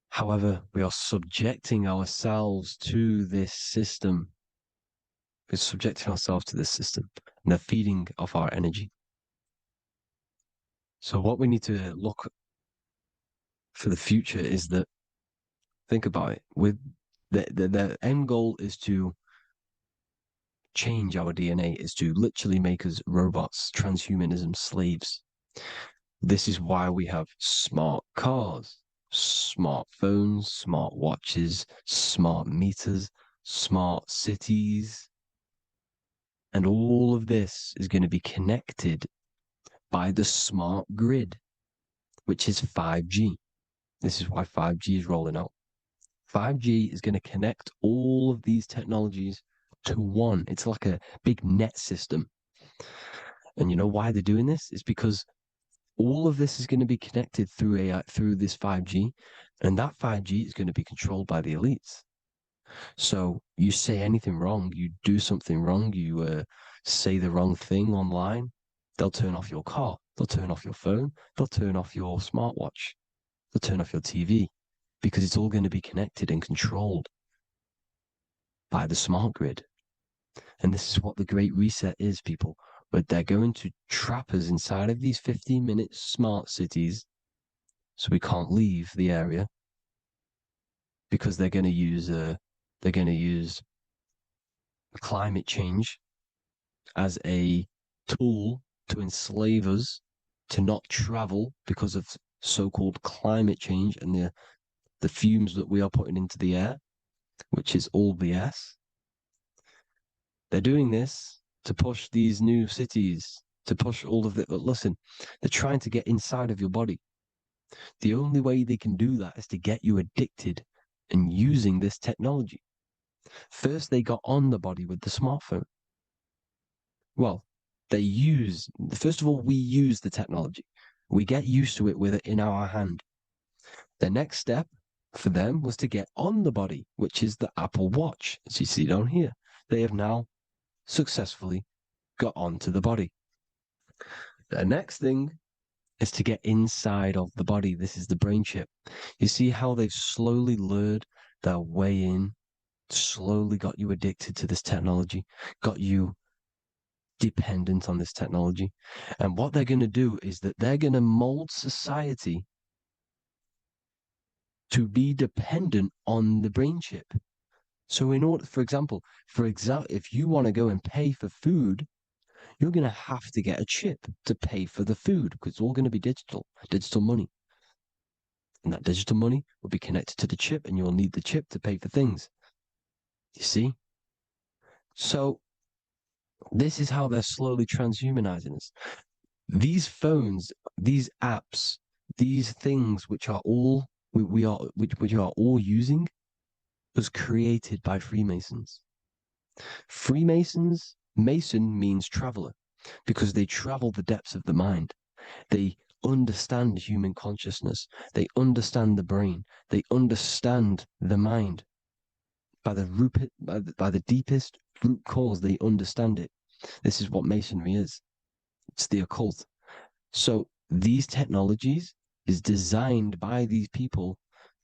However, we are subjecting ourselves to this system. We're subjecting ourselves to this system and the feeding of our energy. So what we need to look for the future is that, think about it, with the end goal is to change our DNA, is to literally make us robots, transhumanism, slaves. This is why we have smart cars, smartphones, smart watches, smart meters, smart cities. And all of this is going to be connected by the smart grid, which is 5G. This is why 5G is rolling out. 5G is going to connect all of these technologies to one. It's like a big net system. And you know why they're doing this? It's because all of this is going to be connected through AI, through this 5G, and that 5G is going to be controlled by the elites. So you say anything wrong, you do something wrong, you say the wrong thing online, they'll turn off your car, they'll turn off your phone, they'll turn off your smartwatch, they'll turn off your TV, because it's all going to be connected and controlled by the smart grid. And this is what the Great Reset is, people. But they're going to trap us inside of these 15-minute smart cities so we can't leave the area, because they're going to use climate change as a tool to enslave us, to not travel because of so-called climate change and the fumes that we are putting into the air, which is all BS. They're doing this to push these new cities, to push all of it. But listen, they're trying to get inside of your body. The only way they can do that is to get you addicted and using this technology. First, they got on the body with the smartphone. Well, first of all, we use the technology. We get used to it with it in our hand. The next step for them was to get on the body, which is the Apple Watch, as you see down here. They have now successfully got onto the body. The next thing is to get inside of the body. This is the brain chip. You see how they've slowly lured their way in, slowly got you addicted to this technology, got you dependent on this technology. And what they're going to do is that they're going to mold society to be dependent on the brain chip. So in order, for example, if you want to go and pay for food, you're going to have to get a chip to pay for the food because it's all going to be digital money. And that digital money will be connected to the chip and you'll need the chip to pay for things. You see? So this is how they're slowly transhumanizing us. These phones, these apps, these things which are all we are all using was created by Freemasons. Mason means traveler because they travel the depths of the mind. They understand human consciousness. They understand the brain. They understand the mind. By the deepest root cause, they understand it. This is what Masonry is. It's the occult. So these technologies is designed by these people.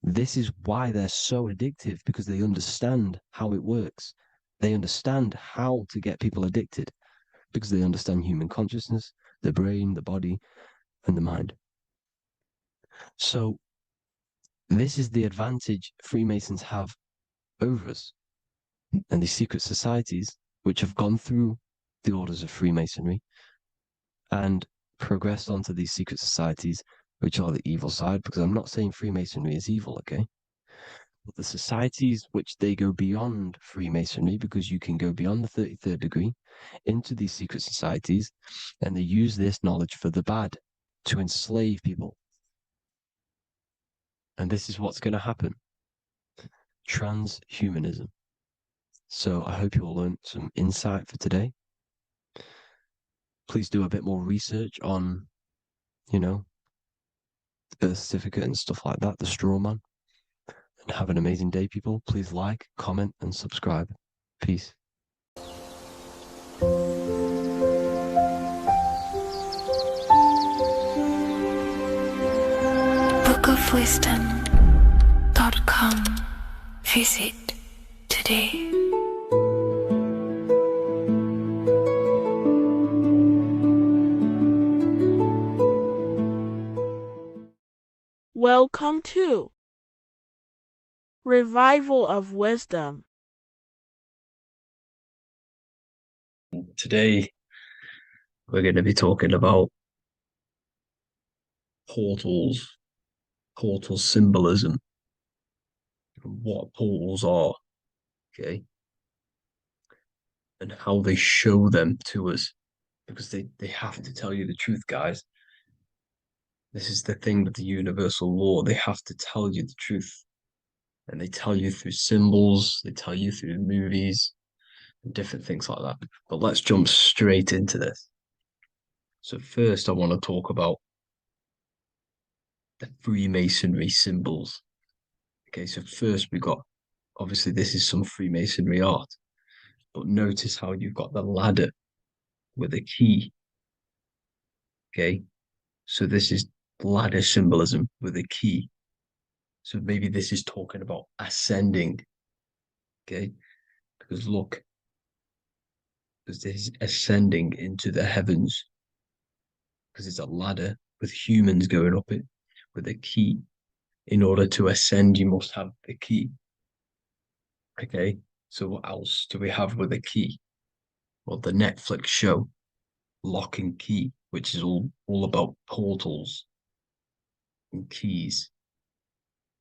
This is why they're so addictive, because they understand how it works. They understand how to get people addicted because they understand human consciousness, the brain, the body, and the mind. So this is the advantage Freemasons have over us. And these secret societies, which have gone through the orders of Freemasonry and progressed onto these secret societies, which are the evil side, because I'm not saying Freemasonry is evil, okay? But the societies which they go beyond Freemasonry, because you can go beyond the 33rd degree into these secret societies, and they use this knowledge for the bad, to enslave people. And this is what's going to happen. Transhumanism. So I hope you all learned some insight for today. Please do a bit more research on, the birth certificate and stuff like that, the straw man. And have an amazing day, people. Please like, comment, and subscribe. Peace. bookofwisdom.com. Visit today. Welcome to Revival of Wisdom. Today, we're going to be talking about portal symbolism, what portals are, okay, and how they show them to us, because they have to tell you the truth, guys. This is the thing with the universal law. They have to tell you the truth. And they tell you through symbols, they tell you through movies, and different things like that. But let's jump straight into this. So first, I want to talk about the Freemasonry symbols. Okay, so first we got, obviously this is some Freemasonry art, but notice how you've got the ladder with a key. Okay, so this is ladder symbolism with a key. So maybe this is talking about ascending. Okay, because look, because this is ascending into the heavens, because it's a ladder with humans going up it with a key. In order to ascend, you must have the key. Okay, so what else do we have with a key? Well, the Netflix show Lock and Key, which is all about portals. and keys.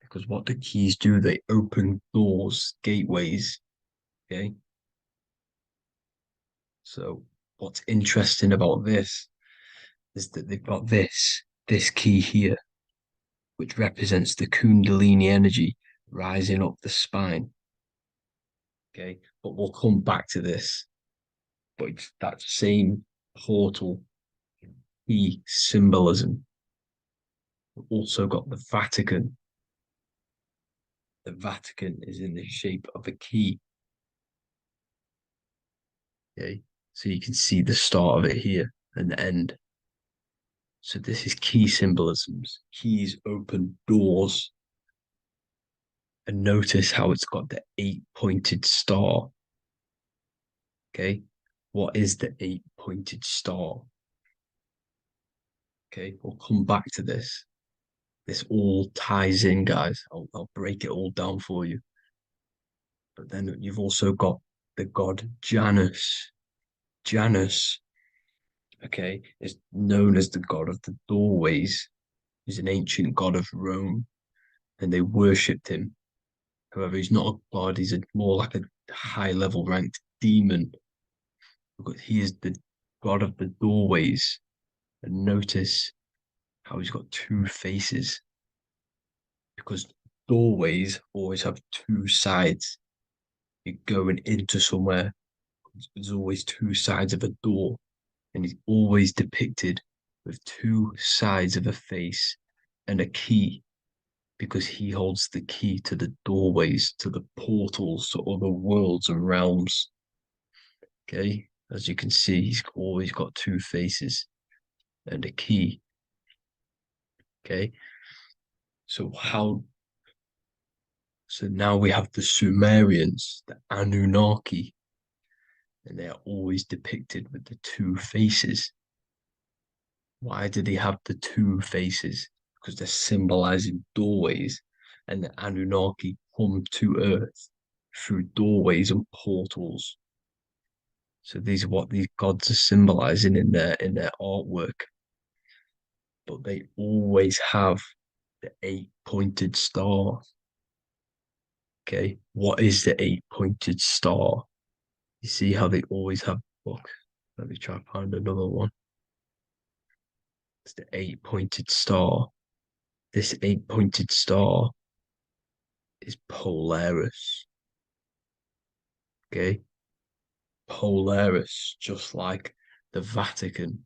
Because what the keys do, they open doors, gateways. Okay. So what's interesting about this is that they've got this key here, which represents the Kundalini energy rising up the spine. Okay, but we'll come back to this. But it's that same portal key symbolism. We've also got the Vatican. The Vatican is in the shape of a key. Okay, so you can see the start of it here and the end. So this is key symbolisms. Keys open doors. And notice how it's got the 8-pointed star. Okay, what is the 8-pointed star? Okay, we'll come back to this. This all ties in, guys. I'll break it all down for you. But then you've also got the god Janus. Janus, okay, is known as the god of the doorways. He's an ancient god of Rome, and they worshipped him. However, he's not a god, he's more like a high-level ranked demon. Because he is the god of the doorways. And notice how he's got two faces. Because doorways always have two sides. You're going into somewhere, there's always two sides of a door. And he's always depicted with two sides of a face and a key. Because he holds the key to the doorways, to the portals, to other worlds and realms. Okay, as you can see, he's always got two faces and a key. Okay, so now we have the Sumerians, the Anunnaki, and they are always depicted with the two faces. Why do they have the two faces? Because they're symbolizing doorways, and the Anunnaki come to Earth through doorways and portals. So these are what these gods are symbolizing in their artwork. But they always have the 8-pointed star. Okay, what is the 8-pointed star? You see how they always have. Look, let me try to find another one. It's the 8-pointed star. This 8-pointed star is Polaris. Okay, Polaris, just like the Vatican,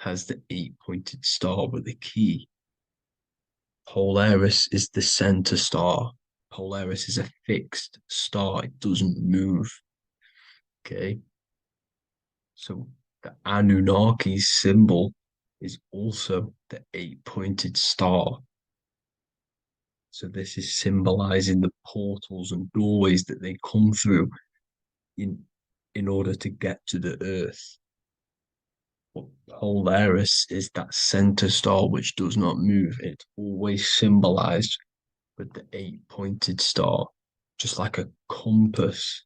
has the 8-pointed star with a key. Polaris is the center star. Polaris is a fixed star. It doesn't move. Okay. So the Anunnaki's symbol is also the 8-pointed star. So this is symbolizing the portals and doorways that they come through in order to get to the earth. But Polaris is that center star which does not move. It's always symbolized with the 8-pointed star, just like a compass.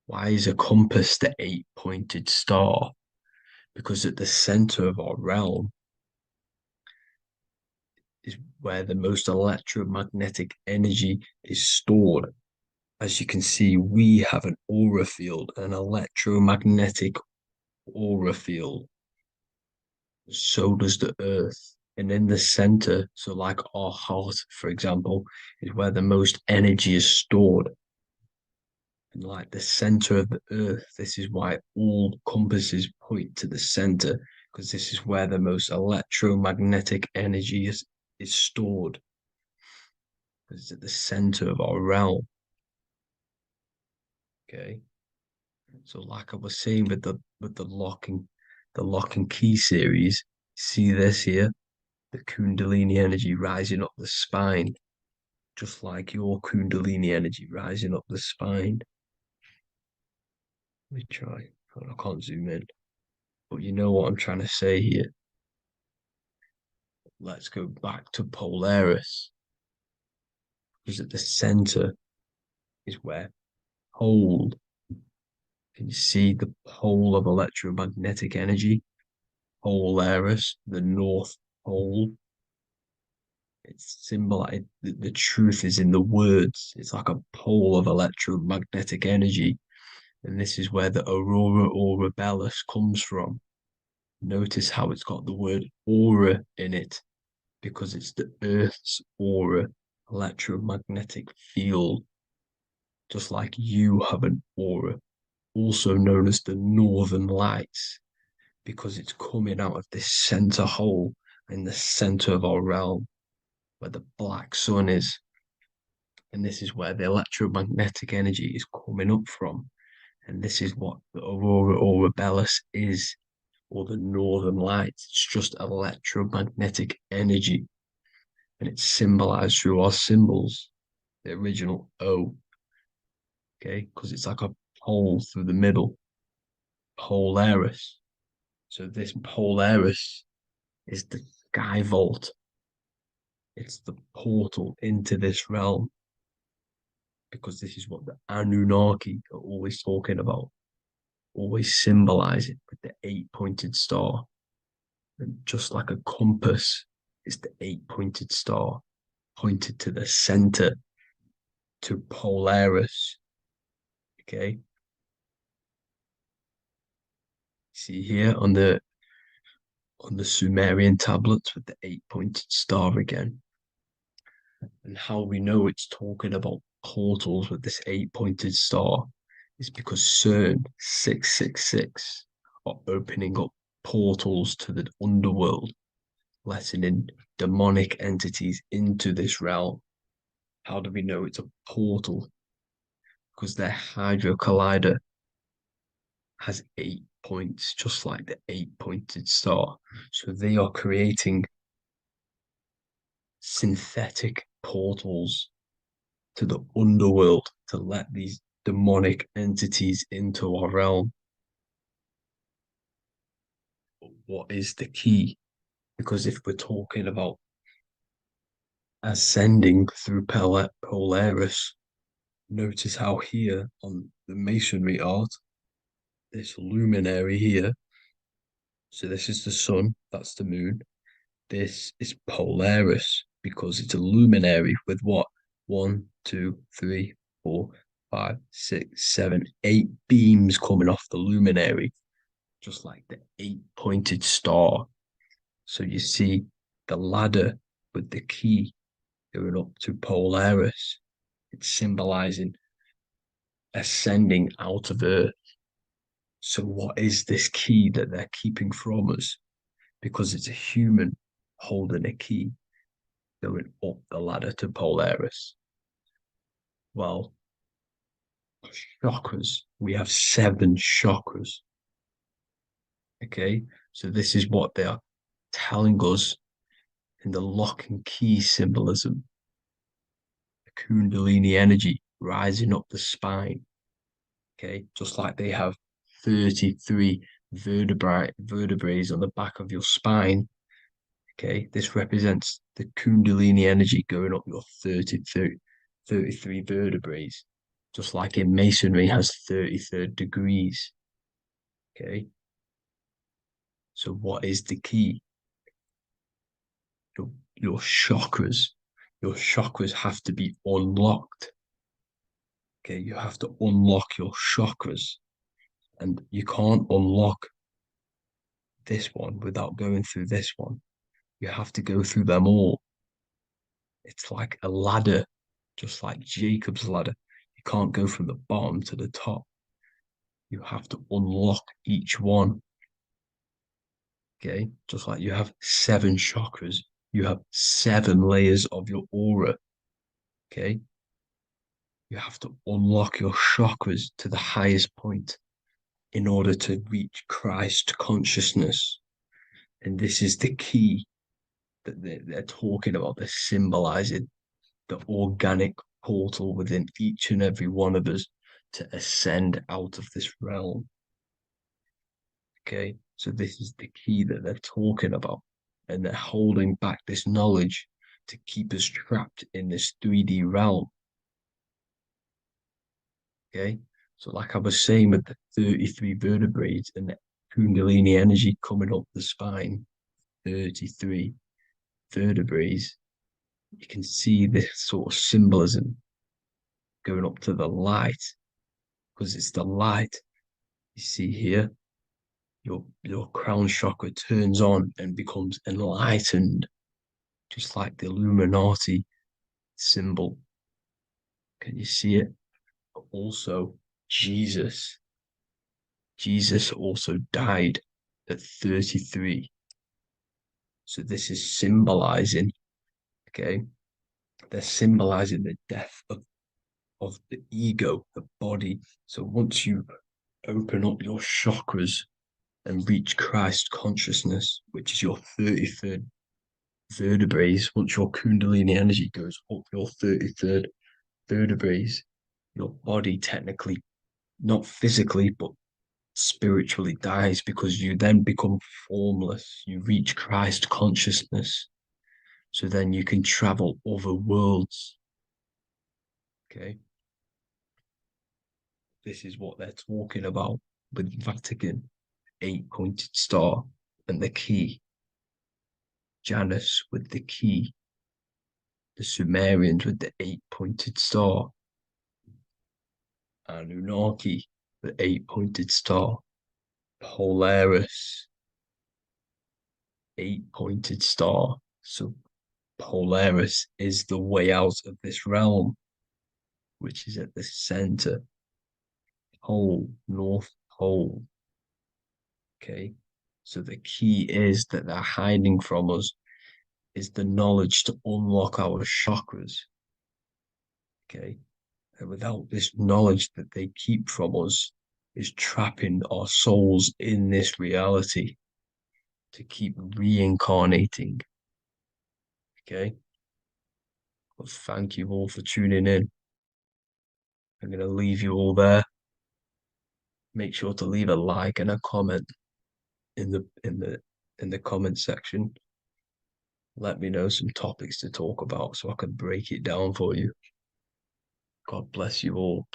Why is a compass the 8-pointed star? Because at the center of our realm is where the most electromagnetic energy is stored. As you can see, we have an aura field, an electromagnetic aura field. So does the earth. And in the center, so like our heart, for example, is where the most energy is stored. And like the center of the earth, this is why all compasses point to the center, because this is where the most electromagnetic energy is stored. It's at the center of our realm. Okay. So like I was saying with the lock and key series, see this here? The Kundalini energy rising up the spine, just like your Kundalini energy rising up the spine. Let me try. I can't zoom in, but you know what I'm trying to say here. Let's go back to Polaris, because at the center is where pole. Can you see the pole of electromagnetic energy? Polaris, the North pole. It's symbolized, the truth is in the words. It's like a pole of electromagnetic energy. And this is where the aurora borealis comes from. Notice how it's got the word aura in it, because it's the Earth's aura, electromagnetic field. Just like you have an aura, also known as the northern lights, because it's coming out of this center hole in the center of our realm, where the black sun is. And this is where the electromagnetic energy is coming up from. And this is what the aurora borealis is, or the northern lights. It's just electromagnetic energy. And it's symbolized through our symbols, the original O. Okay, because it's like a pole through the middle, Polaris. So this Polaris is the sky vault. It's the portal into this realm, because this is what the Anunnaki are always talking about, always symbolize it with the 8-pointed star. And just like a compass is the 8-pointed star pointed to the center, to Polaris. Okay. See here on the Sumerian tablets with the 8-pointed star again. And how we know it's talking about portals with this 8-pointed star is because CERN 666 are opening up portals to the underworld, letting in demonic entities into this realm. How do we know it's a portal? Because their Hydro Collider has 8 points, just like the 8-pointed star. So they are creating synthetic portals to the underworld to let these demonic entities into our realm. But what is the key? Because if we're talking about ascending through Polaris, notice how here on the masonry art, this luminary here, so this is the sun, that's the moon, this is Polaris, because it's a luminary with what? 1, 2, 3, 4, 5, 6, 7, 8 beams coming off the luminary, just like the 8-pointed star. So you see the ladder with the key going up to Polaris. It's symbolizing ascending out of Earth. So what is this key that they're keeping from us? Because it's a human holding a key going up the ladder to Polaris. Well, chakras. We have 7 chakras. Okay, so this is what they are telling us in the lock and key symbolism. The Kundalini energy rising up the spine. Okay, just like they have 33 vertebrae on the back of your spine. Okay, this represents the Kundalini energy going up your 33 vertebrae, just like in masonry has 33rd degrees. Okay, so what is the key? Your chakras. Your chakras have to be unlocked. Okay, you have to unlock your chakras, and you can't unlock this one without going through this one. You have to go through them all. It's like a ladder, just like Jacob's ladder. You can't go from the bottom to the top. You have to unlock each one. Okay, just like you have 7 chakras, you have 7 layers of your aura. Okay, you have to unlock your chakras to the highest point in order to reach Christ consciousness. And this is the key that they're talking about. They're symbolizing the organic portal within each and every one of us to ascend out of this realm. Okay, so this is the key that they're talking about, and they're holding back this knowledge to keep us trapped in this 3D realm. Okay, so like I was saying with the 33 vertebrae and the Kundalini energy coming up the spine, 33. vertebrae, you can see this sort of symbolism going up to the light, because it's the light. You see here, your crown chakra turns on and becomes enlightened, just like the Illuminati symbol. Can you see it? But also, Jesus also died at 33. So this is symbolizing, okay? They're symbolizing the death of the ego, the body. So once you open up your chakras and reach Christ consciousness, which is your 33rd vertebrae, once your Kundalini energy goes up your 33rd vertebrae, your body technically, not physically, but spiritually dies, because you then become formless. You reach Christ consciousness. So then you can travel other worlds. Okay. This is what they're talking about with Vatican, 8-pointed star, and the key. Janus with the key. The Sumerians with the 8-pointed star. Anunnaki, the 8-pointed star. Polaris, 8-pointed star. So Polaris is the way out of this realm, which is at the center. Pole, North Pole. Okay, so the key is that they're hiding from us is the knowledge to unlock our chakras. Okay, and without this knowledge that they keep from us is trapping our souls in this reality to keep reincarnating. Okay, well, thank you all for tuning in. I'm going to leave you all there. Make sure to leave a like and a comment in the comment section. Let me know some topics to talk about so I can break it down for you. God bless you all.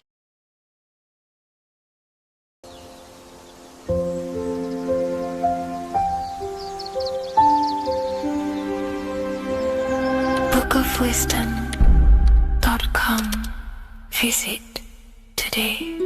bookofwisdom.com. Visit today.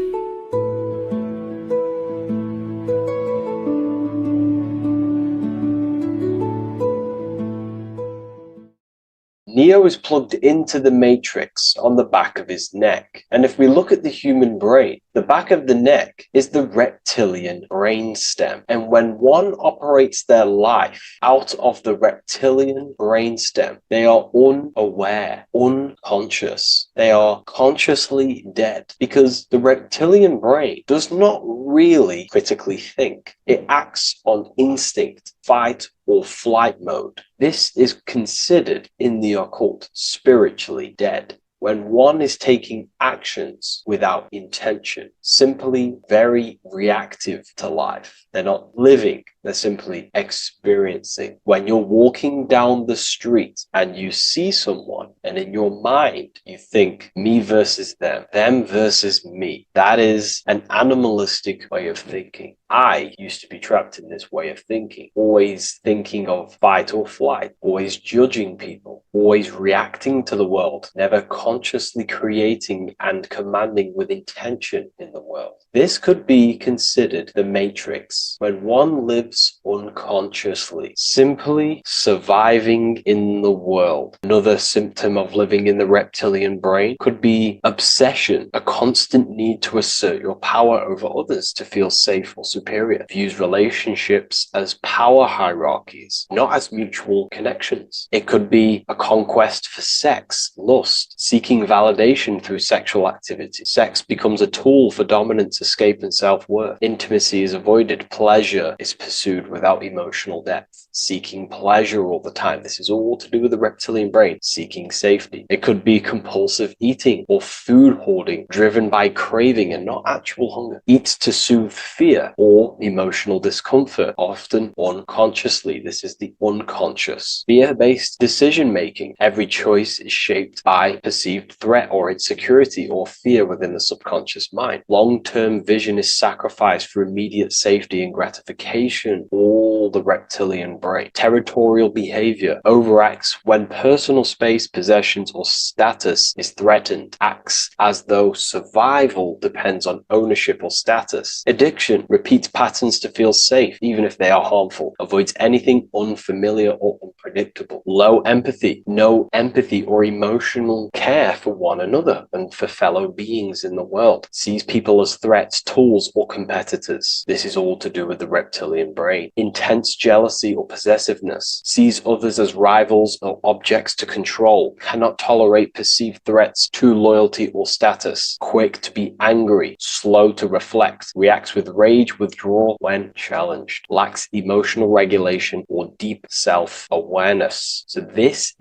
Neo is plugged into the matrix on the back of his neck. And if we look at the human brain, the back of the neck is the reptilian brain stem. And when one operates their life out of the reptilian brain stem, they are unaware, unconscious. They are consciously dead, because the reptilian brain does not really critically think. It acts on instinct, fight or flight mode. This is considered in the occult spiritually dead. When one is taking actions without intention, simply very reactive to life. They're not living, they're simply experiencing. When you're walking down the street and you see someone, and in your mind you think me versus them versus me, that is an animalistic way of thinking. I used to be trapped in this way of thinking, always thinking of fight or flight, always judging people, always reacting to the world, never consciously creating and commanding with intention in the world. This could be considered the matrix, when one lives unconsciously, simply surviving in the world. Another symptom of living in the reptilian brain could be obsession, a constant need to assert your power over others to feel safe or superior. Views relationships as power hierarchies, not as mutual connections. It could be a conquest for sex, lust, seeking validation through sexual activity. Sex becomes a tool for dominance, escape, and self-worth. Intimacy is avoided. Pleasure is pursued without emotional depth. Seeking pleasure all the time. This is all to do with the reptilian brain. Seeking safety. It could be compulsive eating or food hoarding, driven by craving and not actual hunger. Eats to soothe fear or emotional discomfort, often unconsciously. This is the unconscious. Fear-based decision making. Every choice is shaped by perceived threat or insecurity or fear within the subconscious mind. Long-term vision is sacrificed for immediate safety and gratification. All called the reptilian brain. Territorial behavior overacts when personal space, possessions, or status is threatened, acts as though survival depends on ownership or status. Addiction repeats patterns to feel safe, even if they are harmful, avoids anything unfamiliar or unpredictable. Low empathy, no empathy or emotional care for one another and for fellow beings in the world, sees people as threats, tools, or competitors. This is all to do with the reptilian brain. Intense jealousy or possessiveness, sees others as rivals or objects to control, cannot tolerate perceived threats to loyalty or status, quick to be angry, slow to reflect, reacts with rage, withdrawal when challenged, lacks emotional regulation or deep self-awareness. So this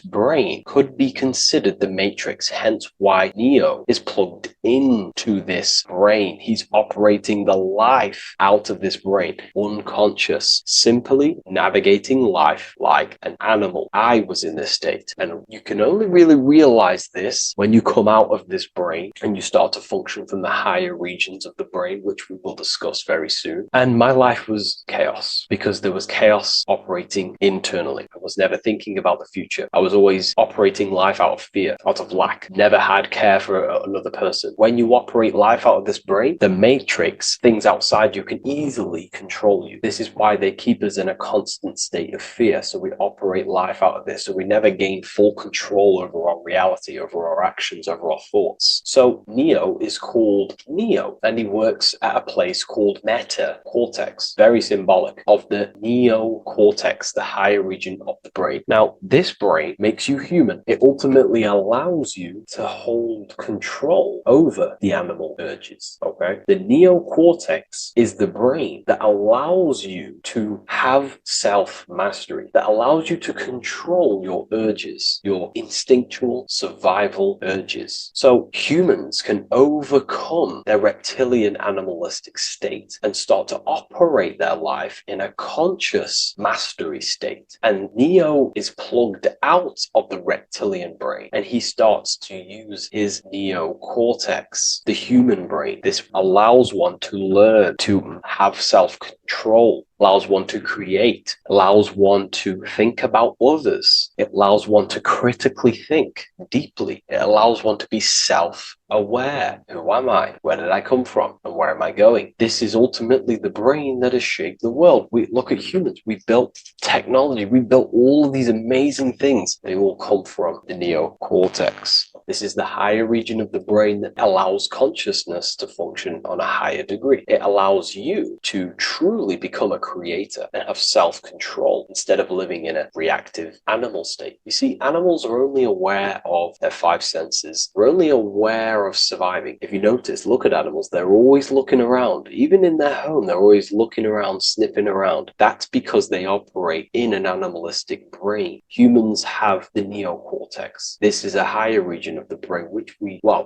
brain could be considered the matrix, hence why Neo is plugged into this brain. He's operating the life out of this brain, unconscious, simply navigating life like an animal. I was in this state, and you can only really realize this when you come out of this brain and you start to function from the higher regions of the brain, which we will discuss very soon. And my life was chaos, because there was chaos operating internally. I was never thinking about the future. I was always operating life out of fear, out of lack, never had care for another person. When you operate life out of this brain, the matrix, things outside you, can easily control you. This is why they keep us in a constant state of fear. So we operate life out of this. So we never gain full control over our reality, over our actions, over our thoughts. So Neo is called Neo, and he works at a place called meta cortex, very symbolic of the neocortex, the higher region of the brain. Now, this brain makes you human. It ultimately allows you to hold control over the animal urges, okay? The neocortex is the brain that allows you to have self-mastery, that allows you to control your urges, your instinctual survival urges. So humans can overcome their reptilian animalistic state and start to operate their life in a conscious mastery state. And Neo is plugged out of the reptilian brain, and he starts to use his neocortex, the human brain. This allows one to learn to have self-control, allows one to create, allows one to think about others. It allows one to critically think deeply. It allows one to be self-aware. Who am I? Where did I come from? And where am I going? This is ultimately the brain that has shaped the world. We look at humans. We built technology. We built all of these amazing things. They all come from the neocortex. This is the higher region of the brain that allows consciousness to function on a higher degree. It allows you to truly become a creator and have self-control instead of living in a reactive animal state. You see, animals are only aware of their five senses. They're only aware of surviving. If you notice, look at animals, they're always looking around. Even in their home, they're always looking around, sniffing around. That's because they operate in an animalistic brain. Humans have the neocortex. This is a higher region of the brain, which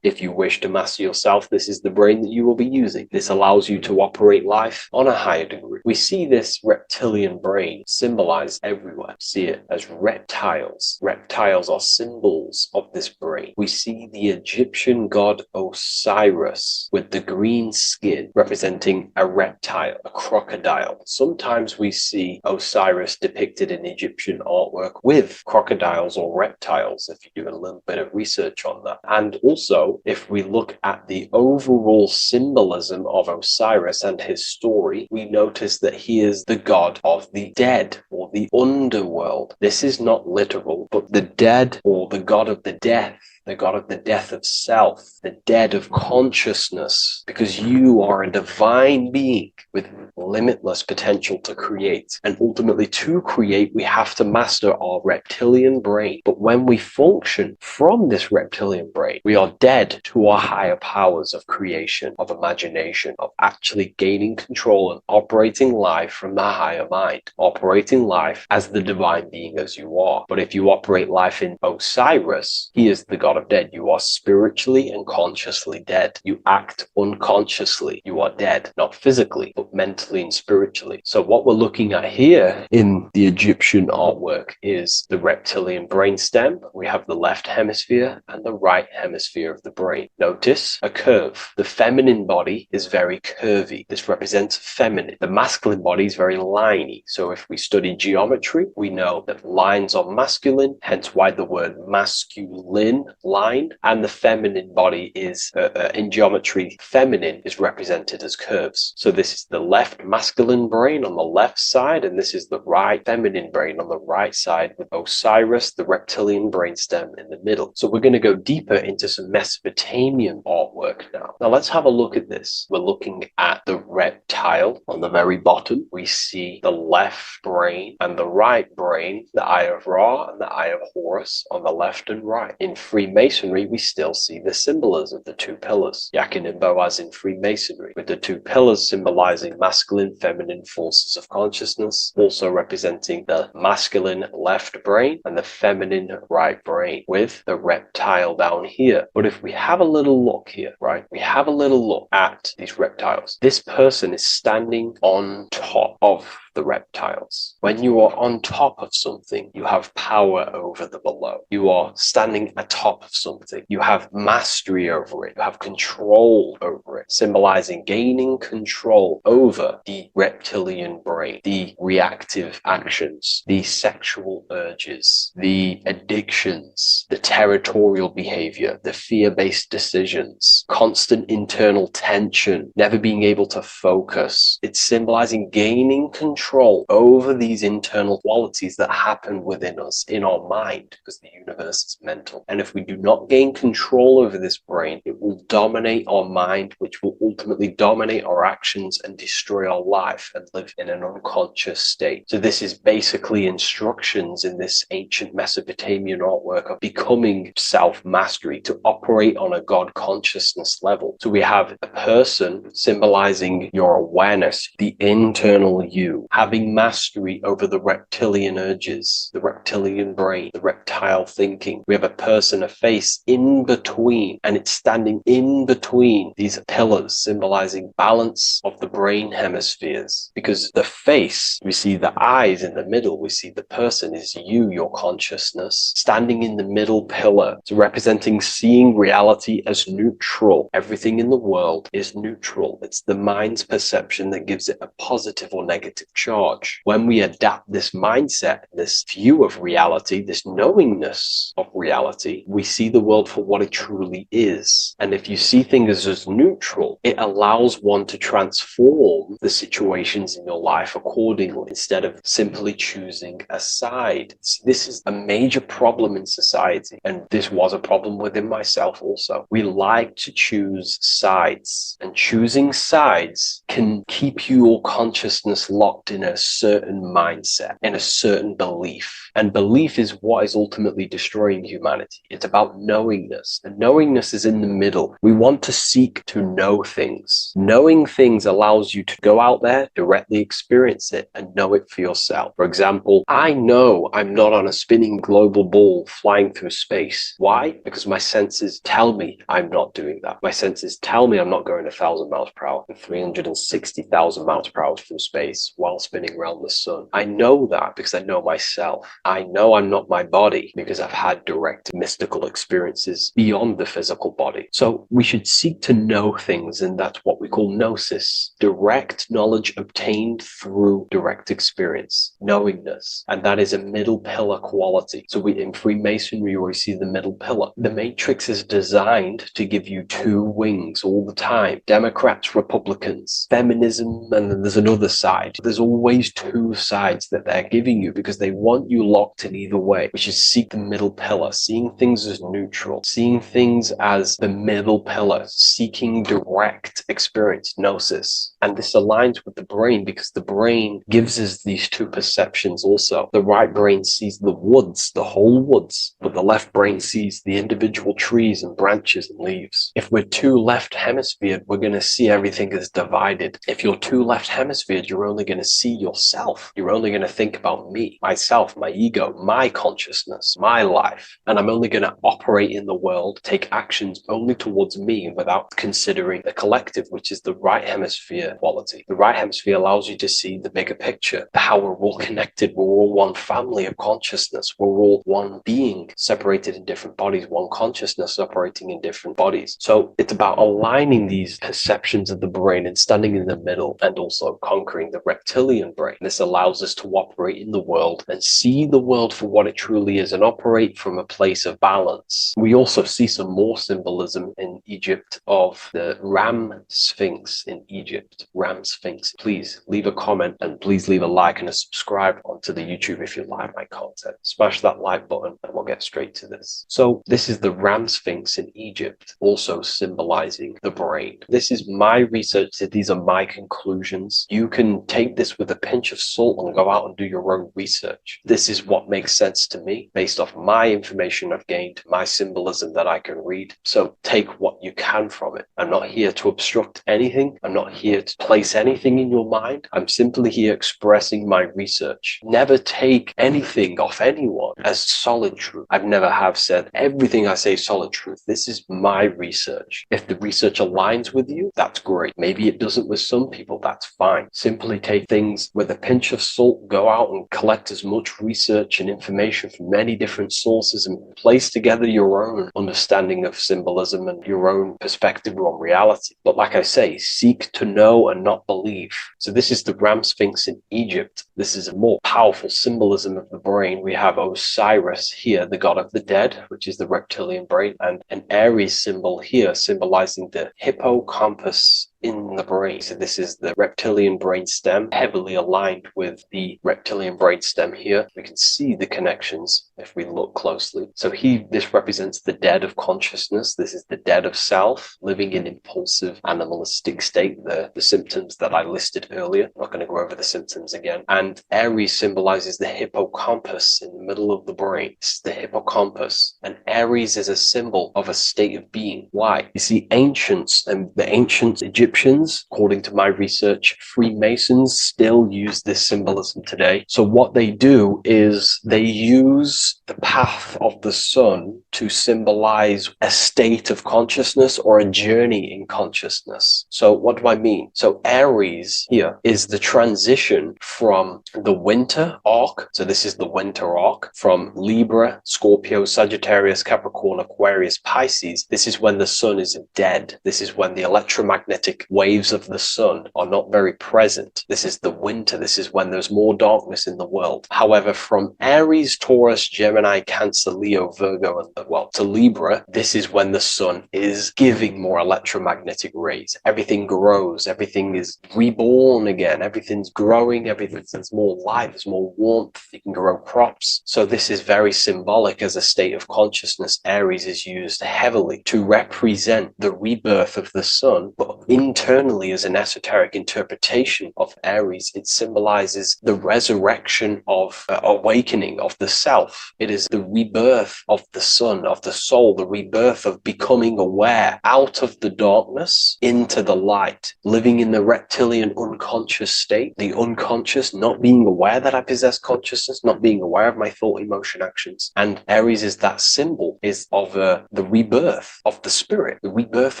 if you wish to master yourself, this is the brain that you will be using. This allows you to operate life on a higher degree. We see this reptilian brain symbolized everywhere. See it as reptiles. Reptiles are symbols of this brain. We see the Egyptian god Osiris with the green skin representing a reptile, a crocodile. Sometimes we see Osiris depicted in Egyptian artwork with crocodiles or reptiles, if you do a little bit of research on that. And also, if we look at the overall symbolism of Osiris and his story, we notice that he is the god of the dead or the underworld. This is not literal, but the dead or the god of the death, the god of the death of self, the dead of consciousness, because you are a divine being with limitless potential to create. And ultimately, to create, we have to master our reptilian brain. But when we function from this reptilian brain, we are dead to our higher powers of creation, of imagination, of actually gaining control and operating life from the higher mind, operating life as the divine being as you are. But if you operate life in Osiris, he is the god of dead. You are spiritually and consciously dead. You act unconsciously. You are dead, not physically, but mentally and spiritually. So what we're looking at here in the Egyptian artwork is the reptilian brainstem. We have the left hemisphere and the right hemisphere of the brain. Notice a curve. The feminine body is very curvy. This represents feminine. The masculine body is very liney. So if we study geometry, we know that lines are masculine, hence why the word masculine, line, and the feminine body is, in geometry, feminine is represented as curves. So this is the left masculine brain on the left side, and this is the right feminine brain on the right side, with Osiris, the reptilian brainstem, in the middle. So we're going to go deeper into some Mesopotamian artwork now. Now let's have a look at this. We're looking at the reptile on the very bottom. We see the left brain and the right brain, the Eye of Ra and the Eye of Horus on the left and right. In Freemasonry, we still see the symbolism of the two pillars, Yakin and Boaz in Freemasonry, with the two pillars symbolizing masculine, feminine forces of consciousness, also representing the masculine left brain and the feminine right brain, with the reptile down here. But if we have a little look here, right, we have a little look at these reptiles. This person is standing on top of the reptiles. When you are on top of something, you have power over the below. You are standing atop of something. You have mastery over it. You have control over it, symbolizing gaining control over the reptilian brain, the reactive actions, the sexual urges, the addictions, the territorial behavior, the fear-based decisions, constant internal tension, never being able to focus. It's symbolizing gaining control over these internal qualities that happen within us, in our mind, because the universe is mental. And if we do not gain control over this brain, it will dominate our mind, which will ultimately dominate our actions and destroy our life and live in an unconscious state. So this is basically instructions in this ancient Mesopotamian artwork of becoming self-mastery, to operate on a God consciousness level. So we have a person symbolizing your awareness, the internal you, having mastery over the reptilian urges, the reptilian brain, the reptile thinking. We have a person, a face in between, and it's standing in between these pillars, symbolizing balance of the brain hemispheres. Because the face, we see the eyes in the middle, we see the person is you, your consciousness, standing in the middle pillar. So representing seeing reality as neutral. Everything in the world is neutral. It's the mind's perception that gives it a positive or negative charge. When we adapt this mindset, this view of reality, this knowingness of reality, we see the world for what it truly is. And if you see things as neutral, it allows one to transform the situations in your life accordingly, instead of simply choosing a side. This is a major problem in society, and this was a problem within myself also. We like to choose sides, and choosing sides can keep your consciousness locked in a certain mindset, in a certain belief. And belief is what is ultimately destroying humanity. It's about knowingness, and knowingness is in the middle. We want to seek to know things. Knowing things allows you to go out there, directly experience it, and know it for yourself. For example, I know I'm not on a spinning global ball flying through space. Why? Because my senses tell me I'm not doing that. My senses tell me I'm not going 1,000 miles per hour and 360,000 miles per hour through space while spinning around the sun. I know that because I know myself. I know I'm not my body because I've had direct mystical experiences beyond the physical body. So we should seek to know things, and that's what we call gnosis, direct knowledge obtained through direct experience, knowingness. And that is a middle pillar quality. So in Freemasonry, we see the middle pillar. The matrix is designed to give you two wings all the time. Democrats, Republicans, feminism, and then there's another side. There's always two sides that they're giving you because they want you locked in either way, which is seek the middle pillar, seeing things as neutral, seeing things as the middle pillar, seeking direct experience, gnosis. And this aligns with the brain because the brain gives us these two perceptions also. The right brain sees the woods, the whole woods, but the left brain sees the individual trees and branches and leaves. If we're too left hemisphered, we're going to see everything as divided. If you're too left hemisphered, you're only going to see yourself. You're only going to think about me, myself, my ego, my consciousness, my life. And I'm only going to operate in the world, take actions only towards me without considering the collective, which is the right hemisphere quality. The right hemisphere allows you to see the bigger picture, how we're all connected. We're all one family of consciousness. We're all one being separated in different bodies, one consciousness operating in different bodies. So it's about aligning these perceptions of the brain and standing in the middle, and also conquering the reptilian brain. This allows us to operate in the world and see the world for what it truly is and operate from a place of balance. We also see some more symbolism in Egypt of the ram sphinx in Egypt. Ram sphinx. Please leave a comment and please leave a like and a subscribe onto the YouTube if you like my content. Smash that like button and we'll get straight to this. So this is the ram sphinx in Egypt, also symbolizing the brain. This is my research. These are my conclusions. You can take this with a pinch of salt and go out and do your own research. This is what makes sense to me based off my information I've gained, my symbolism that I can read. So take what you can from it. I'm not here to obstruct anything. I'm not here to place anything in your mind. I'm simply here expressing my research. Never take anything off anyone as solid truth. I've never have said everything I say is solid truth. This is my research. If the research aligns with you, that's great. Maybe it doesn't with some people, that's fine. Simply take things with a pinch of salt, go out and collect as much research and information from many different sources and place together your own understanding of symbolism and your own perspective on reality. But like I say, seek to know and not believe. So this is the ram sphinx in Egypt. This is a more powerful symbolism of the brain. We have Osiris here, the god of the dead, which is the reptilian brain, and an Aries symbol here symbolizing the hippocampus in the brain. So this is the reptilian brain stem, heavily aligned with the reptilian brain stem here. We can see the connections if we look closely. So this represents the dead of consciousness. This is the dead of self, living in impulsive animalistic state, the symptoms that I listed earlier. I'm not going to go over the symptoms again. And Aries symbolizes the hippocampus in the middle of the brain. This is the hippocampus. And Aries is a symbol of a state of being. Why? You see, ancients and the ancient Egyptians, according to my research, Freemasons still use this symbolism today. So what they do is they use the path of the sun to symbolize a state of consciousness or a journey in consciousness. So what do I mean? So Aries here is the transition from the winter arc. So this is the winter arc from Libra, Scorpio, Sagittarius, Capricorn, Aquarius, Pisces. This is when the sun is dead. This is when the electromagnetic waves of the sun are not very present. This is the winter. This is when there's more darkness in the world. However, from Aries, Taurus, Gemini, Cancer, Leo, Virgo, and to Libra, this is when the sun is giving more electromagnetic rays. Everything grows. Everything is reborn again. Everything's growing. There's more light. There's more warmth. You can grow crops. So this is very symbolic as a state of consciousness. Aries is used heavily to represent the rebirth of the sun, but internally as an esoteric interpretation of Aries, it symbolizes the resurrection of awakening of the self. It is the rebirth of the sun, of the soul, the rebirth of becoming aware out of the darkness into the light, living in the reptilian unconscious state, the unconscious, not being aware that I possess consciousness, not being aware of my thought, emotion, actions. And Aries is that symbol, is of the rebirth of the spirit, the rebirth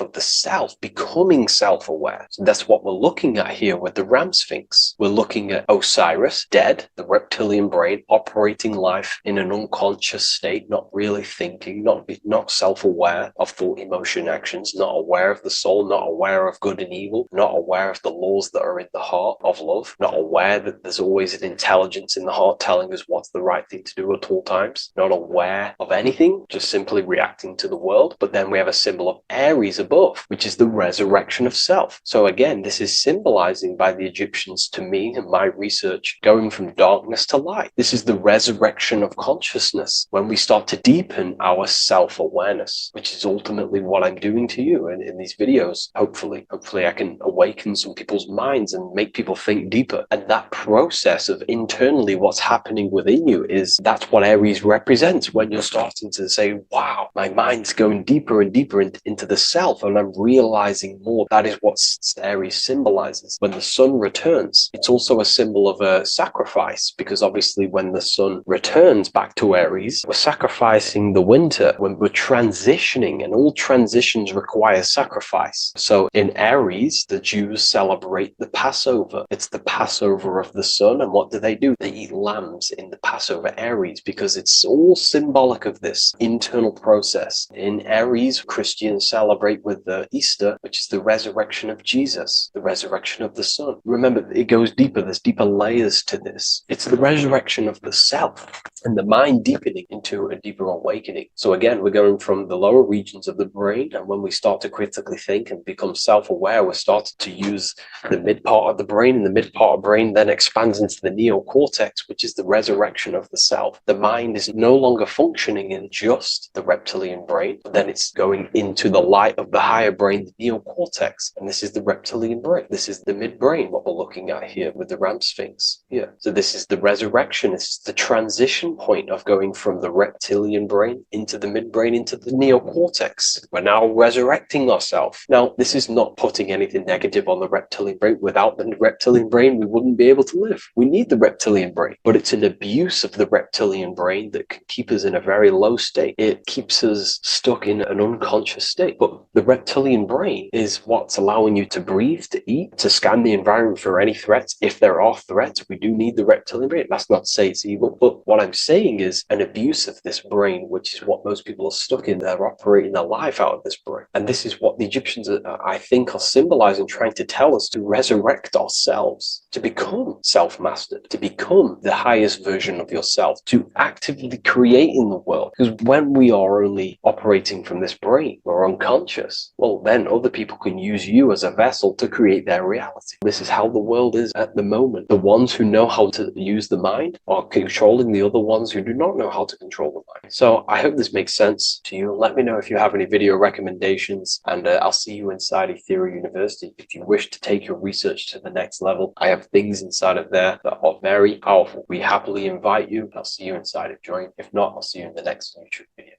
of the self, becoming self-aware. So that's what we're looking at here with the ram sphinx. We're looking at Osiris, dead, the reptilian brain, operating life in an unconscious state, not really thinking, not self-aware of thought, emotion, actions, not aware of the soul, not aware of good and evil, not aware of the laws that are in the heart of love, not aware that there's always an intelligence in the heart telling us what's the right thing to do at all times, not aware of anything, just simply reacting to the world. But then we have a symbol of Aries above, which is the resurrection of self. So again, this is symbolizing by the Egyptians to me and my research going from darkness to light. This is the resurrection of consciousness when we start to deepen our self-awareness, which is ultimately what I'm doing to you in these videos. Hopefully I can awaken some people's minds and make people think deeper. And that process of internally what's happening within you that's what Aries represents when you're starting to say, wow, my mind's going deeper and deeper into the self and I'm realizing more. That is what Aries symbolizes. When the sun returns, it's also a symbol of a sacrifice, because obviously when the sun returns back to Aries, we're sacrificing the winter, when we're transitioning, and all transitions require sacrifice. So in Aries, the Jews celebrate the Passover. It's the Passover of the sun, and what do? They eat lambs in the Passover Aries, because it's all symbolic of this internal process. In Aries, Christians celebrate with the Easter, which is the resurrection of Jesus, the resurrection of the sun. Remember, it goes deeper. There's deeper layers to this. It's the resurrection of the self and the mind deepening into a deeper awakening. So again, we're going from the lower regions of the brain, and when we start to critically think and become self-aware, we're starting to use the mid part of the brain, and the mid part of the brain then expands into the neocortex, which is the resurrection of the self. The mind is no longer functioning in just the reptilian brain, but then it's going into the light of the higher brain, the neocortex, and this is the reptilian brain. This is the midbrain, what we're looking at here with the Ram Sphinx. Yeah. So this is the resurrection. It's the transition point of going from the reptilian brain into the midbrain, into the neocortex. We're now resurrecting ourselves. Now, this is not putting anything negative on the reptilian brain. Without the reptilian brain, we wouldn't be able to live. We need the reptilian brain, but it's an abuse of the reptilian brain that can keep us in a very low state. It keeps us stuck in an unconscious state. But the reptilian brain is what's allowing you to breathe, to eat, to scan the environment for any threats. If there are threats, we do need the reptilian brain. That's not to say it's evil, but what I'm saying is an abuse of this brain, which is what most people are stuck in. They're operating their life out of this brain. And this is what the Egyptians, I think, are symbolizing, trying to tell us to resurrect ourselves, to become self-mastered, to become the highest version of yourself, to actively create in the world. Because when we are only operating from this brain, we're unconscious, well, then other people can use you as a vessel to create their reality. This is how the world is at the moment. The ones who know how to use the mind are controlling the other ones who do not know how to control the mind. So I hope this makes sense to you. Let me know if you have any video recommendations, and I'll see you inside Ethereal University. If you wish to take your research to the next level, I have things inside of there that are very powerful. We happily invite you. I'll see you inside of Join. If not, I'll see you in the next YouTube video.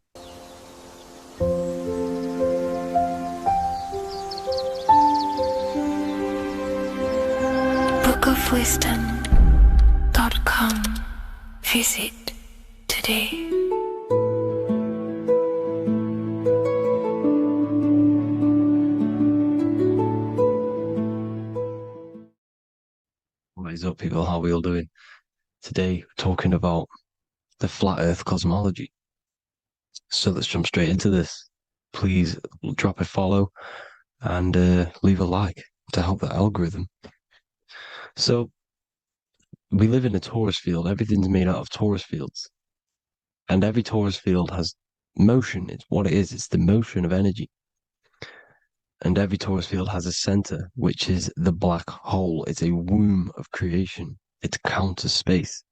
bookofwisdom.com. Visit today. What is up, people? How are we all doing? Today, we're talking about the flat earth cosmology. So let's jump straight into this. Please drop a follow and leave a like to help the algorithm. So we live in a torus field. Everything's made out of torus fields. And every torus field has motion. It's what it is. It's the motion of energy. And every torus field has a center, which is the black hole. It's a womb of creation. It's counter space.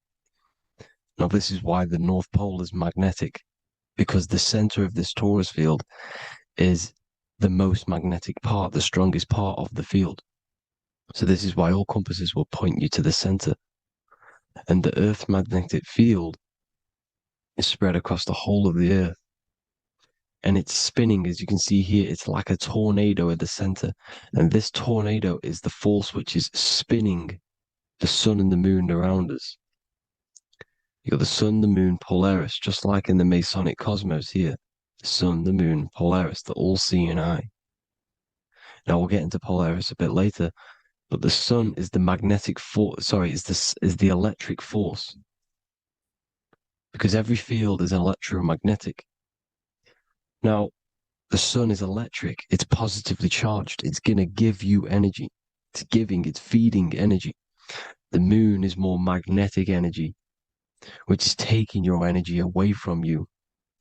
Now, this is why the North Pole is magnetic, because the center of this torus field is the most magnetic part, the strongest part of the field. So this is why all compasses will point you to the center. And the Earth's magnetic field is spread across the whole of the Earth. And it's spinning, as you can see here. It's like a tornado at the center. And this tornado is the force which is spinning the sun and the moon around us. You got the sun, the moon, Polaris, just like in the Masonic cosmos here. The sun, the moon, Polaris, the all-seeing eye. Now we'll get into Polaris a bit later, but the sun is the magnetic force. Sorry, is the electric force, because every field is electromagnetic. Now, the sun is electric. It's positively charged. It's gonna give you energy. It's feeding energy. The moon is more magnetic energy, which is taking your energy away from you.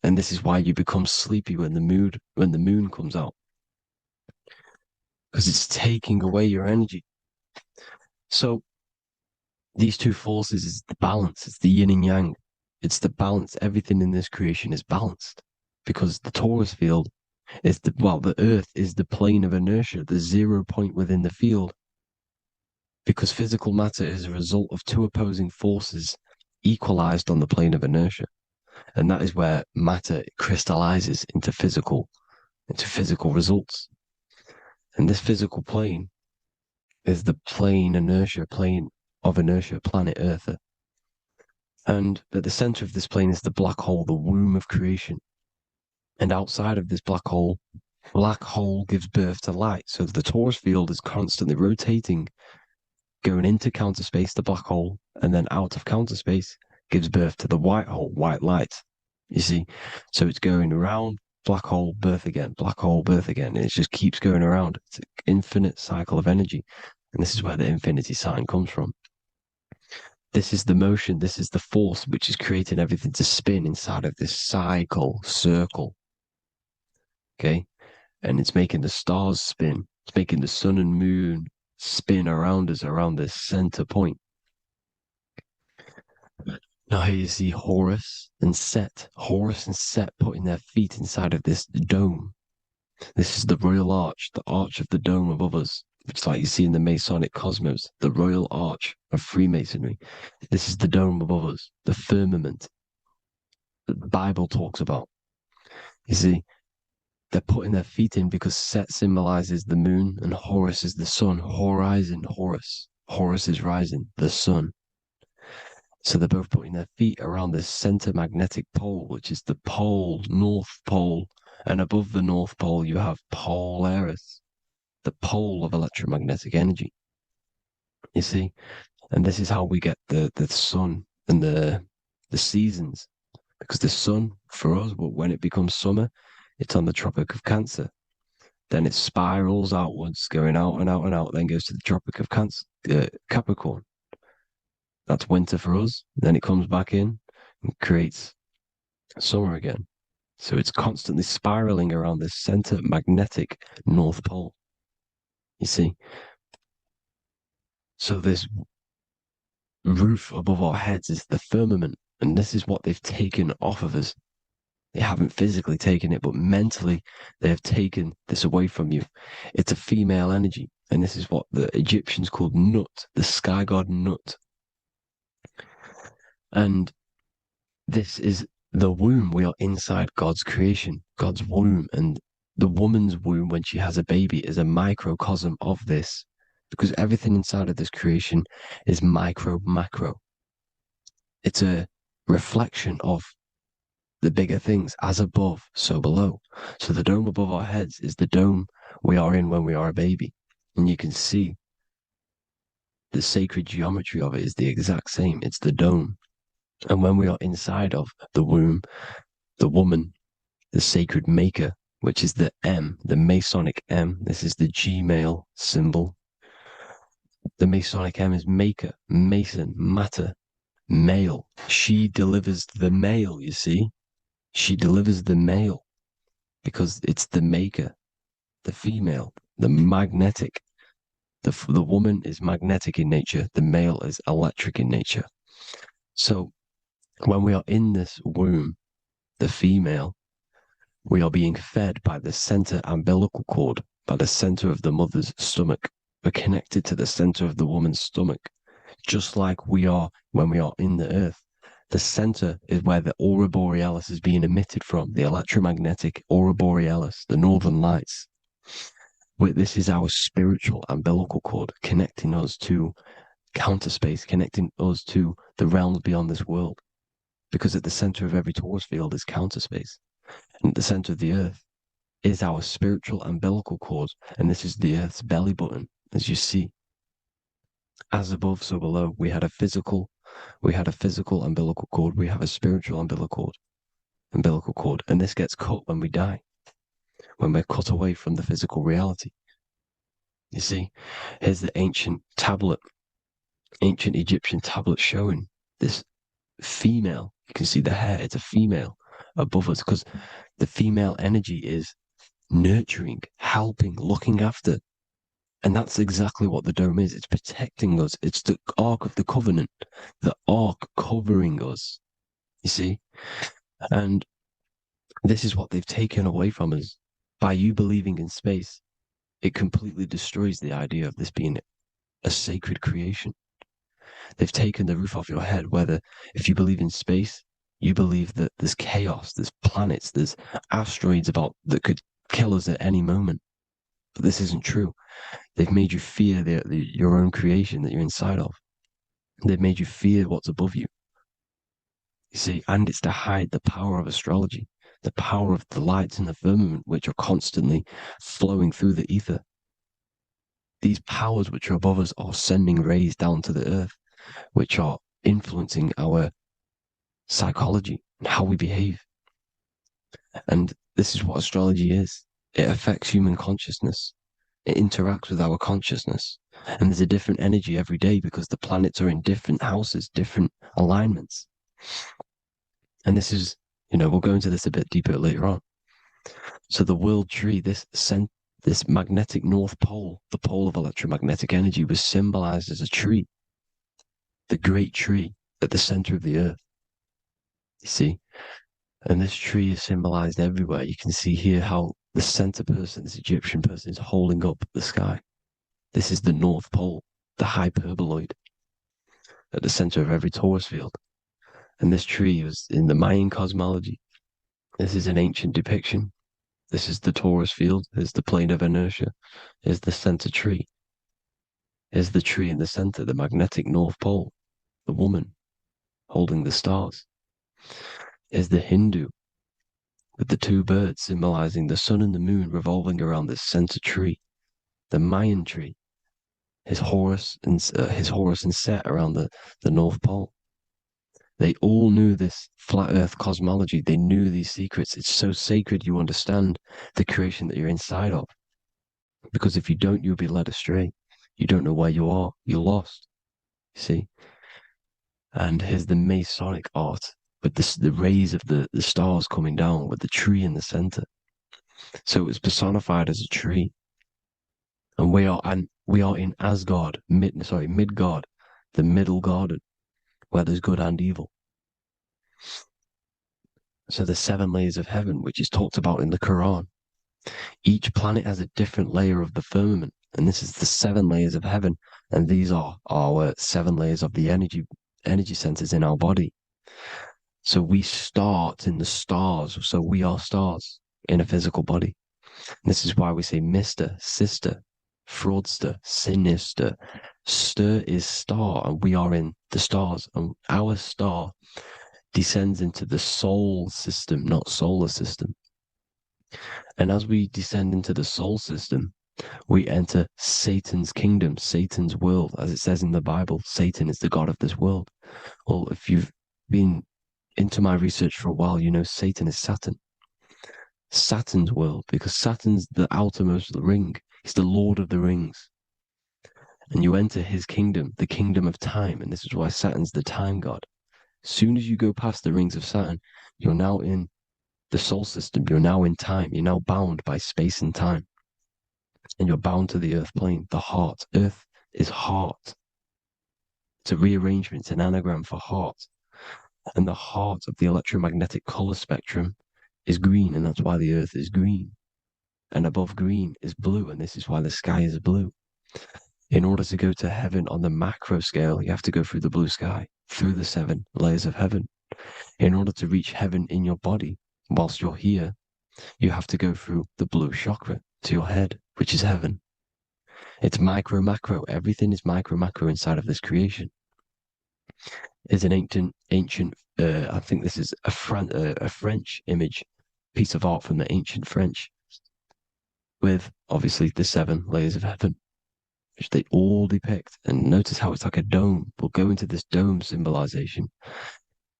And this is why you become sleepy when the moon comes out, because it's taking away your energy. So these two forces is the balance. It's the yin and yang. It's the balance. Everything in this creation is balanced, because the torus field is the Earth is the plane of inertia, the 0 point within the field, because physical matter is a result of two opposing forces equalized on the plane of inertia. And that is where matter crystallizes into physical results. And this physical plane is the plane of inertia, planet Earth. And at the center of this plane is the black hole, the womb of creation. And outside of this black hole gives birth to light. So the torus field is constantly rotating, going into counter space, the black hole, and then out of counter space gives birth to the white hole, white light. You see? So it's going around, black hole, birth again, black hole, birth again. And it just keeps going around. It's an infinite cycle of energy. And this is where the infinity sign comes from. This is the motion, this is the force which is creating everything to spin inside of this circle. Okay? And it's making the stars spin. It's making the sun and moon spin around us, around this center point. Now here you see Horus and Set. Horus and Set putting their feet inside of this dome. This is the royal arch, the arch of the dome above us. It's like you see in the Masonic cosmos, the royal arch of Freemasonry. This is the dome above us, the firmament that the Bible talks about. You see, they're putting their feet in because Set symbolizes the moon and Horus is the sun. Horizon, Horus. Horus is rising, the sun. So they're both putting their feet around this center magnetic pole, which is the pole, North Pole. And above the North Pole, you have Polaris, the pole of electromagnetic energy. You see? And this is how we get the sun and the seasons. Because the sun, for us, when it becomes summer, it's on the Tropic of Cancer. Then it spirals outwards, going out and out and out, then goes to the Tropic of Capricorn. That's winter for us. Then it comes back in and creates summer again. So it's constantly spiraling around this center magnetic North Pole. You see? So this roof above our heads is the firmament, and this is what they've taken off of us. They haven't physically taken it, but mentally they have taken this away from you. It's a female energy, and this is what the Egyptians called Nut, the sky god Nut. And this is the womb. We are inside God's creation, God's womb, and the woman's womb when she has a baby is a microcosm of this, because everything inside of this creation is macro. It's a reflection of the bigger things, as above, so below. So the dome above our heads is the dome we are in when we are a baby. And you can see the sacred geometry of it is the exact same. It's the dome. And when we are inside of the womb, the woman, the sacred maker, which is the M, the Masonic M, this is the Gmail symbol. The Masonic M is maker, mason, matter, male. She delivers the male, you see. She delivers the male because it's the maker, the female, the magnetic. The woman is magnetic in nature. The male is electric in nature. So when we are in this womb, the female, we are being fed by the center umbilical cord, by the center of the mother's stomach. We're connected to the center of the woman's stomach, just like we are when we are in the earth. The center is where the aurora borealis is being emitted from, the electromagnetic aurora borealis, the northern lights. This is our spiritual umbilical cord, connecting us to counter space, connecting us to the realms beyond this world. Because at the center of every torus field is counter space. And at the center of the earth is our spiritual umbilical cord. And this is the earth's belly button, as you see. As above, so below. We had a physical umbilical cord. We have a spiritual umbilical cord. And this gets cut when we die. When we're cut away from the physical reality. You see, here's the ancient Egyptian tablet showing this female. You can see the hair, it's a female above us because the female energy is nurturing, helping, looking after. And that's exactly what the dome is. It's protecting us. It's the Ark of the Covenant, the Ark covering us. You see? And this is what they've taken away from us. By you believing in space, it completely destroys the idea of this being a sacred creation. They've taken the roof off your head, whether if you believe in space, you believe that there's chaos, there's planets, there's asteroids that could kill us at any moment. But this isn't true. They've made you fear your own creation that you're inside of. They've made you fear what's above you. You see, and it's to hide the power of astrology, the power of the lights in the firmament, which are constantly flowing through the ether. These powers which are above us are sending rays down to the earth, which are influencing our psychology and how we behave. And this is what astrology is. It affects human consciousness. It interacts with our consciousness. And there's a different energy every day because the planets are in different houses, different alignments. And this is, we'll go into this a bit deeper later on. So the world tree, this magnetic north pole, the pole of electromagnetic energy, was symbolized as a tree, the great tree at the center of the earth. You see? And this tree is symbolized everywhere. You can see here how the center person, this Egyptian person, is holding up the sky. This is the North Pole, the hyperboloid, at the center of every torus field. And this tree was in the Mayan cosmology. This is an ancient depiction. This is the torus field. There's the plane of inertia. Here's the center tree. Here's the tree in the center, the magnetic North Pole, the woman holding the stars. Here's the Hindu with the two birds symbolizing the sun and the moon revolving around this center tree. The Mayan tree, his Horus and Set around the North Pole. They all knew this flat earth cosmology. They knew these secrets. It's so sacred you understand the creation that you're inside of. Because if you don't, you'll be led astray. You don't know where you are. You're lost. You see? And here's the Masonic art with the rays of the stars coming down with the tree in the center. So it was personified as a tree. And we are in Asgard, Midgard, the middle garden, where there's good and evil. So the 7 layers of heaven, which is talked about in the Quran. Each planet has a different layer of the firmament, and this is the 7 layers of heaven, and these are our 7 layers of the energy centers in our body. So we start in the stars, so we are stars in a physical body. And this is why we say Mr., sister, fraudster, sinister. Stir is star, and we are in the stars, and our star descends into the soul system, not solar system. And as we descend into the soul system, we enter Satan's kingdom, Satan's world. As it says in the Bible, Satan is the god of this world. Well, if you've been into my research for a while, you know Satan is Saturn. Saturn's world, because Saturn's the outermost ring. He's the Lord of the Rings. And you enter his kingdom, the kingdom of time. And this is why Saturn's the time god. As soon as you go past the rings of Saturn, you're now in the soul system. You're now in time. You're now bound by space and time. And you're bound to the earth plane, the heart. Earth is heart. It's a rearrangement, it's an anagram for heart. And the heart of the electromagnetic color spectrum is green, and that's why the earth is green. And above green is blue, and this is why the sky is blue. In order to go to heaven on the macro scale, you have to go through the blue sky, through the 7 layers of heaven. In order to reach heaven in your body, whilst you're here, you have to go through the blue chakra to your head, which is heaven. It's micro, macro. Everything is micro, macro inside of this creation. Is an ancient. I think this is a French image, piece of art from the ancient French, with obviously the 7 layers of heaven, which they all depict. And notice how it's like a dome. We'll go into this dome symbolization,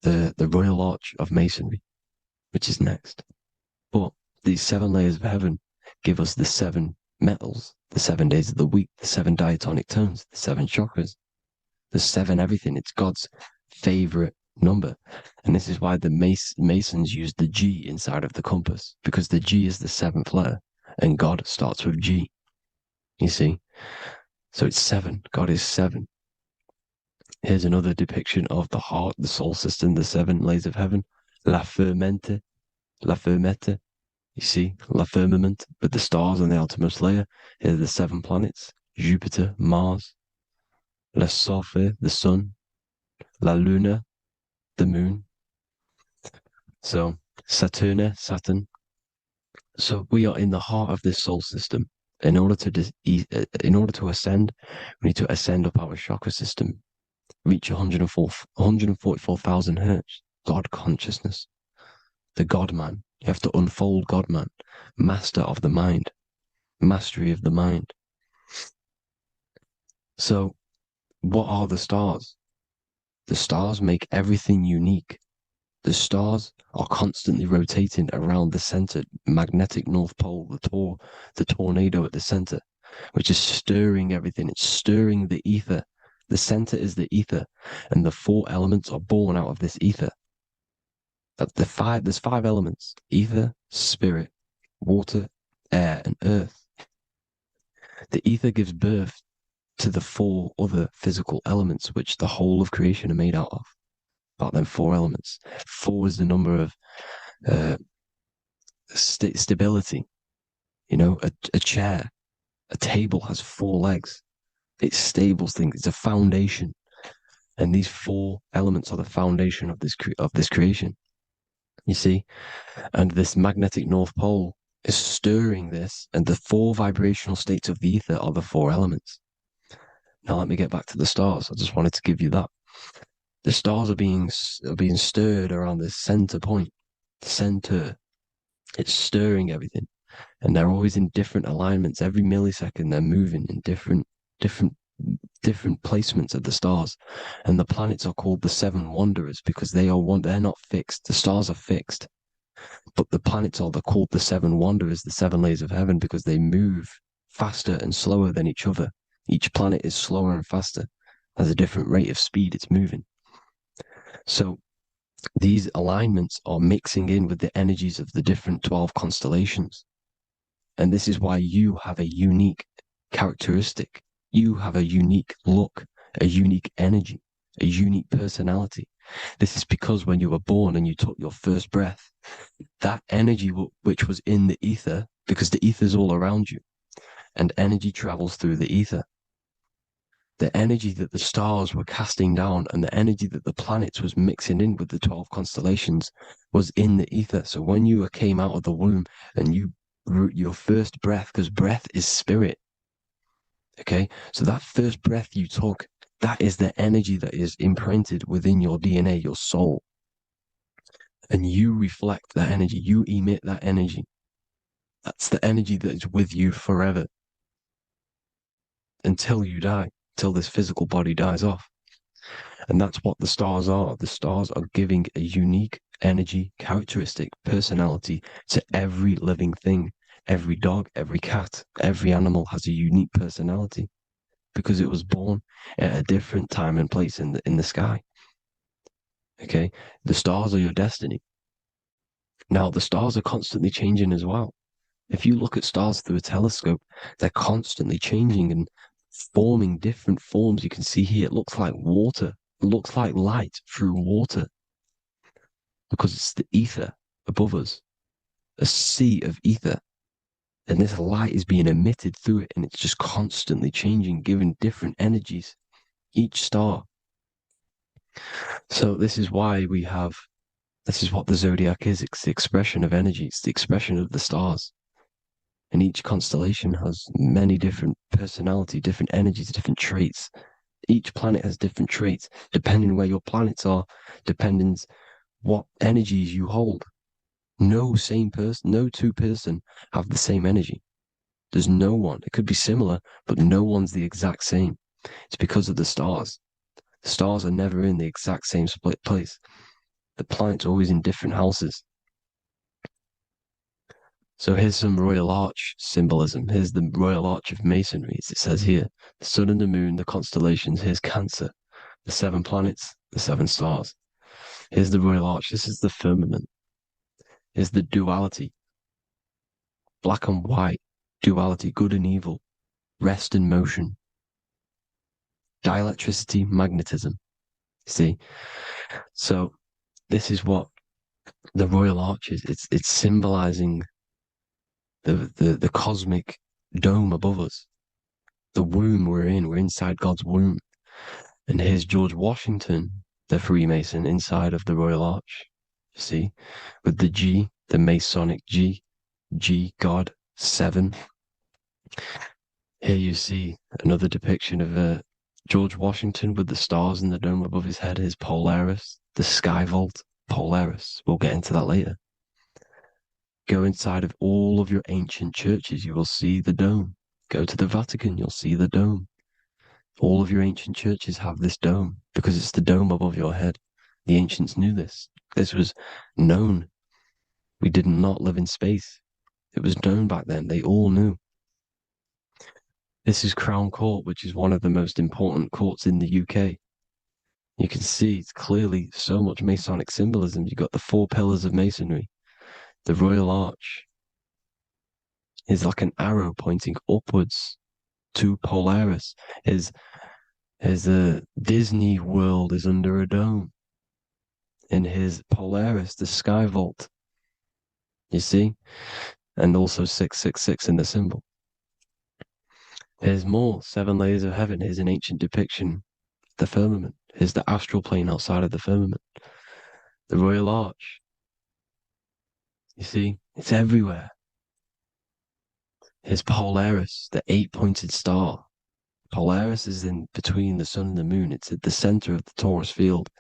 the Royal Arch of Masonry, which is next. But these 7 layers of heaven give us the 7 metals, the 7 days of the week, the 7 diatonic tones, the 7 chakras, the 7 everything. It's God's favorite number. And this is why the Masons use the G inside of the compass, because the G is the 7th letter and God starts with G. You see? So it's 7. God is 7. Here's another depiction of the heart, the soul system, the 7 layers of heaven. La fermete. You see, la firmament, with the stars on the outermost layer. Here are the 7 planets. Jupiter, Mars. La Sophie, the sun. La Luna, the moon. So Saturn. So we are in the heart of this soul system. In order to ascend, we need to ascend up our chakra system, reach 144,000 hertz, God consciousness, the God man. You have to unfold God man, master of the mind, mastery of the mind. So, what are the stars? The stars make everything unique. The stars are constantly rotating around the center, magnetic North Pole, the tornado at the center, which is stirring everything. It's stirring the ether. The center is the ether, and the four elements are born out of this ether. There's five elements: ether, spirit, water, air, and earth. The ether gives birth to the four other physical elements, which the whole of creation are made out of. About them four elements. Four is the number of stability. You know, a chair, a table has four legs. It stables things. It's a foundation, and these four elements are the foundation of this creation. You see, and this magnetic North Pole is stirring this, and the four vibrational states of the ether are the four elements. Now let me get back to the stars. I just wanted to give you that. The stars are being stirred around this center point, center. It's stirring everything, and they're always in different alignments. Every millisecond, they're moving in different placements of the stars, and the planets are called the seven wanderers because they're not fixed. The stars are fixed, but the planets are called the seven wanderers, the seven layers of heaven, because they move faster and slower than each other. Each planet is slower and faster, has a different rate of speed it's moving. So these alignments are mixing in with the energies of the different 12 constellations. And this is why you have a unique characteristic. You have a unique look, a unique energy, a unique personality. This is because when you were born and you took your first breath, that energy which was in the ether, because the ether is all around you, and energy travels through the ether. The energy that the stars were casting down and the energy that the planets was mixing in with the 12 constellations was in the ether. So when you came out of the womb and your first breath, because breath is spirit, okay? So that first breath you took, that is the energy that is imprinted within your DNA, your soul. And you reflect that energy, you emit that energy. That's the energy that is with you forever until you die, till this physical body dies off. And that's what the stars are. The stars are giving a unique energy, characteristic, personality to every living thing. Every dog, every cat, every animal has a unique personality because it was born at a different time and place in the sky. Okay, the stars are your destiny. Now, the stars are constantly changing as well. If you look at stars through a telescope, they're constantly changing and forming different forms. You can see here, it looks like water. It looks like light through water because it's the ether above us, a sea of ether. And this light is being emitted through it, and it's just constantly changing, giving different energies, each star. So this is why this is what the zodiac is. It's the expression of energy. It's the expression of the stars. And each constellation has many different personality, different energies, different traits. Each planet has different traits, depending where your planets are, depending what energies you hold. No two person have the same energy. There's no one. It could be similar, but no one's the exact same. It's because of the stars. The stars are never in the exact same split place. The planet's always in different houses. So here's some Royal Arch symbolism. Here's the Royal Arch of Masonry. As it says here, the sun and the moon, the constellations. Here's Cancer, the 7 planets, the 7 stars. Here's the Royal Arch. This is the firmament. Here's the duality. Black and white, duality, good and evil, rest and motion, dielectricity, magnetism. See? So this is what the Royal Arch is. It's symbolizing the cosmic dome above us. The womb we're in. We're inside God's womb. And here's George Washington, the Freemason, inside of the Royal Arch. You see? With the G, the Masonic G, God, 7. Here you see another depiction of George Washington with the stars in the dome above his head, his Polaris, the sky vault, Polaris. We'll get into that later. Go inside of all of your ancient churches, you will see the dome. Go to the Vatican, you'll see the dome. All of your ancient churches have this dome because it's the dome above your head. The ancients knew this. This was known. We did not live in space. It was known back then. They all knew. This is Crown Court, which is one of the most important courts in the UK. You can see it's clearly so much Masonic symbolism. You've got the 4 pillars of Masonry. The Royal Arch is like an arrow pointing upwards to Polaris. As the Disney World is under a dome. In his Polaris, the sky vault. You see? And also 666 in the symbol. Here's more 7 layers of heaven. Here's an ancient depiction. The firmament. Here's the astral plane outside of the firmament. The Royal Arch. You see? It's everywhere. Here's Polaris, the 8-pointed star. Polaris is in between the sun and the moon. It's at the center of the Taurus field.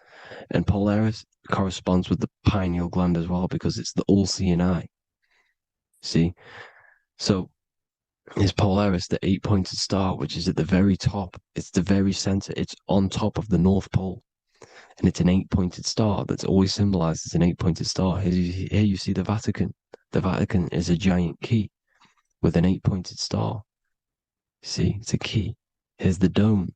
And Polaris corresponds with the pineal gland as well because it's the all-seeing eye. See? So, is Polaris, the 8-pointed star, which is at the very top. It's the very center. It's on top of the North Pole. And it's an 8-pointed star that's always symbolized as an 8-pointed star. Here you see the Vatican. The Vatican is a giant key with an 8-pointed star. See, it's a key. Here's the dome.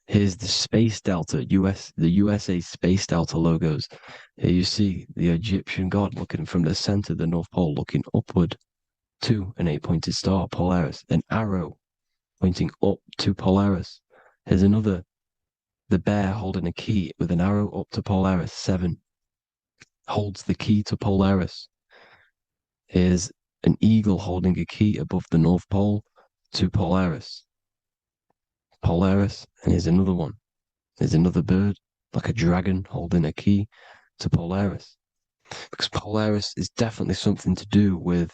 Here's the Space Delta, the USA Space Delta logos. Here you see the Egyptian god looking from the center of the North Pole, looking upward to an 8-pointed star, Polaris. An arrow pointing up to Polaris. Here's another, the bear holding a key with an arrow up to Polaris. 7 holds the key to Polaris. Here's an eagle holding a key above the North Pole to Polaris. Polaris, and here's another one. There's another bird, like a dragon, holding a key to Polaris. Because Polaris is definitely something to do with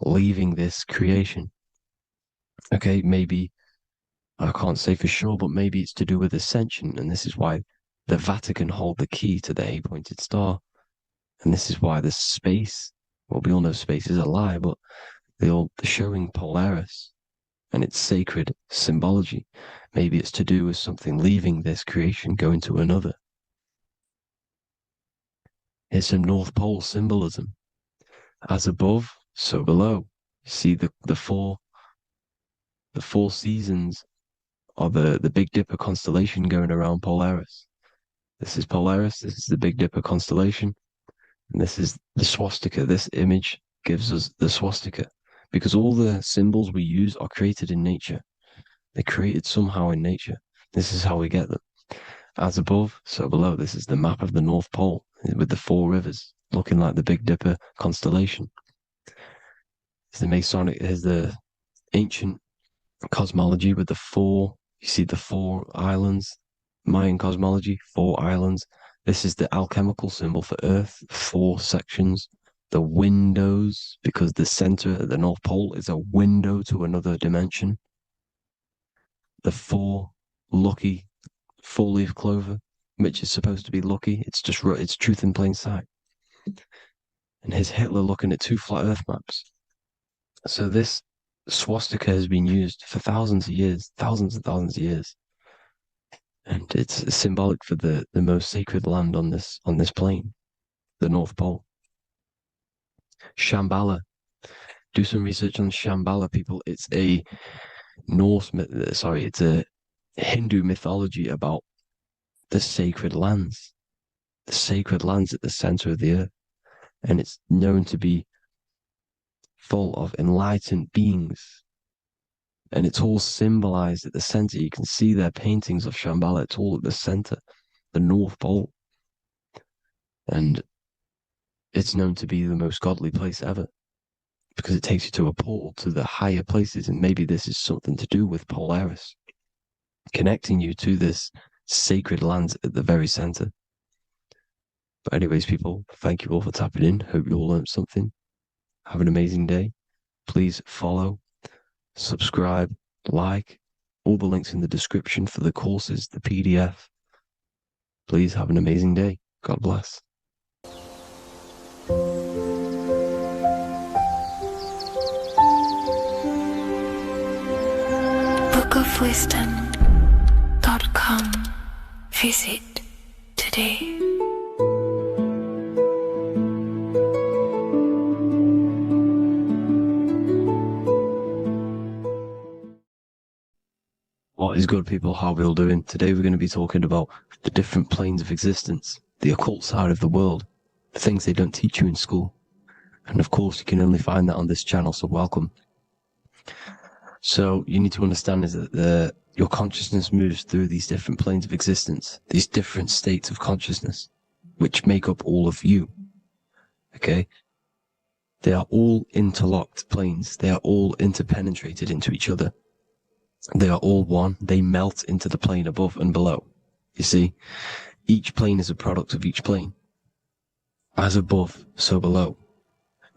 leaving this creation. Okay, maybe, I can't say for sure, but maybe it's to do with ascension, and this is why the Vatican hold the key to the 8-pointed star. And this is why the space, well, we all know space is a lie, but they're showing Polaris and its sacred symbology. Maybe it's to do with something leaving this creation, going to another. Here's some North Pole symbolism. As above, so below. See the four seasons of the Big Dipper constellation going around Polaris. This is Polaris, this is the Big Dipper constellation, and this is the swastika. This image gives us the swastika, because all the symbols we use are created in nature. They're created somehow in nature. This is how we get them. As above, so below. This is the map of the North Pole with the 4 rivers, looking like the Big Dipper constellation. It's the Masonic, here's the ancient cosmology with the 4, you see the 4 islands, Mayan cosmology, 4 islands. This is the alchemical symbol for Earth, 4 sections. The windows, because the center of the North Pole is a window to another dimension. The 4 lucky 4-leaf clover, which is supposed to be lucky. It's just, it's truth in plain sight. And here's Hitler looking at 2 flat Earth maps. So this swastika has been used for thousands of years, thousands and thousands of years. And it's symbolic for the most sacred land on this plane, the North Pole. Shambhala. Do some research on Shambhala, people. It's a it's a Hindu mythology about the sacred lands at the center of the earth. And it's known to be full of enlightened beings. And it's all symbolized at the center. You can see their paintings of Shambhala. It's all at the center, the North Pole. And it's known to be the most godly place ever, because it takes you to a portal to the higher places. And maybe this is something to do with Polaris, connecting you to this sacred land at the very center. But anyways, people, thank you all for tapping in. Hope you all learned something. Have an amazing day. Please follow, subscribe, like, all the links in the description for the courses, the PDF. Please have an amazing day. God bless. bookofwisdom.com. Visit today. What is good, people? How are we all doing? Today we're going to be talking about the different planes of existence, the occult side of the world, the things they don't teach you in school. And of course, you can only find that on this channel, so welcome. So you need to understand is that your consciousness moves through these different planes of existence, these different states of consciousness, which make up all of you. Okay? They are all interlocked planes. They are all interpenetrated into each other. They are all one. They melt into the plane above and below. You see, each plane is a product of each plane. As above, so below.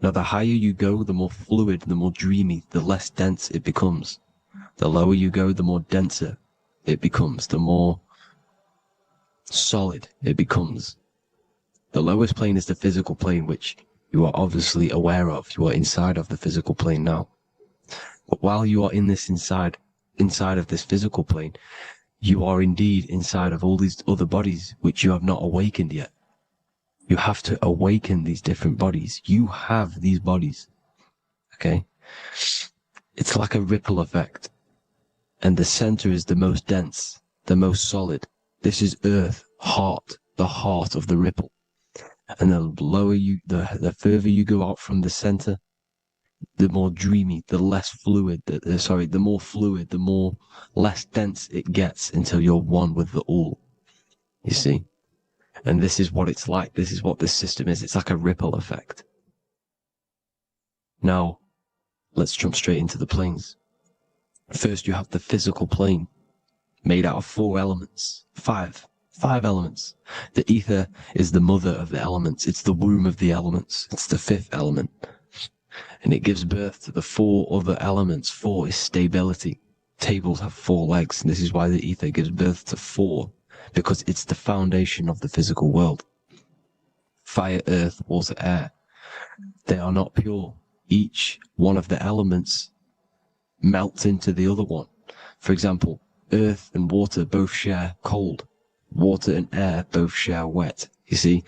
Now, the higher you go, the more fluid, the more dreamy, the less dense it becomes. The lower you go, the more denser it becomes, the more solid it becomes. The lowest plane is the physical plane, which you are obviously aware of. You are inside of the physical plane now. But while you are in this inside of this physical plane, you are indeed inside of all these other bodies which you have not awakened yet. You have to awaken these different bodies. You have these bodies. Okay? It's like a ripple effect. And the center is the most dense, the most solid. This is Earth, heart, the heart of the ripple. And the lower you, the further you go out from the center, the more dreamy, the less fluid, the more fluid, the more less dense it gets until you're one with the all. You see? And this is what it's like. This is what this system is. It's like a ripple effect. Now, let's jump straight into the planes. First, you have the physical plane, made out of 4 elements. 5 elements. The ether is the mother of the elements. It's the womb of the elements. It's the 5th element. And it gives birth to the 4 other elements. 4 is stability. Tables have 4 legs, and this is why the ether gives birth to 4, because it's the foundation of the physical world. Fire, earth, water, air. They are not pure. Each one of the elements melts into the other one. For example, earth and water both share cold. Water and air both share wet. You see?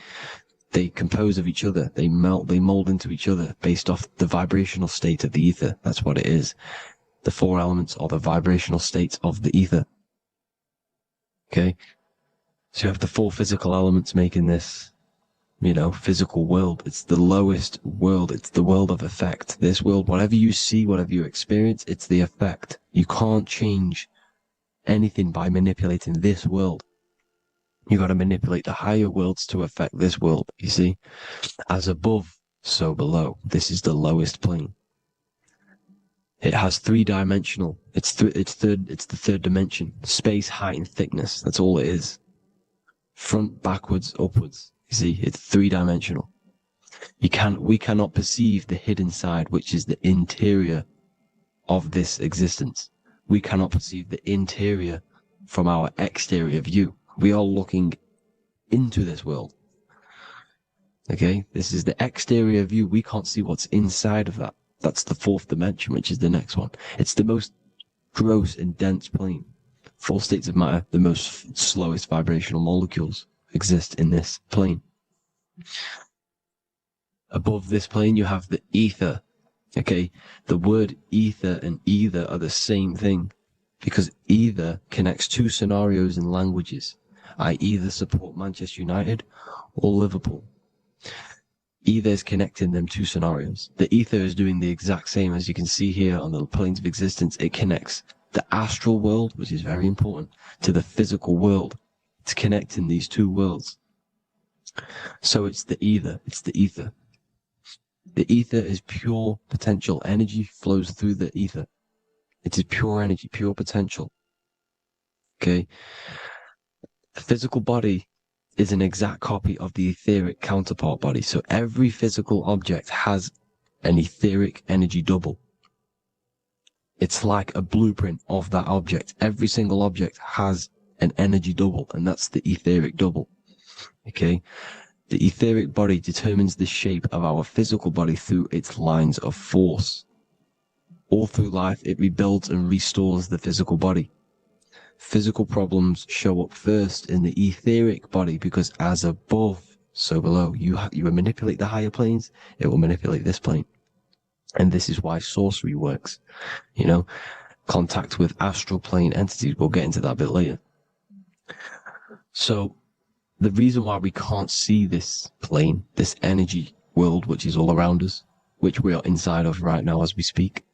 They compose of each other. They melt, they mold into each other based off the vibrational state of the ether. That's what it is. The 4 elements are the vibrational states of the ether. Okay? So you have the 4 physical elements making this, physical world. It's the lowest world. It's the world of effect. This world, whatever you see, whatever you experience, it's the effect. You can't change anything by manipulating this world. You got to manipulate the higher worlds to affect this world, you see? As above, so below. This is the lowest plane. It has 3-dimensional. It's the 3rd dimension. Space, height, and thickness. That's all it is. Front, backwards, upwards. You see, it's 3-dimensional. We cannot perceive the hidden side, which is the interior of this existence. We cannot perceive the interior from our exterior view. We are looking into this world. Okay? This is the exterior view. We can't see what's inside of that. That's the 4th dimension, which is the next one. It's the most gross and dense plane. 4 states of matter, the most slowest vibrational molecules exist in this plane. Above this plane, you have the ether. Okay? The word ether and either are the same thing, because either connects 2 scenarios in languages. I either support Manchester United or Liverpool. Either is connecting them 2 scenarios. The ether is doing the exact same, as you can see here on the planes of existence. It connects the astral world, which is very important, to the physical world. It's connecting these 2 worlds. So it's the ether. It's the ether. The ether is pure potential. Energy flows through the ether. It is pure energy, pure potential. Okay? The physical body is an exact copy of the etheric counterpart body. So every physical object has an etheric energy double. It's like a blueprint of that object. Every single object has an energy double, and that's the etheric double. Okay? The etheric body determines the shape of our physical body through its lines of force. All through life, it rebuilds and restores the physical body. Physical problems show up first in the etheric body because as above, so below. You manipulate the higher planes, it will manipulate this plane. And this is why sorcery works. You know, contact with astral plane entities. We'll get into that a bit later. So the reason why we can't see this plane, this energy world, which is all around us, which we are inside of right now as we speak,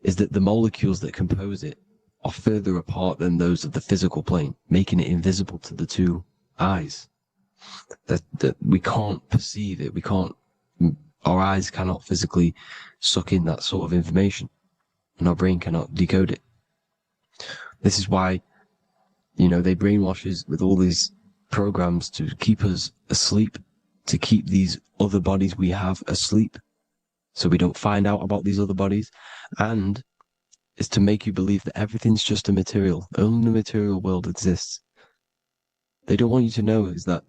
is that the molecules that compose it are further apart than those of the physical plane, making it invisible to the two eyes. That we can't perceive it. Our eyes cannot physically suck in that sort of information, and our brain cannot decode it. This is why, you know, they brainwash us with all these programs to keep us asleep, to keep these other bodies we have asleep, so we don't find out about these other bodies, and is to make you believe that everything's just a material. Only the material world exists. They don't want you to know is that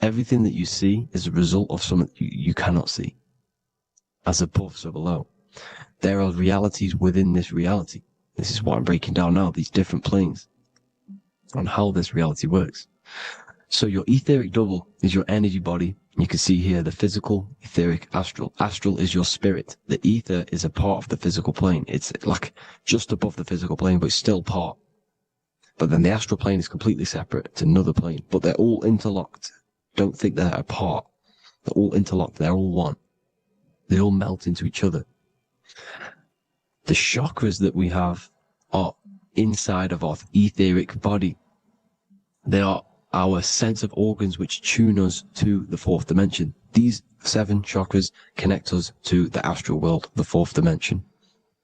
everything that you see is a result of something you cannot see. As above, so below. There are realities within this reality. This is what I'm breaking down now, these different planes, on how this reality works. So your etheric double is your energy body. You can see here the physical, etheric, astral. Astral is your spirit. The ether is a part of the physical plane. It's like just above the physical plane, but it's still part. But then the astral plane is completely separate. It's another plane, but they're all interlocked. Don't think they're apart. They're all interlocked. They're all one. They all melt into each other. The chakras that we have are inside of our etheric body. They are our sense of organs which tune us to the fourth dimension. These 7 chakras connect us to the astral world, the fourth dimension.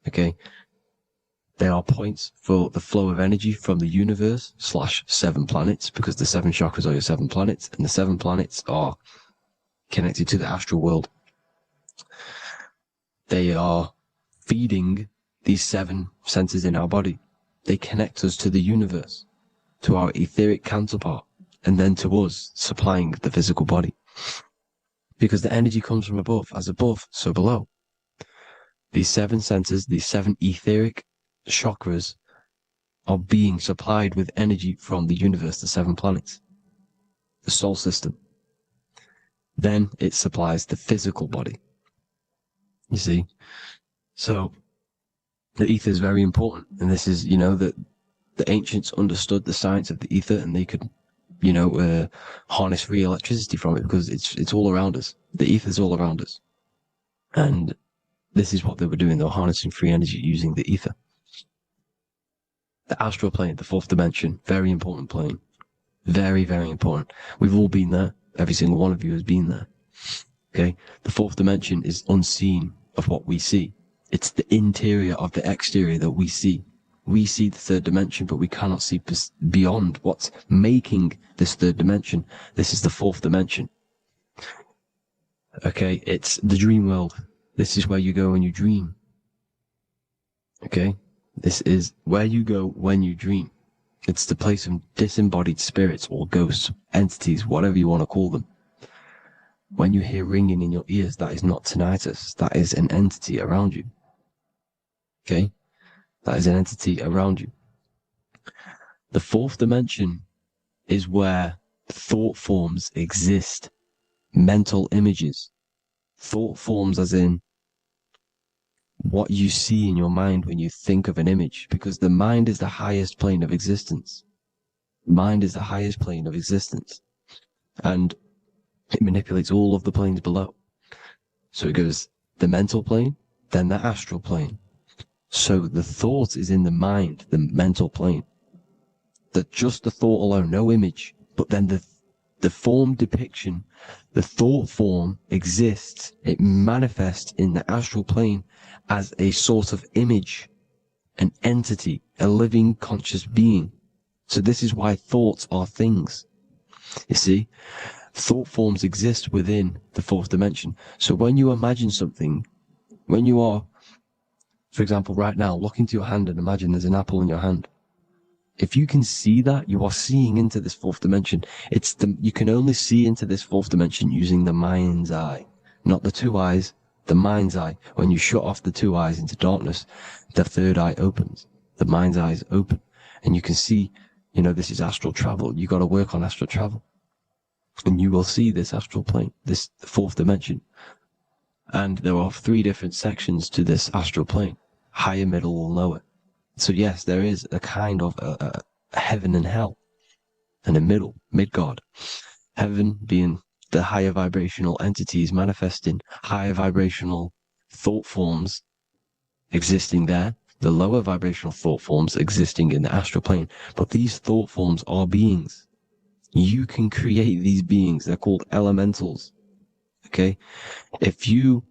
Okay? They are points for the flow of energy from the universe / 7 planets, because the 7 chakras are your 7 planets, and the 7 planets are connected to the astral world. They are feeding these 7 senses in our body. They connect us to the universe, to our etheric counterpart, and then to us, supplying the physical body. Because the energy comes from above. As above, so below. These 7 senses, these 7 etheric chakras, are being supplied with energy from the universe, the 7 planets, the solar system. Then it supplies the physical body. You see? So, the ether is very important. And this is, you know, that the ancients understood the science of the ether, and they could, you know, harness free electricity from it, because it's all around us. The ether is all around us. And this is what they were doing. They were harnessing free energy using the ether. The astral plane, the fourth dimension, very important plane. Very, very important. We've all been there. Every single one of you has been there. Okay? The fourth dimension is unseen of what we see. It's the interior of the exterior that we see. We see the third dimension, but we cannot see beyond what's making this third dimension. This is the fourth dimension. Okay? It's the dream world. This is where you go when you dream. Okay? This is where you go when you dream. It's the place of disembodied spirits or ghosts, entities, whatever you want to call them. When you hear ringing in your ears, that is not tinnitus. That is an entity around you. Okay? That is an entity around you. The fourth dimension is where thought forms exist. Mental images. Thought forms as in what you see in your mind when you think of an image, because the mind is the highest plane of existence. Mind is the highest plane of existence. And it manipulates all of the planes below. So it goes the mental plane, then the astral plane. So the thought is in the mind, the mental plane. That just the thought alone, no image, but then the form depiction, the thought form exists. It manifests in the astral plane as a sort of image, an entity, a living conscious being. So this is why thoughts are things. You see, thought forms exist within the fourth dimension. So when you imagine something, when you are For example, right now, look into your hand and imagine there's an apple in your hand. If you can see that, you are seeing into this fourth dimension. You can only see into this fourth dimension using the mind's eye, not the two eyes, the mind's eye. When you shut off the two eyes into darkness, the third eye opens. The mind's eye is open, and you can see, this is astral travel. You got to work on astral travel, and you will see this astral plane, this fourth dimension. And there are 3 different sections to this astral plane: higher, middle, or lower. So yes, there is a kind of a heaven and hell, and a middle, Midgard. Heaven being the higher vibrational entities manifesting higher vibrational thought forms existing there, the lower vibrational thought forms existing in the astral plane. But these thought forms are beings. You can create these beings. They're called elementals. Okay? If you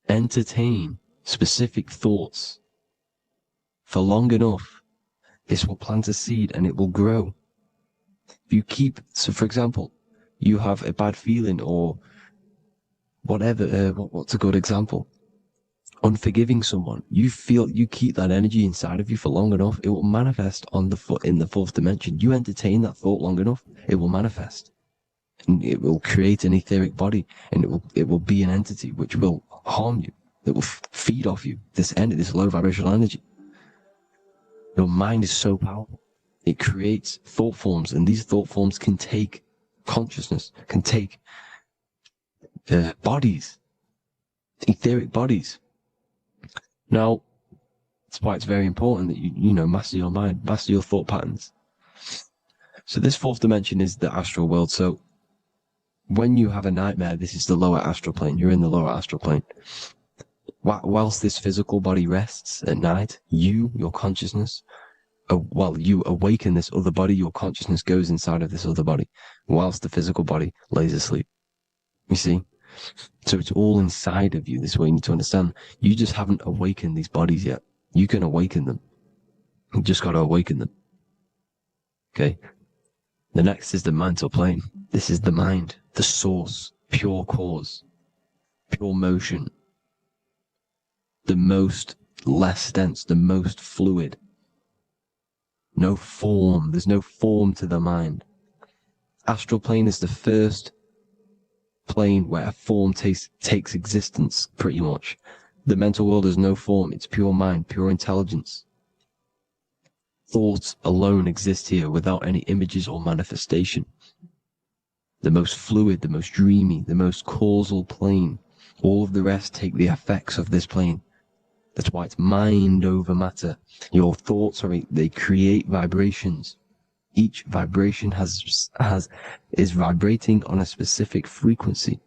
entertain specific thoughts for long enough, this will plant a seed and it will grow. If you so for example, you have a bad feeling or whatever, what's a good example? Unforgiving someone. You keep that energy inside of you for long enough, it will manifest in the fourth dimension. You entertain that thought long enough, it will manifest. And it will create an etheric body, and it will be an entity which will harm you. It will feed off you, this low vibrational energy. Your mind is so powerful. It creates thought forms, and these thought forms can take consciousness, can take bodies, etheric bodies. Now, that's why it's very important that you master your mind, master your thought patterns. So this fourth dimension is the astral world. So when you have a nightmare, this is the lower astral plane. You're in the lower astral plane. Whilst this physical body rests at night, your consciousness, you awaken this other body, your consciousness goes inside of this other body, whilst the physical body lays asleep. You see? So it's all inside of you. This is what you need to understand. You just haven't awakened these bodies yet. You can awaken them. You just got to awaken them. Okay? The next is the mental plane. This is the mind, the source, pure cause, pure motion. The most less dense, the most fluid. No form. There's no form to the mind. Astral plane is the first plane where a form takes existence, pretty much. The mental world has no form. It's pure mind, pure intelligence. Thoughts alone exist here without any images or manifestation. The most fluid, the most dreamy, the most causal plane. All of the rest take the effects of this plane. That's why it's mind over matter. Your thoughts they create vibrations. Each vibration is vibrating on a specific frequency,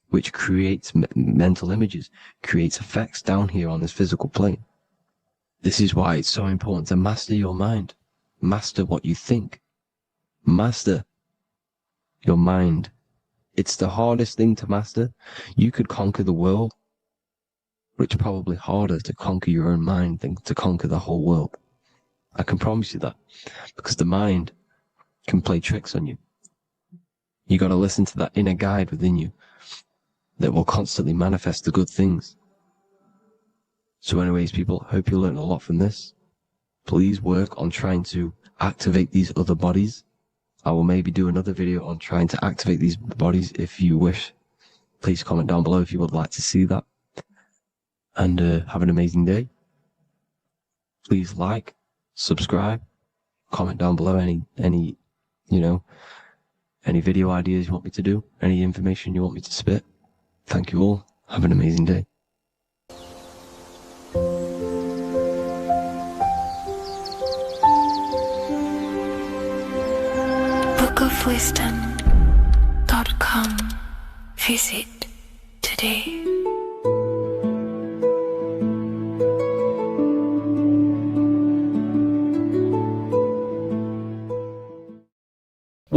which creates mental images, creates effects down here on this physical plane. This is why it's so important to master your mind. Master what you think. Master your mind. It's the hardest thing to master. You could conquer the world, but it's probably harder to conquer your own mind than to conquer the whole world. I can promise you that, because the mind can play tricks on you. You got to listen to that inner guide within you that will constantly manifest the good things. So anyways, people, hope you learned a lot from this. Please work on trying to activate these other bodies. I will maybe do another video on trying to activate these bodies if you wish. Please comment down below if you would like to see that. And have an amazing day. Please like, subscribe, comment down below any video ideas you want me to do, any information you want me to spit. Thank you all. Have an amazing day. bookofwisdom.com. Visit today.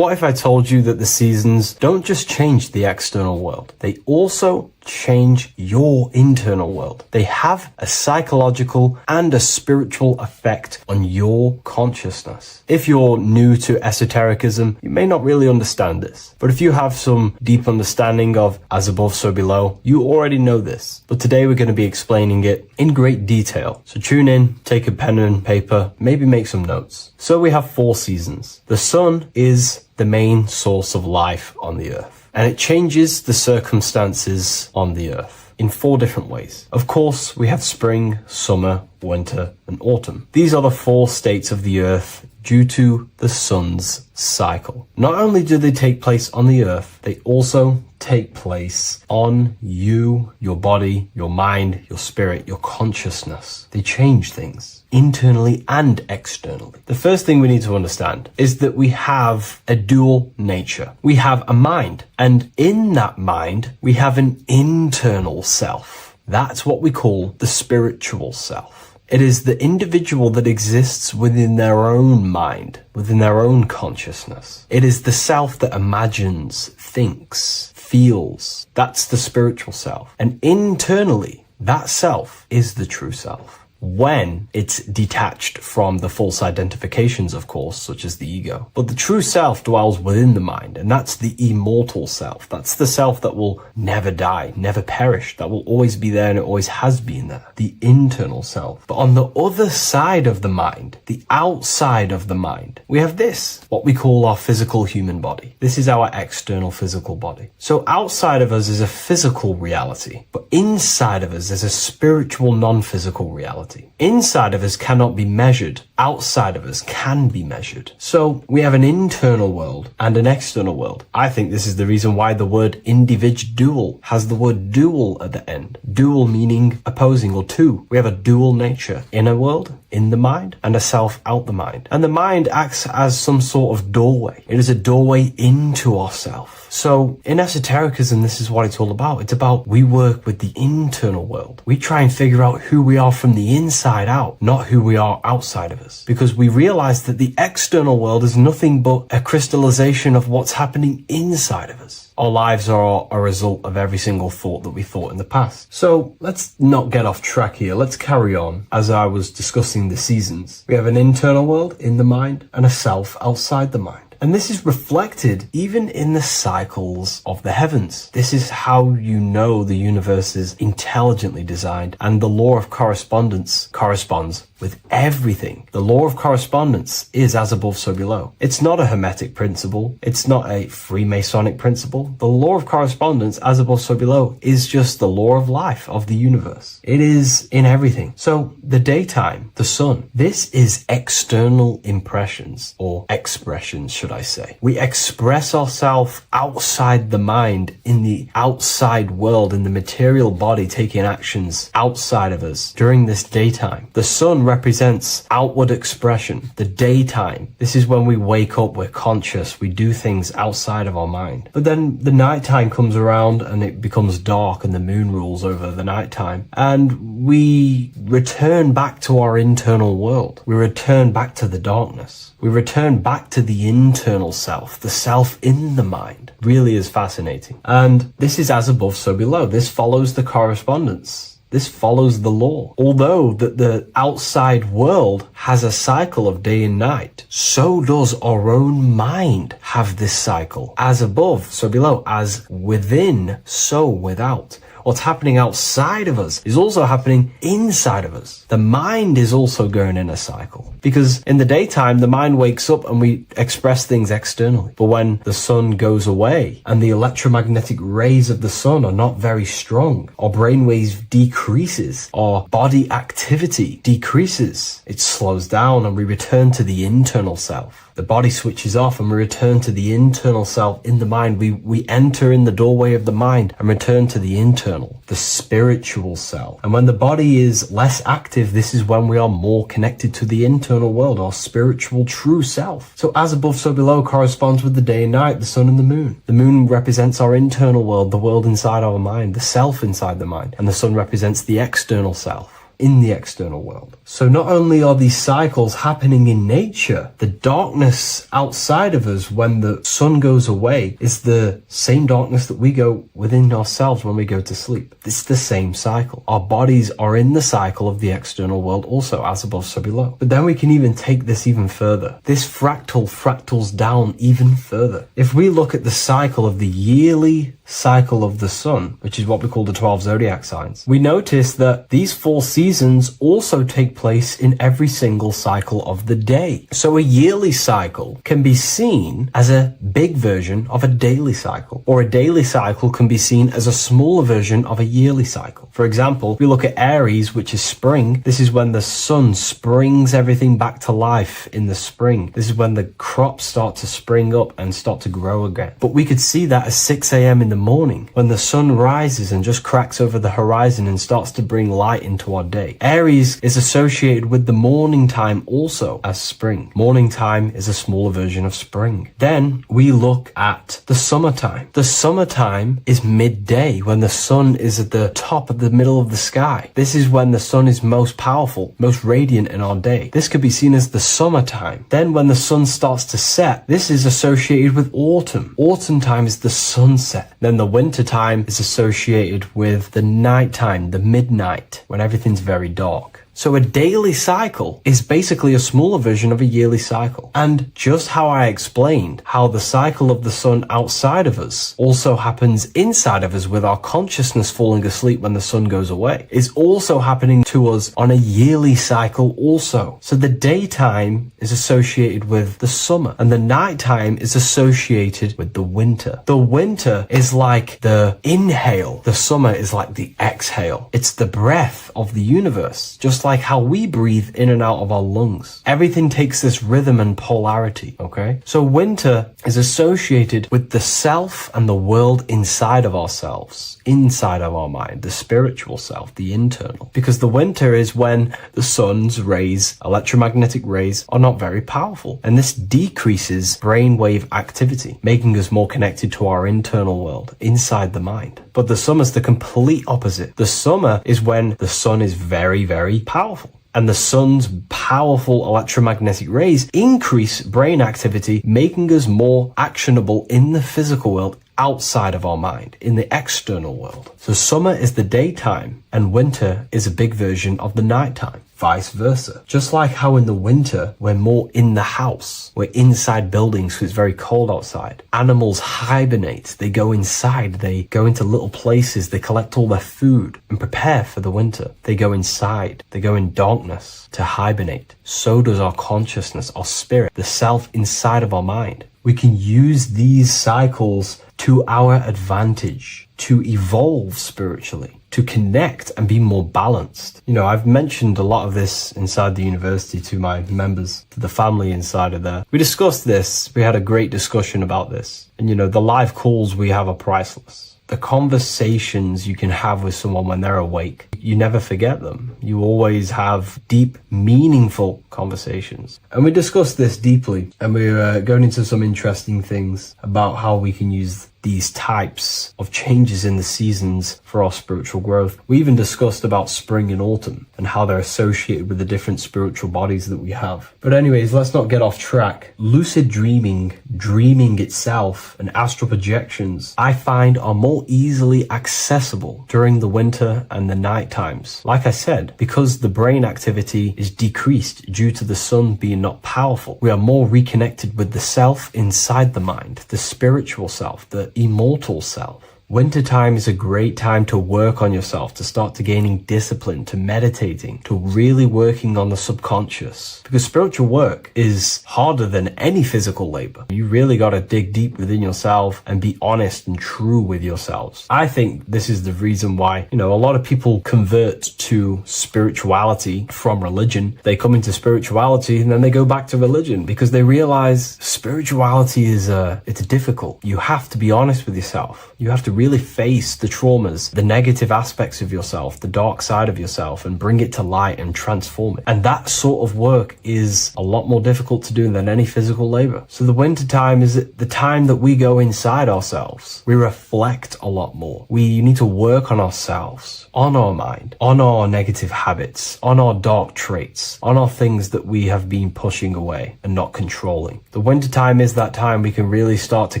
What if I told you that the seasons don't just change the external world, they also change your internal world? They have a psychological and a spiritual effect on your consciousness. If you're new to esotericism, you may not really understand this. But if you have some deep understanding of as above, so below, you already know this. But today we're going to be explaining it in great detail. So tune in, take a pen and paper, maybe make some notes. So we have 4 seasons. The sun is the main source of life on the earth, and it changes the circumstances on the earth in 4 different ways. Of course, we have spring, summer, winter, and autumn. These are the 4 states of the earth due to the sun's cycle. Not only do they take place on the earth, they also take place on you, your body, your mind, your spirit, your consciousness. They change things internally and externally. The first thing we need to understand is that we have a dual nature. We have a mind, and in that mind, we have an internal self. That's what we call the spiritual self. It is the individual that exists within their own mind, within their own consciousness. It is the self that imagines, thinks, feels. That's the spiritual self. And internally, that self is the true self. When it's detached from the false identifications, of course, such as the ego. But the true self dwells within the mind, and that's the immortal self. That's the self that will never die, never perish, that will always be there, and it always has been there. The internal self. But on the other side of the mind, the outside of the mind, we have this, what we call our physical human body. This is our external physical body. So outside of us is a physical reality, but inside of us is a spiritual non-physical reality. Inside of us cannot be measured. Outside of us can be measured. So we have an internal world and an external world. I think this is the reason why the word individual has the word dual at the end. Dual meaning opposing or two. We have a dual nature. Inner world, in the mind, and a self out the mind. And the mind acts as some sort of doorway. It is a doorway into ourself. So in esotericism, this is what it's all about. It's about we work with the internal world. We try and figure out who we are from the inside out, not who we are outside of us. Because we realize that the external world is nothing but a crystallization of what's happening inside of us. Our lives are a result of every single thought that we thought in the past. So let's not get off track here. Let's carry on. As I was discussing the seasons, we have an internal world in the mind and a self outside the mind. And this is reflected even in the cycles of the heavens. This is how you know the universe is intelligently designed, and the law of correspondence corresponds with everything. The law of correspondence is as above, so below. It's not a Hermetic principle. It's not a Freemasonic principle. The law of correspondence, as above, so below, is just the law of life of the universe. It is in everything. So the daytime, the sun, this is external impressions or expressions, should I say. We express ourselves outside the mind, in the outside world, in the material body, taking actions outside of us during this daytime. The sun represents outward expression. The daytime, this is when we wake up, we're conscious, we do things outside of our mind. But then the nighttime comes around and it becomes dark and the moon rules over the nighttime, and we return back to our internal world. We return back to the darkness. We return back to the internal self, the self in the mind. Really is fascinating. And this is as above, so below. This follows the correspondence. This follows the law. Although that the outside world has a cycle of day and night, so does our own mind have this cycle. As above, so below. As within, so without. What's happening outside of us is also happening inside of us. The mind is also going in a cycle. Because in the daytime, the mind wakes up and we express things externally. But when the sun goes away and the electromagnetic rays of the sun are not very strong, our brainwave decreases, our body activity decreases. It slows down and we return to the internal self. The body switches off and we return to the internal self in the mind. We enter in the doorway of the mind and return to the internal, the spiritual self. And when the body is less active, this is when we are more connected to the internal world, our spiritual true self. So as above, so below corresponds with the day and night, the sun and the moon. The moon represents our internal world, the world inside our mind, the self inside the mind. And the sun represents the external self, in the external world. So not only are these cycles happening in nature, the darkness outside of us when the sun goes away is the same darkness that we go within ourselves when we go to sleep. It's the same cycle. Our bodies are in the cycle of the external world also, as above, so below. But then we can even take this even further. This fractals down even further. If we look at the cycle of the yearly cycle of the sun, which is what we call the 12 zodiac signs, we notice that these 4 seasons also take place in every single cycle of the day. So a yearly cycle can be seen as a big version of a daily cycle, or a daily cycle can be seen as a smaller version of a yearly cycle. For example, we look at Aries, which is spring. This is when the sun springs everything back to life in the spring. This is when the crops start to spring up and start to grow again. But we could see that at 6 a.m. in the morning, when the sun rises and just cracks over the horizon and starts to bring light into our day. Aries is associated with the morning time also as spring. Morning time is a smaller version of spring. Then we look at the summertime. The summertime is midday, when the sun is at the top of the middle of the sky. This is when the sun is most powerful, most radiant in our day. This could be seen as the summertime. Then when the sun starts to set, this is associated with autumn. Autumn time is the sunset. Then the winter time is associated with the nighttime, the midnight, when everything's very dark. So a daily cycle is basically a smaller version of a yearly cycle. And just how I explained how the cycle of the sun outside of us also happens inside of us with our consciousness falling asleep when the sun goes away, is also happening to us on a yearly cycle also. So the daytime is associated with the summer and the nighttime is associated with the winter. The winter is like the inhale. The summer is like the exhale. It's the breath of the universe, just like how we breathe in and out of our lungs. Everything takes this rhythm and polarity, okay? So winter is associated with the self and the world inside of ourselves, inside of our mind, the spiritual self, the internal. Because the winter is when the sun's rays, electromagnetic rays, are not very powerful. And this decreases brainwave activity, making us more connected to our internal world, inside the mind. But the summer's the complete opposite. The summer is when the sun is very, very powerful. And the sun's powerful electromagnetic rays increase brain activity, making us more actionable in the physical world outside of our mind, in the external world. So summer is the daytime and winter is a big version of the nighttime. Vice versa. Just like how in the winter, we're more in the house. We're inside buildings because it's very cold outside. Animals hibernate. They go inside. They go into little places. They collect all their food and prepare for the winter. They go inside. They go in darkness to hibernate. So does our consciousness, our spirit, the self inside of our mind. We can use these cycles to our advantage, to evolve spiritually, to connect and be more balanced. You know, I've mentioned a lot of this inside the university to my members, to the family inside of there. We discussed this. We had a great discussion about this. And, you know, the live calls we have are priceless. The conversations you can have with someone when they're awake, you never forget them. You always have deep, meaningful conversations. And we discussed this deeply, and we're going into some interesting things about how we can use these types of changes in the seasons for our spiritual growth. We even discussed about spring and autumn and how they're associated with the different spiritual bodies that we have. But anyways, let's not get off track. Lucid dreaming, dreaming itself, and astral projections, I find are more easily accessible during the winter and the night times. Like I said, because the brain activity is decreased due to the sun being not powerful, we are more reconnected with the self inside the mind, the spiritual self, the immortal self. Wintertime is a great time to work on yourself, to start to gaining discipline, to meditating, to really working on the subconscious. Because spiritual work is harder than any physical labor. You really got to dig deep within yourself and be honest and true with yourselves. I think this is the reason why, you know, a lot of people convert to spirituality from religion. They come into spirituality and then they go back to religion because they realize spirituality is it's difficult. You have to be honest with yourself. You have to really face the traumas, the negative aspects of yourself, the dark side of yourself, and bring it to light and transform it. And that sort of work is a lot more difficult to do than any physical labor. So the winter time is the time that we go inside ourselves. We reflect a lot more. We need to work on ourselves, on our mind, on our negative habits, on our dark traits, on our things that we have been pushing away and not controlling. The winter time is that time we can really start to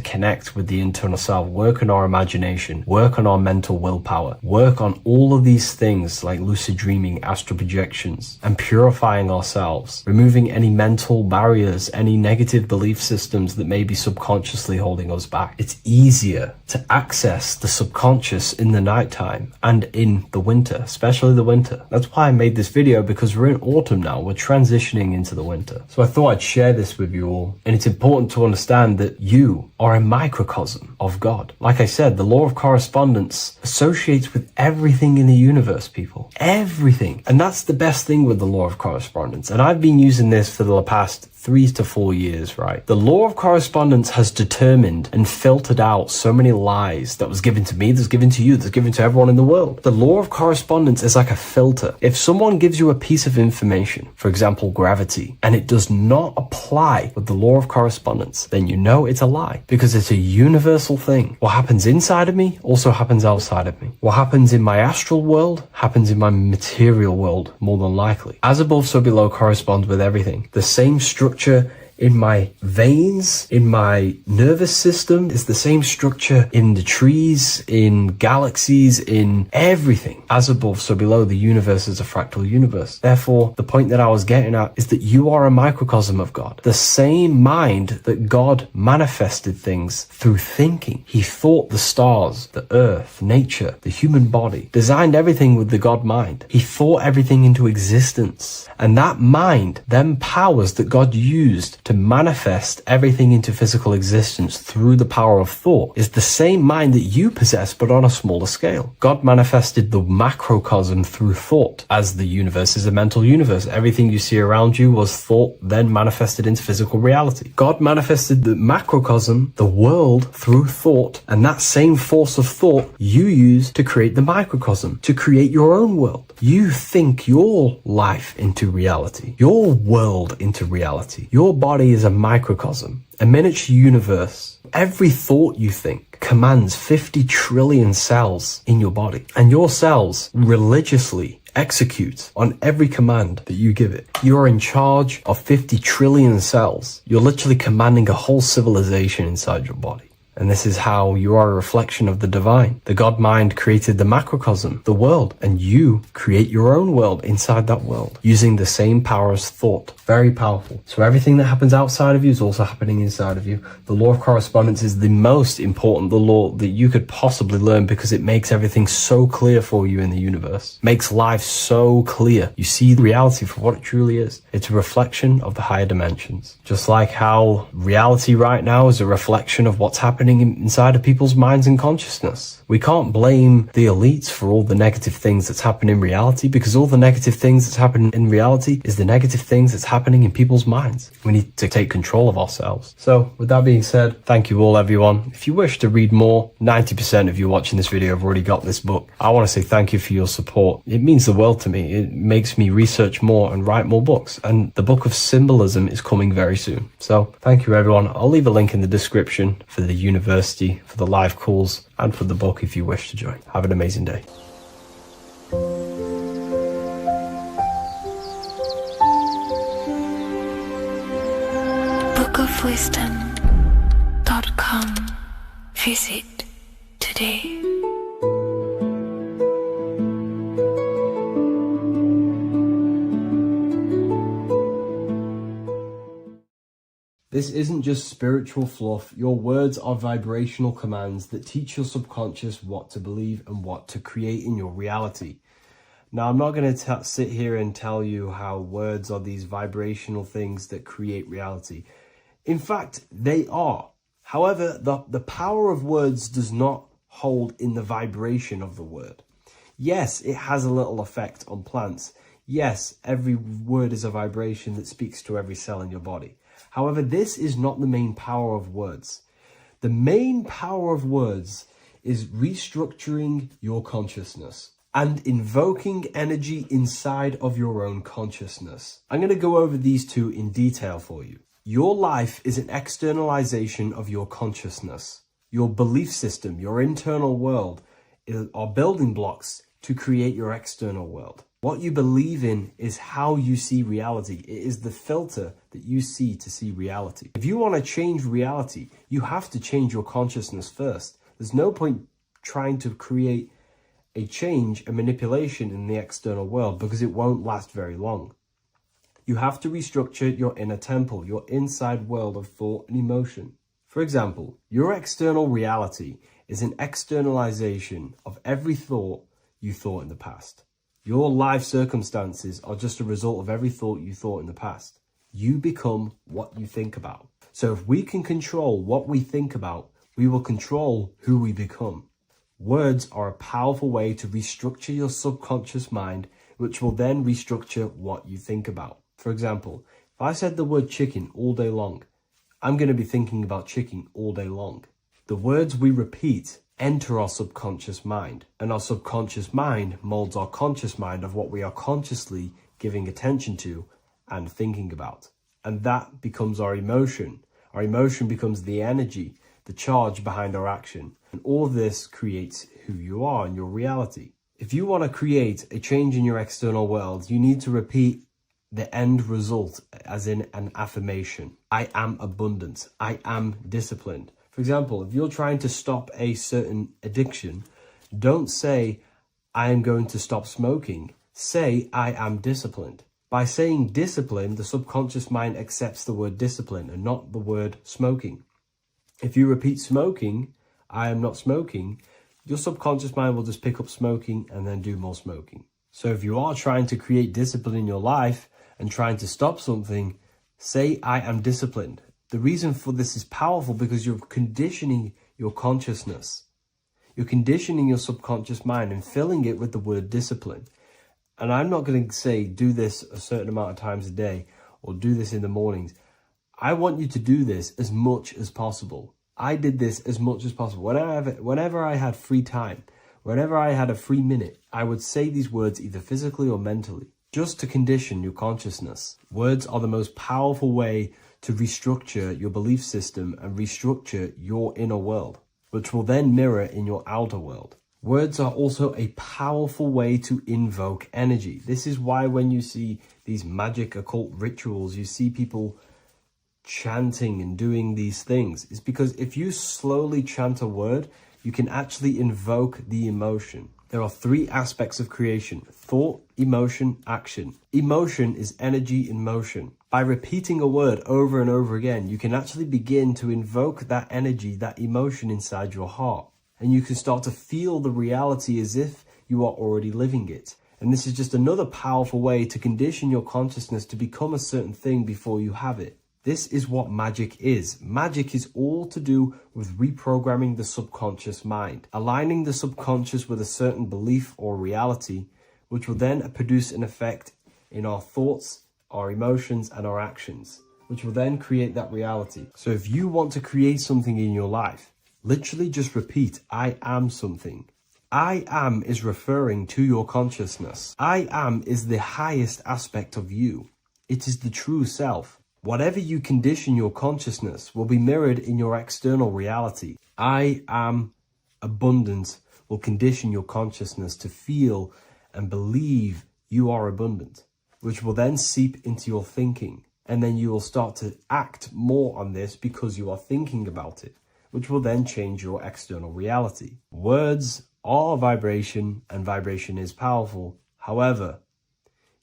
connect with the internal self, work on our imagination, work on our mental willpower, work on all of these things like lucid dreaming, astral projections, and purifying ourselves, removing any mental barriers, any negative belief systems that may be subconsciously holding us back. It's easier to access the subconscious in the nighttime and in the winter, especially the winter. That's why I made this video, because we're in autumn now. We're transitioning into the winter. So I thought I'd share this with you all. And it's important to understand that you are a microcosm of God. Like I said, the law of correspondence associates with everything in the universe, people. Everything. And that's the best thing with the law of correspondence. And I've been using this for the past 3 to 4 years, right? The law of correspondence has determined and filtered out so many lies that was given to me, that's given to you, that's given to everyone in the world. The law of correspondence is like a filter. If someone gives you a piece of information, for example, gravity, and it does not apply with the law of correspondence, then you know it's a lie, because it's a universal thing. What happens inside of me also happens outside of me. What happens in my astral world happens in my material world, more than likely. As above, so below corresponds with everything. The same structure in my veins, in my nervous system, is the same structure in the trees, in galaxies, in everything. As above, so below. The universe is a fractal universe. Therefore, the point that I was getting at is that you are a microcosm of God. The same mind that God manifested things through thinking. He thought the stars, the earth, nature, the human body, designed everything with the God mind. He thought everything into existence. And that mind then powers that God used to manifest everything into physical existence through the power of thought is the same mind that you possess, but on a smaller scale. God manifested the macrocosm through thought. As the universe is a mental universe, everything you see around you was thought, then manifested into physical reality. God manifested the macrocosm, the world, through thought, and that same force of thought you use to create the microcosm, to create your own world. You think your life into reality, your world into reality. Your body is a microcosm, a miniature universe. Every thought you think commands 50 trillion cells in your body, and your cells religiously execute on every command that you give it. You're in charge of 50 trillion cells. You're literally commanding a whole civilization inside your body. And this is how you are a reflection of the divine. The God mind created the macrocosm, the world, and you create your own world inside that world using the same power as thought. Very powerful. So everything that happens outside of you is also happening inside of you. The law of correspondence is the most important, the law that you could possibly learn, because it makes everything so clear for you in the universe. Makes life so clear. You see reality for what it truly is. It's a reflection of the higher dimensions. Just like how reality right now is a reflection of what's happening inside of people's minds and consciousness. We can't blame the elites for all the negative things that's happening in reality, because all the negative things that's happening in reality is the negative things that's happening in people's minds. We need to take control of ourselves. So with that being said, thank you all, everyone. If you wish to read more, 90% of you watching this video have already got this book. I want to say thank you for your support. It means the world to me. It makes me research more and write more books, and the book of symbolism is coming very soon. So thank you, everyone. I'll leave a link in the description for the university, for the live calls, and for the book if you wish to join. Have an amazing day. bookofwisdom.com. Visit today. This isn't just spiritual fluff. Your words are vibrational commands that teach your subconscious what to believe and what to create in your reality. Now, I'm not going to sit here and tell you how words are these vibrational things that create reality. In fact, they are. However, the power of words does not hold in the vibration of the word. Yes, it has a little effect on plants. Yes, every word is a vibration that speaks to every cell in your body. However, this is not the main power of words. The main power of words is restructuring your consciousness and invoking energy inside of your own consciousness. I'm going to go over these two in detail for you. Your life is an externalization of your consciousness. Your belief system, your internal world, are building blocks to create your external world. What you believe in is how you see reality. It is the filter that you see to see reality. If you want to change reality, you have to change your consciousness first. There's no point trying to create a change, a manipulation in the external world, because it won't last very long. You have to restructure your inner temple, your inside world of thought and emotion. For example, your external reality is an externalization of every thought you thought in the past. Your life circumstances are just a result of every thought you thought in the past. You become what you think about. So if we can control what we think about, we will control who we become. Words are a powerful way to restructure your subconscious mind, which will then restructure what you think about. For example, if I said the word chicken all day long, I'm going to be thinking about chicken all day long. The words we repeat enter our subconscious mind, and our subconscious mind molds our conscious mind of what we are consciously giving attention to and thinking about. And that becomes our emotion. Our emotion becomes the energy, the charge behind our action. And all of this creates who you are and your reality. If you want to create a change in your external world, you need to repeat the end result as in an affirmation. I am abundant. I am disciplined. For example, if you're trying to stop a certain addiction, don't say, I am going to stop smoking. Say, I am disciplined. By saying discipline, the subconscious mind accepts the word discipline and not the word smoking. If you repeat smoking, I am not smoking, your subconscious mind will just pick up smoking and then do more smoking. So if you are trying to create discipline in your life and trying to stop something, say, I am disciplined. The reason for this is powerful because you're conditioning your consciousness. You're conditioning your subconscious mind and filling it with the word discipline. And I'm not going to say do this a certain amount of times a day or do this in the mornings. I want you to do this as much as possible. I did this as much as possible. Whenever I had free time, whenever I had a free minute, I would say these words either physically or mentally, just to condition your consciousness. Words are the most powerful way to restructure your belief system and restructure your inner world, which will then mirror in your outer world. Words are also a powerful way to invoke energy. This is why when you see these magic occult rituals, you see people chanting and doing these things. It's because if you slowly chant a word, you can actually invoke the emotion. There are three aspects of creation: thought, emotion, action. Emotion is energy in motion. By repeating a word over and over again, you can actually begin to invoke that energy, that emotion inside your heart. And you can start to feel the reality as if you are already living it. And this is just another powerful way to condition your consciousness to become a certain thing before you have it. This is what magic is. Magic is all to do with reprogramming the subconscious mind, aligning the subconscious with a certain belief or reality, which will then produce an effect in our thoughts, our emotions, and our actions, which will then create that reality. So if you want to create something in your life, literally just repeat, I am something. I am is referring to your consciousness. I am is the highest aspect of you. It is the true self. Whatever you condition your consciousness will be mirrored in your external reality. I am abundant will condition your consciousness to feel and believe you are abundant, which will then seep into your thinking. And then you will start to act more on this because you are thinking about it, which will then change your external reality. Words are vibration, and vibration is powerful. However,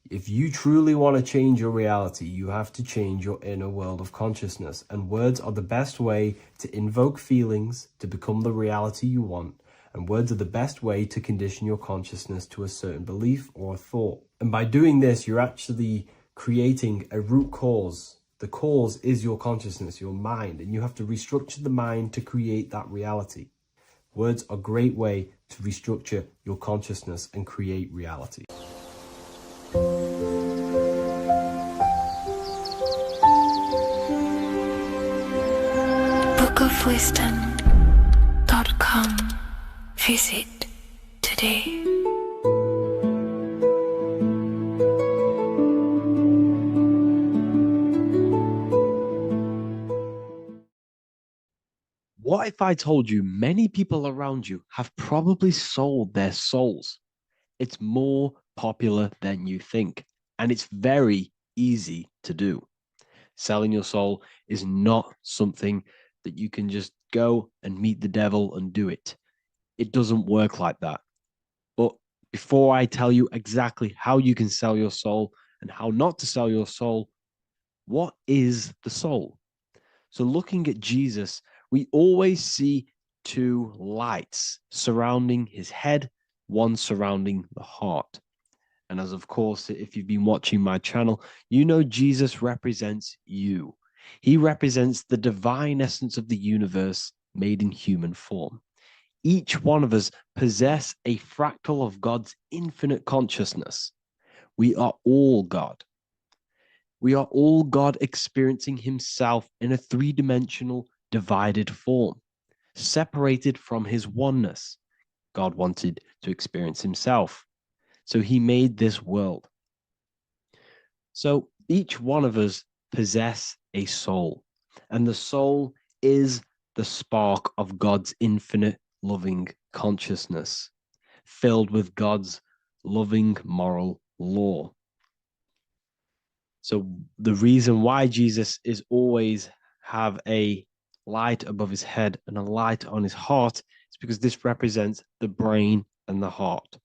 if you truly want to change your reality, you have to change your inner world of consciousness. And words are the best way to invoke feelings to become the reality you want. And words are the best way to condition your consciousness to a certain belief or a thought. And by doing this, you're actually creating a root cause. The cause is your consciousness, your mind. And you have to restructure the mind to create that reality. Words are a great way to restructure your consciousness and create reality. bookofwisdom.com visit today. What if I told you many people around you have probably sold their souls? It's more popular than you think, and it's very easy to do. Selling your soul is not something that you can just go and meet the devil and do it. It doesn't work like that. But before I tell you exactly how you can sell your soul and how not to sell your soul, what is the soul? So, looking at Jesus, we always see two lights surrounding his head, one surrounding the heart. And as of course, if you've been watching my channel, you know Jesus represents you. He represents the divine essence of the universe made in human form. Each one of us possess a fractal of God's infinite consciousness. We are all God. We are all God experiencing himself in a three-dimensional divided form, separated from his oneness. God wanted to experience himself, so he made this world. So each one of us possess a soul, and the soul is the spark of God's infinite loving consciousness, filled with God's loving moral law. So the reason why Jesus is always have a light above his head and a light on his heart is because this represents the brain and the heart.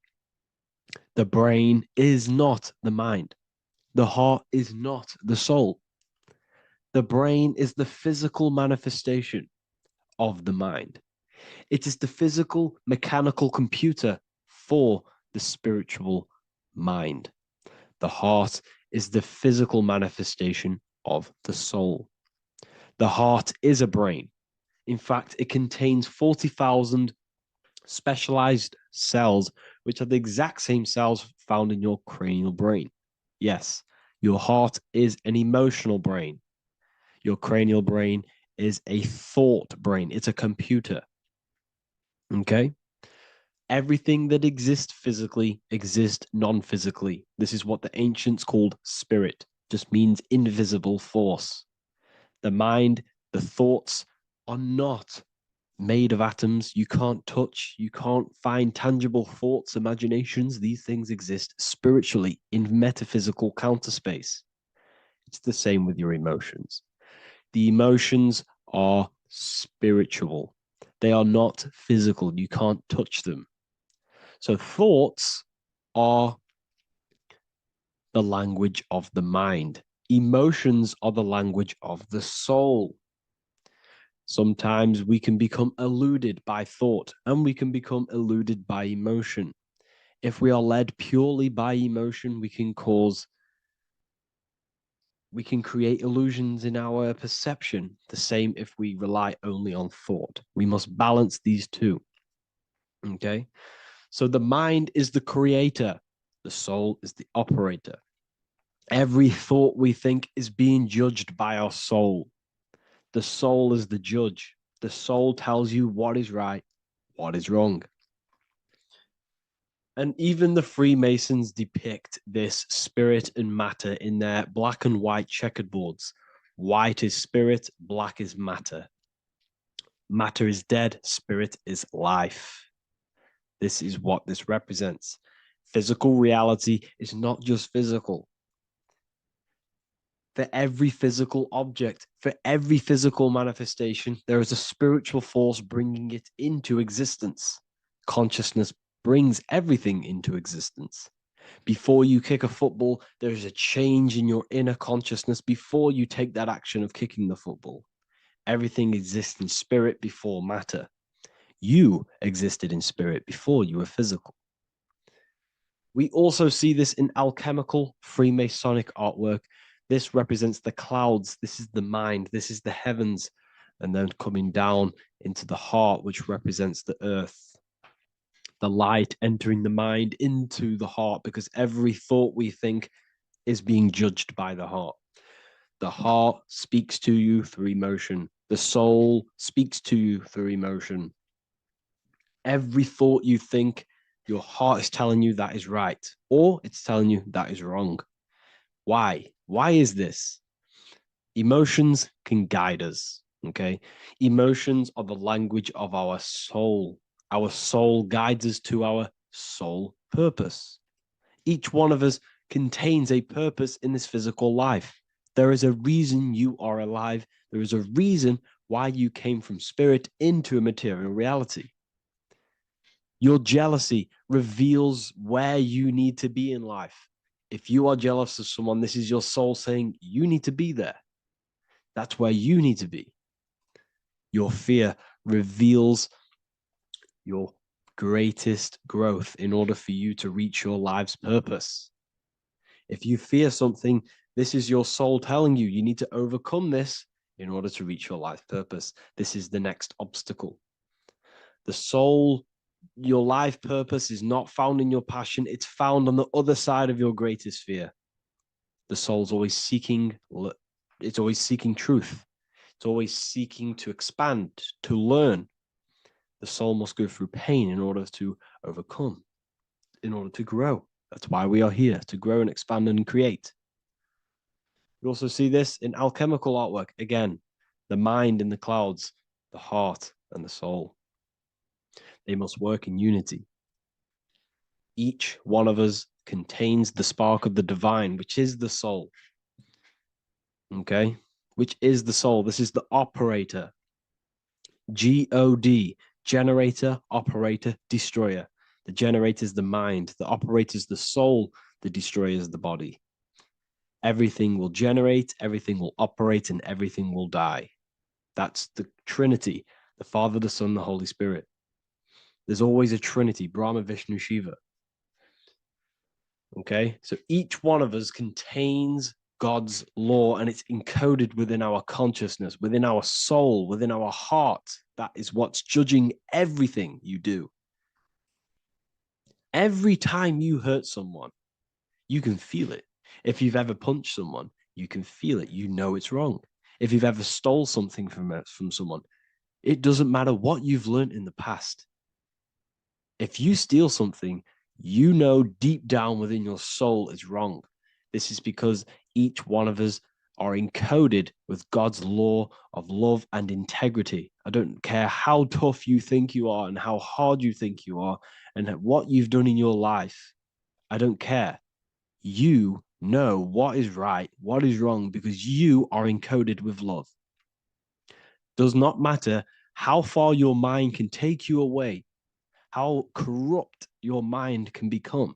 The brain is not the mind. The heart is not the soul. The brain is the physical manifestation of the mind. It is the physical mechanical computer for the spiritual mind. The heart is the physical manifestation of the soul. The heart is a brain. In fact, it contains 40,000 specialized cells, which are the exact same cells found in your cranial brain. Yes, your heart is an emotional brain. Your cranial brain is a thought brain. It's a computer. Okay? Everything that exists physically exists non-physically. This is what the ancients called spirit. Just means invisible force. The mind, the thoughts are not made of atoms. You can't touch, you can't find tangible thoughts, imaginations. These things exist spiritually in metaphysical counterspace. It's the same with your emotions. The emotions are spiritual. They are not physical. You can't touch them. So thoughts are the language of the mind. Emotions are the language of the soul. Sometimes we can become eluded by thought and we can become eluded by emotion. If we are led purely by emotion, we can create illusions in our perception. The same if we rely only on thought. We must balance these two. Okay? So the mind is the creator. The soul is the operator. Every thought we think is being judged by our soul. The soul is the judge. The soul tells you what is right, what is wrong. And even the Freemasons depict this spirit and matter in their black and white checkered boards. White is spirit, black is matter. Matter is dead, spirit is life. This is what this represents. Physical reality is not just physical. For every physical object, for every physical manifestation, there is a spiritual force bringing it into existence. Consciousness brings everything into existence. Before you kick a football, there is a change in your inner consciousness before you take that action of kicking the football. Everything exists in spirit before matter. You existed in spirit before you were physical. We also see this in alchemical Freemasonic artwork. This represents the clouds. This is the mind. This is the heavens. And then coming down into the heart, which represents the earth. The light entering the mind into the heart, because every thought we think is being judged by the heart. The heart speaks to you through emotion. The soul speaks to you through emotion. Every thought you think, your heart is telling you that is right, or it's telling you that is wrong. Why? Why is this? Emotions can guide us, okay? Emotions are the language of our soul. Our soul guides us to our soul purpose. Each one of us contains a purpose in this physical life. There is a reason you are alive. There is a reason why you came from spirit into a material reality. Your jealousy reveals where you need to be in life. If you are jealous of someone, this is your soul saying you need to be there. That's where you need to be. Your fear reveals your greatest growth in order for you to reach your life's purpose. If you fear something, this is your soul telling you you need to overcome this in order to reach your life purpose. This is the next obstacle. The soul, your life purpose is not found in your passion. It's found on the other side of your greatest fear. The soul's always seeking, it's always seeking truth. It's always seeking to expand, to learn. The soul must go through pain in order to overcome, in order to grow. That's why we are here, to grow and expand and create. We also see this in alchemical artwork. Again, the mind in the clouds, the heart and the soul. They must work in unity. Each one of us contains the spark of the divine, which is the soul. Okay? Which is the soul. This is the operator. G-O-D, generator, operator, destroyer. The generator is the mind. The operator is the soul. The destroyer is the body. Everything will generate, everything will operate, and everything will die. That's the Trinity, the Father, the Son, the Holy Spirit. There's always a Trinity, Brahma, Vishnu, Shiva. Okay, so each one of us contains God's law, and it's encoded within our consciousness, within our soul, within our heart. That is what's judging everything you do. Every time you hurt someone, you can feel it. If you've ever punched someone, you can feel it. You know it's wrong. If you've ever stole something from someone, it doesn't matter what you've learned in the past. If you steal something, you know deep down within your soul it's wrong. This is because each one of us are encoded with God's law of love and integrity. I don't care how tough you think you are and how hard you think you are and what you've done in your life. I don't care. You know what is right, what is wrong, because you are encoded with love. Does not matter how far your mind can take you away, how corrupt your mind can become.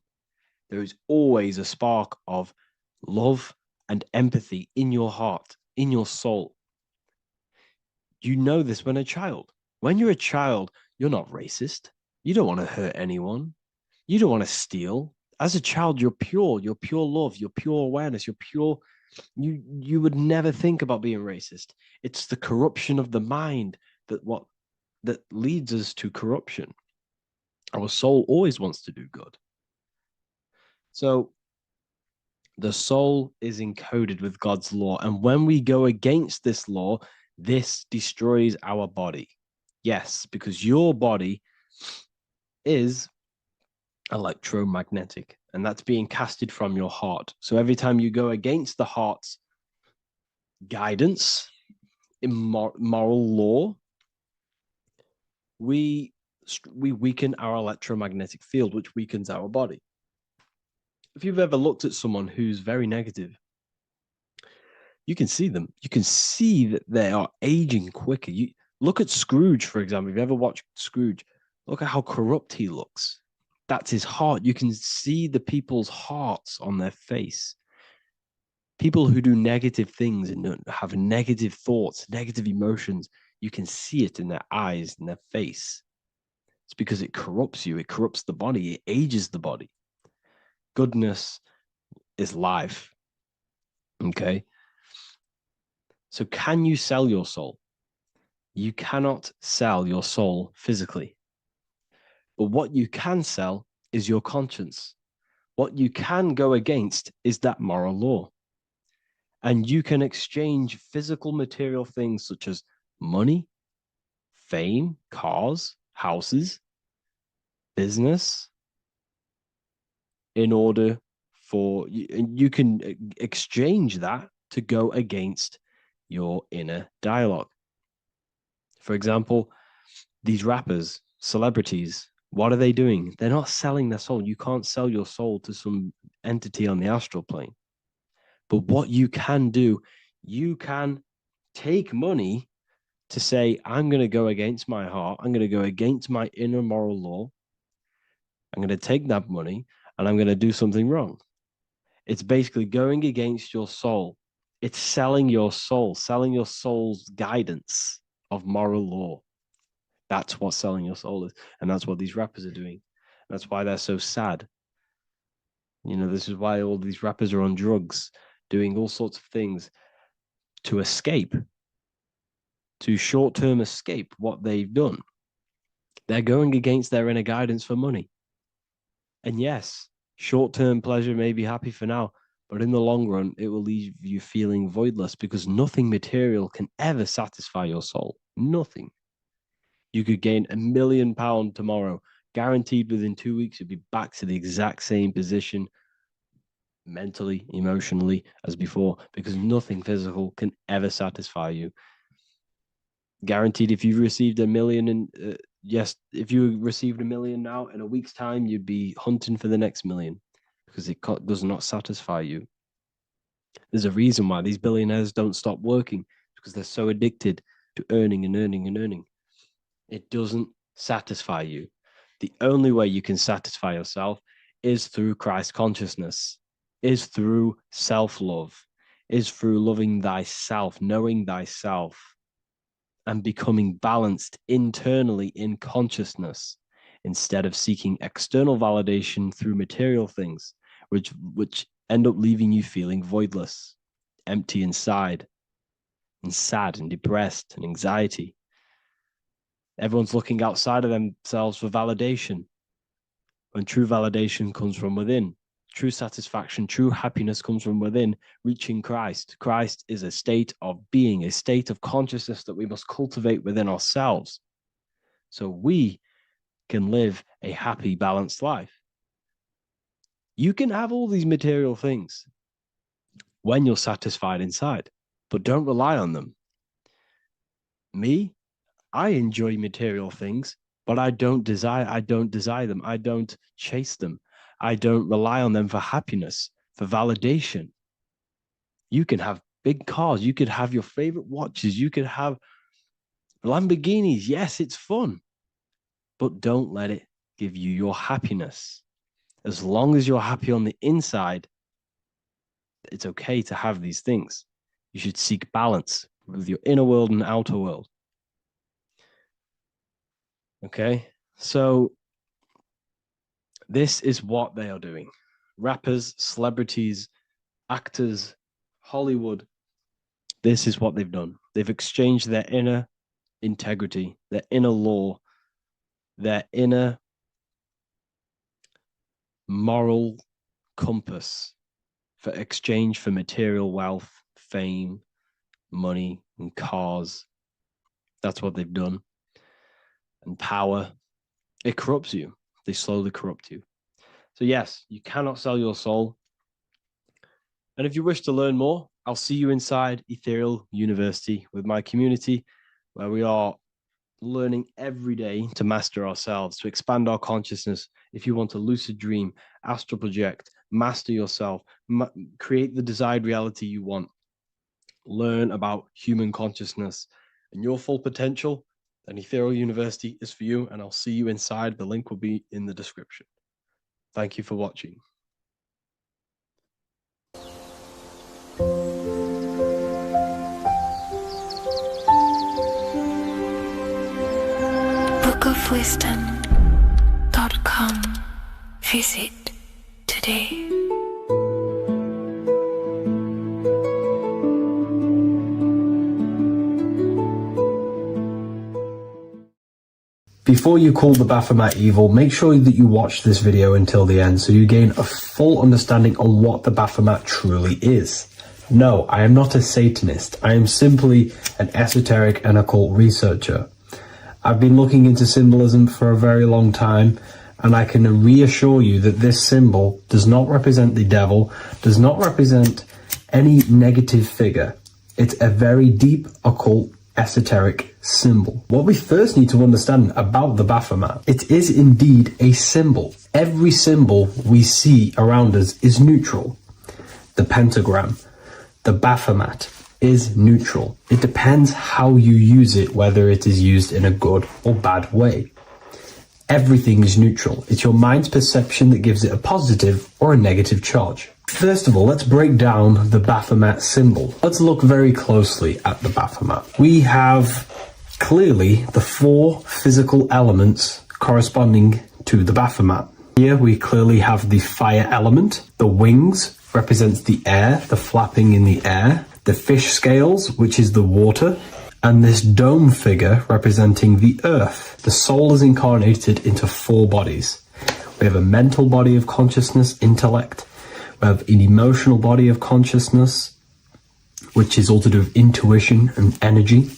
There is always a spark of love and empathy in your heart, in your soul. You know this when a child. When you're a child, you're not racist. You don't want to hurt anyone. You don't want to steal. As a child, you're pure love, you're pure awareness, you're pure. You would never think about being racist. It's the corruption of the mind that leads us to corruption. Our soul always wants to do good. So the soul is encoded with God's law. And when we go against this law, this destroys our body. Yes, because your body is electromagnetic, and that's being casted from your heart. So every time you go against the heart's guidance, moral law, we weaken our electromagnetic field, which weakens our body. If you've ever looked at someone who's very negative, you can see them. You can see that they are aging quicker. You look at Scrooge, for example. If you ever watched Scrooge, look at how corrupt he looks. That's his heart. You can see the people's hearts on their face. People who do negative things and have negative thoughts, negative emotions, you can see it in their eyes and their face. It's because it corrupts you. It corrupts the body. It ages the body. Goodness is life. Okay? So can you sell your soul? You cannot sell your soul physically. But what you can sell is your conscience. What you can go against is that moral law. And you can exchange physical material things such as money, fame, cars, houses, business in order for you can exchange that to go against your inner dialogue. For example, these rappers, celebrities, what are they doing? They're not selling their soul. You can't sell your soul to some entity on the astral plane. But what you can do, you can take money to say, I'm going to go against my heart. I'm going to go against my inner moral law. I'm going to take that money and I'm going to do something wrong. It's basically going against your soul. It's selling your soul's guidance of moral law. That's what selling your soul is. And that's what these rappers are doing. That's why they're so sad. You know, this is why all these rappers are on drugs, doing all sorts of things to escape, to short-term escape what they've done. They're going against their inner guidance for money. And yes, short-term pleasure may be happy for now, but in the long run, it will leave you feeling voidless because nothing material can ever satisfy your soul. Nothing. You could gain £1 million tomorrow, guaranteed within 2 weeks, you'll be back to the exact same position mentally, emotionally as before, because nothing physical can ever satisfy you. Guaranteed, if you received $1 million, if you received $1 million now, in a week's time, you'd be hunting for the next million because it does not satisfy you. There's a reason why these billionaires don't stop working, because they're so addicted to earning and earning and earning. It doesn't satisfy you. The only way you can satisfy yourself is through Christ consciousness, is through self-love, is through loving thyself, knowing thyself, and becoming balanced internally in consciousness instead of seeking external validation through material things, which end up leaving you feeling voidless, empty inside, and sad and depressed and anxiety. Everyone's looking outside of themselves for validation, when true validation comes from within. True satisfaction, true happiness comes from within, reaching Christ. Christ is a state of being, a state of consciousness that we must cultivate within ourselves so we can live a happy, balanced life. You can have all these material things when you're satisfied inside, but don't rely on them. Me, I enjoy material things, but I don't desire them. I don't chase them. I don't rely on them for happiness, for validation. You can have big cars. You could have your favorite watches. You could have Lamborghinis. Yes, it's fun, but don't let it give you your happiness. As long as you're happy on the inside, it's okay to have these things. You should seek balance with your inner world and outer world. Okay, so this is what they are doing. Rappers, celebrities, actors, Hollywood. This is what they've done. They've exchanged their inner integrity, their inner law, their inner moral compass for exchange for material wealth, fame, money, and cars. That's what they've done. And power. It corrupts you. They slowly corrupt you. So yes, you cannot sell your soul. And if you wish to learn more, I'll see you inside Ethereal University with my community, where we are learning every day to master ourselves, to expand our consciousness. If you want to lucid dream, astral project, master yourself, create the desired reality you want, learn about human consciousness and your full potential, then Ethereal University is for you, and I'll see you inside. The link will be in the description. Thank you for watching. bookofwisdom.com. Visit today. Before you call the Baphomet evil, make sure that you watch this video until the end so you gain a full understanding on what the Baphomet truly is. No, I am not a Satanist. I am simply an esoteric and occult researcher. I've been looking into symbolism for a very long time, And I can reassure you that this symbol does not represent the devil, does not represent any negative figure. It's a very deep, occult, esoteric symbol. What we first need to understand about the Baphomet, it is indeed a symbol. Every symbol we see around us is neutral. The pentagram, the Baphomet, is neutral. It depends how you use it, whether it is used in a good or bad way. Everything is neutral. It's your mind's perception that gives it a positive or a negative charge. First of all, let's break down the Baphomet symbol. Let's look very closely at the Baphomet. We have clearly the 4 physical elements corresponding to the Baphomet. Here we clearly have the fire element. The wings represents the air, the flapping in the air. The fish scales, which is the water. And this dome figure representing the earth. The soul is incarnated into 4 bodies. We have a mental body of consciousness, intellect. We have an emotional body of consciousness, which is all to do with intuition and energy.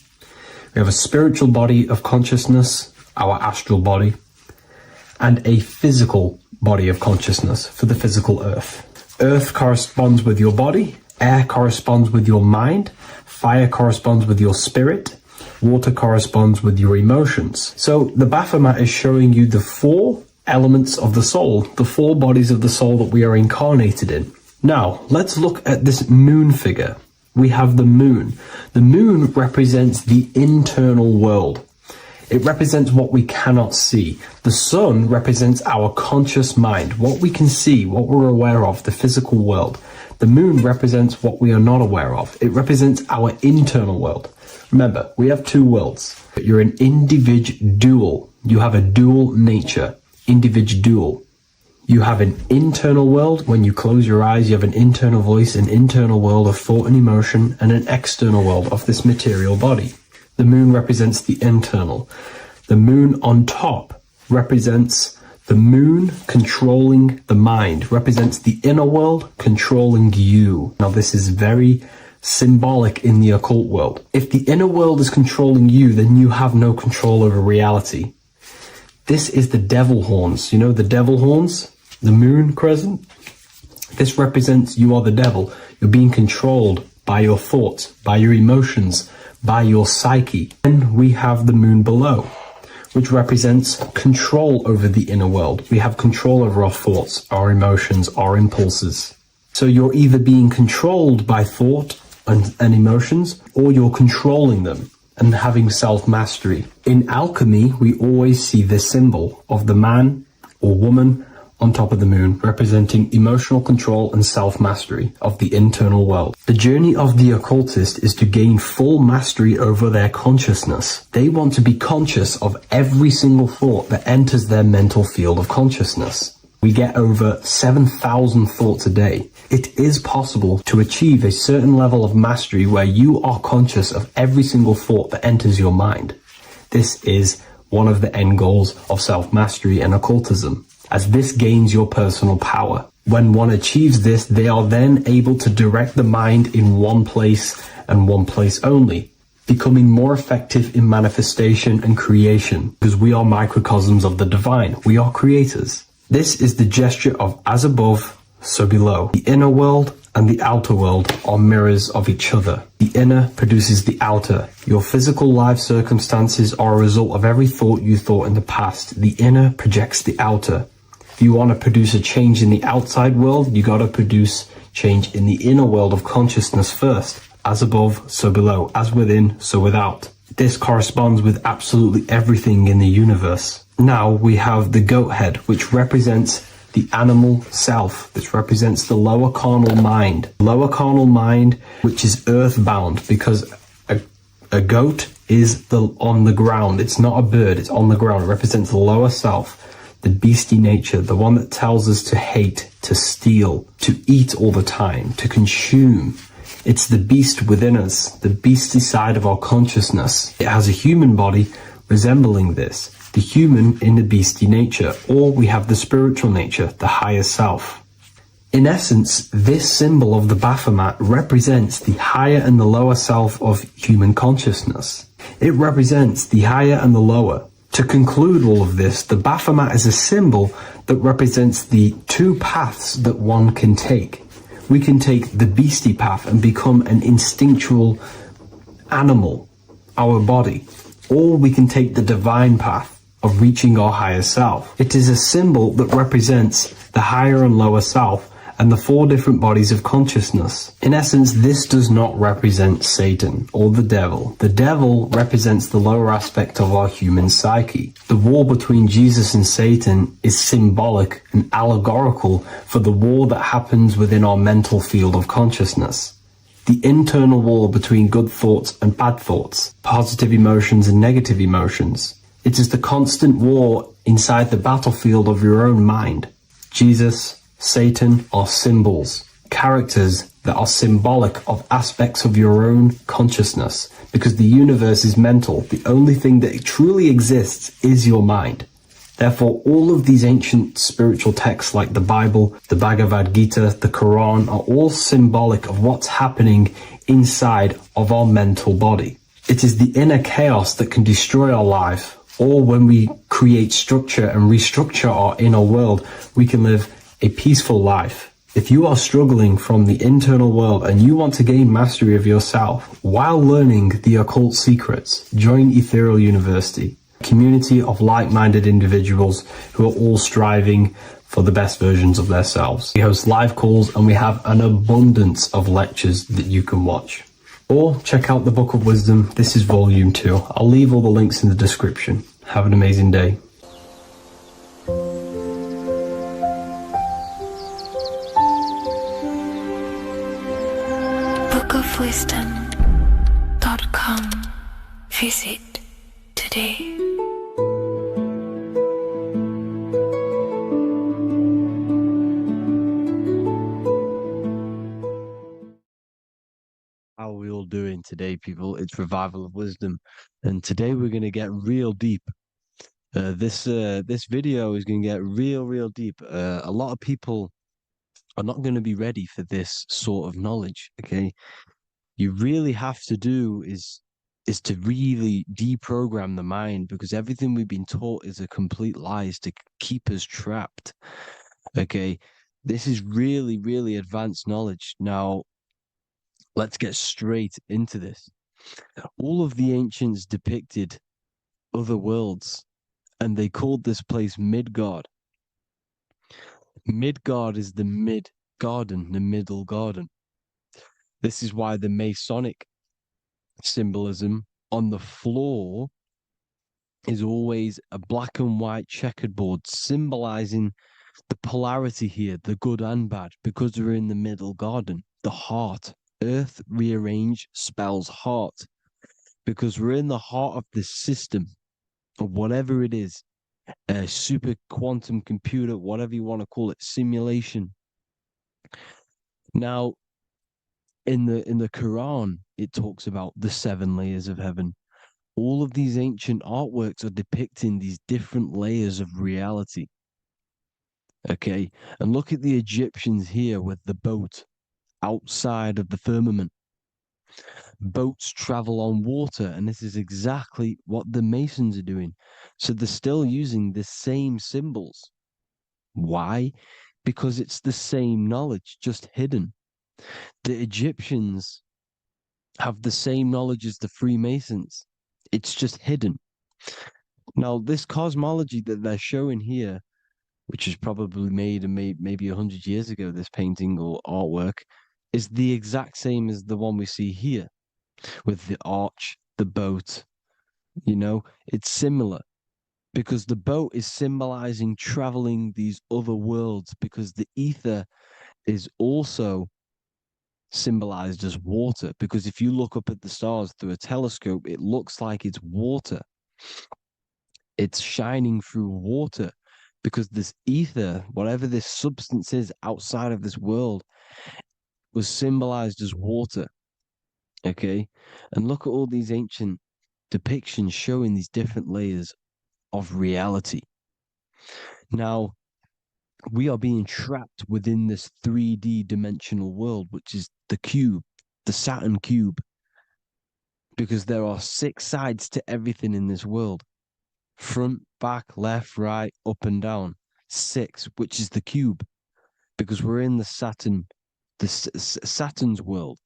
We have a spiritual body of consciousness, our astral body, and a physical body of consciousness for the physical earth. Earth corresponds with your body, air corresponds with your mind, fire corresponds with your spirit, water corresponds with your emotions. So the Baphomet is showing you the 4 elements of the soul, the 4 bodies of the soul that we are incarnated in. Now, let's look at this moon figure. We have the moon. The moon represents the internal world. It represents what we cannot see. The sun represents our conscious mind, what we can see, what we're aware of, the physical world. The moon represents what we are not aware of. It represents our internal world. Remember, we have 2 worlds. You're an individual. You have a dual nature. Individual. You have an internal world. When you close your eyes, you have an internal voice, an internal world of thought and emotion, and an external world of this material body. The moon represents the internal. The moon on top represents the moon controlling the mind, represents the inner world controlling you. Now, this is very symbolic in the occult world. If the inner world is controlling you, then you have no control over reality. This is the devil horns. You know the devil horns? The moon crescent? This represents you are the devil. You're being controlled by your thoughts, by your emotions, by your psyche. Then we have the moon below, which represents control over the inner world. We have control over our thoughts, our emotions, our impulses. So you're either being controlled by thought and emotions, or you're controlling them and having self-mastery. In alchemy, we always see this symbol of the man or woman on top of the moon, representing emotional control and self-mastery of the internal world. The journey of the occultist is to gain full mastery over their consciousness. They want to be conscious of every single thought that enters their mental field of consciousness. We get over 7,000 thoughts a day. It is possible to achieve a certain level of mastery where you are conscious of every single thought that enters your mind. This is one of the end goals of self-mastery and occultism, as this gains your personal power. When one achieves this, they are then able to direct the mind in one place and one place only, becoming more effective in manifestation and creation, because we are microcosms of the divine. We are creators. This is the gesture of as above, so below. The inner world and the outer world are mirrors of each other. The inner produces the outer. Your physical life circumstances are a result of every thought you thought in the past. The inner projects the outer. If you want to produce a change in the outside world, you got to produce change in the inner world of consciousness first. As above, so below. As within, so without. This corresponds with absolutely everything in the universe. Now we have the goat head, which represents the animal self. This represents the lower carnal mind. Lower carnal mind, which is earthbound, because a goat is on the ground. It's not a bird, it's on the ground. It represents the lower self, the beastie nature, the one that tells us to hate, to steal, to eat all the time, to consume. It's the beast within us, the beastie side of our consciousness. It has a human body resembling this. The human in the beastie nature, or we have the spiritual nature, the higher self. In essence, this symbol of the Baphomet represents the higher and the lower self of human consciousness. It represents the higher and the lower, To conclude all of this, the Baphomet is a symbol that represents the two paths that one can take. We can take the beastie path and become an instinctual animal, our body, or we can take the divine path of reaching our higher self. It is a symbol that represents the higher and lower self and the four different bodies of consciousness. In essence, this does not represent Satan or the devil. The devil represents the lower aspect of our human psyche. The war between Jesus and Satan is symbolic and allegorical for the war that happens within our mental field of consciousness. The internal war between good thoughts and bad thoughts, positive emotions and negative emotions. It is the constant war inside the battlefield of your own mind. Jesus, Satan are symbols, characters that are symbolic of aspects of your own consciousness, because the universe is mental. The only thing that truly exists is your mind. Therefore, all of these ancient spiritual texts like the Bible, the Bhagavad Gita, the Quran are all symbolic of what's happening inside of our mental body. It is the inner chaos that can destroy our life, or when we create structure and restructure our inner world, we can live a peaceful life. If you are struggling from the internal world and you want to gain mastery of yourself while learning the occult secrets, join Ethereal University, a community of like-minded individuals who are all striving for the best versions of themselves. We host live calls and we have an abundance of lectures that you can watch. Or check out the Book of Wisdom. This is volume 2. I'll leave all the links in the description. Have an amazing day. bookofwisdom.com. Visit today. How are we all doing today, people? It's Revival of Wisdom, and today we're going to get real deep. This video is going to get real deep. A lot of people are not going to be ready for this sort of knowledge. Okay, you really have to do is to really deprogram the mind, because everything we've been taught is a complete lie, is to keep us trapped. Okay, this is really advanced knowledge. Now, let's get straight into this. All of the ancients depicted other worlds, and they called this place Midgard. Midgard is the mid-garden, the middle garden. This is why the Masonic symbolism on the floor is always a black and white checkered board, symbolizing the polarity here, the good and bad, because we're in the middle garden, the heart. Earth rearranged spells heart, because we're in the heart of this system, of whatever it is, a super quantum computer, whatever you want to call it, simulation. Now, in the Quran, it talks about the 7 layers of heaven. All of these ancient artworks are depicting these different layers of reality. Okay, and look at the Egyptians here with the boat outside of the firmament. Boats travel on water, and this is exactly what the Masons are doing. So they're still using the same symbols. Why? Because it's the same knowledge, just hidden. The Egyptians have the same knowledge as the Freemasons. It's just hidden. Now, this cosmology that they're showing here, which is probably made maybe 100 years ago, this painting or artwork, is the exact same as the one we see here, with the arch, the boat. You know, it's similar, because the boat is symbolizing traveling these other worlds, because the ether is also symbolized as water, because if you look up at the stars through a telescope, it looks like it's water. It's shining through water, because this ether, whatever this substance is outside of this world, was symbolized as water. Okay, and look at all these ancient depictions showing these different layers of reality. Now, we are being trapped within this 3D dimensional world, which is the cube, the Saturn cube, because there are 6 sides to everything in this world. front, back, left, right, up and down. 6, which is the cube, because we're in the Saturn's world.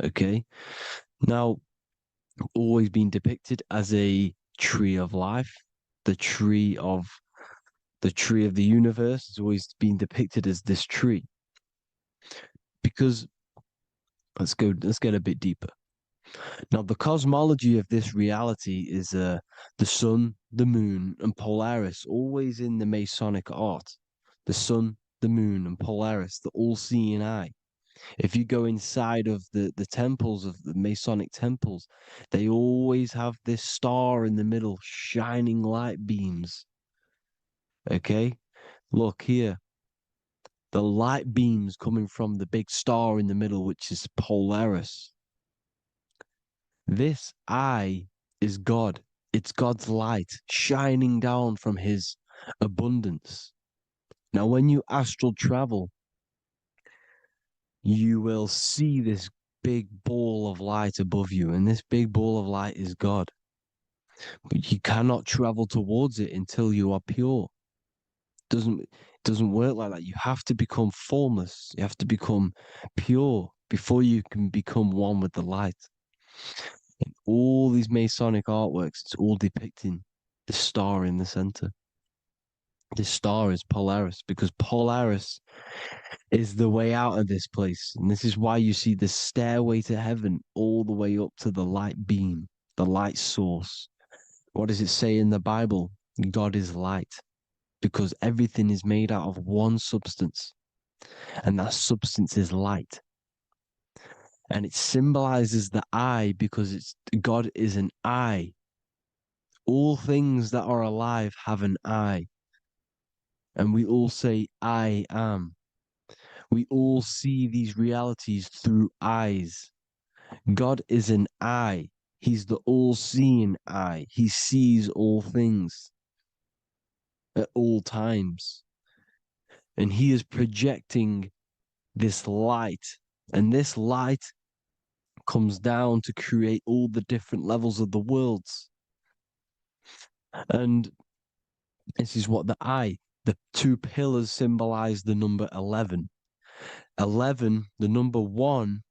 Okay, now always been depicted as a tree of life, the tree of the universe has always been depicted as this tree. Because let's get a bit deeper. Now, the cosmology of this reality is the sun, the moon, and Polaris, always in the Masonic art. The sun, the moon, and Polaris, the all-seeing eye. If you go inside of the temples of the Masonic temples, they always have this star in the middle, shining light beams. Okay? Look here. The light beams coming from the big star in the middle, which is Polaris. This eye is God. It's God's light shining down from his abundance. Now, when you astral travel, you will see this big ball of light above you, and this big ball of light is God. But you cannot travel towards it until you are pure. It doesn't work like that. You have to become formless. You have to become pure before you can become one with the light. In all these Masonic artworks, it's all depicting the star in the center. This star is Polaris, because Polaris is the way out of this place. And this is why you see the stairway to heaven all the way up to the light beam, the light source. What does it say in the Bible? God is light, because everything is made out of one substance, and that substance is light. And it symbolizes the eye because God is an eye. All things that are alive have an eye. And we all say, I am. We all see these realities through eyes. God is an eye. He's the all-seeing eye. He sees all things at all times. And he is projecting this light. And this light comes down to create all the different levels of the worlds. And this is what the 2 pillars symbolize the number 11. 11, the number 1,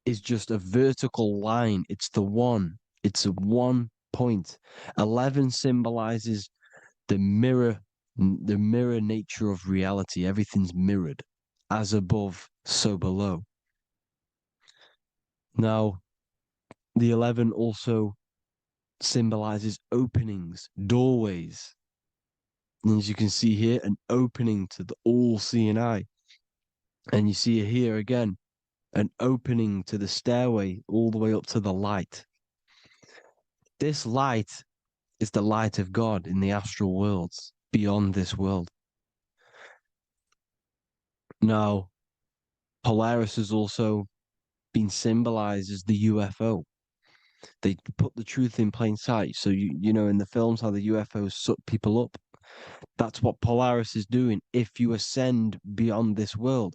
is just a vertical line. It's the 1. It's a 1 point. 11 symbolizes the mirror nature of reality. Everything's mirrored. As above, so below. Now, the 11 also symbolizes openings, doorways. And as you can see here, an opening to the all-seeing eye. And you see here again, an opening to the stairway all the way up to the light. This light is the light of God in the astral worlds, beyond this world. Now, Polaris has also been symbolized as the UFO. They put the truth in plain sight. So you know in the films how the UFOs suck people up. That's what Polaris is doing. If you ascend beyond this world,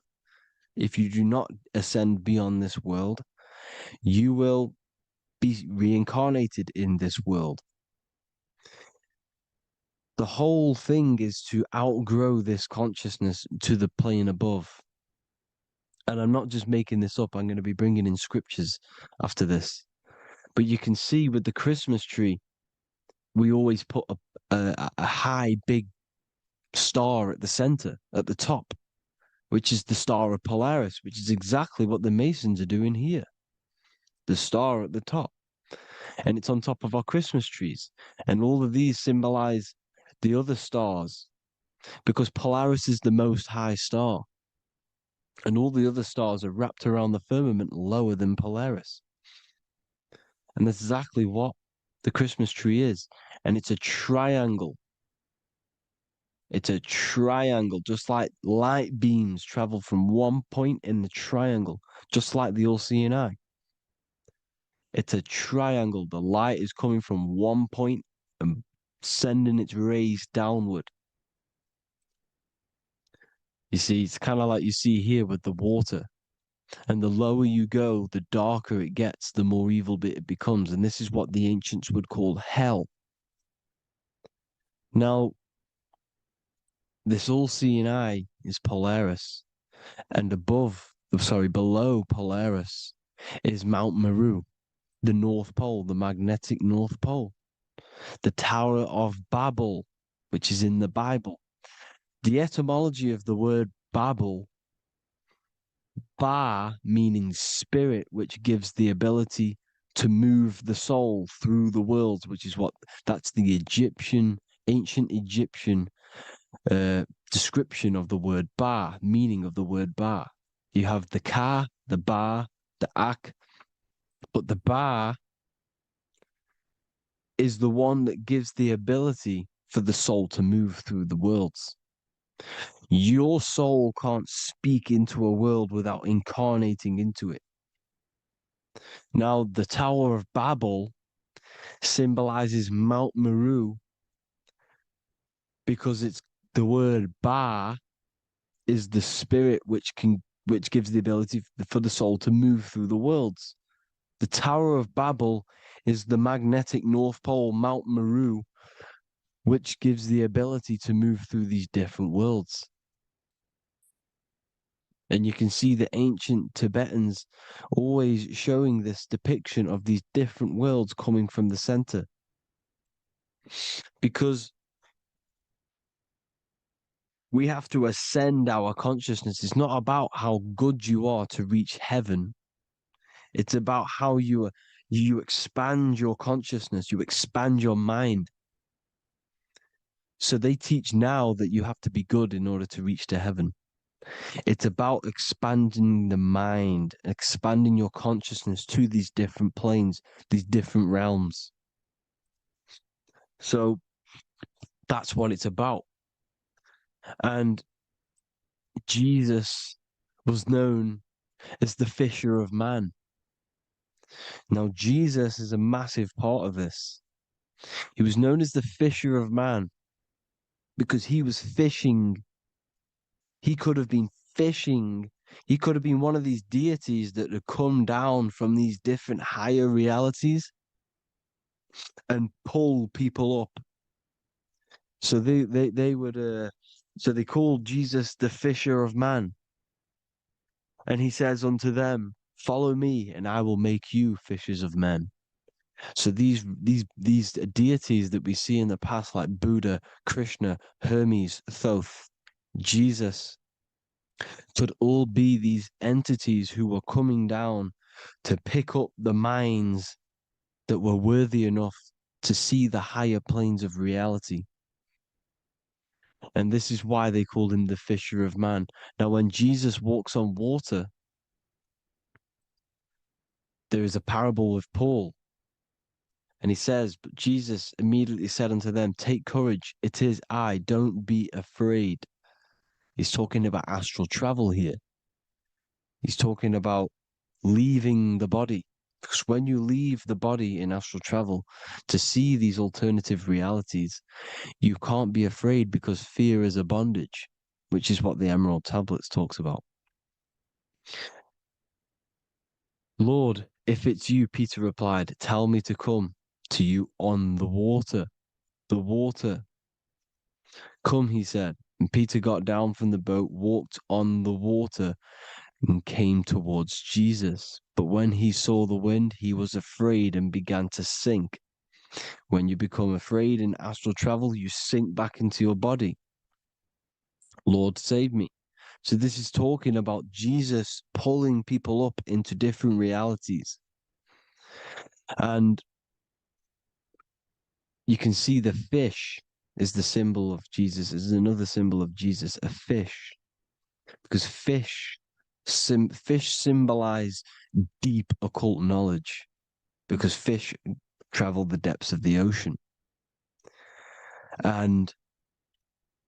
if you do not ascend beyond this world, you will be reincarnated in this world. The whole thing is to outgrow this consciousness to the plane above. And I'm not just making this up. I'm going to be bringing in scriptures after this. But you can see with the Christmas tree, we always put a high, big star at the center, at the top, which is the star of Polaris, which is exactly what the Masons are doing here. The star at the top. And it's on top of our Christmas trees. And all of these symbolize the other stars, because Polaris is the most high star. And all the other stars are wrapped around the firmament lower than Polaris. And that's exactly what the Christmas tree is. And it's a triangle. It's a triangle, just like light beams travel from one point in the triangle, just like the all-seeing eye. It's a triangle. The light is coming from one point and sending its rays downward. You see, it's kind of like you see here with the water. And the lower you go, the darker it gets, the more evil it becomes. And this is what the ancients would call hell. Now, this all-seeing eye is Polaris, and below Polaris is Mount Meru, the North Pole, the magnetic North Pole, the Tower of Babel, which is in the Bible. The etymology of the word Babel, Ba meaning spirit, which gives the ability to move the soul through the worlds, which is that's the ancient Egyptian description of the word Ba, meaning of the word Ba. You have the Ka, the Ba, the Ak, but the Ba is the one that gives the ability for the soul to move through the worlds. Your soul can't speak into a world without incarnating into it. Now, the Tower of Babel symbolizes Mount Meru because it's the word Ba is the spirit which gives the ability for the soul to move through the worlds. The Tower of Babel is the magnetic North Pole, Mount Meru, which gives the ability to move through these different worlds. And you can see the ancient Tibetans always showing this depiction of these different worlds coming from the center. Because we have to ascend our consciousness. It's not about how good you are to reach heaven. It's about how you expand your consciousness, you expand your mind. So they teach now that you have to be good in order to reach to heaven. It's about expanding the mind, expanding your consciousness to these different planes, these different realms. So that's what it's about. And Jesus was known as the fisher of man. Now, Jesus is a massive part of this. He was known as the fisher of man because he was fishing. He could have been fishing. He could have been one of these deities that had come down from these different higher realities and pull people up. So they would so they called Jesus the fisher of man. And he says unto them, follow me and I will make you fishers of men. So these deities that we see in the past, like Buddha, Krishna, Hermes, Thoth, Jesus, could all be these entities who were coming down to pick up the minds that were worthy enough to see the higher planes of reality. And this is why they called him the fisher of man. Now, when Jesus walks on water, there is a parable with Paul. And he says, but Jesus immediately said unto them, take courage, it is I, don't be afraid. He's talking about astral travel here. He's talking about leaving the body. Because when you leave the body in astral travel to see these alternative realities, you can't be afraid because fear is a bondage, which is what the Emerald Tablets talks about. Lord, if it's you, Peter replied, tell me to come to you on the water. The water. Come, he said. And Peter got down from the boat, walked on the water, and came towards Jesus. But when he saw the wind, he was afraid and began to sink. When you become afraid in astral travel, you sink back into your body. Lord, save me. So this is talking about Jesus pulling people up into different realities. And you can see the fish is the symbol of Jesus. Is another symbol of Jesus, a fish. Because fish symbolize deep occult knowledge. Because fish travel the depths of the ocean. And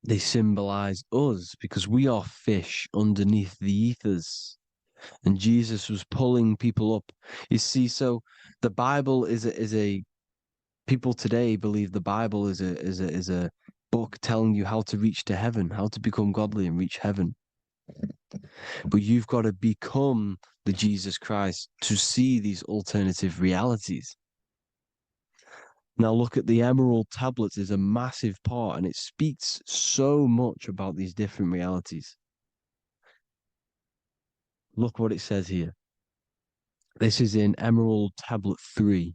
they symbolize us because we are fish underneath the ethers. And Jesus was pulling people up. You see, so the Bible is a people today believe the Bible is a book telling you how to reach to heaven, how to become godly and reach heaven. But you've got to become the Jesus Christ, to see these alternative realities. Now look at the Emerald tablets is a massive part, and it speaks so much about these different realities. Look what it says here. This is in Emerald Tablet 3.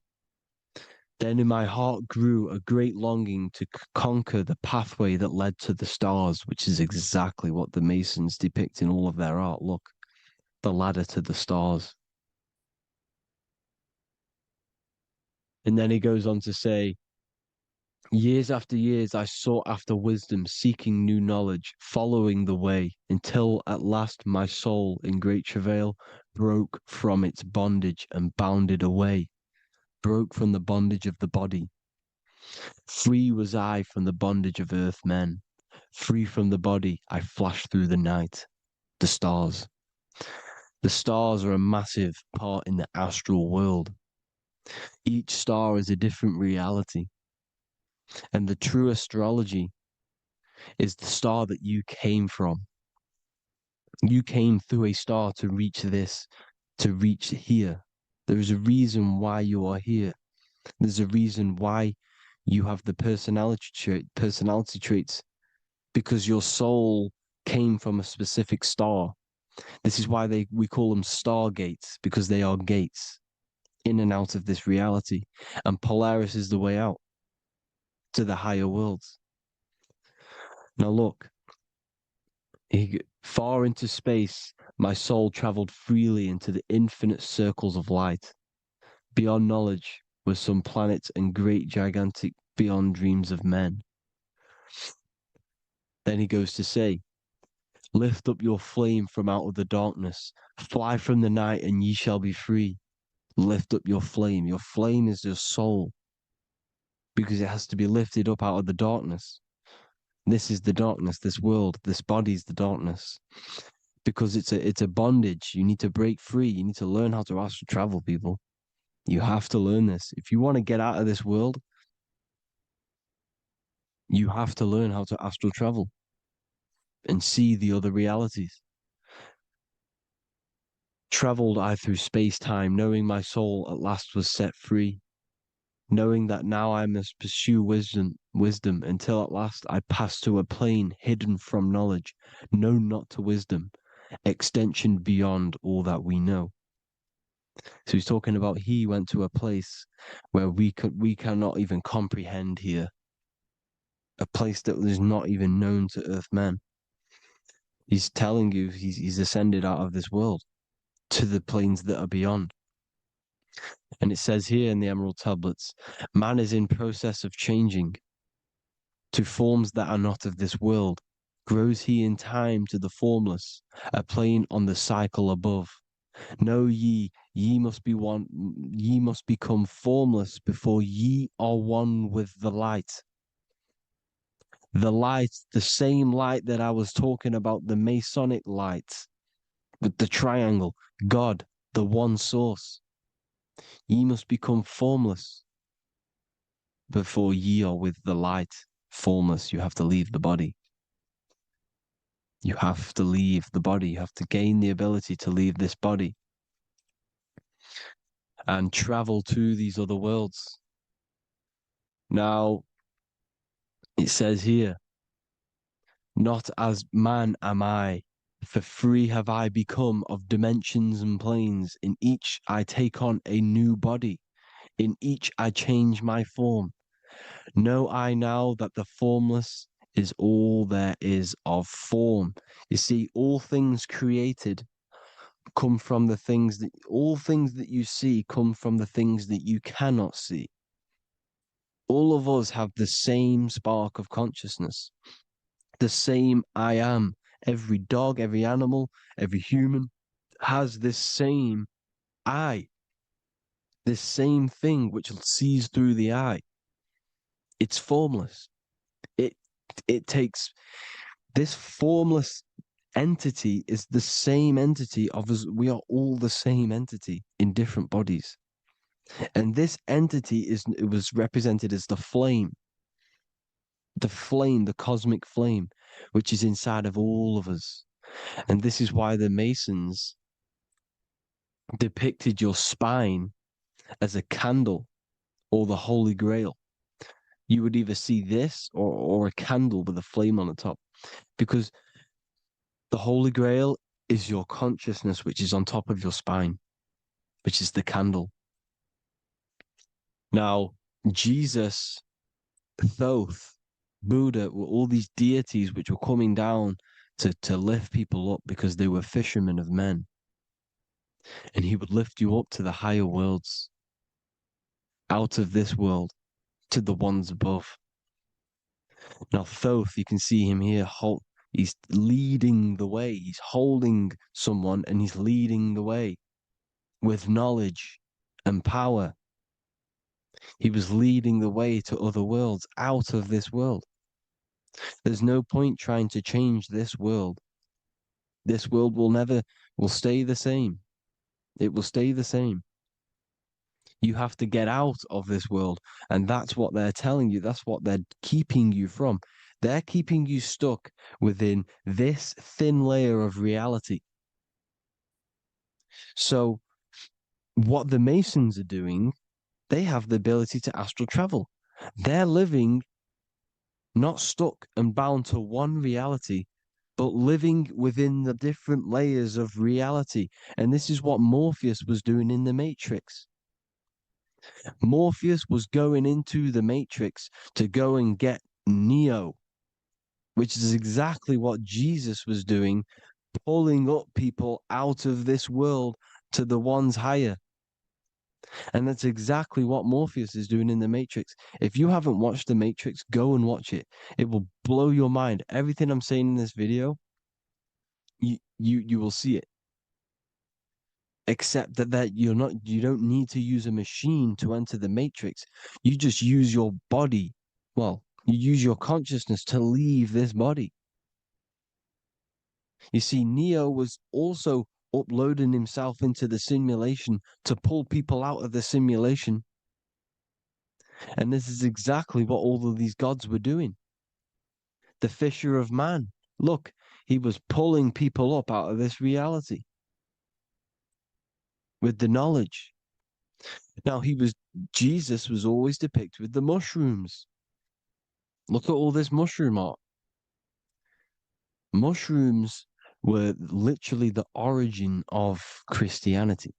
Then in my heart grew a great longing to conquer the pathway that led to the stars, which is exactly what the Masons depict in all of their art. Look, the ladder to the stars. And then he goes on to say, years after years I sought after wisdom, seeking new knowledge, following the way, until at last my soul in great travail broke from its bondage and bounded away. Broke from the bondage of the body. Free was I from the bondage of earth men. Free from the body, I flashed through the night. The stars. The stars are a massive part in the astral world. Each star is a different reality. And the true astrology is the star that you came from. You came through a star to reach this, to reach here. There is a reason why you are here. There's a reason why you have the personality traits, because your soul came from a specific star. This is why we call them stargates, because they are gates in and out of this reality. And Polaris is the way out to the higher worlds. Now look, far into space, my soul traveled freely into the infinite circles of light. Beyond knowledge were some planets and great gigantic beyond dreams of men. Then he goes to say, lift up your flame from out of the darkness, fly from the night and ye shall be free. Lift up your flame. Your flame is your soul, because it has to be lifted up out of the darkness. This is the darkness, this world, this body is the darkness. Because it's a bondage. You need to break free. You need to learn how to astral travel, people. You have to learn this. If you want to get out of this world, you have to learn how to astral travel and see the other realities. Traveled I through space-time, knowing my soul at last was set free, knowing that now I must pursue wisdom until at last I pass to a plane hidden from knowledge, known not to wisdom, extension beyond all that we know. So he's talking about he went to a place where we cannot even comprehend here, a place that is not even known to earthmen. He's telling you he's ascended out of this world to the planes that are beyond. And it says here in the Emerald Tablets, man is in process of changing to forms that are not of this world. Grows he in time to the formless, a plane on the cycle above. Know ye must be one, ye must become formless before ye are one with the light. The light, the same light that I was talking about, the Masonic light, with the triangle, God, the one source. Ye must become formless before ye are with the light. Formless, you have to leave the body. You have to leave the body. You have to gain the ability to leave this body and travel to these other worlds. Now, it says here, not as man am I, for free have I become of dimensions and planes. In each I take on a new body. In each I change my form. Know I now that the formless is all there is of form. You see, all things created come from the things that, all things that you see come from the things that you cannot see. All of us have the same spark of consciousness, the same I am. Every dog, every animal, every human has this same I, this same thing which sees through the eye. It's formless. It takes this formless entity is the same entity of us. We are all the same entity in different bodies. And this entity it was represented as the flame, the cosmic flame, which is inside of all of us. And this is why the Masons depicted your spine as a candle or the Holy Grail, you would either see this or a candle with a flame on the top, because the Holy Grail is your consciousness, which is on top of your spine, which is the candle. Now, Jesus, Thoth, Buddha were all these deities which were coming down to lift people up because they were fishermen of men. And he would lift you up to the higher worlds, out of this world, to the ones above. Now, Thoth, you can see him here, he's leading the way. He's holding someone and he's leading the way with knowledge and power. He was leading the way to other worlds, out of this world. There's no point trying to change this world. This world will stay the same. It will stay the same. You have to get out of this world. And that's what they're telling you. That's what they're keeping you from. They're keeping you stuck within this thin layer of reality. So what the Masons are doing, they have the ability to astral travel. They're living not stuck and bound to one reality, but living within the different layers of reality. And this is what Morpheus was doing in the Matrix. Morpheus was going into the Matrix to go and get Neo, which is exactly what Jesus was doing, pulling up people out of this world to the ones higher. And that's exactly what Morpheus is doing in the Matrix. If you haven't watched the Matrix, go and watch it. It will blow your mind. Everything I'm saying in this video, you will see it. Except that you don't need to use a machine to enter the Matrix. You just use your body. Well, you use your consciousness to leave this body. You see, Neo was also uploading himself into the simulation to pull people out of the simulation. And this is exactly what all of these gods were doing. The fisher of man. Look, he was pulling people up out of this reality with the knowledge. Now, Jesus was always depicted with the mushrooms. Look at all this mushroom art. Mushrooms were literally the origin of Christianity.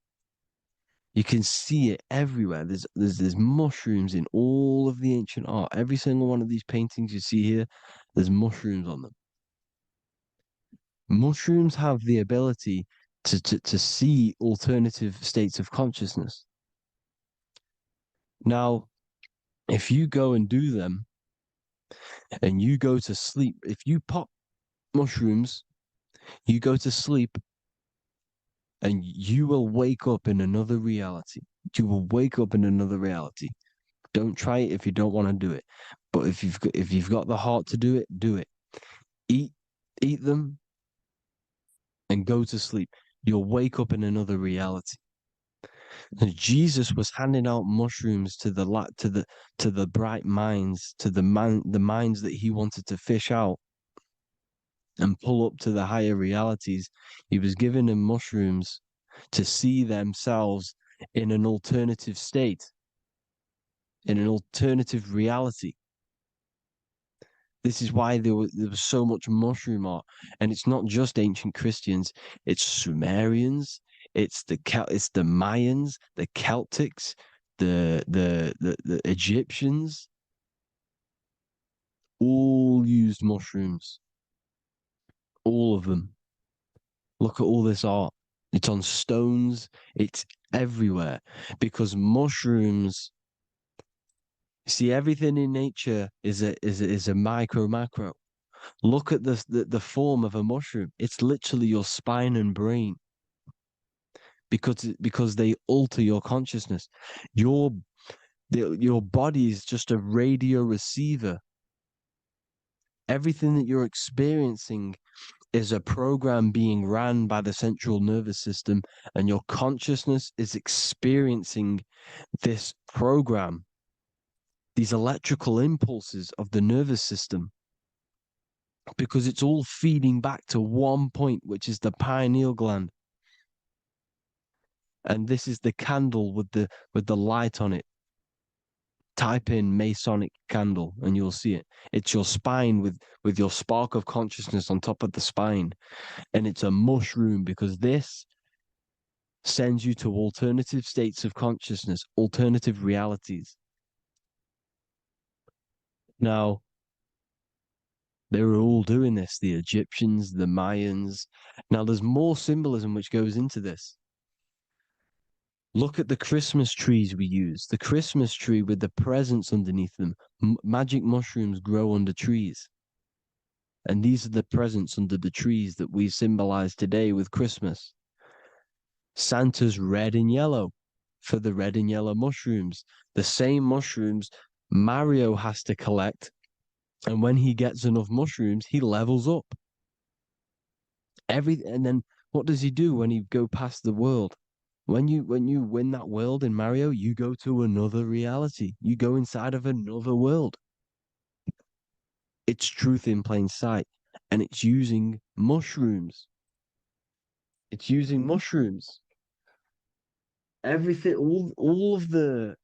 You can see it everywhere. There's mushrooms in all of the ancient art. Every single one of these paintings you see here, there's mushrooms on them. Mushrooms have the ability to see alternative states of consciousness. Now, if you go and do them and you go to sleep, if you pop mushrooms, you go to sleep and you will wake up in another reality. You will wake up in another reality. Don't try it if you don't want to do it. But if you've got the heart to do it, do it. Eat them and go to sleep. You'll wake up in another reality. And Jesus was handing out mushrooms to the bright minds, to the minds that he wanted to fish out and pull up to the higher realities. He was giving them mushrooms to see themselves in an alternative state, in an alternative reality. This is why there was so much mushroom art. And it's not just ancient Christians, it's Sumerians, it's the Mayans, the Celtics, the Egyptians, all used mushrooms. All of them. Look at all this art. It's on stones. It's everywhere. Because mushrooms, see, everything in nature is a macro. Look at the form of a mushroom. It's literally your spine and brain. Because they alter your consciousness. Your body is just a radio receiver. Everything that you're experiencing is a program being ran by the central nervous system, and your consciousness is experiencing this program, these electrical impulses of the nervous system, because it's all feeding back to one point, which is the pineal gland. And this is the candle with the light on it. Type in Masonic candle and you'll see it. It's your spine with your spark of consciousness on top of the spine. And it's a mushroom because this sends you to alternative states of consciousness, alternative realities. Now, they were all doing this, the Egyptians, the Mayans. Now, there's more symbolism which goes into this. Look at the Christmas trees we use. The Christmas tree with the presents underneath them. Magic mushrooms grow under trees. And these are the presents under the trees that we symbolize today with Christmas. Santa's red and yellow for the red and yellow mushrooms. The same mushrooms Mario has to collect. And when he gets enough mushrooms, he levels up. And then what does he do when he go past the world? When you win that world in Mario, you go to another reality. You go inside of another world. It's truth in plain sight. And it's using mushrooms. It's using mushrooms. Everything, all of the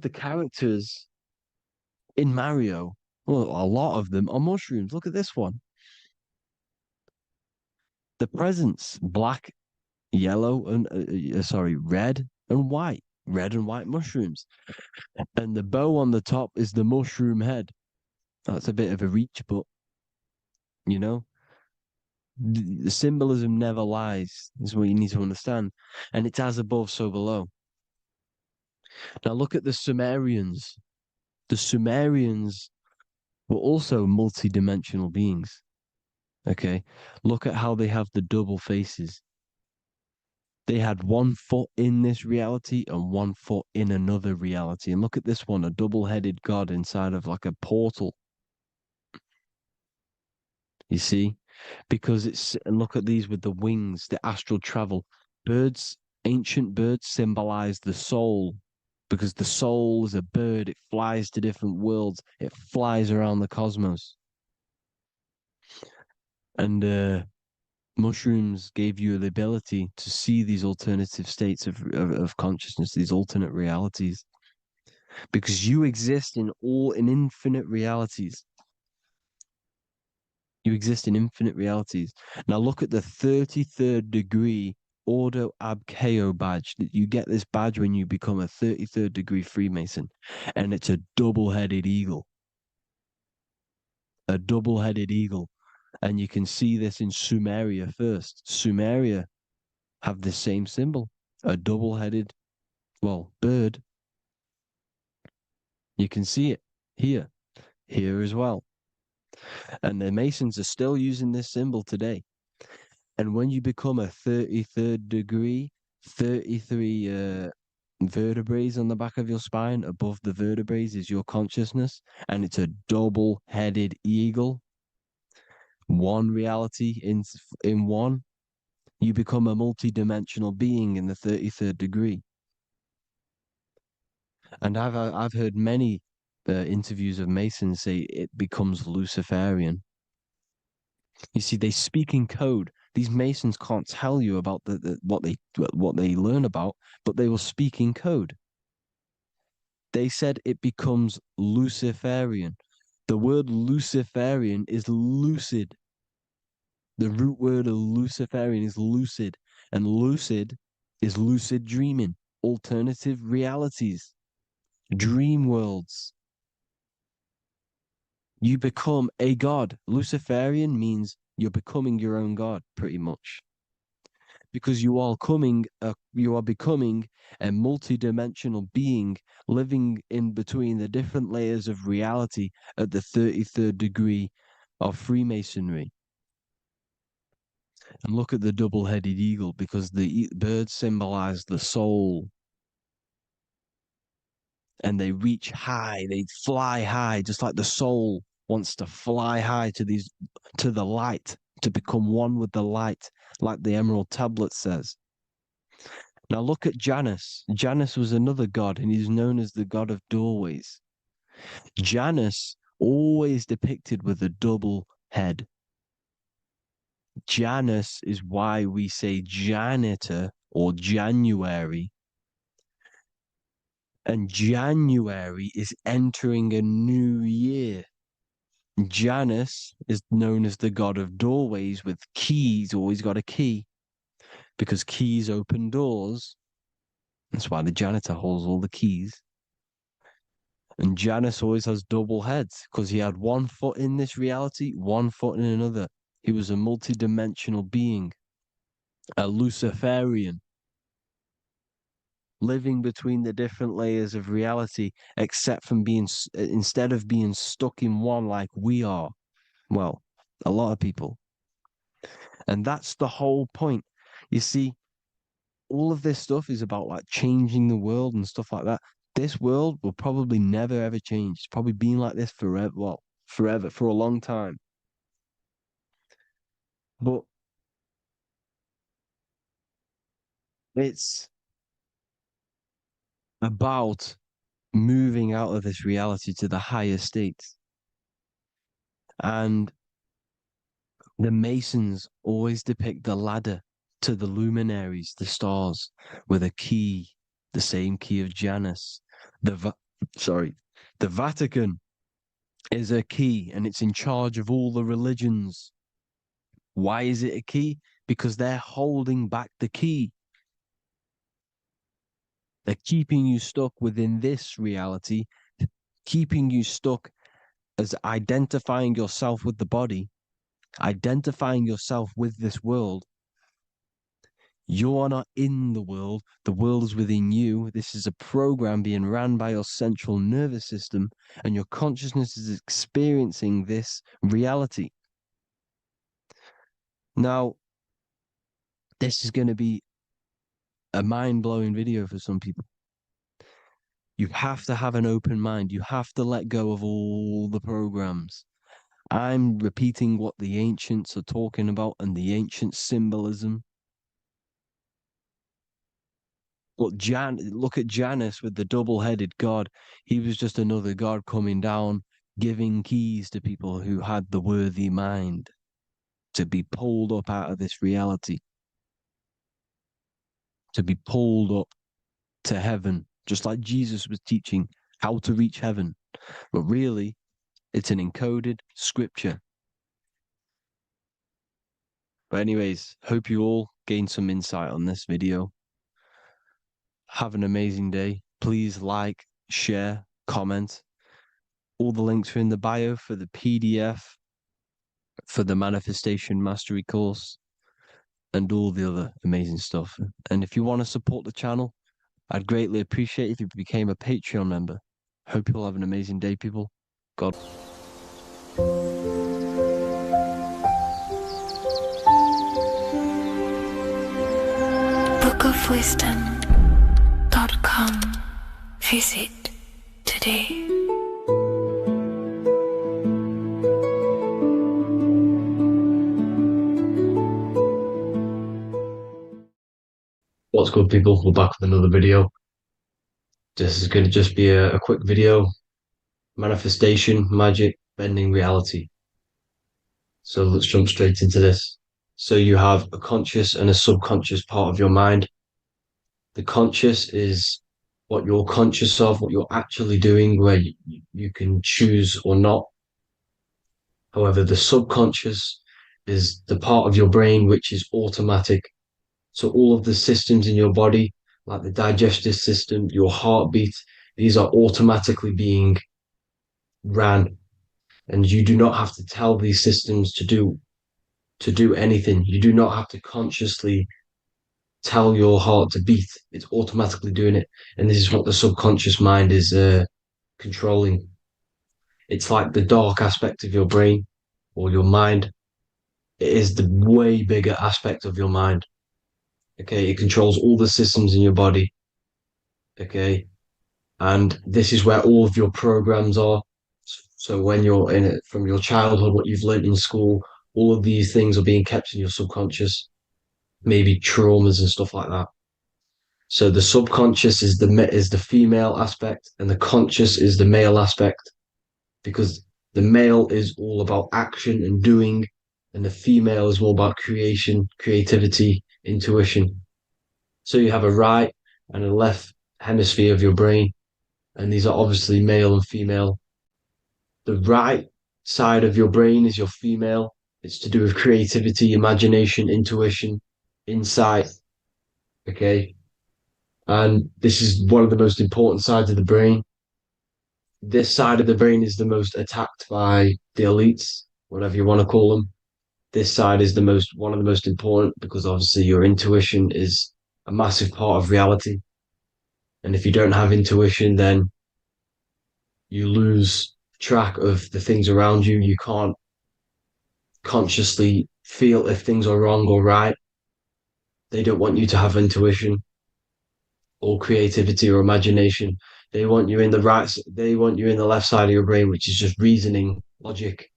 characters in Mario, well, a lot of them are mushrooms. Look at this one. The presents, black, yellow, and red and white. Red and white mushrooms. And the bow on the top is the mushroom head. That's a bit of a reach, but, you know, the symbolism never lies. Is what you need to understand. And it's as above, so below. Now look at the Sumerians. The Sumerians were also multi-dimensional beings. Okay, look at how they have the double faces. They had 1 foot in this reality and 1 foot in another reality. And look at this one, a double-headed god inside of like a portal. You see? Because and look at these with the wings, the astral travel. Birds, ancient birds symbolize the soul. Because the soul is a bird, it flies to different worlds. It flies around the cosmos. And mushrooms gave you the ability to see these alternative states of consciousness, these alternate realities. Because you exist in infinite realities. You exist in infinite realities. Now look at the 33rd degree Ordo Ab Chao badge. You get this badge when you become a 33rd degree Freemason. And it's a double-headed eagle. A double-headed eagle. And you can see this in Sumeria first. Sumeria have the same symbol. A double-headed, bird. You can see it here. Here as well. And the Masons are still using this symbol today. And when you become a 33rd degree, 33 vertebrae on the back of your spine, above the vertebrae is your consciousness, and it's a double-headed eagle. One reality in one, you become a multi-dimensional being in the 33rd degree. And I've heard many interviews of Masons say it becomes Luciferian. You see, they speak in code. These Masons can't tell you about what they learn about, but they will speak in code. They said it becomes Luciferian. The word Luciferian is lucid. The root word of Luciferian is lucid, and lucid is lucid dreaming, alternative realities, dream worlds. You become a god. Luciferian means you're becoming your own god, pretty much. Because you are becoming a multi-dimensional being living in between the different layers of reality at the 33rd degree of Freemasonry. And look at the double-headed eagle, because the birds symbolize the soul. And they reach high, they fly high, just like the soul wants to fly high to the light, to become one with the light, like the Emerald Tablet says. Now look at Janus. Janus was another god, and he's known as the god of doorways. Janus always depicted with a double head. Janus is why we say janitor or January. And January is entering a new year. Janus is known as the god of doorways with keys, always got a key, because keys open doors. That's why the janitor holds all the keys. And Janus always has double heads because he had one foot in this reality, one foot in another. He was a multi-dimensional being, a Luciferian, living between the different layers of reality, except from instead of being stuck in one like we are. Well, a lot of people. And that's the whole point. You see, all of this stuff is about like changing the world and stuff like that. This world will probably never ever change. It's probably been like this forever. Well, forever, for a long time. But it's about moving out of this reality to the higher states. And the Masons always depict the ladder to the luminaries, the stars, with a key, the same key of Janus. The Vatican is a key, and it's in charge of all the religions. Why is it a key? Because they're holding back the key. They're keeping you stuck within this reality, keeping you stuck as identifying yourself with the body, identifying yourself with this world. You are not in the world is within you. This is a program being ran by your central nervous system, and your consciousness is experiencing this reality. Now, this is going to be a mind-blowing video for some people. You have to have an open mind. You have to let go of all the programs. I'm repeating what the ancients are talking about and the ancient symbolism. Look at Janus with the double-headed god. He was just another god coming down, giving keys to people who had the worthy mind to be pulled up out of this reality, to be pulled up to heaven, just like Jesus was teaching how to reach heaven. But really, it's an encoded scripture. But anyways, hope you all gained some insight on this video. Have an amazing day. Please like, share, comment. All the links are in the bio for the PDF, for the Manifestation Mastery course, and all the other amazing stuff. And if you want to support the channel, I'd greatly appreciate if you became a Patreon member. Hope you'll have an amazing day, people. God. bookofwisdom.com. Visit today. What's good, people? We're back with another video. This is going to just be a quick video. Manifestation, magic, bending reality. So let's jump straight into this. So you have a conscious and a subconscious part of your mind. The conscious is what you're conscious of, what you're actually doing, where you can choose or not. However, the subconscious is the part of your brain which is automatic. So all of the systems in your body, like the digestive system, your heartbeat, these are automatically being ran. And you do not have to tell these systems to do anything. You do not have to consciously tell your heart to beat. It's automatically doing it. And this is what the subconscious mind is controlling. It's like the dark aspect of your brain or your mind. It is the way bigger aspect of your mind. Okay, it controls all the systems in your body. Okay, and this is where all of your programs are. So when you're in it from your childhood, what you've learned in school, all of these things are being kept in your subconscious, maybe traumas and stuff like that. So the subconscious is the female aspect, and the conscious is the male aspect, because the male is all about action and doing, and the female is more about creation, creativity, intuition. So you have a right and a left hemisphere of your brain, and these are obviously male and female. The right side of your brain is your female. It's to do with creativity, imagination, intuition, insight. Okay. And this is one of the most important sides of the brain. This side of the brain is the most attacked by the elites, whatever you want to call them. This side is one of the most important because obviously your intuition is a massive part of reality. And if you don't have intuition, then you lose track of the things around you. You can't consciously feel if things are wrong or right. They don't want you to have intuition or creativity or imagination. They want you in the left side of your brain, which is just reasoning, logic,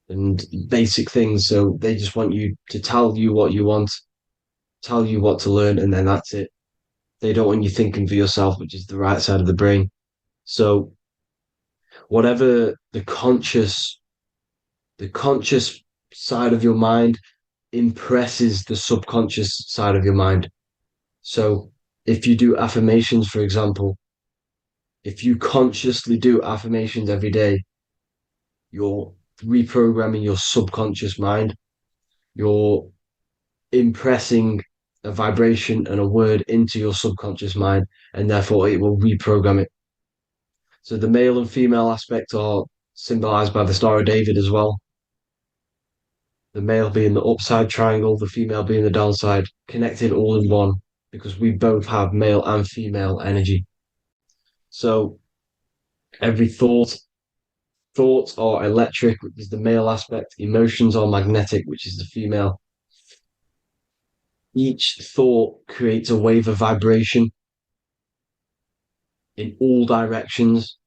and basic things. So they just want you to tell you what you want, tell you what to learn, and then that's it. They don't want you thinking for yourself, which is the right side of the brain. So whatever the conscious side of your mind impresses the subconscious side of your mind. So if you do affirmations, for example, if you consciously do affirmations every day, you're reprogramming your subconscious mind. You're impressing a vibration and a word into your subconscious mind, and therefore it will reprogram it. So the male and female aspect are symbolized by the Star of David as well. The male being the upside triangle, the female being the downside, connected all in one, because we both have male and female energy. So every thoughts are electric, which is the male aspect. Emotions are magnetic, which is the female. Each thought creates a wave of vibration in all directions.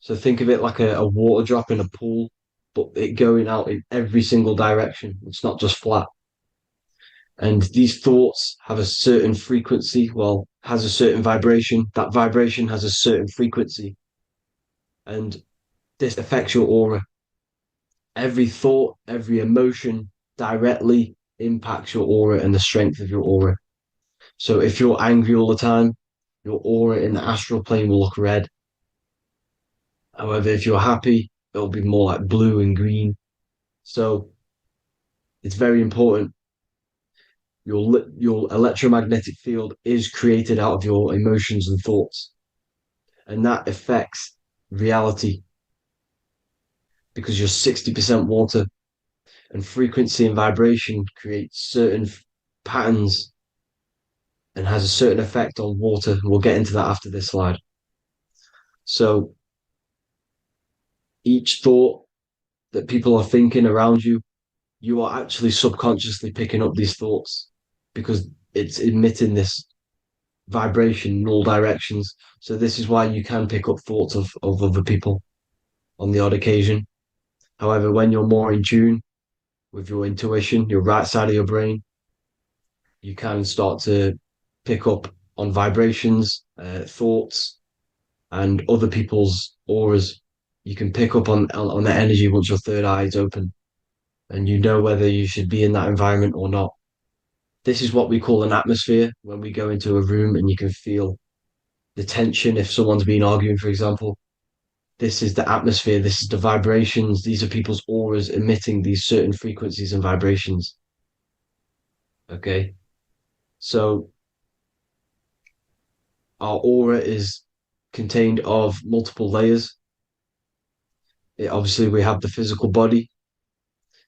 So think of it like a water drop in a pool, but it going out in every single direction. It's not just flat. And these thoughts have a certain frequency, has a certain vibration. That vibration has a certain frequency. And this affects your aura. Every thought, every emotion directly impacts your aura and the strength of your aura. So if you're angry all the time, your aura in the astral plane will look red. However, if you're happy, it'll be more like blue and green. So it's very important. Your electromagnetic field is created out of your emotions and thoughts, and that affects reality because you're 60% water, and frequency and vibration create certain patterns and has a certain effect on water. We'll get into that after this slide. So each thought that people are thinking around you, you are actually subconsciously picking up these thoughts because it's emitting this vibration in all directions. So this is why you can pick up thoughts of other people on the odd occasion. However, when you're more in tune with your intuition, your right side of your brain, you can start to pick up on vibrations, thoughts, and other people's auras. You can pick up on the energy once your third eye is open, and you know whether you should be in that environment or not. This is what we call an atmosphere when we go into a room and you can feel the tension if someone's been arguing, for example. This is the atmosphere, this is the vibrations, these are people's auras emitting these certain frequencies and vibrations. Okay, so our aura is contained of multiple layers. Obviously, we have the physical body.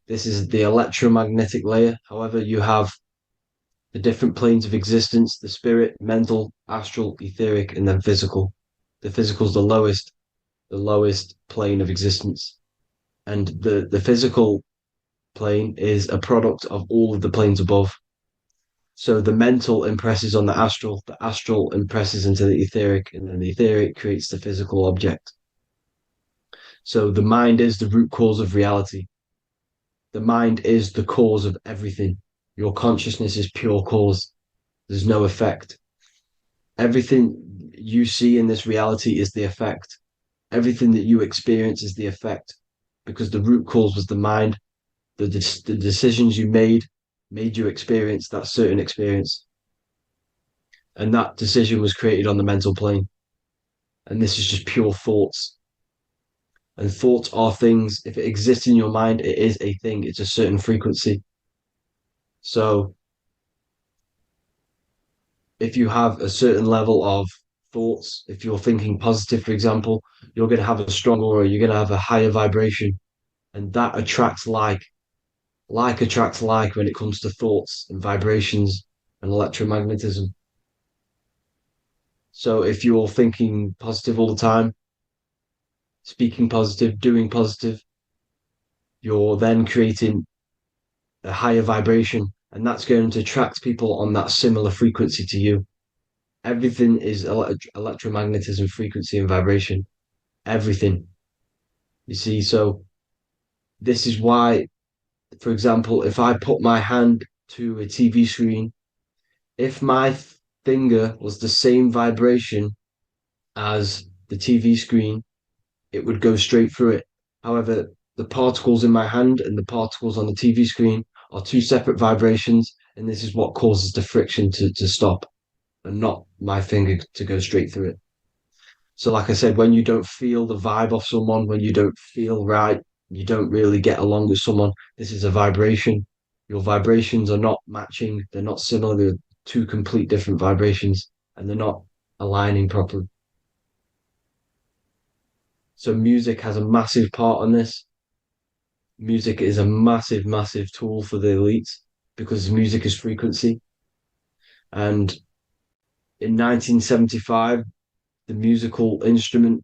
This is the electromagnetic layer. However, you have the different planes of existence, the spirit, mental, astral, etheric, and then physical. The physical is the lowest plane of existence. And the physical plane is a product of all of the planes above. So the mental impresses on the astral impresses into the etheric, and then the etheric creates the physical object. So the mind is the root cause of reality. The mind is the cause of everything. Your consciousness is pure cause. There's no effect. Everything you see in this reality is the effect. Everything that you experience is the effect, because the root cause was the mind. the decisions you made you experience that certain experience. And that decision was created on the mental plane. And this is just pure thoughts. And thoughts are things. If it exists in your mind, it is a thing. It's a certain frequency. So if you have a certain level of thoughts, if you're thinking positive, for example, you're going to have a strong aura, you're going to have a higher vibration. And that attracts like. Like attracts like when it comes to thoughts and vibrations and electromagnetism. So if you're thinking positive all the time, speaking positive, doing positive, you're then creating a higher vibration, and that's going to attract people on that similar frequency to you. Everything is electromagnetism, frequency, and vibration. Everything. You see, so this is why, for example, if I put my hand to a TV screen, if my finger was the same vibration as the TV screen, it would go straight through it. However, the particles in my hand and the particles on the TV screen are two separate vibrations, and this is what causes the friction to stop and not my finger to go straight through it. So, like I said, when you don't feel the vibe of someone, when you don't feel right, you don't really get along with someone, this is a vibration. Your vibrations are not matching, they're not similar, they're two complete different vibrations, and they're not aligning properly. So music has a massive part on this. Music is a massive, massive tool for the elites because music is frequency. And in 1975, the musical instrument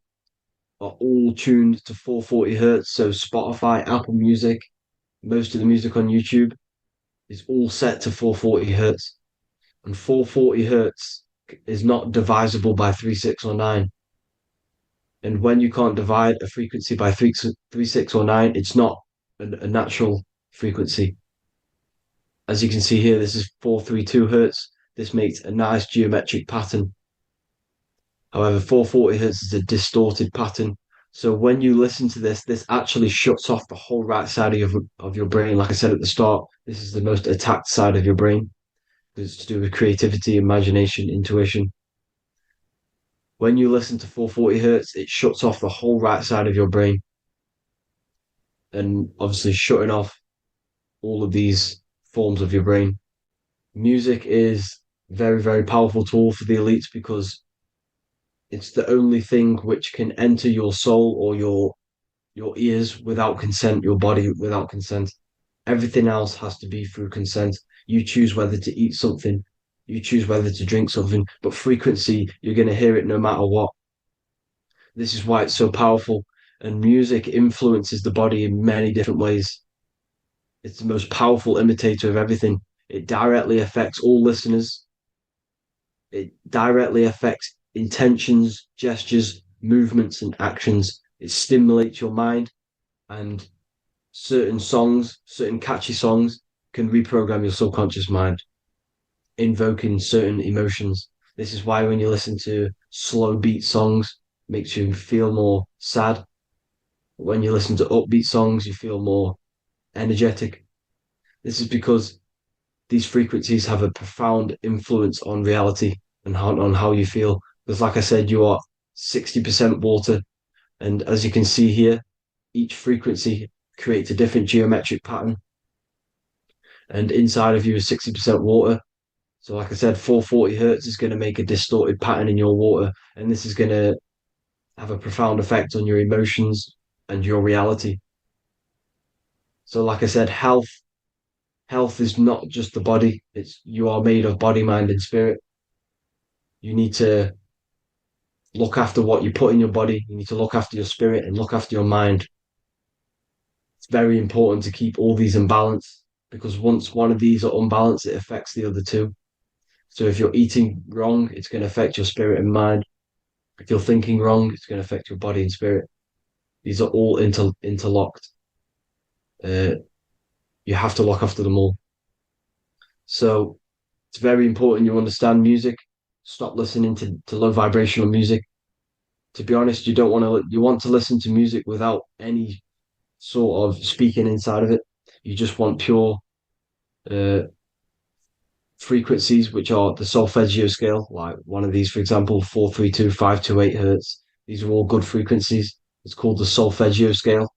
are all tuned to 440 hertz. So Spotify, Apple Music, most of the music on YouTube is all set to 440 hertz. And 440 hertz is not divisible by 3, 6, or 9. And when you can't divide a frequency by 3, 6, or 9, it's not a natural frequency. As you can see here, this is 432 hertz. This makes a nice geometric pattern. However, 440 hertz is a distorted pattern. So when you listen to this, this actually shuts off the whole right side of your brain. Like I said at the start, this is the most attacked side of your brain. It's to do with creativity, imagination, intuition. When you listen to 440 hertz, it shuts off the whole right side of your brain. And obviously shutting off all of these forms of your brain. Music is a very, very powerful tool for the elites because it's the only thing which can enter your soul or your ears without consent, your body without consent. Everything else has to be through consent. You choose whether to eat something, you choose whether to drink something, but frequency, you're going to hear it no matter what. This is why it's so powerful. And music influences the body in many different ways. It's the most powerful imitator of everything. It directly affects all listeners. It directly affects intentions, gestures, movements, and actions. It stimulates your mind, and certain songs, certain catchy songs, can reprogram your subconscious mind, invoking certain emotions. This is why when you listen to slow beat songs, it makes you feel more sad. When you listen to upbeat songs, you feel more energetic. This is because these frequencies have a profound influence on reality and on how you feel. Because like I said, you are 60% water. And as you can see here, each frequency creates a different geometric pattern. And inside of you is 60% water. So like I said, 440 hertz is going to make a distorted pattern in your water. And this is going to have a profound effect on your emotions and your reality. So like I said, health is not just the body. It's you are made of body, mind, and spirit. You need to look after what you put in your body. You need to look after your spirit and look after your mind. It's very important to keep all these in balance because once one of these are unbalanced, it affects the other two. So if you're eating wrong, it's going to affect your spirit and mind. If you're thinking wrong, it's going to affect your body and spirit. These are all interlocked. You have to look after them all. So it's very important you understand music. Stop listening to low vibrational music. To be honest, you want to listen to music without any sort of speaking inside of it, You just want pure frequencies, which are the solfeggio scale, like one of these, for example, 432, 528 hertz. These are all good frequencies. It's called the solfeggio scale.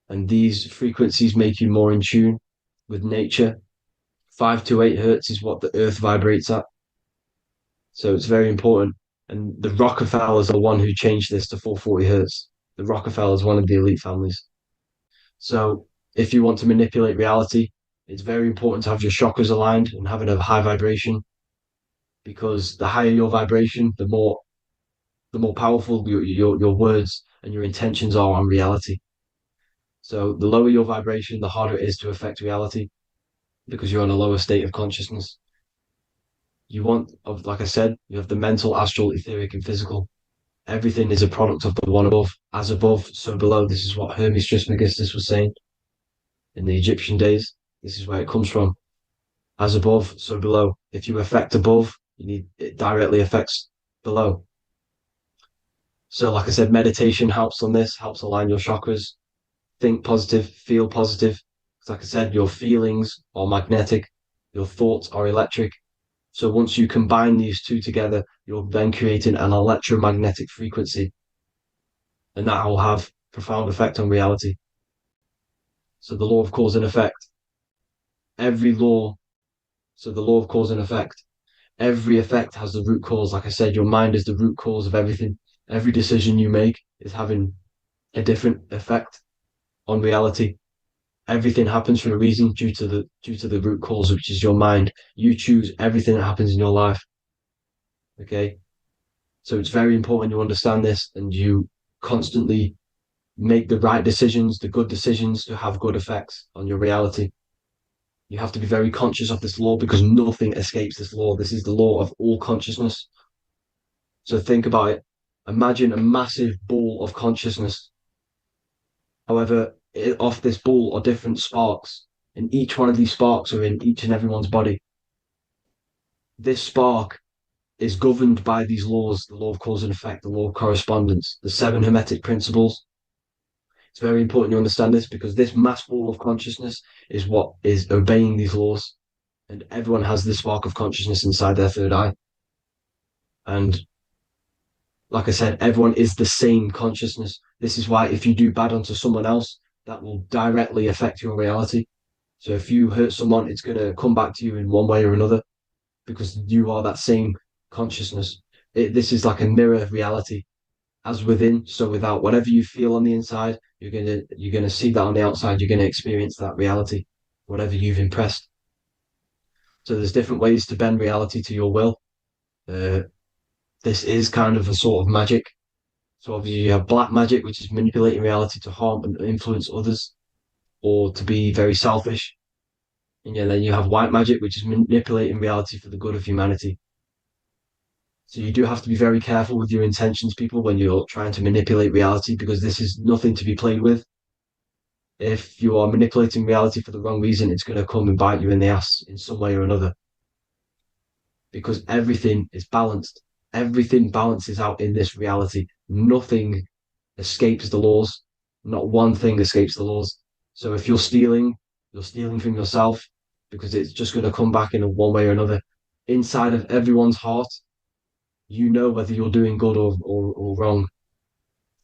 And these frequencies make you more in tune with nature. 528 hertz is what the earth vibrates at. So it's very important. And the Rockefellers are the one who changed this to 440 hertz. The Rockefellers, one of the elite families. So if you want to manipulate reality, it's very important to have your chakras aligned and having a high vibration, because the higher your vibration, the more powerful your words and your intentions are on reality. So the lower your vibration, the harder it is to affect reality, because you're on a lower state of consciousness. You want, like I said, you have the mental, astral, etheric, and physical. Everything is a product of the one above. As above, so below. This is what Hermes Trismegistus was saying in the Egyptian days. This is where it comes from. As above, so below. If you affect above, it directly affects below. So, like I said, meditation helps on this, helps align your chakras. Think positive, feel positive. Like I said, your feelings are magnetic, your thoughts are electric. So once you combine these two together, you're then creating an electromagnetic frequency, and that will have profound effect on reality. So the law of cause and effect. Every law, so the law of cause and effect. Every effect has the root cause. Like I said, your mind is the root cause of everything. Every decision you make is having a different effect on reality. Everything happens for a reason due to the root cause, which is your mind. You choose everything that happens in your life. Okay? So it's very important you understand this and you constantly make the right decisions, the good decisions to have good effects on your reality. You have to be very conscious of this law, because nothing escapes this law. This is the law of all consciousness. So think about it. Imagine a massive ball of consciousness. However, off this ball are different sparks, and each one of these sparks are in each and everyone's body. This spark is governed by these laws, the law of cause and effect, the law of correspondence, the seven hermetic principles. It's very important you understand this, because this mass ball of consciousness is what is obeying these laws, and everyone has this spark of consciousness inside their third eye. And like I said, everyone is the same consciousness. This is why if you do bad onto someone else, that will directly affect your reality. So if you hurt someone, it's going to come back to you in one way or another, because you are that same consciousness. This is like a mirror reality. As within, so without. Whatever you feel on the inside, you're gonna see that on the outside. You're gonna experience that reality, whatever you've impressed. So there's different ways to bend reality to your will. This is kind of a sort of magic. So obviously you have black magic, which is manipulating reality to harm and influence others, or to be very selfish. And then you have white magic, which is manipulating reality for the good of humanity. So you do have to be very careful with your intentions, people, when you're trying to manipulate reality, because this is nothing to be played with. If you are manipulating reality for the wrong reason, it's going to come and bite you in the ass in some way or another. Because everything is balanced. Everything balances out in this reality. Nothing escapes the laws. Not one thing escapes the laws. So if you're stealing from yourself, because it's just going to come back in one way or another. Inside of everyone's heart, you know whether you're doing good or wrong.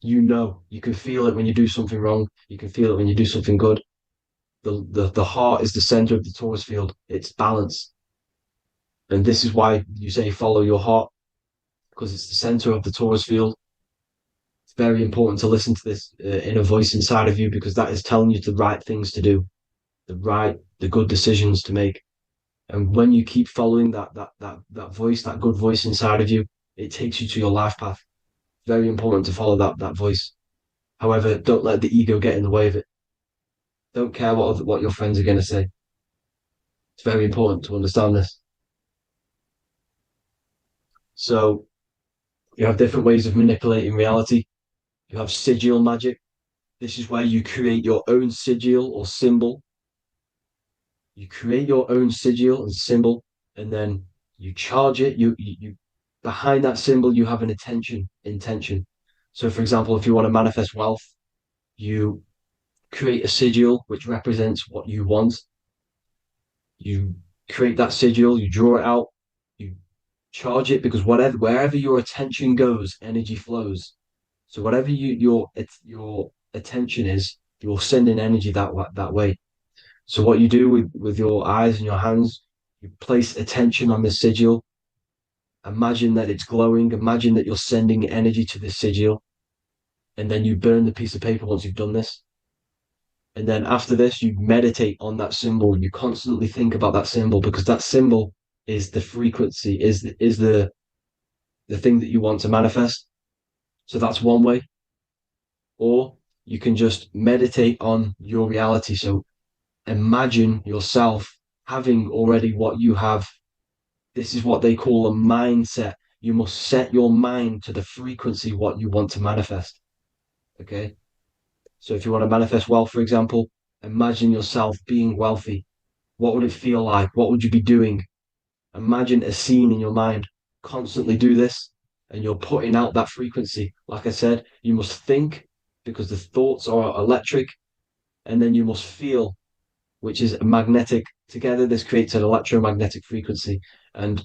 You can feel it when you do something wrong. You can feel it when you do something good. The heart is the center of the torus field. It's balance. And this is why you say follow your heart, because it's the center of the torus field. It's very important to listen to this inner voice inside of you, because that is telling you the right things to do, the good decisions to make. And when you keep following that voice, that good voice inside of you, it takes you to your life path. Very important to follow that voice. However, don't let the ego get in the way of it. Don't care what your friends are going to say. It's very important to understand this. So you have different ways of manipulating reality. You have sigil magic. This is where you create your own sigil or symbol. You create your own sigil and symbol, and then you charge it. You behind that symbol, you have an intention. So, for example, if you want to manifest wealth, you create a sigil which represents what you want. You create that sigil, you draw it out, you charge it, because wherever your attention goes, energy flows. So whatever your attention is, you're sending energy that way. So what you do with your eyes and your hands, you place attention on the sigil. Imagine that it's glowing. Imagine that you're sending energy to the sigil. And then you burn the piece of paper once you've done this. And then after this, you meditate on that symbol. You constantly think about that symbol, because that symbol is the frequency, is the thing that you want to manifest. So that's one way. Or you can just meditate on your reality. So imagine yourself having already what you have. This is what they call a mindset. You must set your mind to the frequency what you want to manifest. Okay? So if you want to manifest wealth, for example, imagine yourself being wealthy. What would it feel like? What would you be doing? Imagine a scene in your mind. Constantly do this, and you're putting out that frequency. Like I said, you must think, because the thoughts are electric, and then you must feel, which is magnetic. Together, this creates an electromagnetic frequency, and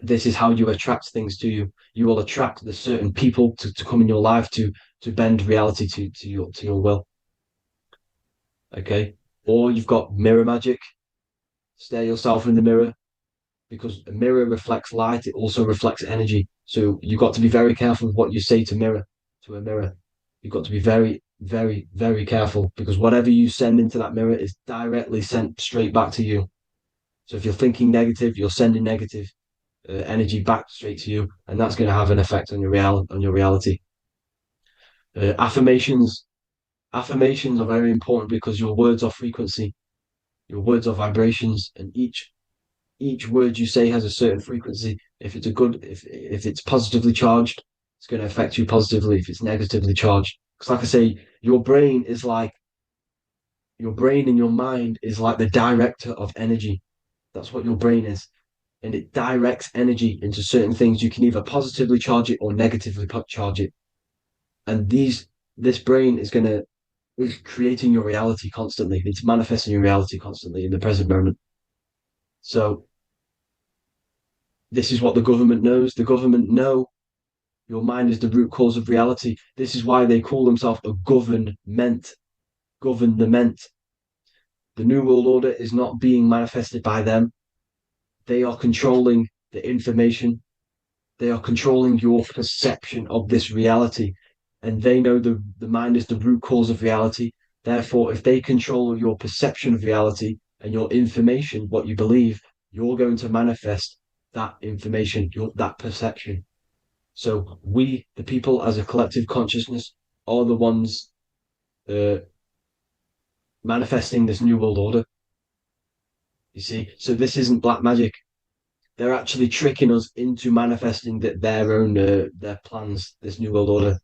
this is how you attract things to you. You will attract the certain people to come in your life to bend reality to your will. Okay? Or you've got mirror magic. Stare yourself in the mirror, because a mirror reflects light. It also reflects energy. So you've got to be very careful with what you say to a mirror. You've got to be very, very, very careful, because whatever you send into that mirror is directly sent straight back to you. So if you're thinking negative, you're sending negative energy back straight to you, and that's going to have an effect on your reality. Affirmations are very important, because your words are frequency, your words are vibrations, and each word you say has a certain frequency. If it's positively charged, it's going to affect you positively. If it's negatively charged, because like I say, your brain and your mind is like the director of energy. That's what your brain is. And it directs energy into certain things. You can either positively charge it or negatively charge it. And this brain is creating your reality constantly. It's manifesting your reality constantly in the present moment. So this is what the government knows. The government know your mind is the root cause of reality. This is why they call themselves a government. The New World Order is not being manifested by them. They are controlling the information. They are controlling your perception of this reality. And they know the mind is the root cause of reality. Therefore, if they control your perception of reality and your information, what you believe, you're going to manifest that information, that perception. So we, the people as a collective consciousness, are the ones manifesting this New World Order. You see, so this isn't black magic. They're actually tricking us into manifesting their own their plans, this New World Order.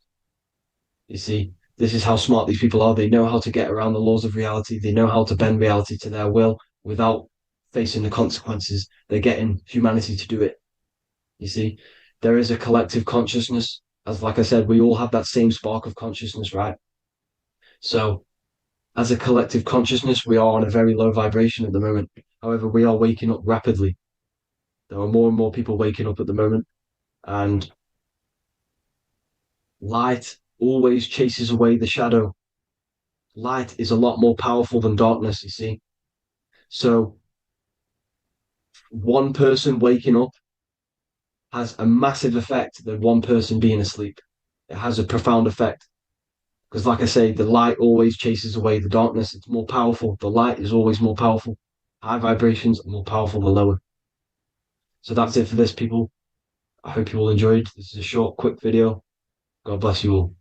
You see, this is how smart these people are. They know how to get around the laws of reality. They know how to bend reality to their will without facing the consequences. They're getting humanity to do it. You see, there is a collective consciousness. As like I said, we all have that same spark of consciousness, right? So as a collective consciousness, we are on a very low vibration at the moment. However, we are waking up rapidly. There are more and more people waking up at the moment, and light always chases away the shadow. Light is a lot more powerful than darkness, you see. So one person waking up has a massive effect than one person being asleep. It has a profound effect. Because like I say, the light always chases away the darkness. It's more powerful. The light is always more powerful. High vibrations are more powerful than lower. So that's it for this, people. I hope you all enjoyed. This is a short, quick video. God bless you all.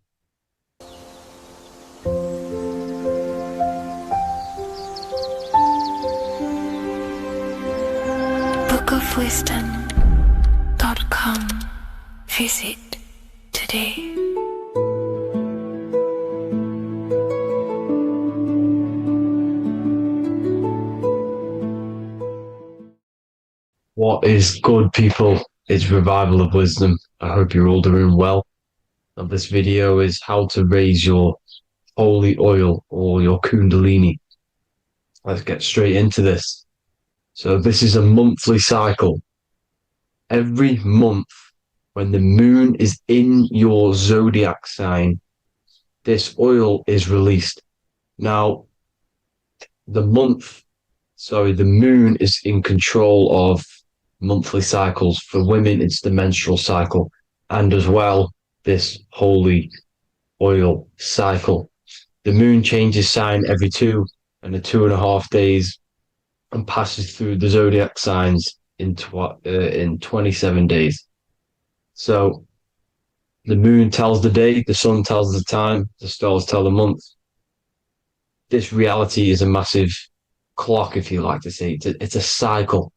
bookofwisdom.com. Visit today. What is good, people? It's Revival of Wisdom. I hope you're all doing well. And this video is how to raise your holy oil or your kundalini. Let's get straight into this. So this is a monthly cycle. Every month, when the moon is in your zodiac sign, this oil is released. Now, the moon is in control of monthly cycles. For women, it's the menstrual cycle, and as well, this holy oil cycle. The moon changes sign every 2.5 days and passes through the zodiac signs in 27 days. So the moon tells the day, the sun tells the time, the stars tell the month. This reality is a massive clock, if you like to say. It's a cycle.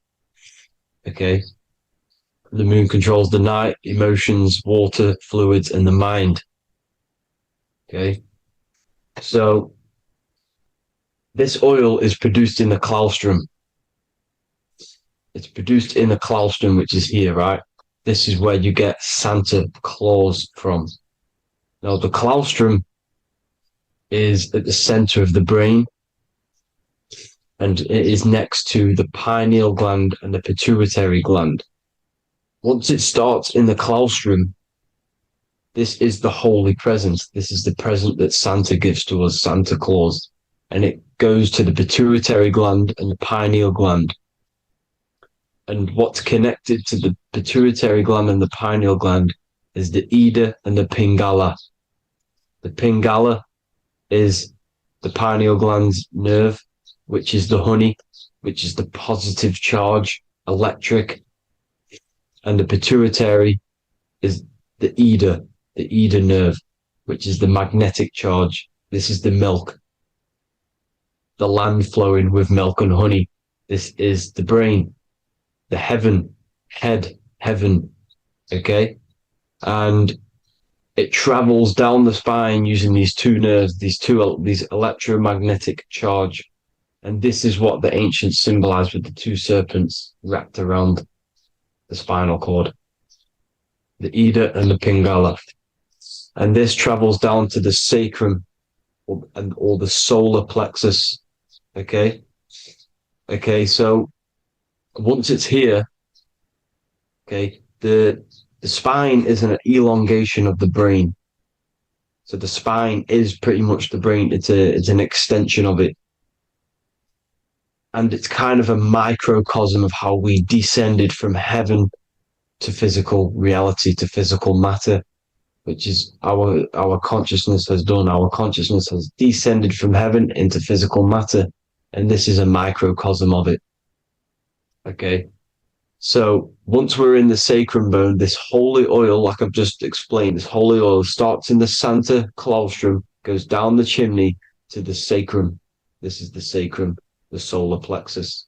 Okay. The moon controls the night, emotions, water, fluids, and the mind. Okay. So this oil is produced in the claustrum. It's produced in the claustrum, which is here, right? This is where you get Santa Claus from. Now, the claustrum is at the center of the brain, and it is next to the pineal gland and the pituitary gland. Once it starts in the claustrum, this is the holy present. This is the present that Santa gives to us, Santa Claus. And it goes to the pituitary gland and the pineal gland. And what's connected to the pituitary gland and the pineal gland is the Ida and the Pingala. The Pingala is the pineal gland's nerve, which is the honey, which is the positive charge, electric. And the pituitary is the Ida nerve, which is the magnetic charge. This is the milk, the land flowing with milk and honey. This is the brain, the heaven, okay? And it travels down the spine using these two nerves, these electromagnetic charge. And this is what the ancients symbolized with the two serpents wrapped around the spinal cord, the Ida and the Pingala. And this travels down to the sacrum or the solar plexus. Okay. So once it's here, okay, the spine is an elongation of the brain. So the spine is pretty much the brain. It's an extension of it. And it's kind of a microcosm of how we descended from heaven to physical reality, to physical matter, which is our consciousness has done. Our consciousness has descended from heaven into physical matter. And this is a microcosm of it. Okay. So once we're in the sacrum bone, this holy oil, like I've just explained, this holy oil starts in the Santa Claustrum, goes down the chimney to the sacrum. This is the sacrum, the solar plexus,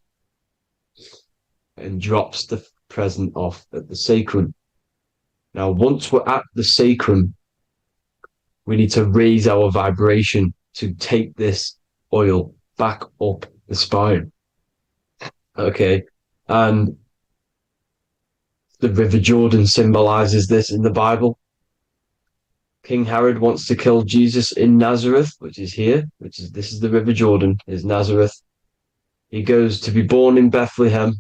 and drops the present off at the sacrum. Now, once we're at the sacrum, we need to raise our vibration to take this oil back up the spine. Okay. And the River Jordan symbolizes this in the Bible. King Herod wants to kill Jesus in Nazareth, which is here, this is the River Jordan, is Nazareth. He goes to be born in Bethlehem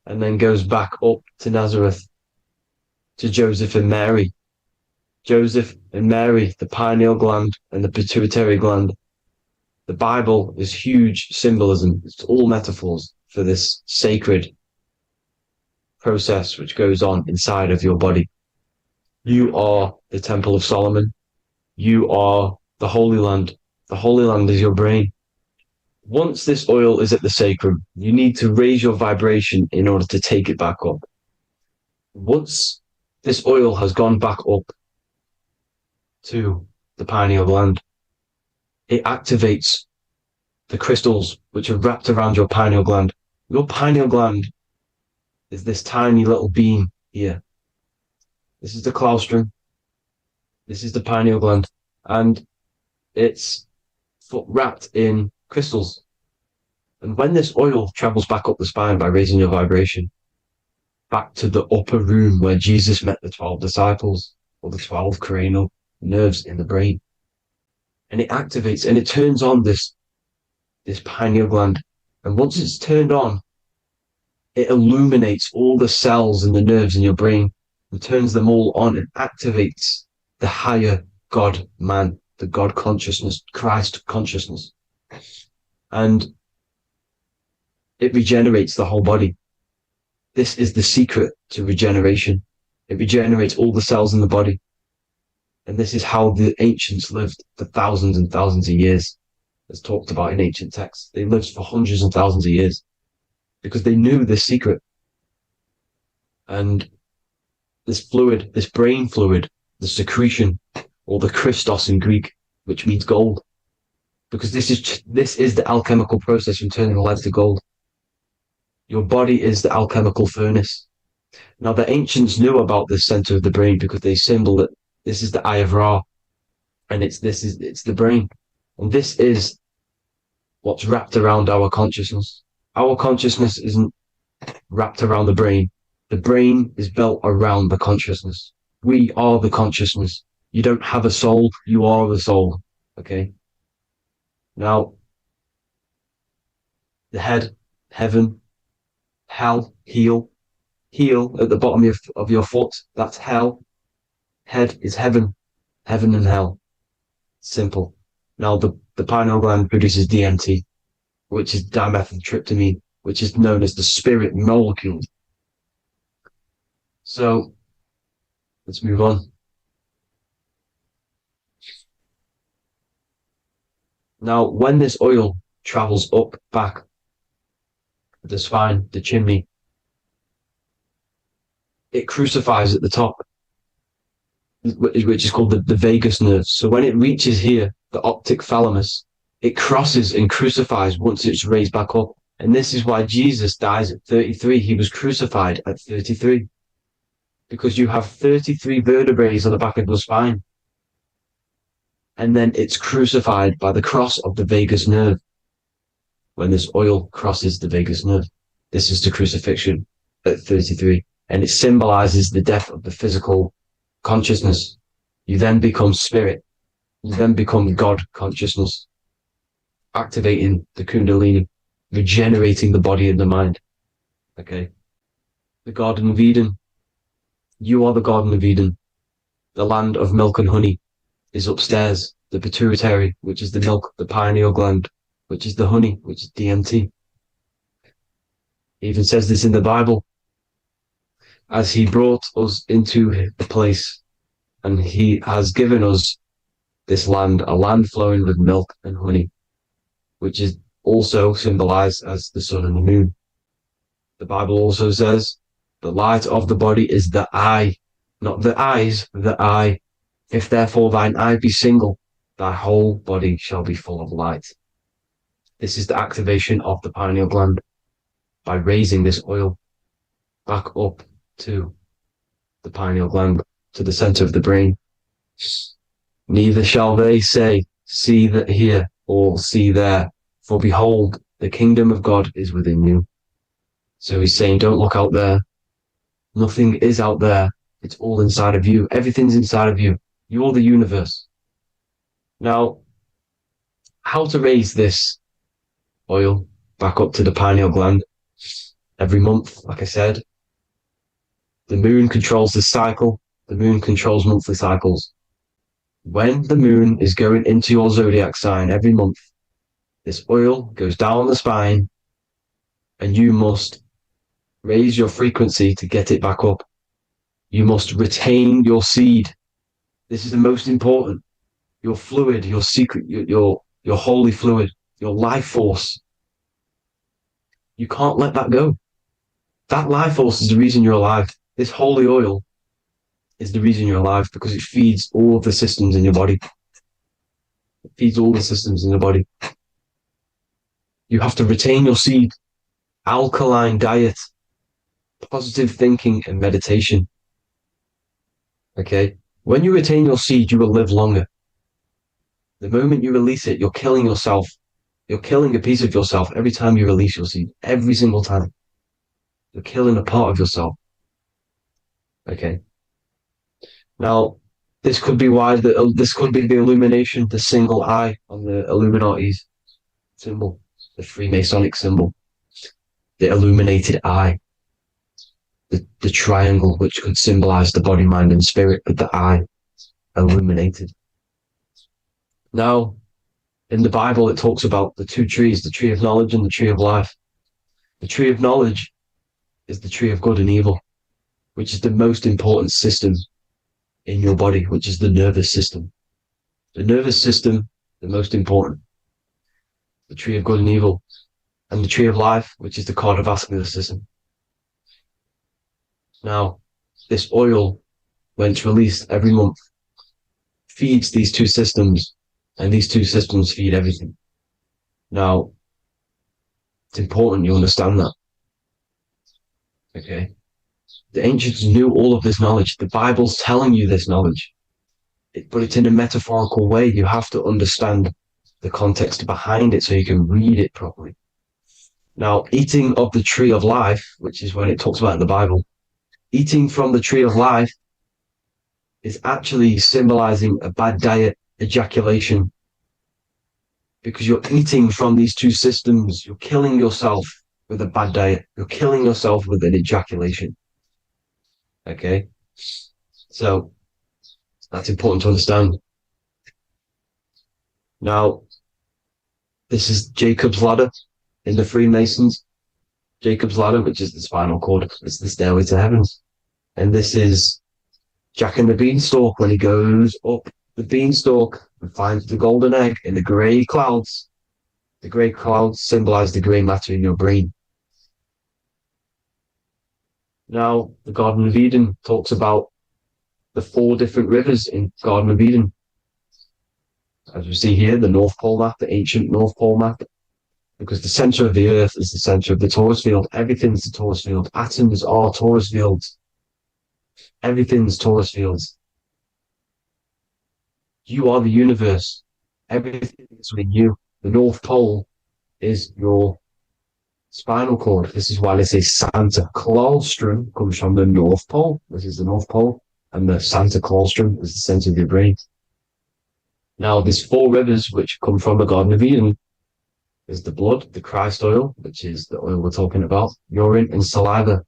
and then goes back up to Nazareth to Joseph and Mary. Joseph and Mary, the pineal gland and the pituitary gland. The Bible is huge symbolism. It's all metaphors for this sacred process which goes on inside of your body. You are the Temple of Solomon. You are the Holy Land. The Holy Land is your brain. Once this oil is at the sacrum, you need to raise your vibration in order to take it back up. Once this oil has gone back up to the pineal gland, it activates the crystals which are wrapped around your pineal gland. Your pineal gland is this tiny little beam here. This is the claustrum. This is the pineal gland. And it's wrapped in crystals. And when this oil travels back up the spine by raising your vibration, back to the upper room where Jesus met the 12 disciples, or the 12 cranial nerves in the brain, and it activates and it turns on this pineal gland. And once it's turned on, it illuminates all the cells and the nerves in your brain and turns them all on and activates the higher God man, the God consciousness, Christ consciousness. And it regenerates the whole body. This is the secret to regeneration. It regenerates all the cells in the body. And this is how the ancients lived for thousands and thousands of years, as talked about in ancient texts. They lived for hundreds and thousands of years because they knew this secret. And this fluid, this brain fluid, the secretion, or the Christos in Greek, which means gold, because this is the alchemical process from turning lead to gold. Your body is the alchemical furnace. Now, the ancients knew about this center of the brain because they symboled it. This is the eye of Ra, and it's the brain, and this is what's wrapped around our consciousness. Our consciousness isn't wrapped around the brain. The brain is built around the consciousness. We are the consciousness. You don't have a soul. You are the soul. Okay. Now, the head, heaven, hell, heel at the bottom of your foot. That's hell. Head is heaven and hell. Simple. Now, the pineal gland produces DMT, which is dimethyltryptamine, which is known as the spirit molecule. So, let's move on. Now, when this oil travels up, back, the spine, the chimney, it crucifies at the top, which is called the vagus nerve. So when it reaches here, the optic thalamus, it crosses and crucifies once it's raised back up. And this is why Jesus dies at 33. He was crucified at 33. Because you have 33 vertebrae on the back of the spine. And then it's crucified by the cross of the vagus nerve. When this oil crosses the vagus nerve, this is the crucifixion at 33. And it symbolizes the death of the physical consciousness. You then become spirit. You then become God consciousness, activating the Kundalini, regenerating the body and the mind. Okay. The Garden of Eden. You are the Garden of Eden. The land of milk and honey is upstairs. The pituitary, which is the milk, the pineal gland, which is the honey, which is DMT. It even says this in the Bible. As he brought us into the place, and he has given us this land, a land flowing with milk and honey, which is also symbolized as the sun and the moon. The Bible also says, the light of the body is the eye, not the eyes, the eye. If therefore thine eye be single, thy whole body shall be full of light. This is the activation of the pineal gland by raising this oil back up to the pineal gland, to the center of the brain. Neither shall they say, see that here, or see there, for behold, the kingdom of God is within you. So he's saying, don't look out there. Nothing is out there. It's all inside of you. Everything's inside of you. You're the universe. Now, how to raise this oil back up to the pineal gland? Every month, like I said. The moon controls the cycle. The moon controls monthly cycles. When the moon is going into your zodiac sign every month, this oil goes down the spine and you must raise your frequency to get it back up. You must retain your seed. This is the most important. Your fluid, your secret, your holy fluid, your life force. You can't let that go. That life force is the reason you're alive. This holy oil is the reason you're alive because it feeds all of the systems in your body. It feeds all the systems in your body. You have to retain your seed, alkaline diet, positive thinking and meditation. Okay? When you retain your seed, you will live longer. The moment you release it, you're killing yourself. You're killing a piece of yourself every time you release your seed. Every single time. You're killing a part of yourself. Okay? Now, This could be why this could be the illumination, the single eye on the Illuminati's symbol, the Freemasonic symbol, the illuminated eye, the triangle, which could symbolize the body, mind, and spirit, but the eye illuminated. Now, in the Bible, it talks about the two trees, the tree of knowledge and the tree of life. The tree of knowledge is the tree of good and evil, which is the most important system in your body, which is the nervous system. The nervous system, the most important. The tree of good and evil, and the tree of life, which is the cardiovascular system. Now, this oil, when it's released every month, feeds these two systems, and these two systems feed everything. Now, it's important you understand that. Okay? The ancients knew all of this knowledge. The Bible's telling you this knowledge. But it's in a metaphorical way. You have to understand the context behind it so you can read it properly. Now, eating of the tree of life, which is when it talks about in the Bible, eating from the tree of life is actually symbolizing a bad diet, ejaculation. Because you're eating from these two systems, you're killing yourself with a bad diet. You're killing yourself with an ejaculation. Okay? So, that's important to understand. Now, this is Jacob's ladder in the Freemasons. Jacob's ladder, which is the spinal cord. It's the stairway to heaven. And this is Jack and the Beanstalk when he goes up the beanstalk and finds the golden egg in the grey clouds. The grey clouds symbolize the grey matter in your brain. Now, the Garden of Eden talks about the 4 different rivers in Garden of Eden. As we see here, the North Pole map, the ancient North Pole map, because the center of the earth is the center of the torus field. Everything's the torus field. Atoms are torus fields. Everything's torus fields. You are the universe. Everything is within you. The North Pole is your spinal cord. This is why they say Santa Claustrum comes from the North Pole. This is the North Pole. And the Santa Claustrum is the center of your brain. Now, these 4 rivers which come from the Garden of Eden is the blood, the Christ oil, which is the oil we're talking about, urine, and saliva.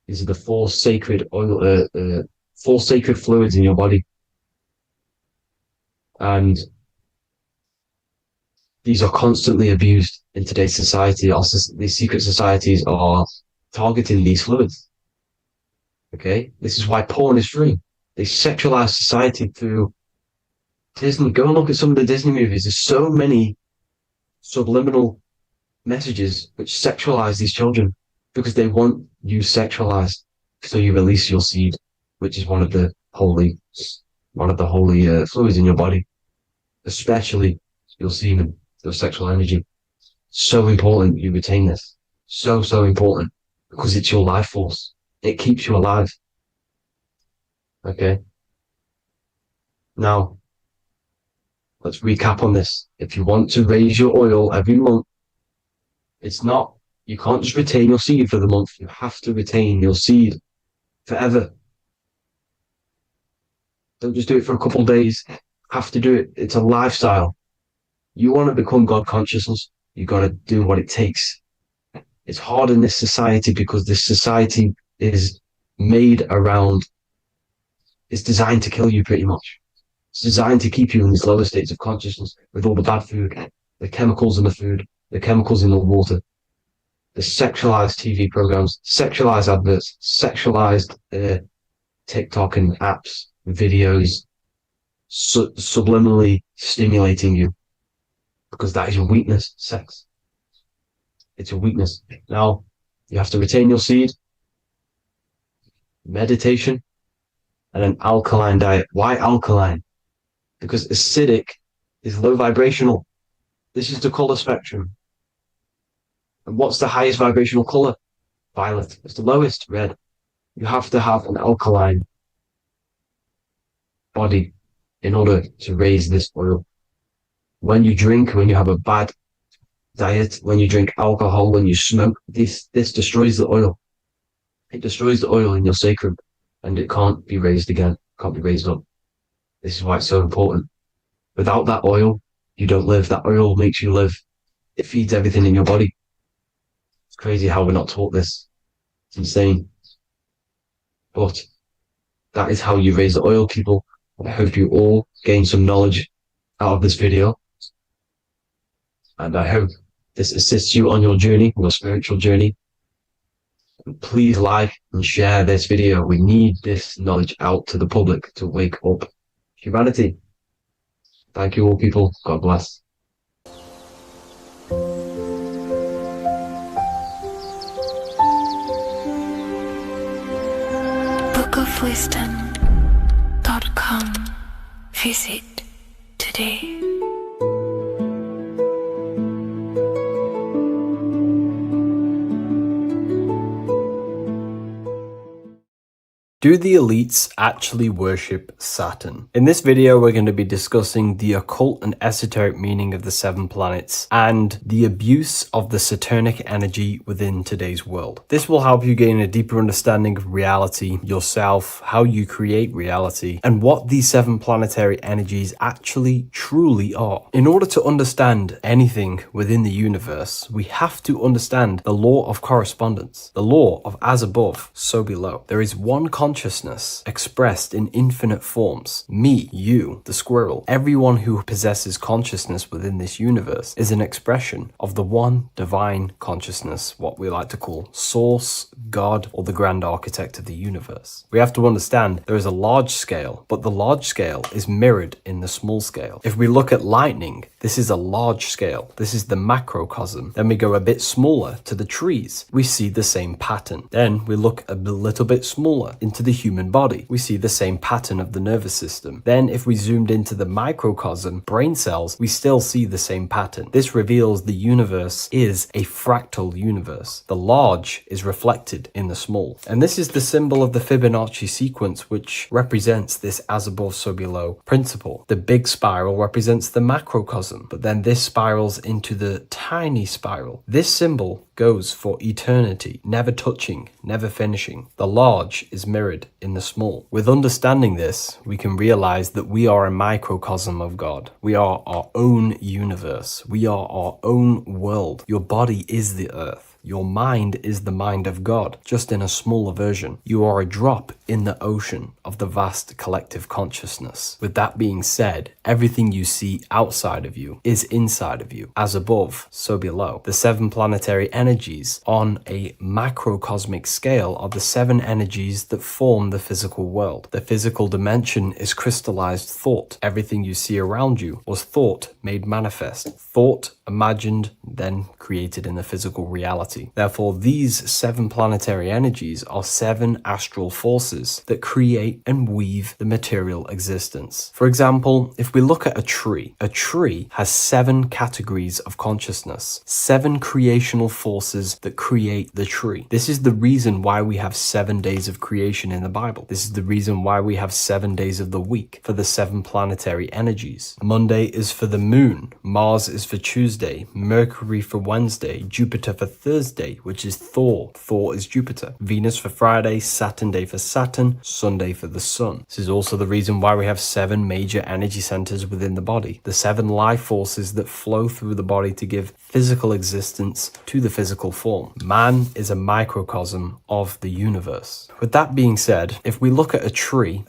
These are the 4 sacred oil, 4 sacred fluids in your body. And these are constantly abused in today's society. These secret societies are targeting these fluids. Okay? This is why porn is free. They sexualize society through Disney. Go and look at some of the Disney movies. There's so many subliminal messages which sexualize these children because they want you sexualized. So you release your seed, which is one of the holy fluids in your body, especially your semen, your sexual energy. So important you retain this. So important because it's your life force. It keeps you alive. Okay. Now, let's recap on this. If you want to raise your oil every month, you can't just retain your seed for the month. You have to retain your seed forever. Don't just do it for a couple of days. Have to do it. It's a lifestyle. You want to become God consciousness, you got to do what it takes. It's hard in this society because this society is made around, it's designed to kill you pretty much. It's designed to keep you in these lower states of consciousness with all the bad food, the chemicals in the food, the chemicals in the water, the sexualized TV programs, sexualized adverts, sexualized TikTok and apps, videos, subliminally stimulating you. Because that is your weakness, sex. It's a weakness. Now, you have to retain your seed, meditation, and an alkaline diet. Why alkaline? Because acidic is low vibrational. This is the color spectrum. And what's the highest vibrational color? Violet. It's the lowest, red. You have to have an alkaline body in order to raise this oil. When you drink, when you have a bad diet, when you drink alcohol, when you smoke, this destroys the oil. It destroys the oil in your sacrum and it can't be raised again, can't be raised up. This is why it's so important. Without that oil, you don't live. That oil makes you live. It feeds everything in your body. It's crazy how we're not taught this. It's insane. But that is how you raise the oil, people. I hope you all gain some knowledge out of this video. And I hope this assists you on your journey, your spiritual journey. And please like and share this video. We need this knowledge out to the public to wake up humanity. Thank you all, people. God bless. bookofwisdom.com. Visit today. Do the elites actually worship Saturn? In this video, we're going to be discussing the occult and esoteric meaning of the 7 planets and the abuse of the Saturnic energy within today's world. This will help you gain a deeper understanding of reality, yourself, how you create reality, and what these 7 planetary energies actually truly are. In order to understand anything within the universe, we have to understand the law of correspondence, the law of as above, so below. There is one consciousness expressed in infinite forms. Me, you, the squirrel, everyone who possesses consciousness within this universe is an expression of the one divine consciousness, what we like to call Source, God, or the grand architect of the universe. We have to understand there is a large scale, but the large scale is mirrored in the small scale. If we look at lightning, this is a large scale. This is the macrocosm. Then we go a bit smaller to the trees. We see the same pattern. Then we look a little bit smaller into the human body. We see the same pattern of the nervous system. Then if we zoomed into the microcosm, brain cells, we still see the same pattern. This reveals the universe is a fractal universe. The large is reflected in the small. And this is the symbol of the Fibonacci sequence, which represents this as above, so below principle. The big spiral represents the macrocosm, but then this spirals into the tiny spiral. This symbol goes for eternity, never touching, never finishing. The large is mirrored in the small. With understanding this, we can realize that we are a microcosm of God. We are our own universe. We are our own world. Your body is the earth. Your mind is the mind of God, just in a smaller version. You are a drop in the ocean of the vast collective consciousness. With that being said, everything you see outside of you is inside of you. As above, so below. The 7 planetary energies on a macrocosmic scale are the 7 energies that form the physical world. The physical dimension is crystallized thought. Everything you see around you was thought made manifest. Thought imagined, then created in the physical reality. Therefore, these 7 planetary energies are 7 astral forces that create and weave the material existence. For example, if we look at a tree has 7 categories of consciousness, 7 creational forces that create the tree. This is the reason why we have 7 days of creation in the Bible. This is the reason why we have 7 days of the week for the 7 planetary energies. Monday is for the moon, Mars is for Tuesday, Mercury for Wednesday, Jupiter for Thursday, which is Thor. Thor is Jupiter. Venus for Friday, Saturn day for Saturn, Sunday for the sun. This is also the reason why we have 7 major energy centers within the body. The 7 life forces that flow through the body to give physical existence to the physical form. Man is a microcosm of the universe. With that being said, if we look at a tree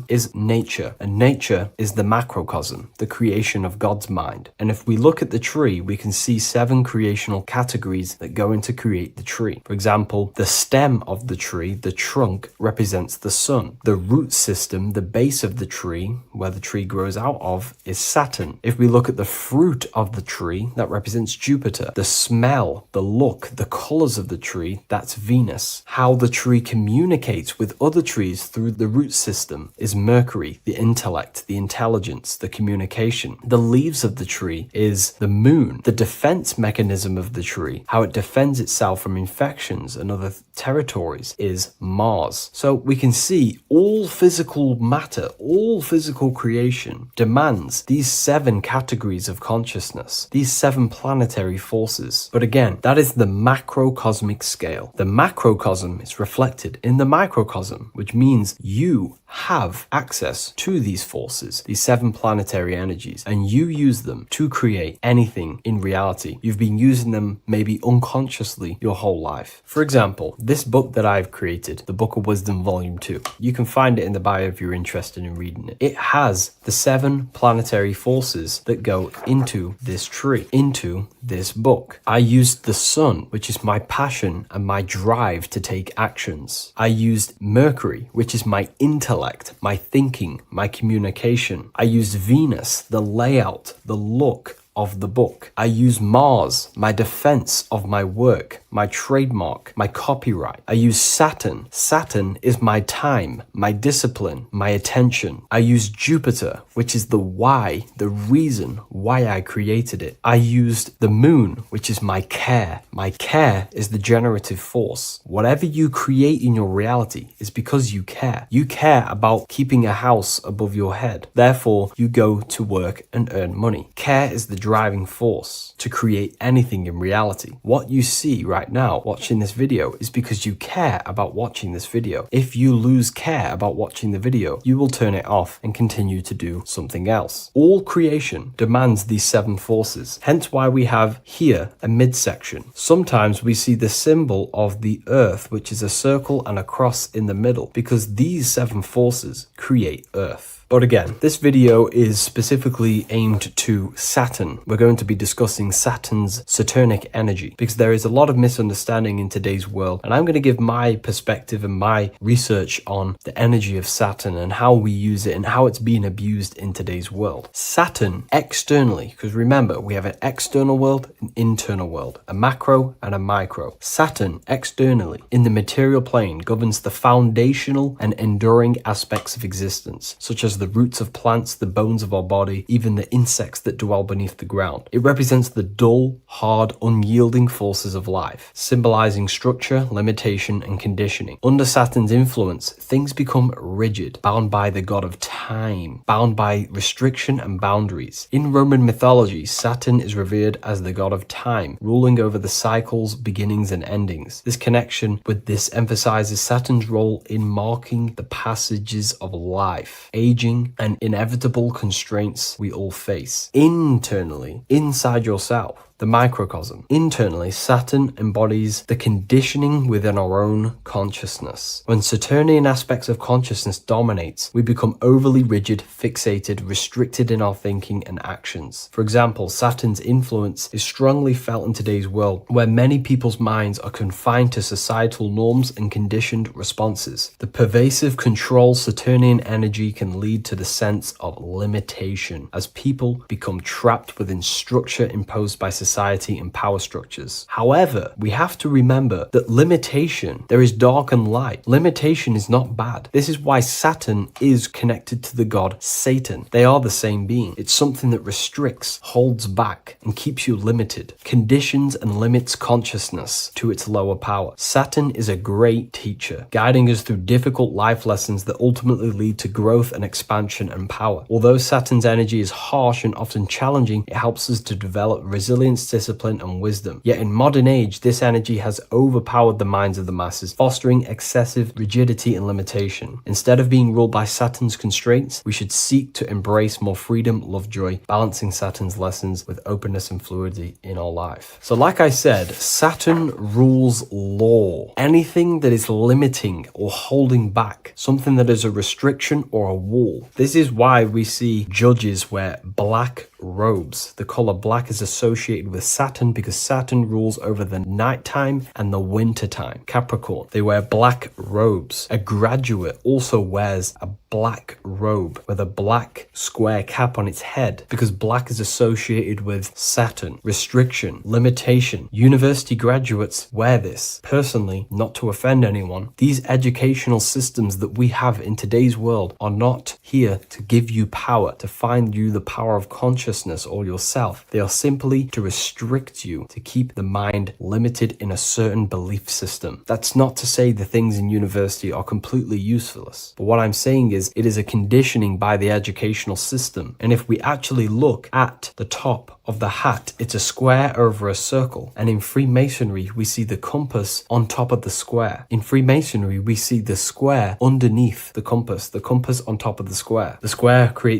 is nature, and nature is the macrocosm, the creation of God's mind. And if we look at the tree, we can see 7 creational categories that go into create the tree. For example, the stem of the tree, the trunk, represents the sun. The root system, the base of the tree, where the tree grows out of, is Saturn. If we look at the fruit of the tree, that represents Jupiter. The smell, the look, the colors of the tree, that's Venus. How the tree communicates with other trees through the root system is Mercury, the intellect, the intelligence, the communication. The leaves of the tree is the moon. The defense mechanism of the tree, how it defends itself from infections and other territories, is Mars. So we can see all physical matter, all physical creation demands these 7 categories of consciousness, these 7 planetary forces. But again, that is the macrocosmic scale. The macrocosm is reflected in the microcosm, which means you have access to these forces, these 7 planetary energies, and you use them to create anything in reality. You've been using them maybe unconsciously your whole life. For example, this book that I've created, the Book of Wisdom Volume 2, you can find it in the bio if you're interested in reading it. It has the 7 planetary forces that go into this tree, into this book. I used the sun, which is my passion and my drive to take actions. I used Mercury, which is my intellect, my thinking, my communication. I used Venus, the layout, the look of the book. I use Mars, my defense of my work, my trademark, my copyright. I use Saturn. Saturn is my time, my discipline, my attention. I use Jupiter, which is the why, the reason why I created it. I used the moon, which is my care. My care is the generative force. Whatever you create in your reality is because you care. You care about keeping a house above your head. Therefore, you go to work and earn money. Care is the driving force to create anything in reality. What you see right now watching this video is because you care about watching this video. If you lose care about watching the video, you will turn it off and continue to do something else. All creation demands these 7 forces, hence why we have here a midsection. Sometimes we see the symbol of the earth, which is a circle and a cross in the middle, because these 7 forces create earth. But again, this video is specifically aimed to Saturn. We're going to be discussing Saturn's Saturnic energy because there is a lot of misunderstanding in today's world. And I'm going to give my perspective and my research on the energy of Saturn and how we use it and how it's being abused in today's world. Saturn externally, because remember, we have an external world, an internal world, a macro and a micro. Saturn externally in the material plane governs the foundational and enduring aspects of existence, such as the roots of plants, the bones of our body, even the insects that dwell beneath the ground. It represents the dull, hard, unyielding forces of life, symbolizing structure, limitation, and conditioning. Under Saturn's influence, things become rigid, bound by the god of time, bound by restriction and boundaries. In Roman mythology, Saturn is revered as the god of time, ruling over the cycles, beginnings, and endings. This connection with this emphasizes Saturn's role in marking the passages of life, aging, and inevitable constraints we all face. Internally, inside yourself, the microcosm. Internally, Saturn embodies the conditioning within our own consciousness. When Saturnian aspects of consciousness dominates, we become overly rigid, fixated, restricted in our thinking and actions. For example, Saturn's influence is strongly felt in today's world, where many people's minds are confined to societal norms and conditioned responses. The pervasive control Saturnian energy can lead to the sense of limitation, as people become trapped within structure imposed by society and power structures. However, we have to remember that limitation, there is dark and light. Limitation is not bad. This is why Saturn is connected to the god Satan. They are the same being. It's something that restricts, holds back, and keeps you limited, conditions and limits consciousness to its lower power. Saturn is a great teacher, guiding us through difficult life lessons that ultimately lead to growth and expansion and power. Although Saturn's energy is harsh and often challenging, it helps us to develop resilience, discipline, and wisdom. Yet in modern age, this energy has overpowered the minds of the masses, fostering excessive rigidity and limitation. Instead of being ruled by Saturn's constraints, we should seek to embrace more freedom, love, joy, balancing Saturn's lessons with openness and fluidity in our life. So like I said, Saturn rules law. Anything that is limiting or holding back, something that is a restriction or a wall. This is why we see judges wear black robes. The color black is associated with Saturn because Saturn rules over the nighttime and the winter time. Capricorn, they wear black robes. A graduate also wears a black robe with a black square cap on its head because black is associated with Saturn, restriction, limitation. University graduates wear this. Personally, not to offend anyone, these educational systems that we have in today's world are not here to give you power, to find you the power of consciousness or yourself. They are simply to restrict you, to keep the mind limited in a certain belief system. That's not to say the things in university are completely useless, but what I'm saying is it is a conditioning by the educational system. And if we actually look at the top of the hat, it's a square over a circle. And in Freemasonry, we see the compass on top of the square. In Freemasonry, we see the square underneath the compass on top of the square. The square creates